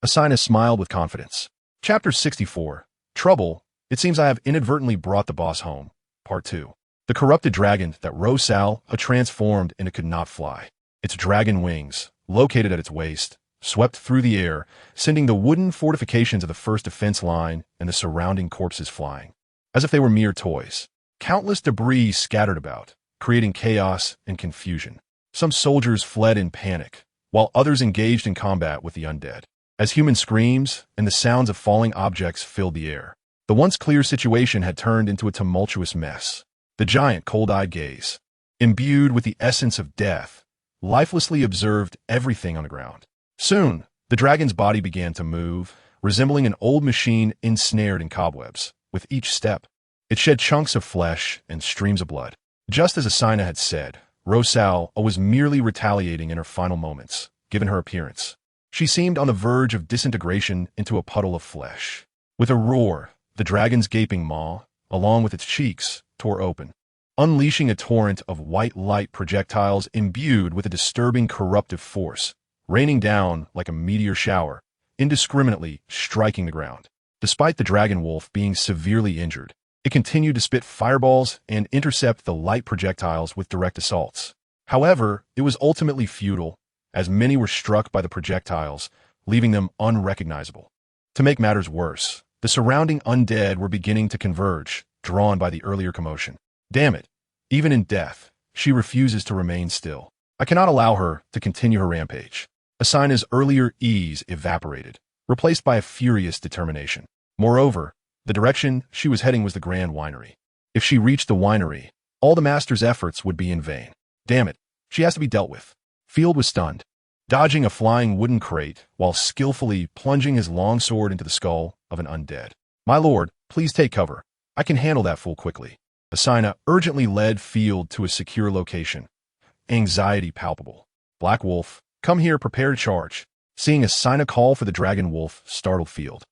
Asina smiled with confidence. Chapter 64. Trouble. It seems I have inadvertently brought the boss home. Part 2. The corrupted dragon that Rosal had transformed into could not fly. Its dragon wings, located at its waist, swept through the air, sending the wooden fortifications of the first defense line and the surrounding corpses flying, as if they were mere toys. Countless debris scattered about, creating chaos and confusion. Some soldiers fled in panic, while others engaged in combat with the undead. As human screams and the sounds of falling objects filled the air, the once clear situation had turned into a tumultuous mess. The giant, cold-eyed gaze, imbued with the essence of death, lifelessly observed everything on the ground. Soon, the dragon's body began to move, resembling an old machine ensnared in cobwebs. With each step, it shed chunks of flesh and streams of blood. Just as Asina had said, Rosal was merely retaliating in her final moments, given her appearance. She seemed on the verge of disintegration into a puddle of flesh. With a roar, the dragon's gaping maw, along with its cheeks, tore open, unleashing a torrent of white light projectiles imbued with a disturbing corruptive force, raining down like a meteor shower, indiscriminately striking the ground. Despite the dragon wolf being severely injured, it continued to spit fireballs and intercept the light projectiles with direct assaults. However, it was ultimately futile, as many were struck by the projectiles, leaving them unrecognizable. To make matters worse, the surrounding undead were beginning to converge, drawn by the earlier commotion. Damn it! Even in death, she refuses to remain still. I cannot allow her to continue her rampage. Asina's earlier ease evaporated, replaced by a furious determination. Moreover, the direction she was heading was the Grand Winery. If she reached the winery, all the master's efforts would be in vain. Damn it, she has to be dealt with. Field was stunned, dodging a flying wooden crate while skillfully plunging his long sword into the skull of an undead. My lord, please take cover. I can handle that fool quickly. Asina urgently led Field to a secure location, anxiety palpable. Black Wolf, come here, prepare to charge. Seeing Asina call for the dragon wolf startled Field,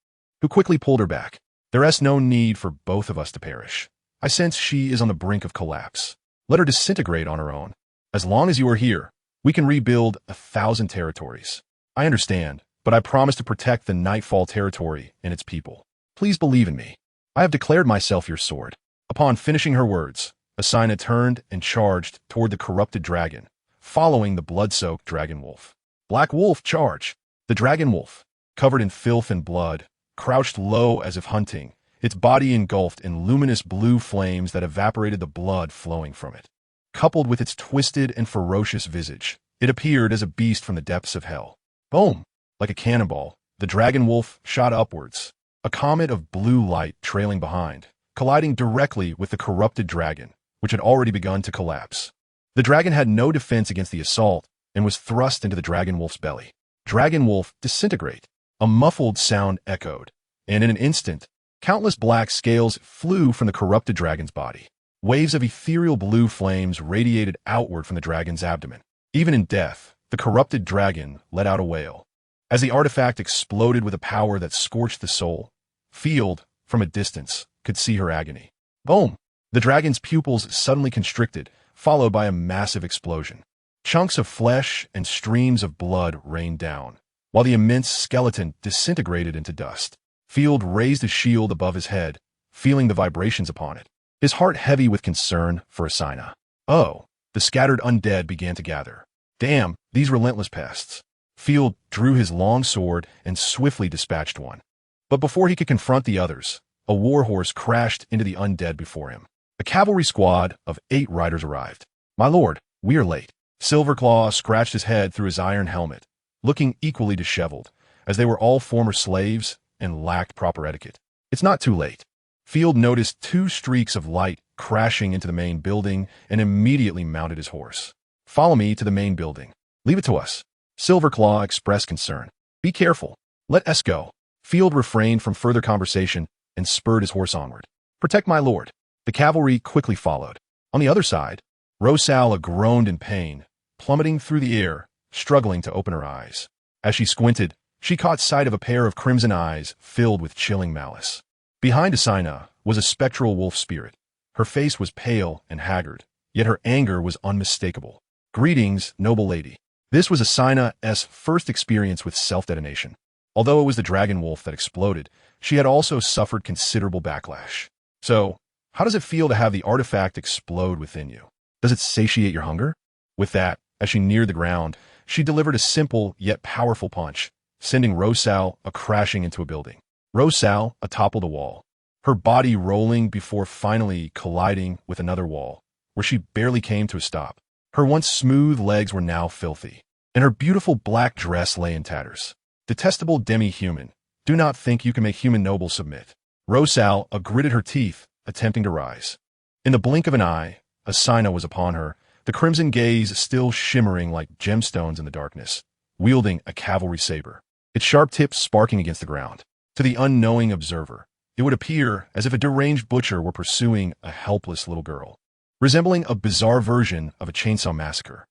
who quickly pulled her back. There is no need for both of us to perish. I sense she is on the brink of collapse. Let her disintegrate on her own. As long as you are here, we can rebuild 1,000 territories. I understand, but I promise to protect the Nightfall territory and its people. Please believe in me. I have declared myself your sword. Upon finishing her words, Asina turned and charged toward the corrupted dragon, following the blood-soaked dragon wolf. Black Wolf, charge! The dragon wolf, covered in filth and blood, crouched low as if hunting, its body engulfed in luminous blue flames that evaporated the blood flowing from it. Coupled with its twisted and ferocious visage, it appeared as a beast from the depths of hell. Boom! Like a cannonball, the dragon wolf shot upwards, a comet of blue light trailing behind, colliding directly with the corrupted dragon, which had already begun to collapse. The dragon had no defense against the assault and was thrust into the dragon wolf's belly. Dragon wolf, disintegrate! A muffled sound echoed, and in an instant, countless black scales flew from the corrupted dragon's body. Waves of ethereal blue flames radiated outward from the dragon's abdomen. Even in death, the corrupted dragon let out a wail. As the artifact exploded with a power that scorched the soul, Field, from a distance, could see her agony. Boom! The dragon's pupils suddenly constricted, followed by a massive explosion. Chunks of flesh and streams of blood rained down, while the immense skeleton disintegrated into dust. Field raised his shield above his head, feeling the vibrations upon it, his heart heavy with concern for Asina. Oh, the scattered undead began to gather. Damn, these relentless pests. Field drew his long sword and swiftly dispatched one. But before he could confront the others, a warhorse crashed into the undead before him. A cavalry squad of 8 riders arrived. My lord, we are late. Silverclaw scratched his head through his iron helmet, looking equally disheveled, as they were all former slaves and lacked proper etiquette. It's not too late. Field noticed 2 streaks of light crashing into the main building and immediately mounted his horse. Follow me to the main building. Leave it to us. Silverclaw expressed concern. Be careful. Let us go. Field refrained from further conversation and spurred his horse onward. Protect my lord. The cavalry quickly followed. On the other side, Rosal groaned in pain, plummeting through the air, struggling to open her eyes. As she squinted, she caught sight of a pair of crimson eyes filled with chilling malice. Behind Asina was a spectral wolf spirit. Her face was pale and haggard, yet her anger was unmistakable. Greetings, noble lady. This was Asina's first experience with self-detonation. Although it was the dragon wolf that exploded, she had also suffered considerable backlash. So, how does it feel to have the artifact explode within you? Does it satiate your hunger? With that, as she neared the ground, she delivered a simple yet powerful punch, sending Rosal crashing into a building. Rosal toppled a wall, her body rolling before finally colliding with another wall, where she barely came to a stop. Her once smooth legs were now filthy, and her beautiful black dress lay in tatters. Detestable demi-human, do not think you can make human nobles submit. Rosal gritted her teeth, attempting to rise. In the blink of an eye, Asina was upon her, the crimson gaze still shimmering like gemstones in the darkness, wielding a cavalry saber, its sharp tips sparking against the ground. To the unknowing observer, it would appear as if a deranged butcher were pursuing a helpless little girl, resembling a bizarre version of a chainsaw massacre.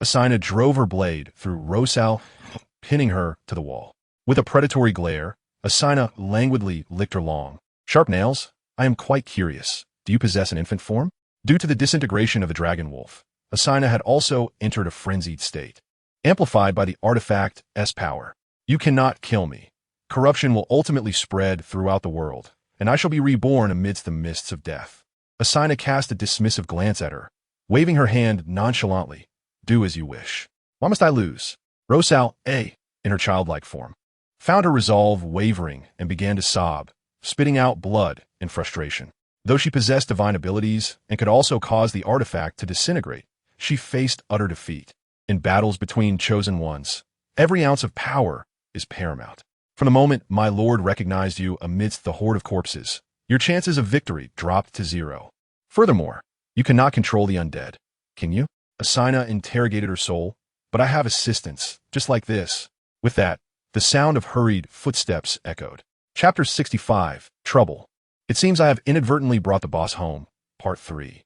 Asina drove her blade through Rosal, pinning her to the wall. With a predatory glare, Asina languidly licked her long, sharp nails. I am quite curious. Do you possess an infant form? Due to the disintegration of the dragon wolf, Asina had also entered a frenzied state, amplified by the artifact's power. You cannot kill me. Corruption will ultimately spread throughout the world, and I shall be reborn amidst the mists of death. Asina cast a dismissive glance at her, waving her hand nonchalantly. Do as you wish. Why must I lose? Rosal, in her childlike form, found her resolve wavering and began to sob, spitting out blood in frustration. Though she possessed divine abilities and could also cause the artifact to disintegrate, she faced utter defeat. In battles between chosen ones, every ounce of power is paramount. From the moment my lord recognized you amidst the horde of corpses, your chances of victory dropped to 0. Furthermore, you cannot control the undead, can you? Asina interrogated her soul. But I have assistance, just like this. With that, the sound of hurried footsteps echoed. Chapter 65, Trouble. It seems I have inadvertently brought the boss home. Part 3.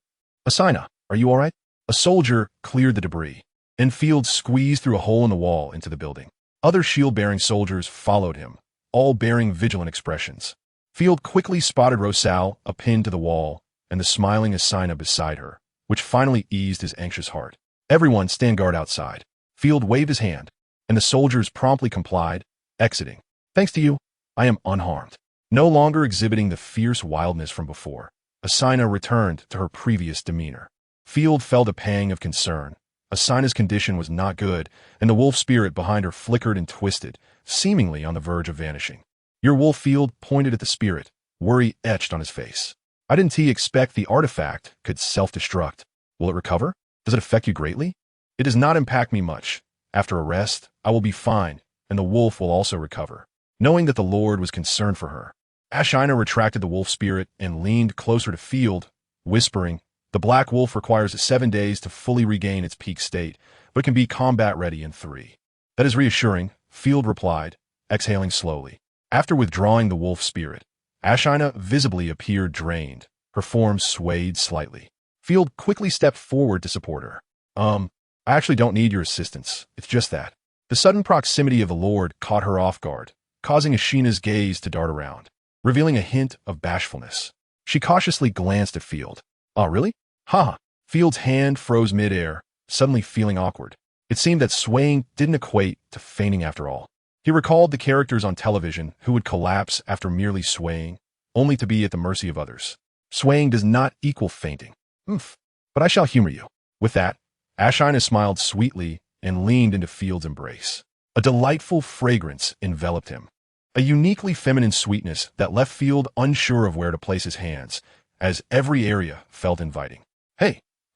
Asina, are you all right? A soldier cleared the debris. Enfield squeezed through a hole in the wall into the building. Other shield-bearing soldiers followed him, all bearing vigilant expressions. Field quickly spotted Rosal, pinned to the wall, and the smiling Asina beside her, which finally eased his anxious heart. Everyone stand guard outside. Field waved his hand, and the soldiers promptly complied, exiting. Thanks to you, I am unharmed. No longer exhibiting the fierce wildness from before, Asina returned to her previous demeanor. Field felt a pang of concern. Asina's condition was not good, and the wolf spirit behind her flickered and twisted, seemingly on the verge of vanishing. Your wolf Field pointed at the spirit, worry etched on his face. I didn't expect the artifact could self-destruct. Will it recover? Does it affect you greatly? It does not impact me much. After a rest, I will be fine, and the wolf will also recover. Knowing that the Lord was concerned for her, Asina retracted the wolf spirit and leaned closer to Field, whispering, the black wolf requires 7 days to fully regain its peak state, but can be combat-ready in 3. That is reassuring, Field replied, exhaling slowly. After withdrawing the wolf spirit, Asina visibly appeared drained. Her form swayed slightly. Field quickly stepped forward to support her. I actually don't need your assistance. It's just that. The sudden proximity of the Lord caught her off guard, causing Ashina's gaze to dart around, revealing a hint of bashfulness. She cautiously glanced at Field. Oh, really? Haha. Field's hand froze mid-air, suddenly feeling awkward. It seemed that swaying didn't equate to fainting after all. He recalled the characters on television who would collapse after merely swaying, only to be at the mercy of others. Swaying does not equal fainting. But I shall humor you. With that, Asina smiled sweetly and leaned into Field's embrace. A delightful fragrance enveloped him, a uniquely feminine sweetness that left Field unsure of where to place his hands, as every area felt inviting.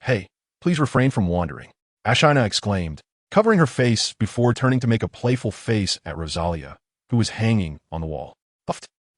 Hey, please refrain from wandering, Asina exclaimed, covering her face before turning to make a playful face at Rosalia, who was hanging on the wall.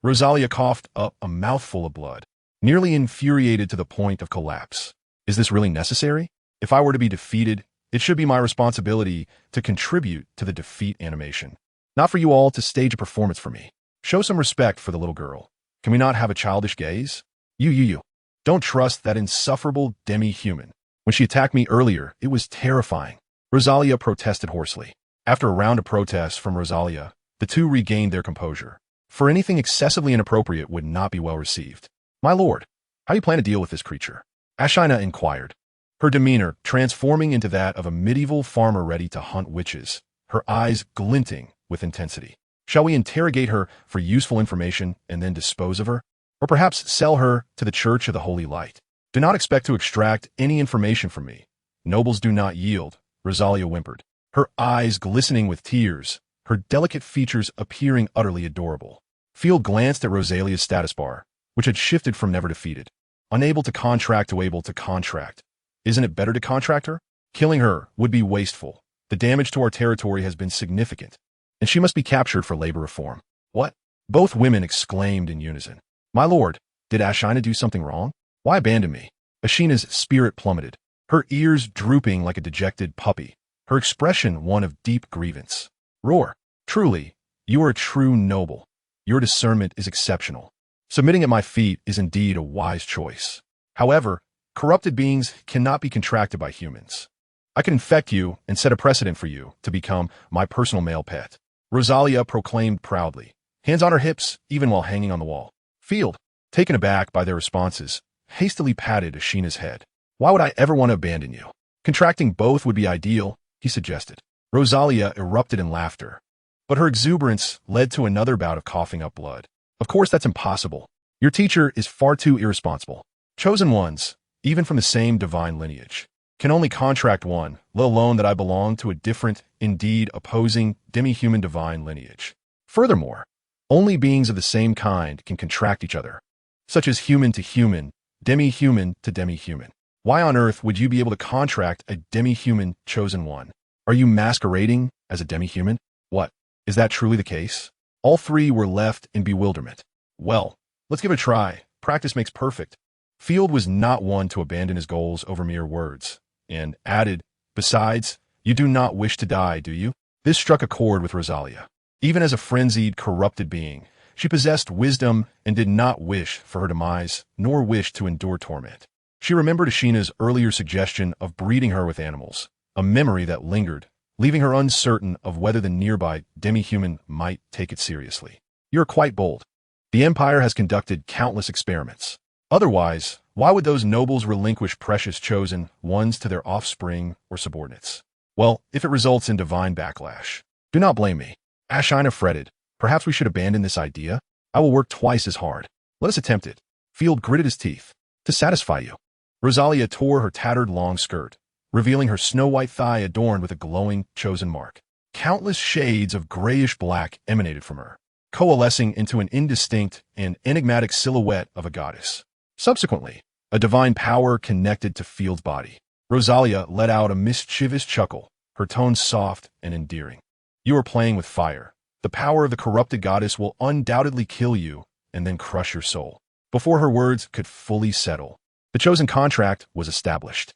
Rosalia coughed up a mouthful of blood, nearly infuriated to the point of collapse. Is this really necessary? If I were to be defeated, it should be my responsibility to contribute to the defeat animation, not for you all to stage a performance for me. Show some respect for the little girl. Can we not have a childish gaze? You. Don't trust that insufferable demi-human. When she attacked me earlier, it was terrifying. Rosalia protested hoarsely. After a round of protests from Rosalia, the two regained their composure. For anything excessively inappropriate would not be well received. My lord, how do you plan to deal with this creature? Asina inquired, her demeanor transforming into that of a medieval farmer ready to hunt witches, her eyes glinting with intensity. Shall we interrogate her for useful information and then dispose of her? Or perhaps sell her to the Church of the Holy Light? Do not expect to extract any information from me. Nobles do not yield, Rosalia whimpered, her eyes glistening with tears, her delicate features appearing utterly adorable. Field glanced at Rosalia's status bar, which had shifted from never defeated. Unable to contract to able to contract. Isn't it better to contract her? Killing her would be wasteful. The damage to our territory has been significant, and she must be captured for labor reform. What? Both women exclaimed in unison. My lord, did Ashina do something wrong? Why abandon me? Ashina's spirit plummeted, her ears drooping like a dejected puppy, her expression one of deep grievance. Roar. Truly, you are a true noble. Your discernment is exceptional. Submitting at my feet is indeed a wise choice. However, corrupted beings cannot be contracted by humans. I can infect you and set a precedent for you to become my personal male pet. Rosalia proclaimed proudly, hands on her hips even while hanging on the wall. Field, taken aback by their responses, hastily patted Ashina's head. Why would I ever want to abandon you? Contracting both would be ideal, he suggested. Rosalia erupted in laughter, but her exuberance led to another bout of coughing up blood. Of course that's impossible. Your teacher is far too irresponsible. Chosen ones, even from the same divine lineage, can only contract one, let alone that I belong to a different, indeed opposing, demi-human divine lineage. Furthermore, only beings of the same kind can contract each other, such as human to human, demi-human to demi-human. Why on earth would you be able to contract a demi-human chosen one? Are you masquerading as a demi-human? What? Is that truly the case? All three were left in bewilderment. Well, let's give it a try. Practice makes perfect. Field was not one to abandon his goals over mere words, and added, besides, you do not wish to die, do you? This struck a chord with Rosalia. Even as a frenzied, corrupted being, she possessed wisdom and did not wish for her demise, nor wish to endure torment. She remembered Ashina's earlier suggestion of breeding her with animals, a memory that lingered, leaving her uncertain of whether the nearby demi-human might take it seriously. You're quite bold. The Empire has conducted countless experiments. Otherwise, why would those nobles relinquish precious chosen ones to their offspring or subordinates? Well, if it results in divine backlash, do not blame me. Ashina fretted. Perhaps we should abandon this idea? I will work twice as hard. Let us attempt it. Field gritted his teeth. To satisfy you. Rosalia tore her tattered long skirt, revealing her snow-white thigh adorned with a glowing chosen mark. Countless shades of grayish-black emanated from her, coalescing into an indistinct and enigmatic silhouette of a goddess. Subsequently, a divine power connected to Field's body. Rosalia let out a mischievous chuckle, her tone soft and endearing. You are playing with fire. The power of the corrupted goddess will undoubtedly kill you and then crush your soul. Before her words could fully settle, the chosen contract was established.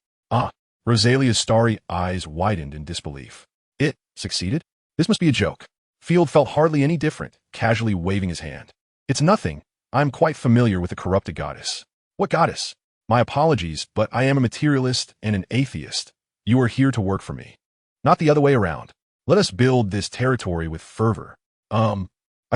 Rosalia's starry eyes widened in disbelief. It succeeded? This must be a joke. Field felt hardly any different, casually waving his hand. It's nothing. I am quite familiar with the corrupted goddess. What goddess? My apologies, but I am a materialist and an atheist. You are here to work for me. Not the other way around. Let us build this territory with fervor. I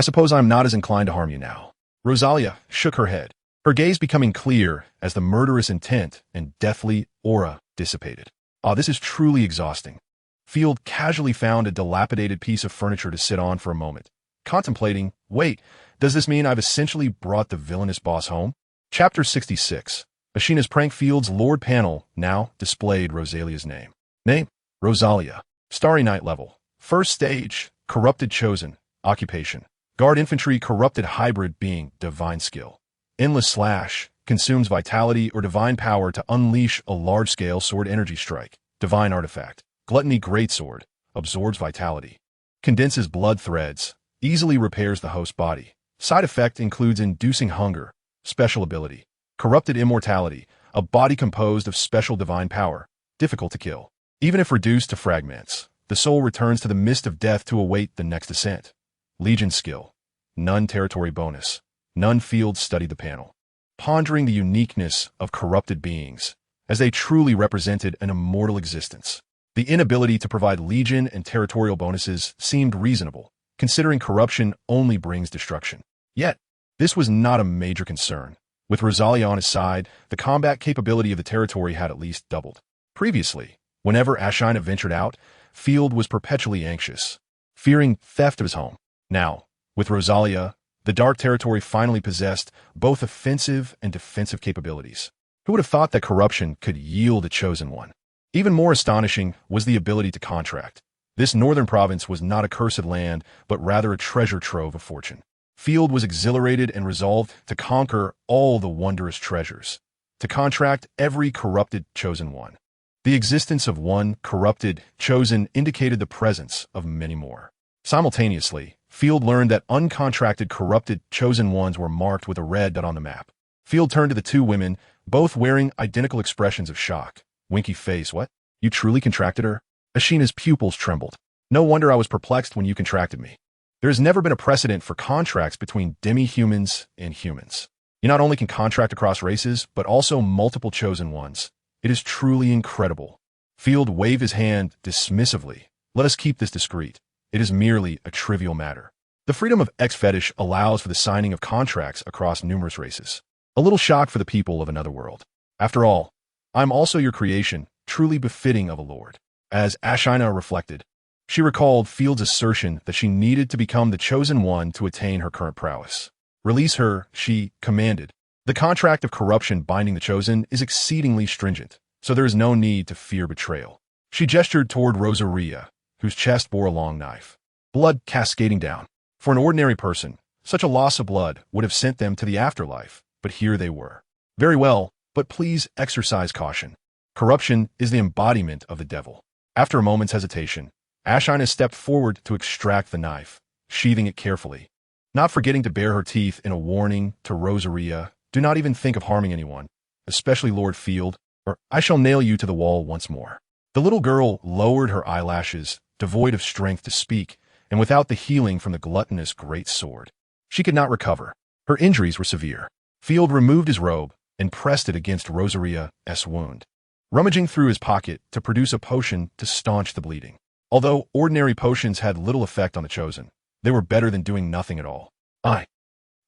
suppose I'm not as inclined to harm you now. Rosalia shook her head, her gaze becoming clear as the murderous intent and deathly aura dissipated. This is truly exhausting. Field casually found a dilapidated piece of furniture to sit on for a moment, contemplating, wait, does this mean I've essentially brought the villainous boss home? Chapter 66. Ashina's prank. Field's Lord panel now displayed Rosalia's name. Name, Rosalia. Starry Night level. First stage, corrupted chosen. Occupation, guard infantry. Corrupted hybrid being, divine skill. Endless slash, consumes vitality or divine power to unleash a large-scale sword energy strike. Divine artifact. Gluttony greatsword, absorbs vitality. Condenses blood threads, easily repairs the host body. Side effect includes inducing hunger. Special ability. Corrupted immortality, a body composed of special divine power. Difficult to kill. Even if reduced to fragments, the soul returns to the mist of death to await the next ascent. Legion skill. None territory bonus. None. Field studied the panel, pondering the uniqueness of corrupted beings, as they truly represented an immortal existence. The inability to provide legion and territorial bonuses seemed reasonable, considering corruption only brings destruction. Yet, this was not a major concern. With Rosalia on his side, the combat capability of the territory had at least doubled. Previously, whenever Ashina ventured out, Field was perpetually anxious, fearing theft of his home. Now, with Rosalia, the Dark Territory finally possessed both offensive and defensive capabilities. Who would have thought that corruption could yield a chosen one? Even more astonishing was the ability to contract. This northern province was not a cursed land, but rather a treasure trove of fortune. Field was exhilarated and resolved to conquer all the wondrous treasures, to contract every corrupted chosen one. The existence of one corrupted, chosen indicated the presence of many more. Simultaneously, Field learned that uncontracted, corrupted, chosen ones were marked with a red dot on the map. Field turned to the two women, both wearing identical expressions of shock. Winky face, what? You truly contracted her? Ashina's pupils trembled. No wonder I was perplexed when you contracted me. There has never been a precedent for contracts between demi-humans and humans. You not only can contract across races, but also multiple chosen ones. It is truly incredible. Field waved his hand dismissively. Let us keep this discreet. It is merely a trivial matter. The freedom of X-Fetish allows for the signing of contracts across numerous races. A little shock for the people of another world. After all, I am also your creation, truly befitting of a lord. As Ashina reflected, she recalled Field's assertion that she needed to become the chosen one to attain her current prowess. Release her, she commanded. The contract of corruption binding the chosen is exceedingly stringent, so there is no need to fear betrayal. She gestured toward Rosaria, whose chest bore a long knife. Blood cascading down. For an ordinary person, such a loss of blood would have sent them to the afterlife, but here they were. Very well, but please exercise caution. Corruption is the embodiment of the devil. After a moment's hesitation, Ashina stepped forward to extract the knife, sheathing it carefully. Not forgetting to bare her teeth in a warning to Rosaria, do not even think of harming anyone, especially Lord Field, or I shall nail you to the wall once more. The little girl lowered her eyelashes, devoid of strength to speak, and without the healing from the gluttonous great sword. She could not recover. Her injuries were severe. Field removed his robe and pressed it against Rosaria's wound, rummaging through his pocket to produce a potion to staunch the bleeding. Although ordinary potions had little effect on the chosen, they were better than doing nothing at all. I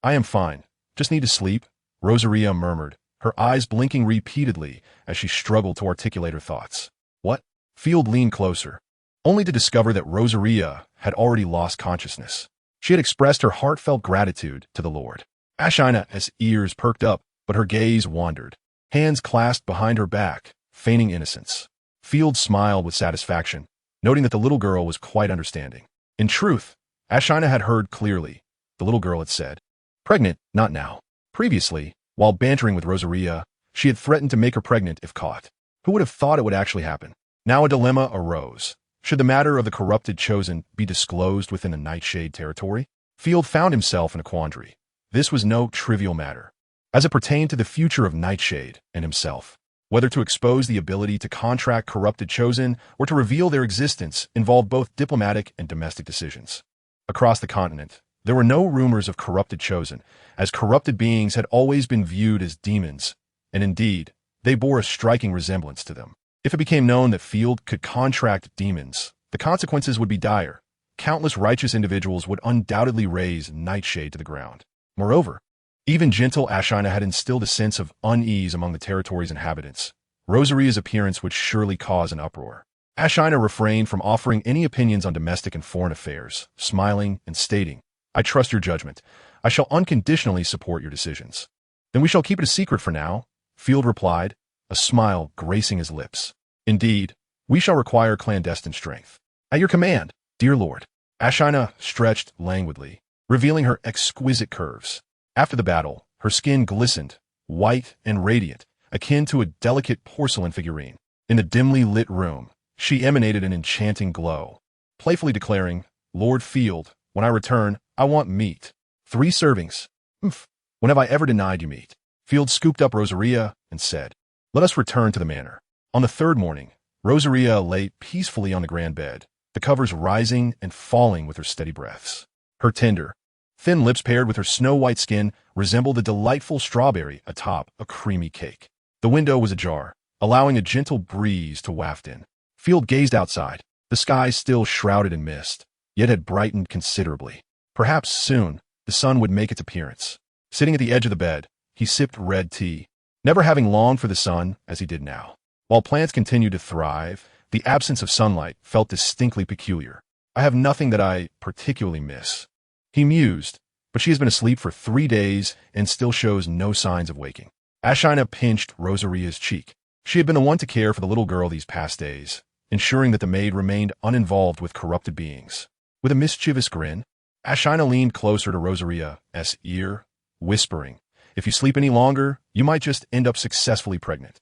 am fine. Just need to sleep, Rosaria murmured, her eyes blinking repeatedly as she struggled to articulate her thoughts. What? Field leaned closer, only to discover that Rosaria had already lost consciousness. She had expressed her heartfelt gratitude to the Lord. Ashina's ears perked up, but her gaze wandered, hands clasped behind her back, feigning innocence. Field smiled with satisfaction, noting that the little girl was quite understanding. In truth, Ashina had heard clearly. The little girl had said, "Pregnant, not now." Previously, while bantering with Rosaria, she had threatened to make her pregnant if caught. Who would have thought it would actually happen? Now a dilemma arose. Should the matter of the corrupted chosen be disclosed within the Nightshade territory? Field found himself in a quandary. This was no trivial matter, as it pertained to the future of Nightshade and himself. Whether to expose the ability to contract corrupted chosen or to reveal their existence involved both diplomatic and domestic decisions. Across the continent, there were no rumors of corrupted chosen, as corrupted beings had always been viewed as demons, and indeed, they bore a striking resemblance to them. If it became known that Field could contract demons, the consequences would be dire. Countless righteous individuals would undoubtedly raise Nightshade to the ground. Moreover, even gentle Ashina had instilled a sense of unease among the territory's inhabitants. Rosaria's appearance would surely cause an uproar. Ashina refrained from offering any opinions on domestic and foreign affairs, smiling and stating, "I trust your judgment. I shall unconditionally support your decisions." "Then we shall keep it a secret for now," Field replied, a smile gracing his lips. "Indeed, we shall require clandestine strength." "At your command, dear lord." Ashina stretched languidly, revealing her exquisite curves. After the battle, her skin glistened, white and radiant, akin to a delicate porcelain figurine. In the dimly lit room, she emanated an enchanting glow, playfully declaring, "Lord Field, when I return, I want meat. 3 servings. When have I ever denied you meat?" Field scooped up Rosaria and said, "Let us return to the manor." On the third morning, Rosaria lay peacefully on the grand bed, the covers rising and falling with her steady breaths. Her tender, thin lips paired with her snow-white skin resembled a delightful strawberry atop a creamy cake. The window was ajar, allowing a gentle breeze to waft in. Field gazed outside. The sky still shrouded in mist, yet had brightened considerably. Perhaps soon the sun would make its appearance. Sitting at the edge of the bed, he sipped red tea, never having longed for the sun as he did now. While plants continued to thrive, the absence of sunlight felt distinctly peculiar. "I have nothing that I particularly miss," he mused, "but she has been asleep for 3 days and still shows no signs of waking." Ashina pinched Rosaria's cheek. She had been the one to care for the little girl these past days, ensuring that the maid remained uninvolved with corrupted beings. With a mischievous grin, Ashina leaned closer to Rosaria's ear, whispering, "If you sleep any longer, you might just end up successfully pregnant."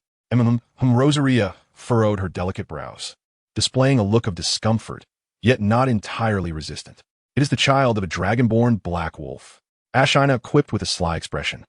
Rosaria furrowed her delicate brows, displaying a look of discomfort, yet not entirely resistant. It is the child of a dragon-born black wolf, Ashina quipped with a sly expression.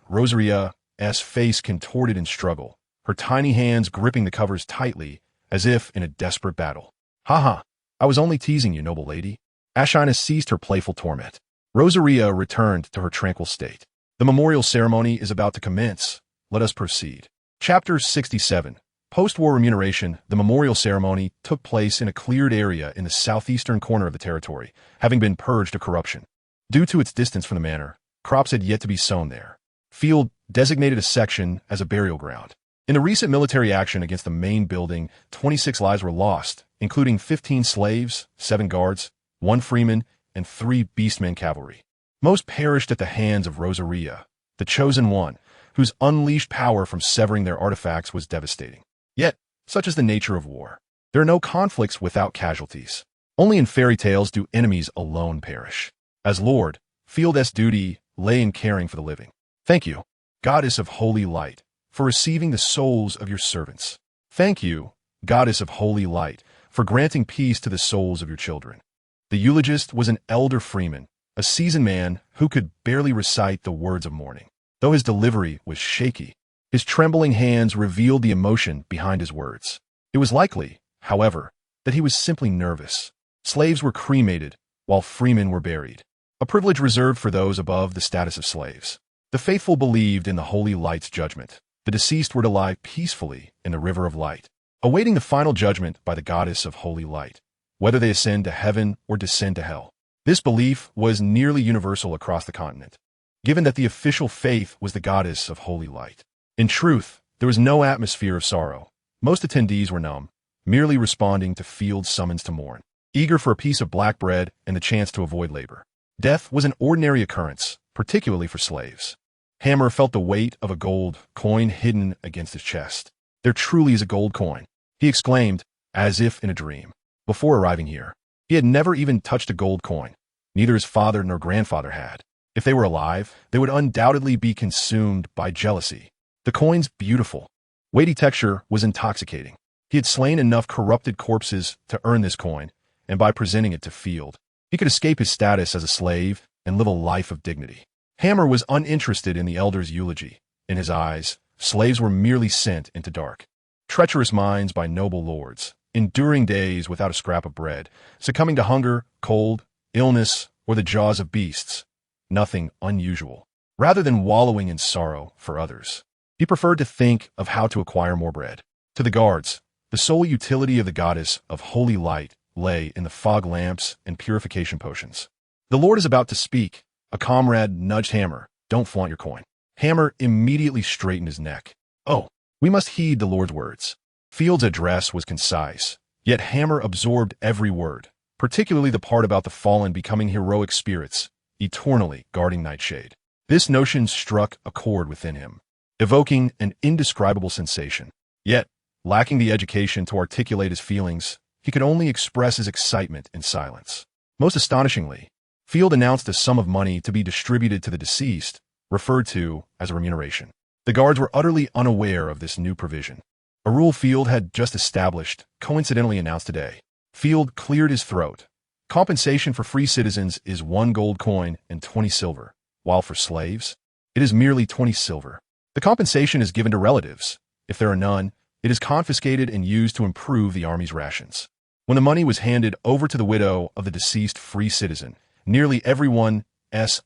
Rosaria's face contorted in struggle, her tiny hands gripping the covers tightly, as if in a desperate battle. Ha! I was only teasing you, noble lady. Ashina ceased her playful torment. Rosaria returned to her tranquil state. The memorial ceremony is about to commence. Let us proceed. Chapter 67. Post-war remuneration. The memorial ceremony took place in a cleared area in the southeastern corner of the territory, having been purged of corruption. Due to its distance from the manor, crops had yet to be sown there. Field designated a section as a burial ground. In the recent military action against the main building, 26 lives were lost, including 15 slaves, 7 guards, 1 freeman, and 3 beastmen cavalry. Most perished at the hands of Rosaria, the chosen one, whose unleashed power from severing their artifacts was devastating. Yet, such is the nature of war. There are no conflicts without casualties. Only in fairy tales do enemies alone perish. As Lord, Field's duty lay in caring for the living. Thank you, Goddess of Holy Light, for receiving the souls of your servants. Thank you, Goddess of Holy Light, for granting peace to the souls of your children. The eulogist was an elder freeman, a seasoned man who could barely recite the words of mourning. Though his delivery was shaky, his trembling hands revealed the emotion behind his words. It was likely, however, that he was simply nervous. Slaves were cremated, while freemen were buried, a privilege reserved for those above the status of slaves. The faithful believed in the Holy Light's judgment. The deceased were to lie peacefully in the river of light, awaiting the final judgment by the Goddess of Holy Light, whether they ascend to heaven or descend to hell. This belief was nearly universal across the continent, given that the official faith was the Goddess of Holy Light. In truth, there was no atmosphere of sorrow. Most attendees were numb, merely responding to Field's summons to mourn, eager for a piece of black bread and the chance to avoid labor. Death was an ordinary occurrence, particularly for slaves. Hammer felt the weight of a gold coin hidden against his chest. There truly is a gold coin, he exclaimed, as if in a dream. Before arriving here, he had never even touched a gold coin. Neither his father nor grandfather had. If they were alive, they would undoubtedly be consumed by jealousy. The coin's beautiful, weighty texture was intoxicating. He had slain enough corrupted corpses to earn this coin, and by presenting it to Field, he could escape his status as a slave and live a life of dignity. Hammer was uninterested in the elder's eulogy. In his eyes, slaves were merely sent into dark, treacherous minds by noble lords, enduring days without a scrap of bread, succumbing to hunger, cold, illness, or the jaws of beasts. Nothing unusual. Rather than wallowing in sorrow for others, he preferred to think of how to acquire more bread. To the guards, the sole utility of the Goddess of Holy Light lay in the fog lamps and purification potions. The Lord is about to speak. A comrade nudged Hammer. Don't flaunt your coin. Hammer immediately straightened his neck. Oh, we must heed the Lord's words. Field's address was concise, yet Hammer absorbed every word, particularly the part about the fallen becoming heroic spirits, eternally guarding Nightshade. This notion struck a chord within him, evoking an indescribable sensation. Yet, lacking the education to articulate his feelings, he could only express his excitement in silence. Most astonishingly, Field announced a sum of money to be distributed to the deceased, referred to as a remuneration. The guards were utterly unaware of this new provision, a rule Field had just established, coincidentally announced today. Field cleared his throat. Compensation for free citizens is 1 gold coin and 20 silver, while for slaves, it is merely 20 silver. The compensation is given to relatives. If there are none, it is confiscated and used to improve the army's rations. When the money was handed over to the widow of the deceased free citizen, nearly everyone's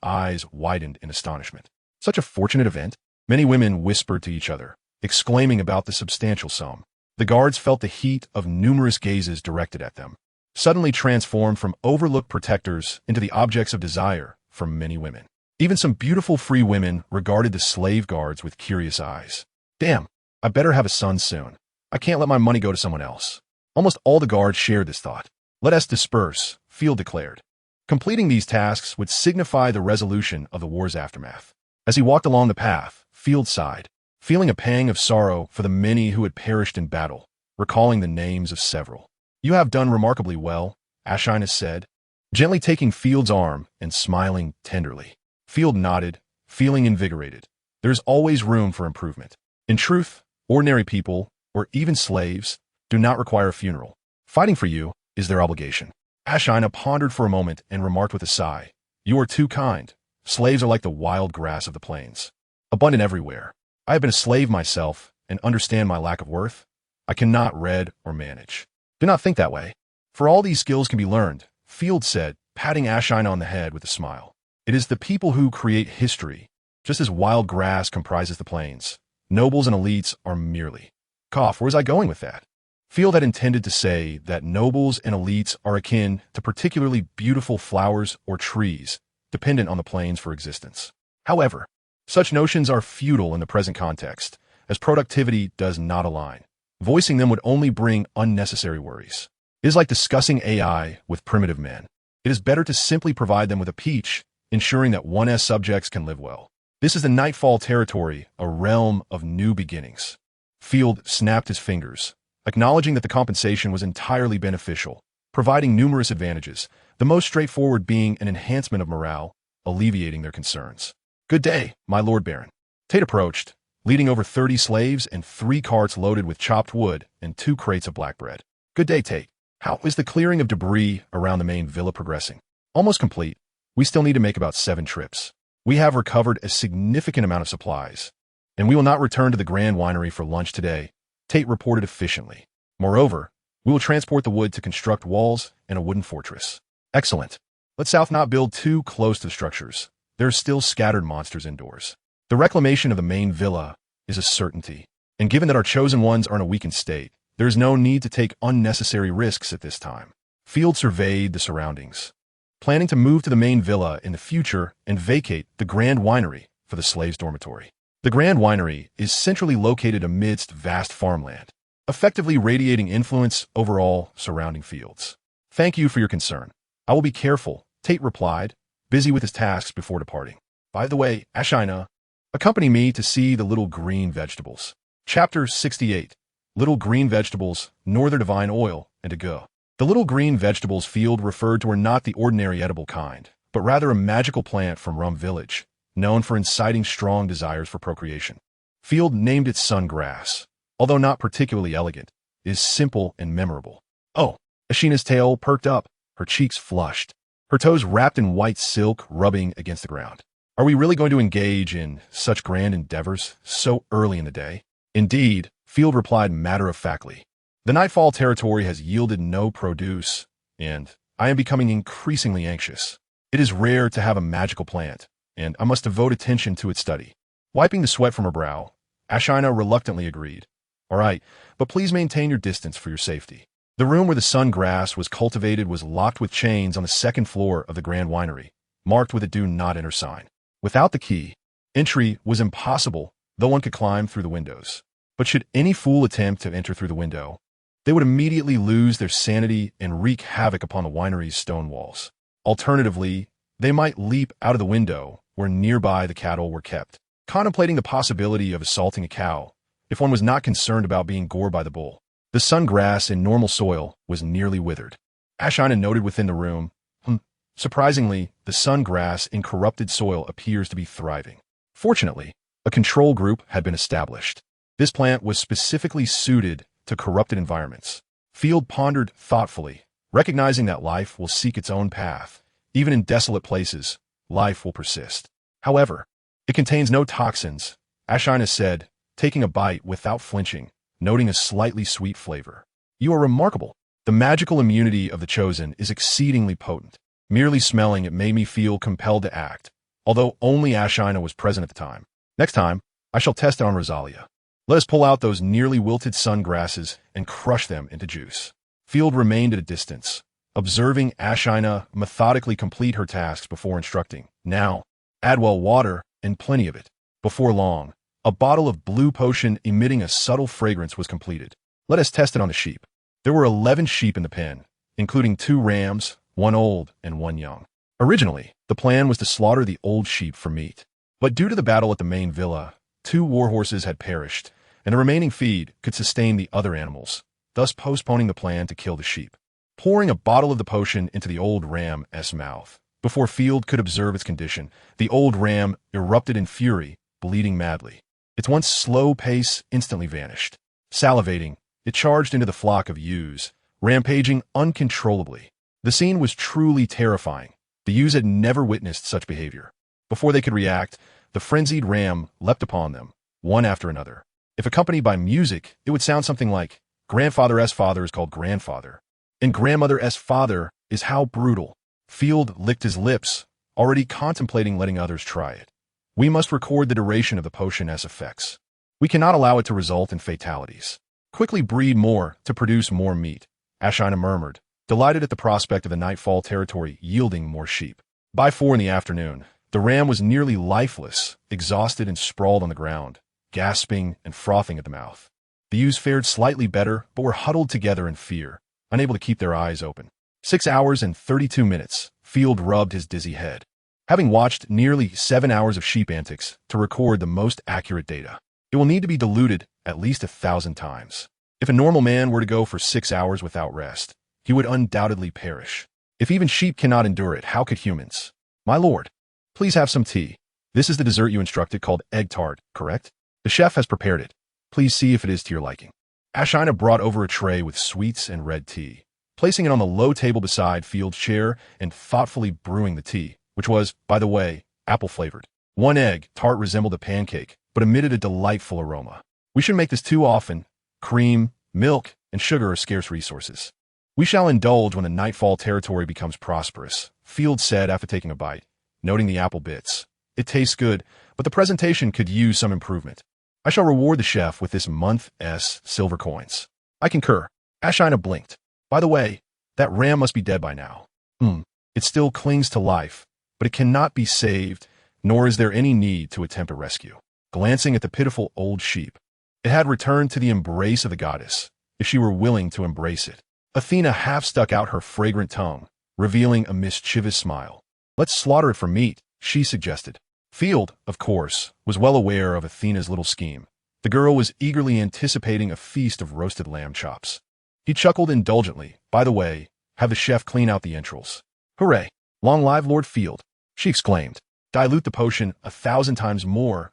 eyes widened in astonishment. Such a fortunate event? Many women whispered to each other, exclaiming about the substantial sum. The guards felt the heat of numerous gazes directed at them, suddenly transformed from overlooked protectors into the objects of desire for many women. Even some beautiful free women regarded the slave guards with curious eyes. Damn, I better have a son soon. I can't let my money go to someone else. Almost all the guards shared this thought. Let us disperse, Field declared. Completing these tasks would signify the resolution of the war's aftermath. As he walked along the path, Field sighed, feeling a pang of sorrow for the many who had perished in battle, recalling the names of several. You have done remarkably well, Ashina said, gently taking Field's arm and smiling tenderly. Field nodded, feeling invigorated. There is always room for improvement. In truth, ordinary people, or even slaves, do not require a funeral. Fighting for you is their obligation. Ashina pondered for a moment and remarked with a sigh, "You are too kind. Slaves are like the wild grass of the plains, abundant everywhere. I have been a slave myself and understand my lack of worth. I cannot read or manage." "Do not think that way. For all these skills can be learned," Field said, patting Ashina on the head with a smile. "It is the people who create history, just as wild grass comprises the plains. Nobles and elites are merely—" Where was I going with that? Field had intended to say that nobles and elites are akin to particularly beautiful flowers or trees, dependent on the plains for existence. However, such notions are futile in the present context, as productivity does not align. Voicing them would only bring unnecessary worries. It is like discussing AI with primitive men. It is better to simply provide them with a peach, ensuring that 1S subjects can live well. This is the Nightfall territory, a realm of new beginnings. Field snapped his fingers, acknowledging that the compensation was entirely beneficial, providing numerous advantages, the most straightforward being an enhancement of morale, alleviating their concerns. "Good day, my Lord Baron." Tate approached, leading over 30 slaves and 3 carts loaded with chopped wood and 2 crates of black bread. "Good day, Tate. How is the clearing of debris around the main villa progressing?" "Almost complete. We still need to make about 7 trips. We have recovered a significant amount of supplies, and we will not return to the Grand Winery for lunch today," Tate reported efficiently. "Moreover, we will transport the wood to construct walls and a wooden fortress." "Excellent. Let South not build too close to the structures. There are still scattered monsters indoors. The reclamation of the main villa is a certainty, and given that our chosen ones are in a weakened state, there is no need to take unnecessary risks at this time." Field surveyed the surroundings, planning to move to the main villa in the future and vacate the Grand Winery for the slaves' dormitory. The Grand Winery is centrally located amidst vast farmland, effectively radiating influence over all surrounding fields. "Thank you for your concern. I will be careful," Tate replied, busy with his tasks before departing. "By the way, Ashina, accompany me to see the little green vegetables." Chapter 68. Little green vegetables, Northern divine oil, and a go. The little green vegetables Field referred to were not the ordinary edible kind, but rather a magical plant from Rum Village, known for inciting strong desires for procreation. Field named it sungrass. Although not particularly elegant, it is simple and memorable. "Oh," Ashina's tail perked up, her cheeks flushed, her toes wrapped in white silk rubbing against the ground. "Are we really going to engage in such grand endeavors so early in the day?" "Indeed," Field replied matter-of-factly. "The Nightfall territory has yielded no produce, and I am becoming increasingly anxious. It is rare to have a magical plant, and I must devote attention to its study." Wiping the sweat from her brow, Ashina reluctantly agreed. "All right, but please maintain your distance for your safety." The room where the sungrass was cultivated was locked with chains on the 2nd floor of the Grand Winery, marked with a "Do Not Enter" sign. Without the key, entry was impossible, though one could climb through the windows. But should any fool attempt to enter through the window, they would immediately lose their sanity and wreak havoc upon the winery's stone walls. Alternatively, they might leap out of the window where nearby the cattle were kept, contemplating the possibility of assaulting a cow if one was not concerned about being gored by the bull. The sungrass in normal soil was nearly withered. Ashina noted within the room, surprisingly, the sungrass in corrupted soil appears to be thriving. Fortunately, a control group had been established. This plant was specifically suited to corrupted environments. Field pondered thoughtfully, recognizing that life will seek its own path. Even in desolate places, life will persist. However, it contains no toxins, Ashina said, taking a bite without flinching, noting a slightly sweet flavor. "You are remarkable. The magical immunity of the chosen is exceedingly potent. Merely smelling it made me feel compelled to act, although only Ashina was present at the time. Next time, I shall test it on Rosalia. Let us pull out those nearly wilted sungrasses and crush them into juice." Field remained at a distance, observing Ashina methodically complete her tasks before instructing. "Now, add well water, and plenty of it." Before long, a bottle of blue potion emitting a subtle fragrance was completed. "Let us test it on the sheep." There were 11 sheep in the pen, including 2 rams, 1 old and 1 young. Originally, the plan was to slaughter the old sheep for meat. But due to the battle at the main villa, 2 warhorses had perished, and the remaining feed could sustain the other animals, thus postponing the plan to kill the sheep. Pouring a bottle of the potion into the old ram's mouth, before Field could observe its condition, the old ram erupted in fury, bleeding madly. Its once slow pace instantly vanished. Salivating, it charged into the flock of ewes, rampaging uncontrollably. The scene was truly terrifying. The ewes had never witnessed such behavior. Before they could react, the frenzied ram leapt upon them, one after another. If accompanied by music, it would sound something like, "Grandfather's father is called grandfather, and grandmother's father is how brutal." Field licked his lips, already contemplating letting others try it. We must record the duration of the potion's effects. We cannot allow it to result in fatalities. Quickly breed more to produce more meat, Ashina murmured, delighted at the prospect of the nightfall territory yielding more sheep. By 4 in the afternoon, the ram was nearly lifeless, exhausted and sprawled on the ground, gasping and frothing at the mouth. The ewes fared slightly better, but were huddled together in fear, unable to keep their eyes open. 6 hours and 32 minutes, Field rubbed his dizzy head. Having watched nearly 7 hours of sheep antics to record the most accurate data, it will need to be diluted at least 1,000 times. If a normal man were to go for 6 hours without rest, he would undoubtedly perish. If even sheep cannot endure it, how could humans? My lord, please have some tea. This is the dessert you instructed called egg tart, correct? The chef has prepared it. Please see if it is to your liking. Ashina brought over a tray with sweets and red tea, placing it on the low table beside Field's chair and thoughtfully brewing the tea, which was, by the way, apple-flavored. One egg tart resembled a pancake, but emitted a delightful aroma. We shouldn't make this too often. Cream, milk, and sugar are scarce resources. We shall indulge when the nightfall territory becomes prosperous, Field said after taking a bite, noting the apple bits. It tastes good, but the presentation could use some improvement. I shall reward the chef with this month's silver coins. I concur. Ashina blinked. By the way, that ram must be dead by now. It still clings to life, but it cannot be saved, nor is there any need to attempt a rescue. Glancing at the pitiful old sheep, it had returned to the embrace of the goddess, if she were willing to embrace it. Athena half stuck out her fragrant tongue, revealing a mischievous smile. Let's slaughter it for meat, she suggested. Field, of course, was well aware of Athena's little scheme. The girl was eagerly anticipating a feast of roasted lamb chops. He chuckled indulgently. By the way, have the chef clean out the entrails. Hooray! Long live Lord Field, she exclaimed. Dilute the potion 1,000 times more,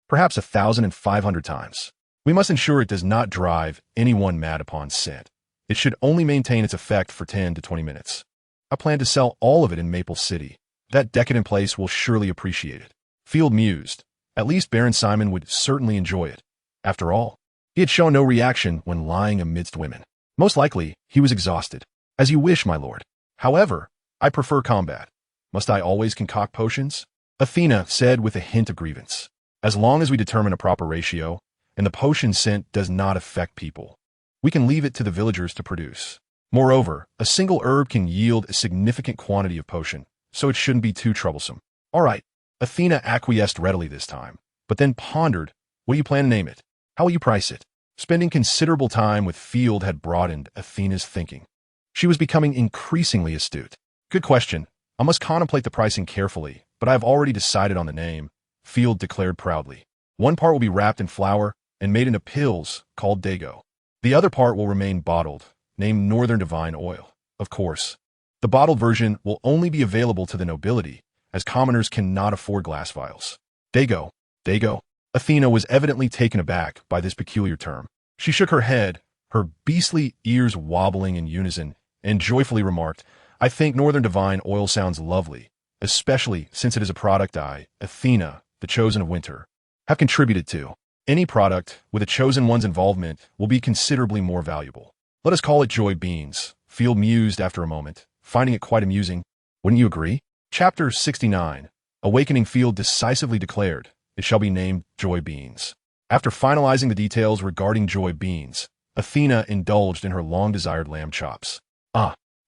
perhaps 1,500 times. We must ensure it does not drive anyone mad upon scent. It should only maintain its effect for 10 to 20 minutes. I plan to sell all of it in Maple City. That decadent place will surely appreciate it. Field mused. At least Baron Simon would certainly enjoy it. After all, he had shown no reaction when lying amidst women. Most likely, he was exhausted. As you wish, my lord. However, I prefer combat. Must I always concoct potions? Athena said with a hint of grievance. As long as we determine a proper ratio, and the potion scent does not affect people, we can leave it to the villagers to produce. Moreover, a single herb can yield a significant quantity of potion, so it shouldn't be too troublesome. All right, Athena acquiesced readily this time, but then pondered, what do you plan to name it? How will you price it? Spending considerable time with Field had broadened Athena's thinking. She was becoming increasingly astute. Good question. I must contemplate the pricing carefully, but I have already decided on the name, Field declared proudly. One part will be wrapped in flour and made into pills called Dago. The other part will remain bottled, named Northern Divine Oil. Of course, the bottled version will only be available to the nobility, as commoners cannot afford glass vials. Dago. Athena was evidently taken aback by this peculiar term. She shook her head, her beastly ears wobbling in unison, and joyfully remarked, I think Northern Divine Oil sounds lovely, especially since it is a product I, Athena, the chosen of winter, have contributed to. Any product with a chosen one's involvement will be considerably more valuable. Let us call it Joy Beans, Field mused after a moment, finding it quite amusing. Wouldn't you agree? Chapter 69. Awakening Field decisively declared, it shall be named Joy Beans. After finalizing the details regarding Joy Beans, Athena indulged in her long-desired lamb chops.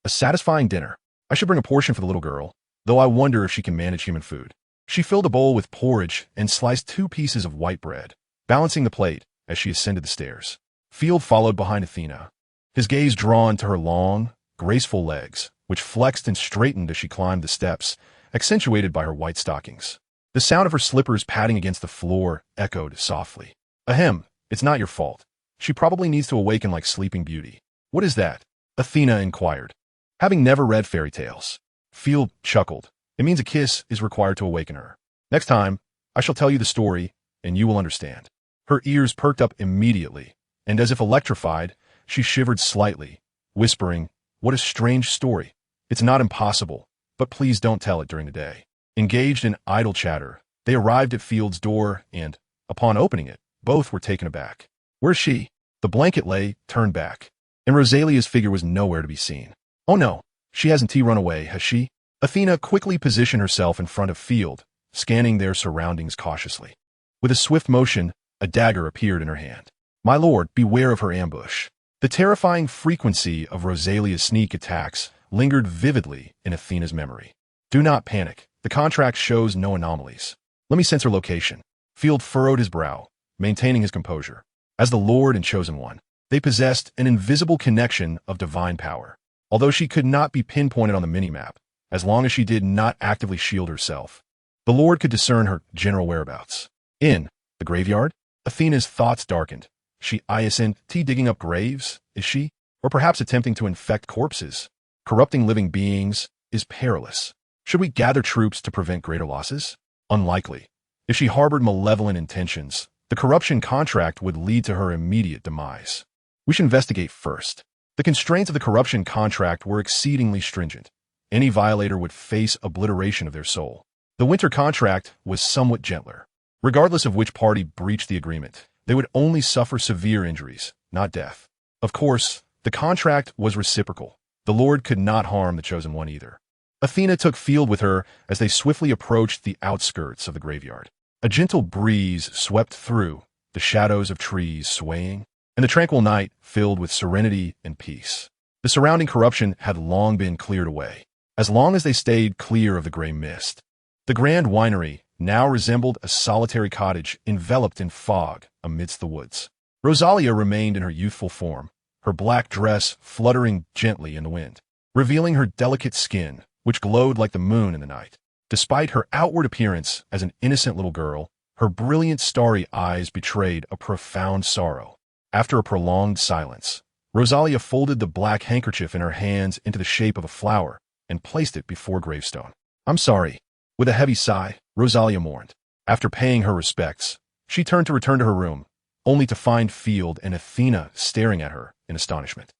A satisfying dinner. I should bring a portion for the little girl, though I wonder if she can manage human food. She filled a bowl with porridge and sliced 2 pieces of white bread, balancing the plate as she ascended the stairs. Field followed behind Athena, his gaze drawn to her long, graceful legs, which flexed and straightened as she climbed the steps, accentuated by her white stockings. The sound of her slippers patting against the floor echoed softly. Ahem, it's not your fault. She probably needs to awaken like Sleeping Beauty. What is that? Athena inquired. Having never read fairy tales, Field chuckled. It means a kiss is required to awaken her. Next time, I shall tell you the story, and you will understand. Her ears perked up immediately, and as if electrified, she shivered slightly, whispering, "What a strange story. It's not impossible, but please don't tell it during the day." Engaged in idle chatter, they arrived at Field's door and, upon opening it, both were taken aback. "Where's she?" The blanket lay turned back, and Rosalia's figure was nowhere to be seen. "Oh no, she hasn't run away, has she?" Athena quickly positioned herself in front of Field, scanning their surroundings cautiously. With a swift motion, a dagger appeared in her hand. "My lord, beware of her ambush." The terrifying frequency of Rosalia's sneak attacks lingered vividly in Athena's memory. "Do not panic. The contract shows no anomalies. Let me sense her location." Field furrowed his brow, maintaining his composure. As the Lord and Chosen One, they possessed an invisible connection of divine power. Although she could not be pinpointed on the minimap, as long as she did not actively shield herself, the Lord could discern her general whereabouts. In the graveyard, Athena's thoughts darkened. She isn't digging up graves, is she? Or perhaps attempting to infect corpses? Corrupting living beings is perilous. Should we gather troops to prevent greater losses? Unlikely. If she harbored malevolent intentions, the corruption contract would lead to her immediate demise. We should investigate first. The constraints of the corruption contract were exceedingly stringent. Any violator would face obliteration of their soul. The winter contract was somewhat gentler. Regardless of which party breached the agreement, they would only suffer severe injuries, not death. Of course, the contract was reciprocal. The Lord could not harm the Chosen One either. Athena took Field with her as they swiftly approached the outskirts of the graveyard. A gentle breeze swept through, the shadows of trees swaying, and the tranquil night filled with serenity and peace. The surrounding corruption had long been cleared away, as long as they stayed clear of the gray mist. The grand winery now resembled a solitary cottage enveloped in fog amidst the woods. Rosalia remained in her youthful form, her black dress fluttering gently in the wind, revealing her delicate skin, which glowed like the moon in the night. Despite her outward appearance as an innocent little girl, her brilliant starry eyes betrayed a profound sorrow. After a prolonged silence, Rosalia folded the black handkerchief in her hands into the shape of a flower and placed it before gravestone. "I'm sorry." With a heavy sigh, Rosalia mourned. After paying her respects, she turned to return to her room, only to find Field and Athena staring at her in astonishment.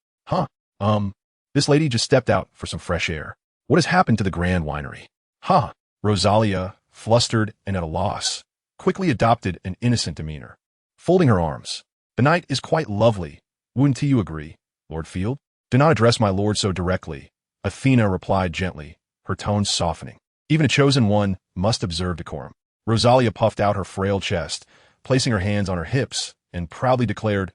This lady just stepped out for some fresh air. What has happened to the grand winery?" Rosalia, flustered and at a loss, quickly adopted an innocent demeanor, folding her arms. "The night is quite lovely. Wouldn't you agree, Lord Field?" "Do not address my lord so directly," Athena replied gently, her tone softening. "Even a Chosen One must observe decorum." Rosalia puffed out her frail chest, placing her hands on her hips, and proudly declared,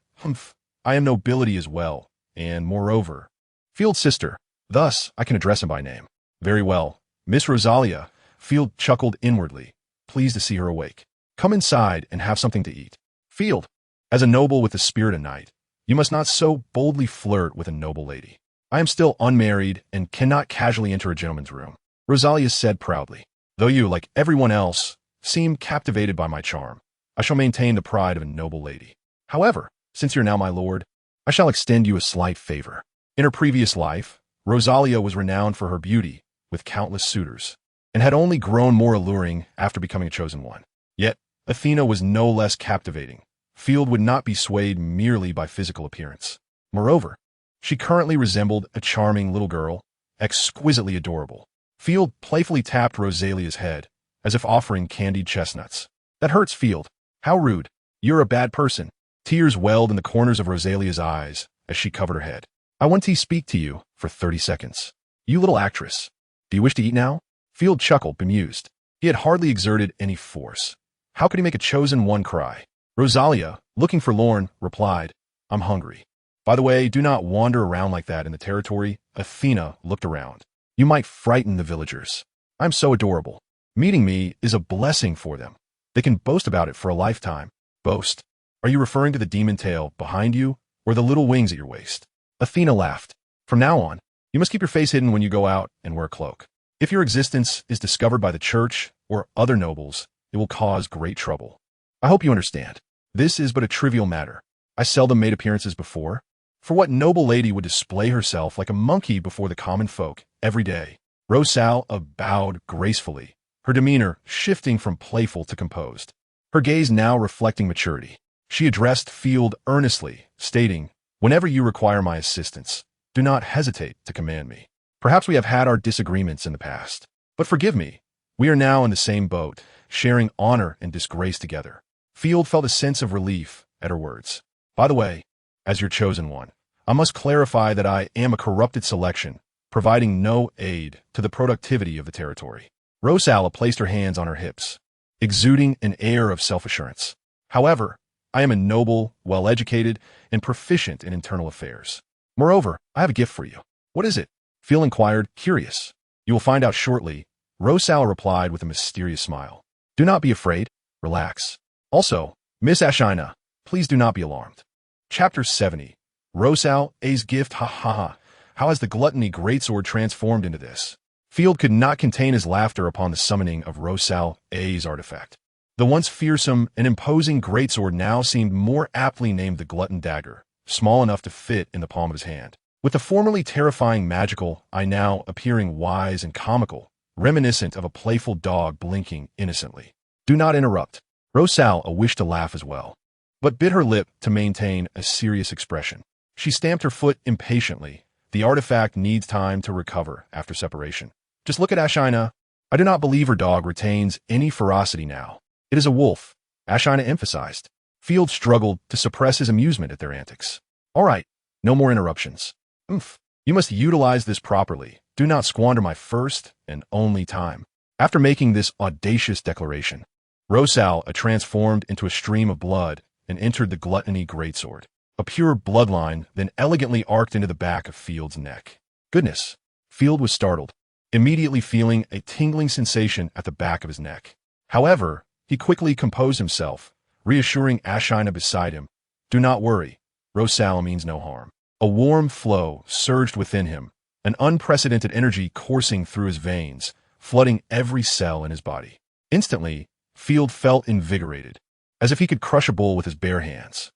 "I am nobility as well, and moreover, Field's sister. Thus, I can address him by name." "Very well, Miss Rosalia," Field chuckled inwardly, pleased to see her awake. "Come inside and have something to eat." "Field, as a noble with the spirit of knight, you must not so boldly flirt with a noble lady. I am still unmarried and cannot casually enter a gentleman's room," Rosalia said proudly. "Though you, like everyone else, seem captivated by my charm, I shall maintain the pride of a noble lady. However, since you're now my lord, I shall extend you a slight favor." In her previous life, Rosalia was renowned for her beauty, with countless suitors, and had only grown more alluring after becoming a Chosen One. Yet, Athena was no less captivating. Field would not be swayed merely by physical appearance. Moreover, she currently resembled a charming little girl, exquisitely adorable. Field playfully tapped Rosalia's head, as if offering candied chestnuts. "That hurts, Field. How rude. You're a bad person." Tears welled in the corners of Rosalia's eyes as she covered her head. "I want to speak to you for 30 seconds. You little actress. Do you wish to eat now?" Field chuckled, bemused. He had hardly exerted any force. How could he make a Chosen One cry? Rosalia, looking forlorn, replied, "I'm hungry." "By the way, do not wander around like that in the territory." Athena looked around. "You might frighten the villagers. I'm so adorable. Meeting me is a blessing for them. They can boast about it for a lifetime." "Boast? Are you referring to the demon tail behind you or the little wings at your waist?" Athena laughed. "From now on, you must keep your face hidden when you go out and wear a cloak. If your existence is discovered by the church or other nobles, it will cause great trouble. I hope you understand. This is but a trivial matter. I seldom made appearances before. For what noble lady would display herself like a monkey before the common folk every day?" Rosalia bowed gracefully, her demeanor shifting from playful to composed, her gaze now reflecting maturity. She addressed Field earnestly, stating, "Whenever you require my assistance, do not hesitate to command me. Perhaps we have had our disagreements in the past, but forgive me. We are now in the same boat, sharing honor and disgrace together." Field felt a sense of relief at her words. "By the way, as your chosen one, I must clarify that I am a corrupted selection, providing no aid to the productivity of the territory." Rosala placed her hands on her hips, exuding an air of self-assurance. "However, I am a noble, well-educated, and proficient in internal affairs. Moreover, I have a gift for you." "What is it?" Field inquired, curious. "You will find out shortly," Rosala replied with a mysterious smile. "Do not be afraid. Relax. Also, Miss Ashina, please do not be alarmed." Chapter 70. Rosala's gift. Ha ha ha. How has the gluttony greatsword transformed into this? Field could not contain his laughter upon the summoning of Rosala's artifact. The once fearsome and imposing greatsword now seemed more aptly named the Glutton Dagger, small enough to fit in the palm of his hand. With the formerly terrifying magical eye now appearing wise and comical, reminiscent of a playful dog blinking innocently. "Do not interrupt." Rosala wished to laugh as well, but bit her lip to maintain a serious expression. She stamped her foot impatiently. The artifact needs time to recover after separation. "Just look at Ashina. I do not believe her dog retains any ferocity now. It is a wolf," Ashina emphasized. Field struggled to suppress his amusement at their antics. "All right, no more interruptions. You must utilize this properly. Do not squander my first and only time." After making this audacious declaration, Rosala transformed into a stream of blood and entered the gluttony greatsword. A pure bloodline then elegantly arced into the back of Field's neck. "Goodness!" Field was startled, immediately feeling a tingling sensation at the back of his neck. However, he quickly composed himself, reassuring Ashina beside him. "Do not worry. Rosala means no harm." A warm flow surged within him, an unprecedented energy coursing through his veins, flooding every cell in his body. Instantly, Field felt invigorated, as if he could crush a bull with his bare hands.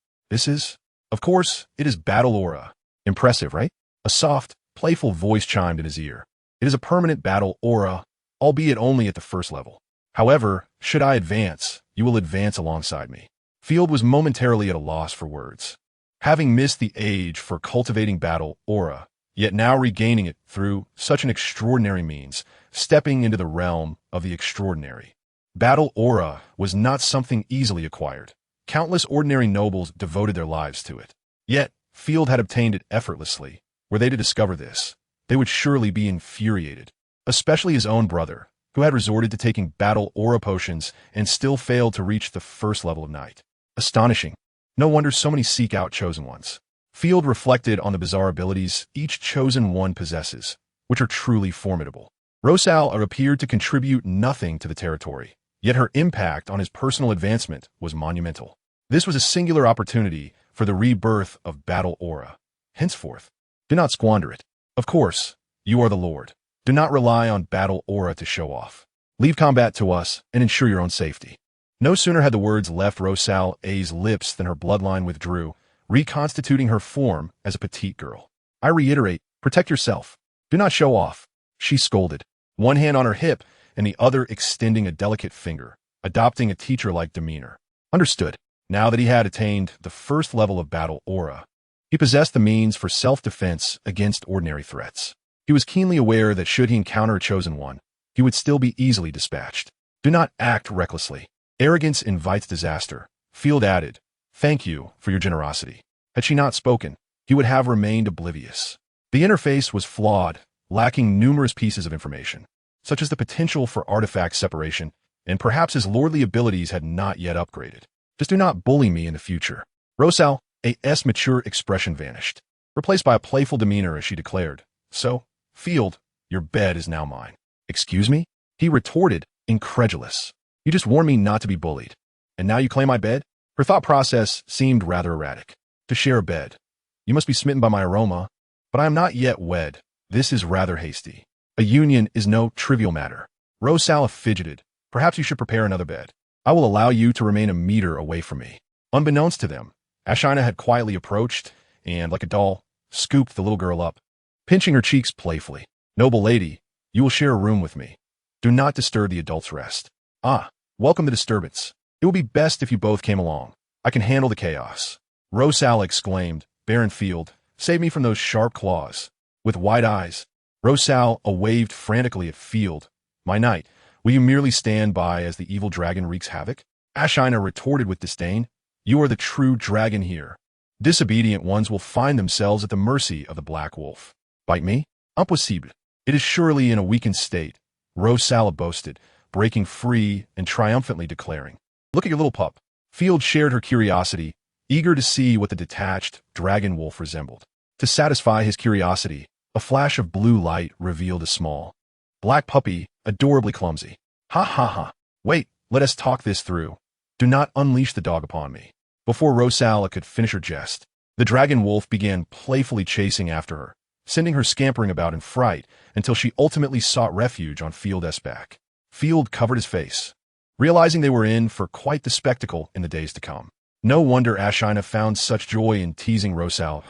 Of course, it is battle aura. Impressive, right? A soft, playful voice chimed in his ear. "It is a permanent battle aura, albeit only at the first level. However, should I advance, you will advance alongside me." Field was momentarily at a loss for words. Having missed the age for cultivating battle aura, yet now regaining it through such an extraordinary means, stepping into the realm of the extraordinary. Battle aura was not something easily acquired. Countless ordinary nobles devoted their lives to it. Yet, Field had obtained it effortlessly. Were they to discover this, they would surely be infuriated, especially his own brother, who had resorted to taking battle aura potions and still failed to reach the first level of knight. Astonishing. No wonder so many seek out chosen ones. Field reflected on the bizarre abilities each chosen one possesses, which are truly formidable. Rosala appeared to contribute nothing to the territory, yet her impact on his personal advancement was monumental. This was a singular opportunity for the rebirth of battle aura. Henceforth, do not squander it. Of course, you are the Lord. Do not rely on battle aura to show off. Leave combat to us and ensure your own safety. No sooner had the words left Rosala's lips than her bloodline withdrew, reconstituting her form as a petite girl. "I reiterate, protect yourself. Do not show off," she scolded, one hand on her hip and the other extending a delicate finger, adopting a teacher-like demeanor. Understood. Now that he had attained the first level of battle aura, he possessed the means for self-defense against ordinary threats. He was keenly aware that should he encounter a chosen one, he would still be easily dispatched. "Do not act recklessly. Arrogance invites disaster," Field added. "Thank you for your generosity." Had she not spoken, he would have remained oblivious. The interface was flawed, lacking numerous pieces of information, such as the potential for artifact separation, and perhaps his lordly abilities had not yet upgraded. "Just do not bully me in the future." Rosala's mature expression vanished, replaced by a playful demeanor as she declared, "So, Field, your bed is now mine." "Excuse me?" he retorted, incredulous. "You just warned me not to be bullied, and now you claim my bed?" Her thought process seemed rather erratic. "To share a bed. You must be smitten by my aroma, but I am not yet wed. This is rather hasty. A union is no trivial matter." Rosala fidgeted. "Perhaps you should prepare another bed. I will allow you to remain a meter away from me." Unbeknownst to them, Ashina had quietly approached and, like a doll, scooped the little girl up, pinching her cheeks playfully. "Noble lady, you will share a room with me. Do not disturb the adult's rest." "Ah, welcome the disturbance. It would be best if you both came along." I can handle the chaos. Rosal exclaimed. Baron Field, save me from those sharp claws. With wide eyes, Rosal waved frantically at Field. My knight, will you merely stand by as the evil dragon wreaks havoc? Ashina retorted with disdain. You are the true dragon here. Disobedient ones will find themselves at the mercy of the Black Wolf. Bite me? Impossible. It is surely in a weakened state, Rosal boasted, breaking free and triumphantly declaring. Look at your little pup. Field shared her curiosity, eager to see what the detached dragon wolf resembled. To satisfy his curiosity, a flash of blue light revealed a small black puppy, adorably clumsy. Ha ha ha. Wait, let us talk this through. Do not unleash the dog upon me. Before Rosal could finish her jest, the dragon wolf began playfully chasing after her, sending her scampering about in fright until she ultimately sought refuge on Field's back. Field covered his face, realizing they were in for quite the spectacle in the days to come. No wonder Ashina found such joy in teasing Rosal.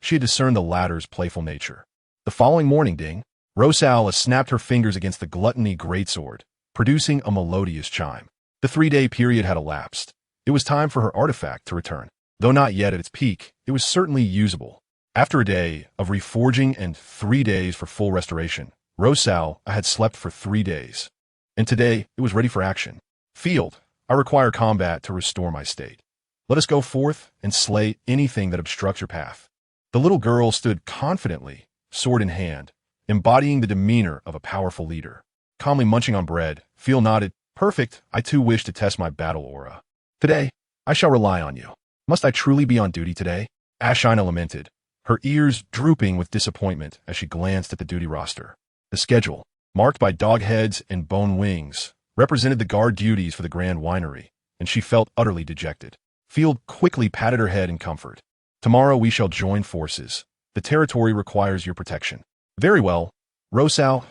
She had discerned the latter's playful nature. The following morning, Rosal snapped her fingers against the gluttony greatsword, producing a melodious chime. The 3-day period had elapsed. It was time for her artifact to return. Though not yet at its peak, it was certainly usable. After a day of reforging and 3 days for full restoration, Rosal had slept for 3 days. And today, it was ready for action. Field, I require combat to restore my state. Let us go forth and slay anything that obstructs your path. The little girl stood confidently, sword in hand, embodying the demeanor of a powerful leader. Calmly munching on bread, Field nodded. Perfect, I too wish to test my battle aura. Today, I shall rely on you. Must I truly be on duty today? Ashina lamented, her ears drooping with disappointment as she glanced at the duty roster. The schedule, marked by dog heads and bone wings, represented the guard duties for the Grand Winery, and she felt utterly dejected. Field quickly patted her head in comfort. Tomorrow we shall join forces. The territory requires your protection. Very well. Rosal,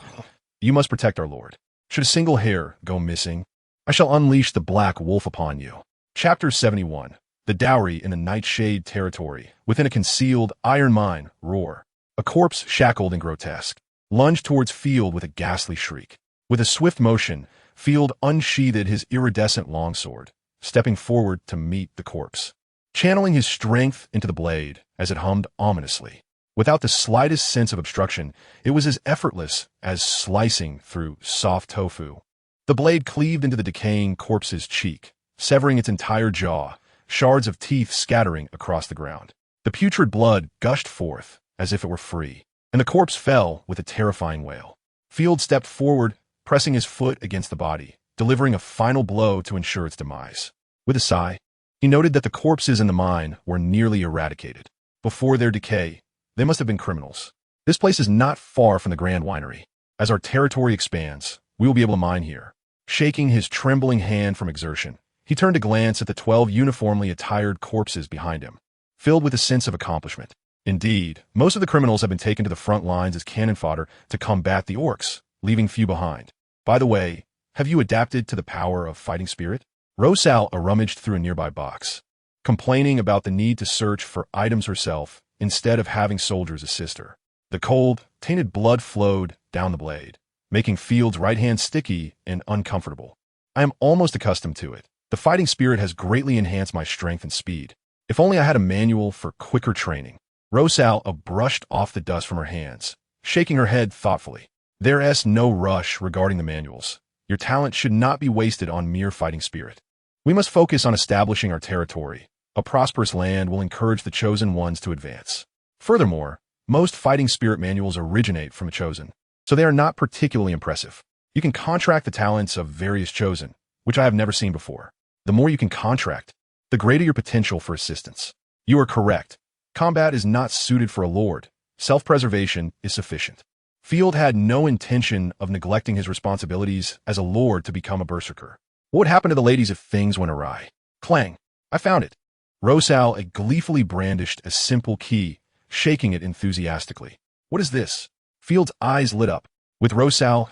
you must protect our lord. Should a single hair go missing, I shall unleash the Black Wolf upon you. Chapter 71. The Dowry in the Nightshade Territory. Within a concealed iron mine, roar. A corpse, shackled and grotesque, lunged towards Field with a ghastly shriek. With a swift motion, Field unsheathed his iridescent longsword, stepping forward to meet the corpse, channeling his strength into the blade as it hummed ominously. Without the slightest sense of obstruction, it was as effortless as slicing through soft tofu. The blade cleaved into the decaying corpse's cheek, severing its entire jaw, shards of teeth scattering across the ground. The putrid blood gushed forth as if it were free, and the corpse fell with a terrifying wail. Field stepped forward, pressing his foot against the body, delivering a final blow to ensure its demise. With a sigh, he noted that the corpses in the mine were nearly eradicated. Before their decay, they must have been criminals. This place is not far from the Grand Winery. As our territory expands, we will be able to mine here. Shaking his trembling hand from exertion, he turned to glance at the 12 uniformly attired corpses behind him, filled with a sense of accomplishment. Indeed, most of the criminals have been taken to the front lines as cannon fodder to combat the orcs, leaving few behind. By the way, have you adapted to the power of fighting spirit? Rosal rummaged through a nearby box, complaining about the need to search for items herself instead of having soldiers assist her. The cold, tainted blood flowed down the blade, making Field's right hand sticky and uncomfortable. I am almost accustomed to it. The fighting spirit has greatly enhanced my strength and speed. If only I had a manual for quicker training. Rosal brushed off the dust from her hands, shaking her head thoughtfully. There's no rush regarding the manuals. Your talent should not be wasted on mere fighting spirit. We must focus on establishing our territory. A prosperous land will encourage the chosen ones to advance. Furthermore, most fighting spirit manuals originate from a chosen, so they are not particularly impressive. You can contract the talents of various chosen, which I have never seen before. The more you can contract, the greater your potential for assistance. You are correct. Combat is not suited for a lord. Self-preservation is sufficient. Field had no intention of neglecting his responsibilities as a lord to become a berserker. What would happen to the ladies if things went awry? Clang! I found it. Rosal gleefully brandished a simple key, shaking it enthusiastically. What is this? Field's eyes lit up. With Rosal,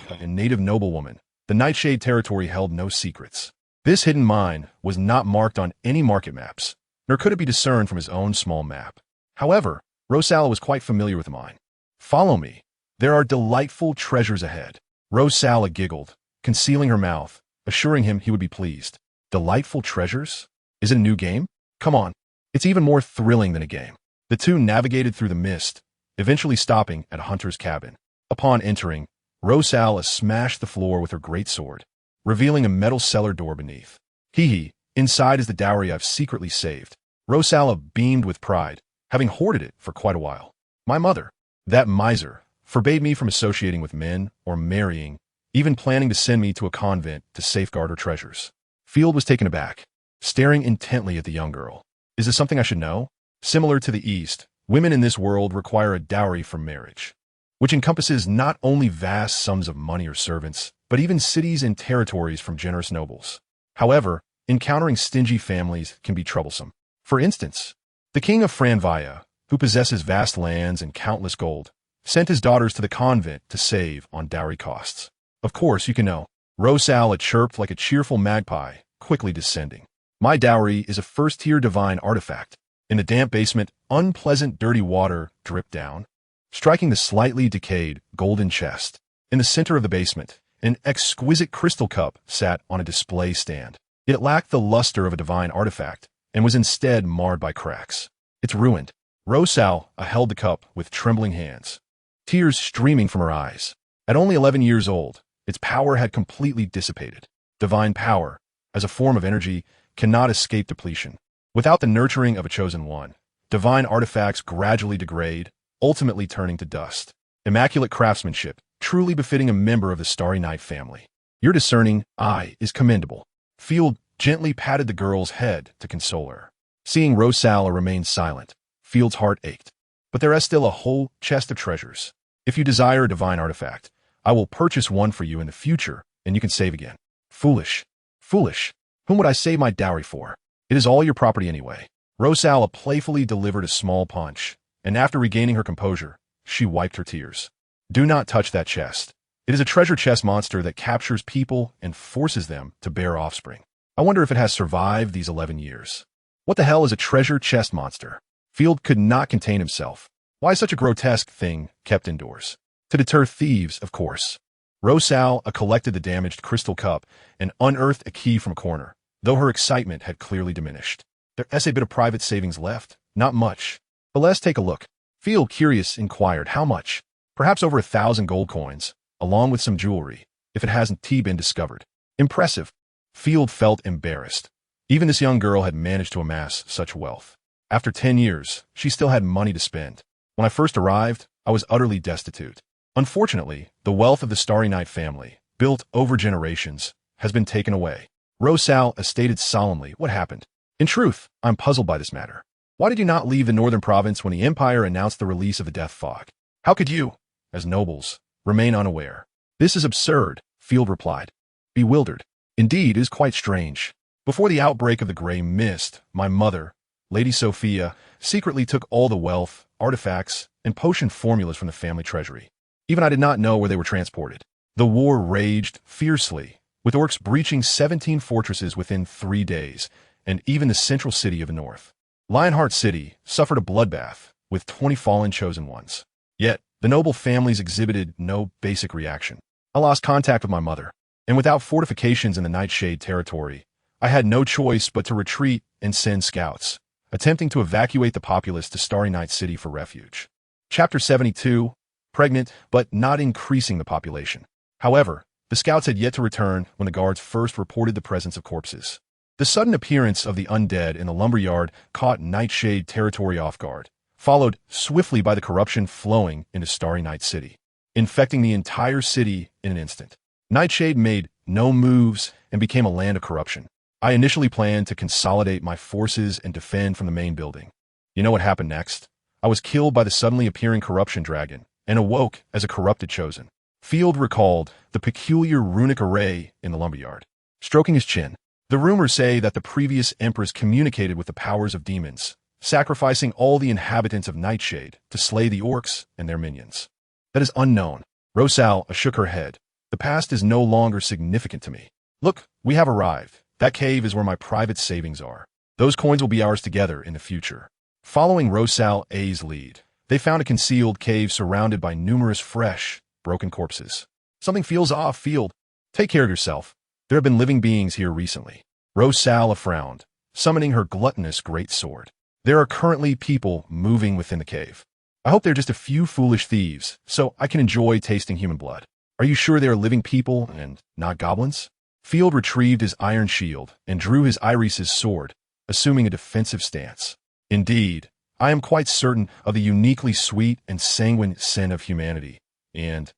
a native noblewoman, the Nightshade territory held no secrets. This hidden mine was not marked on any market maps, nor could it be discerned from his own small map. However, Rosal was quite familiar with the mine. Follow me. There are delightful treasures ahead. Rosal giggled, concealing her mouth, assuring him he would be pleased. Delightful treasures? Is it a new game? Come on. It's even more thrilling than a game. The two navigated through the mist, eventually stopping at a hunter's cabin. Upon entering, Rosala smashed the floor with her great sword, revealing a metal cellar door beneath. Hee, inside is the dowry I've secretly saved. Rosala beamed with pride, having hoarded it for quite a while. My mother, that miser, forbade me from associating with men or marrying, even planning to send me to a convent to safeguard her treasures. Field was taken aback, staring intently at the young girl. Is this something I should know? Similar to the East, women in this world require a dowry for marriage, which encompasses not only vast sums of money or servants, but even cities and territories from generous nobles. However, encountering stingy families can be troublesome. For instance, the king of Franvia, who possesses vast lands and countless gold, sent his daughters to the convent to save on dowry costs. Of course, you can know. Rosala chirped like a cheerful magpie, quickly descending. My dowry is a first-tier divine artifact. In the damp basement, unpleasant dirty water dripped down, striking the slightly decayed golden chest. In the center of the basement, an exquisite crystal cup sat on a display stand. It lacked the luster of a divine artifact and was instead marred by cracks. It's ruined. Rosala held the cup with trembling hands, tears streaming from her eyes. At only 11 years old, its power had completely dissipated. Divine power, as a form of energy, cannot escape depletion. Without the nurturing of a chosen one, divine artifacts gradually degrade, ultimately turning to dust. Immaculate craftsmanship, truly befitting a member of the Starry Night family. Your discerning eye is commendable. Field gently patted the girl's head to console her. Seeing Rosala remain silent, Field's heart ached. But there is still a whole chest of treasures. If you desire a divine artifact, I will purchase one for you in the future, and you can save again. Foolish. Foolish. Whom would I save my dowry for? It is all your property anyway. Rosala playfully delivered a small punch, and after regaining her composure, she wiped her tears. Do not touch that chest. It is a treasure chest monster that captures people and forces them to bear offspring. I wonder if it has survived these 11 years. What the hell is a treasure chest monster? Field could not contain himself. Why such a grotesque thing kept indoors? To deter thieves, of course. Rosala collected the damaged crystal cup and unearthed a key from a corner, though her excitement had clearly diminished. There's a bit of private savings left, not much. But let's take a look. Field, curious, inquired how much. Perhaps over 1,000 gold coins, along with some jewelry, if it hasn't been discovered. Impressive. Field felt embarrassed. Even this young girl had managed to amass such wealth. After 10 years, she still had money to spend. When I first arrived, I was utterly destitute. Unfortunately, the wealth of the Starry Night family, built over generations, has been taken away. Rosala stated solemnly what happened. In truth, I'm puzzled by this matter. Why did you not leave the northern province when the Empire announced the release of the death fog? How could you, as nobles, remain unaware? This is absurd, Field replied, bewildered. Indeed, it is quite strange. Before the outbreak of the Grey Mist, my mother, Lady Sophia, secretly took all the wealth, artifacts, and potion formulas from the family treasury. Even I did not know where they were transported. The war raged fiercely, with orcs breaching 17 fortresses within 3 days, and even the central city of the north. Lionheart City suffered a bloodbath, with 20 fallen chosen ones. Yet, the noble families exhibited no basic reaction. I lost contact with my mother, and without fortifications in the Nightshade territory, I had no choice but to retreat and send scouts, attempting to evacuate the populace to Starry Night City for refuge. Chapter 72, pregnant but not increasing the population. However, the scouts had yet to return when the guards first reported the presence of corpses. The sudden appearance of the undead in the lumberyard caught Nightshade territory off guard, followed swiftly by the corruption flowing into Starry Night City, infecting the entire city in an instant. Nightshade made no moves and became a land of corruption. I initially planned to consolidate my forces and defend from the main building. You know what happened next? I was killed by the suddenly appearing corruption dragon and awoke as a corrupted chosen. Field recalled the peculiar runic array in the lumberyard. Stroking his chin, the rumors say that the previous empress communicated with the powers of demons, sacrificing all the inhabitants of Nightshade to slay the orcs and their minions. That is unknown. Rosala shook her head. The past is no longer significant to me. Look, we have arrived. That cave is where my private savings are. Those coins will be ours together in the future. Following Rosala's lead, they found a concealed cave surrounded by numerous fresh, broken corpses. Something feels off, Field. Take care of yourself. There have been living beings here recently. Rosala frowned, summoning her gluttonous great sword. There are currently people moving within the cave. I hope they're just a few foolish thieves, so I can enjoy tasting human blood. Are you sure they are living people and not goblins? Field retrieved his iron shield and drew his Iris's sword, assuming a defensive stance. Indeed, I am quite certain of the uniquely sweet and sanguine sin of humanity. And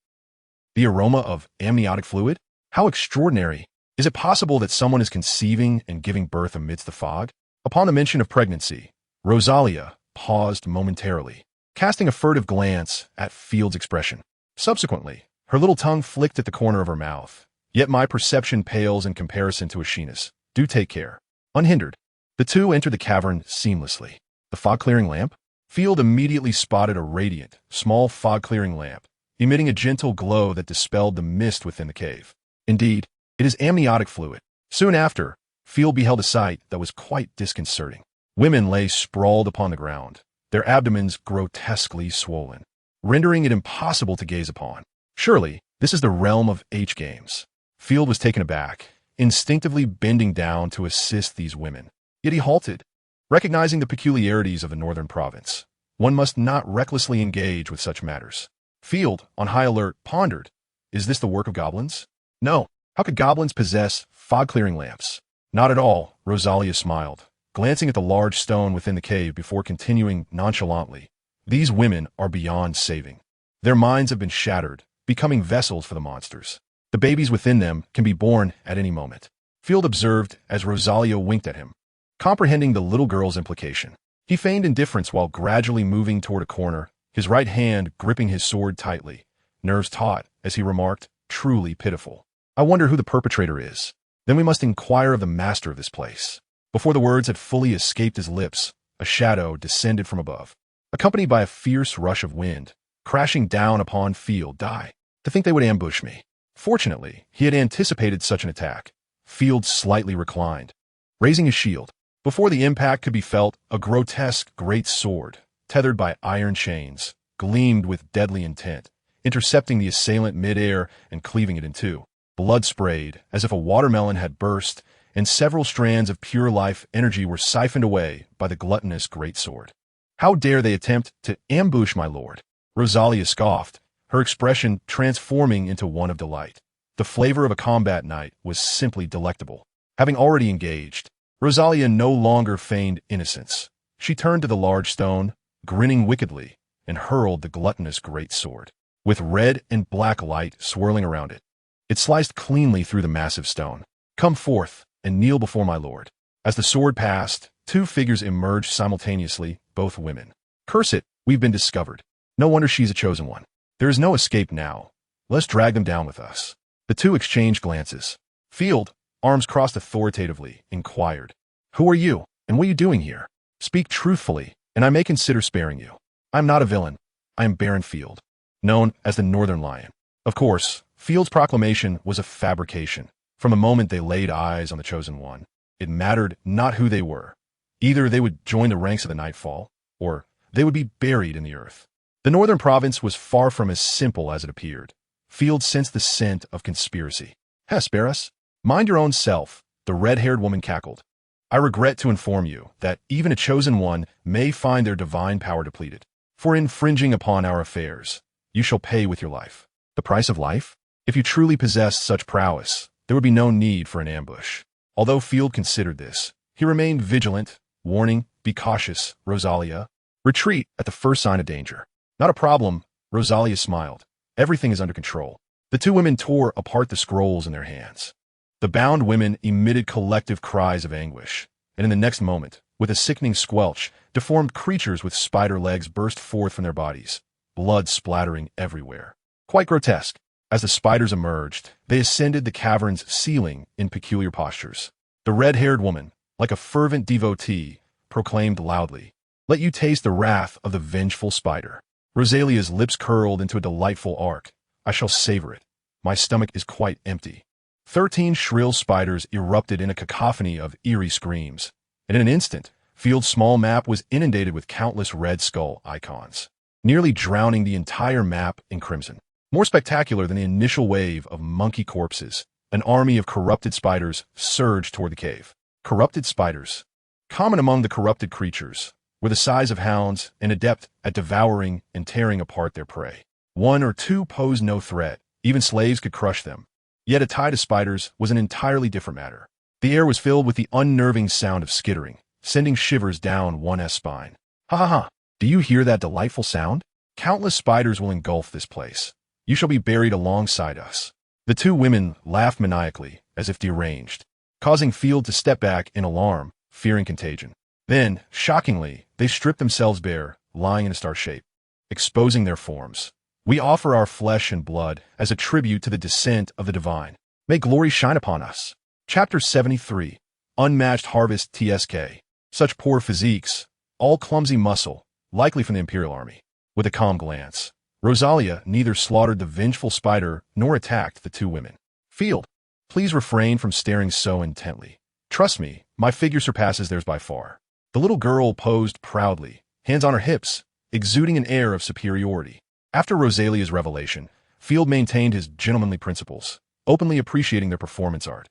the aroma of amniotic fluid? How extraordinary! Is it possible that someone is conceiving and giving birth amidst the fog? Upon the mention of pregnancy, Rosalia paused momentarily, casting a furtive glance at Field's expression. Subsequently, her little tongue flicked at the corner of her mouth. Yet my perception pales in comparison to Ashina's. Do take care. Unhindered, the two entered the cavern seamlessly. The fog-clearing lamp? Field immediately spotted a radiant, small fog-clearing lamp, emitting a gentle glow that dispelled the mist within the cave. Indeed, it is amniotic fluid. Soon after, Field beheld a sight that was quite disconcerting. Women lay sprawled upon the ground, their abdomens grotesquely swollen, rendering it impossible to gaze upon. Surely, this is the realm of H-games. Field was taken aback, instinctively bending down to assist these women. Yet he halted, recognizing the peculiarities of the northern province. One must not recklessly engage with such matters. Field, on high alert, pondered, is this the work of goblins? No. How could goblins possess fog-clearing lamps? Not at all, Rosalia smiled, glancing at the large stone within the cave before continuing nonchalantly. These women are beyond saving. Their minds have been shattered, becoming vessels for the monsters. The babies within them can be born at any moment. Field observed as Rosalia winked at him, comprehending the little girl's implication. He feigned indifference while gradually moving toward a corner, his right hand gripping his sword tightly, nerves taut, as he remarked, truly pitiful. I wonder who the perpetrator is. Then we must inquire of the master of this place. Before the words had fully escaped his lips, a shadow descended from above, accompanied by a fierce rush of wind, crashing down upon Field. Die. To think they would ambush me. Fortunately, he had anticipated such an attack. Field slightly reclined, raising his shield. Before the impact could be felt, a grotesque great sword, tethered by iron chains, gleamed with deadly intent, intercepting the assailant mid-air and cleaving it in two. Blood sprayed, as if a watermelon had burst, and several strands of pure life energy were siphoned away by the gluttonous greatsword. How dare they attempt to ambush my lord? Rosalia scoffed, her expression transforming into one of delight. The flavor of a combat night was simply delectable. Having already engaged, Rosalia no longer feigned innocence. She turned to the large stone, grinning wickedly, and hurled the gluttonous greatsword, with red and black light swirling around it. It sliced cleanly through the massive stone. Come forth and kneel before my lord. As the sword passed, two figures emerged simultaneously, both women. Curse it, we've been discovered. No wonder she's a chosen one. There is no escape now. Let's drag them down with us. The two exchanged glances. Field, arms crossed authoritatively, inquired, Who are you, and what are you doing here? Speak truthfully, and I may consider sparing you. I am not a villain. I am Baron Field, known as the Northern Lion. Of course, Field's proclamation was a fabrication. From the moment they laid eyes on the chosen one, it mattered not who they were. Either they would join the ranks of the Nightfall, or they would be buried in the earth. The northern province was far from as simple as it appeared. Field sensed the scent of conspiracy. Hesperus, mind your own self, the red-haired woman cackled. I regret to inform you that even a chosen one may find their divine power depleted. For infringing upon our affairs, you shall pay with your life. The price of life? If you truly possessed such prowess, there would be no need for an ambush. Although Field considered this, he remained vigilant, warning, be cautious, Rosalia. Retreat at the first sign of danger. Not a problem, Rosalia smiled. Everything is under control. The two women tore apart the scrolls in their hands. The bound women emitted collective cries of anguish, and in the next moment, with a sickening squelch, deformed creatures with spider legs burst forth from their bodies, blood splattering everywhere. Quite grotesque. As the spiders emerged, they ascended the cavern's ceiling in peculiar postures. The red-haired woman, like a fervent devotee, proclaimed loudly, Let you taste the wrath of the vengeful spider. Rosalia's lips curled into a delightful arc. I shall savor it. My stomach is quite empty. 13 shrill spiders erupted in a cacophony of eerie screams, and in an instant, Field's small map was inundated with countless red skull icons, nearly drowning the entire map in crimson. More spectacular than the initial wave of monkey corpses, an army of corrupted spiders surged toward the cave. Corrupted spiders. common among the corrupted creatures, were the size of hounds and adept at devouring and tearing apart their prey. One or two posed no threat, even slaves could crush them. Yet a tide of spiders was an entirely different matter. The air was filled with the unnerving sound of skittering, sending shivers down one's spine. Ha ha ha! Do you hear that delightful sound? Countless spiders will engulf this place. You shall be buried alongside us. The two women laughed maniacally, as if deranged, causing Field to step back in alarm, fearing contagion. Then, shockingly, they stripped themselves bare, lying in a star shape, exposing their forms. We offer our flesh and blood as a tribute to the descent of the divine. May glory shine upon us. Chapter 73. Unmatched Harvest TSK. Such poor physiques, all clumsy muscle, likely from the Imperial Army. With a calm glance, Rosalia neither slaughtered the vengeful spider nor attacked the two women. Field, please refrain from staring so intently. Trust me, my figure surpasses theirs by far. The little girl posed proudly, hands on her hips, exuding an air of superiority. After Rosalia's revelation, Field maintained his gentlemanly principles, openly appreciating their performance art.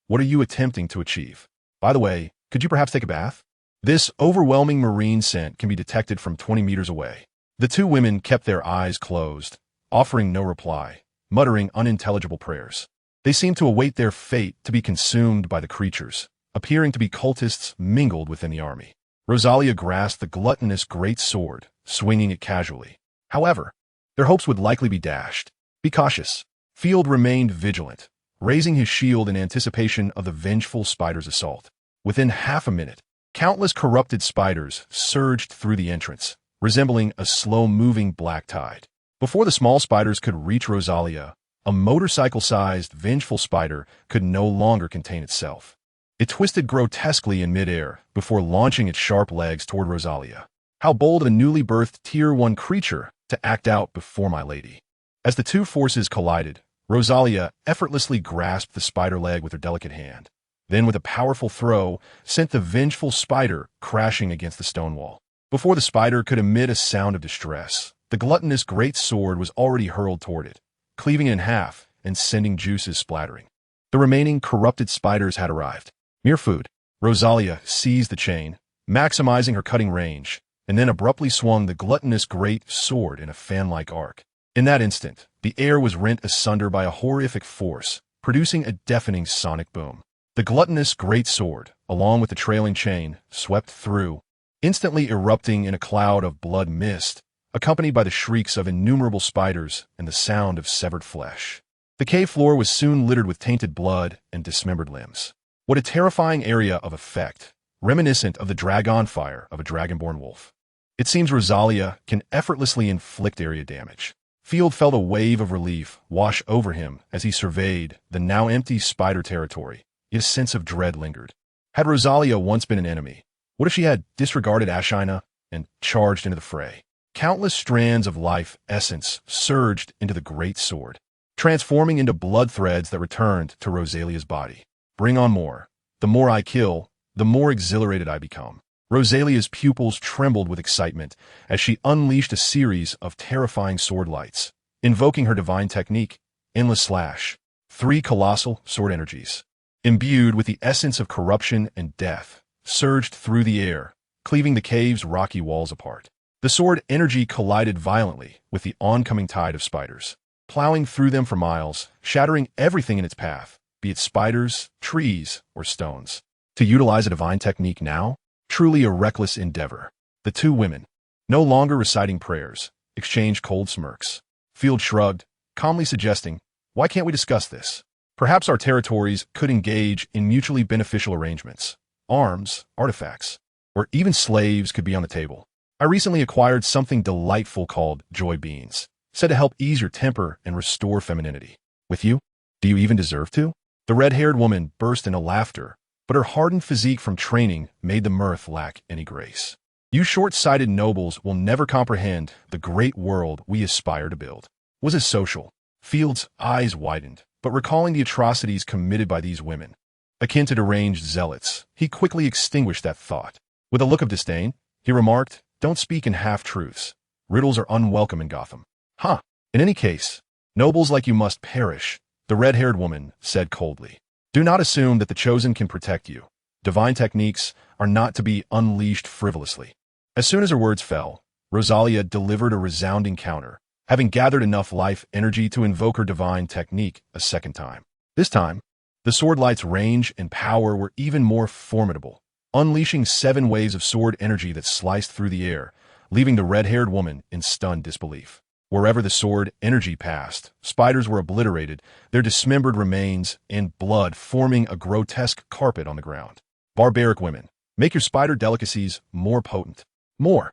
What are you attempting to achieve? By the way, could you perhaps take a bath? This overwhelming marine scent can be detected from 20 meters away. The two women kept their eyes closed, offering no reply, muttering unintelligible prayers. They seemed to await their fate to be consumed by the creatures, appearing to be cultists mingled within the army. Rosalia grasped the gluttonous great sword, swinging it casually. However, their hopes would likely be dashed. Be cautious. Field remained vigilant, raising his shield in anticipation of the vengeful spider's assault. Within half a minute, countless corrupted spiders surged through the entrance, resembling a slow-moving black tide. Before the small spiders could reach Rosalia, a motorcycle-sized, vengeful spider could no longer contain itself. It twisted grotesquely in midair before launching its sharp legs toward Rosalia. How bold of a newly birthed Tier 1 creature to act out before my lady. As the two forces collided, Rosalia effortlessly grasped the spider leg with her delicate hand. Then, with a powerful throw, sent the vengeful spider crashing against the stone wall. Before the spider could emit a sound of distress, the gluttonous great sword was already hurled toward it, cleaving it in half and sending juices splattering. The remaining corrupted spiders had arrived. Mere food. Rosalia seized the chain, maximizing her cutting range, and then abruptly swung the gluttonous great sword in a fan-like arc. In that instant, the air was rent asunder by a horrific force, producing a deafening sonic boom. The gluttonous great sword, along with the trailing chain, swept through, instantly erupting in a cloud of blood mist, accompanied by the shrieks of innumerable spiders and the sound of severed flesh. The cave floor was soon littered with tainted blood and dismembered limbs. What a terrifying area of effect, reminiscent of the dragon fire of a dragonborn wolf. It seems Rosalia can effortlessly inflict area damage. Field felt a wave of relief wash over him as he surveyed the now empty spider territory, yet a sense of dread lingered. Had Rosalia once been an enemy? What if she had disregarded Ashina and charged into the fray? Countless strands of life essence surged into the great sword, transforming into blood threads that returned to Rosalia's body. Bring on more. The more I kill, the more exhilarated I become. Rosalia's pupils trembled with excitement as she unleashed a series of terrifying sword lights, invoking her divine technique, Endless Slash. 3 colossal sword energies, imbued with the essence of corruption and death, surged through the air, cleaving the cave's rocky walls apart. The sword energy collided violently with the oncoming tide of spiders, plowing through them for miles, shattering everything in its path, be it spiders, trees, or stones. To utilize a divine technique now? Truly a reckless endeavor. The two women, no longer reciting prayers, exchanged cold smirks. Field shrugged, calmly suggesting, "Why can't we discuss this? Perhaps our territories could engage in mutually beneficial arrangements. Arms, artifacts, or even slaves could be on the table. I recently acquired something delightful called joy beans, said to help ease your temper and restore femininity. With you? Do you even deserve to?" The red-haired woman burst into laughter, but her hardened physique from training made the mirth lack any grace. "You short-sighted nobles will never comprehend the great world we aspire to build." Was it social? Field's eyes widened, but recalling the atrocities committed by these women, akin to deranged zealots, he quickly extinguished that thought. With a look of disdain, he remarked, "Don't speak in half-truths. Riddles are unwelcome in Gotham." "Huh. In any case, nobles like you must perish," the red-haired woman said coldly. "Do not assume that the Chosen can protect you. Divine techniques are not to be unleashed frivolously. As soon as her words fell, Rosalia delivered a resounding counter, having gathered enough life energy to invoke her divine technique a second time. This time, the sword light's range and power were even more formidable, unleashing 7 waves of sword energy that sliced through the air, leaving the red-haired woman in stunned disbelief. Wherever the sword energy passed, spiders were obliterated, their dismembered remains and blood forming a grotesque carpet on the ground. Barbaric women, make your spider delicacies more potent. More.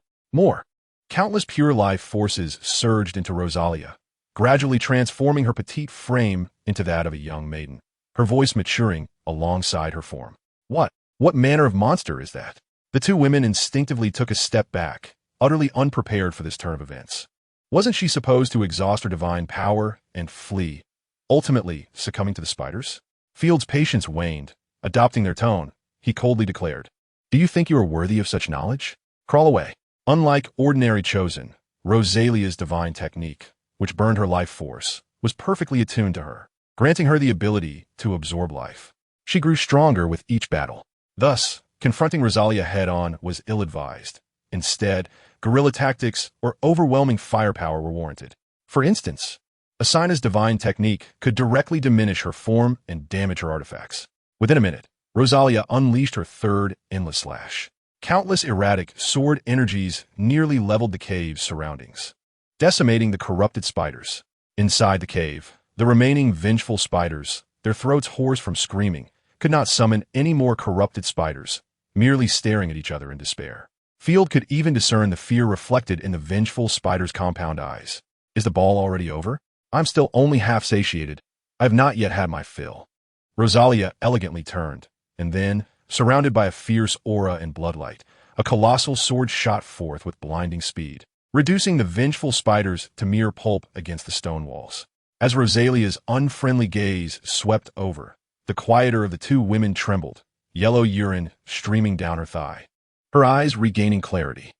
Countless pure life forces surged into Rosalia, gradually transforming her petite frame into that of a young maiden, her voice maturing alongside her form. What manner of monster is that? The 2 women instinctively took a step back, utterly unprepared for this turn of events. Wasn't she supposed to exhaust her divine power and flee, ultimately succumbing to the spiders? Field's patience waned. Adopting their tone, he coldly declared, "Do you think you are worthy of such knowledge? Crawl away." Unlike ordinary chosen, Rosalia's divine technique, which burned her life force, was perfectly attuned to her, granting her the ability to absorb life. She grew stronger with each battle. Thus, confronting Rosalia head-on was ill-advised. Instead, guerrilla tactics or overwhelming firepower were warranted. For instance, Asina's divine technique could directly diminish her form and damage her artifacts. Within a minute, Rosalia unleashed her third endless slash. Countless erratic sword energies nearly leveled the cave's surroundings, decimating the corrupted spiders. Inside the cave, the remaining vengeful spiders, their throats hoarse from screaming, could not summon any more corrupted spiders, merely staring at each other in despair. Field could even discern the fear reflected in the vengeful spider's compound eyes. Is the ball already over? I'm still only half satiated. I have not yet had my fill. Rosalia elegantly turned, and then, surrounded by a fierce aura and bloodlight, a colossal sword shot forth with blinding speed, reducing the vengeful spiders to mere pulp against the stone walls. As Rosalia's unfriendly gaze swept over, the quieter of the 2 women trembled, yellow urine streaming down her thigh. Her eyes regaining clarity.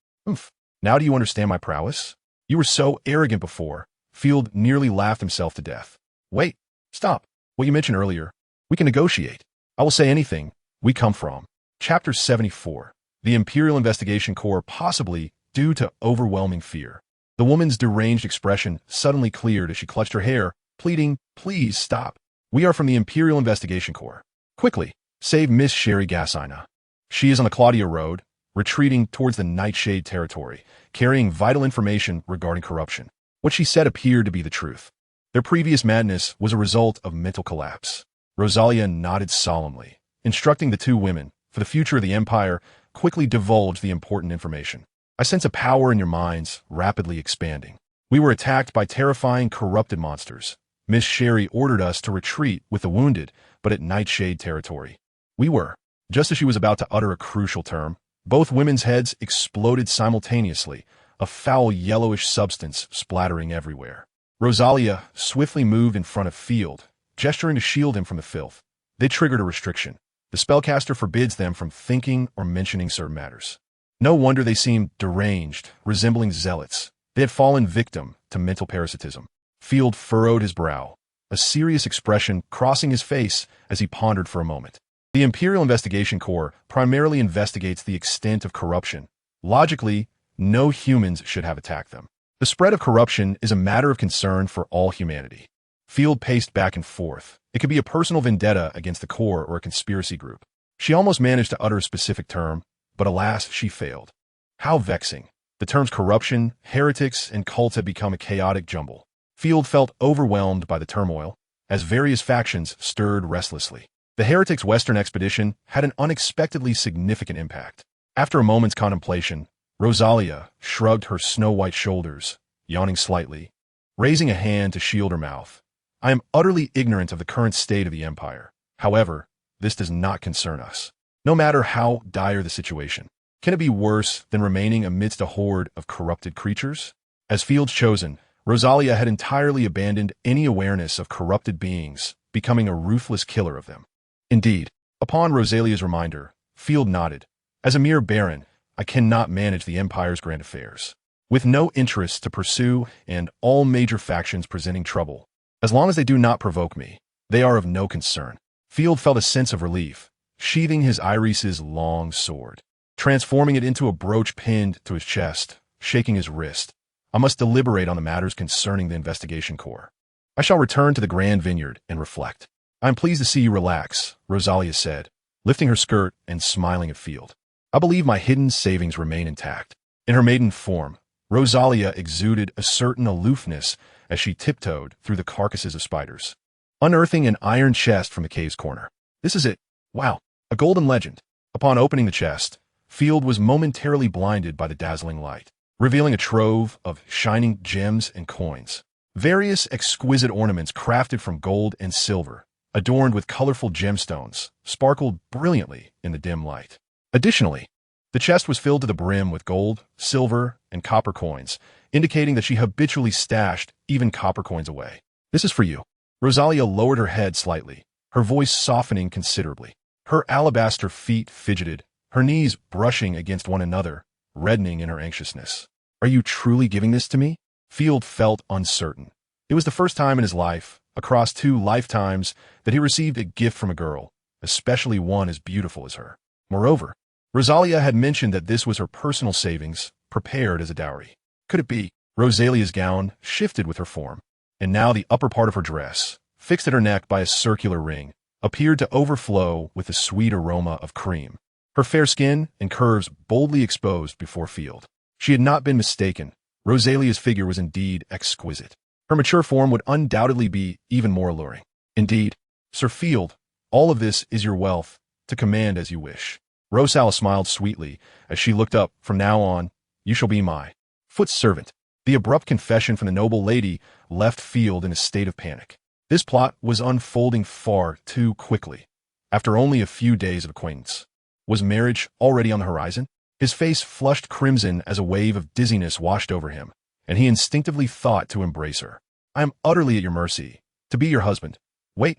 Now do you understand my prowess? You were so arrogant before. Field nearly laughed himself to death. Wait, stop. What you mentioned earlier. We can negotiate. I will say anything. We come from. Chapter 74. The Imperial Investigation Corps, possibly due to overwhelming fear. The woman's deranged expression suddenly cleared as she clutched her hair, pleading, "Please stop. We are from the Imperial Investigation Corps. Quickly, save Miss Sherry Gassina. She is on the Claudia Road, retreating towards the Nightshade territory, carrying vital information regarding corruption." What she said appeared to be the truth. Their previous madness was a result of mental collapse. Rosalia nodded solemnly, instructing the 2 women, for the future of the Empire, quickly divulge the important information. I sense a power in your minds rapidly expanding. We were attacked by terrifying corrupted monsters. Miss Sherry ordered us to retreat with the wounded, but at Nightshade territory. We were. Just as she was about to utter a crucial term, both women's heads exploded simultaneously, a foul yellowish substance splattering everywhere. Rosalia swiftly moved in front of Field, gesturing to shield him from the filth. They triggered a restriction. The spellcaster forbids them from thinking or mentioning certain matters. No wonder they seemed deranged, resembling zealots. They had fallen victim to mental parasitism. Field furrowed his brow, a serious expression crossing his face as he pondered for a moment. The Imperial Investigation Corps primarily investigates the extent of corruption. Logically, no humans should have attacked them. The spread of corruption is a matter of concern for all humanity. Field paced back and forth. It could be a personal vendetta against the Corps or a conspiracy group. She almost managed to utter a specific term, but alas, she failed. How vexing. The terms corruption, heretics, and cults had become a chaotic jumble. Field felt overwhelmed by the turmoil, as various factions stirred restlessly. The heretics' Western expedition had an unexpectedly significant impact. After a moment's contemplation, Rosalia shrugged her snow-white shoulders, yawning slightly, raising a hand to shield her mouth. I am utterly ignorant of the current state of the Empire. However, this does not concern us. No matter how dire the situation, can it be worse than remaining amidst a horde of corrupted creatures? As Field's chosen, Rosalia had entirely abandoned any awareness of corrupted beings, becoming a ruthless killer of them. Indeed, upon Rosalia's reminder, Field nodded. As a mere baron, I cannot manage the Empire's grand affairs. With no interests to pursue and all major factions presenting trouble, as long as they do not provoke me, they are of no concern. Field felt a sense of relief, sheathing his irise's long sword, transforming it into a brooch pinned to his chest, shaking his wrist. I must deliberate on the matters concerning the investigation corps. I shall return to the Grand Vineyard and reflect. I am pleased to see you relax, Rosalia said, lifting her skirt and smiling at Field. I believe my hidden savings remain intact. In her maiden form, Rosalia exuded a certain aloofness as she tiptoed through the carcasses of spiders, unearthing an iron chest from the cave's corner. This is it. Wow, a golden legend. Upon opening the chest, Field was momentarily blinded by the dazzling light, revealing a trove of shining gems and coins. Various exquisite ornaments crafted from gold and silver, adorned with colorful gemstones, sparkled brilliantly in the dim light. Additionally, the chest was filled to the brim with gold, silver, and copper coins, indicating that she habitually stashed even copper coins away. This is for you. Rosalia lowered her head slightly, her voice softening considerably. Her alabaster feet fidgeted, her knees brushing against one another, reddening in her anxiousness. Are you truly giving this to me? Field felt uncertain. It was the first time in his life, across 2 lifetimes, that he received a gift from a girl, especially one as beautiful as her. Moreover, Rosalia had mentioned that this was her personal savings, prepared as a dowry. Could it be? Rosalia's gown shifted with her form, and now the upper part of her dress, fixed at her neck by a circular ring, appeared to overflow with the sweet aroma of cream. Her fair skin and curves boldly exposed before Field. She had not been mistaken. Rosalia's figure was indeed exquisite. Her mature form would undoubtedly be even more alluring. Indeed, Sir Field, all of this is your wealth, to command as you wish. Rosal smiled sweetly as she looked up. From now on, you shall be my foot servant. The abrupt confession from the noble lady left Field in a state of panic. This plot was unfolding far too quickly. After only a few days of acquaintance, was marriage already on the horizon? His face flushed crimson as a wave of dizziness washed over him, and he instinctively thought to embrace her. I am utterly at your mercy, to be your husband. Wait,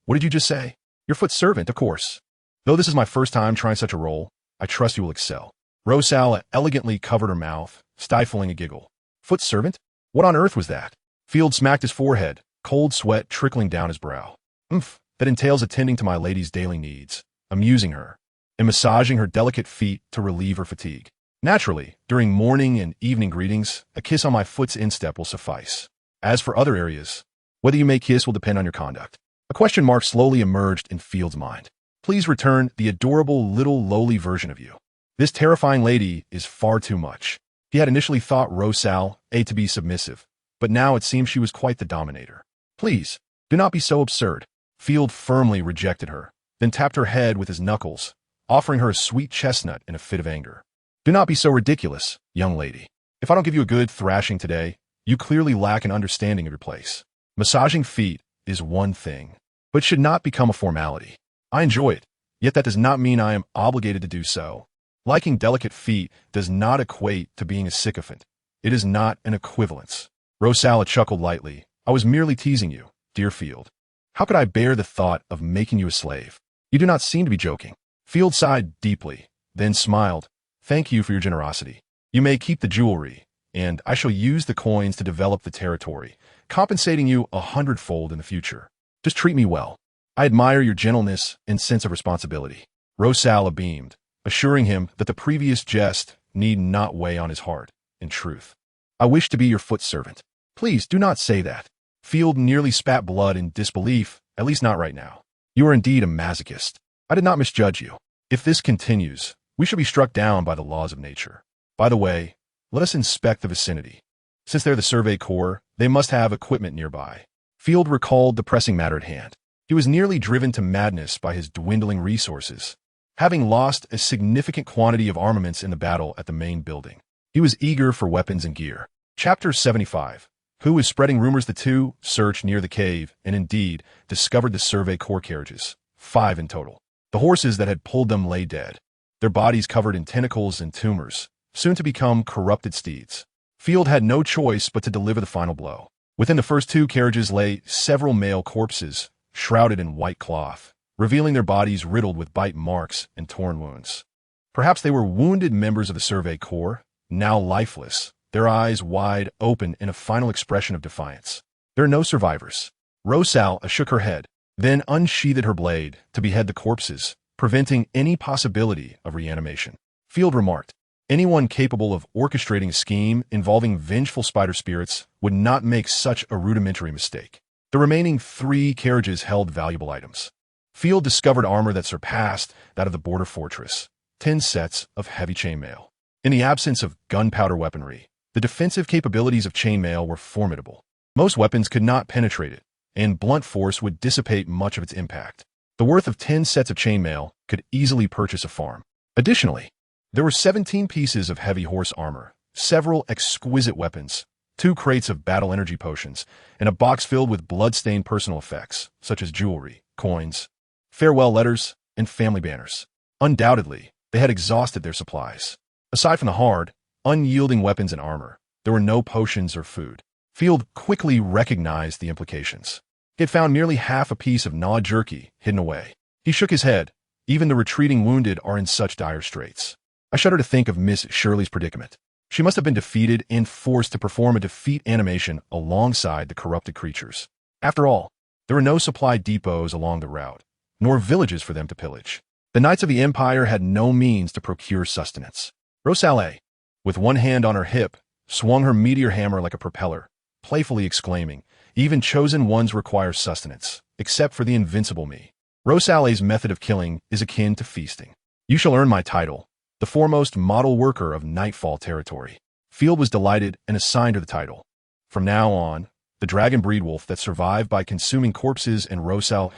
what did you just say? Your foot servant, of course. Though this is my first time trying such a role, I trust you will excel. Rosal elegantly covered her mouth, stifling a giggle. Foot servant? What on earth was that? Field smacked his forehead, cold sweat trickling down his brow. That entails attending to my lady's daily needs, amusing her, and massaging her delicate feet to relieve her fatigue. Naturally, during morning and evening greetings, a kiss on my foot's instep will suffice. As for other areas, whether you may kiss will depend on your conduct. A question mark slowly emerged in Field's mind. Please return the adorable little lowly version of you. This terrifying lady is far too much. He had initially thought Rosal to be submissive, but now it seems she was quite the dominator. Please, do not be so absurd. Field firmly rejected her, then tapped her head with his knuckles, offering her a sweet chestnut in a fit of anger. Do not be so ridiculous, young lady. If I don't give you a good thrashing today, you clearly lack an understanding of your place. Massaging feet is one thing, but should not become a formality. I enjoy it, yet that does not mean I am obligated to do so. Liking delicate feet does not equate to being a sycophant. It is not an equivalence. Rosal chuckled lightly. I was merely teasing you, dear Field. How could I bear the thought of making you a slave? You do not seem to be joking. Field sighed deeply, then smiled. Thank you for your generosity. You may keep the jewelry, and I shall use the coins to develop the territory, compensating you 100-fold in the future. Just treat me well. I admire your gentleness and sense of responsibility. Rosal beamed, assuring him that the previous jest need not weigh on his heart. In truth, I wish to be your foot servant. Please do not say that. Field nearly spat blood in disbelief, at least not right now. You are indeed a masochist. I did not misjudge you. If this continues, we shall be struck down by the laws of nature. By the way, let us inspect the vicinity. Since they're the Survey Corps, they must have equipment nearby. Field recalled the pressing matter at hand. He was nearly driven to madness by his dwindling resources, having lost a significant quantity of armaments in the battle at the main building. He was eager for weapons and gear. Chapter 75. Who is spreading rumors? The two searched near the cave and indeed discovered the Survey Corps carriages, 5 in total. The horses that had pulled them lay dead, their bodies covered in tentacles and tumors, soon to become corrupted steeds. Field had no choice but to deliver the final blow. Within the first 2 carriages lay several male corpses, shrouded in white cloth, revealing their bodies riddled with bite marks and torn wounds. Perhaps they were wounded members of the Survey Corps, now lifeless, their eyes wide open in a final expression of defiance. There are no survivors. Rosal shook her head, then unsheathed her blade to behead the corpses, preventing any possibility of reanimation. Field remarked, anyone capable of orchestrating a scheme involving vengeful spider spirits would not make such a rudimentary mistake. The remaining 3 carriages held valuable items. Field discovered armor that surpassed that of the border fortress, 10 sets of heavy chainmail. In the absence of gunpowder weaponry, the defensive capabilities of chainmail were formidable. Most weapons could not penetrate it, and blunt force would dissipate much of its impact. The worth of 10 sets of chainmail could easily purchase a farm. Additionally, there were 17 pieces of heavy horse armor, several exquisite weapons, 2 crates of battle energy potions, and a box filled with blood-stained personal effects, such as jewelry, coins, farewell letters, and family banners. Undoubtedly, they had exhausted their supplies. Aside from the hard, unyielding weapons and armor, there were no potions or food. Field quickly recognized the implications. He had found nearly half a piece of gnawed jerky hidden away. He shook his head. Even the retreating wounded are in such dire straits. I shudder to think of Miss Shirley's predicament. She must have been defeated and forced to perform a defeat animation alongside the corrupted creatures. After all, there were no supply depots along the route, nor villages for them to pillage. The Knights of the Empire had no means to procure sustenance. Rosalie, with one hand on her hip, swung her meteor hammer like a propeller, playfully exclaiming, even chosen ones require sustenance, except for the invincible me. Rosalie's method of killing is akin to feasting. You shall earn my title, the foremost model worker of Nightfall territory. Field was delighted and assigned her the title. From now on, the dragon breed wolf that survived by consuming corpses and Rosalie,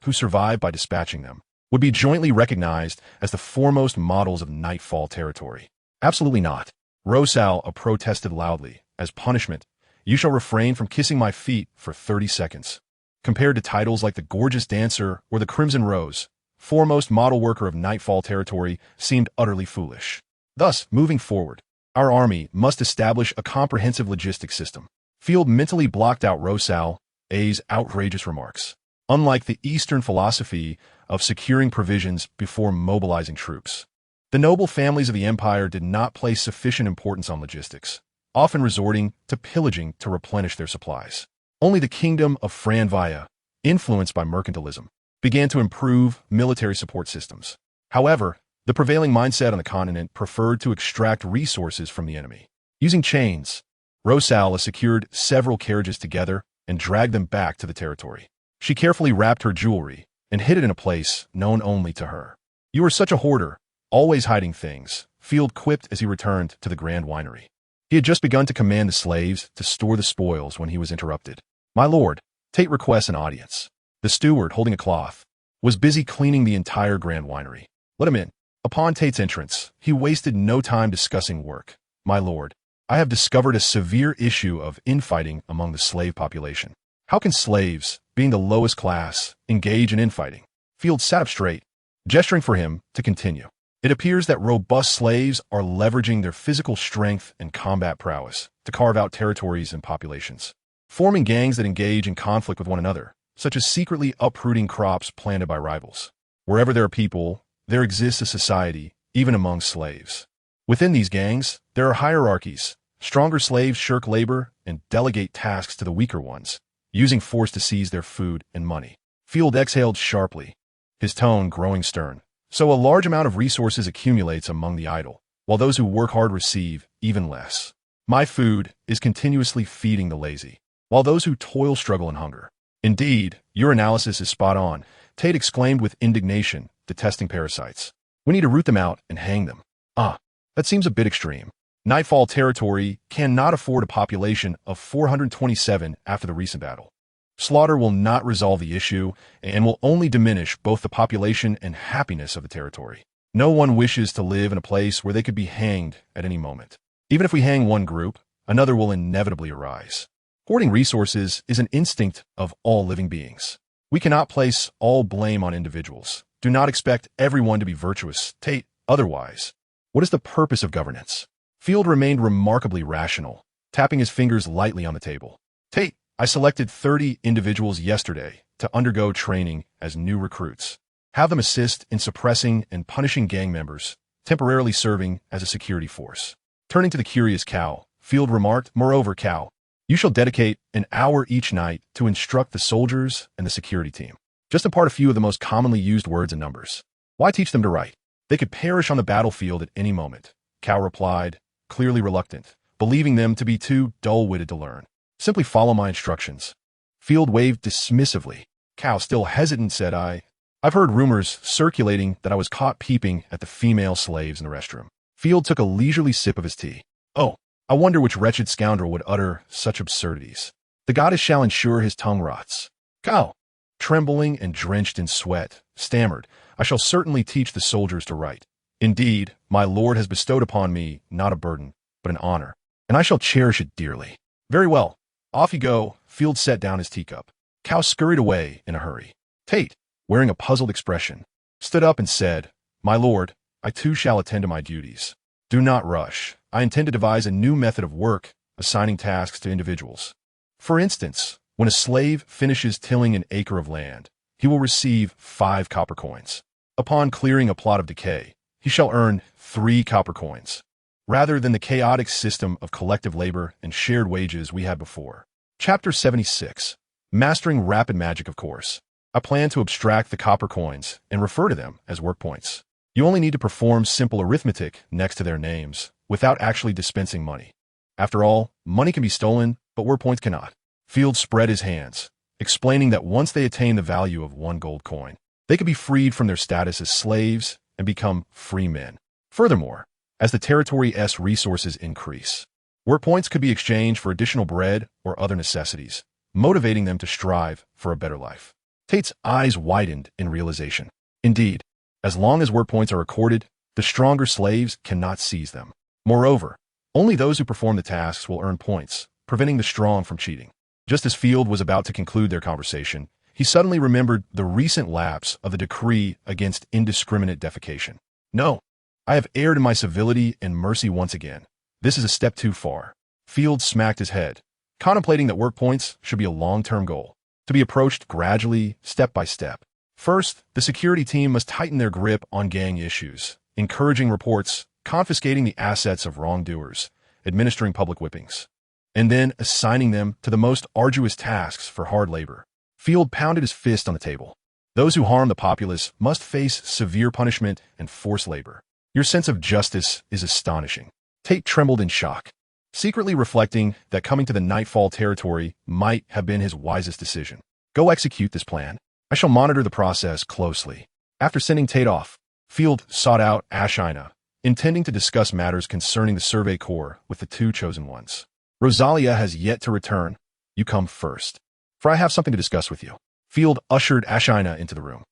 who survived by dispatching them, would be jointly recognized as the foremost models of Nightfall territory. Absolutely not. Rosalie protested loudly. As punishment, you shall refrain from kissing my feet for 30 seconds. Compared to titles like the Gorgeous Dancer or the Crimson Rose, foremost model worker of Nightfall territory seemed utterly foolish. Thus, moving forward, our army must establish a comprehensive logistics system. Field mentally blocked out Rosalie's outrageous remarks. Unlike the Eastern philosophy of securing provisions before mobilizing troops, the noble families of the empire did not place sufficient importance on logistics, often resorting to pillaging to replenish their supplies. Only the kingdom of Franvia, influenced by mercantilism, began to improve military support systems. However, the prevailing mindset on the continent preferred to extract resources from the enemy. Using chains, Rosalie secured several carriages together and dragged them back to the territory. She carefully wrapped her jewelry and hid it in a place known only to her. You are such a hoarder, always hiding things, Field quipped as he returned to the Grand Winery. He had just begun to command the slaves to store the spoils when he was interrupted. My lord, Tate requests an audience. The steward, holding a cloth, was busy cleaning the entire Grand Winery. Let him in. Upon Tate's entrance, he wasted no time discussing work. My lord, I have discovered a severe issue of infighting among the slave population. How can slaves, being the lowest class, engage in infighting? Field sat up straight, gesturing for him to continue. It appears that robust slaves are leveraging their physical strength and combat prowess to carve out territories and populations, forming gangs that engage in conflict with one another, such as secretly uprooting crops planted by rivals. Wherever there are people, there exists a society, even among slaves. Within these gangs, there are hierarchies. Stronger slaves shirk labor and delegate tasks to the weaker ones, using force to seize their food and money. Field exhaled sharply, his tone growing stern. So a large amount of resources accumulates among the idle, while those who work hard receive even less. My food is continuously feeding the lazy, while those who toil struggle in hunger. Indeed, your analysis is spot on, Tate exclaimed with indignation, detesting parasites. We need to root them out and hang them. That seems a bit extreme. Nightfall territory cannot afford a population of 427 after the recent battle. Slaughter will not resolve the issue and will only diminish both the population and happiness of the territory. No one wishes to live in a place where they could be hanged at any moment. Even if we hang one group, another will inevitably arise. Hoarding resources is an instinct of all living beings. We cannot place all blame on individuals. Do not expect everyone to be virtuous, Tate. Otherwise, what is the purpose of governance? Field remained remarkably rational, tapping his fingers lightly on the table. Tate, I selected 30 individuals yesterday to undergo training as new recruits. Have them assist in suppressing and punishing gang members, temporarily serving as a security force. Turning to the curious cow, Field remarked, moreover, cow, you shall dedicate an hour each night to instruct the soldiers and the security team. Just impart a few of the most commonly used words and numbers. Why teach them to write? They could perish on the battlefield at any moment, Cal replied, clearly reluctant, believing them to be too dull-witted to learn. Simply follow my instructions. Field waved dismissively. Cal, still hesitant, said, I've heard rumors circulating that I was caught peeping at the female slaves in the restroom. Field took a leisurely sip of his tea. Oh, I wonder which wretched scoundrel would utter such absurdities. The goddess shall ensure his tongue rots. Cal, trembling and drenched in sweat, stammered, I shall certainly teach the soldiers to write. Indeed, my lord has bestowed upon me not a burden, but an honor, and I shall cherish it dearly. Very well. Off you go. Field set down his teacup. Cal scurried away in a hurry. Tate, wearing a puzzled expression, stood up and said, My lord, I too shall attend to my duties. Do not rush. I intend to devise a new method of work, assigning tasks to individuals. For instance, when a slave finishes tilling an acre of land, he will receive 5 copper coins. Upon clearing a plot of decay, he shall earn 3 copper coins, rather than the chaotic system of collective labor and shared wages we had before. Chapter 76. Mastering Rapid Magic, of course. I plan to abstract the copper coins and refer to them as work points. You only need to perform simple arithmetic next to their names without actually dispensing money. After all, money can be stolen, but work points cannot. Field spread his hands, explaining that once they attain the value of 1 gold coin, they could be freed from their status as slaves and become free men. Furthermore, as the territory's resources increase, work points could be exchanged for additional bread or other necessities, motivating them to strive for a better life. Tate's eyes widened in realization. Indeed, as long as work points are recorded, the stronger slaves cannot seize them. Moreover, only those who perform the tasks will earn points, preventing the strong from cheating. Just as Field was about to conclude their conversation, he suddenly remembered the recent lapse of the decree against indiscriminate defecation. No, I have erred in my civility and mercy once again. This is a step too far. Field smacked his head, contemplating that work points should be a long-term goal, to be approached gradually, step by step. First, the security team must tighten their grip on gang issues, encouraging reports, confiscating the assets of wrongdoers, administering public whippings, and then assigning them to the most arduous tasks for hard labor. Field pounded his fist on the table. Those who harm the populace must face severe punishment and forced labor. Your sense of justice is astonishing. Tate trembled in shock, secretly reflecting that coming to the Nightfall territory might have been his wisest decision. Go execute this plan. I shall monitor the process closely. After sending Tate off, Field sought out Ashina, intending to discuss matters concerning the Survey Corps with the 2 chosen ones. Rosalia has yet to return. You come first, for I have something to discuss with you. Field ushered Ashina into the room.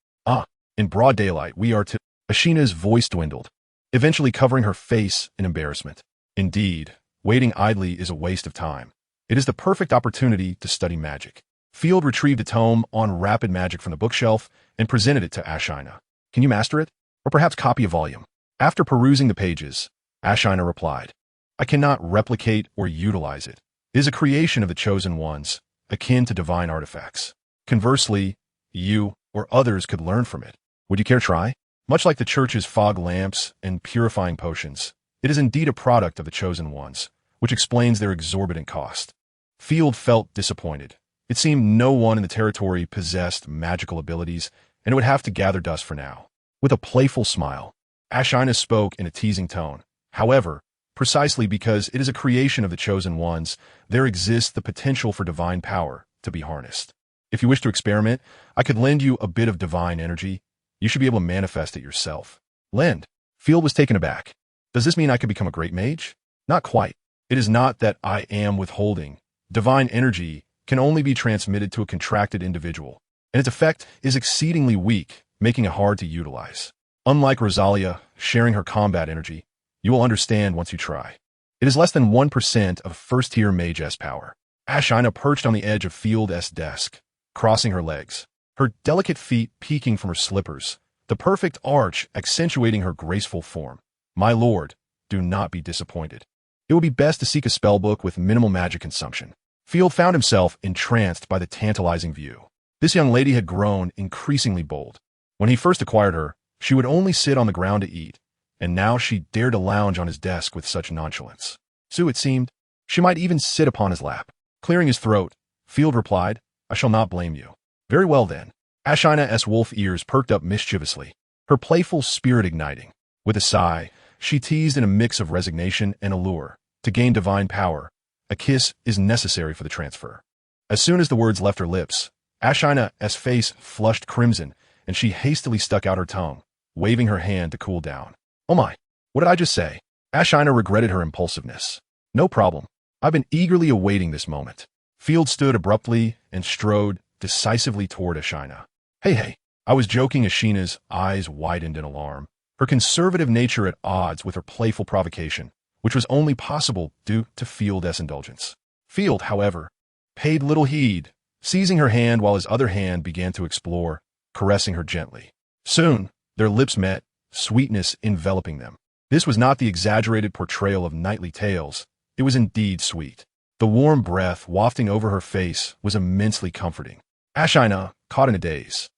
In broad daylight, we are to... Ashina's voice dwindled, eventually covering her face in embarrassment. Indeed, waiting idly is a waste of time. It is the perfect opportunity to study magic. Field retrieved a tome on rapid magic from the bookshelf and presented it to Ashina. Can you master it? Or perhaps copy a volume? After perusing the pages, Ashina replied, I cannot replicate or utilize it. It is a creation of the chosen ones, akin to divine artifacts. Conversely, you or others could learn from it. Would you care to try? Much like the church's fog lamps and purifying potions, it is indeed a product of the chosen ones, which explains their exorbitant cost. Field felt disappointed. It seemed no one in the territory possessed magical abilities, and it would have to gather dust for now. With a playful smile, Ashina spoke in a teasing tone. However, precisely because it is a creation of the chosen ones, there exists the potential for divine power to be harnessed. If you wish to experiment, I could lend you a bit of divine energy. You should be able to manifest it yourself. Lend. Field was taken aback. Does this mean I could become a great mage? Not quite. It is not that I am withholding. Divine energy can only be transmitted to a contracted individual, and its effect is exceedingly weak, making it hard to utilize. Unlike Rosalia, sharing her combat energy, you will understand once you try. It is less than 1% of first-tier mage's power. Ashina perched on the edge of Field's desk, crossing her legs, her delicate feet peeking from her slippers, the perfect arch accentuating her graceful form. My lord, do not be disappointed. It would be best to seek a spellbook with minimal magic consumption. Field found himself entranced by the tantalizing view. This young lady had grown increasingly bold. When he first acquired her, she would only sit on the ground to eat, and now she dared to lounge on his desk with such nonchalance. So it seemed, she might even sit upon his lap. Clearing his throat, Field replied, I shall not blame you. Very well then. Ashina's wolf ears perked up mischievously. her playful spirit igniting. With a sigh, she teased in a mix of resignation and allure. To gain divine power, a kiss is necessary for the transfer. As soon as the words left her lips, Ashina's face flushed crimson, and she hastily stuck out her tongue, waving her hand to cool down. Oh my, what did I just say? Ashina regretted her impulsiveness. No problem. I've been eagerly awaiting this moment. Field stood abruptly and strode decisively toward Ashina. Hey, I was joking. Ashina's eyes widened in alarm, her conservative nature at odds with her playful provocation, which was only possible due to Field's indulgence. Field, however, paid little heed, seizing her hand while his other hand began to explore, caressing her gently. Soon, their lips met, sweetness enveloping them. This was not the exaggerated portrayal of knightly tales. It was indeed sweet. The warm breath wafting over her face was immensely comforting. Ashina, caught in a daze,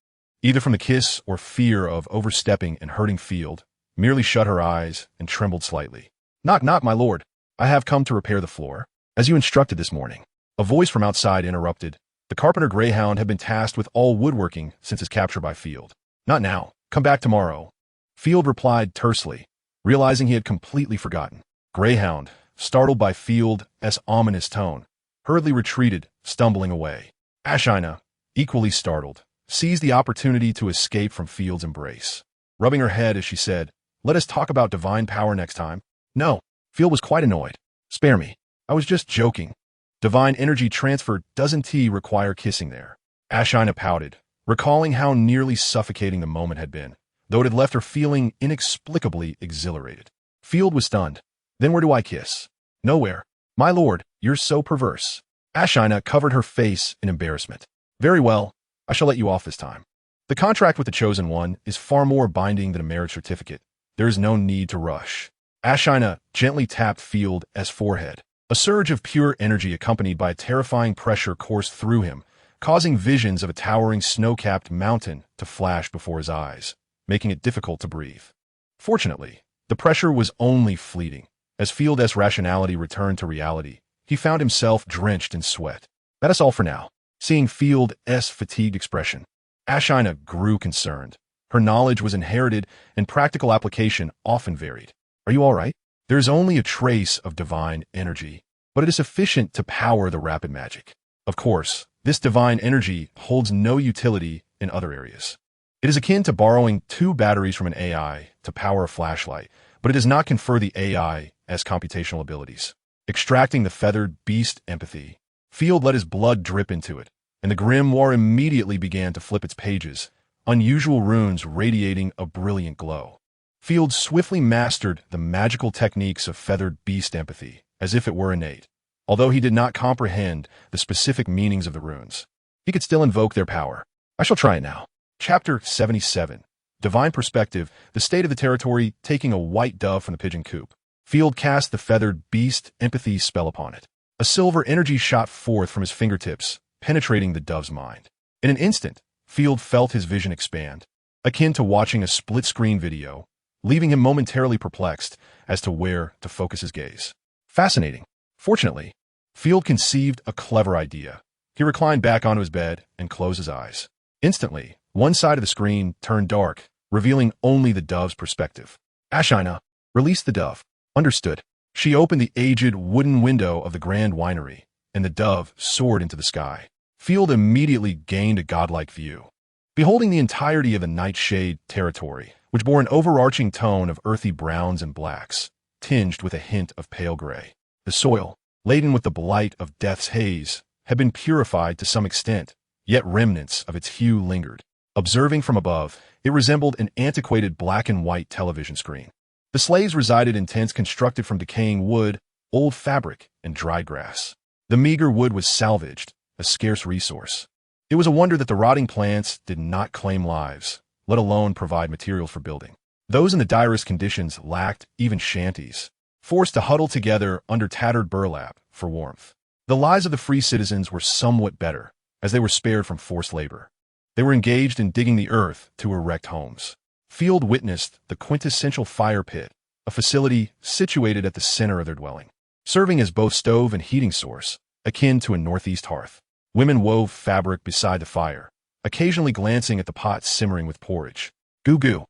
either from the kiss or fear of overstepping and hurting Field, merely shut her eyes and trembled slightly. Knock, knock, my lord. I have come to repair the floor, as you instructed this morning. A voice from outside interrupted. The carpenter Greyhound had been tasked with all woodworking since his capture by Field. Not now. Come back tomorrow. Field replied tersely, realizing he had completely forgotten. Greyhound, startled by Field's ominous tone, hurriedly retreated, stumbling away. Ashina, equally startled, seized the opportunity to escape from Field's embrace. Rubbing her head as she said, "Let us talk about divine power next time." No, Field was quite annoyed. "Spare me. I was just joking. Divine energy transfer doesn't require kissing there." Ashina pouted, recalling how nearly suffocating the moment had been, though it had left her feeling inexplicably exhilarated. Field was stunned. "Then where do I kiss?" "Nowhere. My lord, you're so perverse." Ashina covered her face in embarrassment. "Very well, I shall let you off this time. The contract with the Chosen One is far more binding than a marriage certificate. There is no need to rush." Ashina gently tapped Field's forehead. A surge of pure energy accompanied by a terrifying pressure coursed through him, causing visions of a towering snow-capped mountain to flash before his eyes, making it difficult to breathe. Fortunately, the pressure was only fleeting. As Field's rationality returned to reality, he found himself drenched in sweat. "That is all for now." Seeing Field's fatigued expression, Ashina grew concerned. Her knowledge was inherited and practical application often varied. "Are you all right?" "There is only a trace of divine energy, but it is sufficient to power the rapid magic. Of course, this divine energy holds no utility in other areas. It is akin to borrowing 2 batteries from an AI to power a flashlight, but it does not confer the AI as computational abilities." Extracting the feathered beast empathy, Field let his blood drip into it, and the grimoire immediately began to flip its pages, unusual runes radiating a brilliant glow. Field swiftly mastered the magical techniques of feathered beast empathy, as if it were innate. Although he did not comprehend the specific meanings of the runes, he could still invoke their power. I shall try it now. Chapter 77. Divine Perspective, the state of the territory taking a white dove from the pigeon coop. Field cast the feathered beast empathy spell upon it. A silver energy shot forth from his fingertips, penetrating the dove's mind. In an instant, Field felt his vision expand, akin to watching a split-screen video, leaving him momentarily perplexed as to where to focus his gaze. Fascinating. Fortunately, Field conceived a clever idea. He reclined back onto his bed and closed his eyes. Instantly, one side of the screen turned dark, revealing only the dove's perspective. Ashina, release the dove. Understood. She opened the aged wooden window of the grand winery, and the dove soared into the sky. Field immediately gained a godlike view, beholding the entirety of the nightshade territory, which bore an overarching tone of earthy browns and blacks, tinged with a hint of pale gray. The soil, laden with the blight of death's haze, had been purified to some extent, yet remnants of its hue lingered. Observing from above, it resembled an antiquated black and white television screen. The slaves resided in tents constructed from decaying wood, old fabric, and dry grass. The meager wood was salvaged, a scarce resource. It was a wonder that the rotting plants did not claim lives, let alone provide materials for building. Those in the direst conditions lacked even shanties, forced to huddle together under tattered burlap for warmth. The lives of the free citizens were somewhat better, as they were spared from forced labor. They were engaged in digging the earth to erect homes. Field witnessed the quintessential fire pit, a facility situated at the center of their dwelling, serving as both stove and heating source, akin to a northeast hearth. Women wove fabric beside the fire, occasionally glancing at the pot simmering with porridge. Goo goo.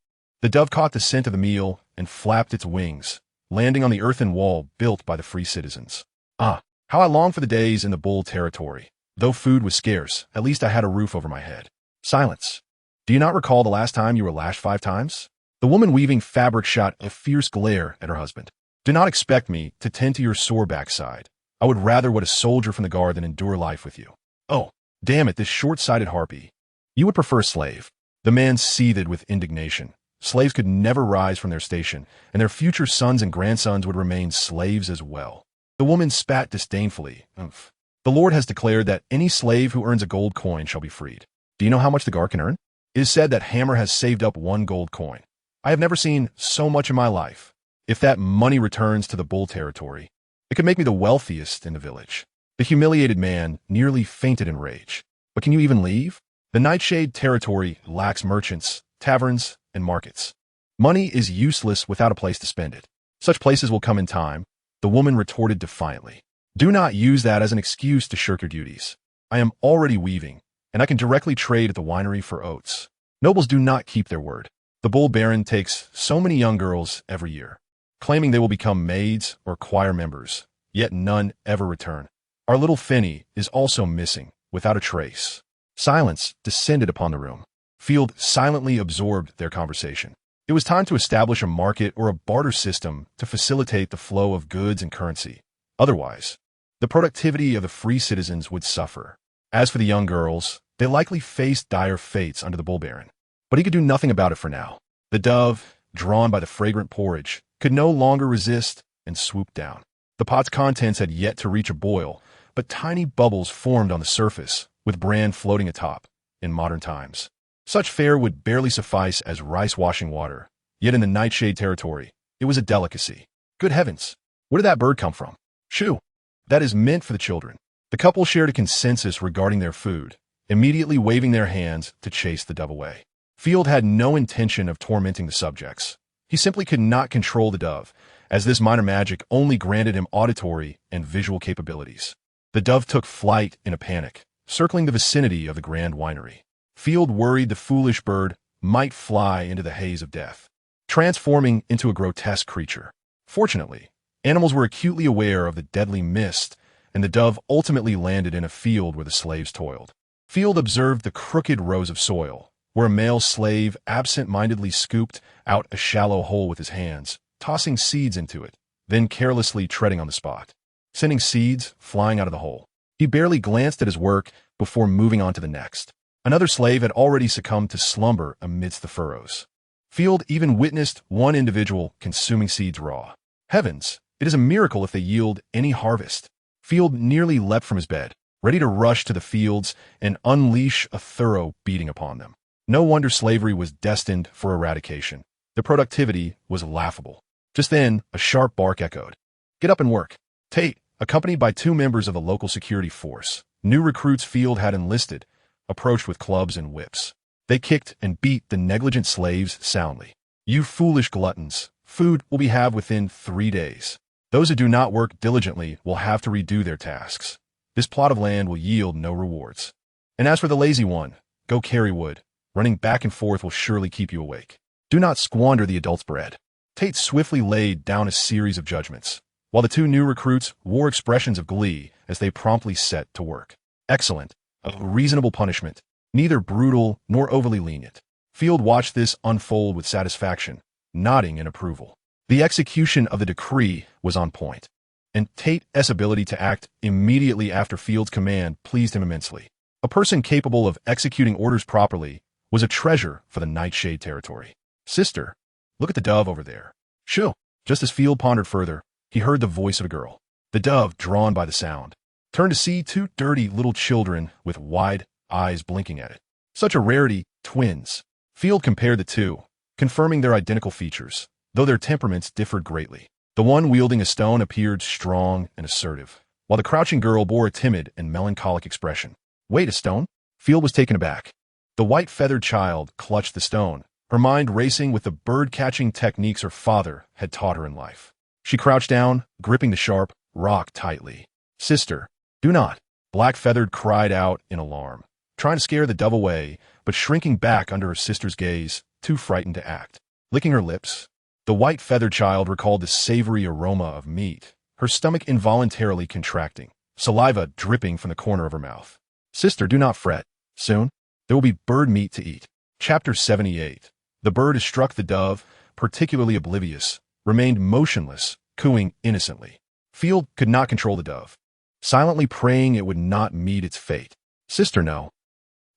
The dove caught the scent of the meal and flapped its wings, landing on the earthen wall built by the free citizens. Ah, how I longed for the days in the bull territory. Though food was scarce, at least I had a roof over my head. Silence. Do you not recall the last time you were lashed 5 times? The woman weaving fabric shot a fierce glare at her husband. Do not expect me to tend to your sore backside. I would rather what a soldier from the guard than endure life with you. Oh, damn it, this short-sighted harpy. You would prefer a slave. The man seethed with indignation. Slaves could never rise from their station, and their future sons and grandsons would remain slaves as well. The woman spat disdainfully. Oomph. The Lord has declared that any slave who earns a gold coin shall be freed. Do you know how much the guard can earn? It is said that Hammer has saved up 1 gold coin. I have never seen so much in my life. If that money returns to the bull territory, it could make me the wealthiest in the village. The humiliated man nearly fainted in rage. But can you even leave? The Nightshade territory lacks merchants, taverns, and markets. Money is useless without a place to spend it. Such places will come in time, the woman retorted defiantly. Do not use that as an excuse to shirk your duties. I am already weaving, and I can directly trade at the winery for oats. Nobles do not keep their word. The bull baron takes so many young girls every year, claiming they will become maids or choir members, yet none ever return. Our little Finny is also missing, without a trace. Silence descended upon the room. Field silently absorbed their conversation. It was time to establish a market or a barter system to facilitate the flow of goods and currency. Otherwise, the productivity of the free citizens would suffer. As for the young girls, they likely faced dire fates under the bull baron. But he could do nothing about it for now. The dove, drawn by the fragrant porridge, could no longer resist and swooped down. The pot's contents had yet to reach a boil, but tiny bubbles formed on the surface, with bran floating atop. In modern times, such fare would barely suffice as rice-washing water. Yet in the Nightshade territory, it was a delicacy. Good heavens, where did that bird come from? Shoo! That is meant for the children. The couple shared a consensus regarding their food, immediately waving their hands to chase the dove away. Field had no intention of tormenting the subjects. He simply could not control the dove, as this minor magic only granted him auditory and visual capabilities. The dove took flight in a panic, circling the vicinity of the grand winery. Field worried the foolish bird might fly into the haze of death, transforming into a grotesque creature. Fortunately, animals were acutely aware of the deadly mist, and the dove ultimately landed in a field where the slaves toiled. Field observed the crooked rows of soil, where a male slave absent-mindedly scooped out a shallow hole with his hands, tossing seeds into it, then carelessly treading on the spot, sending seeds flying out of the hole. He barely glanced at his work before moving on to the next. Another slave had already succumbed to slumber amidst the furrows. Field even witnessed one individual consuming seeds raw. Heavens, it is a miracle if they yield any harvest. Field nearly leapt from his bed, ready to rush to the fields and unleash a thorough beating upon them. No wonder slavery was destined for eradication. The productivity was laughable. Just then, a sharp bark echoed. Get up and work. Tate, accompanied by 2 members of the local security force, new recruits Field had enlisted, approached with clubs and whips. They kicked and beat the negligent slaves soundly. You foolish gluttons, food will be had within 3 days. Those who do not work diligently will have to redo their tasks. This plot of land will yield no rewards. And as for the lazy one, go carry wood. Running back and forth will surely keep you awake. Do not squander the adult's bread. Tate swiftly laid down a series of judgments, while the 2 new recruits wore expressions of glee as they promptly set to work. Excellent. A reasonable punishment, neither brutal nor overly lenient. Field watched this unfold with satisfaction, nodding in approval. The execution of the decree was on point, and Tate's ability to act immediately after Field's command pleased him immensely. A person capable of executing orders properly was a treasure for the Nightshade territory. Sister, look at the dove over there. Shoo! Just as Field pondered further, he heard the voice of a girl. The dove, drawn by the sound, turned to see 2 dirty little children with wide eyes blinking at it. Such a rarity, twins. Field compared the 2, confirming their identical features, though their temperaments differed greatly. The one wielding a stone appeared strong and assertive, while the crouching girl bore a timid and melancholic expression. Wait, a stone? Field was taken aback. The white-feathered child clutched the stone, her mind racing with the bird-catching techniques her father had taught her in life. She crouched down, gripping the sharp rock tightly. Sister, do not, Black-Feathered cried out in alarm, trying to scare the dove away, but shrinking back under her sister's gaze, too frightened to act. licking her lips. The white feathered child recalled the savory aroma of meat, her stomach involuntarily contracting, saliva dripping from the corner of her mouth. Sister, do not fret. Soon, there will be bird meat to eat. Chapter 78. The bird has struck the dove, particularly oblivious, remained motionless, cooing innocently. Field could not control the dove, silently praying it would not meet its fate. Sister, no.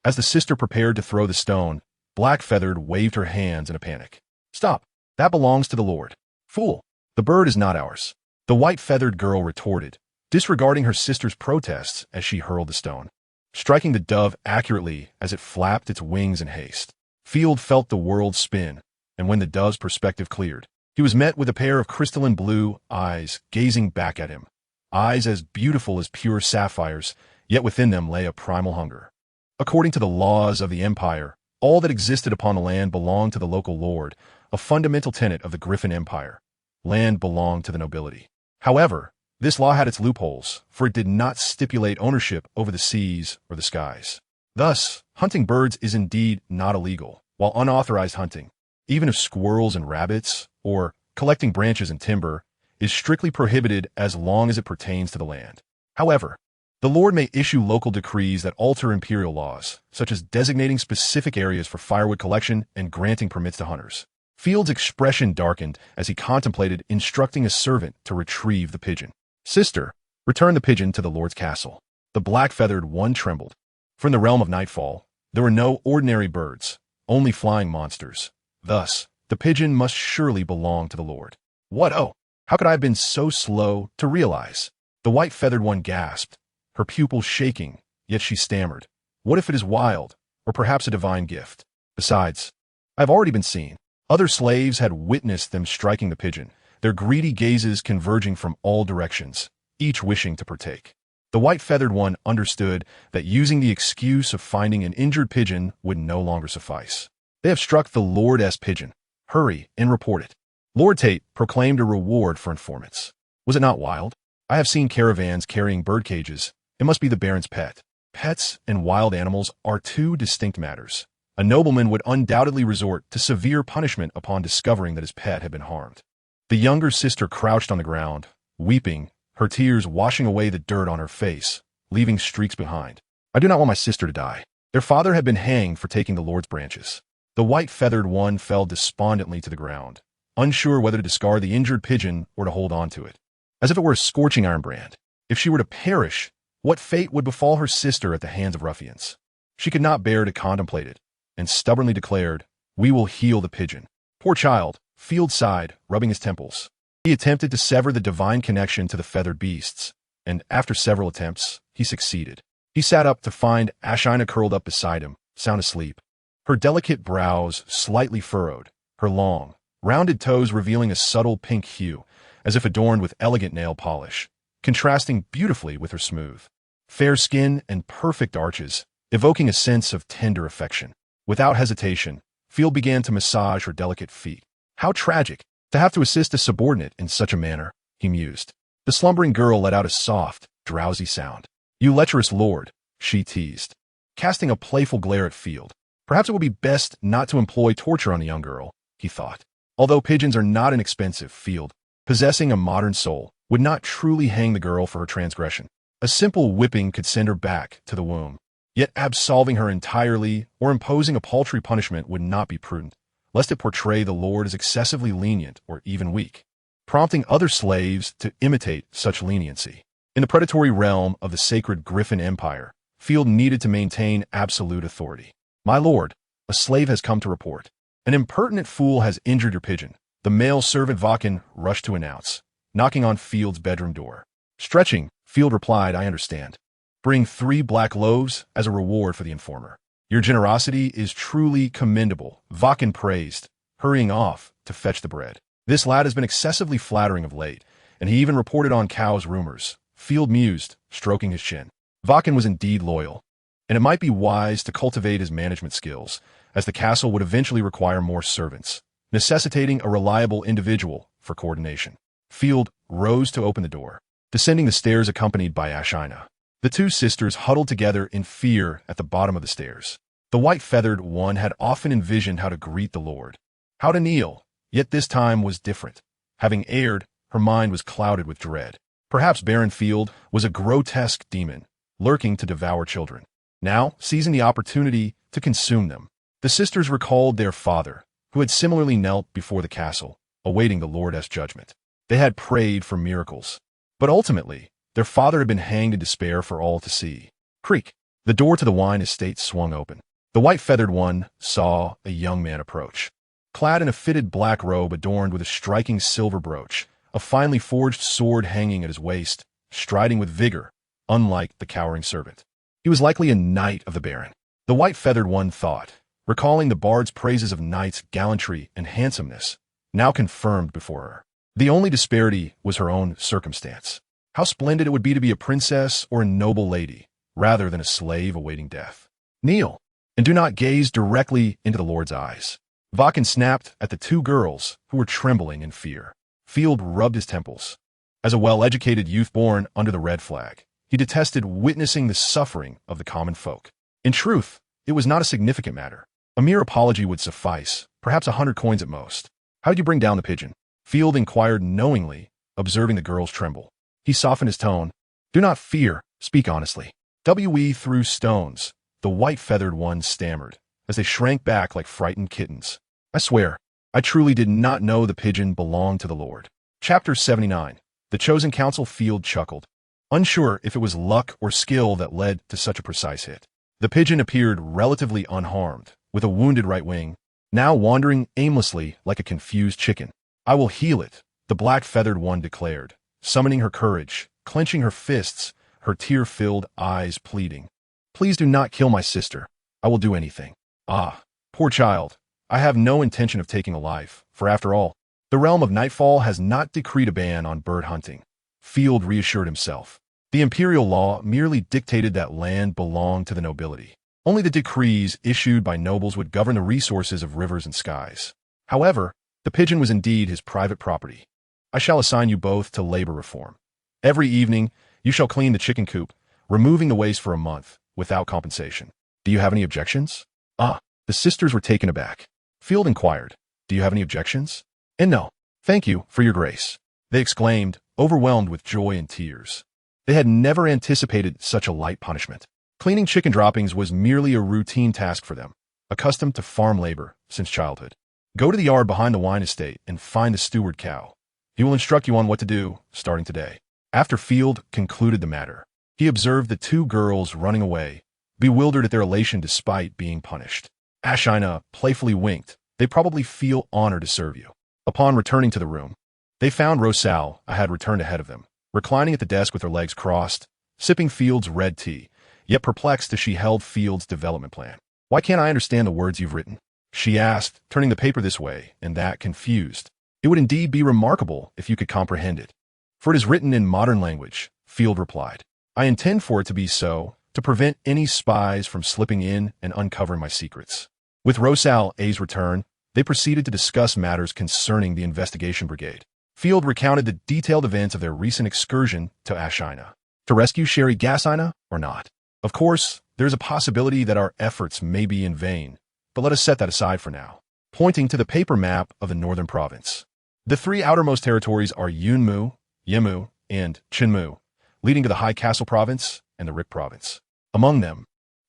As the sister prepared to throw the stone, Black-Feathered waved her hands in a panic. Stop. That belongs to the Lord. Fool. The bird is not ours. The white-feathered girl retorted, disregarding her sister's protests as she hurled the stone, striking the dove accurately as it flapped its wings in haste. Field felt the world spin, and when the dove's perspective cleared, he was met with a pair of crystalline blue eyes gazing back at him. Eyes as beautiful as pure sapphires, yet within them lay a primal hunger. According to the laws of the empire, all that existed upon the land belonged to the local lord, a fundamental tenet of the Griffin Empire. Land belonged to the nobility. However, this law had its loopholes, for it did not stipulate ownership over the seas or the skies. Thus, hunting birds is indeed not illegal, while unauthorized hunting, even of squirrels and rabbits, or collecting branches and timber, is strictly prohibited as long as it pertains to the land. However, the Lord may issue local decrees that alter imperial laws, such as designating specific areas for firewood collection and granting permits to hunters. Field's expression darkened as he contemplated instructing a servant to retrieve the pigeon. Sister, return the pigeon to the Lord's castle. The black-feathered one trembled. From the realm of nightfall, there were no ordinary birds, only flying monsters. Thus, the pigeon must surely belong to the Lord. What, oh, how could I have been so slow to realize? The white-feathered one gasped, her pupils shaking, yet she stammered. What if it is wild, or perhaps a divine gift? Besides, I have already been seen. Other slaves had witnessed them striking the pigeon, their greedy gazes converging from all directions, each wishing to partake. The white-feathered one understood that using the excuse of finding an injured pigeon would no longer suffice. They have struck the Lord's pigeon. Hurry and report it. Lord Tate proclaimed a reward for informants. Was it not wild? I have seen caravans carrying bird cages. It must be the Baron's pet. Pets and wild animals are two distinct matters. A nobleman would undoubtedly resort to severe punishment upon discovering that his pet had been harmed. The younger sister crouched on the ground, weeping, her tears washing away the dirt on her face, leaving streaks behind. I do not want my sister to die. Their father had been hanged for taking the Lord's branches. The white-feathered one fell despondently to the ground, unsure whether to discard the injured pigeon or to hold on to it, as if it were a scorching iron brand. If she were to perish, what fate would befall her sister at the hands of ruffians? She could not bear to contemplate it, and stubbornly declared, "We will heal the pigeon." Poor child, Field sighed, rubbing his temples. He attempted to sever the divine connection to the feathered beasts, and after several attempts, he succeeded. He sat up to find Ashina curled up beside him, sound asleep. Her delicate brows slightly furrowed, her long, rounded toes revealing a subtle pink hue, as if adorned with elegant nail polish, contrasting beautifully with her smooth, fair skin and perfect arches, evoking a sense of tender affection. Without hesitation, Field began to massage her delicate feet. How tragic, to have to assist a subordinate in such a manner, he mused. The slumbering girl let out a soft, drowsy sound. You lecherous lord, she teased, casting a playful glare at Field. Perhaps it would be best not to employ torture on the young girl, he thought. Although pigeons are not inexpensive, Field, possessing a modern soul, would not truly hang the girl for her transgression. A simple whipping could send her back to the womb. Yet absolving her entirely or imposing a paltry punishment would not be prudent, lest it portray the Lord as excessively lenient or even weak, prompting other slaves to imitate such leniency. In the predatory realm of the sacred Griffin Empire, Field needed to maintain absolute authority. My lord, a slave has come to report. An impertinent fool has injured your pigeon, the male servant Vaken rushed to announce, knocking on Field's bedroom door. Stretching, Field replied, I understand. Bring 3 black loaves as a reward for the informer. Your generosity is truly commendable, Vaken praised, hurrying off to fetch the bread. This lad has been excessively flattering of late, and he even reported on cows' rumors. Field mused, stroking his chin. Vaken was indeed loyal, and it might be wise to cultivate his management skills, as the castle would eventually require more servants, necessitating a reliable individual for coordination. Field rose to open the door, descending the stairs accompanied by Ashina. The two sisters huddled together in fear at the bottom of the stairs. The white-feathered one had often envisioned how to greet the Lord, how to kneel, yet this time was different. Having erred, her mind was clouded with dread. Perhaps Baron Field was a grotesque demon, lurking to devour children, now seizing the opportunity to consume them. The sisters recalled their father, who had similarly knelt before the castle, awaiting the Lord's judgment. They had prayed for miracles, but ultimately, their father had been hanged in despair for all to see. Creak! The door to the wine estate swung open. The white-feathered one saw a young man approach. Clad in a fitted black robe adorned with a striking silver brooch, a finely forged sword hanging at his waist, striding with vigor, unlike the cowering servant. He was likely a knight of the Baron. The white-feathered one thought, recalling the bard's praises of knight's gallantry and handsomeness, now confirmed before her. The only disparity was her own circumstance. How splendid it would be to be a princess or a noble lady, rather than a slave awaiting death. Kneel, and do not gaze directly into the Lord's eyes. Vaken snapped at the two girls who were trembling in fear. Field rubbed his temples. As a well-educated youth born under the red flag, he detested witnessing the suffering of the common folk. In truth, it was not a significant matter. A mere apology would suffice, perhaps 100 coins at most. How did you bring down the pigeon? Field inquired knowingly, observing the girls tremble. He softened his tone. Do not fear, speak honestly. We threw stones, the white-feathered one stammered, as they shrank back like frightened kittens. I swear, I truly did not know the pigeon belonged to the Lord. Chapter 79. The Chosen Counsel. Field chuckled, unsure if it was luck or skill that led to such a precise hit. The pigeon appeared relatively unharmed, with a wounded right wing, now wandering aimlessly like a confused chicken. I will heal it, the black-feathered one declared, summoning her courage, clenching her fists, her tear-filled eyes pleading. Please do not kill my sister. I will do anything. Ah, poor child. I have no intention of taking a life, for after all, the realm of Nightfall has not decreed a ban on bird hunting. Field reassured himself. The imperial law merely dictated that land belonged to the nobility. Only the decrees issued by nobles would govern the resources of rivers and skies. However, the pigeon was indeed his private property. I shall assign you both to labor reform. Every evening, you shall clean the chicken coop, removing the waste for a month, without compensation. Do you have any objections? Ah, the sisters were taken aback. Field inquired, do you have any objections? And no, thank you, for your grace, they exclaimed, overwhelmed with joy and tears. They had never anticipated such a light punishment. Cleaning chicken droppings was merely a routine task for them, accustomed to farm labor since childhood. Go to the yard behind the wine estate and find the steward cow. He will instruct you on what to do, starting today. After Field concluded the matter, he observed the two girls running away, bewildered at their elation despite being punished. Ashina playfully winked. They probably feel honored to serve you. Upon returning to the room, they found Rosal had returned ahead of them, reclining at the desk with her legs crossed, sipping Field's red tea, yet perplexed as she held Field's development plan. Why can't I understand the words you've written? She asked, turning the paper this way and that, confused. It would indeed be remarkable if you could comprehend it. For it is written in modern language, Field replied. I intend for it to be so, to prevent any spies from slipping in and uncovering my secrets. With Rosal's return, they proceeded to discuss matters concerning the investigation brigade. Field recounted the detailed events of their recent excursion to Ashina. To rescue Sherry Gassina or not? Of course, there's a possibility that our efforts may be in vain, but let us set that aside for now. Pointing to the paper map of the northern province. The three outermost territories are Yunmu, Yemu, and Chinmu, leading to the High Castle Province and the Rick Province. Among them,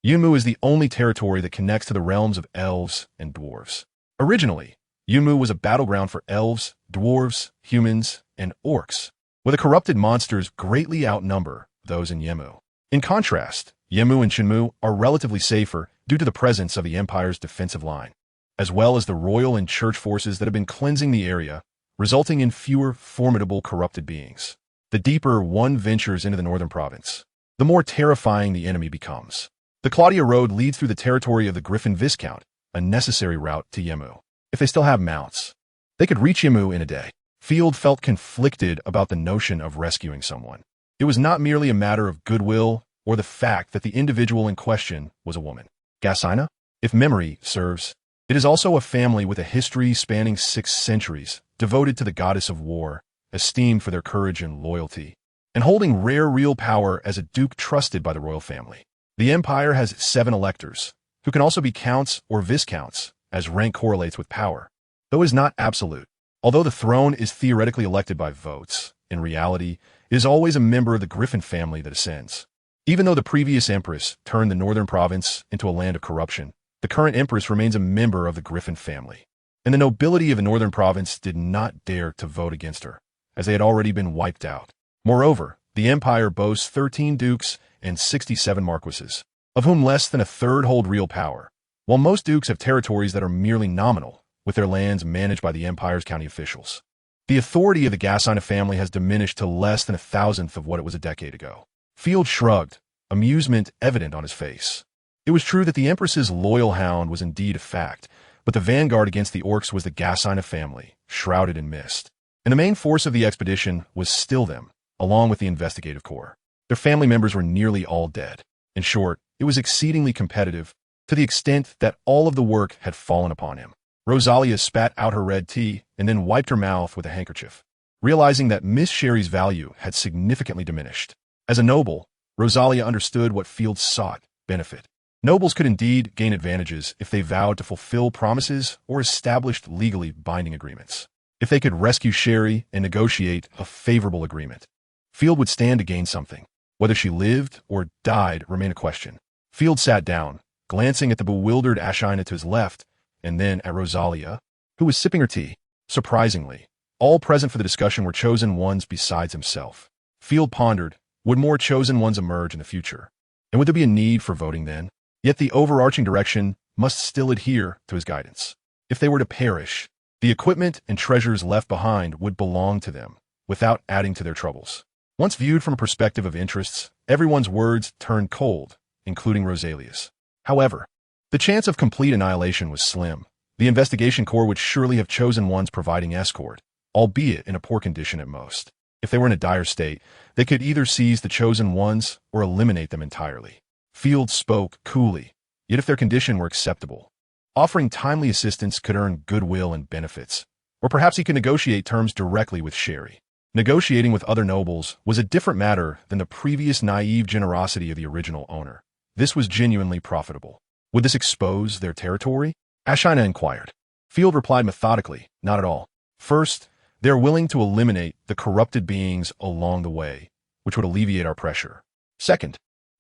Yunmu is the only territory that connects to the realms of elves and dwarves. Originally, Yunmu was a battleground for elves, dwarves, humans, and orcs, where the corrupted monsters greatly outnumber those in Yemu. In contrast, Yemu and Chinmu are relatively safer due to the presence of the Empire's defensive line, as well as the royal and church forces that have been cleansing the area, resulting in fewer formidable corrupted beings. The deeper one ventures into the northern province, the more terrifying the enemy becomes. The Claudia Road leads through the territory of the Griffin Viscount, a necessary route to Yemu. If they still have mounts, they could reach Yemu in a day. Field felt conflicted about the notion of rescuing someone. It was not merely a matter of goodwill or the fact that the individual in question was a woman. Gassina, if memory serves, it is also a family with a history spanning 6 centuries, devoted to the goddess of war, esteemed for their courage and loyalty, and holding rare real power as a duke trusted by the royal family. The Empire has 7 electors, who can also be counts or viscounts, as rank correlates with power. though it is not absolute. Although the throne is theoretically elected by votes, in reality, it is always a member of the Griffin family that ascends. Even though the previous empress turned the northern province into a land of corruption, the current empress remains a member of the Griffin family. And the nobility of the northern province did not dare to vote against her, as they had already been wiped out. Moreover, the empire boasts 13 dukes and 67 marquises, of whom less than a third hold real power, while most dukes have territories that are merely nominal, with their lands managed by the empire's county officials. The authority of the Gassina family has diminished to less than 1,000th of what it was a decade ago. Field shrugged, amusement evident on his face. It was true that the Empress's loyal hound was indeed a fact, but the vanguard against the orcs was the Gassina family, shrouded in mist. And the main force of the expedition was still them, along with the investigative corps. Their family members were nearly all dead. In short, it was exceedingly competitive, to the extent that all of the work had fallen upon him. Rosalia spat out her red tea and then wiped her mouth with a handkerchief, realizing that Miss Sherry's value had significantly diminished. As a noble, Rosalia understood what Field sought: benefit. Nobles could indeed gain advantages if they vowed to fulfill promises or established legally binding agreements. If they could rescue Sherry and negotiate a favorable agreement, Field would stand to gain something. Whether she lived or died remained a question. Field sat down, glancing at the bewildered Ashina to his left, and then at Rosalia, who was sipping her tea. Surprisingly, all present for the discussion were chosen ones besides himself. Field pondered, would more chosen ones emerge in the future? And would there be a need for voting then? Yet the overarching direction must still adhere to his guidance. If they were to perish, the equipment and treasures left behind would belong to them, without adding to their troubles. Once viewed from a perspective of interests, everyone's words turned cold, including Rosalia's. However, the chance of complete annihilation was slim. The investigation corps would surely have chosen ones providing escort, albeit in a poor condition at most. If they were in a dire state, they could either seize the chosen ones or eliminate them entirely. Field spoke coolly, yet if their condition were acceptable, offering timely assistance could earn goodwill and benefits, or perhaps he could negotiate terms directly with Sherry. Negotiating with other nobles was a different matter than the previous naive generosity of the original owner. This was genuinely profitable. Would this expose their territory? Ashina inquired. Field replied methodically, not at all. First, they are willing to eliminate the corrupted beings along the way, which would alleviate our pressure. Second,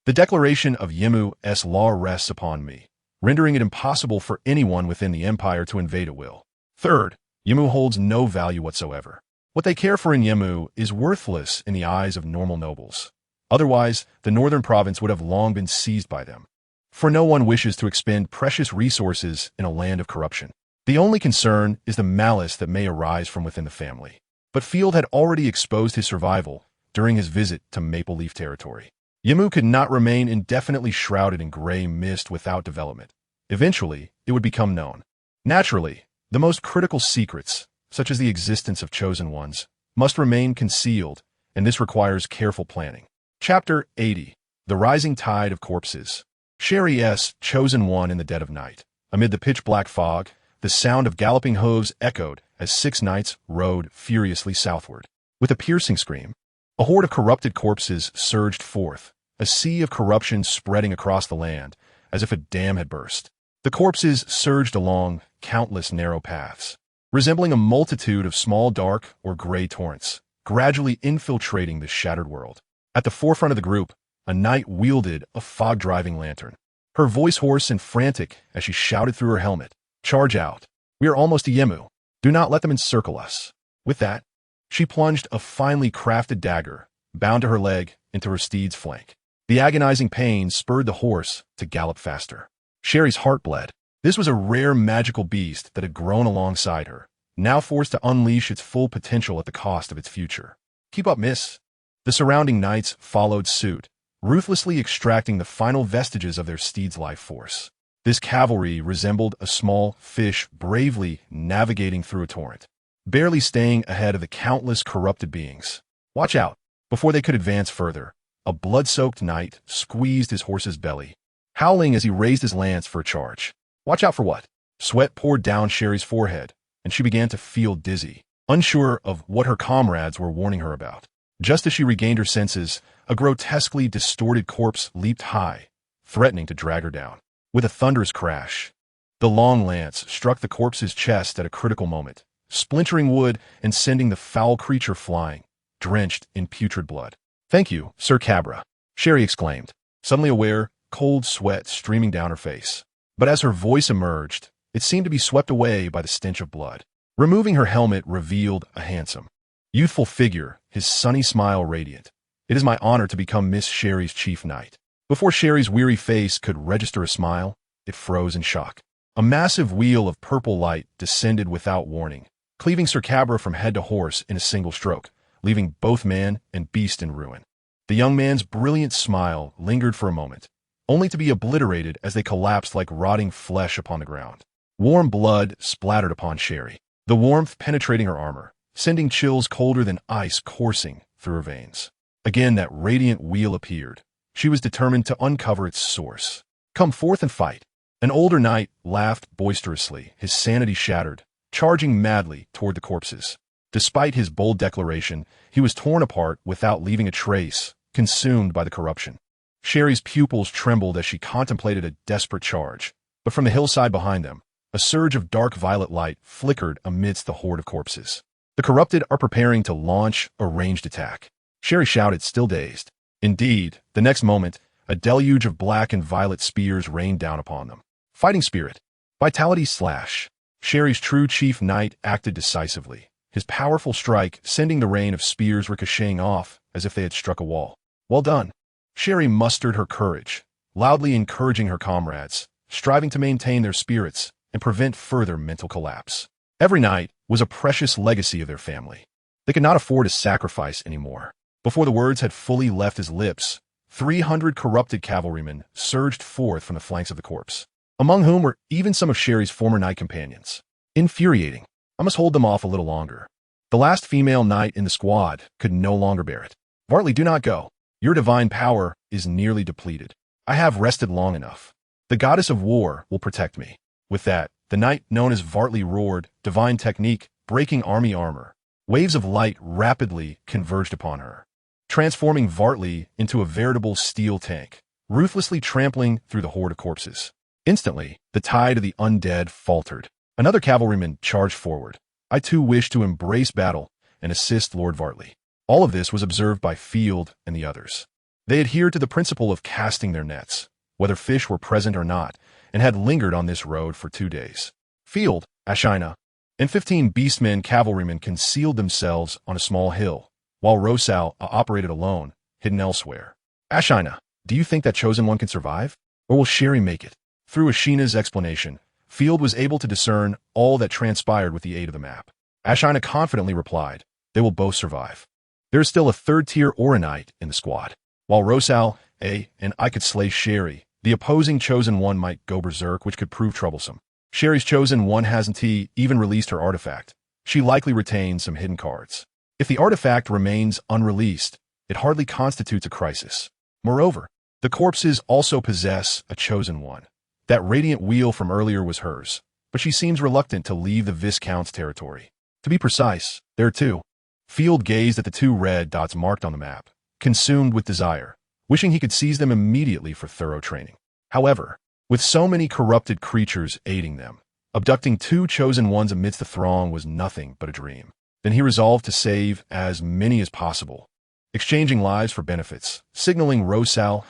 the declaration of Yemu's law rests upon me, rendering it impossible for anyone within the empire to invade at will. Third, Yemu holds no value whatsoever. What they care for in Yemu is worthless in the eyes of normal nobles. Otherwise, the northern province would have long been seized by them. For no one wishes to expend precious resources in a land of corruption. The only concern is the malice that may arise from within the family. But Field had already exposed his survival during his visit to Maple Leaf territory. Yemu could not remain indefinitely shrouded in gray mist without development. Eventually, it would become known. Naturally, the most critical secrets, such as the existence of chosen ones, must remain concealed, and this requires careful planning. Chapter 80. The Rising Tide of Corpses. Sherry's chosen one in the dead of night. Amid the pitch-black fog, the sound of galloping hooves echoed as 6 knights rode furiously southward. With a piercing scream, a horde of corrupted corpses surged forth, a sea of corruption spreading across the land, as if a dam had burst. The corpses surged along countless narrow paths, resembling a multitude of small dark or gray torrents, gradually infiltrating the shattered world. At the forefront of the group, a knight wielded a fog-driving lantern, her voice hoarse and frantic as she shouted through her helmet, "Charge out! We are almost to Yemu. Do not let them encircle us." With that, she plunged a finely crafted dagger, bound to her leg, into her steed's flank. The agonizing pain spurred the horse to gallop faster. Sherry's heart bled. This was a rare magical beast that had grown alongside her, now forced to unleash its full potential at the cost of its future. "Keep up, miss." The surrounding knights followed suit, ruthlessly extracting the final vestiges of their steed's life force. This cavalry resembled a small fish bravely navigating through a torrent, barely staying ahead of the countless corrupted beings. "Watch out!" Before they could advance further, a blood-soaked knight squeezed his horse's belly, howling as he raised his lance for a charge. "Watch out for what?" Sweat poured down Sherry's forehead, and she began to feel dizzy, unsure of what her comrades were warning her about. Just as she regained her senses, a grotesquely distorted corpse leaped high, threatening to drag her down. With a thunderous crash, The long lance struck the corpse's chest at a critical moment, splintering wood and sending the foul creature flying, drenched in putrid blood. "Thank you, Sir Cabra," Sherry exclaimed, suddenly aware, cold sweat streaming down her face. But as her voice emerged, it seemed to be swept away by the stench of blood. Removing her helmet revealed a handsome, youthful figure, his sunny smile radiant. "It is my honor to become Miss Sherry's chief knight." Before Sherry's weary face could register a smile, it froze in shock. A massive wheel of purple light descended without warning, cleaving Sir Cabra from head to horse in a single stroke, leaving both man and beast in ruin. The young man's brilliant smile lingered for a moment, only to be obliterated as they collapsed like rotting flesh upon the ground. Warm blood splattered upon Sherry, the warmth penetrating her armor, sending chills colder than ice coursing through her veins. Again that radiant wheel appeared. She was determined to uncover its source. "Come forth and fight." An older knight laughed boisterously, his sanity shattered, charging madly toward the corpses. Despite his bold declaration, he was torn apart without leaving a trace, consumed by the corruption. Sherry's pupils trembled as she contemplated a desperate charge, but from the hillside behind them, a surge of dark violet light flickered amidst the horde of corpses. "The corrupted are preparing to launch a ranged attack," Sherry shouted, still dazed. Indeed, the next moment, a deluge of black and violet spears rained down upon them. Fighting spirit. Vitality slash. Sherry's true chief knight acted decisively, his powerful strike sending the rain of spears ricocheting off as if they had struck a wall. "Well done." Sherry mustered her courage, loudly encouraging her comrades, striving to maintain their spirits and prevent further mental collapse. Every knight was a precious legacy of their family. They could not afford to sacrifice anymore. Before the words had fully left his lips, 300 corrupted cavalrymen surged forth from the flanks of the corpse, among whom were even some of Sherry's former knight companions. Infuriating. I must hold them off a little longer. The last female knight in the squad could no longer bear it. "Vartley, do not go. Your divine power is nearly depleted. I have rested long enough. The goddess of war will protect me." With that, the knight known as Vartley roared, divine technique, breaking army armor. Waves of light rapidly converged upon her, transforming Vartley into a veritable steel tank, ruthlessly trampling through the horde of corpses. Instantly, the tide of the undead faltered. Another cavalryman charged forward. "I too wish to embrace battle and assist Lord Vartley." All of this was observed by Field and the others. They adhered to the principle of casting their nets, whether fish were present or not, and had lingered on this road for 2 days. Field, Ashina, and 15 beastmen cavalrymen concealed themselves on a small hill, while Rosal operated alone, hidden elsewhere. "Ashina, do you think that Chosen One can survive? Or will Sherry make it?" Through Ashina's explanation, Field was able to discern all that transpired with the aid of the map. Ashina confidently replied, "They will both survive. There is still a third-tier Oronite in the squad. While Rosal, and I could slay Sherry, the opposing Chosen One might go berserk, which could prove troublesome. Sherry's Chosen One hasn't even released her artifact. She likely retains some hidden cards. If the artifact remains unreleased, it hardly constitutes a crisis. Moreover, the corpses also possess a Chosen One. That radiant wheel from earlier was hers, but she seems reluctant to leave the Viscount's territory. To be precise, there are 2. Field gazed at the 2 red dots marked on the map, consumed with desire, wishing he could seize them immediately for thorough training. However, with so many corrupted creatures aiding them, abducting 2 Chosen Ones amidst the throng was nothing but a dream. Then he resolved to save as many as possible, exchanging lives for benefits. Signaling Rosal,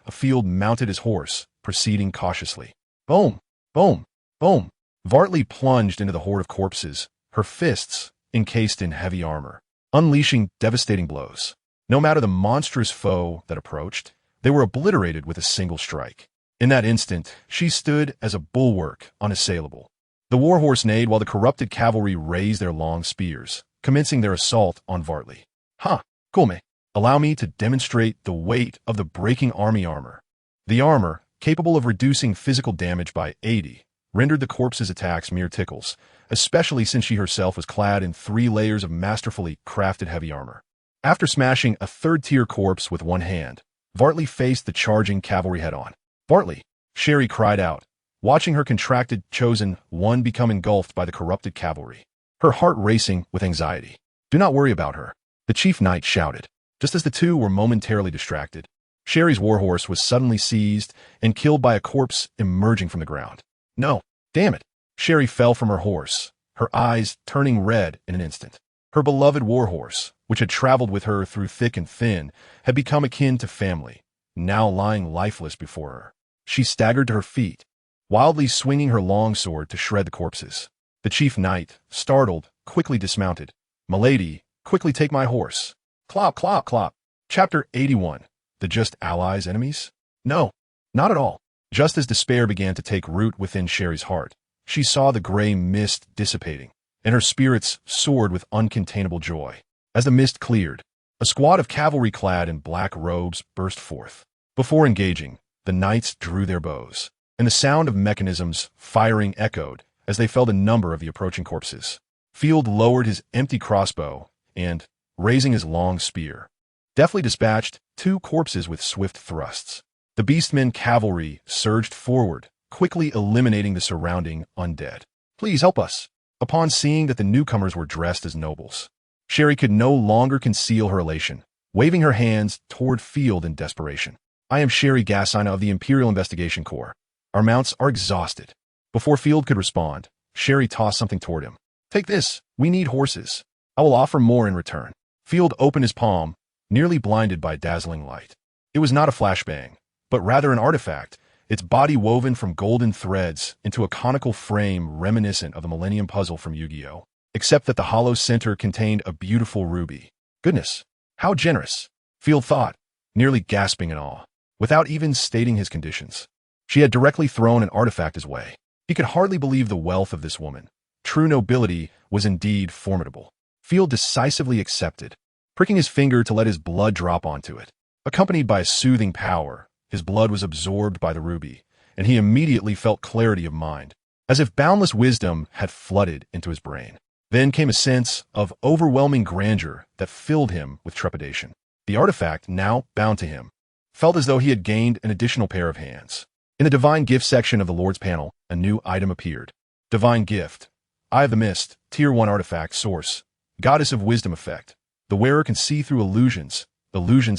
Field mounted his horse, proceeding cautiously. Boom! Boom! Boom! Vartley plunged into the horde of corpses, her fists encased in heavy armor, unleashing devastating blows. No matter the monstrous foe that approached, they were obliterated with a single strike. In that instant, she stood as a bulwark unassailable. The warhorse neighed while the corrupted cavalry raised their long spears, commencing their assault on Vartley. "Ha! Come, allow me to demonstrate the weight of the breaking army armor." The armor, capable of reducing physical damage by 80, rendered the corpse's attacks mere tickles, especially since she herself was clad in 3 layers of masterfully crafted heavy armor. After smashing a third-tier corpse with one hand, Vartley faced the charging cavalry head-on. "Vartley!" Sherry cried out, watching her contracted Chosen One become engulfed by the corrupted cavalry, her heart racing with anxiety. "Do not worry about her," the chief knight shouted, just as the 2 were momentarily distracted. Sherry's warhorse was suddenly seized and killed by a corpse emerging from the ground. "No, Damn it! Sherry fell from her horse, her eyes turning red in an instant. Her beloved warhorse, which had traveled with her through thick and thin, had become akin to family, now lying lifeless before her. She staggered to her feet, wildly swinging her long sword to shred the corpses. The chief knight, startled, quickly dismounted. "Milady, quickly take my horse." Clop, clop, clop. Chapter 81. The just allies, enemies? No, not at all. Just as despair began to take root within Sherry's heart, she saw the gray mist dissipating, and her spirits soared with uncontainable joy. As the mist cleared, a squad of cavalry clad in black robes burst forth. Before engaging, the knights drew their bows, and the sound of mechanisms firing echoed as they felled a number of the approaching corpses. Field lowered his empty crossbow and, raising his long spear, deftly dispatched 2 corpses with swift thrusts. The beastmen cavalry surged forward, quickly eliminating the surrounding undead. "Please help us." Upon seeing that the newcomers were dressed as nobles, Sherry could no longer conceal her elation, waving her hands toward Field in desperation. "I am Sherry Gassina of the Imperial Investigation Corps. Our mounts are exhausted." Before Field could respond, Sherry tossed something toward him. "Take this. We need horses. I will offer more in return." Field opened his palm, nearly blinded by dazzling light. It was not a flashbang, but rather an artifact, its body woven from golden threads into a conical frame reminiscent of the Millennium Puzzle from Yu-Gi-Oh! Except that the hollow center contained a beautiful ruby. Goodness, how generous, Field thought, nearly gasping in awe. Without even stating his conditions, she had directly thrown an artifact his way. He could hardly believe the wealth of this woman. True nobility was indeed formidable. Field decisively accepted, pricking his finger to let his blood drop onto it. Accompanied by a soothing power, his blood was absorbed by the ruby, and he immediately felt clarity of mind, as if boundless wisdom had flooded into his brain. Then came a sense of overwhelming grandeur that filled him with trepidation. The artifact, now bound to him, felt as though he had gained an additional pair of hands. In the Divine Gift section of the Lord's panel, a new item appeared. Divine Gift. Eye of the Mist, Tier 1 Artifact, Source. Goddess of Wisdom Effect. The wearer can see through illusions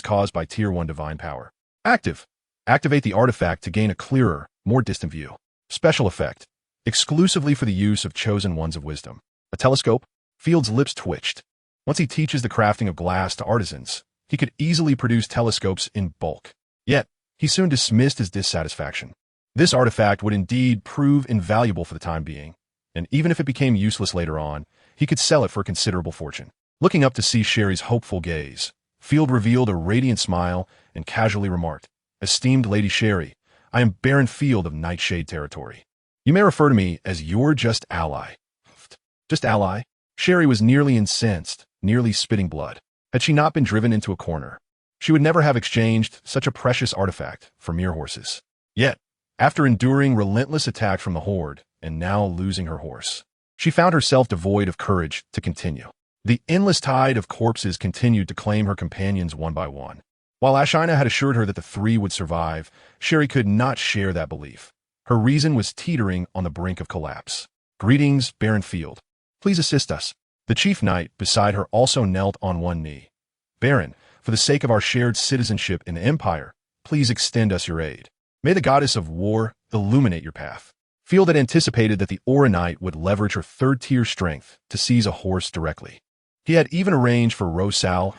caused by Tier 1 Divine Power. Active. Activate the artifact to gain a clearer, more distant view. Special Effect. Exclusively for the use of chosen ones of wisdom. A telescope? Field's lips twitched. Once he teaches the crafting of glass to artisans, he could easily produce telescopes in bulk. Yet, he soon dismissed his dissatisfaction. This artifact would indeed prove invaluable for the time being, and even if it became useless later on, he could sell it for a considerable fortune. Looking up to see Sherry's hopeful gaze, Field revealed a radiant smile and casually remarked, "Esteemed Lady Sherry, I am Baron Field of Nightshade Territory. You may refer to me as your just ally." Just ally? Sherry was nearly incensed, nearly spitting blood. Had she not been driven into a corner, she would never have exchanged such a precious artifact for mere horses. Yet, after enduring relentless attack from the horde and now losing her horse, she found herself devoid of courage to continue. The endless tide of corpses continued to claim her companions one by one. While Ashina had assured her that the 3 would survive, Sherry could not share that belief. Her reason was teetering on the brink of collapse. "Greetings, Baron Field. Please assist us." The chief knight beside her also knelt on one knee. "Baron, for the sake of our shared citizenship in the Empire, please extend us your aid. May the goddess of war illuminate your path." Field had anticipated that the Aura Knight would leverage her 3rd-tier strength to seize a horse directly. He had even arranged for Rosal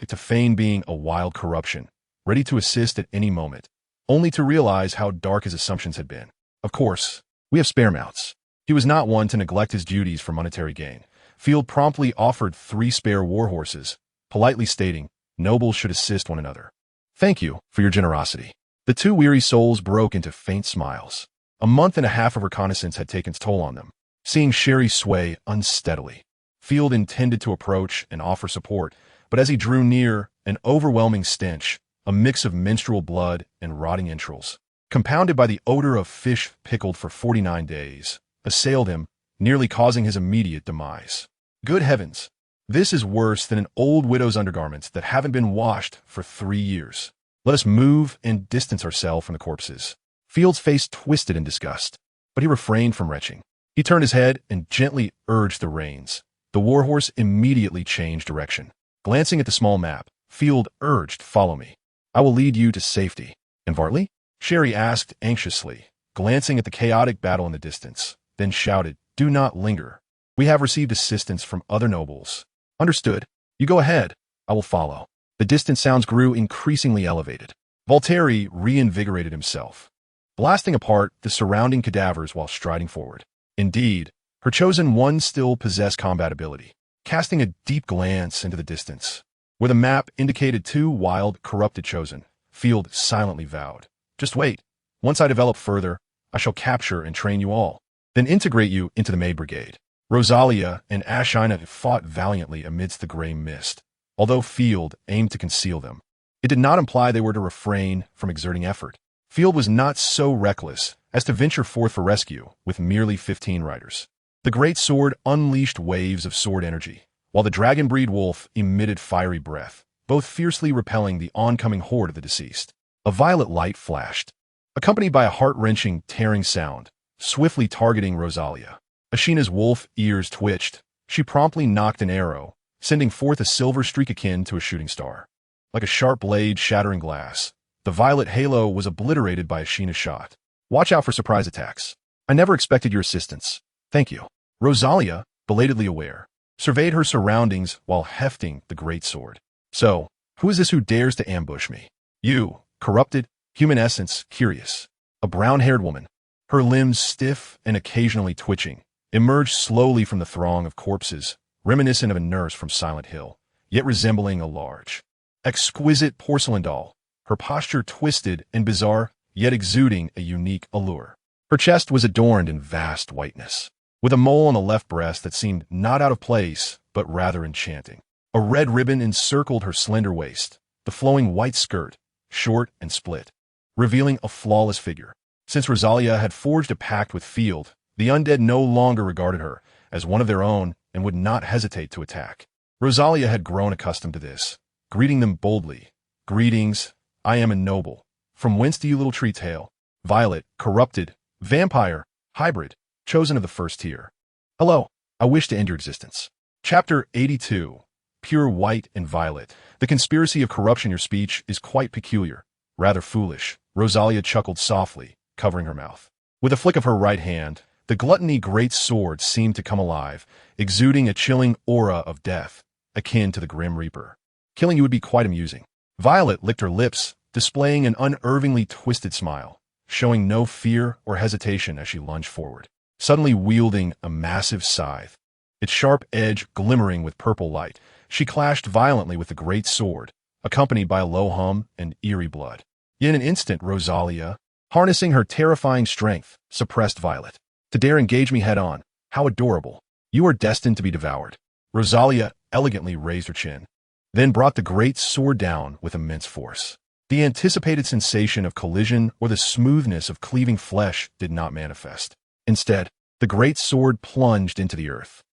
to feign being a wild corruption, ready to assist at any moment, only to realize how dark his assumptions had been. "Of course, we have spare mounts." He was not one to neglect his duties for monetary gain. Field promptly offered 3 spare war horses, politely stating, "Nobles should assist one another." "Thank you for your generosity." The 2 weary souls broke into faint smiles. A month and a half of reconnaissance had taken its toll on them. Seeing Sherry sway unsteadily, Field intended to approach and offer support, but as he drew near, an overwhelming stench, a mix of menstrual blood and rotting entrails, compounded by the odor of fish pickled for 49 days, assailed him, nearly causing his immediate demise. Good heavens, this is worse than an old widow's undergarments that haven't been washed for 3 years. Let us move and distance ourselves from the corpses. Field's face twisted in disgust, but he refrained from retching. He turned his head and gently urged the reins. The warhorse immediately changed direction. Glancing at the small map, Field urged, "Follow me. I will lead you to safety." "And Vartley?" Sherry asked anxiously, glancing at the chaotic battle in the distance. then shouted, "Do not linger. We have received assistance from other nobles." "Understood. You go ahead. I will follow." The distant sounds grew increasingly elevated. Voltaire reinvigorated himself, blasting apart the surrounding cadavers while striding forward. Indeed, her chosen one still possessed combat ability, casting a deep glance into the distance. Where the map indicated two wild, corrupted chosen, Field silently vowed, "Just wait. Once I develop further, I shall capture and train you all, then integrate you into the Maid Brigade." Rosalia and Ashina fought valiantly amidst the gray mist, although Field aimed to conceal them. It did not imply they were to refrain from exerting effort. Field was not so reckless as to venture forth for rescue with merely 15 riders. The great sword unleashed waves of sword energy, while the dragon-breed wolf emitted fiery breath, both fiercely repelling the oncoming horde of the deceased. A violet light flashed, accompanied by a heart-wrenching, tearing sound, swiftly targeting Rosalia. Ashina's wolf ears twitched. She promptly knocked an arrow, sending forth a silver streak akin to a shooting star. Like a sharp blade shattering glass, the violet halo was obliterated by Ashina's shot. "Watch out for surprise attacks. I never expected your assistance. Thank you." Rosalia, belatedly aware, surveyed her surroundings while hefting the great sword. "So, who is this who dares to ambush me?" "You, corrupted, human essence, curious." A brown-haired woman, her limbs stiff and occasionally twitching, emerged slowly from the throng of corpses, reminiscent of a nurse from Silent Hill, yet resembling a large, exquisite porcelain doll, her posture twisted and bizarre, yet exuding a unique allure. Her chest was adorned in vast whiteness, with a mole on the left breast that seemed not out of place, but rather enchanting. A red ribbon encircled her slender waist, the flowing white skirt, short and split, revealing a flawless figure. Since Rosalia had forged a pact with Field, the undead no longer regarded her as one of their own and would not hesitate to attack. Rosalia had grown accustomed to this, greeting them boldly. "Greetings, I am a noble. From whence do you little treats hail?" "Violet, corrupted, vampire, hybrid, chosen of the first tier." "Hello, I wish to end your existence." Chapter 82. Pure white and violet. The conspiracy of corruption. Your speech is quite peculiar, rather foolish. Rosalia chuckled softly, covering her mouth. With a flick of her right hand, the gluttony great sword seemed to come alive, exuding a chilling aura of death, akin to the Grim Reaper. "Killing you would be quite amusing." Violet licked her lips, displaying an unervingly twisted smile, showing no fear or hesitation as she lunged forward, suddenly wielding a massive scythe. Its sharp edge glimmering with purple light, she clashed violently with the great sword, accompanied by a low hum and eerie blood. In an instant, Rosalia, harnessing her terrifying strength, suppressed Violet. "To dare engage me head-on, how adorable. You are destined to be devoured." Rosalia elegantly raised her chin, then brought the great sword down with immense force. The anticipated sensation of collision or the smoothness of cleaving flesh did not manifest. Instead, the great sword plunged into the earth.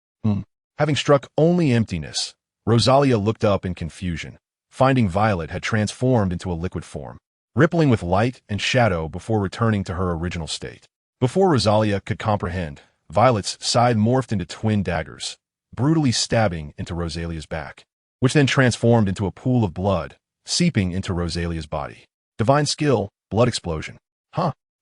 Having struck only emptiness, Rosalia looked up in confusion, finding Violet had transformed into a liquid form, rippling with light and shadow before returning to her original state. Before Rosalia could comprehend, Violet's scythe morphed into twin daggers, brutally stabbing into Rosalia's back, which then transformed into a pool of blood, seeping into Rosalia's body. Divine skill, blood explosion.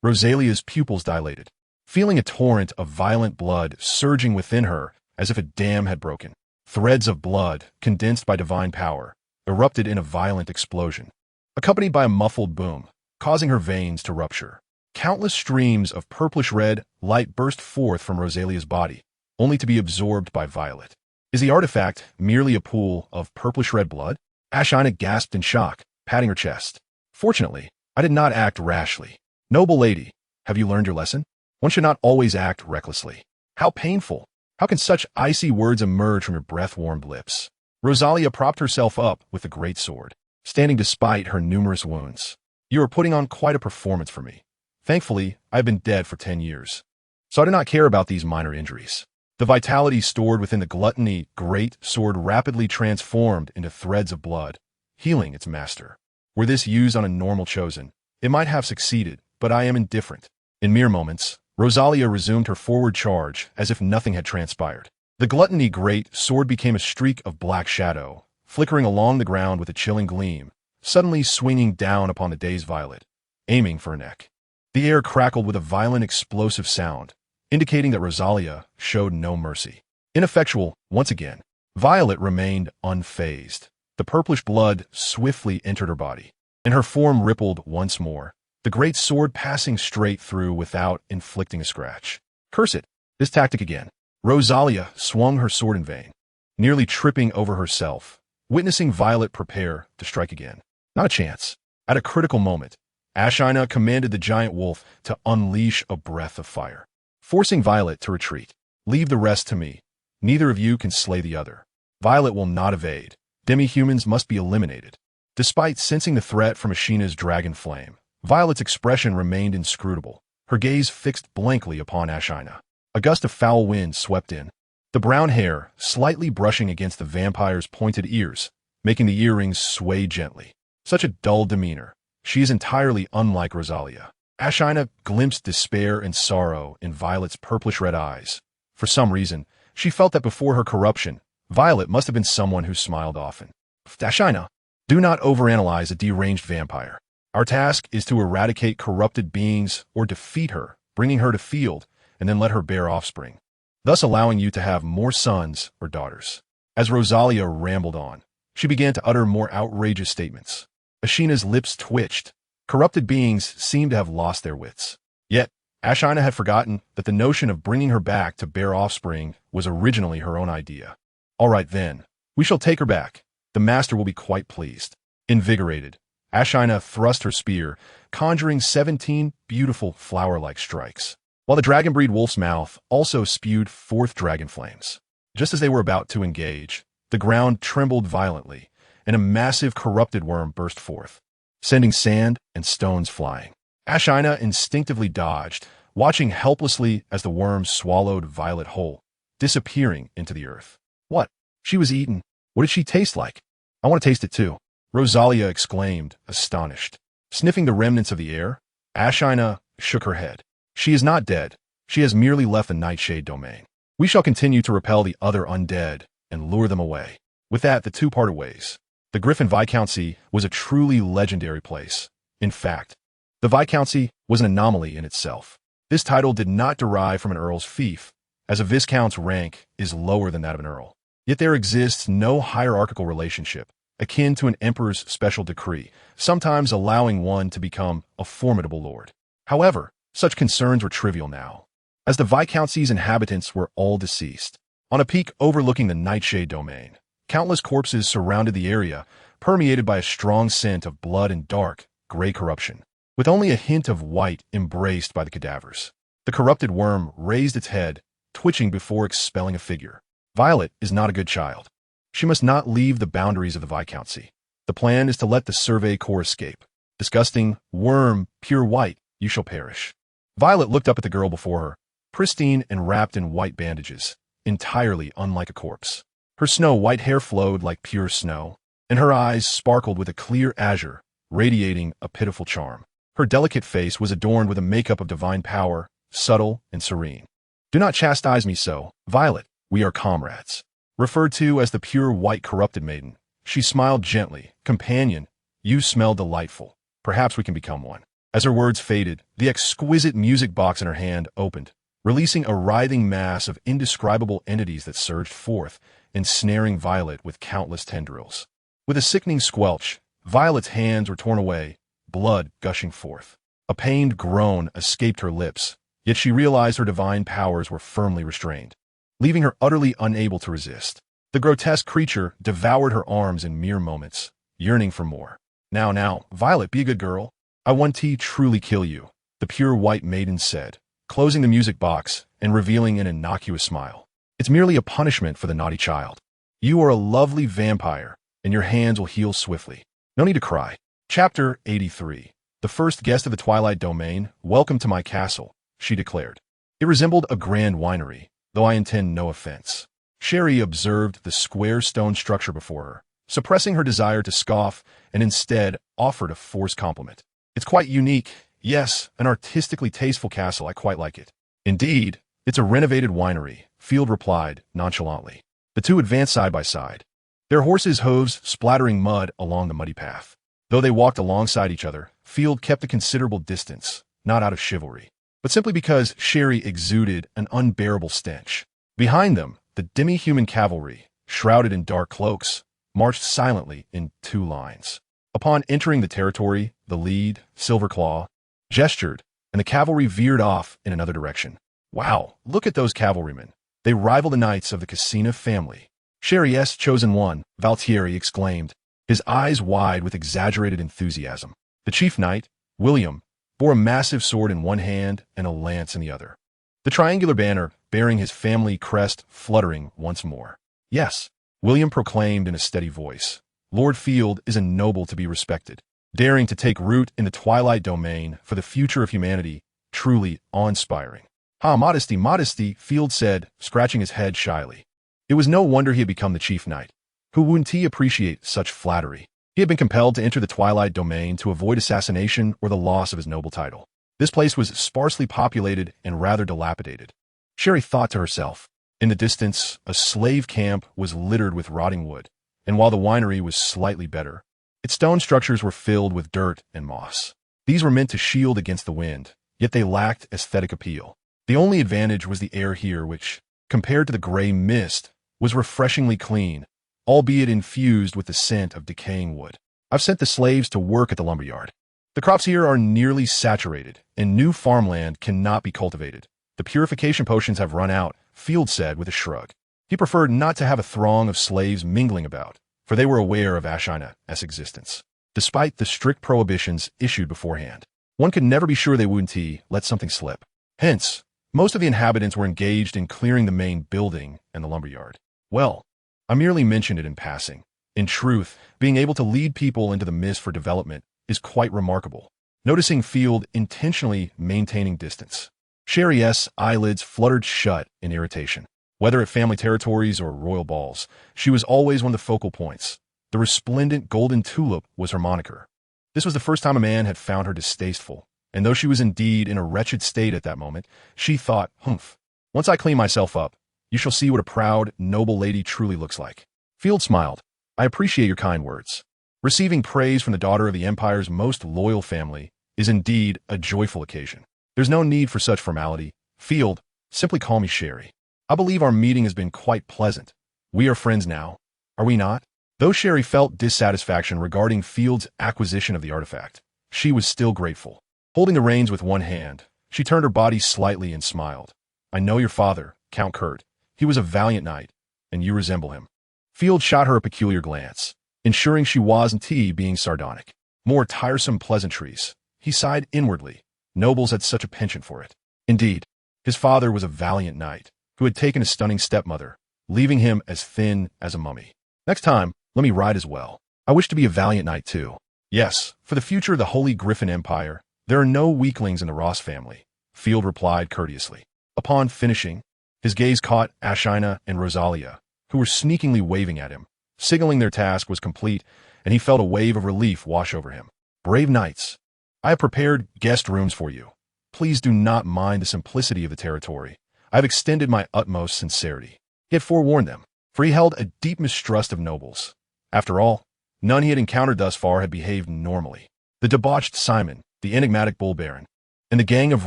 Rosalia's pupils dilated, feeling a torrent of violent blood surging within her as if a dam had broken. Threads of blood, condensed by divine power, erupted in a violent explosion, accompanied by a muffled boom, causing her veins to rupture. Countless streams of purplish-red light burst forth from Rosalia's body, only to be absorbed by Violet. Is the artifact merely a pool of purplish-red blood? Ashina gasped in shock, patting her chest. "Fortunately, I did not act rashly. Noble lady, have you learned your lesson? One should not always act recklessly." "How painful! How can such icy words emerge from your breath-warmed lips?" Rosalia propped herself up with the great sword, standing despite her numerous wounds. "You are putting on quite a performance for me. Thankfully, I have been dead for 10 years, so I do not care about these minor injuries." The vitality stored within the gluttony great sword rapidly transformed into threads of blood, healing its master. Were this used on a normal chosen, it might have succeeded, but I am indifferent. In mere moments, Rosalia resumed her forward charge as if nothing had transpired. The gluttony great sword became a streak of black shadow, flickering along the ground with a chilling gleam, suddenly swinging down upon the dazed Violet, aiming for her neck. The air crackled with a violent explosive sound, indicating that Rosalia showed no mercy. Ineffectual once again, Violet remained unfazed. The purplish blood swiftly entered her body, and her form rippled once more, the great sword passing straight through without inflicting a scratch. Curse it! This tactic again. Rosalia swung her sword in vain, nearly tripping over herself, witnessing Violet prepare to strike again. Not a chance. At a critical moment, Ashina commanded the giant wolf to unleash a breath of fire, forcing Violet to retreat. Leave the rest to me. Neither of you can slay the other. Violet will not evade. Demi-humans must be eliminated. Despite sensing the threat from Ashina's dragon flame, Violet's expression remained inscrutable, her gaze fixed blankly upon Ashina. A gust of foul wind swept in, the brown hair slightly brushing against the vampire's pointed ears, making the earrings sway gently. Such a dull demeanor. She is entirely unlike Rosalia. Ashina glimpsed despair and sorrow in Violet's purplish-red eyes. For some reason, she felt that before her corruption, Violet must have been someone who smiled often. Ashina, do not overanalyze a deranged vampire. Our task is to eradicate corrupted beings or defeat her, bringing her to field, and then let her bear offspring, thus allowing you to have more sons or daughters. As Rosalia rambled on, she began to utter more outrageous statements. Ashina's lips twitched. Corrupted beings seemed to have lost their wits. Yet, Ashina had forgotten that the notion of bringing her back to bear offspring was originally her own idea. All right then, we shall take her back. The master will be quite pleased. Invigorated, Ashina thrust her spear, conjuring 17 beautiful flower-like strikes, while the dragon-breed wolf's mouth also spewed forth dragon flames. Just as they were about to engage, the ground trembled violently, and a massive corrupted worm burst forth, sending sand and stones flying. Ashina instinctively dodged, watching helplessly as the worm swallowed Violet whole, disappearing into the earth. What? She was eaten. What did she taste like? I want to taste it too, Rosalia exclaimed, astonished. Sniffing the remnants of the air, Ashina shook her head. She is not dead. She has merely left the Nightshade domain. We shall continue to repel the other undead and lure them away. With that, the two parted ways. The Griffin Viscountcy was a truly legendary place. In fact, the Viscountcy was an anomaly in itself. This title did not derive from an earl's fief, as a viscount's rank is lower than that of an earl. Yet there exists no hierarchical relationship, akin to an emperor's special decree, sometimes allowing one to become a formidable lord. However, such concerns were trivial now, as the Viscountcy's inhabitants were all deceased. On a peak overlooking the Nightshade domain, countless corpses surrounded the area, permeated by a strong scent of blood and dark, gray corruption, with only a hint of white embraced by the cadavers. The corrupted worm raised its head, twitching before expelling a figure. Violet is not a good child. She must not leave the boundaries of the Viscountcy. The plan is to let the Survey Corps escape. Disgusting worm, pure white, you shall perish. Violet looked up at the girl before her, pristine and wrapped in white bandages, entirely unlike a corpse. Her snow-white hair flowed like pure snow, and her eyes sparkled with a clear azure, radiating a pitiful charm. Her delicate face was adorned with a makeup of divine power, subtle and serene. Do not chastise me so, Violet. We are comrades. Referred to as the pure white corrupted maiden, she smiled gently. Companion, you smell delightful. Perhaps we can become one. As her words faded, the exquisite music box in her hand opened, releasing a writhing mass of indescribable entities that surged forth, ensnaring Violet with countless tendrils. With a sickening squelch, Violet's hands were torn away, blood gushing forth. A pained groan escaped her lips, yet she realized her divine powers were firmly restrained, leaving her utterly unable to resist. The grotesque creature devoured her arms in mere moments, yearning for more. Now, Violet, be a good girl. I want to truly kill you, the pure white maiden said, closing the music box and revealing an innocuous smile. It's merely a punishment for the naughty child. You are a lovely vampire, and your hands will heal swiftly. No need to cry. Chapter 83. The first guest of the Twilight Domain, welcome to my castle, she declared. It resembled a grand winery, though I intend no offense. Sherry observed the square stone structure before her, suppressing her desire to scoff, and instead offered a forced compliment. It's quite unique. Yes, an artistically tasteful castle. I quite like it. Indeed, it's a renovated winery, Field replied nonchalantly. The two advanced side by side, their horses' hooves splattering mud along the muddy path. Though they walked alongside each other, Field kept a considerable distance, not out of chivalry. but simply because Sherry exuded an unbearable stench. Behind them, the demi-human cavalry, shrouded in dark cloaks, marched silently in 2 lines. Upon entering the territory, the lead, Silverclaw, gestured, and the cavalry veered off in another direction. Wow, look at those cavalrymen. They rival the knights of the Cassina family. Sherry's chosen one, Valtieri exclaimed, his eyes wide with exaggerated enthusiasm. The chief knight, William, bore a massive sword in one hand and a lance in the other. The triangular banner, bearing his family crest, fluttering once more. Yes, William proclaimed in a steady voice. Lord Field is a noble to be respected, daring to take root in the twilight domain for the future of humanity, truly awe-inspiring. Ah, modesty, modesty, Field said, scratching his head shyly. It was no wonder he had become the chief knight. Who wouldn't he appreciate such flattery? He had been compelled to enter the twilight domain to avoid assassination or the loss of his noble title. This place was sparsely populated and rather dilapidated. Sherry thought to herself. In the distance, a slave camp was littered with rotting wood, and while the winery was slightly better, its stone structures were filled with dirt and moss. These were meant to shield against the wind, yet they lacked aesthetic appeal. The only advantage was the air here, which, compared to the gray mist, was refreshingly clean, albeit infused with the scent of decaying wood. I've sent the slaves to work at the lumberyard. The crops here are nearly saturated, and new farmland cannot be cultivated. The purification potions have run out, Field said with a shrug. He preferred not to have a throng of slaves mingling about, for they were aware of Ashina's existence. Despite the strict prohibitions issued beforehand, one could never be sure they wouldn't let something slip. Hence, most of the inhabitants were engaged in clearing the main building and the lumberyard. Well, I merely mentioned it in passing. In truth, being able to lead people into the mist for development is quite remarkable. Noticing Field intentionally maintaining distance, Sherry's eyelids fluttered shut in irritation. Whether at family territories or royal balls, she was always one of the focal points. The resplendent golden tulip was her moniker. This was the first time a man had found her distasteful, and though she was indeed in a wretched state at that moment, she thought, humph, once I clean myself up, you shall see what a proud, noble lady truly looks like. Field smiled. I appreciate your kind words. Receiving praise from the daughter of the Empire's most loyal family is indeed a joyful occasion. There's no need for such formality. Field, simply call me Sherry. I believe our meeting has been quite pleasant. We are friends now, are we not? Though Sherry felt dissatisfaction regarding Field's acquisition of the artifact, she was still grateful. Holding the reins with one hand, she turned her body slightly and smiled. I know your father, Count Kurt. He was a valiant knight, and you resemble him. Field shot her a peculiar glance, ensuring she wasn't being sardonic. More tiresome pleasantries. He sighed inwardly. Nobles had such a penchant for it. Indeed, his father was a valiant knight, who had taken a stunning stepmother, leaving him as thin as a mummy. Next time, let me ride as well. I wish to be a valiant knight too. Yes, for the future of the Holy Griffin Empire, there are no weaklings in the Ross family, Field replied courteously. Upon finishing, his gaze caught Ashina and Rosalia, who were sneakingly waving at him, signaling their task was complete, and he felt a wave of relief wash over him. Brave knights, I have prepared guest rooms for you. Please do not mind the simplicity of the territory. I have extended my utmost sincerity. He had forewarned them, for he held a deep mistrust of nobles. After all, none he had encountered thus far had behaved normally. The debauched Simon, the enigmatic bull baron, and the gang of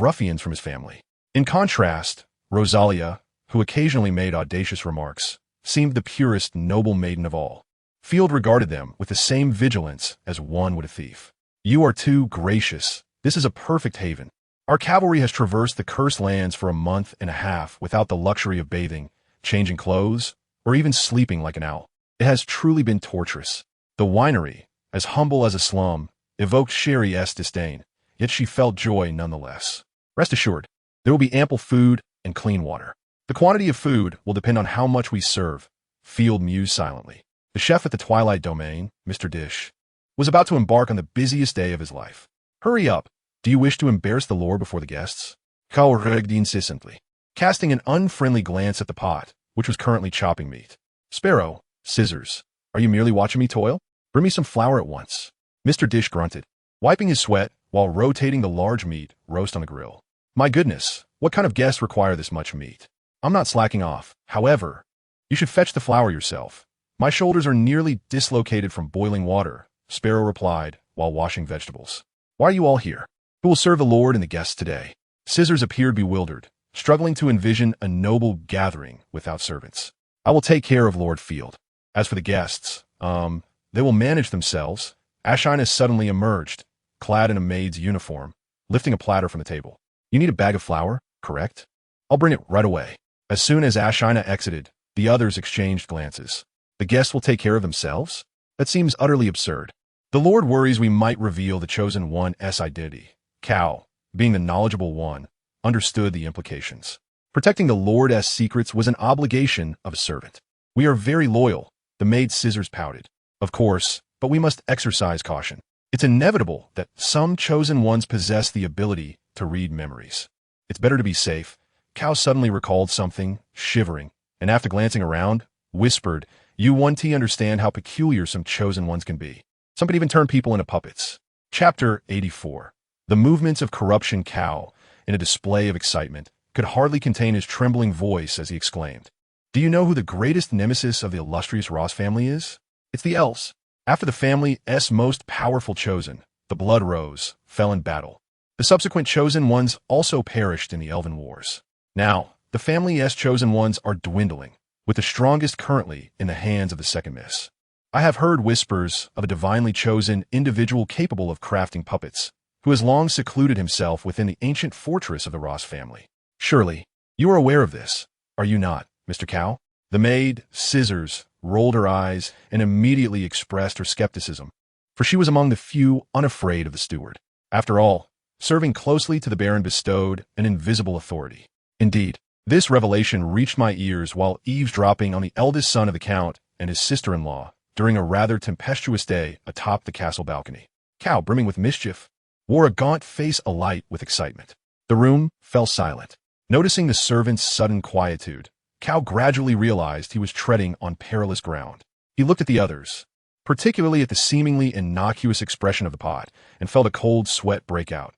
ruffians from his family. In contrast, Rosalia, who occasionally made audacious remarks, seemed the purest noble maiden of all. Field regarded them with the same vigilance as one would a thief. You are too gracious. This is a perfect haven. Our cavalry has traversed the cursed lands for a month and a half without the luxury of bathing, changing clothes, or even sleeping like an owl. It has truly been torturous. The winery, as humble as a slum, evoked Sherry's disdain, yet she felt joy nonetheless. Rest assured, there will be ample food and clean water. The quantity of food will depend on how much we serve, Field mused silently. The chef at the Twilight Domain, Mr. Dish, was about to embark on the busiest day of his life. Hurry up. Do you wish to embarrass the Lord before the guests? Cal regged insistently, casting an unfriendly glance at the pot, which was currently chopping meat. Sparrow, scissors. Are you merely watching me toil? Bring me some flour at once. Mr. Dish grunted, wiping his sweat while rotating the large meat roast on the grill. My goodness, what kind of guests require this much meat? I'm not slacking off. However, you should fetch the flour yourself. My shoulders are nearly dislocated from boiling water, Sparrow replied while washing vegetables. Why are you all here? Who will serve the Lord and the guests today? Scissors appeared bewildered, struggling to envision a noble gathering without servants. I will take care of Lord Field. As for the guests, they will manage themselves. Ashina suddenly emerged, clad in a maid's uniform, lifting a platter from the table. You need a bag of flour, correct? I'll bring it right away. As soon as Ashina exited, the others exchanged glances. The guests will take care of themselves? That seems utterly absurd. The Lord worries we might reveal the chosen one's identity. Cal, being the knowledgeable one, understood the implications. Protecting the Lord's secrets was an obligation of a servant. We are very loyal, the maid Scissors pouted. Of course, but we must exercise caution. It's inevitable that some chosen ones possess the ability to read memories. It's better to be safe. Cal suddenly recalled something, shivering, and after glancing around, whispered, You want to understand how peculiar some chosen ones can be. Some could even turn people into puppets. Chapter 84. The movements of corruption. Cal, in a display of excitement, could hardly contain his trembling voice as he exclaimed, Do you know who the greatest nemesis of the illustrious Ross family is? It's the elves. After the family's most powerful chosen, the Blood Rose, fell in battle. The subsequent chosen ones also perished in the Elven Wars. Now, the family's chosen ones are dwindling, with the strongest currently in the hands of the second miss. I have heard whispers of a divinely chosen individual capable of crafting puppets, who has long secluded himself within the ancient fortress of the Ross family. Surely, you are aware of this, are you not, Mr. Cal? The maid, Scissors, rolled her eyes and immediately expressed her skepticism, for she was among the few unafraid of the steward. After all, serving closely to the Baron bestowed an invisible authority. Indeed, this revelation reached my ears while eavesdropping on the eldest son of the Count and his sister-in-law during a rather tempestuous day atop the castle balcony. Cal, brimming with mischief, wore a gaunt face alight with excitement. The room fell silent. Noticing the servant's sudden quietude, Cal gradually realized he was treading on perilous ground. He looked at the others, particularly at the seemingly innocuous expression of the pot, and felt a cold sweat break out.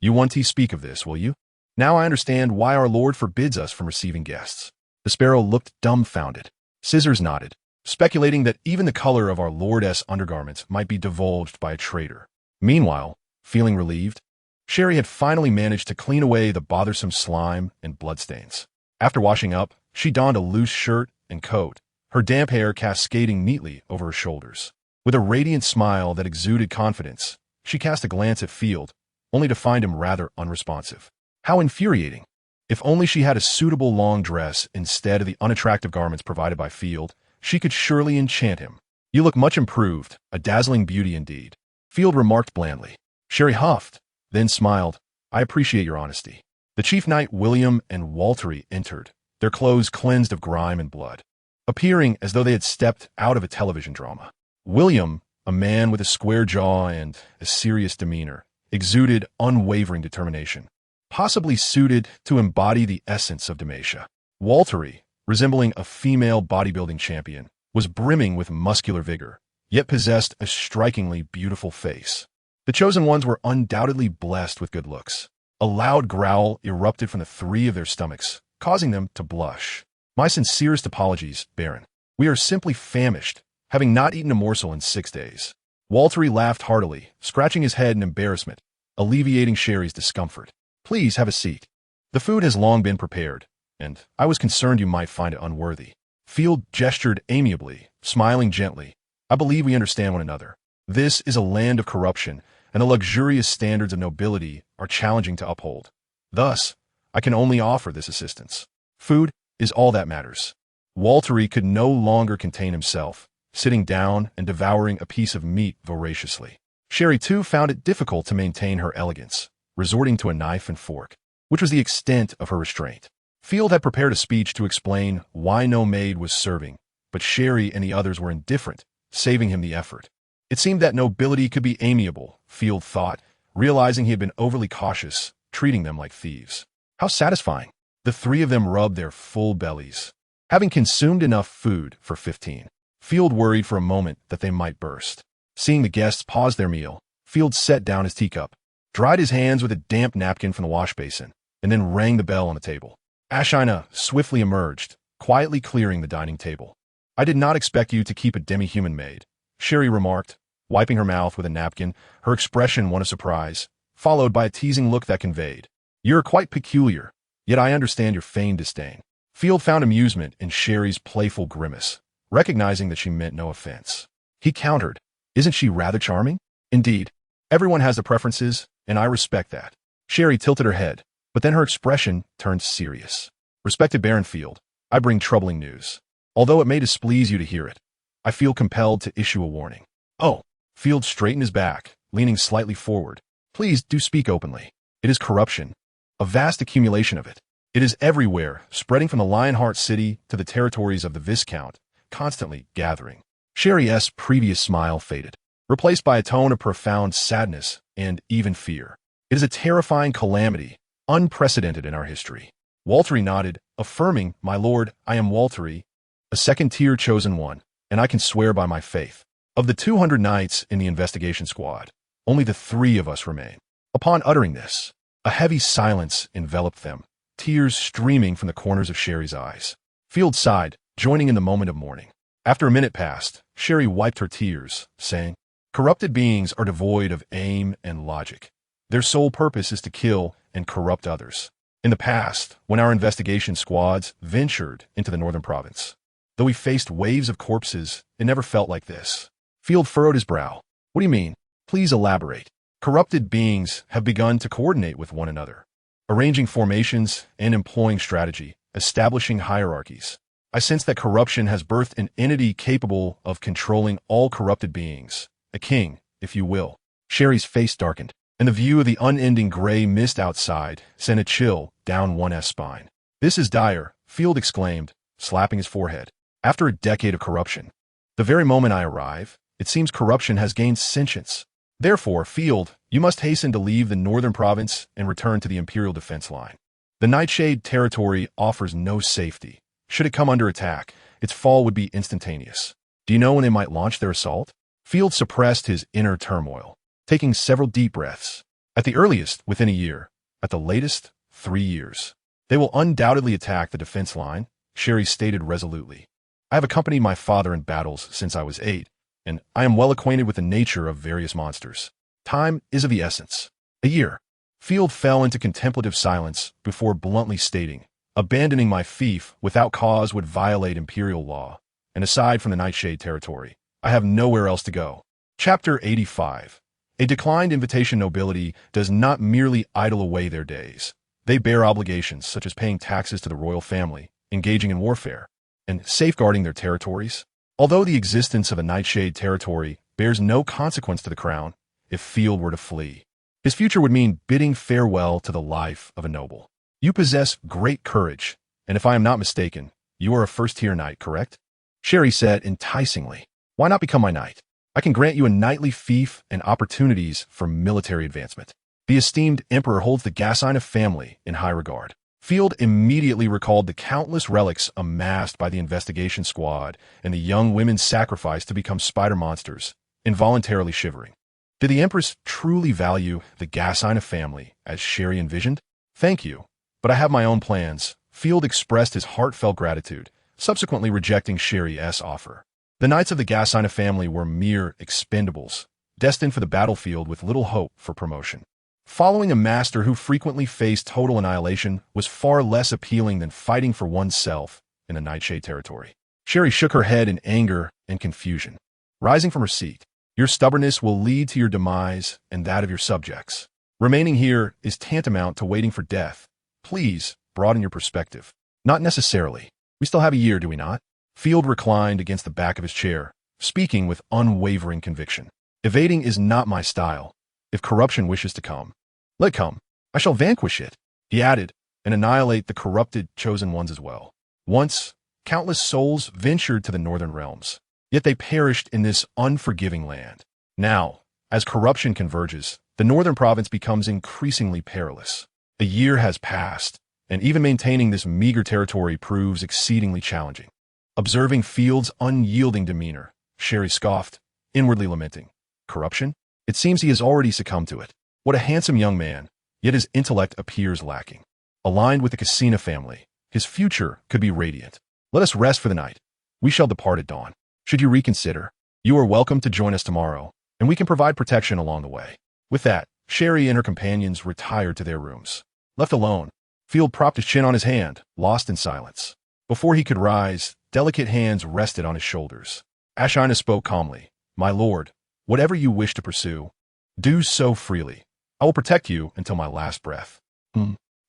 You want to speak of this, will you? Now I understand why our Lord forbids us from receiving guests. The sparrow looked dumbfounded. Scissors nodded, speculating that even the color of our Lord's undergarments might be divulged by a traitor. Meanwhile, feeling relieved, Sherry had finally managed to clean away the bothersome slime and bloodstains. After washing up, she donned a loose shirt and coat, her damp hair cascading neatly over her shoulders. With a radiant smile that exuded confidence, she cast a glance at Field, only to find him rather unresponsive. How infuriating! If only she had a suitable long dress instead of the unattractive garments provided by Field, she could surely enchant him. You look much improved, a dazzling beauty indeed, Field remarked blandly. Sherry huffed, then smiled. I appreciate your honesty. The chief knight William and Waltery entered, their clothes cleansed of grime and blood, appearing as though they had stepped out of a television drama. William, a man with a square jaw and a serious demeanor, exuded unwavering determination, possibly suited to embody the essence of Demacia. Waltery, resembling a female bodybuilding champion, was brimming with muscular vigor, yet possessed a strikingly beautiful face. The chosen ones were undoubtedly blessed with good looks. A loud growl erupted from the three of their stomachs, causing them to blush. My sincerest apologies, Baron. We are simply famished, having not eaten a morsel in 6 days. Waltery laughed heartily, scratching his head in embarrassment, alleviating Sherry's discomfort. Please have a seat. The food has long been prepared, and I was concerned you might find it unworthy. Field gestured amiably, smiling gently. I believe we understand one another. This is a land of corruption, and the luxurious standards of nobility are challenging to uphold. Thus, I can only offer this assistance. Food is all that matters. Waltery could no longer contain himself, sitting down and devouring a piece of meat voraciously. Sherry, too, found it difficult to maintain her elegance, resorting to a knife and fork, which was the extent of her restraint. Field had prepared a speech to explain why no maid was serving, but Sherry and the others were indifferent, saving him the effort. It seemed that nobility could be amiable, Field thought, realizing he had been overly cautious, treating them like thieves. How satisfying! The three of them rubbed their full bellies. Having consumed enough food for 15, Field worried for a moment that they might burst. Seeing the guests pause their meal, Field set down his teacup, dried his hands with a damp napkin from the wash basin, and then rang the bell on the table. Ashina swiftly emerged, quietly clearing the dining table. I did not expect you to keep a demi-human maid, Sherry remarked, wiping her mouth with a napkin, her expression one of surprise, followed by a teasing look that conveyed, You're quite peculiar, yet I understand your feigned disdain. Field found amusement in Sherry's playful grimace, recognizing that she meant no offense. He countered, "Isn't she rather charming?" "Indeed. Everyone has their preferences, and I respect that." Sherry tilted her head, but then her expression turned serious. "Respected Baron Field, I bring troubling news. Although it may displease you to hear it, I feel compelled to issue a warning." "Oh." Field straightened his back, leaning slightly forward. "Please do speak openly. It is corruption. A vast accumulation of it. It is everywhere, spreading from the Lionheart City to the territories of the Viscount, constantly gathering." Sherry's previous smile faded, replaced by a tone of profound sadness and even fear. "It is a terrifying calamity, unprecedented in our history." Waltery nodded, affirming, "My lord, I am Waltery, a second-tier chosen one, and I can swear by my faith. Of the 200 knights in the investigation squad, only the 3 of us remain." Upon uttering this, a heavy silence enveloped them, tears streaming from the corners of Sherry's eyes. Field sighed, joining in the moment of mourning. After a minute passed, Sherry wiped her tears, saying, "Corrupted beings are devoid of aim and logic. Their sole purpose is to kill and corrupt others. In the past, when our investigation squads ventured into the northern province, though we faced waves of corpses, it never felt like this." Field furrowed his brow. "What do you mean? Please elaborate." "Corrupted beings have begun to coordinate with one another, arranging formations and employing strategy, establishing hierarchies. I sense that corruption has birthed an entity capable of controlling all corrupted beings, a king, if you will." Sherry's face darkened, and the view of the unending gray mist outside sent a chill down one's spine. "This is dire," Field exclaimed, slapping his forehead. "After a decade of corruption, the very moment I arrive, it seems corruption has gained sentience. Therefore, Field, you must hasten to leave the northern province and return to the Imperial defense line. The Nightshade territory offers no safety. Should it come under attack, its fall would be instantaneous. Do you know when they might launch their assault?" Field suppressed his inner turmoil, taking several deep breaths. "At the earliest, within a year. At the latest, 3 years. They will undoubtedly attack the defense line," Sherry stated resolutely. "I have accompanied my father in battles since I was 8, and I am well acquainted with the nature of various monsters. Time is of the essence. A year." Field fell into contemplative silence before bluntly stating, "Abandoning my fief without cause would violate imperial law, and aside from the Nightshade territory, I have nowhere else to go." Chapter 85. A declined invitation nobility does not merely idle away their days. They bear obligations such as paying taxes to the royal family, engaging in warfare, and safeguarding their territories. Although the existence of a Nightshade territory bears no consequence to the crown, if Field were to flee, his future would mean bidding farewell to the life of a noble. "You possess great courage, and if I am not mistaken, you are a first-tier knight, correct?" Sherry said enticingly. "Why not become my knight? I can grant you a knightly fief and opportunities for military advancement. The esteemed emperor holds the Gassina family in high regard." Field immediately recalled the countless relics amassed by the investigation squad and the young women's sacrifice to become spider monsters, involuntarily shivering. Did the empress truly value the Gassina family as Sherry envisioned? "Thank you, but I have my own plans." Field expressed his heartfelt gratitude, subsequently rejecting Sherry's offer. The knights of the Gassina family were mere expendables, destined for the battlefield with little hope for promotion. Following a master who frequently faced total annihilation was far less appealing than fighting for oneself in the Nightshade territory. Sherry shook her head in anger and confusion. Rising from her seat, "Your stubbornness will lead to your demise and that of your subjects. Remaining here is tantamount to waiting for death. Please broaden your perspective." "Not necessarily. We still have a year, do we not?" Field reclined against the back of his chair, speaking with unwavering conviction. "Evading is not my style. If corruption wishes to come, let it come. I shall vanquish it," he added, "and annihilate the corrupted chosen ones as well. Once, countless souls ventured to the northern realms, yet they perished in this unforgiving land. Now, as corruption converges, the northern province becomes increasingly perilous. A year has passed, and even maintaining this meager territory proves exceedingly challenging." Observing Field's unyielding demeanor, Sherry scoffed, inwardly lamenting, "Corruption? It seems he has already succumbed to it. What a handsome young man, yet his intellect appears lacking. Aligned with the Gassina family, his future could be radiant. Let us rest for the night. We shall depart at dawn. Should you reconsider, you are welcome to join us tomorrow, and we can provide protection along the way." With that, Sherry and her companions retired to their rooms. Left alone, Field propped his chin on his hand, lost in silence. Before he could rise, delicate hands rested on his shoulders. Ashina spoke calmly. My lord, whatever you wish to pursue, do so freely. I will protect you until my last breath.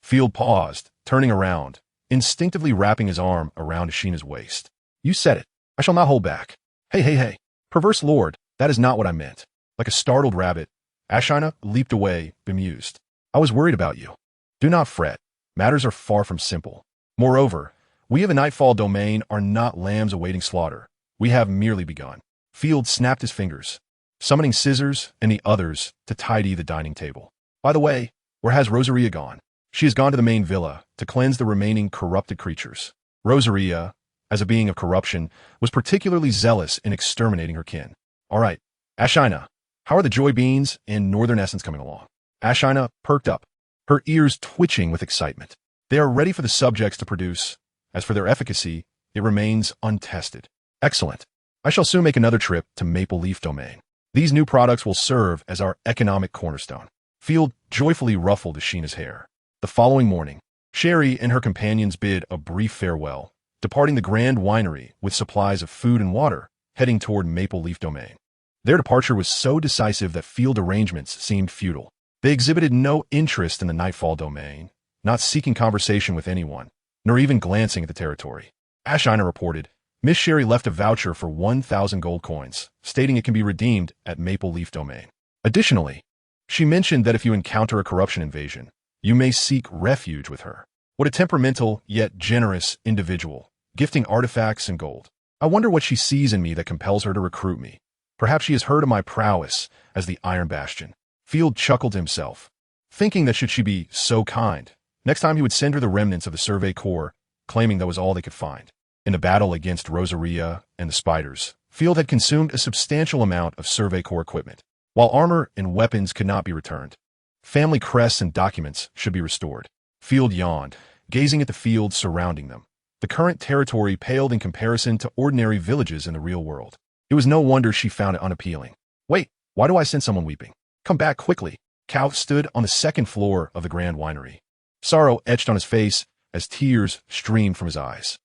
Field paused, turning around, instinctively wrapping his arm around Ashina's waist. You said it. I shall not hold back. Hey. Perverse lord, that is not what I meant. Like a startled rabbit, Ashina leaped away, bemused. I was worried about you. Do not fret. Matters are far from simple. Moreover, we of the Nightfall domain are not lambs awaiting slaughter. We have merely begun. Field snapped his fingers, summoning scissors and the others to tidy the dining table. By the way, where has Rosaria gone? She has gone to the main villa to cleanse the remaining corrupted creatures. Rosaria, as a being of corruption, was particularly zealous in exterminating her kin. All right, Ashina, how are the joy beans and northern essence coming along? Ashina perked up, her ears twitching with excitement. They are ready for the subjects to produce. As for their efficacy, it remains untested. Excellent. I shall soon make another trip to Maple Leaf Domain. These new products will serve as our economic cornerstone. Field joyfully ruffled Ashina's hair. The following morning, Sherry and her companions bid a brief farewell, departing the Grand Winery with supplies of food and water, heading toward Maple Leaf Domain. Their departure was so decisive that field arrangements seemed futile. They exhibited no interest in the Nightfall Domain, not seeking conversation with anyone, nor even glancing at the territory. Ashina reported, Miss Sherry left a voucher for 1,000 gold coins, stating it can be redeemed at Maple Leaf Domain. Additionally, she mentioned that if you encounter a corruption invasion, you may seek refuge with her. What a temperamental yet generous individual, gifting artifacts and gold. I wonder what she sees in me that compels her to recruit me. Perhaps she has heard of my prowess as the Iron Bastion. Field chuckled to himself, thinking that should she be so kind, next time he would send her the remnants of the Survey Corps, claiming that was all they could find. In the battle against Rosaria and the Spiders, Field had consumed a substantial amount of Survey Corps equipment. While armor and weapons could not be returned, family crests and documents should be restored. Field yawned, gazing at the fields surrounding them. The current territory paled in comparison to ordinary villages in the real world. It was no wonder she found it unappealing. Wait, why do I sense someone weeping? Come back quickly. Cal stood on the second floor of the Grand Winery. Sorrow etched on his face as tears streamed from his eyes.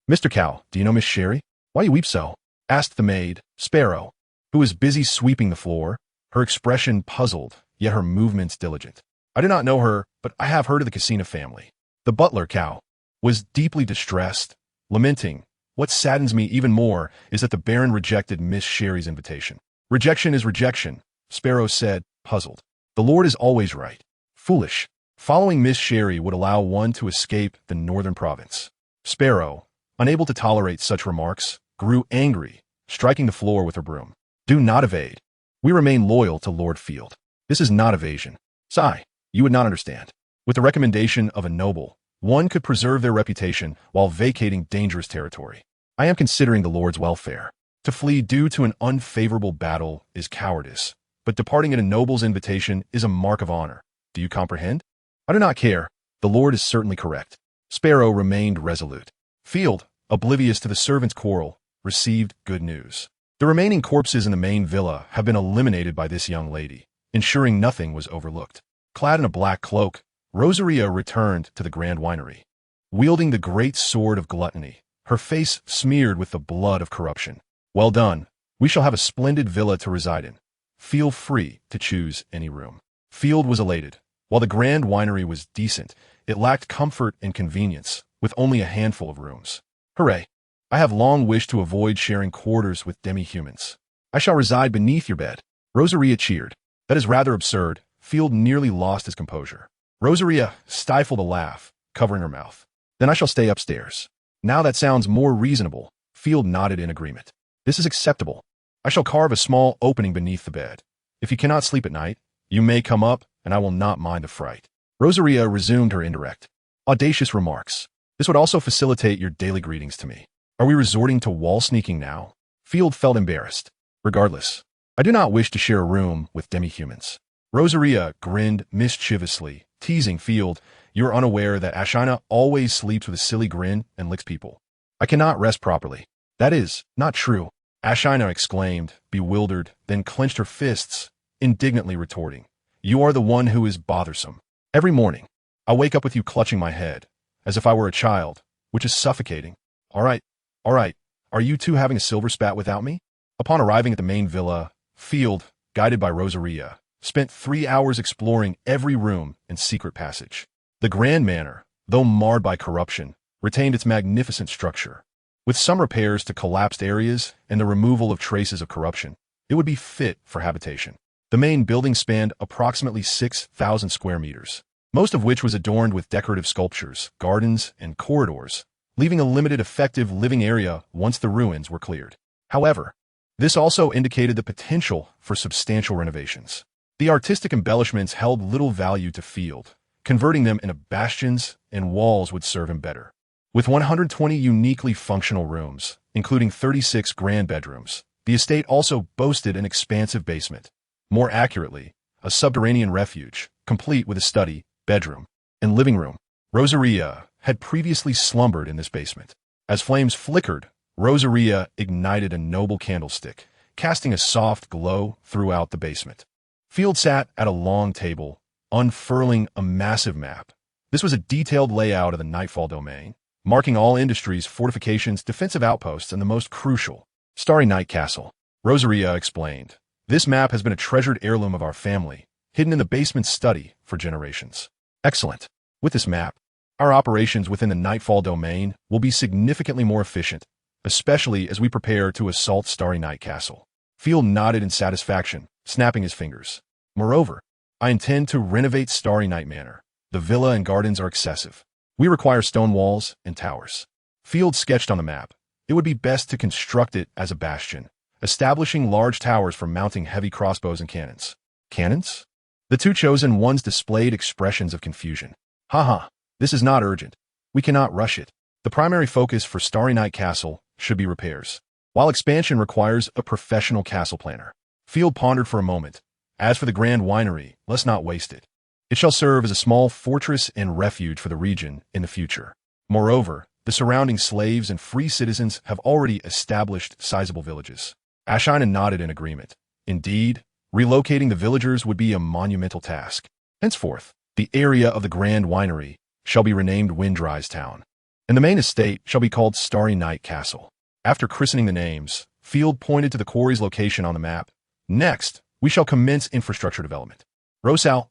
Mr. Cal, do you know Miss Sherry? Why you weep so? Asked the maid, Sparrow, who was busy sweeping the floor, her expression puzzled, yet her movements diligent. I do not know her, but I have heard of the Casino family. The butler, Cal, was deeply distressed, lamenting, what saddens me even more is that the Baron rejected Miss Sherry's invitation. Rejection is rejection, Sparrow said, puzzled. The Lord is always right. Foolish. Following Miss Sherry would allow one to escape the northern province. Sparrow, unable to tolerate such remarks, grew angry, striking the floor with her broom. Do not evade. We remain loyal to Lord Field. This is not evasion. Sigh, you would not understand. With the recommendation of a noble, one could preserve their reputation while vacating dangerous territory. I am considering the Lord's welfare. To flee due to an unfavorable battle is cowardice, but departing at a noble's invitation is a mark of honor. Do you comprehend? I do not care. The Lord is certainly correct. Sparrow remained resolute. Field, oblivious to the servants' quarrel, received good news. The remaining corpses in the main villa have been eliminated by this young lady, ensuring nothing was overlooked. Clad in a black cloak, Rosaria returned to the Grand Winery. Wielding the great sword of gluttony, her face smeared with the blood of corruption. Well done. We shall have a splendid villa to reside in. Feel free to choose any room. Field was elated. While the Grand Winery was decent, it lacked comfort and convenience, with only a handful of rooms. Hooray! I have long wished to avoid sharing quarters with demi-humans. I shall reside beneath your bed. Rosaria cheered. That is rather absurd. Field nearly lost his composure. Rosaria stifled a laugh, covering her mouth. Then I shall stay upstairs. Now that sounds more reasonable. Field nodded in agreement. This is acceptable. I shall carve a small opening beneath the bed. If you cannot sleep at night, you may come up, and I will not mind the fright. Rosaria resumed her indirect, audacious remarks. This would also facilitate your daily greetings to me. Are we resorting to wall sneaking now? Field felt embarrassed. Regardless, I do not wish to share a room with demi-humans. Rosaria grinned mischievously, teasing Field. You're unaware that Ashina always sleeps with a silly grin and licks people. I cannot rest properly. That is not true. Ashina exclaimed, bewildered, then clenched her fists, indignantly retorting. You are the one who is bothersome. Every morning, I wake up with you clutching my head, as if I were a child, which is suffocating. All right, all right, are you two having a silver spat without me? Upon arriving at the main villa, Field, guided by Rosaria, spent 3 hours exploring every room and secret passage. The grand manor, though marred by corruption, retained its magnificent structure. With some repairs to collapsed areas and the removal of traces of corruption, it would be fit for habitation. The main building spanned approximately 6,000 square meters, most of which was adorned with decorative sculptures, gardens, and corridors, leaving a limited effective living area once the ruins were cleared. However, this also indicated the potential for substantial renovations. The artistic embellishments held little value to Field. Converting them into bastions and walls would serve him better. With 120 uniquely functional rooms, including 36 grand bedrooms, the estate also boasted an expansive basement. More accurately, a subterranean refuge, complete with a study, bedroom, and living room. Rosaria had previously slumbered in this basement. As flames flickered, Rosaria ignited a noble candlestick, casting a soft glow throughout the basement. Field sat at a long table, unfurling a massive map. This was a detailed layout of the Nightfall domain, marking all industries, fortifications, defensive outposts, and the most crucial, Starry Night Castle. Rosaria explained, "This map has been a treasured heirloom of our family, hidden in the basement study for generations." Excellent. With this map, our operations within the Nightfall domain will be significantly more efficient, especially as we prepare to assault Starry Night Castle. Field nodded in satisfaction, snapping his fingers. Moreover, I intend to renovate Starry Night Manor. The villa and gardens are excessive. We require stone walls and towers. Field sketched on the map. It would be best to construct it as a bastion, establishing large towers for mounting heavy crossbows and cannons. Cannons? The two chosen ones displayed expressions of confusion. Haha, this is not urgent. We cannot rush it. The primary focus for Starry Night Castle should be repairs, while expansion requires a professional castle planner. Field pondered for a moment. As for the Grand Winery, let's not waste it. It shall serve as a small fortress and refuge for the region in the future. Moreover, the surrounding slaves and free citizens have already established sizable villages. Ashina nodded in agreement. Indeed, relocating the villagers would be a monumental task. Henceforth, the area of the Grand Winery shall be renamed Windrise Town, and the main estate shall be called Starry Night Castle. After christening the names, Field pointed to the quarry's location on the map. Next, we shall commence infrastructure development. Rosal,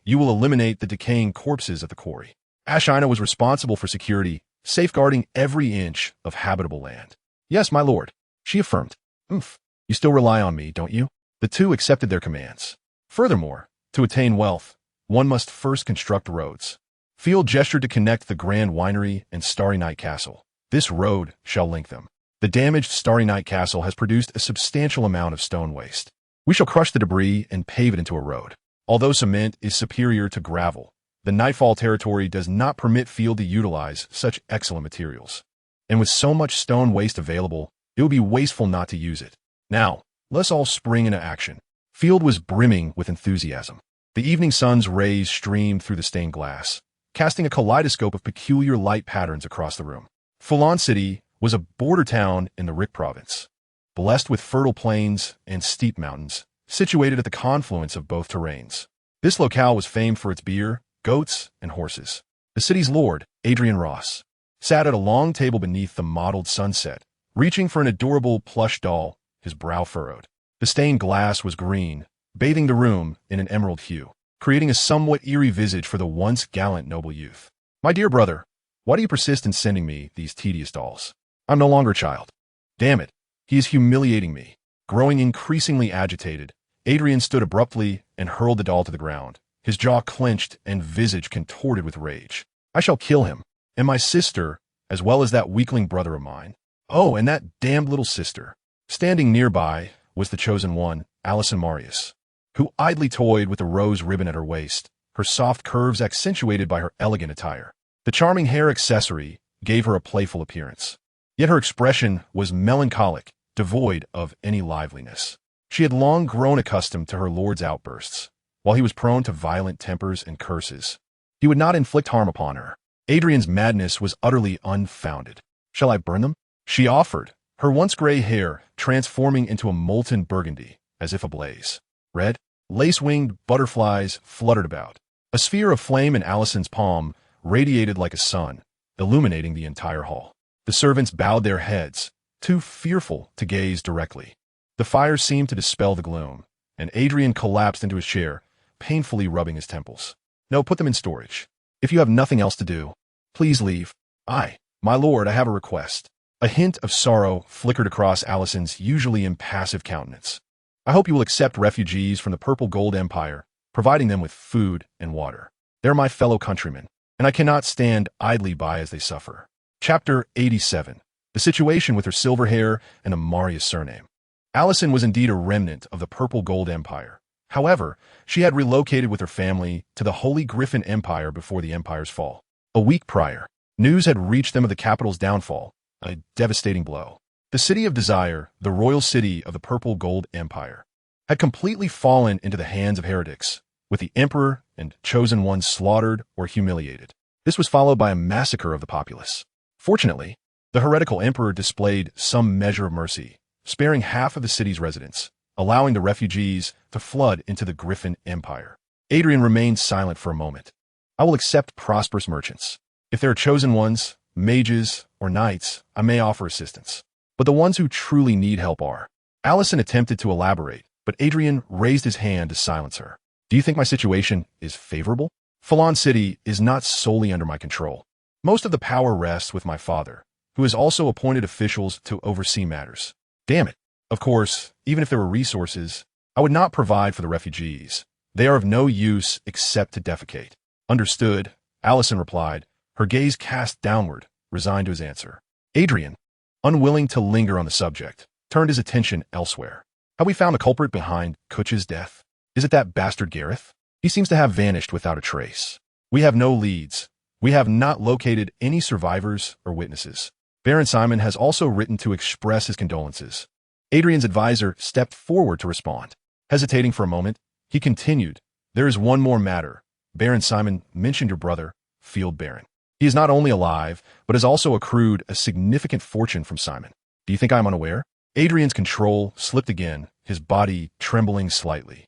you will eliminate the decaying corpses at the quarry. Ashina was responsible for security, safeguarding every inch of habitable land. Yes, my lord, she affirmed. You still rely on me, don't you? The two accepted their commands. Furthermore, to attain wealth, one must first construct roads. Field gestured to connect the Grand Winery and Starry Night Castle. This road shall link them. The damaged Starry Night Castle has produced a substantial amount of stone waste. We shall crush the debris and pave it into a road. Although cement is superior to gravel, the Nightfall territory does not permit Field to utilize such excellent materials. And with so much stone waste available, it would be wasteful not to use it. Now, let's all spring into action. Field was brimming with enthusiasm. The evening sun's rays streamed through the stained glass, casting a kaleidoscope of peculiar light patterns across the room. Fulan City was a border town in the Rick province, blessed with fertile plains and steep mountains, situated at the confluence of both terrains. This locale was famed for its beer, goats, and horses. The city's lord, Adrian Ross, sat at a long table beneath the mottled sunset, reaching for an adorable plush doll, his brow furrowed. The stained glass was green, bathing the room in an emerald hue, creating a somewhat eerie visage for the once gallant noble youth. My dear brother, why do you persist in sending me these tedious dolls? I'm no longer a child. Damn it, he is humiliating me. Growing increasingly agitated, Adrian stood abruptly and hurled the doll to the ground, his jaw clenched and visage contorted with rage. I shall kill him, and my sister, as well as that weakling brother of mine. Oh, and that damned little sister. Standing nearby was the chosen one, Alison Marius, who idly toyed with the rose ribbon at her waist, her soft curves accentuated by her elegant attire. The charming hair accessory gave her a playful appearance, yet her expression was melancholic, devoid of any liveliness. She had long grown accustomed to her lord's outbursts. While he was prone to violent tempers and curses, he would not inflict harm upon her. Adrian's madness was utterly unfounded. Shall I burn them? She offered, her once gray hair transforming into a molten burgundy, as if ablaze. Red, lace-winged butterflies fluttered about, A sphere of flame in Allison's palm radiated like a sun, illuminating the entire hall. The servants bowed their heads, too fearful to gaze directly. The fire seemed to dispel the gloom, and Adrian collapsed into his chair, painfully rubbing his temples. No, put them in storage. If you have nothing else to do, please leave. My lord, I have a request. A hint of sorrow flickered across Allison's usually impassive countenance. I hope you will accept refugees from the Purple Gold Empire, providing them with food and water. They're my fellow countrymen, and I cannot stand idly by as they suffer. Chapter 87. The situation with her silver hair and a Marius surname. Allison was indeed a remnant of the Purple Gold Empire. However, she had relocated with her family to the Holy Griffin Empire before the empire's fall. A week prior, news had reached them of the capital's downfall, a devastating blow. The City of Desire, the royal city of the Purple Gold Empire, had completely fallen into the hands of heretics, with the emperor and chosen ones slaughtered or humiliated. This was followed by a massacre of the populace. Fortunately, the heretical emperor displayed some measure of mercy, sparing half of the city's residents, allowing the refugees to flood into the Griffin Empire. Adrian remained silent for a moment. I will accept prosperous merchants. If there are chosen ones, mages, or knights, I may offer assistance. But the ones who truly need help are. Allison attempted to elaborate, but Adrian raised his hand to silence her. Do you think my situation is favorable? Falon City is not solely under my control. Most of the power rests with my father, who has also appointed officials to oversee matters. Damn it. Of course, even if there were resources, I would not provide for the refugees. They are of no use except to defecate. Understood, Allison replied, her gaze cast downward, resigned to his answer. Adrian, unwilling to linger on the subject, turned his attention elsewhere. Have we found the culprit behind Kutch's death? Is it that bastard Gareth? He seems to have vanished without a trace. We have no leads. We have not located any survivors or witnesses. Baron Simon has also written to express his condolences. Adrian's advisor stepped forward to respond. Hesitating for a moment, he continued, there is one more matter. Baron Simon mentioned your brother, Field Baron. He is not only alive, but has also accrued a significant fortune from Simon. Do you think I am unaware? Adrian's control slipped again, his body trembling slightly.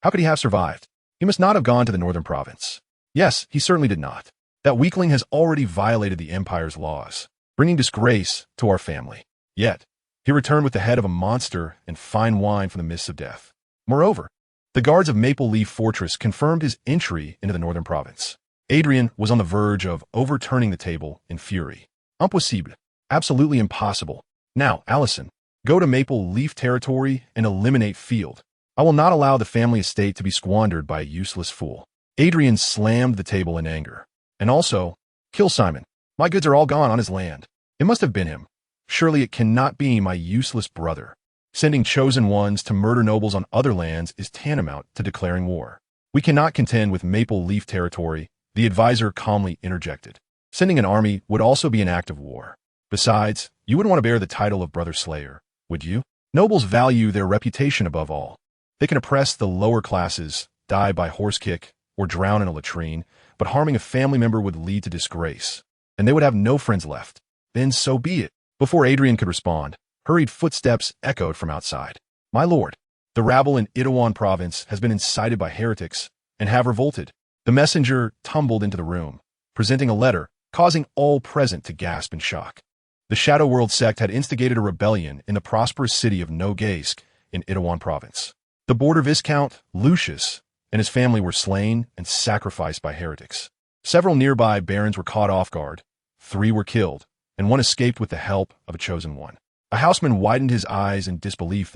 How could he have survived? He must not have gone to the northern province. Yes, he certainly did not. That weakling has already violated the Empire's laws, bringing disgrace to our family. Yet, he returned with the head of a monster and fine wine from the mists of death. Moreover, the guards of Maple Leaf Fortress confirmed his entry into the northern province. Adrian was on the verge of overturning the table in fury. Impossible. Absolutely impossible. Now, Allison, go to Maple Leaf territory and eliminate Field. I will not allow the family estate to be squandered by a useless fool. Adrian slammed the table in anger. And also, kill Simon. My goods are all gone on his land. It must have been him. Surely it cannot be my useless brother. Sending chosen ones to murder nobles on other lands is tantamount to declaring war. We cannot contend with Maple Leaf territory, the advisor calmly interjected. Sending an army would also be an act of war. Besides, you wouldn't want to bear the title of Brother Slayer, would you? Nobles value their reputation above all. They can oppress the lower classes, die by horse kick, or drown in a latrine, but harming a family member would lead to disgrace, and they would have no friends left. Then so be it. Before Adrian could respond, hurried footsteps echoed from outside. My lord, the rabble in Itawan province has been incited by heretics and have revolted. The messenger tumbled into the room, presenting a letter, causing all present to gasp in shock. The Shadow World sect had instigated a rebellion in the prosperous city of Nogaisk in Itawan province. The border viscount, Lucius, and his family were slain and sacrificed by heretics. Several nearby barons were caught off guard, 3 were killed, and 1 escaped with the help of a chosen one. A houseman widened his eyes in disbelief.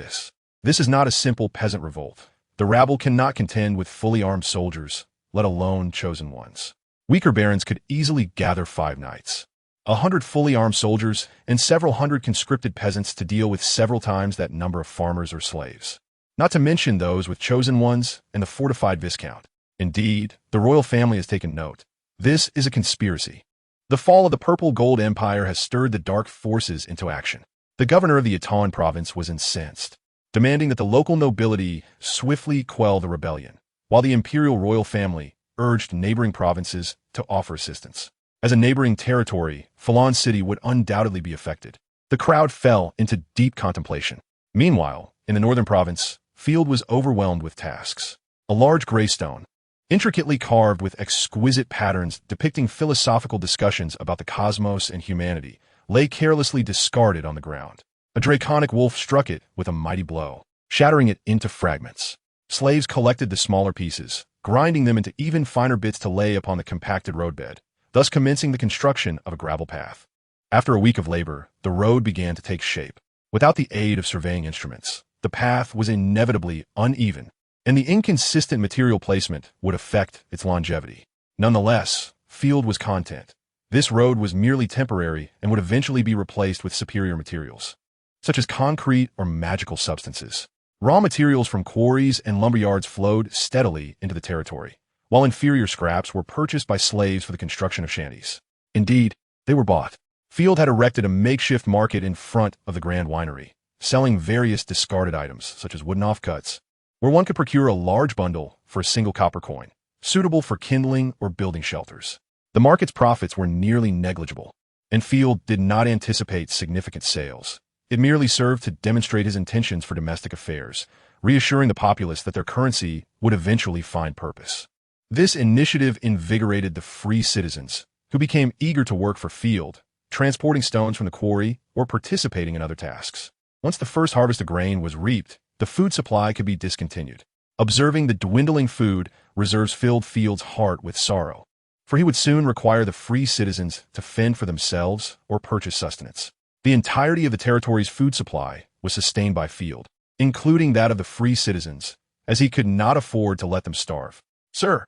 This is not a simple peasant revolt. The rabble cannot contend with fully armed soldiers, let alone chosen ones. Weaker barons could easily gather 5 knights, 100 fully armed soldiers, and several hundred conscripted peasants to deal with several times that number of farmers or slaves. Not to mention those with chosen ones and the fortified viscount. Indeed, the royal family has taken note. This is a conspiracy. The fall of the Purple Gold Empire has stirred the dark forces into action. The governor of the Itawan province was incensed, demanding that the local nobility swiftly quell the rebellion, while the imperial royal family urged neighboring provinces to offer assistance. As a neighboring territory, Falon City would undoubtedly be affected. The crowd fell into deep contemplation. Meanwhile, in the northern province, Field was overwhelmed with tasks. A large gray stone, intricately carved with exquisite patterns depicting philosophical discussions about the cosmos and humanity, lay carelessly discarded on the ground. A draconic wolf struck it with a mighty blow, shattering it into fragments. Slaves collected the smaller pieces, grinding them into even finer bits to lay upon the compacted roadbed, thus commencing the construction of a gravel path. After a week of labor, the road began to take shape. Without the aid of surveying instruments, the path was inevitably uneven, and the inconsistent material placement would affect its longevity. Nonetheless, Field was content. This road was merely temporary and would eventually be replaced with superior materials, such as concrete or magical substances. Raw materials from quarries and lumberyards flowed steadily into the territory, while inferior scraps were purchased by slaves for the construction of shanties. Indeed, they were bought. Field had erected a makeshift market in front of the Grand Winery, selling various discarded items, such as wooden offcuts, where one could procure a large bundle for a single copper coin, suitable for kindling or building shelters. The market's profits were nearly negligible, and Field did not anticipate significant sales. It merely served to demonstrate his intentions for domestic affairs, reassuring the populace that their currency would eventually find purpose. This initiative invigorated the free citizens, who became eager to work for Field, transporting stones from the quarry or participating in other tasks. Once the first harvest of grain was reaped, the food supply could be discontinued. Observing the dwindling food reserves filled Field's heart with sorrow, for he would soon require the free citizens to fend for themselves or purchase sustenance. The entirety of the territory's food supply was sustained by Field, including that of the free citizens, as he could not afford to let them starve. Sir,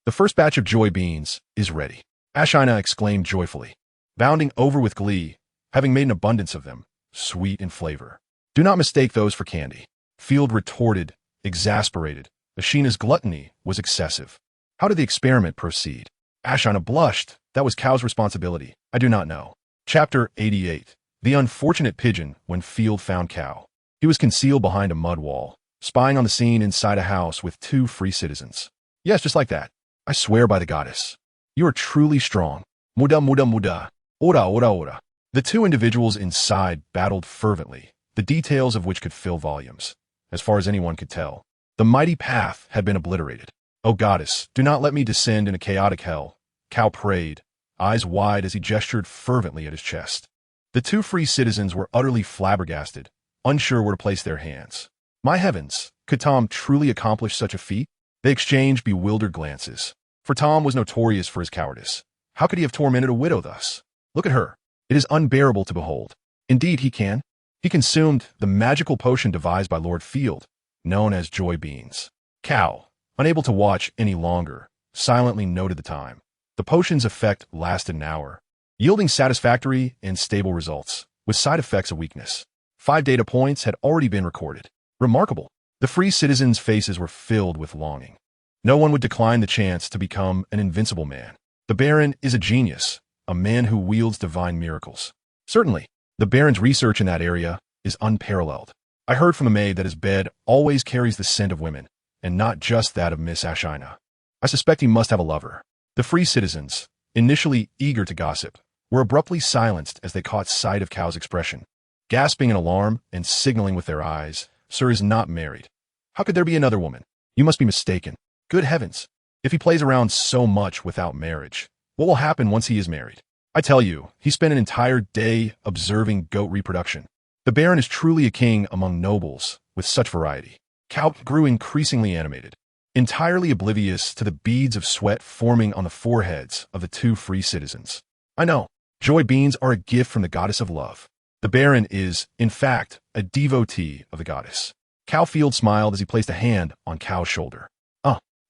the first batch of joy beans is ready," Ashina exclaimed joyfully, bounding over with glee, having made an abundance of them, sweet in flavor. "Do not mistake those for candy," Field retorted, exasperated. Ashina's gluttony was excessive. "How did the experiment proceed?" Ashina blushed. "That was Cow's responsibility. I do not know." Chapter 88. The unfortunate pigeon when Field found Cow. He was concealed behind a mud wall, spying on the scene inside a house with 2 free citizens. "Yes, just like that. I swear by the goddess. You are truly strong. Muda, muda, muda. Ora, ora, ora." The 2 individuals inside battled fervently, the details of which could fill volumes. As far as anyone could tell, the mighty path had been obliterated. "O goddess, do not let me descend in a chaotic hell," Cow prayed, eyes wide as he gestured fervently at his chest. The 2 free citizens were utterly flabbergasted, unsure where to place their hands. My heavens, could Tom truly accomplish such a feat? They exchanged bewildered glances, for Tom was notorious for his cowardice. How could he have tormented a widow thus? "Look at her. It is unbearable to behold." "Indeed he can." He consumed the magical potion devised by Lord Field, known as Joy Beans. Cow, unable to watch any longer, silently noted the time. The potion's effect lasted an hour, yielding satisfactory and stable results, with side effects of weakness. 5 data points had already been recorded. Remarkable. The free citizens' faces were filled with longing. No one would decline the chance to become an invincible man. The Baron is a genius, a man who wields divine miracles. Certainly, the Baron's research in that area is unparalleled. I heard from the maid that his bed always carries the scent of women, and not just that of Miss Ashina. I suspect he must have a lover. The free citizens, initially eager to gossip, were abruptly silenced as they caught sight of Cow's expression. Gasping in alarm and signaling with their eyes, "Sir is not married. How could there be another woman? You must be mistaken. Good heavens! If he plays around so much without marriage, what will happen once he is married? I tell you, he spent an entire day observing goat reproduction. The Baron is truly a king among nobles, with such variety." Cow grew increasingly animated, entirely oblivious to the beads of sweat forming on the foreheads of the 2 free citizens. "I know. Joy beans are a gift from the goddess of love. The Baron is, in fact, a devotee of the goddess." Cowfield smiled as he placed a hand on Cow's shoulder.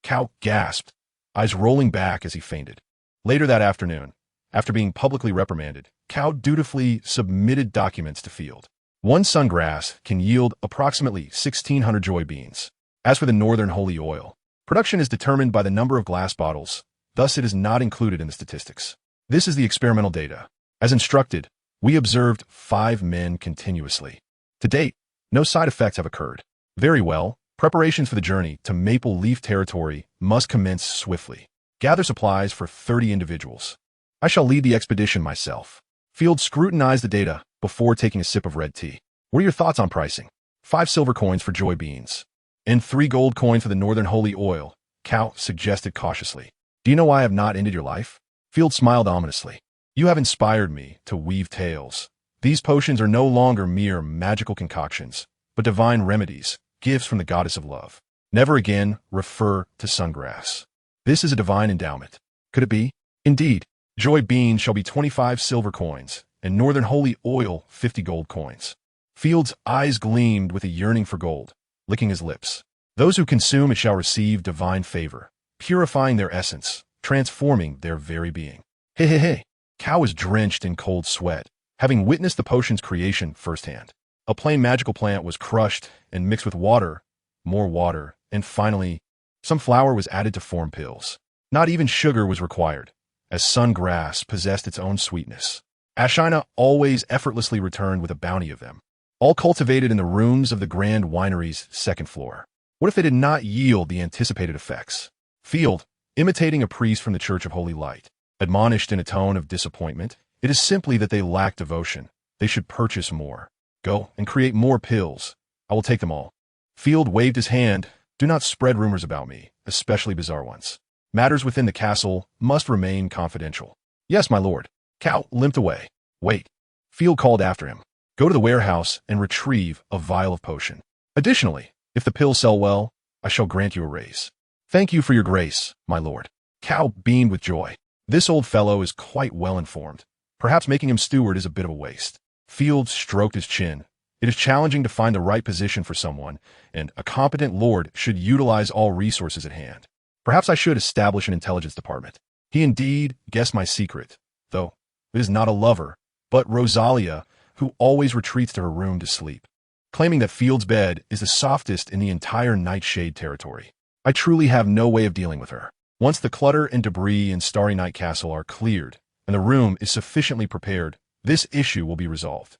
Cow gasped, eyes rolling back as he fainted. Later that afternoon, after being publicly reprimanded, Cow dutifully submitted documents to Field. 1 sungrass can yield approximately 1,600 joy beans. As for the northern holy oil, production is determined by the number of glass bottles, thus it is not included in the statistics. This is the experimental data. As instructed, we observed 5 men continuously. To date, no side effects have occurred. Very well. Preparations for the journey to Maple Leaf territory must commence swiftly. Gather supplies for 30 individuals. I shall lead the expedition myself. Field scrutinized the data before taking a sip of red tea. "What are your thoughts on pricing?" 5 silver coins for joy beans, and 3 gold coins for the northern holy oil," Cow suggested cautiously. Do you know why I have not ended your life? Field smiled ominously. You have inspired me to weave tales. These potions are no longer mere magical concoctions, but divine remedies, gifts from the goddess of love. Never again refer to sungrass. This is a divine endowment. Could it be? Indeed, joy beans shall be 25 silver coins, and northern holy oil 50 gold coins. Field's eyes gleamed with a yearning for gold, licking his lips. Those who consume it shall receive divine favor, purifying their essence, transforming their very being. Hey. Cow was drenched in cold sweat, having witnessed the potion's creation firsthand. A plain magical plant was crushed and mixed with water, more water, and finally, some flour was added to form pills. Not even sugar was required, as sungrass possessed its own sweetness. Ashina always effortlessly returned with a bounty of them, all cultivated in the rooms of the grand winery's second floor. What if they did not yield the anticipated effects? Field, imitating a priest from the Church of Holy Light, admonished in a tone of disappointment, it is simply that they lack devotion. They should purchase more. Go and create more pills. I will take them all. Field waved his hand. Do not spread rumors about me, especially bizarre ones. Matters within the castle must remain confidential. Yes, my lord. Cow limped away. Wait. Field called after him. Go to the warehouse and retrieve a vial of potion. Additionally, if the pills sell well, I shall grant you a raise. Thank you for your grace, my lord. Cow beamed with joy. This old fellow is quite well informed. Perhaps making him steward is a bit of a waste. Field stroked his chin. It is challenging to find the right position for someone, and a competent lord should utilize all resources at hand. Perhaps I should establish an intelligence department. He indeed guessed my secret, though it is not a lover, but Rosalia, who always retreats to her room to sleep, claiming that Field's bed is the softest in the entire Nightshade territory. I truly have no way of dealing with her. Once the clutter and debris in Starry Night Castle are cleared, and the room is sufficiently prepared, this issue will be resolved.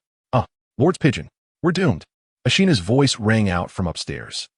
Lord's pigeon, we're doomed. Ashina's voice rang out from upstairs.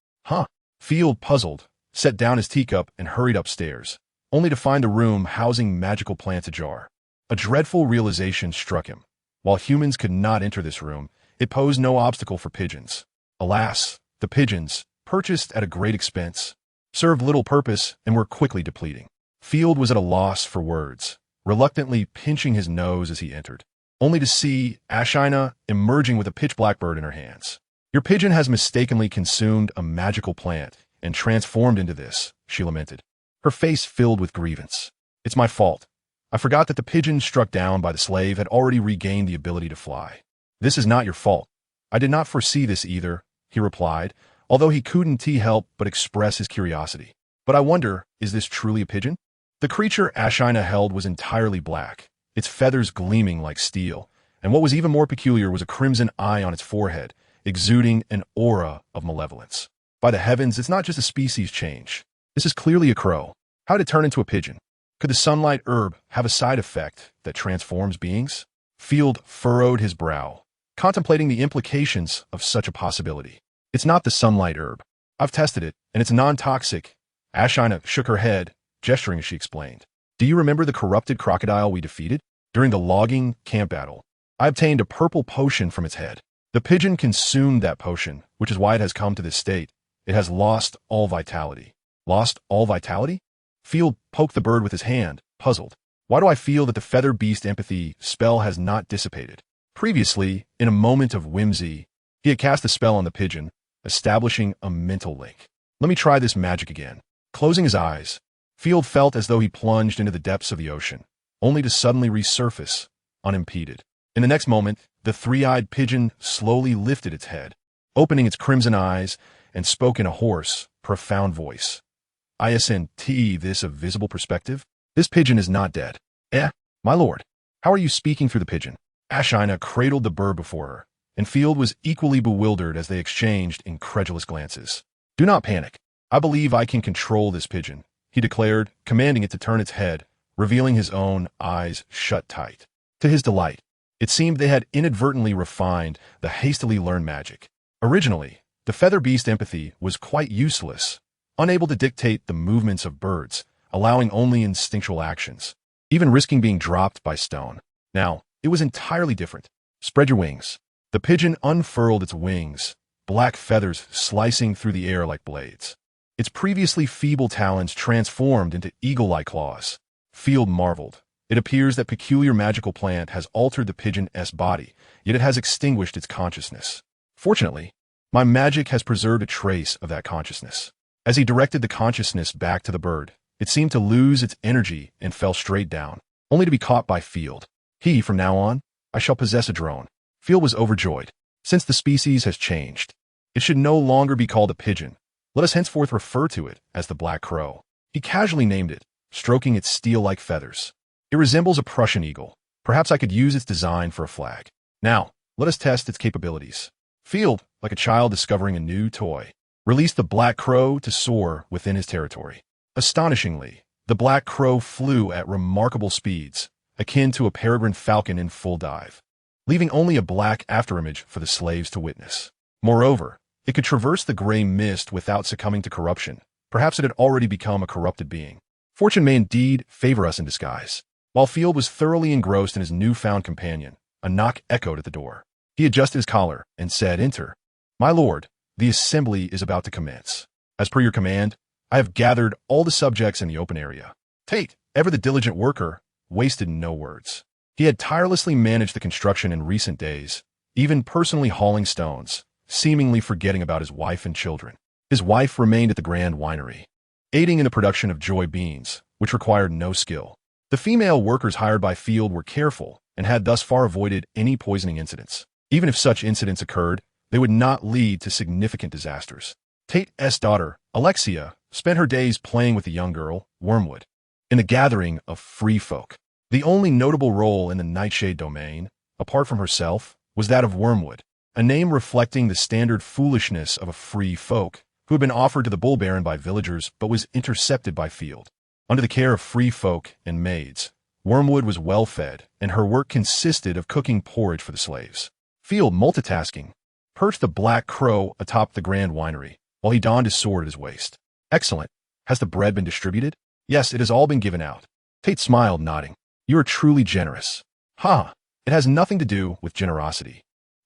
Field, puzzled, set down his teacup and hurried upstairs, only to find the room housing magical plants ajar. A dreadful realization struck him. While humans could not enter this room, it posed no obstacle for pigeons. Alas, the pigeons, purchased at a great expense, served little purpose and were quickly depleting. Field was at a loss for words, reluctantly pinching his nose as he entered, only to see Ashina emerging with a pitch black bird in her hands. Your pigeon has mistakenly consumed a magical plant and transformed into this, she lamented, her face filled with grievance. It's my fault. I forgot that the pigeon struck down by the slave had already regained the ability to fly. This is not your fault. I did not foresee this either, he replied, although he couldn't help but express his curiosity. But I wonder, is this truly a pigeon? The creature Ashina held was entirely black, its feathers gleaming like steel, and what was even more peculiar was a crimson eye on its forehead, exuding an aura of malevolence. By the heavens, it's not just a species change. This is clearly a crow. How did it turn into a pigeon? Could the sunlight herb have a side effect that transforms beings? Field furrowed his brow, contemplating the implications of such a possibility. It's not the sunlight herb. I've tested it, and it's non-toxic. Ashina shook her head, gesturing as she explained. Do you remember the corrupted crocodile we defeated? During the logging camp battle, I obtained a purple potion from its head. The pigeon consumed that potion, which is why it has come to this state. It has lost all vitality. Lost all vitality? Field poked the bird with his hand, puzzled. Why do I feel that the feather beast empathy spell has not dissipated? Previously, in a moment of whimsy, he had cast a spell on the pigeon, establishing a mental link. Let me try this magic again. Closing his eyes, Field felt as though he plunged into the depths of the ocean, only to suddenly resurface, unimpeded. In the next moment, the three-eyed pigeon slowly lifted its head, opening its crimson eyes, and spoke in a hoarse, profound voice. Isn't this a visible perspective? This pigeon is not dead. My lord, how are you speaking through the pigeon? Ashina cradled the bird before her, and Field was equally bewildered as they exchanged incredulous glances. Do not panic. I believe I can control this pigeon, he declared, commanding it to turn its head, revealing his own eyes shut tight. To his delight, it seemed they had inadvertently refined the hastily learned magic. Originally, the feather beast empathy was quite useless, unable to dictate the movements of birds, allowing only instinctual actions, even risking being dropped by stone. Now, it was entirely different. Spread your wings. The pigeon unfurled its wings, black feathers slicing through the air like blades. its previously feeble talons transformed into eagle-like claws. Field marveled. It appears that peculiar magical plant has altered the pigeon's body, yet it has extinguished its consciousness. Fortunately, my magic has preserved a trace of that consciousness. As he directed the consciousness back to the bird, it seemed to lose its energy and fell straight down, only to be caught by Field. From now on, I shall possess a drone. Field was overjoyed. Since the species has changed, it should no longer be called a pigeon. Let us henceforth refer to it as the black crow. He casually named it, stroking its steel-like feathers. It resembles a Prussian eagle. Perhaps I could use its design for a flag. Now, let us test its capabilities. Field, like a child discovering a new toy, released the black crow to soar within his territory. Astonishingly, the black crow flew at remarkable speeds, akin to a peregrine falcon in full dive, leaving only a black afterimage for the slaves to witness. Moreover, it could traverse the gray mist without succumbing to corruption. Perhaps it had already become a corrupted being. Fortune may indeed favor us in disguise. While Field was thoroughly engrossed in his newfound companion, a knock echoed at the door. He adjusted his collar and said, "Enter." "My lord, the assembly is about to commence. As per your command, I have gathered all the subjects in the open area." Tate, ever the diligent worker, wasted no words. He had tirelessly managed the construction in recent days, even personally hauling stones, seemingly forgetting about his wife and children. His wife remained at the Grand Winery, aiding in the production of joy beans, which required no skill. The female workers hired by Field were careful and had thus far avoided any poisoning incidents. Even if such incidents occurred, they would not lead to significant disasters. Tate's daughter, Alexia, spent her days playing with the young girl, Wormwood, in the gathering of free folk. The only notable role in the Nightshade domain, apart from herself, was that of Wormwood, a name reflecting the standard foolishness of a free folk who had been offered to the Bull Baron by villagers but was intercepted by Field. Under the care of free folk and maids, Wormwood was well fed, and her work consisted of cooking porridge for the slaves. Field, multitasking, perched the black crow atop the Grand Winery, while he donned his sword at his waist. "Excellent. Has the bread been distributed?" "Yes, it has all been given out." Tate smiled, nodding. "You are truly generous." "Ha! It has nothing to do with generosity.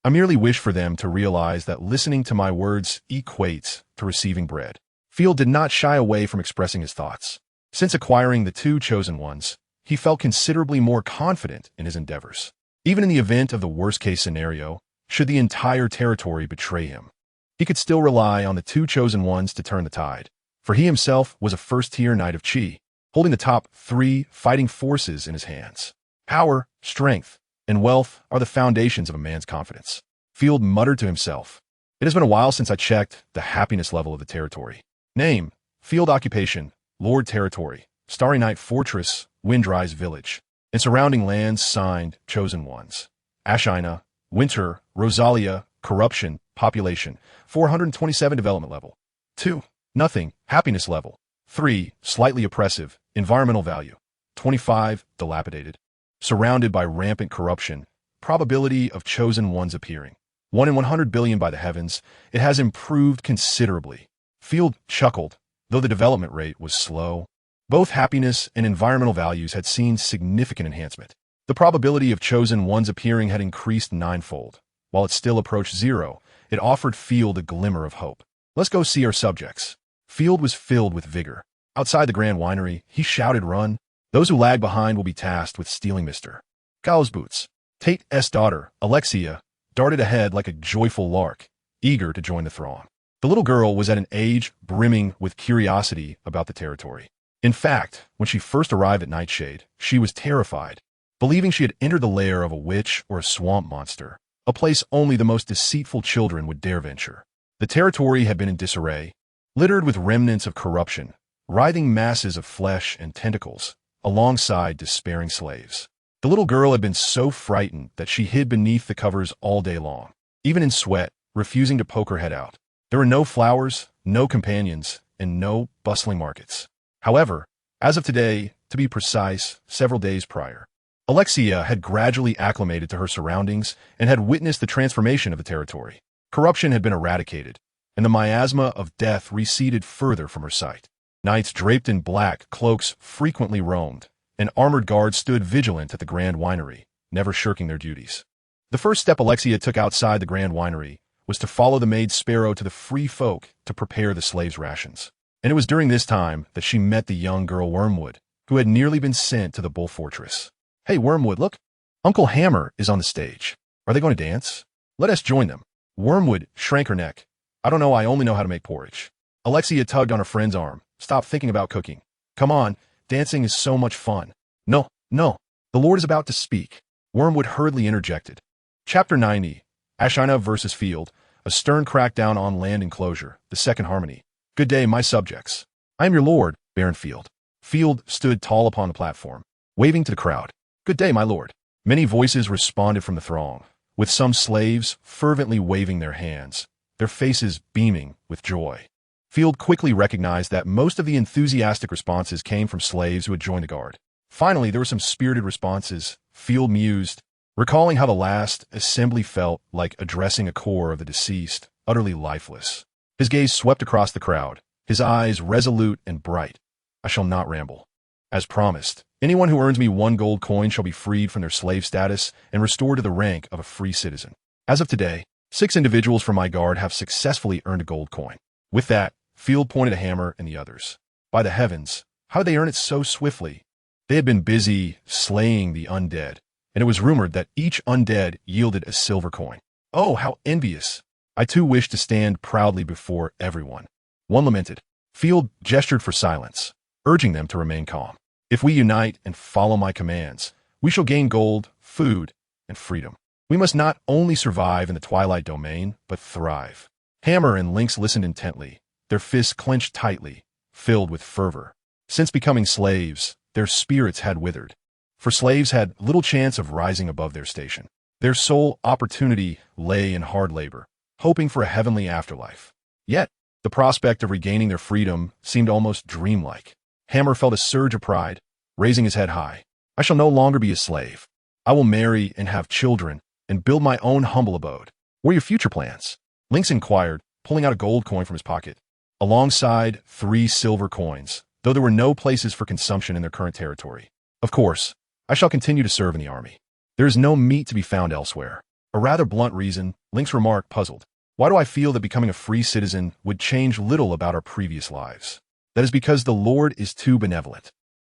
I merely wish for them to realize that listening to my words equates to receiving bread." Field did not shy away from expressing his thoughts. Since acquiring the two chosen ones, he felt considerably more confident in his endeavors. Even in the event of the worst-case scenario, should the entire territory betray him, he could still rely on the two chosen ones to turn the tide, for he himself was a first-tier knight of Chi, holding the top 3 fighting forces in his hands. Power, strength, and wealth are the foundations of a man's confidence. Field muttered to himself, "It has been a while since I checked the happiness level of the territory." Name, Field. Occupation, Lord Territory, Starry Night Fortress, Windrise Village, and surrounding lands signed, chosen ones. Ashina, Winter, Rosalia, Corruption, Population, 427 Development Level. 2. Nothing, Happiness Level. 3. Slightly Oppressive, Environmental Value. 25. Dilapidated. Surrounded by rampant corruption, probability of chosen ones appearing. 1 in 100 billion by the heavens, it has improved considerably. Field chuckled, though the development rate was slow. Both happiness and environmental values had seen significant enhancement. The probability of chosen ones appearing had increased 9-fold. While it still approached 0, it offered Field a glimmer of hope. "Let's go see our subjects." Field was filled with vigor. Outside the Grand Winery, he shouted, "Run! Those who lag behind will be tasked with stealing Mr. Cow's boots." Tate's daughter, Alexia, darted ahead like a joyful lark, eager to join the throng. The little girl was at an age brimming with curiosity about the territory. In fact, when she first arrived at Nightshade, she was terrified, believing she had entered the lair of a witch or a swamp monster, a place only the most deceitful children would dare venture. The territory had been in disarray, littered with remnants of corruption, writhing masses of flesh and tentacles, alongside despairing slaves. The little girl had been so frightened that she hid beneath the covers all day long, even in sweat, refusing to poke her head out. There were no flowers, no companions, and no bustling markets. However, as of today, to be precise, several days prior, Alexia had gradually acclimated to her surroundings and had witnessed the transformation of the territory. Corruption had been eradicated, and the miasma of death receded further from her sight. Knights draped in black cloaks frequently roamed, and armored guards stood vigilant at the Grand Winery, never shirking their duties. The first step Alexia took outside the Grand Winery was to follow the maid Sparrow to the free folk to prepare the slaves' rations. And it was during this time that she met the young girl Wormwood, who had nearly been sent to the Bull Fortress. Hey, Wormwood, look. Uncle Hammer is on the stage. Are they going to dance? Let us join them. Wormwood shrank her neck. I don't know, I only know how to make porridge. Alexia tugged on her friend's arm. Stop thinking about cooking. Come on, dancing is so much fun. No, no, the Lord is about to speak. Wormwood hurriedly interjected. Chapter 90, Ashina versus Field, a stern crackdown on land enclosure, the second harmony. Good day, my subjects. I am your lord, Baron Field. Field stood tall upon the platform, waving to the crowd. Good day, my lord. Many voices responded from the throng, with some slaves fervently waving their hands, their faces beaming with joy. Field quickly recognized that most of the enthusiastic responses came from slaves who had joined the guard. Finally, there were some spirited responses. Field mused, recalling how the last assembly felt like addressing a corps of the deceased, utterly lifeless. His gaze swept across the crowd, his eyes resolute and bright. I shall not ramble. As promised, anyone who earns me 1 gold coin shall be freed from their slave status and restored to the rank of a free citizen. As of today, 6 individuals from my guard have successfully earned a gold coin. With that, Field pointed a hammer and the others. By the heavens, how did they earn it so swiftly? They had been busy slaying the undead, and it was rumored that each undead yielded a silver coin. Oh, how envious! I too wished to stand proudly before everyone. One lamented. Field gestured for silence, urging them to remain calm. If we unite and follow my commands, we shall gain gold, food, and freedom. We must not only survive in the Twilight Domain, but thrive. Hammer and Lynx listened intently, their fists clenched tightly, filled with fervor. Since becoming slaves, their spirits had withered. For slaves had little chance of rising above their station. Their sole opportunity lay in hard labor, hoping for a heavenly afterlife. Yet, the prospect of regaining their freedom seemed almost dreamlike. Hammer felt a surge of pride, raising his head high. I shall no longer be a slave. I will marry and have children and build my own humble abode. What are your future plans? Lynx inquired, pulling out a gold coin from his pocket. Alongside 3 silver coins, though there were no places for consumption in their current territory. Of course, I shall continue to serve in the army. There is no meat to be found elsewhere. A rather blunt reason, Lynx remarked, puzzled. Why do I feel that becoming a free citizen would change little about our previous lives? That is because the Lord is too benevolent.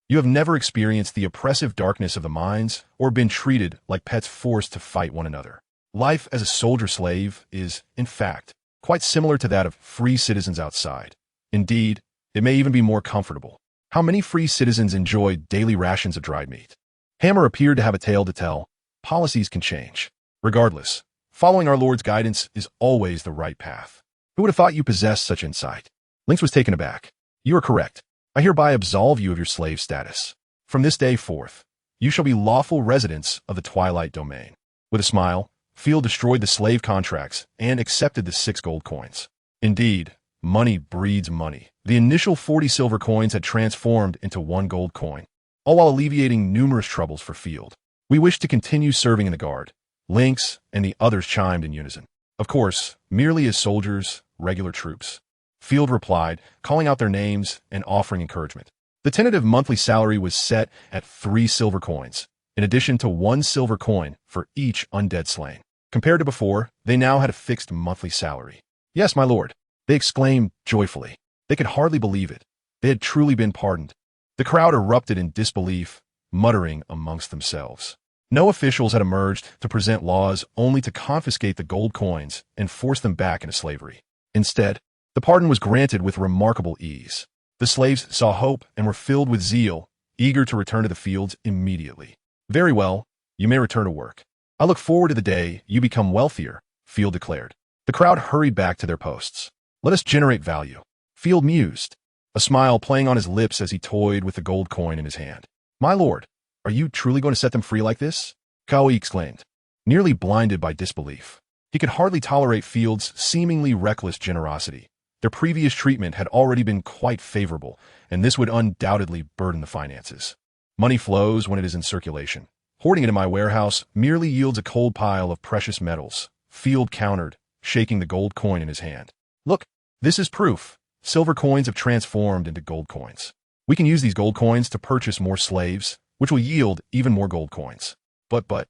You have never experienced the oppressive darkness of the mines or been treated like pets forced to fight one another. Life as a soldier-slave is, in fact, quite similar to that of free citizens outside. Indeed, it may even be more comfortable. How many free citizens enjoy daily rations of dried meat? Hammer appeared to have a tale to tell. Policies can change. Regardless, following our Lord's guidance is always the right path. Who would have thought you possessed such insight? Lynx was taken aback. You are correct. I hereby absolve you of your slave status. From this day forth, you shall be lawful residents of the Twilight Domain. With a smile, Field destroyed the slave contracts and accepted the 6 gold coins. Indeed, money breeds money. The initial 40 silver coins had transformed into 1 gold coin, all while alleviating numerous troubles for Field. We wish to continue serving in the guard. Lynx and the others chimed in unison. Of course, merely as soldiers, regular troops. Field replied, calling out their names and offering encouragement. The tentative monthly salary was set at 3 silver coins, in addition to 1 silver coin for each undead slain. Compared to before, they now had a fixed monthly salary. Yes, my lord, they exclaimed joyfully. They could hardly believe it. They had truly been pardoned. The crowd erupted in disbelief, muttering amongst themselves. No officials had emerged to present laws only to confiscate the gold coins and force them back into slavery. Instead, the pardon was granted with remarkable ease. The slaves saw hope and were filled with zeal, eager to return to the fields immediately. Very well, you may return to work. I look forward to the day you become wealthier, Field declared. The crowd hurried back to their posts. Let us generate value. Field mused, a smile playing on his lips as he toyed with the gold coin in his hand. My lord, are you truly going to set them free like this? Kaui exclaimed, nearly blinded by disbelief. He could hardly tolerate Field's seemingly reckless generosity. Their previous treatment had already been quite favorable, and this would undoubtedly burden the finances. Money flows when it is in circulation. Hoarding it in my warehouse merely yields a cold pile of precious metals, Field countered, shaking the gold coin in his hand. Look, this is proof. Silver coins have transformed into gold coins. We can use these gold coins to purchase more slaves, which will yield even more gold coins. But.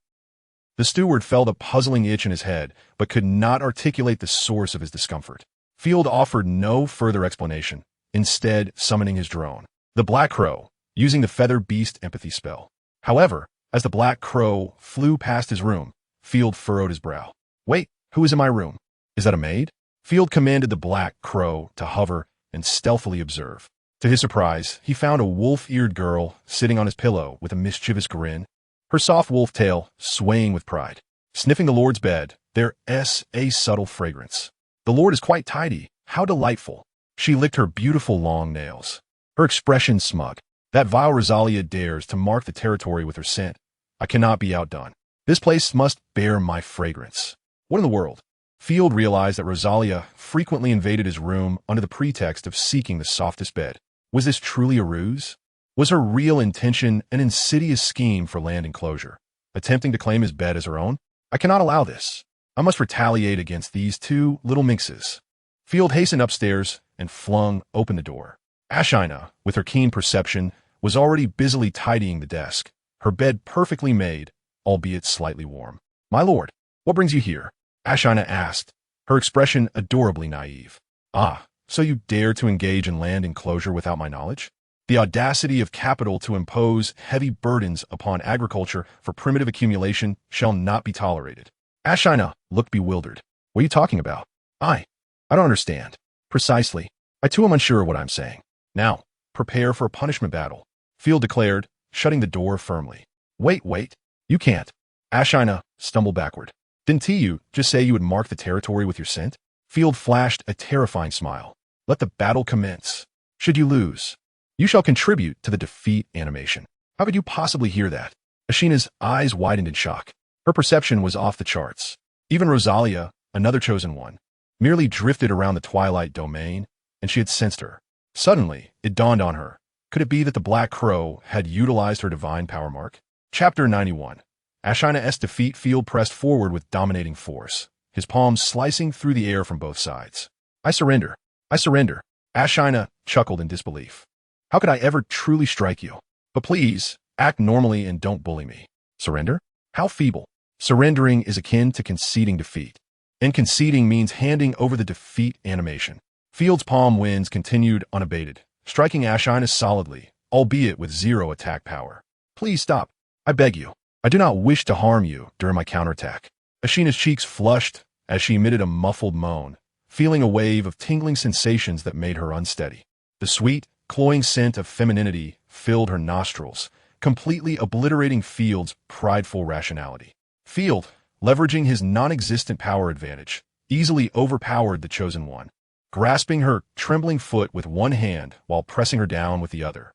The steward felt a puzzling itch in his head, but could not articulate the source of his discomfort. Field offered no further explanation, instead summoning his drone, the Black Crow, using the Feather Beast empathy spell. However, as the Black Crow flew past his room, Field furrowed his brow. Wait, who is in my room? Is that a maid? Field commanded the Black Crow to hover and stealthily observe. To his surprise, he found a wolf-eared girl sitting on his pillow with a mischievous grin, her soft wolf tail swaying with pride. Sniffing the Lord's bed, there's a subtle fragrance. The Lord is quite tidy. How delightful. She licked her beautiful long nails, her expression smug. That vile Rosalia dares to mark the territory with her scent. I cannot be outdone. This place must bear my fragrance. What in the world? Field realized that Rosalia frequently invaded his room under the pretext of seeking the softest bed. Was this truly a ruse? Was her real intention an insidious scheme for land enclosure, attempting to claim his bed as her own? I cannot allow this. I must retaliate against these two little minxes. Field hastened upstairs and flung open the door. Ashina, with her keen perception, was already busily tidying the desk, her bed perfectly made, albeit slightly warm. My lord, what brings you here? Ashina asked, her expression adorably naive. Ah, so you dare to engage in land enclosure without my knowledge? The audacity of capital to impose heavy burdens upon agriculture for primitive accumulation shall not be tolerated. Ashina looked bewildered. What are you talking about? I don't understand. Precisely. I too am unsure of what I'm saying. Now, prepare for a punishment battle, Field declared, shutting the door firmly. Wait. You can't. Ashina stumbled backward. Didn't you just say you would mark the territory with your scent? Field flashed a terrifying smile. Let the battle commence. Should you lose, you shall contribute to the defeat animation. How could you possibly hear that? Ashina's eyes widened in shock. Her perception was off the charts. Even Rosalia, another chosen one, merely drifted around the twilight domain, and she had sensed her. Suddenly, it dawned on her. Could it be that the Black Crow had utilized her divine power mark? Chapter 91. Ashina's defeat. Field pressed forward with dominating force, his palms slicing through the air from both sides. I surrender. Ashina chuckled in disbelief. How could I ever truly strike you? But please, act normally and don't bully me. Surrender? How feeble. Surrendering is akin to conceding defeat. And conceding means handing over the defeat animation. Field's palm winds continued unabated, striking Ashina solidly, albeit with zero attack power. Please stop. I beg you. I do not wish to harm you during my counterattack. Ashina's cheeks flushed as she emitted a muffled moan, feeling a wave of tingling sensations that made her unsteady. The sweet, cloying scent of femininity filled her nostrils, completely obliterating Field's prideful rationality. Field, leveraging his non-existent power advantage, easily overpowered the chosen one, grasping her trembling foot with one hand while pressing her down with the other.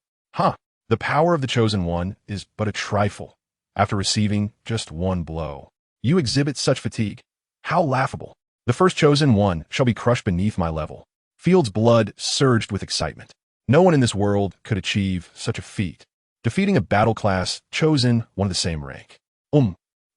The power of the chosen one is but a trifle after receiving just one blow. You exhibit such fatigue. How laughable. The first chosen one shall be crushed beneath my level. Field's blood surged with excitement. No one in this world could achieve such a feat, defeating a battle class chosen one of the same rank.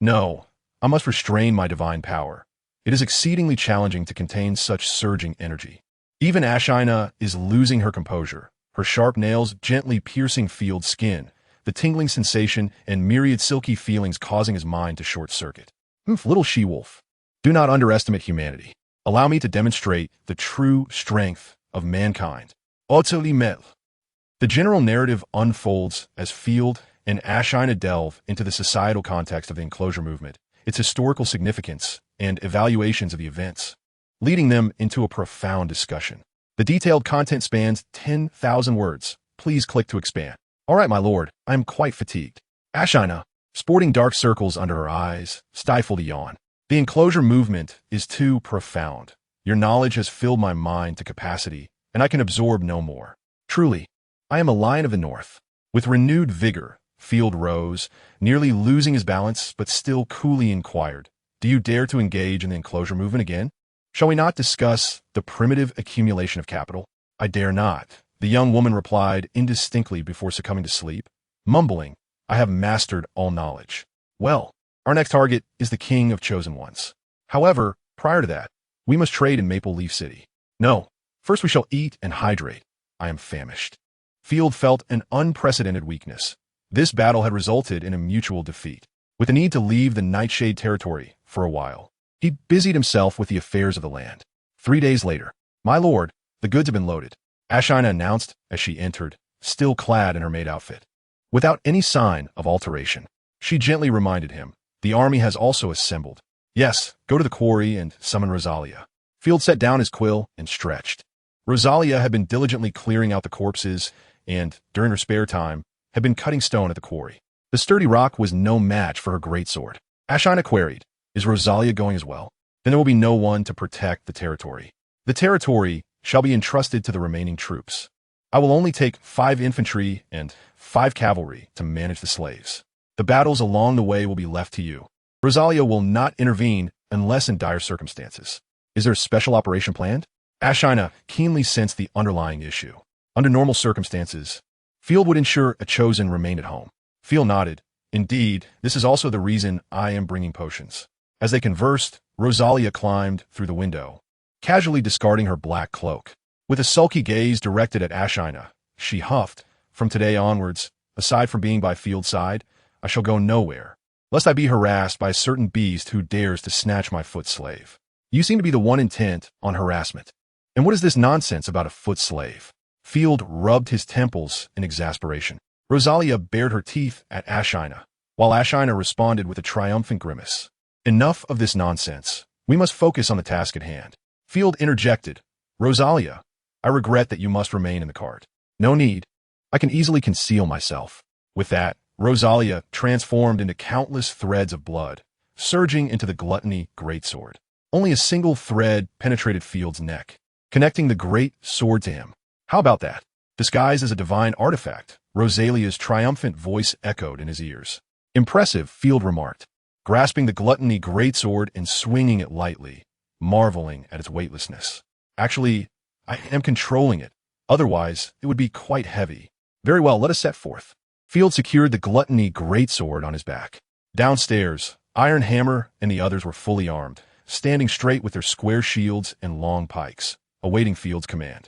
No, I must restrain my divine power. It is exceedingly challenging to contain such surging energy. Even Ashina is losing her composure, her sharp nails gently piercing Field's skin, the tingling sensation and myriad silky feelings causing his mind to short-circuit. Little she-wolf, do not underestimate humanity. Allow me to demonstrate the true strength of mankind. The general narrative unfolds as Field and Ashina delve into the societal context of the enclosure movement, its historical significance, and evaluations of the events, leading them into a profound discussion. The detailed content spans 10,000 words. Please click to expand. All right, my lord, I am quite fatigued. Ashina, sporting dark circles under her eyes, stifled a yawn. The enclosure movement is too profound. Your knowledge has filled my mind to capacity, and I can absorb no more. Truly, I am a lion of the north. With renewed vigor, Field rose, nearly losing his balance, but still coolly inquired, do you dare to engage in the enclosure movement again? Shall we not discuss the primitive accumulation of capital? I dare not, the young woman replied indistinctly before succumbing to sleep, mumbling, I have mastered all knowledge. Well, our next target is the king of chosen ones. However, prior to that, we must trade in Maple Leaf City. No, first we shall eat and hydrate. I am famished. Field felt an unprecedented weakness. This battle had resulted in a mutual defeat. With the need to leave the Nightshade territory for a while, he busied himself with the affairs of the land. 3 days later, my lord, the goods have been loaded. Ashina announced as she entered, still clad in her maid outfit. Without any sign of alteration, she gently reminded him, the army has also assembled. Yes, go to the quarry and summon Rosalia. Field set down his quill and stretched. Rosalia had been diligently clearing out the corpses and, during her spare time, had been cutting stone at the quarry. The sturdy rock was no match for her greatsword. Ashina queried, is Rosalia going as well? Then there will be no one to protect the territory. The territory shall be entrusted to the remaining troops. I will only take 5 infantry and 5 cavalry to manage the slaves. The battles along the way will be left to you. Rosalia will not intervene unless in dire circumstances. Is there a special operation planned? Ashina keenly sensed the underlying issue. Under normal circumstances, Field would ensure a chosen remained at home. Field nodded. Indeed, this is also the reason I am bringing potions. As they conversed, Rosalia climbed through the window, casually discarding her black cloak. With a sulky gaze directed at Ashina, she huffed, from today onwards, aside from being by Field's side, I shall go nowhere, lest I be harassed by a certain beast who dares to snatch my foot slave. You seem to be the one intent on harassment. And what is this nonsense about a foot slave? Field rubbed his temples in exasperation. Rosalia bared her teeth at Ashina, while Ashina responded with a triumphant grimace. Enough of this nonsense. We must focus on the task at hand. Field interjected. Rosalia, I regret that you must remain in the cart. No need. I can easily conceal myself. With that, Rosalia transformed into countless threads of blood, surging into the gluttony greatsword. Only a single thread penetrated Field's neck, connecting the great sword to him. How about that? Disguised as a divine artifact, Rosalia's triumphant voice echoed in his ears. Impressive, Field remarked, grasping the gluttony greatsword and swinging it lightly, marveling at its weightlessness. Actually, I am controlling it. Otherwise, it would be quite heavy. Very well, let us set forth. Field secured the gluttony greatsword on his back. Downstairs, Iron Hammer and the others were fully armed, standing straight with their square shields and long pikes, awaiting Field's command.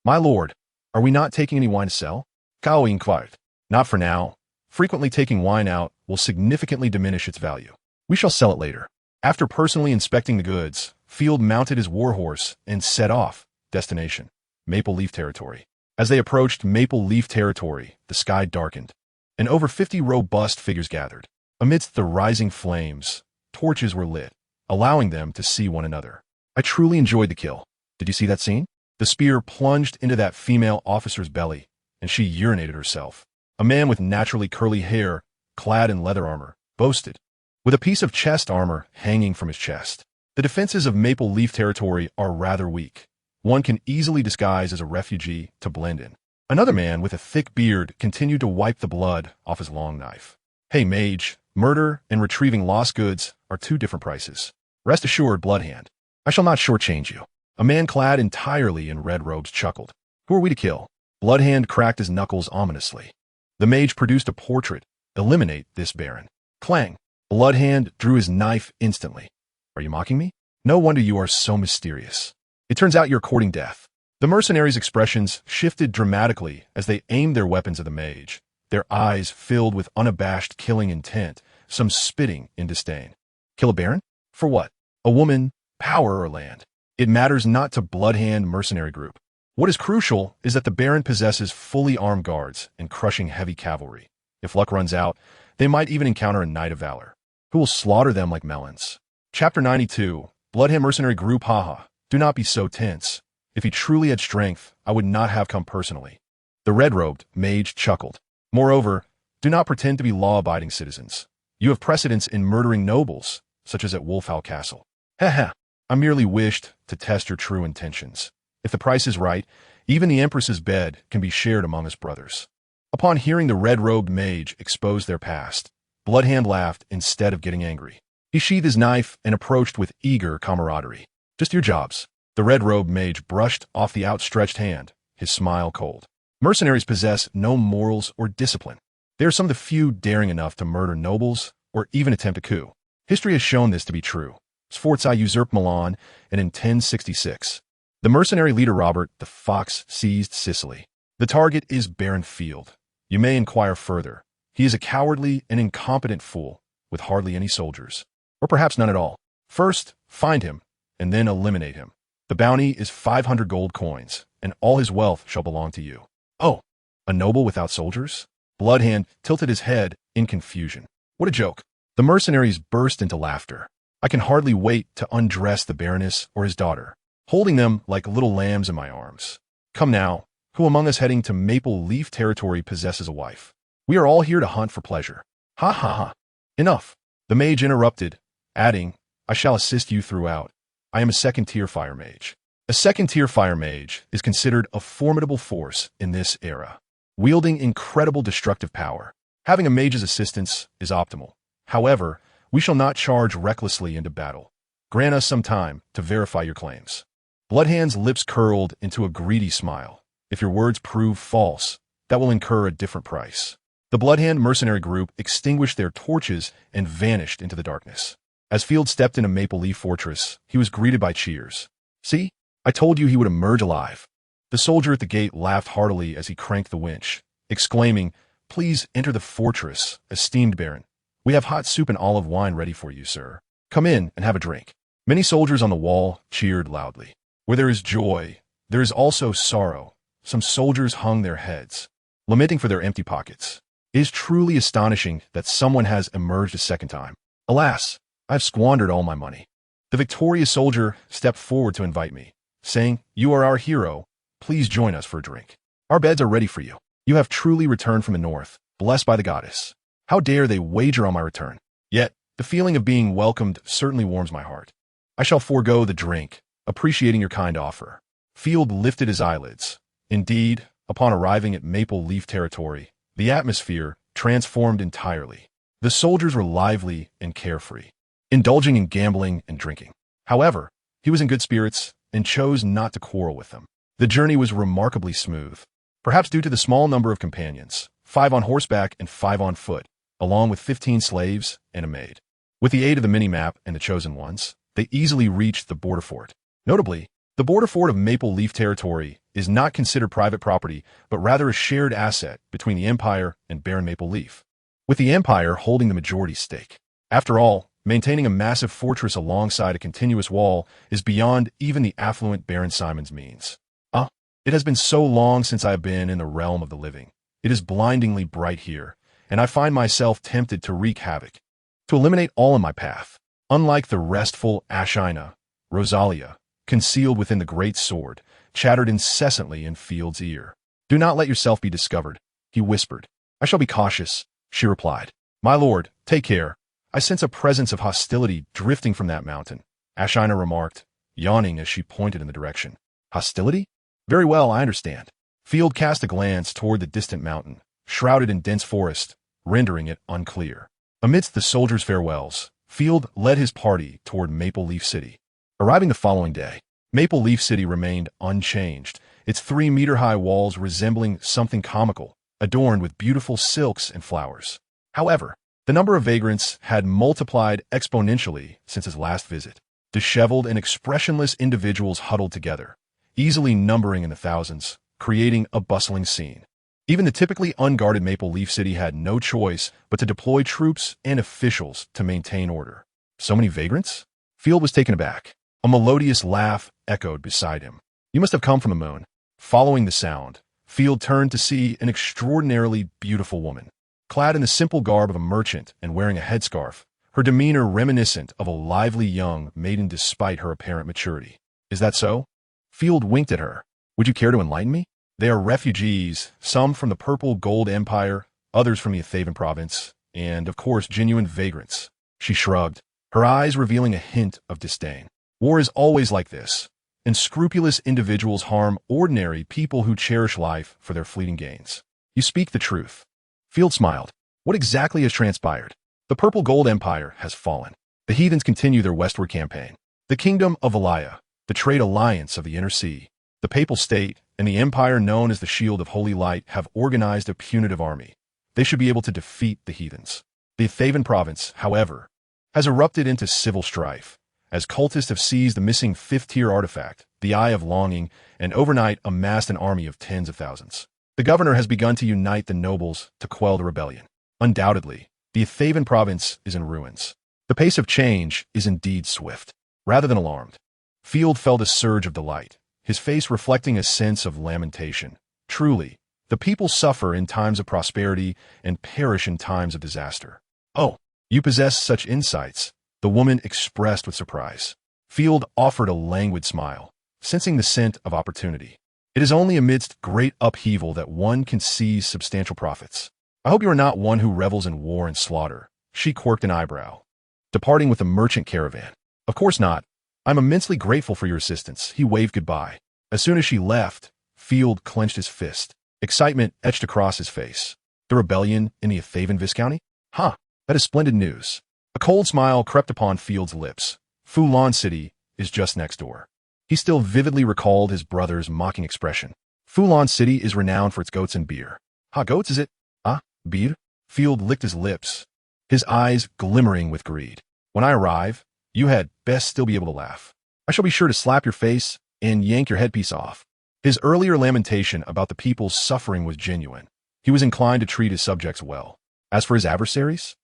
My lord, are we not taking any wine to sell? Cao inquired. Not for now. Frequently taking wine out will significantly diminish its value. We shall sell it later. After personally inspecting the goods, Field mounted his warhorse and set off. Destination: Maple Leaf Territory. As they approached Maple Leaf Territory, the sky darkened, and over 50 robust figures gathered. Amidst the rising flames, torches were lit, allowing them to see one another. I truly enjoyed the kill. Did you see that scene? The spear plunged into that female officer's belly, and she urinated herself. A man with naturally curly hair, clad in leather armor, boasted, with a piece of chest armor hanging from his chest. The defenses of Maple Leaf Territory are rather weak. One can easily disguise as a refugee to blend in. Another man with a thick beard continued to wipe the blood off his long knife. Hey, mage, murder and retrieving lost goods are 2 different prices. Rest assured, Bloodhand, I shall not shortchange you. A man clad entirely in red robes chuckled. Who are we to kill? Bloodhand cracked his knuckles ominously. The mage produced a portrait. Eliminate this baron. Clang. Bloodhand drew his knife instantly. Are you mocking me? No wonder you are so mysterious. It turns out you're courting death. The mercenaries' expressions shifted dramatically as they aimed their weapons at the mage, their eyes filled with unabashed killing intent, some spitting in disdain. Kill a baron? For what? A woman, power, or land? It matters not to Bloodhand mercenary group. What is crucial is that the baron possesses fully armed guards and crushing heavy cavalry. If luck runs out, they might even encounter a knight of valor, who will slaughter them like melons. Chapter 92. Bloodhand mercenary group. Haha. Do not be so tense. If he truly had strength, I would not have come personally. The red-robed mage chuckled. Moreover, do not pretend to be law-abiding citizens. You have precedence in murdering nobles, such as at Wolfhowl Castle. Haha. I merely wished to test your true intentions. If the price is right, even the Empress's bed can be shared among us brothers. Upon hearing the red-robed mage expose their past, Bloodhand laughed instead of getting angry. He sheathed his knife and approached with eager camaraderie. Just your jobs. The red-robed mage brushed off the outstretched hand, his smile cold. Mercenaries possess no morals or discipline. They are some of the few daring enough to murder nobles or even attempt a coup. History has shown this to be true. Sforza usurped Milan, and in 1066, the mercenary leader Robert the Fox seized Sicily. The target is Baron Field. You may inquire further. He is a cowardly and incompetent fool, with hardly any soldiers. Or perhaps none at all. First, find him, and then eliminate him. The bounty is 500 gold coins, and all his wealth shall belong to you. Oh, a noble without soldiers? Bloodhand tilted his head in confusion. What a joke. The mercenaries burst into laughter. I can hardly wait to undress the Baroness or his daughter, holding them like little lambs in my arms. Come now, who among us heading to Maple Leaf territory possesses a wife? We are all here to hunt for pleasure. Ha ha ha. Enough. The mage interrupted, adding, I shall assist you throughout. I am a second-tier fire mage. A second-tier fire mage is considered a formidable force in this era, wielding incredible destructive power. Having a mage's assistance is optimal. However, we shall not charge recklessly into battle. Grant us some time to verify your claims. Bloodhand's lips curled into a greedy smile. If your words prove false, that will incur a different price. The Bloodhand mercenary group extinguished their torches and vanished into the darkness. As Field stepped into Maple Leaf Fortress, he was greeted by cheers. See? I told you he would emerge alive. The soldier at the gate laughed heartily as he cranked the winch, exclaiming, Please enter the fortress, esteemed Baron. We have hot soup and olive wine ready for you, sir. Come in and have a drink. Many soldiers on the wall cheered loudly. Where there is joy, there is also sorrow. Some soldiers hung their heads, lamenting for their empty pockets. It is truly astonishing that someone has emerged a second time. Alas, I've squandered all my money. The victorious soldier stepped forward to invite me, saying, You are our hero. Please join us for a drink. Our beds are ready for you. You have truly returned from the north, blessed by the goddess. How dare they wager on my return? Yet, the feeling of being welcomed certainly warms my heart. I shall forego the drink, appreciating your kind offer. Field lifted his eyelids. Indeed, upon arriving at Maple Leaf territory, the atmosphere transformed entirely. The soldiers were lively and carefree, indulging in gambling and drinking. However, he was in good spirits and chose not to quarrel with them. The journey was remarkably smooth, perhaps due to the small number of companions, 5 on horseback and 5 on foot, along with 15 slaves and a maid. With the aid of the mini-map and the chosen ones, they easily reached the border fort. Notably, the border fort of Maple Leaf territory is not considered private property, but rather a shared asset between the Empire and Baron Maple Leaf, with the Empire holding the majority stake. After all, maintaining a massive fortress alongside a continuous wall is beyond even the affluent Baron Simon's means. It has been so long since I have been in the realm of the living. It is blindingly bright here, and I find myself tempted to wreak havoc, to eliminate all in my path. Unlike the restful Ashina, Rosalia, concealed within the great sword, chattered incessantly in Field's ear. Do not let yourself be discovered, he whispered. I shall be cautious, she replied. My lord, take care. I sense a presence of hostility drifting from that mountain, Ashina remarked, yawning as she pointed in the direction. Hostility? Very well, I understand. Field cast a glance toward the distant mountain, shrouded in dense forest, rendering it unclear. Amidst the soldiers' farewells, Field led his party toward Maple Leaf City. Arriving the following day, Maple Leaf City remained unchanged, its 3-meter-high walls resembling something comical, adorned with beautiful silks and flowers. However, the number of vagrants had multiplied exponentially since his last visit. Disheveled and expressionless individuals huddled together, easily numbering in the thousands, creating a bustling scene. Even the typically unguarded Maple Leaf City had no choice but to deploy troops and officials to maintain order. So many vagrants? Field was taken aback. A melodious laugh echoed beside him. You must have come from the moon. Following the sound, Field turned to see an extraordinarily beautiful woman. Clad in the simple garb of a merchant and wearing a headscarf, her demeanor reminiscent of a lively young maiden despite her apparent maturity. Is that so? Field winked at her. Would you care to enlighten me? They are refugees, some from the Purple Gold Empire, others from the Athavan province, and, of course, genuine vagrants. She shrugged, her eyes revealing a hint of disdain. War is always like this. Unscrupulous individuals harm ordinary people who cherish life for their fleeting gains. You speak the truth. Field smiled. What exactly has transpired? The Purple Gold Empire has fallen. The heathens continue their westward campaign. The Kingdom of Valaya, the trade alliance of the Inner Sea, the Papal State, and the empire known as the Shield of Holy Light have organized a punitive army. They should be able to defeat the heathens. The Athavan province, however, has erupted into civil strife, as cultists have seized the missing 5th-tier artifact, the Eye of Longing, and overnight amassed an army of tens of thousands. The governor has begun to unite the nobles to quell the rebellion. Undoubtedly, the Athavan province is in ruins. The pace of change is indeed swift. Rather than alarmed, Field felt a surge of delight, his face reflecting a sense of lamentation. Truly, the people suffer in times of prosperity and perish in times of disaster. Oh, you possess such insights, the woman expressed with surprise. Field offered a languid smile, sensing the scent of opportunity. It is only amidst great upheaval that one can seize substantial profits. I hope you are not one who revels in war and slaughter. She quirked an eyebrow. Departing with the merchant caravan. Of course not. I'm immensely grateful for your assistance. He waved goodbye. As soon as she left, Field clenched his fist. Excitement etched across his face. The rebellion in the Athavan Viscounty? Huh, that is splendid news. A cold smile crept upon Field's lips. Fulon City is just next door. He still vividly recalled his brother's mocking expression. Fulon City is renowned for its goats and beer. Ha, goats is it? Ah, beer? Field licked his lips, his eyes glimmering with greed. When I arrive, you had best still be able to laugh. I shall be sure to slap your face and yank your headpiece off. His earlier lamentation about the people's suffering was genuine. He was inclined to treat his subjects well. As for his adversaries?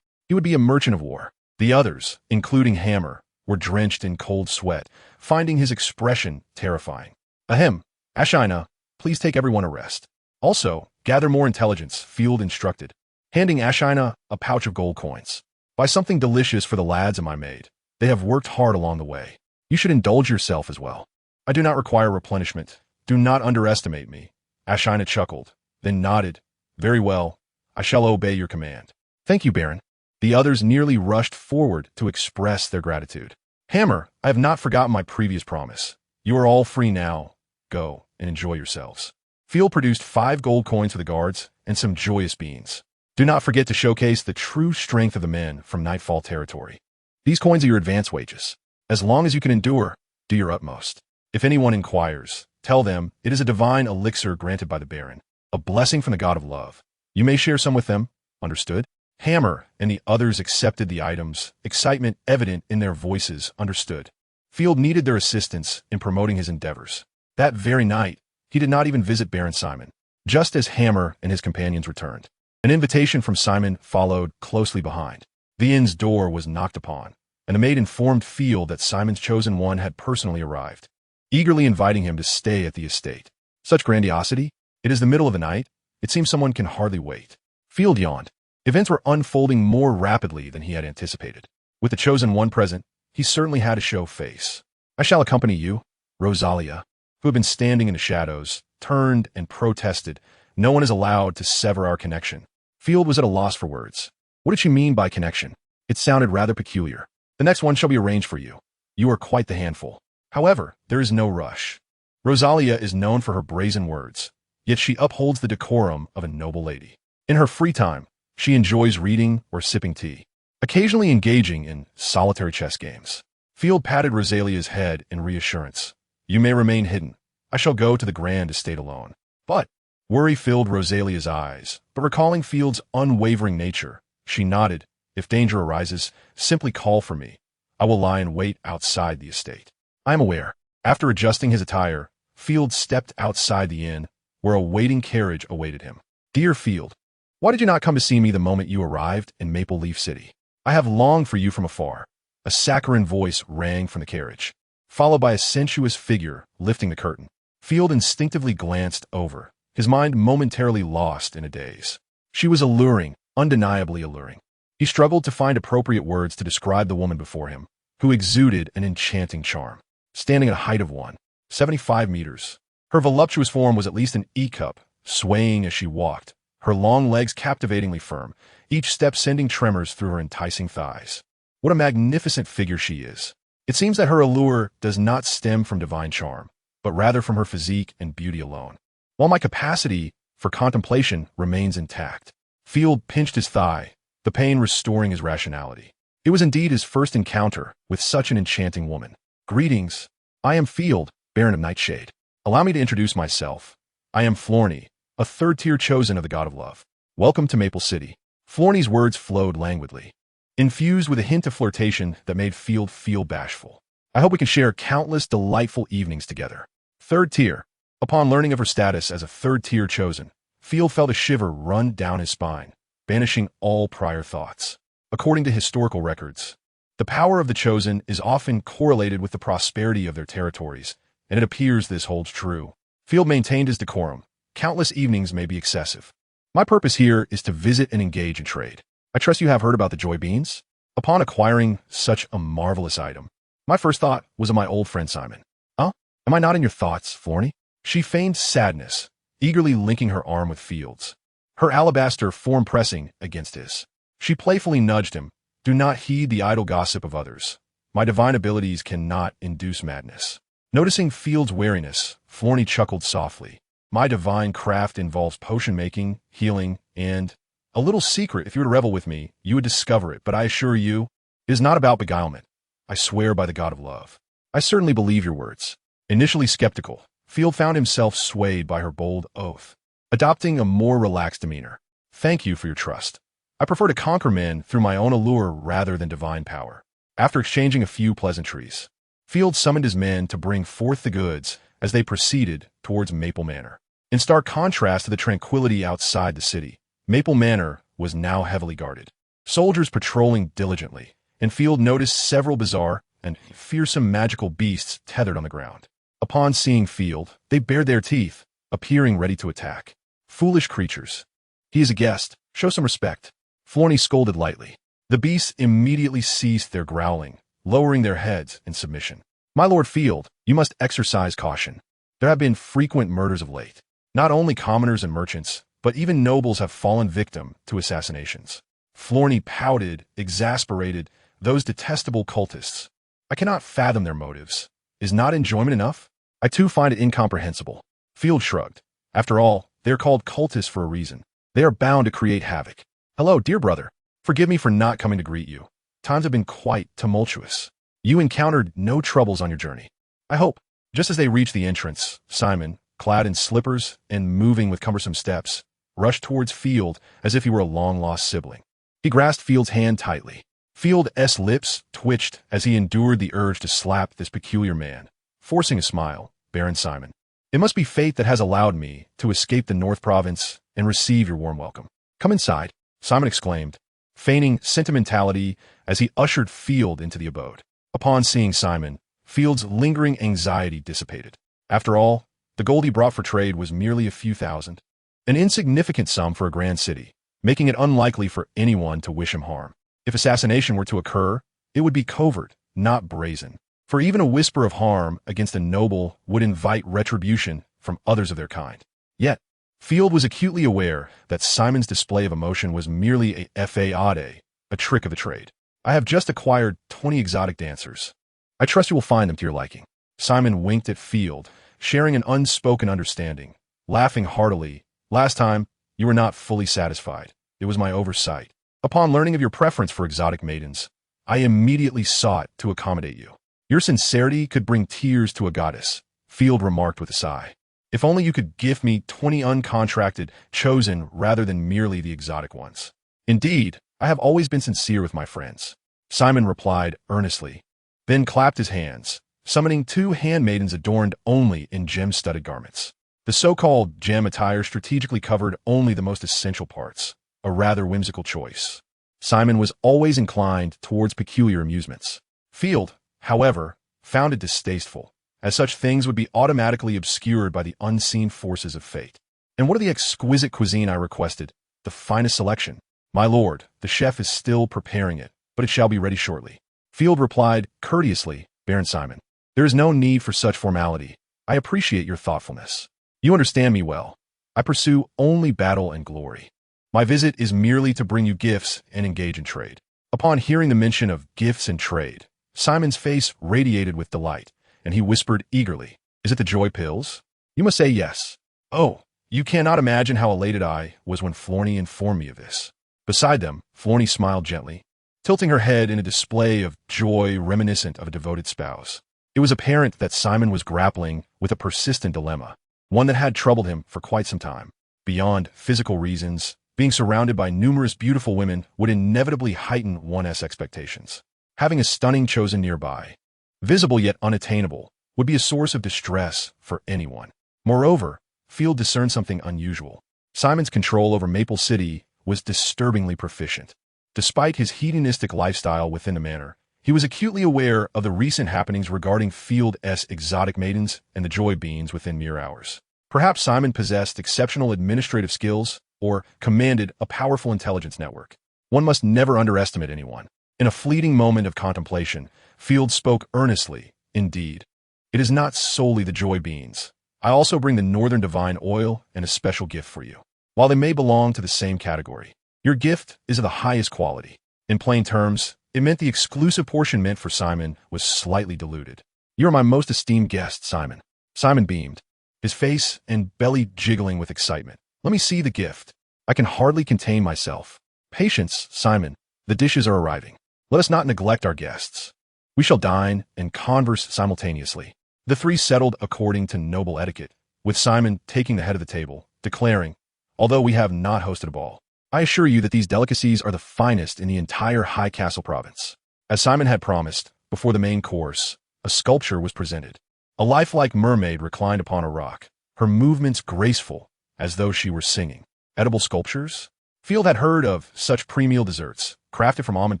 He would be a merchant of war. The others, including Hammer, were drenched in cold sweat, finding his expression terrifying. Ahem, Ashina, please take everyone a rest. Also, gather more intelligence, Field instructed, handing Ashina a pouch of gold coins. Buy something delicious for the lads and my maid. They have worked hard along the way. You should indulge yourself as well. I do not require replenishment. Do not underestimate me. Ashina chuckled, then nodded. Very well. I shall obey your command. Thank you, Baron. The others nearly rushed forward to express their gratitude. Hammer, I have not forgotten my previous promise. You are all free now. Go and enjoy yourselves. Field produced 5 gold coins for the guards and some joyous beans. Do not forget to showcase the true strength of the men from Nightfall territory. These coins are your advance wages. As long as you can endure, do your utmost. If anyone inquires, tell them it is a divine elixir granted by the Baron, a blessing from the god of love. You may share some with them, understood? Hammer and the others accepted the items, excitement evident in their voices, understood. Field needed their assistance in promoting his endeavors. That very night, he did not even visit Baron Simon. Just as Hammer and his companions returned, an invitation from Simon followed closely behind. The inn's door was knocked upon, and the maid informed Field that Simon's chosen one had personally arrived, eagerly inviting him to stay at the estate. Such grandiosity? It is the middle of the night. It seems someone can hardly wait. Field yawned. Events were unfolding more rapidly than he had anticipated. With the chosen one present, he certainly had to show face. I shall accompany you. Rosalia, who had been standing in the shadows, turned and protested. No one is allowed to sever our connection. Field was at a loss for words. What did she mean by connection? It sounded rather peculiar. The next one shall be arranged for you. You are quite the handful. However, there is no rush. Rosalia is known for her brazen words, yet she upholds the decorum of a noble lady. In her free time, she enjoys reading or sipping tea, occasionally engaging in solitary chess games. Field patted Rosalia's head in reassurance. You may remain hidden. I shall go to the grand estate alone. But worry filled Rosalia's eyes, but recalling Field's unwavering nature, she nodded. If danger arises, simply call for me. I will lie in wait outside the estate. I am aware. After adjusting his attire, Field stepped outside the inn, where a waiting carriage awaited him. Dear Field, why did you not come to see me the moment you arrived in Maple Leaf City? I have longed for you from afar. A saccharine voice rang from the carriage, followed by a sensuous figure lifting the curtain. Field instinctively glanced over, his mind momentarily lost in a daze. She was alluring, undeniably alluring. He struggled to find appropriate words to describe the woman before him, who exuded an enchanting charm. Standing at a height of 175 meters, her voluptuous form was at least an E-cup, swaying as she walked, her long legs captivatingly firm, each step sending tremors through her enticing thighs. What a magnificent figure she is. It seems that her allure does not stem from divine charm, but rather from her physique and beauty alone. While my capacity for contemplation remains intact. Field pinched his thigh, the pain restoring his rationality. It was indeed his first encounter with such an enchanting woman. Greetings. I am Field, Baron of Nightshade. Allow me to introduce myself. I am Florny, a third-tier chosen of the god of love. Welcome to Maple City. Florny's words flowed languidly, infused with a hint of flirtation that made Field feel bashful. I hope we can share countless delightful evenings together. Third tier. Upon learning of her status as a third-tier chosen, Field felt a shiver run down his spine, banishing all prior thoughts. According to historical records, The power of the chosen is often correlated with the prosperity of their territories, and it appears this holds true. Field maintained his decorum. Countless evenings may be excessive. My purpose here is to visit and engage in trade. I trust you have heard about the joy beans? Upon acquiring such a marvelous item, my first thought was of my old friend Simon. Huh? Am I not in your thoughts, Florny? She feigned sadness, eagerly linking her arm with Field's, her alabaster form pressing against his. She playfully nudged him. Do not heed the idle gossip of others. My divine abilities cannot induce madness. Noticing Field's wariness, Florny chuckled softly. My divine craft involves potion making, healing, and a little secret. If you were to revel with me, you would discover it, but I assure you, it is not about beguilement. I swear by the god of love. I certainly believe your words. Initially skeptical, Field found himself swayed by her bold oath, adopting a more relaxed demeanor. Thank you for your trust. I prefer to conquer men through my own allure rather than divine power. After exchanging a few pleasantries, Field summoned his men to bring forth the goods as they proceeded towards Maple Manor. In stark contrast to the tranquility outside the city, Maple Manor was now heavily guarded. Soldiers patrolling diligently, and Field noticed several bizarre and fearsome magical beasts tethered on the ground. Upon seeing Field, they bared their teeth, appearing ready to attack. Foolish creatures. He is a guest. Show some respect. Florny scolded lightly. The beasts immediately ceased their growling, lowering their heads in submission. My Lord Field, you must exercise caution. There have been frequent murders of late. Not only commoners and merchants, but even nobles have fallen victim to assassinations. Florny pouted, exasperated. Those detestable cultists. I cannot fathom their motives. Is not enjoyment enough? I too find it incomprehensible. Field shrugged. After all, they are called cultists for a reason. They are bound to create havoc. Hello, dear brother. Forgive me for not coming to greet you. Times have been quite tumultuous. You encountered no troubles on your journey. I hope. Just as they reached the entrance, Simon, clad in slippers and moving with cumbersome steps, rushed towards Field as if he were a long-lost sibling. He grasped Field's hand tightly. Field's lips twitched as he endured the urge to slap this peculiar man, forcing a smile. Baron Simon, it must be fate that has allowed me to escape the North Province and receive your warm welcome. Come inside, Simon exclaimed, feigning sentimentality as he ushered Field into the abode. Upon seeing Simon, Field's lingering anxiety dissipated. After all, the gold he brought for trade was merely a few thousand, an insignificant sum for a grand city, making it unlikely for anyone to wish him harm. If assassination were to occur, it would be covert, not brazen, for even a whisper of harm against a noble would invite retribution from others of their kind. Yet, Field was acutely aware that Simon's display of emotion was merely a fade, a trick of the trade. I have just acquired 20 exotic dancers. I trust you will find them to your liking. Simon winked at Field, sharing an unspoken understanding, laughing heartily. Last time, you were not fully satisfied. It was my oversight. Upon learning of your preference for exotic maidens, I immediately sought to accommodate you. Your sincerity could bring tears to a goddess, Field remarked with a sigh. If only you could gift me 20 uncontracted, chosen rather than merely the exotic ones. Indeed, I have always been sincere with my friends, Simon replied earnestly, then clapped his hands, summoning 2 handmaidens adorned only in gem-studded garments. The so-called gem attire strategically covered only the most essential parts, a rather whimsical choice. Simon was always inclined towards peculiar amusements. Field, however, found it distasteful, as such things would be automatically obscured by the unseen forces of fate. And what of the exquisite cuisine I requested? The finest selection. My lord, the chef is still preparing it, but it shall be ready shortly. Field replied courteously, Baron Simon, there is no need for such formality. I appreciate your thoughtfulness. You understand me well. I pursue only battle and glory. My visit is merely to bring you gifts and engage in trade. Upon hearing the mention of gifts and trade, Simon's face radiated with delight, and he whispered eagerly, Is it the joy pills? You must say yes. Oh, you cannot imagine how elated I was when Florny informed me of this. Beside them, Florny smiled gently, tilting her head in a display of joy reminiscent of a devoted spouse. It was apparent that Simon was grappling with a persistent dilemma, one that had troubled him for quite some time. Beyond physical reasons, being surrounded by numerous beautiful women would inevitably heighten one's expectations. Having a stunning chosen nearby, visible yet unattainable, would be a source of distress for anyone. Moreover, Field discerned something unusual. Simon's control over Maple City was disturbingly proficient. Despite his hedonistic lifestyle within the manor, He was acutely aware of the recent happenings regarding Field's exotic maidens and the joy beans within mere hours. Perhaps Simon possessed exceptional administrative skills or commanded a powerful intelligence network. One must never underestimate anyone. In a fleeting moment of contemplation, Field spoke earnestly, "Indeed, it is not solely the joy beans. I also bring the Northern Divine Oil and a special gift for you. While they may belong to the same category, your gift is of the highest quality." In plain terms, it meant the exclusive portion meant for Simon was slightly diluted. "You are my most esteemed guest, Simon." Simon beamed, his face and belly jiggling with excitement. "Let me see the gift. I can hardly contain myself." "Patience, Simon. The dishes are arriving. Let us not neglect our guests. We shall dine and converse simultaneously." The three settled according to noble etiquette, with Simon taking the head of the table, declaring, "Although we have not hosted a ball, I assure you that these delicacies are the finest in the entire High Castle province." As Simon had promised, before the main course, a sculpture was presented. A lifelike mermaid reclined upon a rock, her movements graceful, as though she were singing. Edible sculptures? Field had heard of such pre-meal desserts, crafted from almond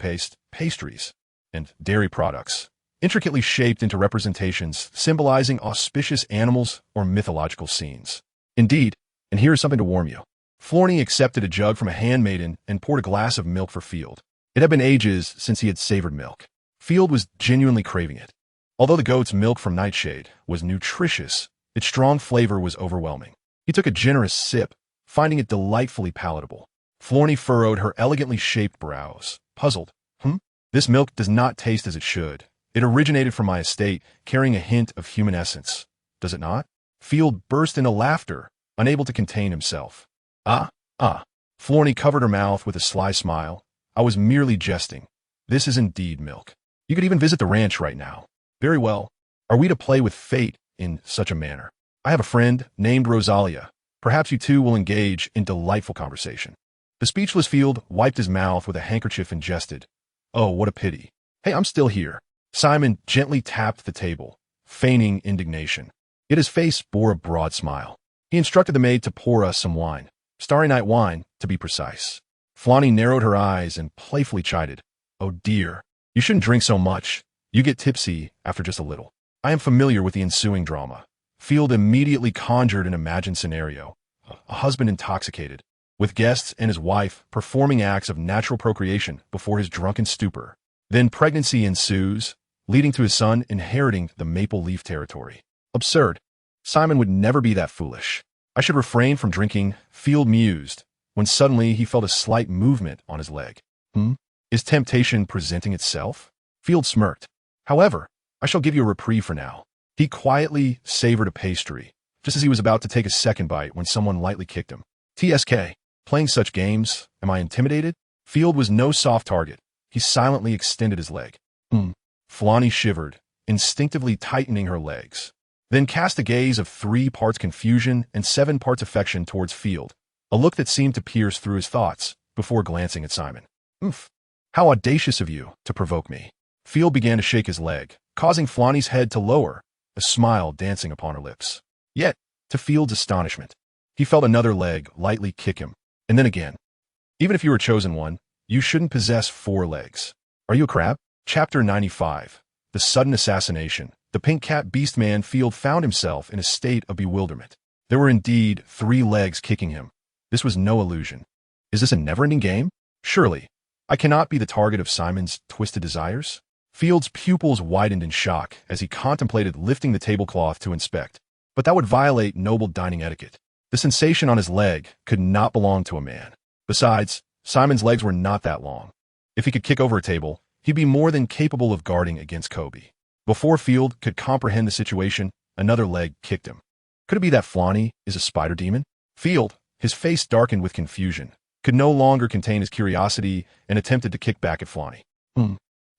paste, pastries, and dairy products, intricately shaped into representations symbolizing auspicious animals or mythological scenes. Indeed, and here is something to warm you. Florney accepted a jug from a handmaiden and poured a glass of milk for Field. It had been ages since he had savored milk. Field was genuinely craving it. Although the goat's milk from Nightshade was nutritious, its strong flavor was overwhelming. He took a generous sip, finding it delightfully palatable. Florney furrowed her elegantly shaped brows, puzzled. This milk does not taste as it should. It originated from my estate, carrying a hint of human essence. Does it not?" Field burst into laughter, unable to contain himself. Ah. Florney covered her mouth with a sly smile. "I was merely jesting. This is indeed milk. You could even visit the ranch right now." "Very well. Are we to play with fate in such a manner? I have a friend named Rosalia. Perhaps you two will engage in delightful conversation." The speechless Field wiped his mouth with a handkerchief and jested, "Oh, what a pity. Hey, I'm still here." Simon gently tapped the table, feigning indignation. Yet his face bore a broad smile. He instructed the maid to pour us some wine. Starry Night wine, to be precise. Flonny narrowed her eyes and playfully chided, "Oh dear, you shouldn't drink so much. You get tipsy after just a little." I am familiar with the ensuing drama. Field immediately conjured an imagined scenario. A husband intoxicated, with guests and his wife performing acts of natural procreation before his drunken stupor. Then pregnancy ensues, leading to his son inheriting the Maple Leaf territory. Absurd. Simon would never be that foolish. I should refrain from drinking, Field mused, when suddenly he felt a slight movement on his leg. Is temptation presenting itself? Field smirked. "However, I shall give you a reprieve for now." He quietly savored a pastry, just as he was about to take a second bite when someone lightly kicked him. "TSK, playing such games, am I intimidated?" Field was no soft target. He silently extended his leg. Flonny shivered, instinctively tightening her legs, then cast a gaze of 3 parts confusion and 7 parts affection towards Field, a look that seemed to pierce through his thoughts before glancing at Simon. How audacious of you to provoke me." Field began to shake his leg, causing Flonny's head to lower, a smile dancing upon her lips. Yet, to Field's astonishment, he felt another leg lightly kick him, and then again. "Even if you were chosen one, you shouldn't possess 4 legs. Are you a crab?" Chapter 95. The Sudden Assassination. The pink cat beastman Field found himself in a state of bewilderment. There were indeed 3 legs kicking him. This was no illusion. Is this a never-ending game? Surely, I cannot be the target of Simon's twisted desires. Field's pupils widened in shock as he contemplated lifting the tablecloth to inspect. But that would violate noble dining etiquette. The sensation on his leg could not belong to a man. Besides, Simon's legs were not that long. If he could kick over a table, he'd be more than capable of guarding against Kobe. Before Field could comprehend the situation, another leg kicked him. Could it be that Flonny is a spider demon? Field, his face darkened with confusion, could no longer contain his curiosity and attempted to kick back at Flonny.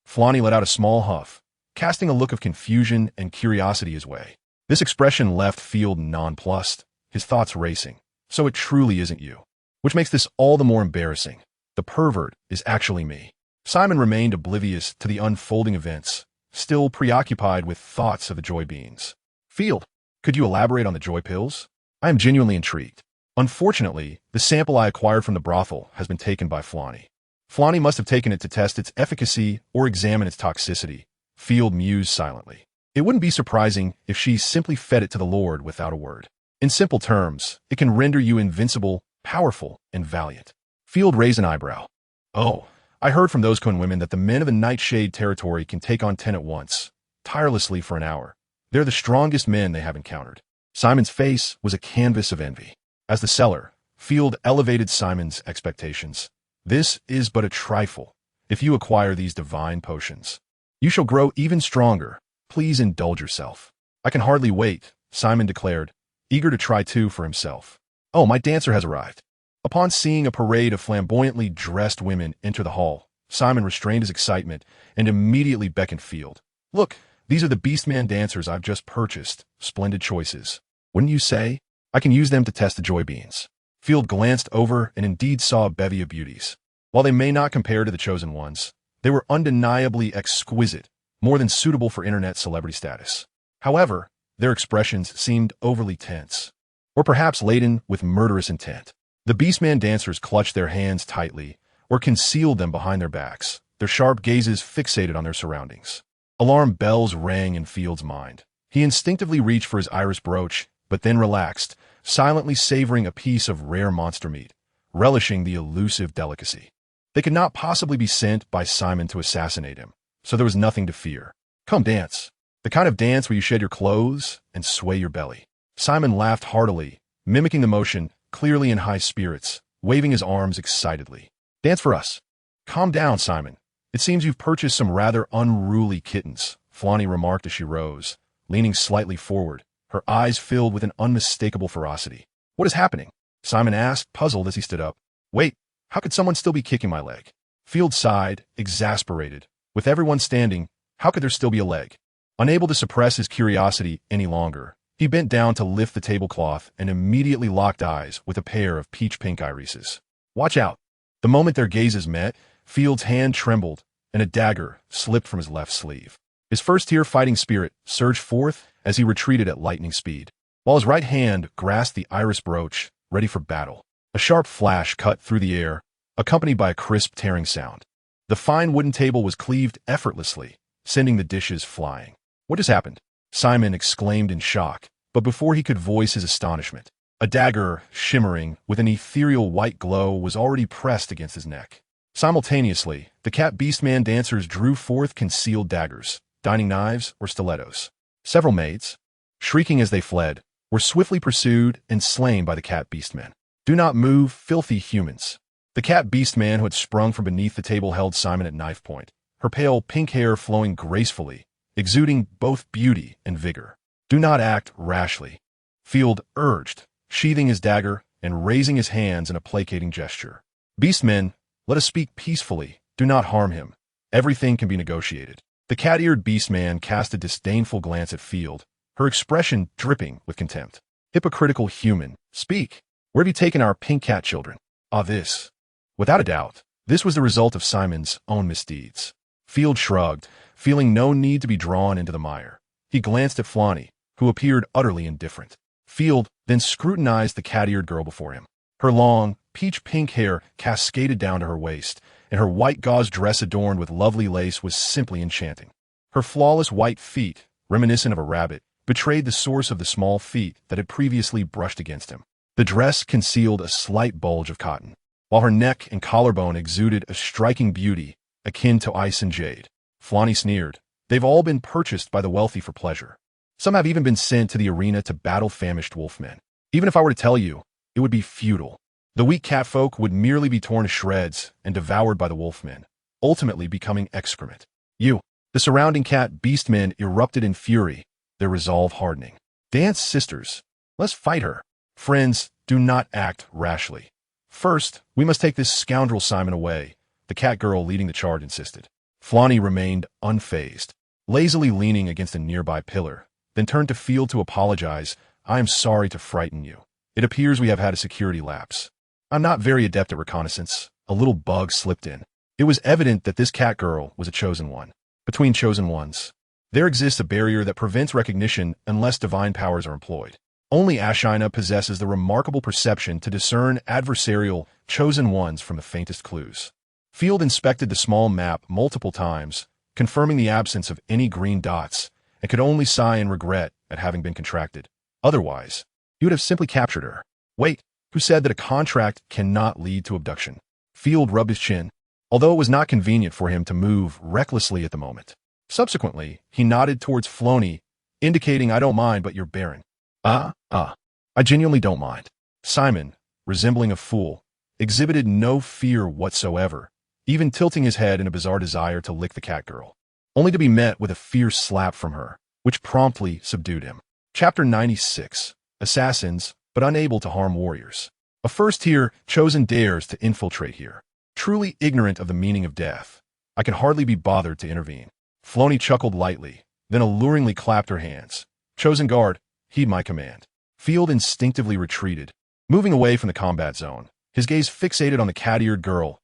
Flonny let out a small huff, casting a look of confusion and curiosity his way. This expression left Field nonplussed, his thoughts racing. So it truly isn't you. Which makes this all the more embarrassing. The pervert is actually me. Simon remained oblivious to the unfolding events, still preoccupied with thoughts of the joy beans. "Field, could you elaborate on the joy pills? I am genuinely intrigued." "Unfortunately, the sample I acquired from the brothel has been taken by Flonny." Flanny must have taken it to test its efficacy or examine its toxicity, Field mused silently. It wouldn't be surprising if she simply fed it to the Lord without a word. In simple terms, it can render you invincible, powerful, and valiant. Field raised an eyebrow. Oh, I heard from those Cohen women that the men of the Nightshade territory can take on 10 at once, tirelessly for an hour. They're the strongest men they have encountered. Simon's face was a canvas of envy. As the seller, Field elevated Simon's expectations. This is but a trifle. If you acquire these divine potions, you shall grow even stronger. Please indulge yourself. I can hardly wait, Simon declared, eager to try too for himself. Oh, my dancer has arrived. Upon seeing a parade of flamboyantly dressed women enter the hall, Simon restrained his excitement and immediately beckoned Field. Look, these are the Beastman dancers I've just purchased. Splendid choices. Wouldn't you say? I can use them to test the joy beans. Field glanced over and indeed saw a bevy of beauties. While they may not compare to the chosen ones, they were undeniably exquisite, more than suitable for internet celebrity status. However, their expressions seemed overly tense, or perhaps laden with murderous intent. The Beastman dancers clutched their hands tightly or concealed them behind their backs, their sharp gazes fixated on their surroundings. Alarm bells rang in Field's mind. He instinctively reached for his iris brooch, but then relaxed, silently savoring a piece of rare monster meat, relishing the elusive delicacy. They could not possibly be sent by Simon to assassinate him, so there was nothing to fear. Come dance. The kind of dance where you shed your clothes and sway your belly. Simon laughed heartily, mimicking the motion, clearly in high spirits, waving his arms excitedly. Dance for us. Calm down, Simon. It seems you've purchased some rather unruly kittens, Flanny remarked as she rose, leaning slightly forward, her eyes filled with an unmistakable ferocity. What is happening? Simon asked, puzzled as he stood up. Wait, how could someone still be kicking my leg? Field sighed, exasperated. With everyone standing, how could there still be a leg? Unable to suppress his curiosity any longer, he bent down to lift the tablecloth and immediately locked eyes with a pair of peach-pink irises. Watch out. The moment their gazes met, Field's hand trembled, and a dagger slipped from his left sleeve. His first-tier fighting spirit surged forth as he retreated at lightning speed, while his right hand grasped the iris brooch, ready for battle. A sharp flash cut through the air, accompanied by a crisp tearing sound. The fine wooden table was cleaved effortlessly, sending the dishes flying. What has happened? Simon exclaimed in shock, but before he could voice his astonishment, a dagger, shimmering with an ethereal white glow, was already pressed against his neck. Simultaneously, the Cat Beastman dancers drew forth concealed daggers, dining knives, or stilettos. Several maids, shrieking as they fled, were swiftly pursued and slain by the Cat Beastmen. Do not move, filthy humans. The Cat Beastman who had sprung from beneath the table held Simon at knife point, her pale pink hair flowing gracefully, exuding both beauty and vigor. Do not act rashly, Field urged, sheathing his dagger and raising his hands in a placating gesture. Beastmen, let us speak peacefully. Do not harm him. Everything can be negotiated. The cat-eared Beastman cast a disdainful glance at Field, her expression dripping with contempt. Hypocritical human, speak. Where have you taken our pink cat children? This. Without a doubt, this was the result of Simon's own misdeeds. Field shrugged, feeling no need to be drawn into the mire. He glanced at Flanny, who appeared utterly indifferent. Field then scrutinized the cat-eared girl before him. Her long, peach-pink hair cascaded down to her waist, and her white gauze dress adorned with lovely lace was simply enchanting. Her flawless white feet, reminiscent of a rabbit, betrayed the source of the small feet that had previously brushed against him. The dress concealed a slight bulge of cotton, while her neck and collarbone exuded a striking beauty akin to ice and jade. Flanny sneered. They've all been purchased by the wealthy for pleasure. Some have even been sent to the arena to battle famished wolfmen. Even if I were to tell you, it would be futile. The weak catfolk would merely be torn to shreds and devoured by the wolfmen, ultimately becoming excrement. The surrounding cat beastmen erupted in fury, their resolve hardening. Dance, sisters. Let's fight her. Friends, do not act rashly. First, we must take this scoundrel Simon away, the cat girl leading the charge insisted. Flanny remained unfazed, lazily leaning against a nearby pillar, then turned to Field to apologize. I am sorry to frighten you. It appears we have had a security lapse. I'm not very adept at reconnaissance. A little bug slipped in. It was evident that this cat girl was a chosen one. Between chosen ones, there exists a barrier that prevents recognition unless divine powers are employed. Only Ashina possesses the remarkable perception to discern adversarial, chosen ones from the faintest clues. Field inspected the small map multiple times, confirming the absence of any green dots, and could only sigh in regret at having been contracted. Otherwise, he would have simply captured her. Wait, who said that a contract cannot lead to abduction? Field rubbed his chin, although it was not convenient for him to move recklessly at the moment. Subsequently, he nodded towards Floney, indicating, "I don't mind, but you're barren." I genuinely don't mind. Simon, resembling a fool, exhibited no fear whatsoever, even tilting his head in a bizarre desire to lick the cat girl, only to be met with a fierce slap from her, which promptly subdued him. Chapter 96. Assassins, but unable to harm warriors. A first-tier chosen dares to infiltrate here. Truly ignorant of the meaning of death, I can hardly be bothered to intervene. Floney chuckled lightly, then alluringly clapped her hands. Chosen guard, heed my command. Field instinctively retreated, moving away from the combat zone, his gaze fixated on the cat-eared girl's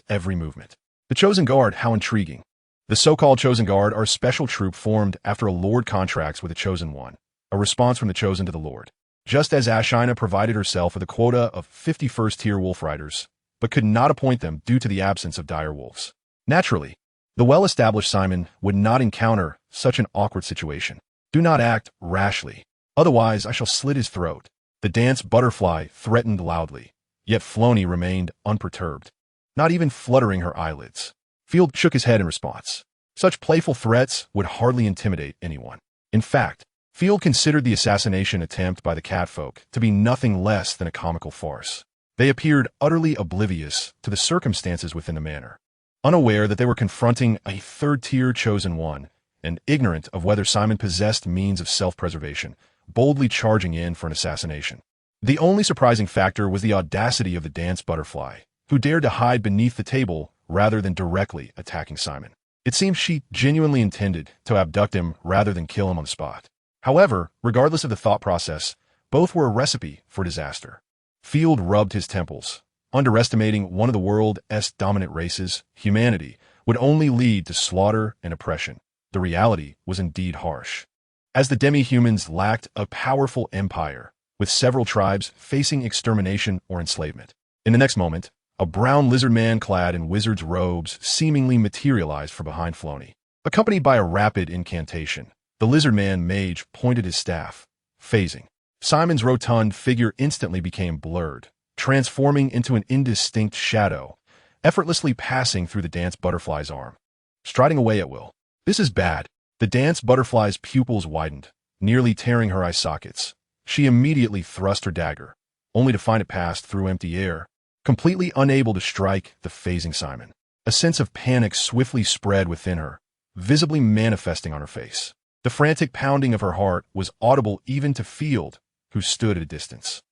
every movement. The Chosen Guard, how intriguing. The so-called Chosen Guard are a special troop formed after a Lord contracts with a Chosen One, a response from the Chosen to the Lord. Just as Ashina provided herself with a quota of 51st-tier wolf riders, but could not appoint them due to the absence of dire wolves. Naturally, the well-established Simon would not encounter such an awkward situation. Do not act rashly, otherwise I shall slit his throat. The dance butterfly threatened loudly, yet Floney remained unperturbed, not even fluttering her eyelids. Field shook his head in response. Such playful threats would hardly intimidate anyone. In fact, Field considered the assassination attempt by the catfolk to be nothing less than a comical farce. They appeared utterly oblivious to the circumstances within the manor, unaware that they were confronting a third-tier Chosen One, and ignorant of whether Simon possessed means of self-preservation, boldly charging in for an assassination. The only surprising factor was the audacity of the dance butterfly, who dared to hide beneath the table rather than directly attacking Simon. It seemed she genuinely intended to abduct him rather than kill him on the spot. However, regardless of the thought process, both were a recipe for disaster. Field rubbed his temples. Underestimating one of the world's dominant races, humanity, would only lead to slaughter and oppression. The reality was indeed harsh, as the demi-humans lacked a powerful empire, with several tribes facing extermination or enslavement. In the next moment, a brown lizard man clad in wizard's robes seemingly materialized from behind Floney. Accompanied by a rapid incantation, the lizard man mage pointed his staff, phasing. Simon's rotund figure instantly became blurred, transforming into an indistinct shadow, effortlessly passing through the dance butterfly's arm, striding away at will. This is bad. The dance butterfly's pupils widened, nearly tearing her eye sockets. She immediately thrust her dagger, only to find it passed through empty air, completely unable to strike the phasing Simon. A sense of panic swiftly spread within her, visibly manifesting on her face. The frantic pounding of her heart was audible even to Field, who stood at a distance.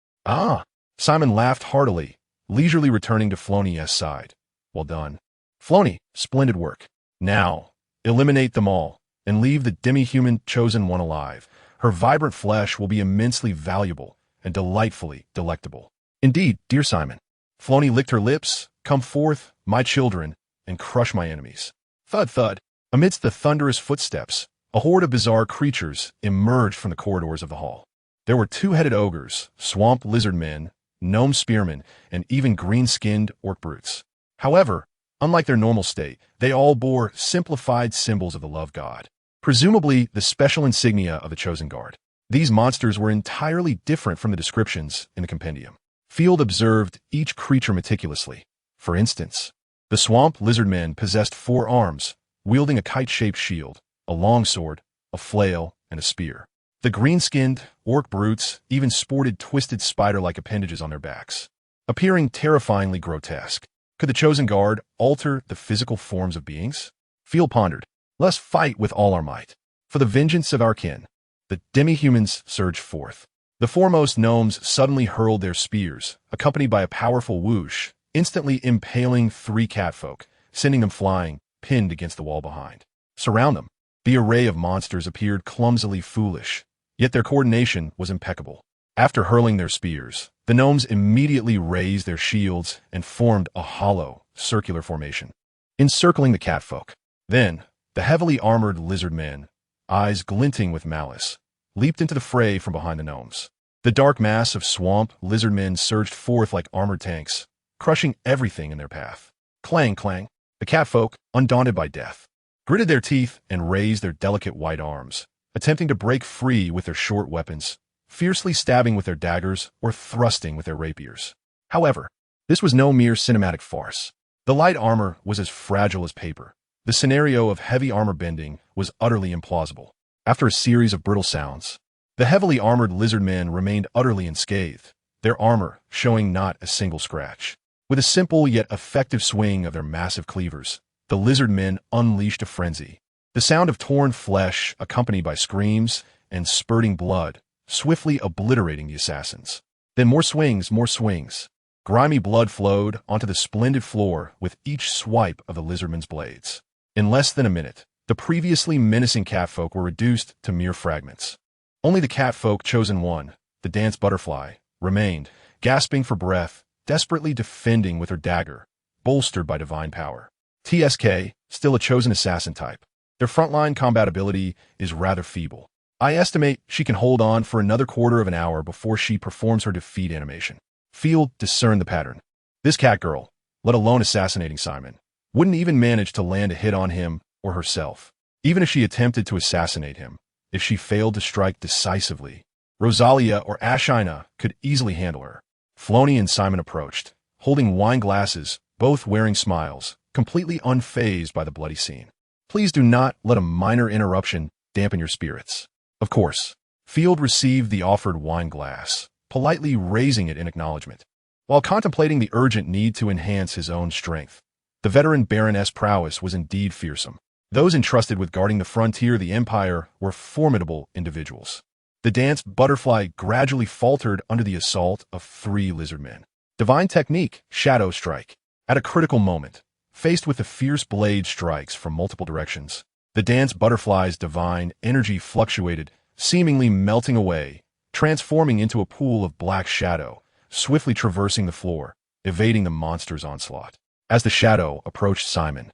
Simon laughed heartily, leisurely returning to Floney's side. Well done. Floney, splendid work. Now, eliminate them all, and leave the demi-human Chosen One alive. Her vibrant flesh will be immensely valuable and delightfully delectable. Indeed, dear Simon. Floney licked her lips. Come forth, my children, and crush my enemies. Thud, thud. Amidst the thunderous footsteps, a horde of bizarre creatures emerged from the corridors of the hall. There were two-headed ogres, swamp lizard men, gnome spearmen, and even green-skinned orc brutes. However, unlike their normal state, they all bore simplified symbols of the love god, presumably the special insignia of the Chosen Guard. These monsters were entirely different from the descriptions in the compendium. Field observed each creature meticulously. For instance, the swamp lizard men possessed 4 arms, wielding a kite-shaped shield, a longsword, a flail, and a spear. The green-skinned orc brutes even sported twisted spider-like appendages on their backs, appearing terrifyingly grotesque. Could the Chosen Guard alter the physical forms of beings? Field pondered. Let's fight with all our might. For the vengeance of our kin. The demi-humans surged forth. The foremost gnomes suddenly hurled their spears, accompanied by a powerful whoosh, instantly impaling 3 catfolk, sending them flying, pinned against the wall behind. Surround them. The array of monsters appeared clumsily foolish, yet their coordination was impeccable. After hurling their spears, the gnomes immediately raised their shields and formed a hollow, circular formation, encircling the catfolk. Then, the heavily armored lizard men, eyes glinting with malice, leaped into the fray from behind the gnomes. The dark mass of swamp lizard men surged forth like armored tanks, crushing everything in their path. Clang, clang. The catfolk, undaunted by death, gritted their teeth and raised their delicate white arms, attempting to break free with their short weapons, fiercely stabbing with their daggers or thrusting with their rapiers. However, this was no mere cinematic farce. The light armor was as fragile as paper. The scenario of heavy armor bending was utterly implausible. After a series of brittle sounds, the heavily armored lizard men remained utterly unscathed, their armor showing not a single scratch. With a simple yet effective swing of their massive cleavers, the lizard men unleashed a frenzy. The sound of torn flesh, accompanied by screams and spurting blood, swiftly obliterating the assassins. Then more swings, more swings. Grimy blood flowed onto the splendid floor with each swipe of the lizardmen's blades. In less than a minute, the previously menacing catfolk were reduced to mere fragments. Only the catfolk chosen one, the dance butterfly, remained, gasping for breath, desperately defending with her dagger, bolstered by divine power. TSK, still a chosen assassin type. Their frontline combatability is rather feeble. I estimate she can hold on for another quarter of an hour before she performs her defeat animation. Field discerned the pattern. This cat girl, let alone assassinating Simon, wouldn't even manage to land a hit on him or herself. Even if she attempted to assassinate him, if she failed to strike decisively, Rosalia or Ashina could easily handle her. Floney and Simon approached, holding wine glasses, both wearing smiles, completely unfazed by the bloody scene. Please do not let a minor interruption dampen your spirits. Of course, Field received the offered wine glass, politely raising it in acknowledgement. While contemplating the urgent need to enhance his own strength, the veteran Baroness' prowess was indeed fearsome. Those entrusted with guarding the frontier of the Empire were formidable individuals. The dance butterfly gradually faltered under the assault of 3 lizardmen. Divine technique, shadow strike. At a critical moment, faced with the fierce blade strikes from multiple directions, the dance butterfly's divine energy fluctuated, seemingly melting away, transforming into a pool of black shadow, swiftly traversing the floor, evading the monster's onslaught. As the shadow approached Simon,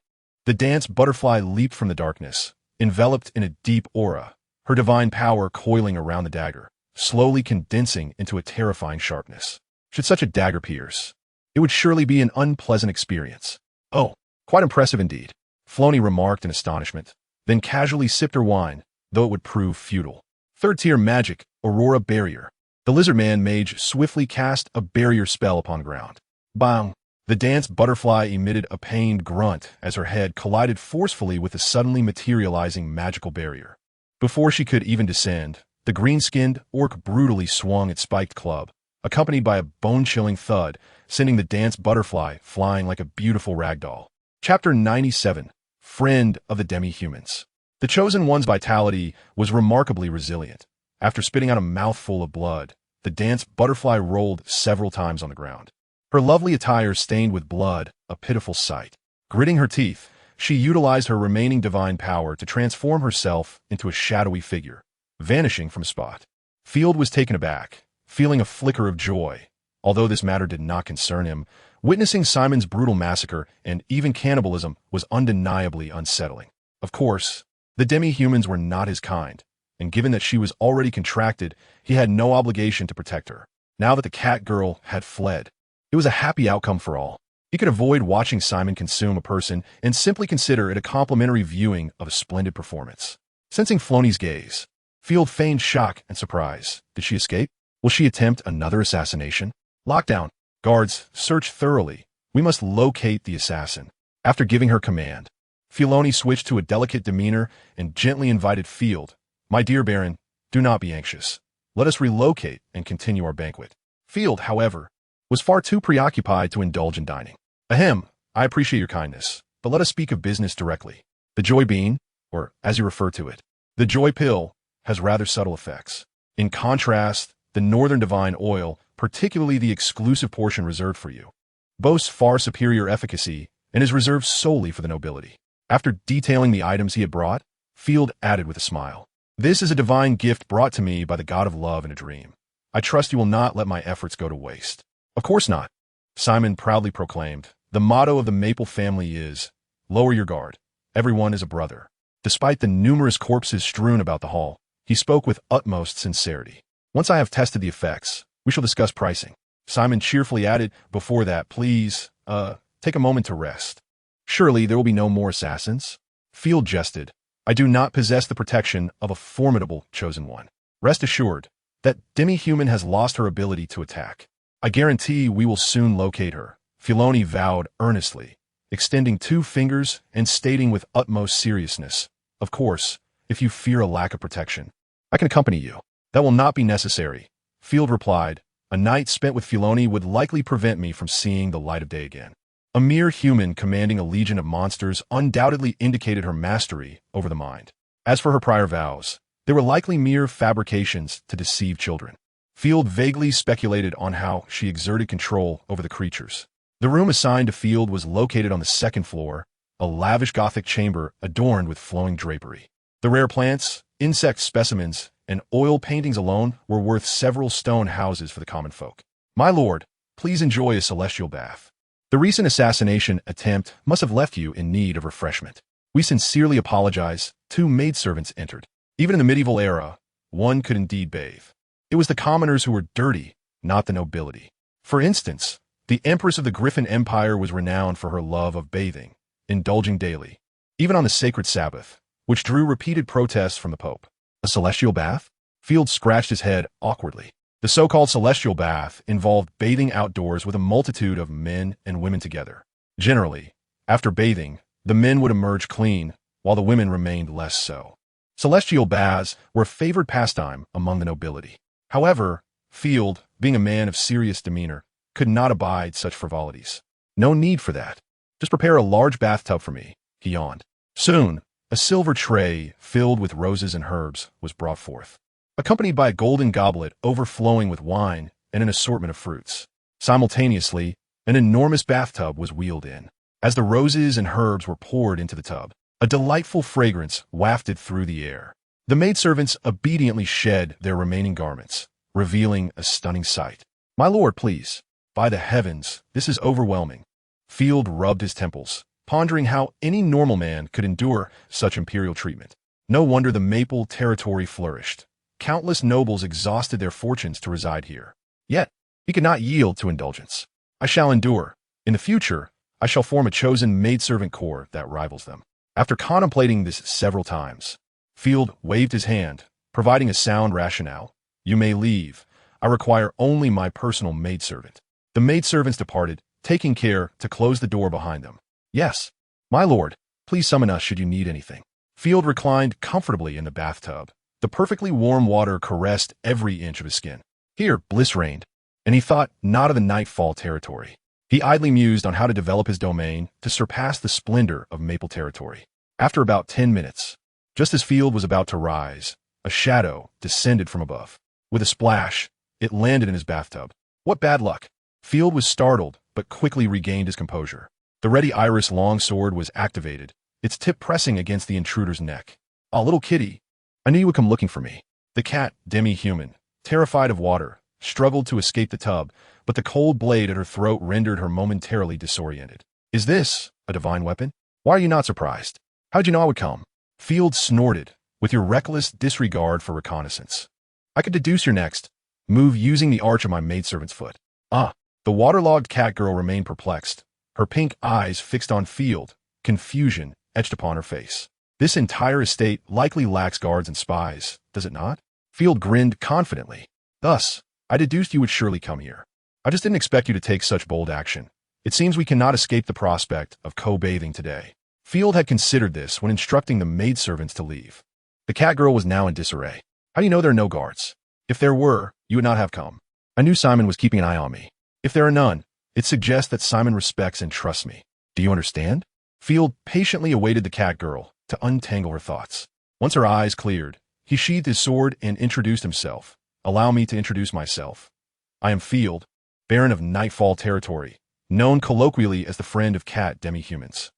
the dance butterfly leaped from the darkness, enveloped in a deep aura, her divine power coiling around the dagger, slowly condensing into a terrifying sharpness. Should such a dagger pierce, it would surely be an unpleasant experience. Oh, quite impressive indeed, Floney remarked in astonishment, then casually sipped her wine, though it would prove futile. Third-tier magic, Aurora Barrier. The lizardman mage swiftly cast a barrier spell upon the ground. Bang! The dance butterfly emitted a pained grunt as her head collided forcefully with the suddenly materializing magical barrier. Before she could even descend, the green-skinned orc brutally swung its spiked club, accompanied by a bone-chilling thud, sending the dance butterfly flying like a beautiful ragdoll. Chapter 97. Friend of the Demi-Humans. The Chosen One's vitality was remarkably resilient. After spitting out a mouthful of blood, the dance butterfly rolled several times on the ground. Her lovely attire stained with blood, a pitiful sight. Gritting her teeth, she utilized her remaining divine power to transform herself into a shadowy figure, vanishing from a spot. Field was taken aback, feeling a flicker of joy. Although this matter did not concern him, witnessing Simon's brutal massacre and even cannibalism was undeniably unsettling. Of course, the demi-humans were not his kind, and given that she was already contracted, he had no obligation to protect her. Now that the cat girl had fled, it was a happy outcome for all. He could avoid watching Simon consume a person and simply consider it a complimentary viewing of a splendid performance. Sensing Floney's gaze, Field feigned shock and surprise. Did she escape? Will she attempt another assassination? Lockdown. Guards, search thoroughly. We must locate the assassin. After giving her command, Filoni switched to a delicate demeanor and gently invited Field. My dear Baron, do not be anxious. Let us relocate and continue our banquet. Field, however, was far too preoccupied to indulge in dining. Ahem, I appreciate your kindness, but let us speak of business directly. The joy bean, or as you refer to it, the joy pill, has rather subtle effects. In contrast, the Northern Divine Oil, particularly the exclusive portion reserved for you, boasts far superior efficacy and is reserved solely for the nobility. After detailing the items he had brought, Field added with a smile. This is a divine gift brought to me by the god of love in a dream. I trust you will not let my efforts go to waste. Of course not, Simon proudly proclaimed. The motto of the Maple family is, lower your guard. Everyone is a brother. Despite the numerous corpses strewn about the hall, he spoke with utmost sincerity. Once I have tested the effects, we shall discuss pricing. Simon cheerfully added, before that, please, take a moment to rest. Surely there will be no more assassins? Field jested. I do not possess the protection of a formidable chosen one. Rest assured, that demi-human has lost her ability to attack. I guarantee we will soon locate her, Filoni vowed earnestly, extending 2 fingers and stating with utmost seriousness, of course, if you fear a lack of protection. I can accompany you. That will not be necessary, Field replied. A night spent with Filoni would likely prevent me from seeing the light of day again. A mere human commanding a legion of monsters undoubtedly indicated her mastery over the mind. As for her prior vows, they were likely mere fabrications to deceive children. Field vaguely speculated on how she exerted control over the creatures. The room assigned to Field was located on the 2nd floor, a lavish Gothic chamber adorned with flowing drapery. The rare plants, insect specimens, and oil paintings alone were worth several stone houses for the common folk. My lord, please enjoy a celestial bath. The recent assassination attempt must have left you in need of refreshment. We sincerely apologize. 2 maidservants entered. Even in the medieval era, one could indeed bathe. It was the commoners who were dirty, not the nobility. For instance, the Empress of the Griffin Empire was renowned for her love of bathing, indulging daily, even on the sacred Sabbath, which drew repeated protests from the Pope. A celestial bath? Field scratched his head awkwardly. The so-called celestial bath involved bathing outdoors with a multitude of men and women together. Generally, after bathing, the men would emerge clean, while the women remained less so. Celestial baths were a favored pastime among the nobility. However, Field, being a man of serious demeanor, could not abide such frivolities. No need for that. Just prepare a large bathtub for me, he yawned. Soon, a silver tray filled with roses and herbs was brought forth, accompanied by a golden goblet overflowing with wine and an assortment of fruits. Simultaneously, an enormous bathtub was wheeled in. As the roses and herbs were poured into the tub, a delightful fragrance wafted through the air. The maidservants obediently shed their remaining garments, revealing a stunning sight. My lord, please. By the heavens, this is overwhelming. Field rubbed his temples, pondering how any normal man could endure such imperial treatment. No wonder the Maple territory flourished. Countless nobles exhausted their fortunes to reside here. Yet, he could not yield to indulgence. I shall endure. In the future, I shall form a chosen maidservant corps that rivals them. After contemplating this several times, Field waved his hand, providing a sound rationale. You may leave. I require only my personal maidservant. The maidservants departed, taking care to close the door behind them. Yes, my lord, please summon us should you need anything. Field reclined comfortably in the bathtub. The perfectly warm water caressed every inch of his skin. Here, bliss reigned, and he thought not of the nightfall territory. He idly mused on how to develop his domain to surpass the splendor of Maple territory. After about 10 minutes, just as Field was about to rise, a shadow descended from above. With a splash, it landed in his bathtub. What bad luck! Field was startled, but quickly regained his composure. The ready iris longsword was activated, its tip pressing against the intruder's neck. Ah, little kitty, I knew you would come looking for me. The cat, demi-human, terrified of water, struggled to escape the tub, but the cold blade at her throat rendered her momentarily disoriented. Is this a divine weapon? Why are you not surprised? How'd you know I would come? Field snorted, with your reckless disregard for reconnaissance. I could deduce your next move using the arch of my maidservant's foot. Ah, the waterlogged cat girl remained perplexed, her pink eyes fixed on Field, confusion etched upon her face. This entire estate likely lacks guards and spies, does it not? Field grinned confidently. Thus, I deduced you would surely come here. I just didn't expect you to take such bold action. It seems we cannot escape the prospect of co-bathing today. Field had considered this when instructing the maidservants to leave. The cat girl was now in disarray. How do you know there are no guards? If there were, you would not have come. I knew Simon was keeping an eye on me. If there are none, it suggests that Simon respects and trusts me. Do you understand? Field patiently awaited the cat girl to untangle her thoughts. Once her eyes cleared, he sheathed his sword and introduced himself. Allow me to introduce myself. I am Field, Baron of Nightfall territory, known colloquially as the friend of cat demi-humans.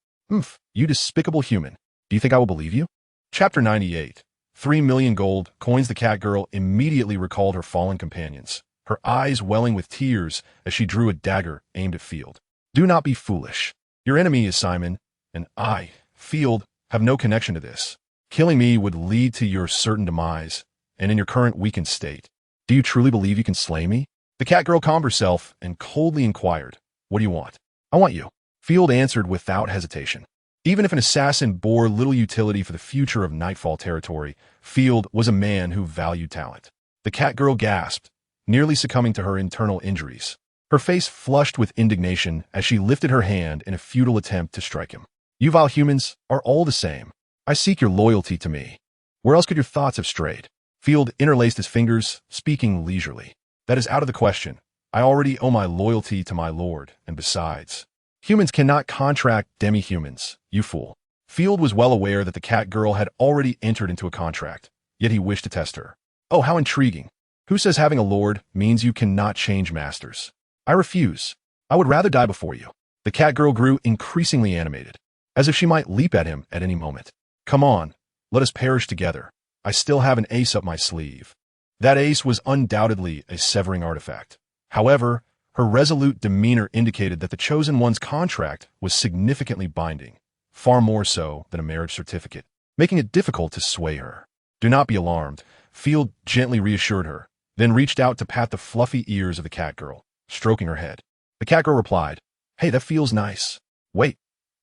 You despicable human. Do you think I will believe you? Chapter 98. 3 million gold coins. The cat girl immediately recalled her fallen companions, her eyes welling with tears as she drew a dagger aimed at Field. Do not be foolish. Your enemy is Simon, and I, Field, have no connection to this. Killing me would lead to your certain demise, and in your current weakened state. Do you truly believe you can slay me? The cat girl calmed herself and coldly inquired, what do you want? I want you. Field answered without hesitation. Even if an assassin bore little utility for the future of Nightfall territory, Field was a man who valued talent. The cat girl gasped, nearly succumbing to her internal injuries. Her face flushed with indignation as she lifted her hand in a futile attempt to strike him. You vile humans are all the same. I seek your loyalty to me. Where else could your thoughts have strayed? Field interlaced his fingers, speaking leisurely. That is out of the question. I already owe my loyalty to my lord, and besides, humans cannot contract demi-humans, you fool. Field was well aware that the cat girl had already entered into a contract, yet he wished to test her. Oh, how intriguing. Who says having a lord means you cannot change masters? I refuse. I would rather die before you. The cat girl grew increasingly animated, as if she might leap at him at any moment. Come on, let us perish together. I still have an ace up my sleeve. That ace was undoubtedly a severing artifact. However, her resolute demeanor indicated that the chosen one's contract was significantly binding, far more so than a marriage certificate, making it difficult to sway her. Do not be alarmed, Field gently reassured her, then reached out to pat the fluffy ears of the cat girl, stroking her head. The cat girl replied, Hey, that feels nice. Wait,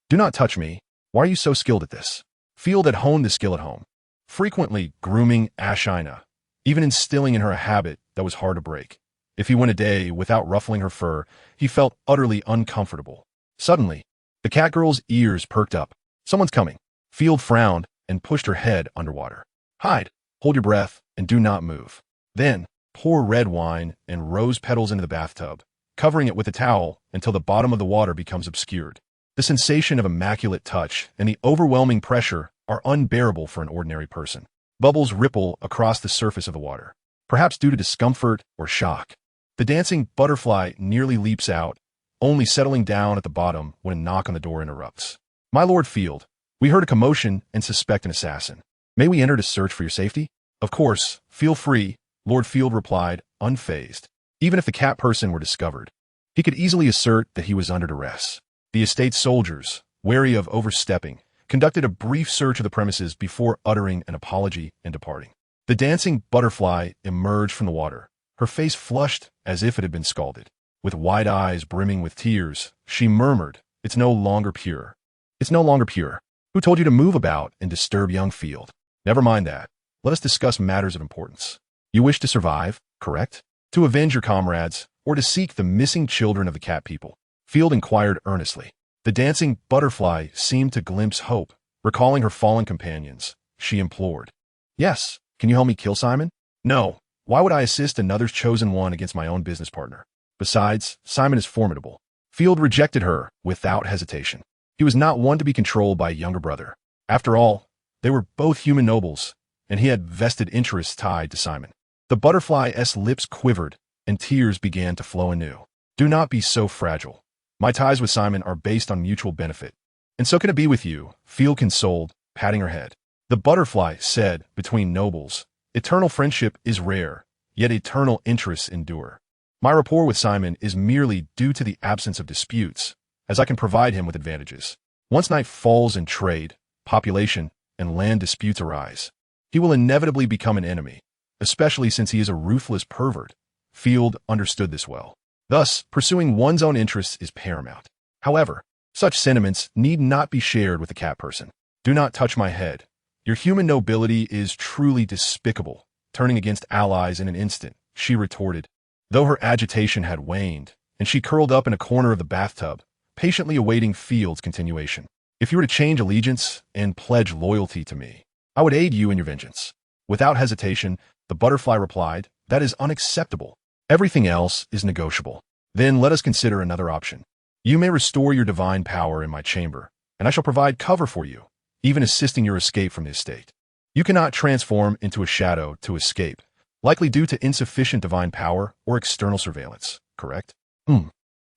do not touch me. Why are you so skilled at this? Field had honed the skill at home, frequently grooming Ashina, even instilling in her a habit that was hard to break. If he went a day without ruffling her fur, he felt utterly uncomfortable. Suddenly, the cat girl's ears perked up. Someone's coming. Field frowned and pushed her head underwater. Hide, hold your breath, and do not move. Then, pour red wine and rose petals into the bathtub, covering it with a towel until the bottom of the water becomes obscured. The sensation of immaculate touch and the overwhelming pressure are unbearable for an ordinary person. Bubbles ripple across the surface of the water, perhaps due to discomfort or shock. The dancing butterfly nearly leaps out, only settling down at the bottom when a knock on the door interrupts. My Lord Field, we heard a commotion and suspect an assassin. May we enter to search for your safety? Of course, feel free, Lord Field replied, unfazed. Even if the cat person were discovered, he could easily assert that he was under duress. The estate's soldiers, wary of overstepping, conducted a brief search of the premises before uttering an apology and departing. The dancing butterfly emerged from the water, her face flushed as if it had been scalded. With wide eyes brimming with tears, she murmured, It's no longer pure. It's no longer pure. Who told you to move about and disturb young Field? Never mind that. Let us discuss matters of importance. You wish to survive, correct? To avenge your comrades, or to seek the missing children of the cat people? Field inquired earnestly. The dancing butterfly seemed to glimpse hope. Recalling her fallen companions, she implored. Yes, can you help me kill Simon? No. Why would I assist another's chosen one against my own business partner? Besides, Simon is formidable. Field rejected her without hesitation. He was not one to be controlled by a younger brother. After all, they were both human nobles, and he had vested interests tied to Simon. The butterfly's lips quivered, and tears began to flow anew. Do not be so fragile. My ties with Simon are based on mutual benefit. And so can it be with you, Field consoled, patting her head. The butterfly said, between nobles, eternal friendship is rare, yet eternal interests endure. My rapport with Simon is merely due to the absence of disputes, as I can provide him with advantages. Once night falls and trade, population, and land disputes arise, he will inevitably become an enemy, especially since he is a ruthless pervert. Field understood this well. Thus, pursuing one's own interests is paramount. However, such sentiments need not be shared with the cat person. Do not touch my head. Your human nobility is truly despicable, turning against allies in an instant, she retorted, though her agitation had waned, and she curled up in a corner of the bathtub, patiently awaiting Field's continuation. If you were to change allegiance and pledge loyalty to me, I would aid you in your vengeance. Without hesitation, the butterfly replied, That is unacceptable. Everything else is negotiable. Then let us consider another option. You may restore your divine power in my chamber, and I shall provide cover for you, even assisting your escape from the estate. You cannot transform into a shadow to escape, likely due to insufficient divine power or external surveillance, correct?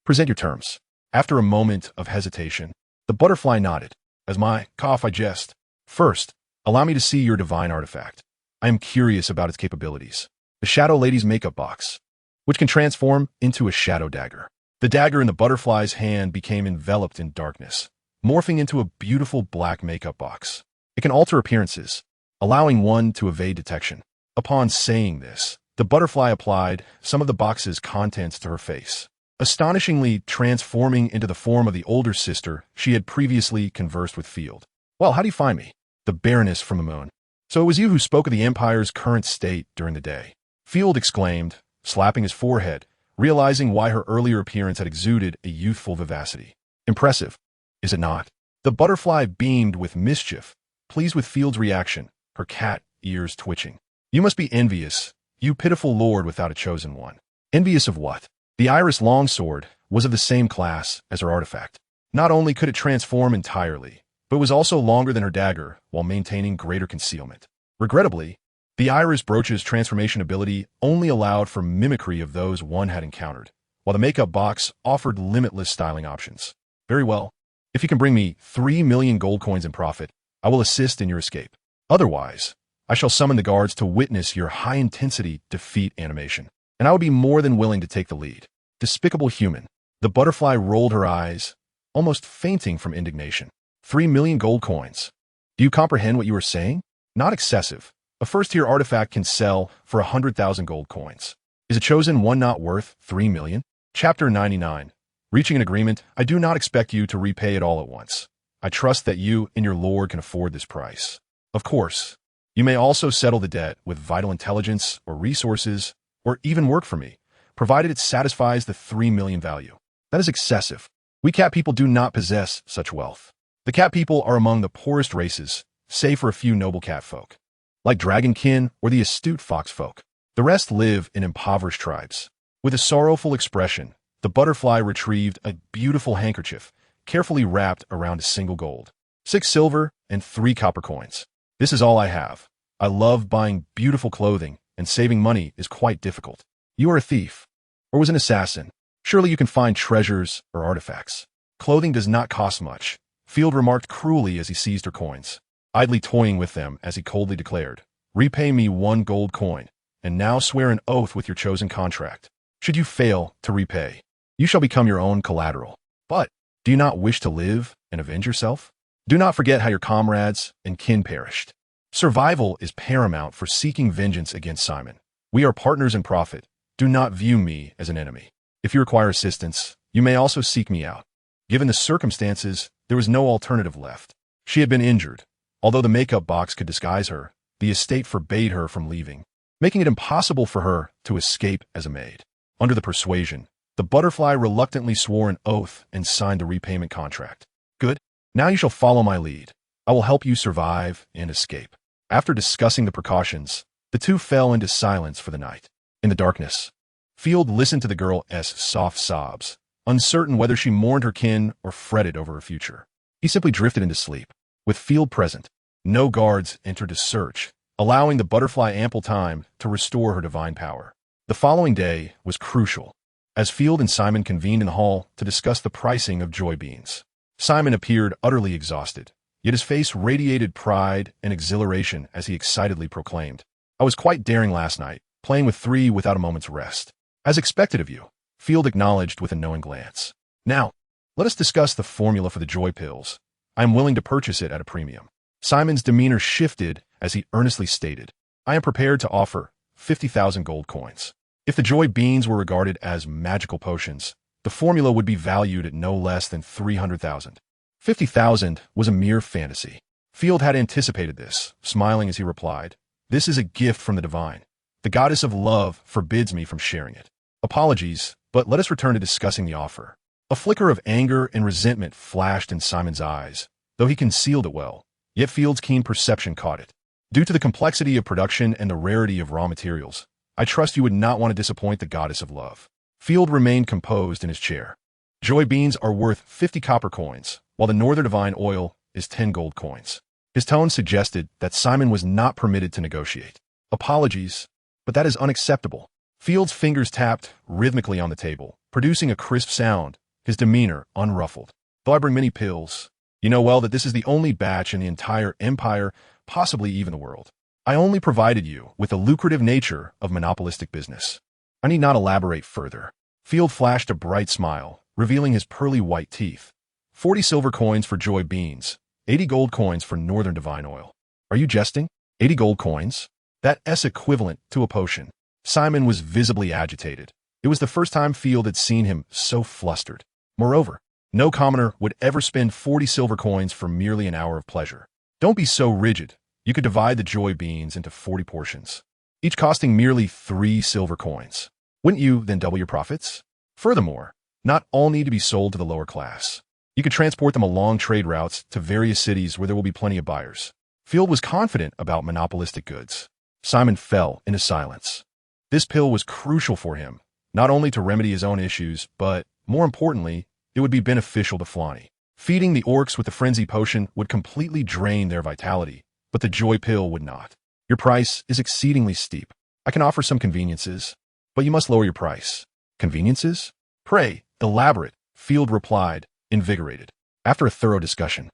Present your terms. After a moment of hesitation, the butterfly nodded. As my cough I jest. First, allow me to see your divine artifact. I am curious about its capabilities. The Shadow Lady's makeup box, which can transform into a shadow dagger. The dagger in the butterfly's hand became enveloped in darkness, morphing into a beautiful black makeup box. It can alter appearances, allowing one to evade detection. Upon saying this, the butterfly applied some of the box's contents to her face. astonishingly transforming into the form of the older sister she had previously conversed with Field. "Well, how do you find me?" "The Baroness from the moon." "So it was you who spoke of the Empire's current state during the day," Field exclaimed, slapping his forehead, realizing why her earlier appearance had exuded a youthful vivacity. "Impressive, is it not?" The butterfly beamed with mischief, pleased with Field's reaction, her cat ears twitching. "You must be envious, you pitiful lord without a chosen one." Envious of what? The iris longsword was of the same class as her artifact. Not only could it transform entirely, but it was also longer than her dagger while maintaining greater concealment. Regrettably, the iris brooch's transformation ability only allowed for mimicry of those one had encountered, while the makeup box offered limitless styling options. "Very well. If you can bring me 3 million gold coins in profit, I will assist in your escape. Otherwise, I shall summon the guards to witness your high-intensity defeat animation, and I would be more than willing to take the lead." Despicable human. The butterfly rolled her eyes, almost fainting from indignation. 3 million gold coins. Do you comprehend what you are saying? Not excessive. A first-tier artifact can sell for 100,000 gold coins. Is a chosen one not worth 3 million? Chapter 99. Reaching an agreement. I do not expect you to repay it all at once. I trust that you and your lord can afford this price. Of course, you may also settle the debt with vital intelligence or resources, or even work for me, provided it satisfies the 3 million value. That is excessive. We cat people do not possess such wealth. The cat people are among the poorest races, save for a few noble cat folk, like dragonkin or the astute fox folk. The rest live in impoverished tribes. With a sorrowful expression, the butterfly retrieved a beautiful handkerchief, carefully wrapped around a single gold, 6 silver, and 3 copper coins. "This is all I have. I love buying beautiful clothing, and saving money is quite difficult." "You are a thief, or was an assassin. Surely you can find treasures or artifacts. Clothing does not cost much," Field remarked cruelly as he seized her coins, idly toying with them as he coldly declared, "Repay me 1 gold coin, and now swear an oath with your chosen contract. Should you fail to repay, you shall become your own collateral. But do you not wish to live and avenge yourself? Do not forget how your comrades and kin perished. Survival is paramount for seeking vengeance against Simon. We are partners in profit. Do not view me as an enemy. If you require assistance, you may also seek me out." Given the circumstances, there was no alternative left. She had been injured. Although the makeup box could disguise her, the estate forbade her from leaving, making it impossible for her to escape as a maid. Under the persuasion, the butterfly reluctantly swore an oath and signed the repayment contract. "Good. Now you shall follow my lead. I will help you survive and escape." After discussing the precautions, the two fell into silence for the night. In the darkness, Field listened to the girl's soft sobs, uncertain whether she mourned her kin or fretted over her future. He simply drifted into sleep. With Field present, no guards entered to search, allowing the butterfly ample time to restore her divine power. The following day was crucial, as Field and Simon convened in the hall to discuss the pricing of joy beans. Simon appeared utterly exhausted, yet his face radiated pride and exhilaration as he excitedly proclaimed, "I was quite daring last night, playing with 3 without a moment's rest." "As expected of you," Field acknowledged with a knowing glance. "Now, let us discuss the formula for the joy pills. I am willing to purchase it at a premium." Simon's demeanor shifted as he earnestly stated, "I am prepared to offer 50,000 gold coins. If the joy beans were regarded as magical potions, the formula would be valued at no less than 300,000. 50,000 was a mere fantasy." Field had anticipated this, smiling as he replied, "This is a gift from the divine. The goddess of love forbids me from sharing it. Apologies, but let us return to discussing the offer." A flicker of anger and resentment flashed in Simon's eyes, though he concealed it well, yet Field's keen perception caught it. "Due to the complexity of production and the rarity of raw materials, I trust you would not want to disappoint the goddess of love." Field remained composed in his chair. "Joy beans are worth 50 copper coins, while the Northern Divine Oil is 10 gold coins." His tone suggested that Simon was not permitted to negotiate. "Apologies, but that is unacceptable." Field's fingers tapped rhythmically on the table, producing a crisp sound, his demeanor unruffled. "Though I bring many pills, you know well that this is the only batch in the entire empire, possibly even the world. I only provided you with the lucrative nature of monopolistic business. I need not elaborate further." Field flashed a bright smile, revealing his pearly white teeth. 40 silver coins for joy beans, 80 gold coins for Northern Divine Oil. "Are you jesting? 80 gold coins? That's equivalent to a potion." Simon was visibly agitated. It was the first time Field had seen him so flustered. Moreover, no commoner would ever spend 40 silver coins for merely an hour of pleasure. Don't be so rigid. You could divide the joy beans into 40 portions, each costing merely 3 silver coins. Wouldn't you then double your profits? Furthermore, not all need to be sold to the lower class. You could transport them along trade routes to various cities where there will be plenty of buyers. Field was confident about monopolistic goods. Simon fell into silence. This pill was crucial for him, not only to remedy his own issues, but, more importantly, it would be beneficial to Flanny. Feeding the orcs with the frenzy potion would completely drain their vitality, but the joy pill would not. Your price is exceedingly steep. I can offer some conveniences, but you must lower your price. Conveniences? Pray, elaborate, Field replied, invigorated. After a thorough discussion,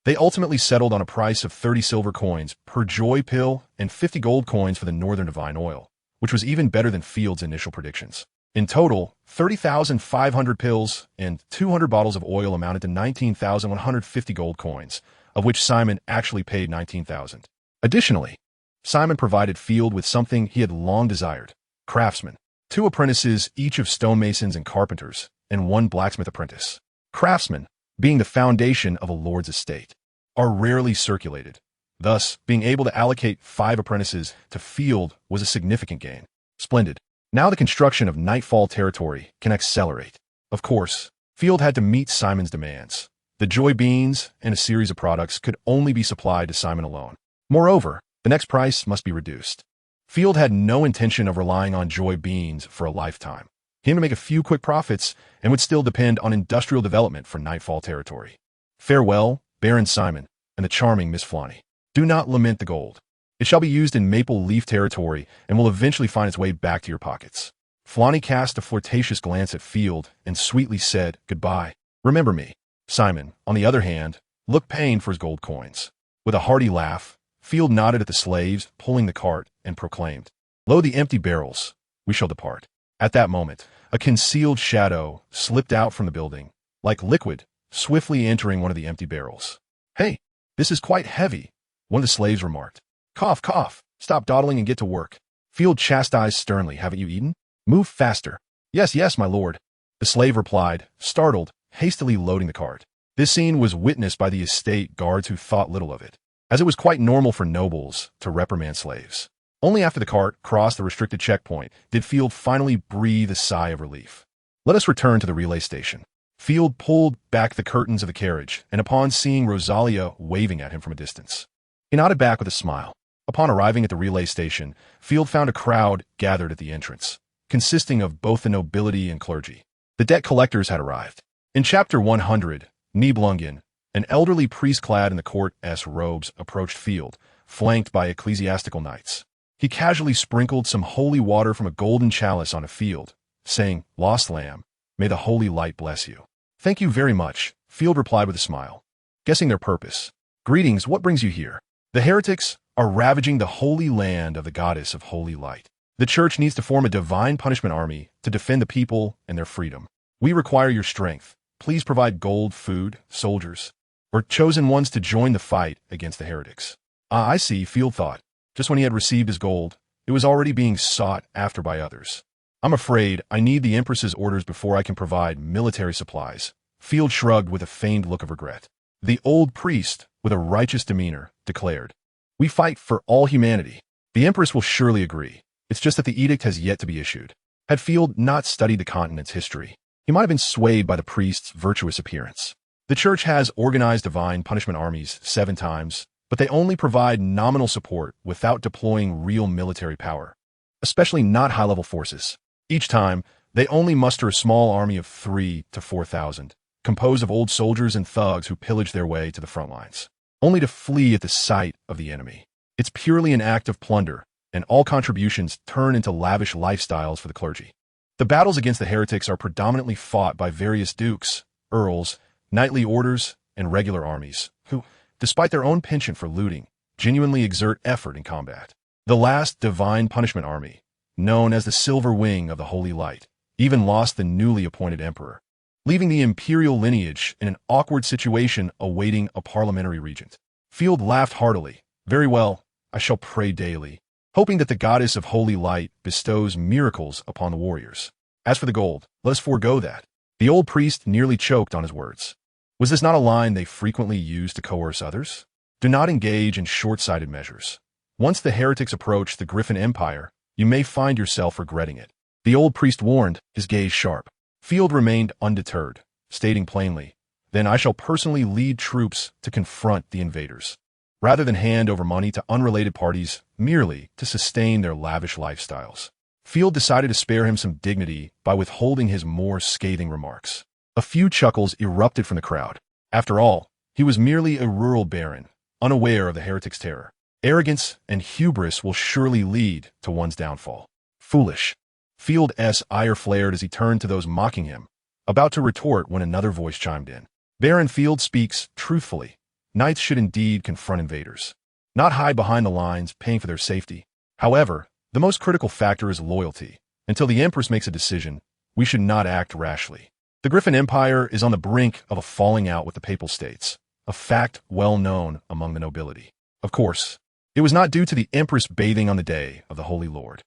they ultimately settled on a price of 30 silver coins per joy pill and 50 gold coins for the Northern Divine Oil, which was even better than Field's initial predictions. In total, 30,500 pills and 200 bottles of oil amounted to 19,150 gold coins, of which Simon actually paid 19,000. Additionally, Simon provided Field with something he had long desired: craftsmen. 2 apprentices, each of stonemasons and carpenters, and 1 blacksmith apprentice. Craftsmen, being the foundation of a lord's estate, are rarely circulated. Thus, being able to allocate 5 apprentices to Field was a significant gain. Splendid. Now the construction of Nightfall territory can accelerate. Of course, Field had to meet Simon's demands. The joy beans and a series of products could only be supplied to Simon alone. Moreover, the next price must be reduced. Field had no intention of relying on joy beans for a lifetime. He aimed to make a few quick profits and would still depend on industrial development for Nightfall territory. Farewell, Baron Simon, and the charming Miss Flanny. Do not lament the gold. It shall be used in Maple Leaf territory and will eventually find its way back to your pockets. Flanny cast a flirtatious glance at Field and sweetly said, "Goodbye. Remember me." Simon, on the other hand, looked pained for his gold coins. With a hearty laugh, Field nodded at the slaves pulling the cart and proclaimed, "Load the empty barrels. We shall depart." At that moment, a concealed shadow slipped out from the building, like liquid, swiftly entering one of the empty barrels. "Hey, this is quite heavy," one of the slaves remarked. "Cough, cough. Stop dawdling and get to work." Field chastised sternly. "Haven't you eaten? Move faster." "Yes, yes, my lord," the slave replied, startled, hastily loading the cart. This scene was witnessed by the estate guards who thought little of it, as it was quite normal for nobles to reprimand slaves. Only after the cart crossed the restricted checkpoint did Field finally breathe a sigh of relief. Let us return to the relay station. Field pulled back the curtains of the carriage, and upon seeing Rosalia waving at him from a distance, he nodded back with a smile. Upon arriving at the relay station, Field found a crowd gathered at the entrance, consisting of both the nobility and clergy. The debt collectors had arrived. In Chapter 100, Nibelungen, an elderly priest clad in the court's robes, approached Field, flanked by ecclesiastical knights. He casually sprinkled some holy water from a golden chalice on a Field, saying, "Lost lamb, may the holy light bless you." "Thank you very much," Field replied with a smile, guessing their purpose. "Greetings, what brings you here?" "The heretics are ravaging the holy land of the goddess of holy light. The church needs to form a divine punishment army to defend the people and their freedom. We require your strength. Please provide gold, food, soldiers, or chosen ones to join the fight against the heretics." "Ah, I see," Field thought. Just when he had received his gold, it was already being sought after by others. "I'm afraid I need the Empress's orders before I can provide military supplies." Field shrugged with a feigned look of regret. The old priest, with a righteous demeanor, declared, "We fight for all humanity. The Empress will surely agree. It's just that the edict has yet to be issued." Had Field not studied the continent's history, he might have been swayed by the priest's virtuous appearance. The church has organized divine punishment armies 7 times, but they only provide nominal support without deploying real military power, especially not high-level forces. Each time, they only muster a small army of 3,000 to 4,000, composed of old soldiers and thugs who pillage their way to the front lines, only to flee at the sight of the enemy. It's purely an act of plunder, and all contributions turn into lavish lifestyles for the clergy. The battles against the heretics are predominantly fought by various dukes, earls, knightly orders, and regular armies, who, despite their own penchant for looting, genuinely exert effort in combat. The last divine punishment army, known as the Silver Wing of the Holy Light, even lost the newly appointed emperor, leaving the imperial lineage in an awkward situation awaiting a parliamentary regent. Field laughed heartily. "Very well, I shall pray daily, hoping that the goddess of holy light bestows miracles upon the warriors." As for the gold, let us forego that. The old priest nearly choked on his words. Was this not a line they frequently used to coerce others? Do not engage in short-sighted measures. Once the heretics approach the Griffin Empire, you may find yourself regretting it. The old priest warned, his gaze sharp. Field remained undeterred, stating plainly, "Then I shall personally lead troops to confront the invaders, rather than hand over money to unrelated parties merely to sustain their lavish lifestyles." Field decided to spare him some dignity by withholding his more scathing remarks. A few chuckles erupted from the crowd. After all, he was merely a rural baron, unaware of the heretics' terror. Arrogance and hubris will surely lead to one's downfall. Foolish. Field's ire flared as he turned to those mocking him, about to retort when another voice chimed in. Baron Field speaks truthfully. Knights should indeed confront invaders, not hide behind the lines, paying for their safety. However, the most critical factor is loyalty. Until the Empress makes a decision, we should not act rashly. The Griffin Empire is on the brink of a falling out with the Papal States, a fact well known among the nobility. Of course, it was not due to the Empress bathing on the day of the Holy Lord.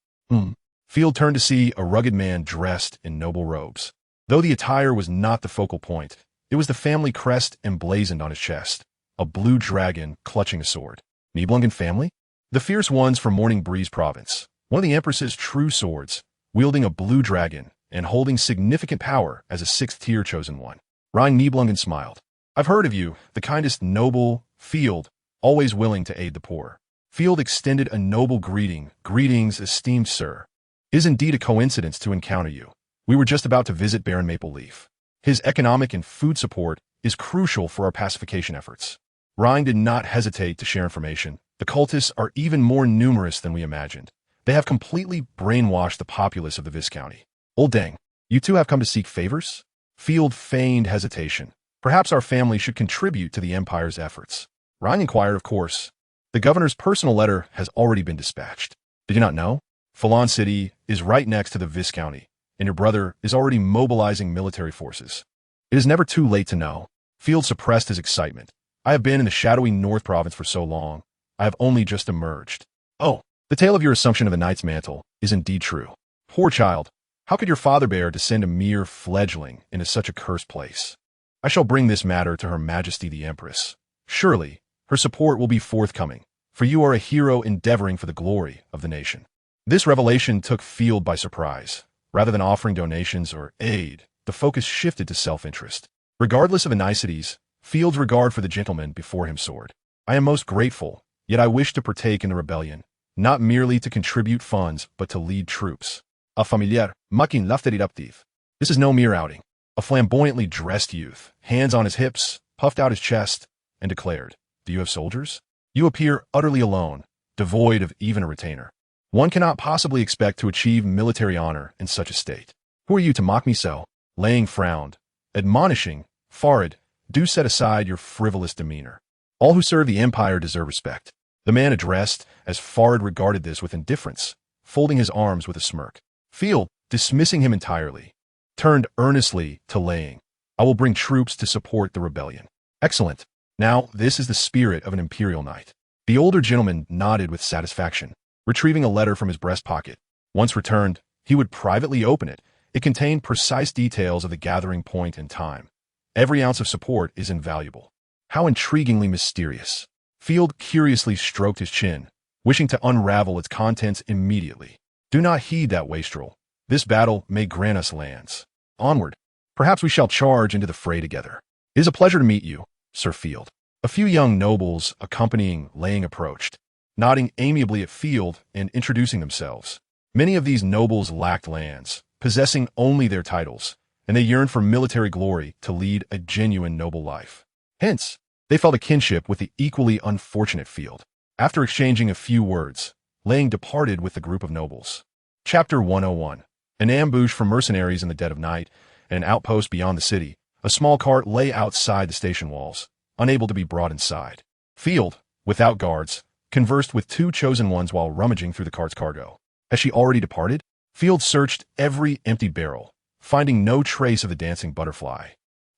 Field turned to see a rugged man dressed in noble robes. Though the attire was not the focal point, it was the family crest emblazoned on his chest, a blue dragon clutching a sword. Nibelungen family? The fierce ones from Morning Breeze province, one of the Empress's true swords, wielding a blue dragon and holding significant power as a sixth-tier chosen one. Rhine Nibelungen smiled. I've heard of you, the kindest noble, Field, always willing to aid the poor. Field extended a noble greeting. Greetings, esteemed sir. It is indeed a coincidence to encounter you. We were just about to visit Baron Maple Leaf. His economic and food support is crucial for our pacification efforts. Rhine did not hesitate to share information. The cultists are even more numerous than we imagined. They have completely brainwashed the populace of the Viscounty. Old dang, you two have come to seek favors? Field feigned hesitation. Perhaps our family should contribute to the Empire's efforts. Rhine inquired, of course. The governor's personal letter has already been dispatched. Did you not know? Falon City is right next to the Viscounty, and your brother is already mobilizing military forces. It is never too late to know. Field suppressed his excitement. I have been in the shadowy North Province for so long. I have only just emerged. Oh, the tale of your assumption of the knight's mantle is indeed true. Poor child, how could your father bear to send a mere fledgling into such a cursed place? I shall bring this matter to Her Majesty the Empress. Surely, her support will be forthcoming, for you are a hero endeavoring for the glory of the nation. This revelation took Field by surprise. Rather than offering donations or aid, the focus shifted to self-interest. Regardless of the niceties, Field's regard for the gentleman before him soared. I am most grateful, yet I wish to partake in the rebellion, not merely to contribute funds, but to lead troops. A familiar, mucking lafteriraptiv. This is no mere outing. A flamboyantly dressed youth, hands on his hips, puffed out his chest, and declared, Do you have soldiers? You appear utterly alone, devoid of even a retainer. One cannot possibly expect to achieve military honor in such a state. Who are you to mock me so? Lang frowned, admonishing, Farid, do set aside your frivolous demeanor. All who serve the Empire deserve respect. The man addressed, as Farid regarded this with indifference, folding his arms with a smirk. Field, dismissing him entirely, turned earnestly to Lang. I will bring troops to support the rebellion. Excellent. Now, this is the spirit of an imperial knight. The older gentleman nodded with satisfaction, retrieving a letter from his breast pocket. Once returned, he would privately open it. It contained precise details of the gathering point and time. Every ounce of support is invaluable. How intriguingly mysterious. Field curiously stroked his chin, wishing to unravel its contents immediately. Do not heed that wastrel. This battle may grant us lands. Onward. Perhaps we shall charge into the fray together. It is a pleasure to meet you, Sir Field. A few young nobles accompanying Lang approached, nodding amiably at Field and introducing themselves. Many of these nobles lacked lands, possessing only their titles, and they yearned for military glory to lead a genuine noble life. Hence, they felt a kinship with the equally unfortunate Field. After exchanging a few words, Lang departed with the group of nobles. Chapter 101. An ambush for mercenaries in the dead of night, and an outpost beyond the city. A small cart lay outside the station walls, unable to be brought inside. Field, without guards, conversed with two chosen ones while rummaging through the cart's cargo. Has she already departed? Field searched every empty barrel, finding no trace of the dancing butterfly.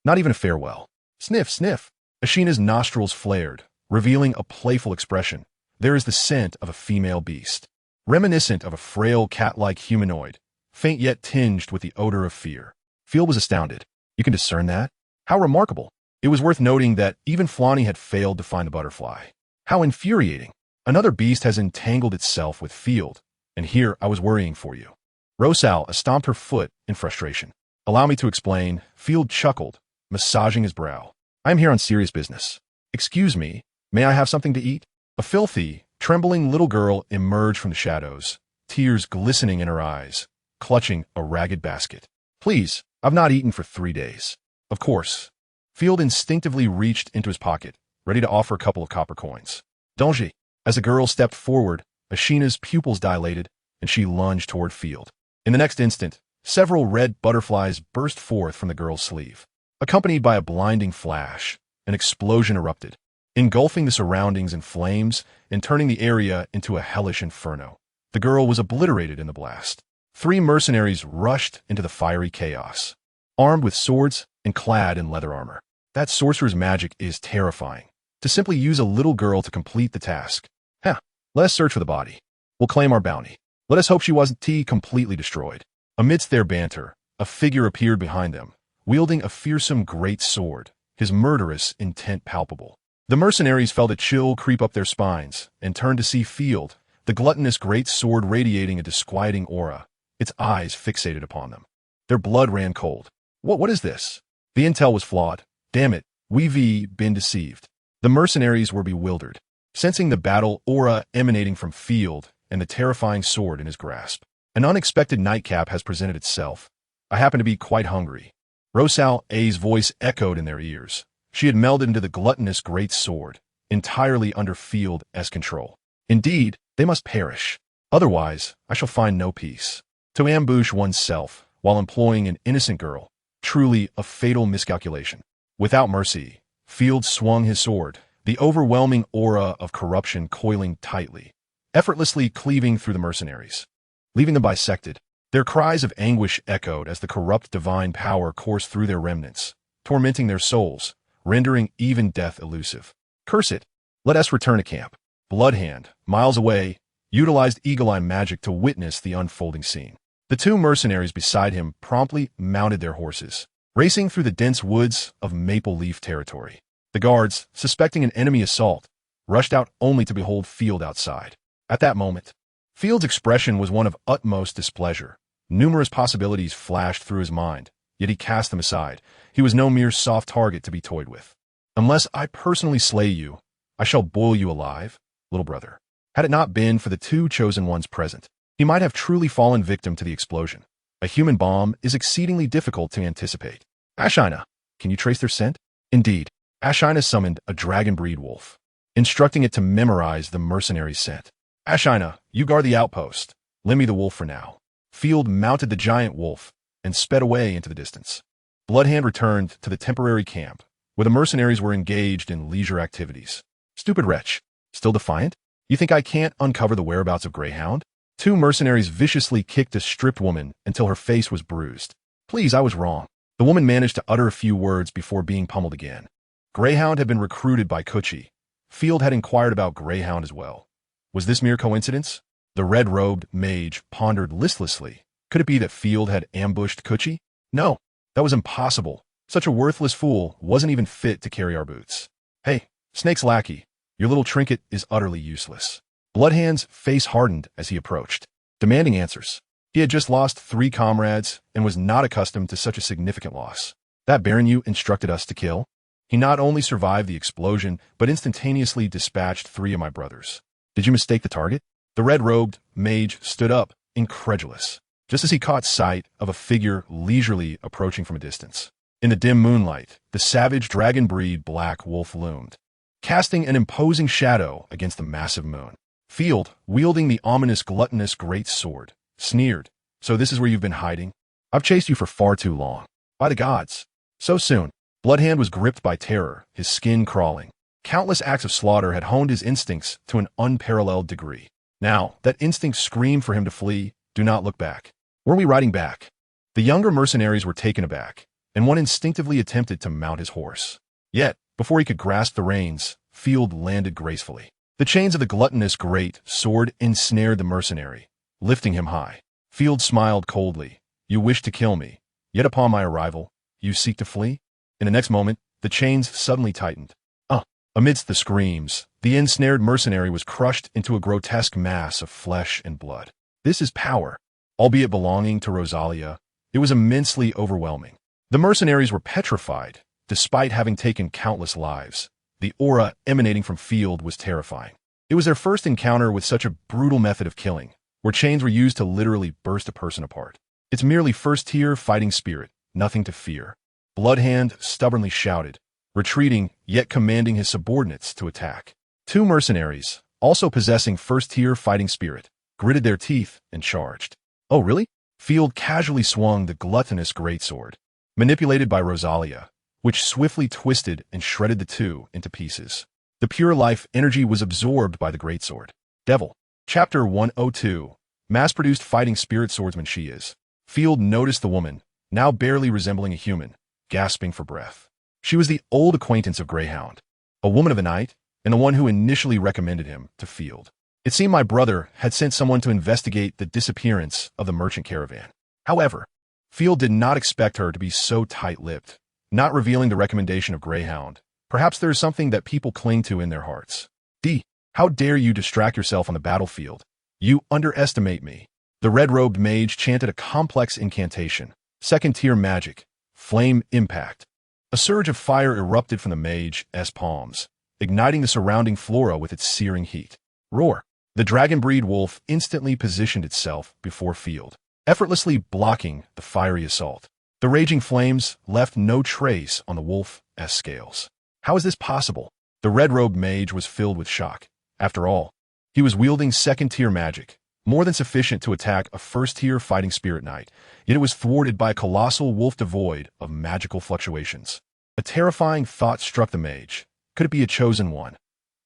Not even a farewell. Sniff, sniff. Ashina's nostrils flared, revealing a playful expression. There is the scent of a female beast. Reminiscent of a frail cat-like humanoid, faint yet tinged with the odor of fear. Field was astounded. You can discern that? How remarkable. It was worth noting that even Flanny had failed to find the butterfly. How infuriating. Another beast has entangled itself with Field, and here I was worrying for you. Rosal stomped her foot in frustration. Allow me to explain. Field chuckled, massaging his brow. I am here on serious business. Excuse me, may I have something to eat? A filthy, trembling little girl emerged from the shadows, tears glistening in her eyes, clutching a ragged basket. Please, I've not eaten for 3 days. Of course. Field instinctively reached into his pocket, ready to offer a couple of copper coins. Danger. As the girl stepped forward, Ashina's pupils dilated, and she lunged toward Field. In the next instant, several red butterflies burst forth from the girl's sleeve. Accompanied by a blinding flash, an explosion erupted, engulfing the surroundings in flames and turning the area into a hellish inferno. The girl was obliterated in the blast. 3 mercenaries rushed into the fiery chaos, armed with swords and clad in leather armor. That sorcerer's magic is terrifying. To simply use a little girl to complete the task. Let us search for the body. We'll claim our bounty. Let us hope she wasn't completely destroyed. Amidst their banter, a figure appeared behind them, wielding a fearsome great sword, his murderous intent palpable. The mercenaries felt a chill creep up their spines and turned to see Field, the gluttonous great sword radiating a disquieting aura, its eyes fixated upon them. Their blood ran cold. What is this? The intel was flawed. Damn it, we've been deceived. The mercenaries were bewildered, sensing the battle aura emanating from Field and the terrifying sword in his grasp. An unexpected nightcap has presented itself. I happen to be quite hungry. Rosal A's voice echoed in their ears. She had melded into the gluttonous great sword, entirely under Field's control. Indeed, they must perish. Otherwise, I shall find no peace. To ambush oneself while employing an innocent girl, truly a fatal miscalculation. Without mercy, Field swung his sword, the overwhelming aura of corruption coiling tightly, effortlessly cleaving through the mercenaries, leaving them bisected. Their cries of anguish echoed as the corrupt divine power coursed through their remnants, tormenting their souls, rendering even death elusive. Curse it! Let us return to camp. Bloodhand, miles away, utilized eagle-eye magic to witness the unfolding scene. The 2 mercenaries beside him promptly mounted their horses, racing through the dense woods of Maple Leaf territory. The guards, suspecting an enemy assault, rushed out only to behold Field outside. At that moment, Field's expression was one of utmost displeasure. Numerous possibilities flashed through his mind, yet he cast them aside. He was no mere soft target to be toyed with. Unless I personally slay you, I shall boil you alive, little brother. Had it not been for the 2 chosen ones present, he might have truly fallen victim to the explosion. A human bomb is exceedingly difficult to anticipate. Ashina, can you trace their scent? Indeed. Ashina summoned a dragon breed wolf, instructing it to memorize the mercenary's scent. Ashina, you guard the outpost. Lend me the wolf for now. Field mounted the giant wolf and sped away into the distance. Bloodhand returned to the temporary camp, where the mercenaries were engaged in leisure activities. Stupid wretch. Still defiant? You think I can't uncover the whereabouts of Greyhound? 2 mercenaries viciously kicked a stripped woman until her face was bruised. Please, I was wrong. The woman managed to utter a few words before being pummeled again. Greyhound had been recruited by Kuchi. Field had inquired about Greyhound as well. Was this mere coincidence? The red-robed mage pondered listlessly. Could it be that Field had ambushed Kuchi? No, that was impossible. Such a worthless fool wasn't even fit to carry our boots. Hey, Snake's lackey, your little trinket is utterly useless. Bloodhand's face hardened as he approached, demanding answers. He had just lost 3 comrades and was not accustomed to such a significant loss. That baron you instructed us to kill? He not only survived the explosion, but instantaneously dispatched 3 of my brothers. Did you mistake the target? The red-robed mage stood up, incredulous, just as he caught sight of a figure leisurely approaching from a distance. In the dim moonlight, the savage dragon breed black wolf loomed, casting an imposing shadow against the massive moon. Field, wielding the ominous gluttonous great sword, sneered. So this is where you've been hiding? I've chased you for far too long. By the gods. So soon. Bloodhand was gripped by terror, his skin crawling. Countless acts of slaughter had honed his instincts to an unparalleled degree. Now, that instinct screamed for him to flee. Do not look back. Were we riding back? The younger mercenaries were taken aback, and one instinctively attempted to mount his horse. Yet, before he could grasp the reins, Field landed gracefully. The chains of the gluttonous great sword ensnared the mercenary, lifting him high. Field smiled coldly. You wish to kill me, yet upon my arrival, you seek to flee? In the next moment, the chains suddenly tightened. Amidst the screams, the ensnared mercenary was crushed into a grotesque mass of flesh and blood. This is power. Albeit belonging to Rosalia, it was immensely overwhelming. The mercenaries were petrified, despite having taken countless lives. The aura emanating from Field was terrifying. It was their first encounter with such a brutal method of killing, where chains were used to literally burst a person apart. It's merely first-tier fighting spirit, nothing to fear. Bloodhand stubbornly shouted, retreating yet commanding his subordinates to attack. Two mercenaries, also possessing first-tier fighting spirit, gritted their teeth and charged. Oh, really? Field casually swung the gluttonous greatsword, manipulated by Rosalia, which swiftly twisted and shredded the two into pieces. The pure life energy was absorbed by the greatsword. Devil. Chapter 102. Mass-produced fighting spirit swordsman she is. Field noticed the woman, now barely resembling a human, gasping for breath. She was the old acquaintance of Greyhound, a woman of the night, and the one who initially recommended him to Field. It seemed my brother had sent someone to investigate the disappearance of the merchant caravan. However, Field did not expect her to be so tight-lipped, not revealing the recommendation of Greyhound. Perhaps there is something that people cling to in their hearts. How dare you distract yourself on the battlefield? You underestimate me. The red-robed mage chanted a complex incantation, second-tier magic, flame impact. A surge of fire erupted from the mage's palms, igniting the surrounding flora with its searing heat. Roar! The dragon-breed wolf instantly positioned itself before Field, effortlessly blocking the fiery assault. The raging flames left no trace on the wolf's scales. How is this possible? The red-robed mage was filled with shock. After all, he was wielding second-tier magic, more than sufficient to attack a first-tier fighting spirit knight, yet it was thwarted by a colossal wolf devoid of magical fluctuations. A terrifying thought struck the mage. Could it be a chosen one?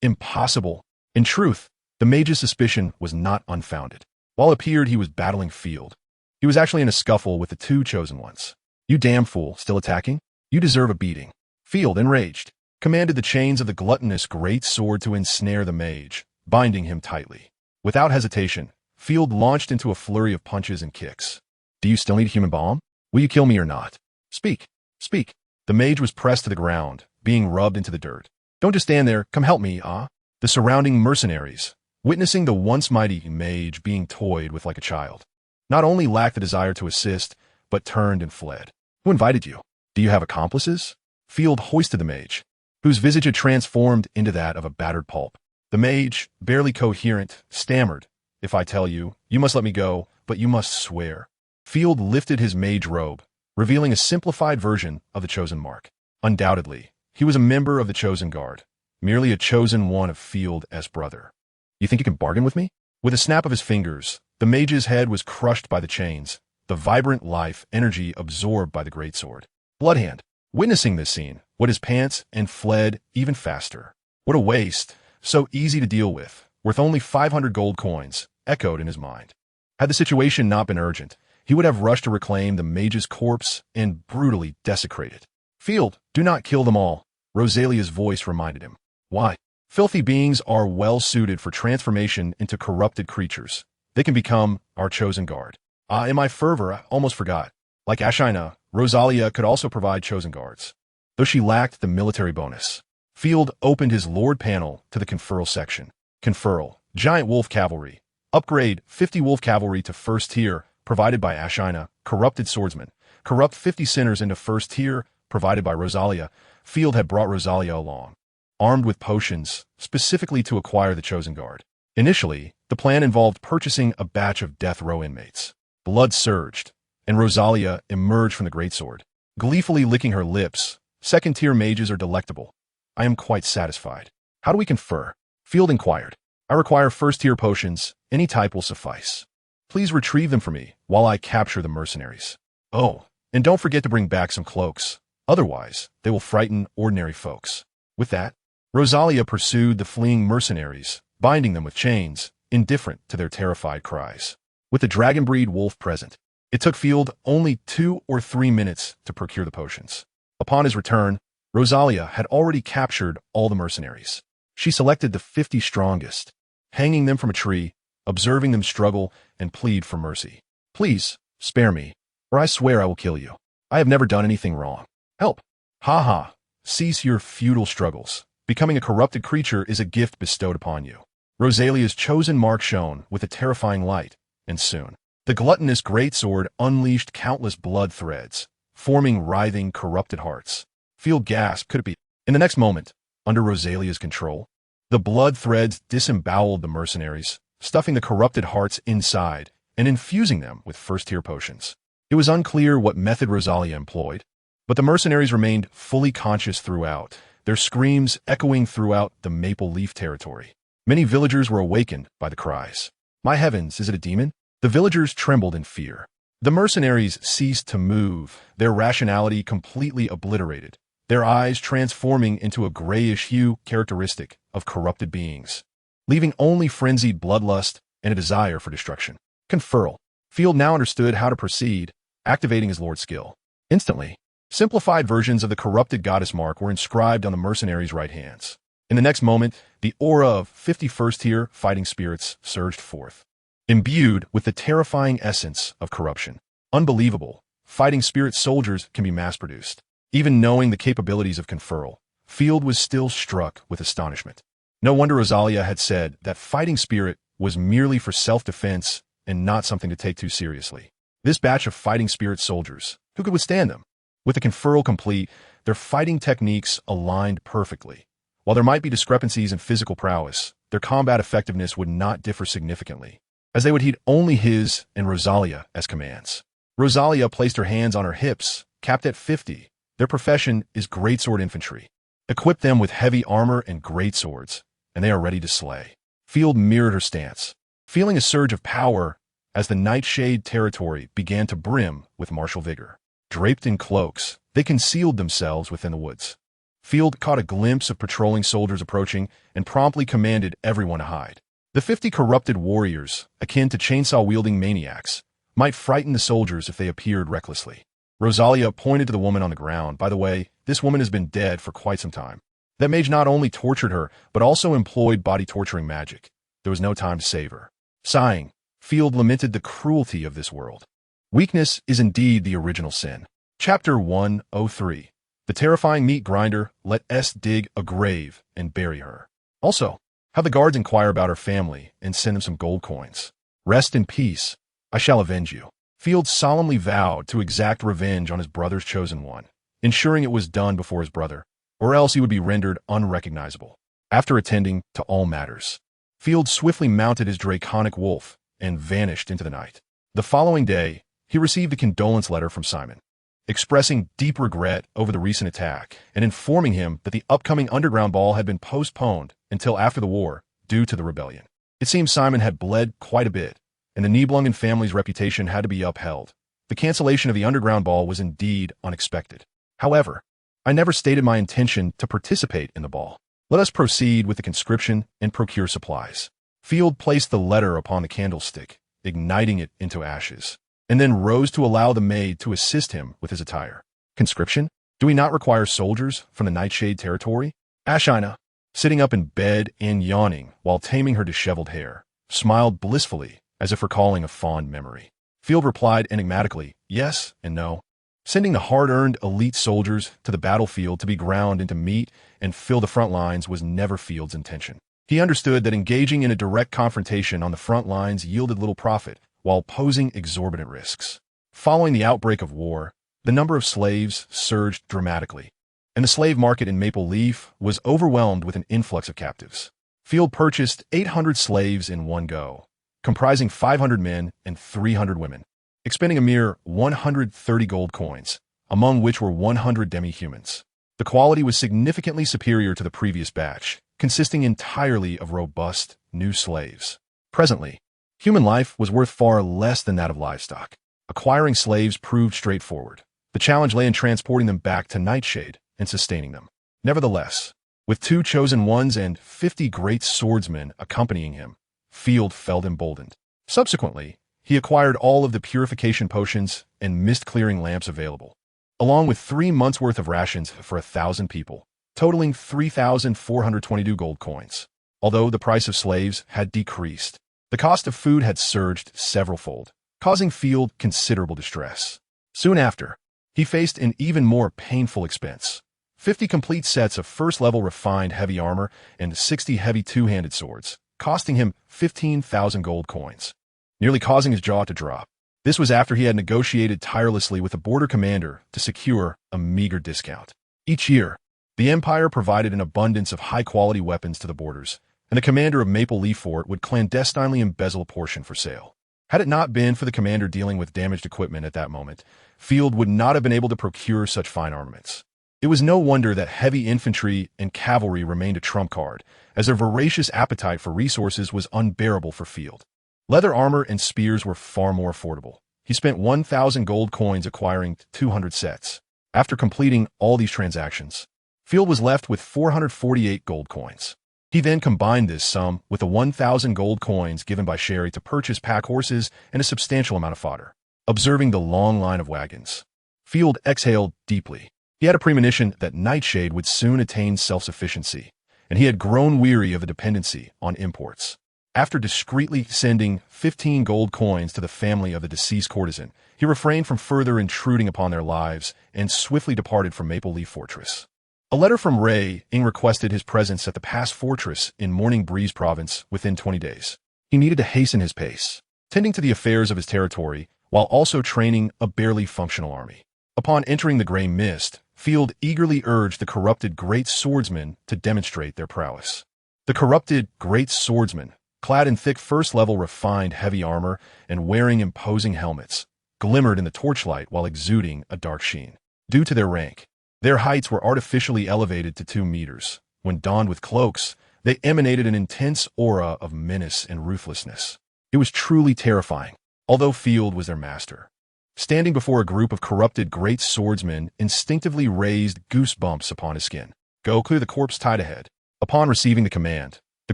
Impossible. In truth, the mage's suspicion was not unfounded. While it appeared he was battling Field, he was actually in a scuffle with the two chosen ones. You damn fool, still attacking? You deserve a beating. Field, enraged, commanded the chains of the gluttonous great sword to ensnare the mage, binding him tightly. Without hesitation, Field launched into a flurry of punches and kicks. Do you still need a human bomb? Will you kill me or not? Speak. Speak. The mage was pressed to the ground, being rubbed into the dirt. Don't just stand there, come help me, The surrounding mercenaries, witnessing the once mighty mage being toyed with like a child, not only lacked the desire to assist, but turned and fled. Who invited you? Do you have accomplices? Field hoisted the mage, whose visage had transformed into that of a battered pulp. The mage, barely coherent, stammered, If I tell you, you must let me go, but you must swear. Field lifted his mage robe, revealing a simplified version of the chosen mark. Undoubtedly, he was a member of the chosen guard, merely a chosen one of Field's brother. You think you can bargain with me? With a snap of his fingers, the mage's head was crushed by the chains, the vibrant life energy absorbed by the greatsword. Bloodhand, witnessing this scene, wet his pants and fled even faster. What a waste, so easy to deal with, worth only 500 gold coins, echoed in his mind. Had the situation not been urgent, he would have rushed to reclaim the mage's corpse and brutally desecrate it. Field, do not kill them all, Rosalia's voice reminded him. Why? Filthy beings are well suited for transformation into corrupted creatures. They can become our chosen guard. In my fervor, I almost forgot. Like Ashina, Rosalia could also provide chosen guards, though she lacked the military bonus. Field opened his Lord panel to the conferral section. Conferral, Giant Wolf Cavalry. Upgrade 50 Wolf Cavalry to first tier, provided by Ashina. Corrupted Swordsman. Corrupt 50 sinners into first tier, provided by Rosalia. Field had brought Rosalia along, armed with potions, specifically to acquire the chosen guard. Initially, the plan involved purchasing a batch of death row inmates. Blood surged, and Rosalia emerged from the greatsword, gleefully licking her lips. Second-tier mages are delectable. I am quite satisfied. How do we confer? Field inquired. I require first-tier potions. Any type will suffice. Please retrieve them for me while I capture the mercenaries. Oh, and don't forget to bring back some cloaks. Otherwise, they will frighten ordinary folks. With that, Rosalia pursued the fleeing mercenaries, binding them with chains, indifferent to their terrified cries. With the dragon-breed wolf present, it took Field only 2 or 3 minutes to procure the potions. Upon his return, Rosalia had already captured all the mercenaries. She selected the 50 strongest, hanging them from a tree, observing them struggle and plead for mercy. Please, spare me, or I swear I will kill you. I have never done anything wrong. Help. Ha ha. Cease your futile struggles. Becoming a corrupted creature is a gift bestowed upon you. Rosalia's chosen mark shone with a terrifying light, and soon, the gluttonous greatsword unleashed countless blood threads, forming writhing, corrupted hearts. Field gasped, could it be? In the next moment, under Rosalia's control, the blood threads disemboweled the mercenaries, stuffing the corrupted hearts inside and infusing them with first-tier potions. It was unclear what method Rosalia employed, but the mercenaries remained fully conscious throughout, their screams echoing throughout the Maple Leaf territory. Many villagers were awakened by the cries. My heavens, is it a demon? The villagers trembled in fear. The mercenaries ceased to move, their rationality completely obliterated, their eyes transforming into a grayish hue characteristic of corrupted beings, leaving only frenzied bloodlust and a desire for destruction. Conferral. Field now understood how to proceed, activating his lord skill. Instantly, simplified versions of the corrupted goddess mark were inscribed on the mercenaries' right hands. In the next moment, the aura of 51st-tier fighting spirits surged forth, imbued with the terrifying essence of corruption. Unbelievable, fighting spirit soldiers can be mass-produced. Even knowing the capabilities of Conferral, Field was still struck with astonishment. No wonder Rosalia had said that fighting spirit was merely for self-defense and not something to take too seriously. This batch of fighting spirit soldiers, who could withstand them? With the Conferral complete, their fighting techniques aligned perfectly. While there might be discrepancies in physical prowess, their combat effectiveness would not differ significantly, as they would heed only his and Rosalia as commands. Rosalia placed her hands on her hips, capped at 50. Their profession is greatsword infantry. Equip them with heavy armor and greatswords, and they are ready to slay. Field mirrored her stance, feeling a surge of power as the Nightshade territory began to brim with martial vigor. Draped in cloaks, they concealed themselves within the woods. Field caught a glimpse of patrolling soldiers approaching and promptly commanded everyone to hide. The 50 corrupted warriors, akin to chainsaw-wielding maniacs, might frighten the soldiers if they appeared recklessly. Rosalia pointed to the woman on the ground. By the way, this woman has been dead for quite some time. That mage not only tortured her, but also employed body-torturing magic. There was no time to save her. Sighing, Field lamented the cruelty of this world. Weakness is indeed the original sin. Chapter 103. The terrifying meat grinder let S dig a grave and bury her. Also, have the guards inquire about her family and send them some gold coins. Rest in peace. I shall avenge you. Field solemnly vowed to exact revenge on his brother's chosen one, ensuring it was done before his brother, or else he would be rendered unrecognizable. After attending to all matters, Field swiftly mounted his draconic wolf and vanished into the night. The following day, he received a condolence letter from Simon, expressing deep regret over the recent attack and informing him that the upcoming underground ball had been postponed until after the war due to the rebellion. It seems Simon had bled quite a bit, and the Nibelungen family's reputation had to be upheld. The cancellation of the underground ball was indeed unexpected. However, I never stated my intention to participate in the ball. Let us proceed with the conscription and procure supplies. Field placed the letter upon the candlestick, igniting it into ashes, and then rose to allow the maid to assist him with his attire. Conscription? Do we not require soldiers from the Nightshade territory? Ashina, sitting up in bed and yawning while taming her disheveled hair, smiled blissfully as if recalling a fond memory. Field replied enigmatically, yes and no. Sending the hard-earned elite soldiers to the battlefield to be ground into meat and fill the front lines was never Field's intention. He understood that engaging in a direct confrontation on the front lines yielded little profit while posing exorbitant risks. Following the outbreak of war, the number of slaves surged dramatically, and the slave market in Maple Leaf was overwhelmed with an influx of captives. Field purchased 800 slaves in one go, comprising 500 men and 300 women, expending a mere 130 gold coins, among which were 100 demi-humans. The quality was significantly superior to the previous batch, consisting entirely of robust, new slaves. Presently, human life was worth far less than that of livestock. Acquiring slaves proved straightforward. The challenge lay in transporting them back to Nightshade and sustaining them. Nevertheless, with 2 chosen ones and 50 great swordsmen accompanying him, Field felt emboldened. Subsequently, he acquired all of the purification potions and mist-clearing lamps available, along with 3 months' worth of rations for 1,000 people, totaling 3,422 gold coins. Although the price of slaves had decreased, the cost of food had surged several-fold. causing Field considerable distress. Soon after, he faced an even more painful expense: 50 complete sets of first-level refined heavy armor and 60 heavy two-handed swords, costing him 15,000 gold coins, nearly causing his jaw to drop. This was after he had negotiated tirelessly with the border commander to secure a meager discount. Each year, the Empire provided an abundance of high-quality weapons to the borders, and the commander of Maple Leaf Fort would clandestinely embezzle a portion for sale. Had it not been for the commander dealing with damaged equipment at that moment, Field would not have been able to procure such fine armaments. It was no wonder that heavy infantry and cavalry remained a trump card, as their voracious appetite for resources was unbearable for Field. Leather armor and spears were far more affordable. He spent 1,000 gold coins acquiring 200 sets. After completing all these transactions, Field was left with 448 gold coins. He then combined this sum with the 1,000 gold coins given by Sherry to purchase pack horses and a substantial amount of fodder. Observing the long line of wagons, Field exhaled deeply. He had a premonition that Nightshade would soon attain self-sufficiency, and he had grown weary of a dependency on imports. After discreetly sending 15 gold coins to the family of the deceased courtesan, he refrained from further intruding upon their lives and swiftly departed from Maple Leaf Fortress. A letter from Ray Ing requested his presence at the Pass Fortress in Morning Breeze Province within 20 days. He needed to hasten his pace, tending to the affairs of his territory while also training a barely functional army. Upon entering the Grey Mist, Field eagerly urged the corrupted Great Swordsmen to demonstrate their prowess. The corrupted Great Swordsmen, clad in thick first-level refined heavy armor and wearing imposing helmets, glimmered in the torchlight while exuding a dark sheen. Due to their rank, their heights were artificially elevated to 2 meters. When donned with cloaks, they emanated an intense aura of menace and ruthlessness. It was truly terrifying, although Field was their master. Standing before a group of corrupted great swordsmen instinctively raised goosebumps upon his skin. Go clear the corpse tied ahead. Upon receiving the command, the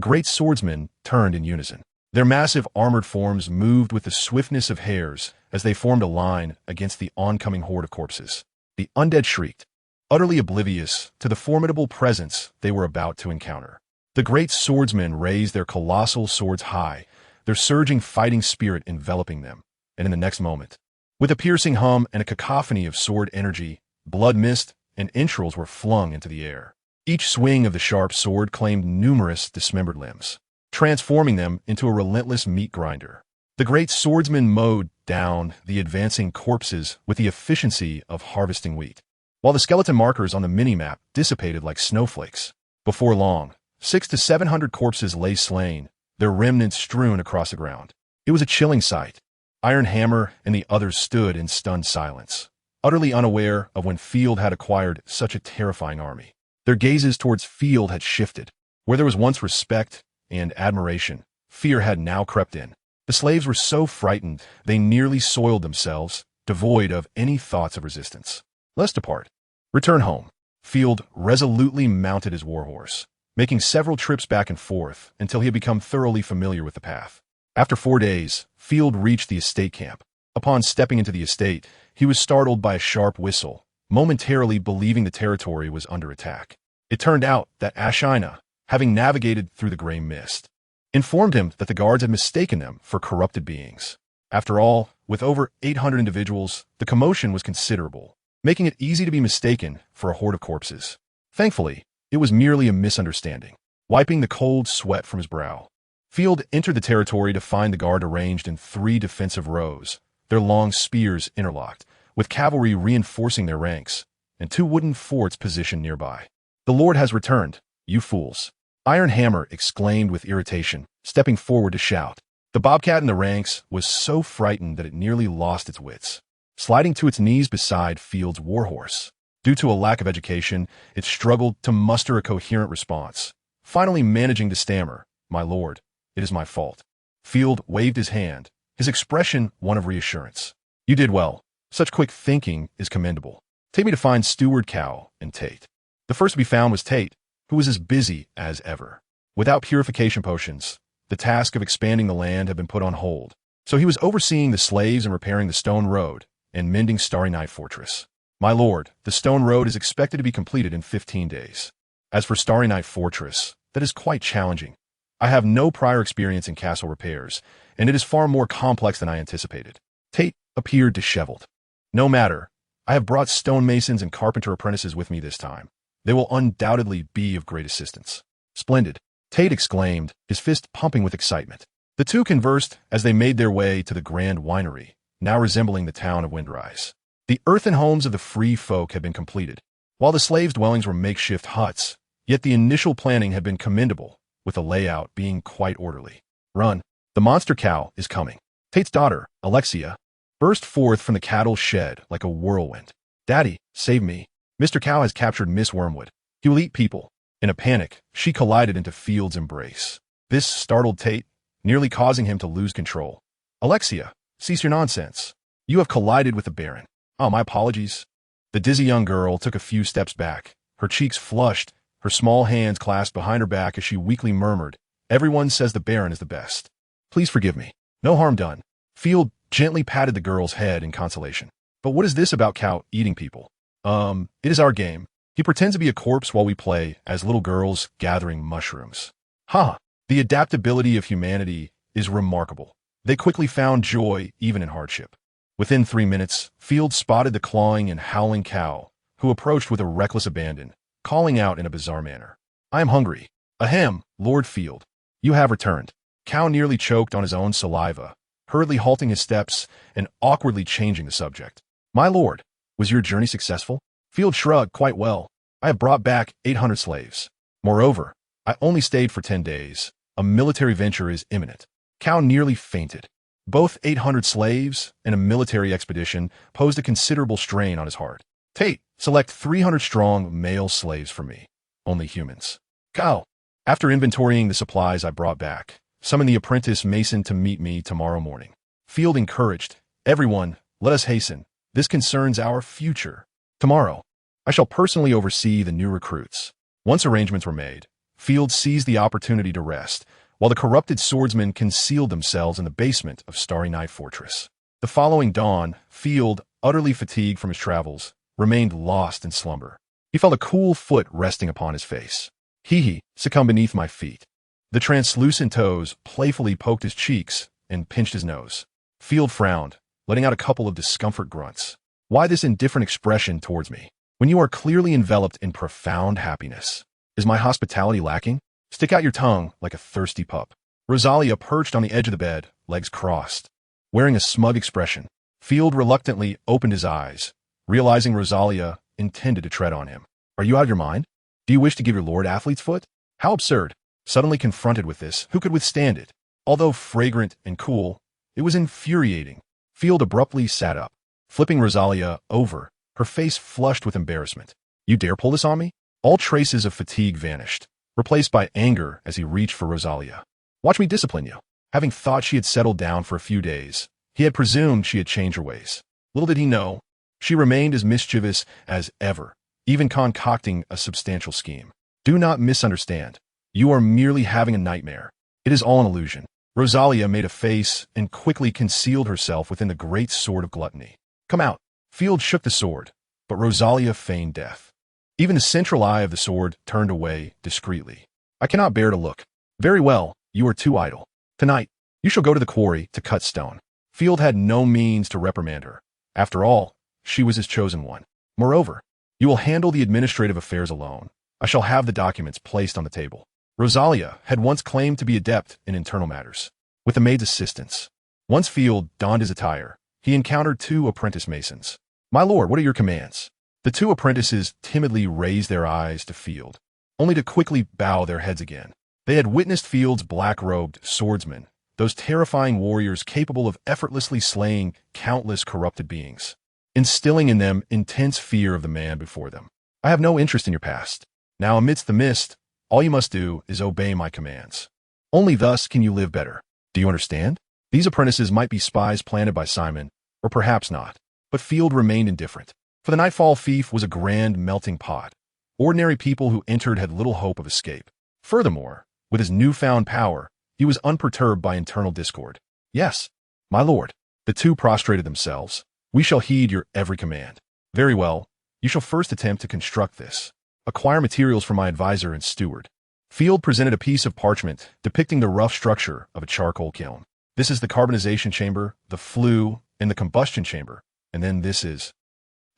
great swordsmen turned in unison. Their massive armored forms moved with the swiftness of hares as they formed a line against the oncoming horde of corpses. The undead shrieked, utterly oblivious to the formidable presence they were about to encounter. The great swordsmen raised their colossal swords high, their surging fighting spirit enveloping them, and in the next moment, with a piercing hum and a cacophony of sword energy, blood mist and entrails were flung into the air. Each swing of the sharp sword claimed numerous dismembered limbs, transforming them into a relentless meat grinder. The great swordsmen mowed down the advancing corpses with the efficiency of harvesting wheat, while the skeleton markers on the mini-map dissipated like snowflakes. Before long, 600 to 700 corpses lay slain, their remnants strewn across the ground. It was a chilling sight. Iron Hammer and the others stood in stunned silence, utterly unaware of when Field had acquired such a terrifying army. Their gazes towards Field had shifted. Where there was once respect and admiration, fear had now crept in. The slaves were so frightened they nearly soiled themselves, devoid of any thoughts of resistance. Let's depart. Return home. Field resolutely mounted his warhorse, making several trips back and forth until he had become thoroughly familiar with the path. After 4 days, Field reached the estate camp. Upon stepping into the estate, he was startled by a sharp whistle, momentarily believing the territory was under attack. It turned out that Ashina, having navigated through the gray mist, informed him that the guards had mistaken them for corrupted beings. After all, with over 800 individuals, the commotion was considerable, making it easy to be mistaken for a horde of corpses. Thankfully, it was merely a misunderstanding. Wiping the cold sweat from his brow, Field entered the territory to find the guard arranged in 3 defensive rows, their long spears interlocked, with cavalry reinforcing their ranks, and 2 wooden forts positioned nearby. "The Lord has returned, you fools!" Iron Hammer exclaimed with irritation, stepping forward to shout. The bobcat in the ranks was so frightened that it nearly lost its wits, sliding to its knees beside Field's warhorse. Due to a lack of education, it struggled to muster a coherent response, finally managing to stammer, "My lord, it is my fault." Field waved his hand, his expression one of reassurance. "You did well. Such quick thinking is commendable. Take me to find Steward Cow and Tate." The first to be found was Tate, who was as busy as ever. Without purification potions, the task of expanding the land had been put on hold, so he was overseeing the slaves and repairing the stone road and mending Starry Night Fortress. "My lord, the stone road is expected to be completed in 15 days. As for Starry Night Fortress, that is quite challenging. I have no prior experience in castle repairs, and it is far more complex than I anticipated. Tate appeared disheveled. No matter. I have brought stonemasons and carpenter apprentices with me this time. They will undoubtedly be of great assistance. Splendid, Tate exclaimed, his fist pumping with excitement. The two conversed as they made their way to the grand winery, now resembling the town of Windrise. The earthen homes of the free folk had been completed, while the slaves' dwellings were makeshift huts, yet the initial planning had been commendable, with the layout being quite orderly. Run, the monster cow is coming. Tate's daughter, Alexia, burst forth from the cattle shed like a whirlwind. Daddy, save me. Mr. Cow has captured Miss Wormwood. He will eat people. In a panic, she collided into Field's embrace. This startled Tate, nearly causing him to lose control. Alexia, cease your nonsense. You have collided with the Baron. Oh, my apologies. The dizzy young girl took a few steps back, her cheeks flushed, her small hands clasped behind her back as she weakly murmured, Everyone says the Baron is the best. Please forgive me. No harm done. Field gently patted the girl's head in consolation. But what is this about Cow eating people? It is our game. He pretends to be a corpse while we play as little girls gathering mushrooms. Ha! The adaptability of humanity is remarkable. They quickly found joy even in hardship. Within 3 minutes, Field spotted the clawing and howling cow, who approached with a reckless abandon, calling out in a bizarre manner. I am hungry. Ahem, Lord Field. You have returned. Cow nearly choked on his own saliva, hurriedly halting his steps and awkwardly changing the subject. My lord, was your journey successful? Field shrugged. Quite well. I have brought back 800 slaves. Moreover, I only stayed for 10 days. A military venture is imminent. Cow nearly fainted. Both 800 slaves and a military expedition posed a considerable strain on his heart. Tate, select 300 strong male slaves for me. Only humans. Cow. After inventorying the supplies I brought back, summon the apprentice mason to meet me tomorrow morning. Field encouraged. Everyone, let us hasten. This concerns our future. Tomorrow, I shall personally oversee the new recruits. Once arrangements were made, Field seized the opportunity to rest, while the corrupted swordsmen concealed themselves in the basement of Starry Night Fortress. The following dawn, Field, utterly fatigued from his travels, remained lost in slumber. He felt a cool foot resting upon his face. Hee, succumbed beneath my feet. The translucent toes playfully poked his cheeks and pinched his nose. Field frowned, letting out a couple of discomfort grunts. Why this indifferent expression towards me, when you are clearly enveloped in profound happiness? Is my hospitality lacking? Stick out your tongue like a thirsty pup. Rosalia perched on the edge of the bed, legs crossed. Wearing a smug expression, Field reluctantly opened his eyes, realizing Rosalia intended to tread on him. Are you out of your mind? Do you wish to give your lord athlete's foot? How absurd. Suddenly confronted with this, who could withstand it? Although fragrant and cool, it was infuriating. Field abruptly sat up, flipping Rosalia over, her face flushed with embarrassment. You dare pull this on me? All traces of fatigue vanished, replaced by anger as he reached for Rosalia. Watch me discipline you. Having thought she had settled down for a few days, he had presumed she had changed her ways. Little did he know, she remained as mischievous as ever, even concocting a substantial scheme. Do not misunderstand. You are merely having a nightmare. It is all an illusion. Rosalia made a face and quickly concealed herself within the great sword of gluttony. Come out. Field shook the sword, but Rosalia feigned death. Even the central eye of the sword turned away discreetly. I cannot bear to look. Very well, you are too idle. Tonight, you shall go to the quarry to cut stone. Field had no means to reprimand her. After all, she was his chosen one. Moreover, you will handle the administrative affairs alone. I shall have the documents placed on the table. Rosalia had once claimed to be adept in internal matters, with the maid's assistance. Once Field donned his attire, he encountered 2 apprentice masons. My lord, what are your commands? The 2 apprentices timidly raised their eyes to Field, only to quickly bow their heads again. They had witnessed Field's black-robed swordsmen, those terrifying warriors capable of effortlessly slaying countless corrupted beings, instilling in them intense fear of the man before them. I have no interest in your past. Now, amidst the mist, all you must do is obey my commands. Only thus can you live better. Do you understand? These apprentices might be spies planted by Simon, or perhaps not, but Field remained indifferent. For the Nightfall Fief was a grand melting pot. Ordinary people who entered had little hope of escape. Furthermore, with his newfound power, he was unperturbed by internal discord. Yes, my lord. The 2 prostrated themselves. We shall heed your every command. Very well, you shall first attempt to construct this. Acquire materials from my advisor and steward. Field presented a piece of parchment depicting the rough structure of a charcoal kiln. This is the carbonization chamber, the flue, in the combustion chamber, and then this is.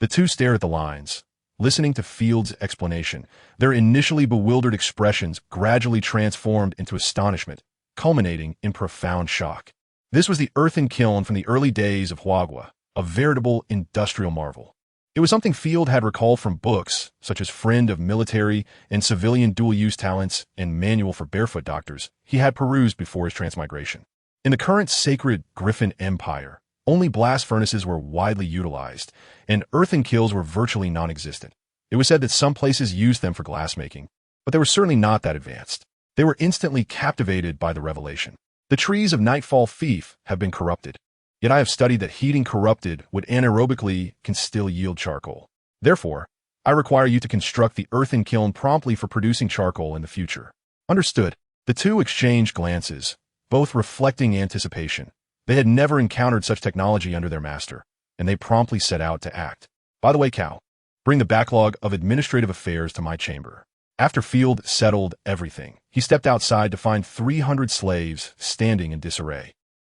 The two stared at the lines, listening to Field's explanation. Their initially bewildered expressions gradually transformed into astonishment, culminating in profound shock. This was the earthen kiln from the early days of Huagua, a veritable industrial marvel. It was something Field had recalled from books, such as Friend of Military and Civilian Dual-Use Talents and Manual for Barefoot Doctors, he had perused before his transmigration. In the current sacred Griffin Empire, only blast furnaces were widely utilized, and earthen kilns were virtually non-existent. It was said that some places used them for glassmaking, but they were certainly not that advanced. They were instantly captivated by the revelation. The trees of Nightfall Fief have been corrupted. Yet I have studied that heating corrupted wood anaerobically can still yield charcoal. Therefore, I require you to construct the earthen kiln promptly for producing charcoal in the future. Understood. The two exchanged glances, both reflecting anticipation. They had never encountered such technology under their master, and they promptly set out to act. By the way, Cal, bring the backlog of administrative affairs to my chamber. After Field settled everything, he stepped outside to find 300 slaves standing in disarray.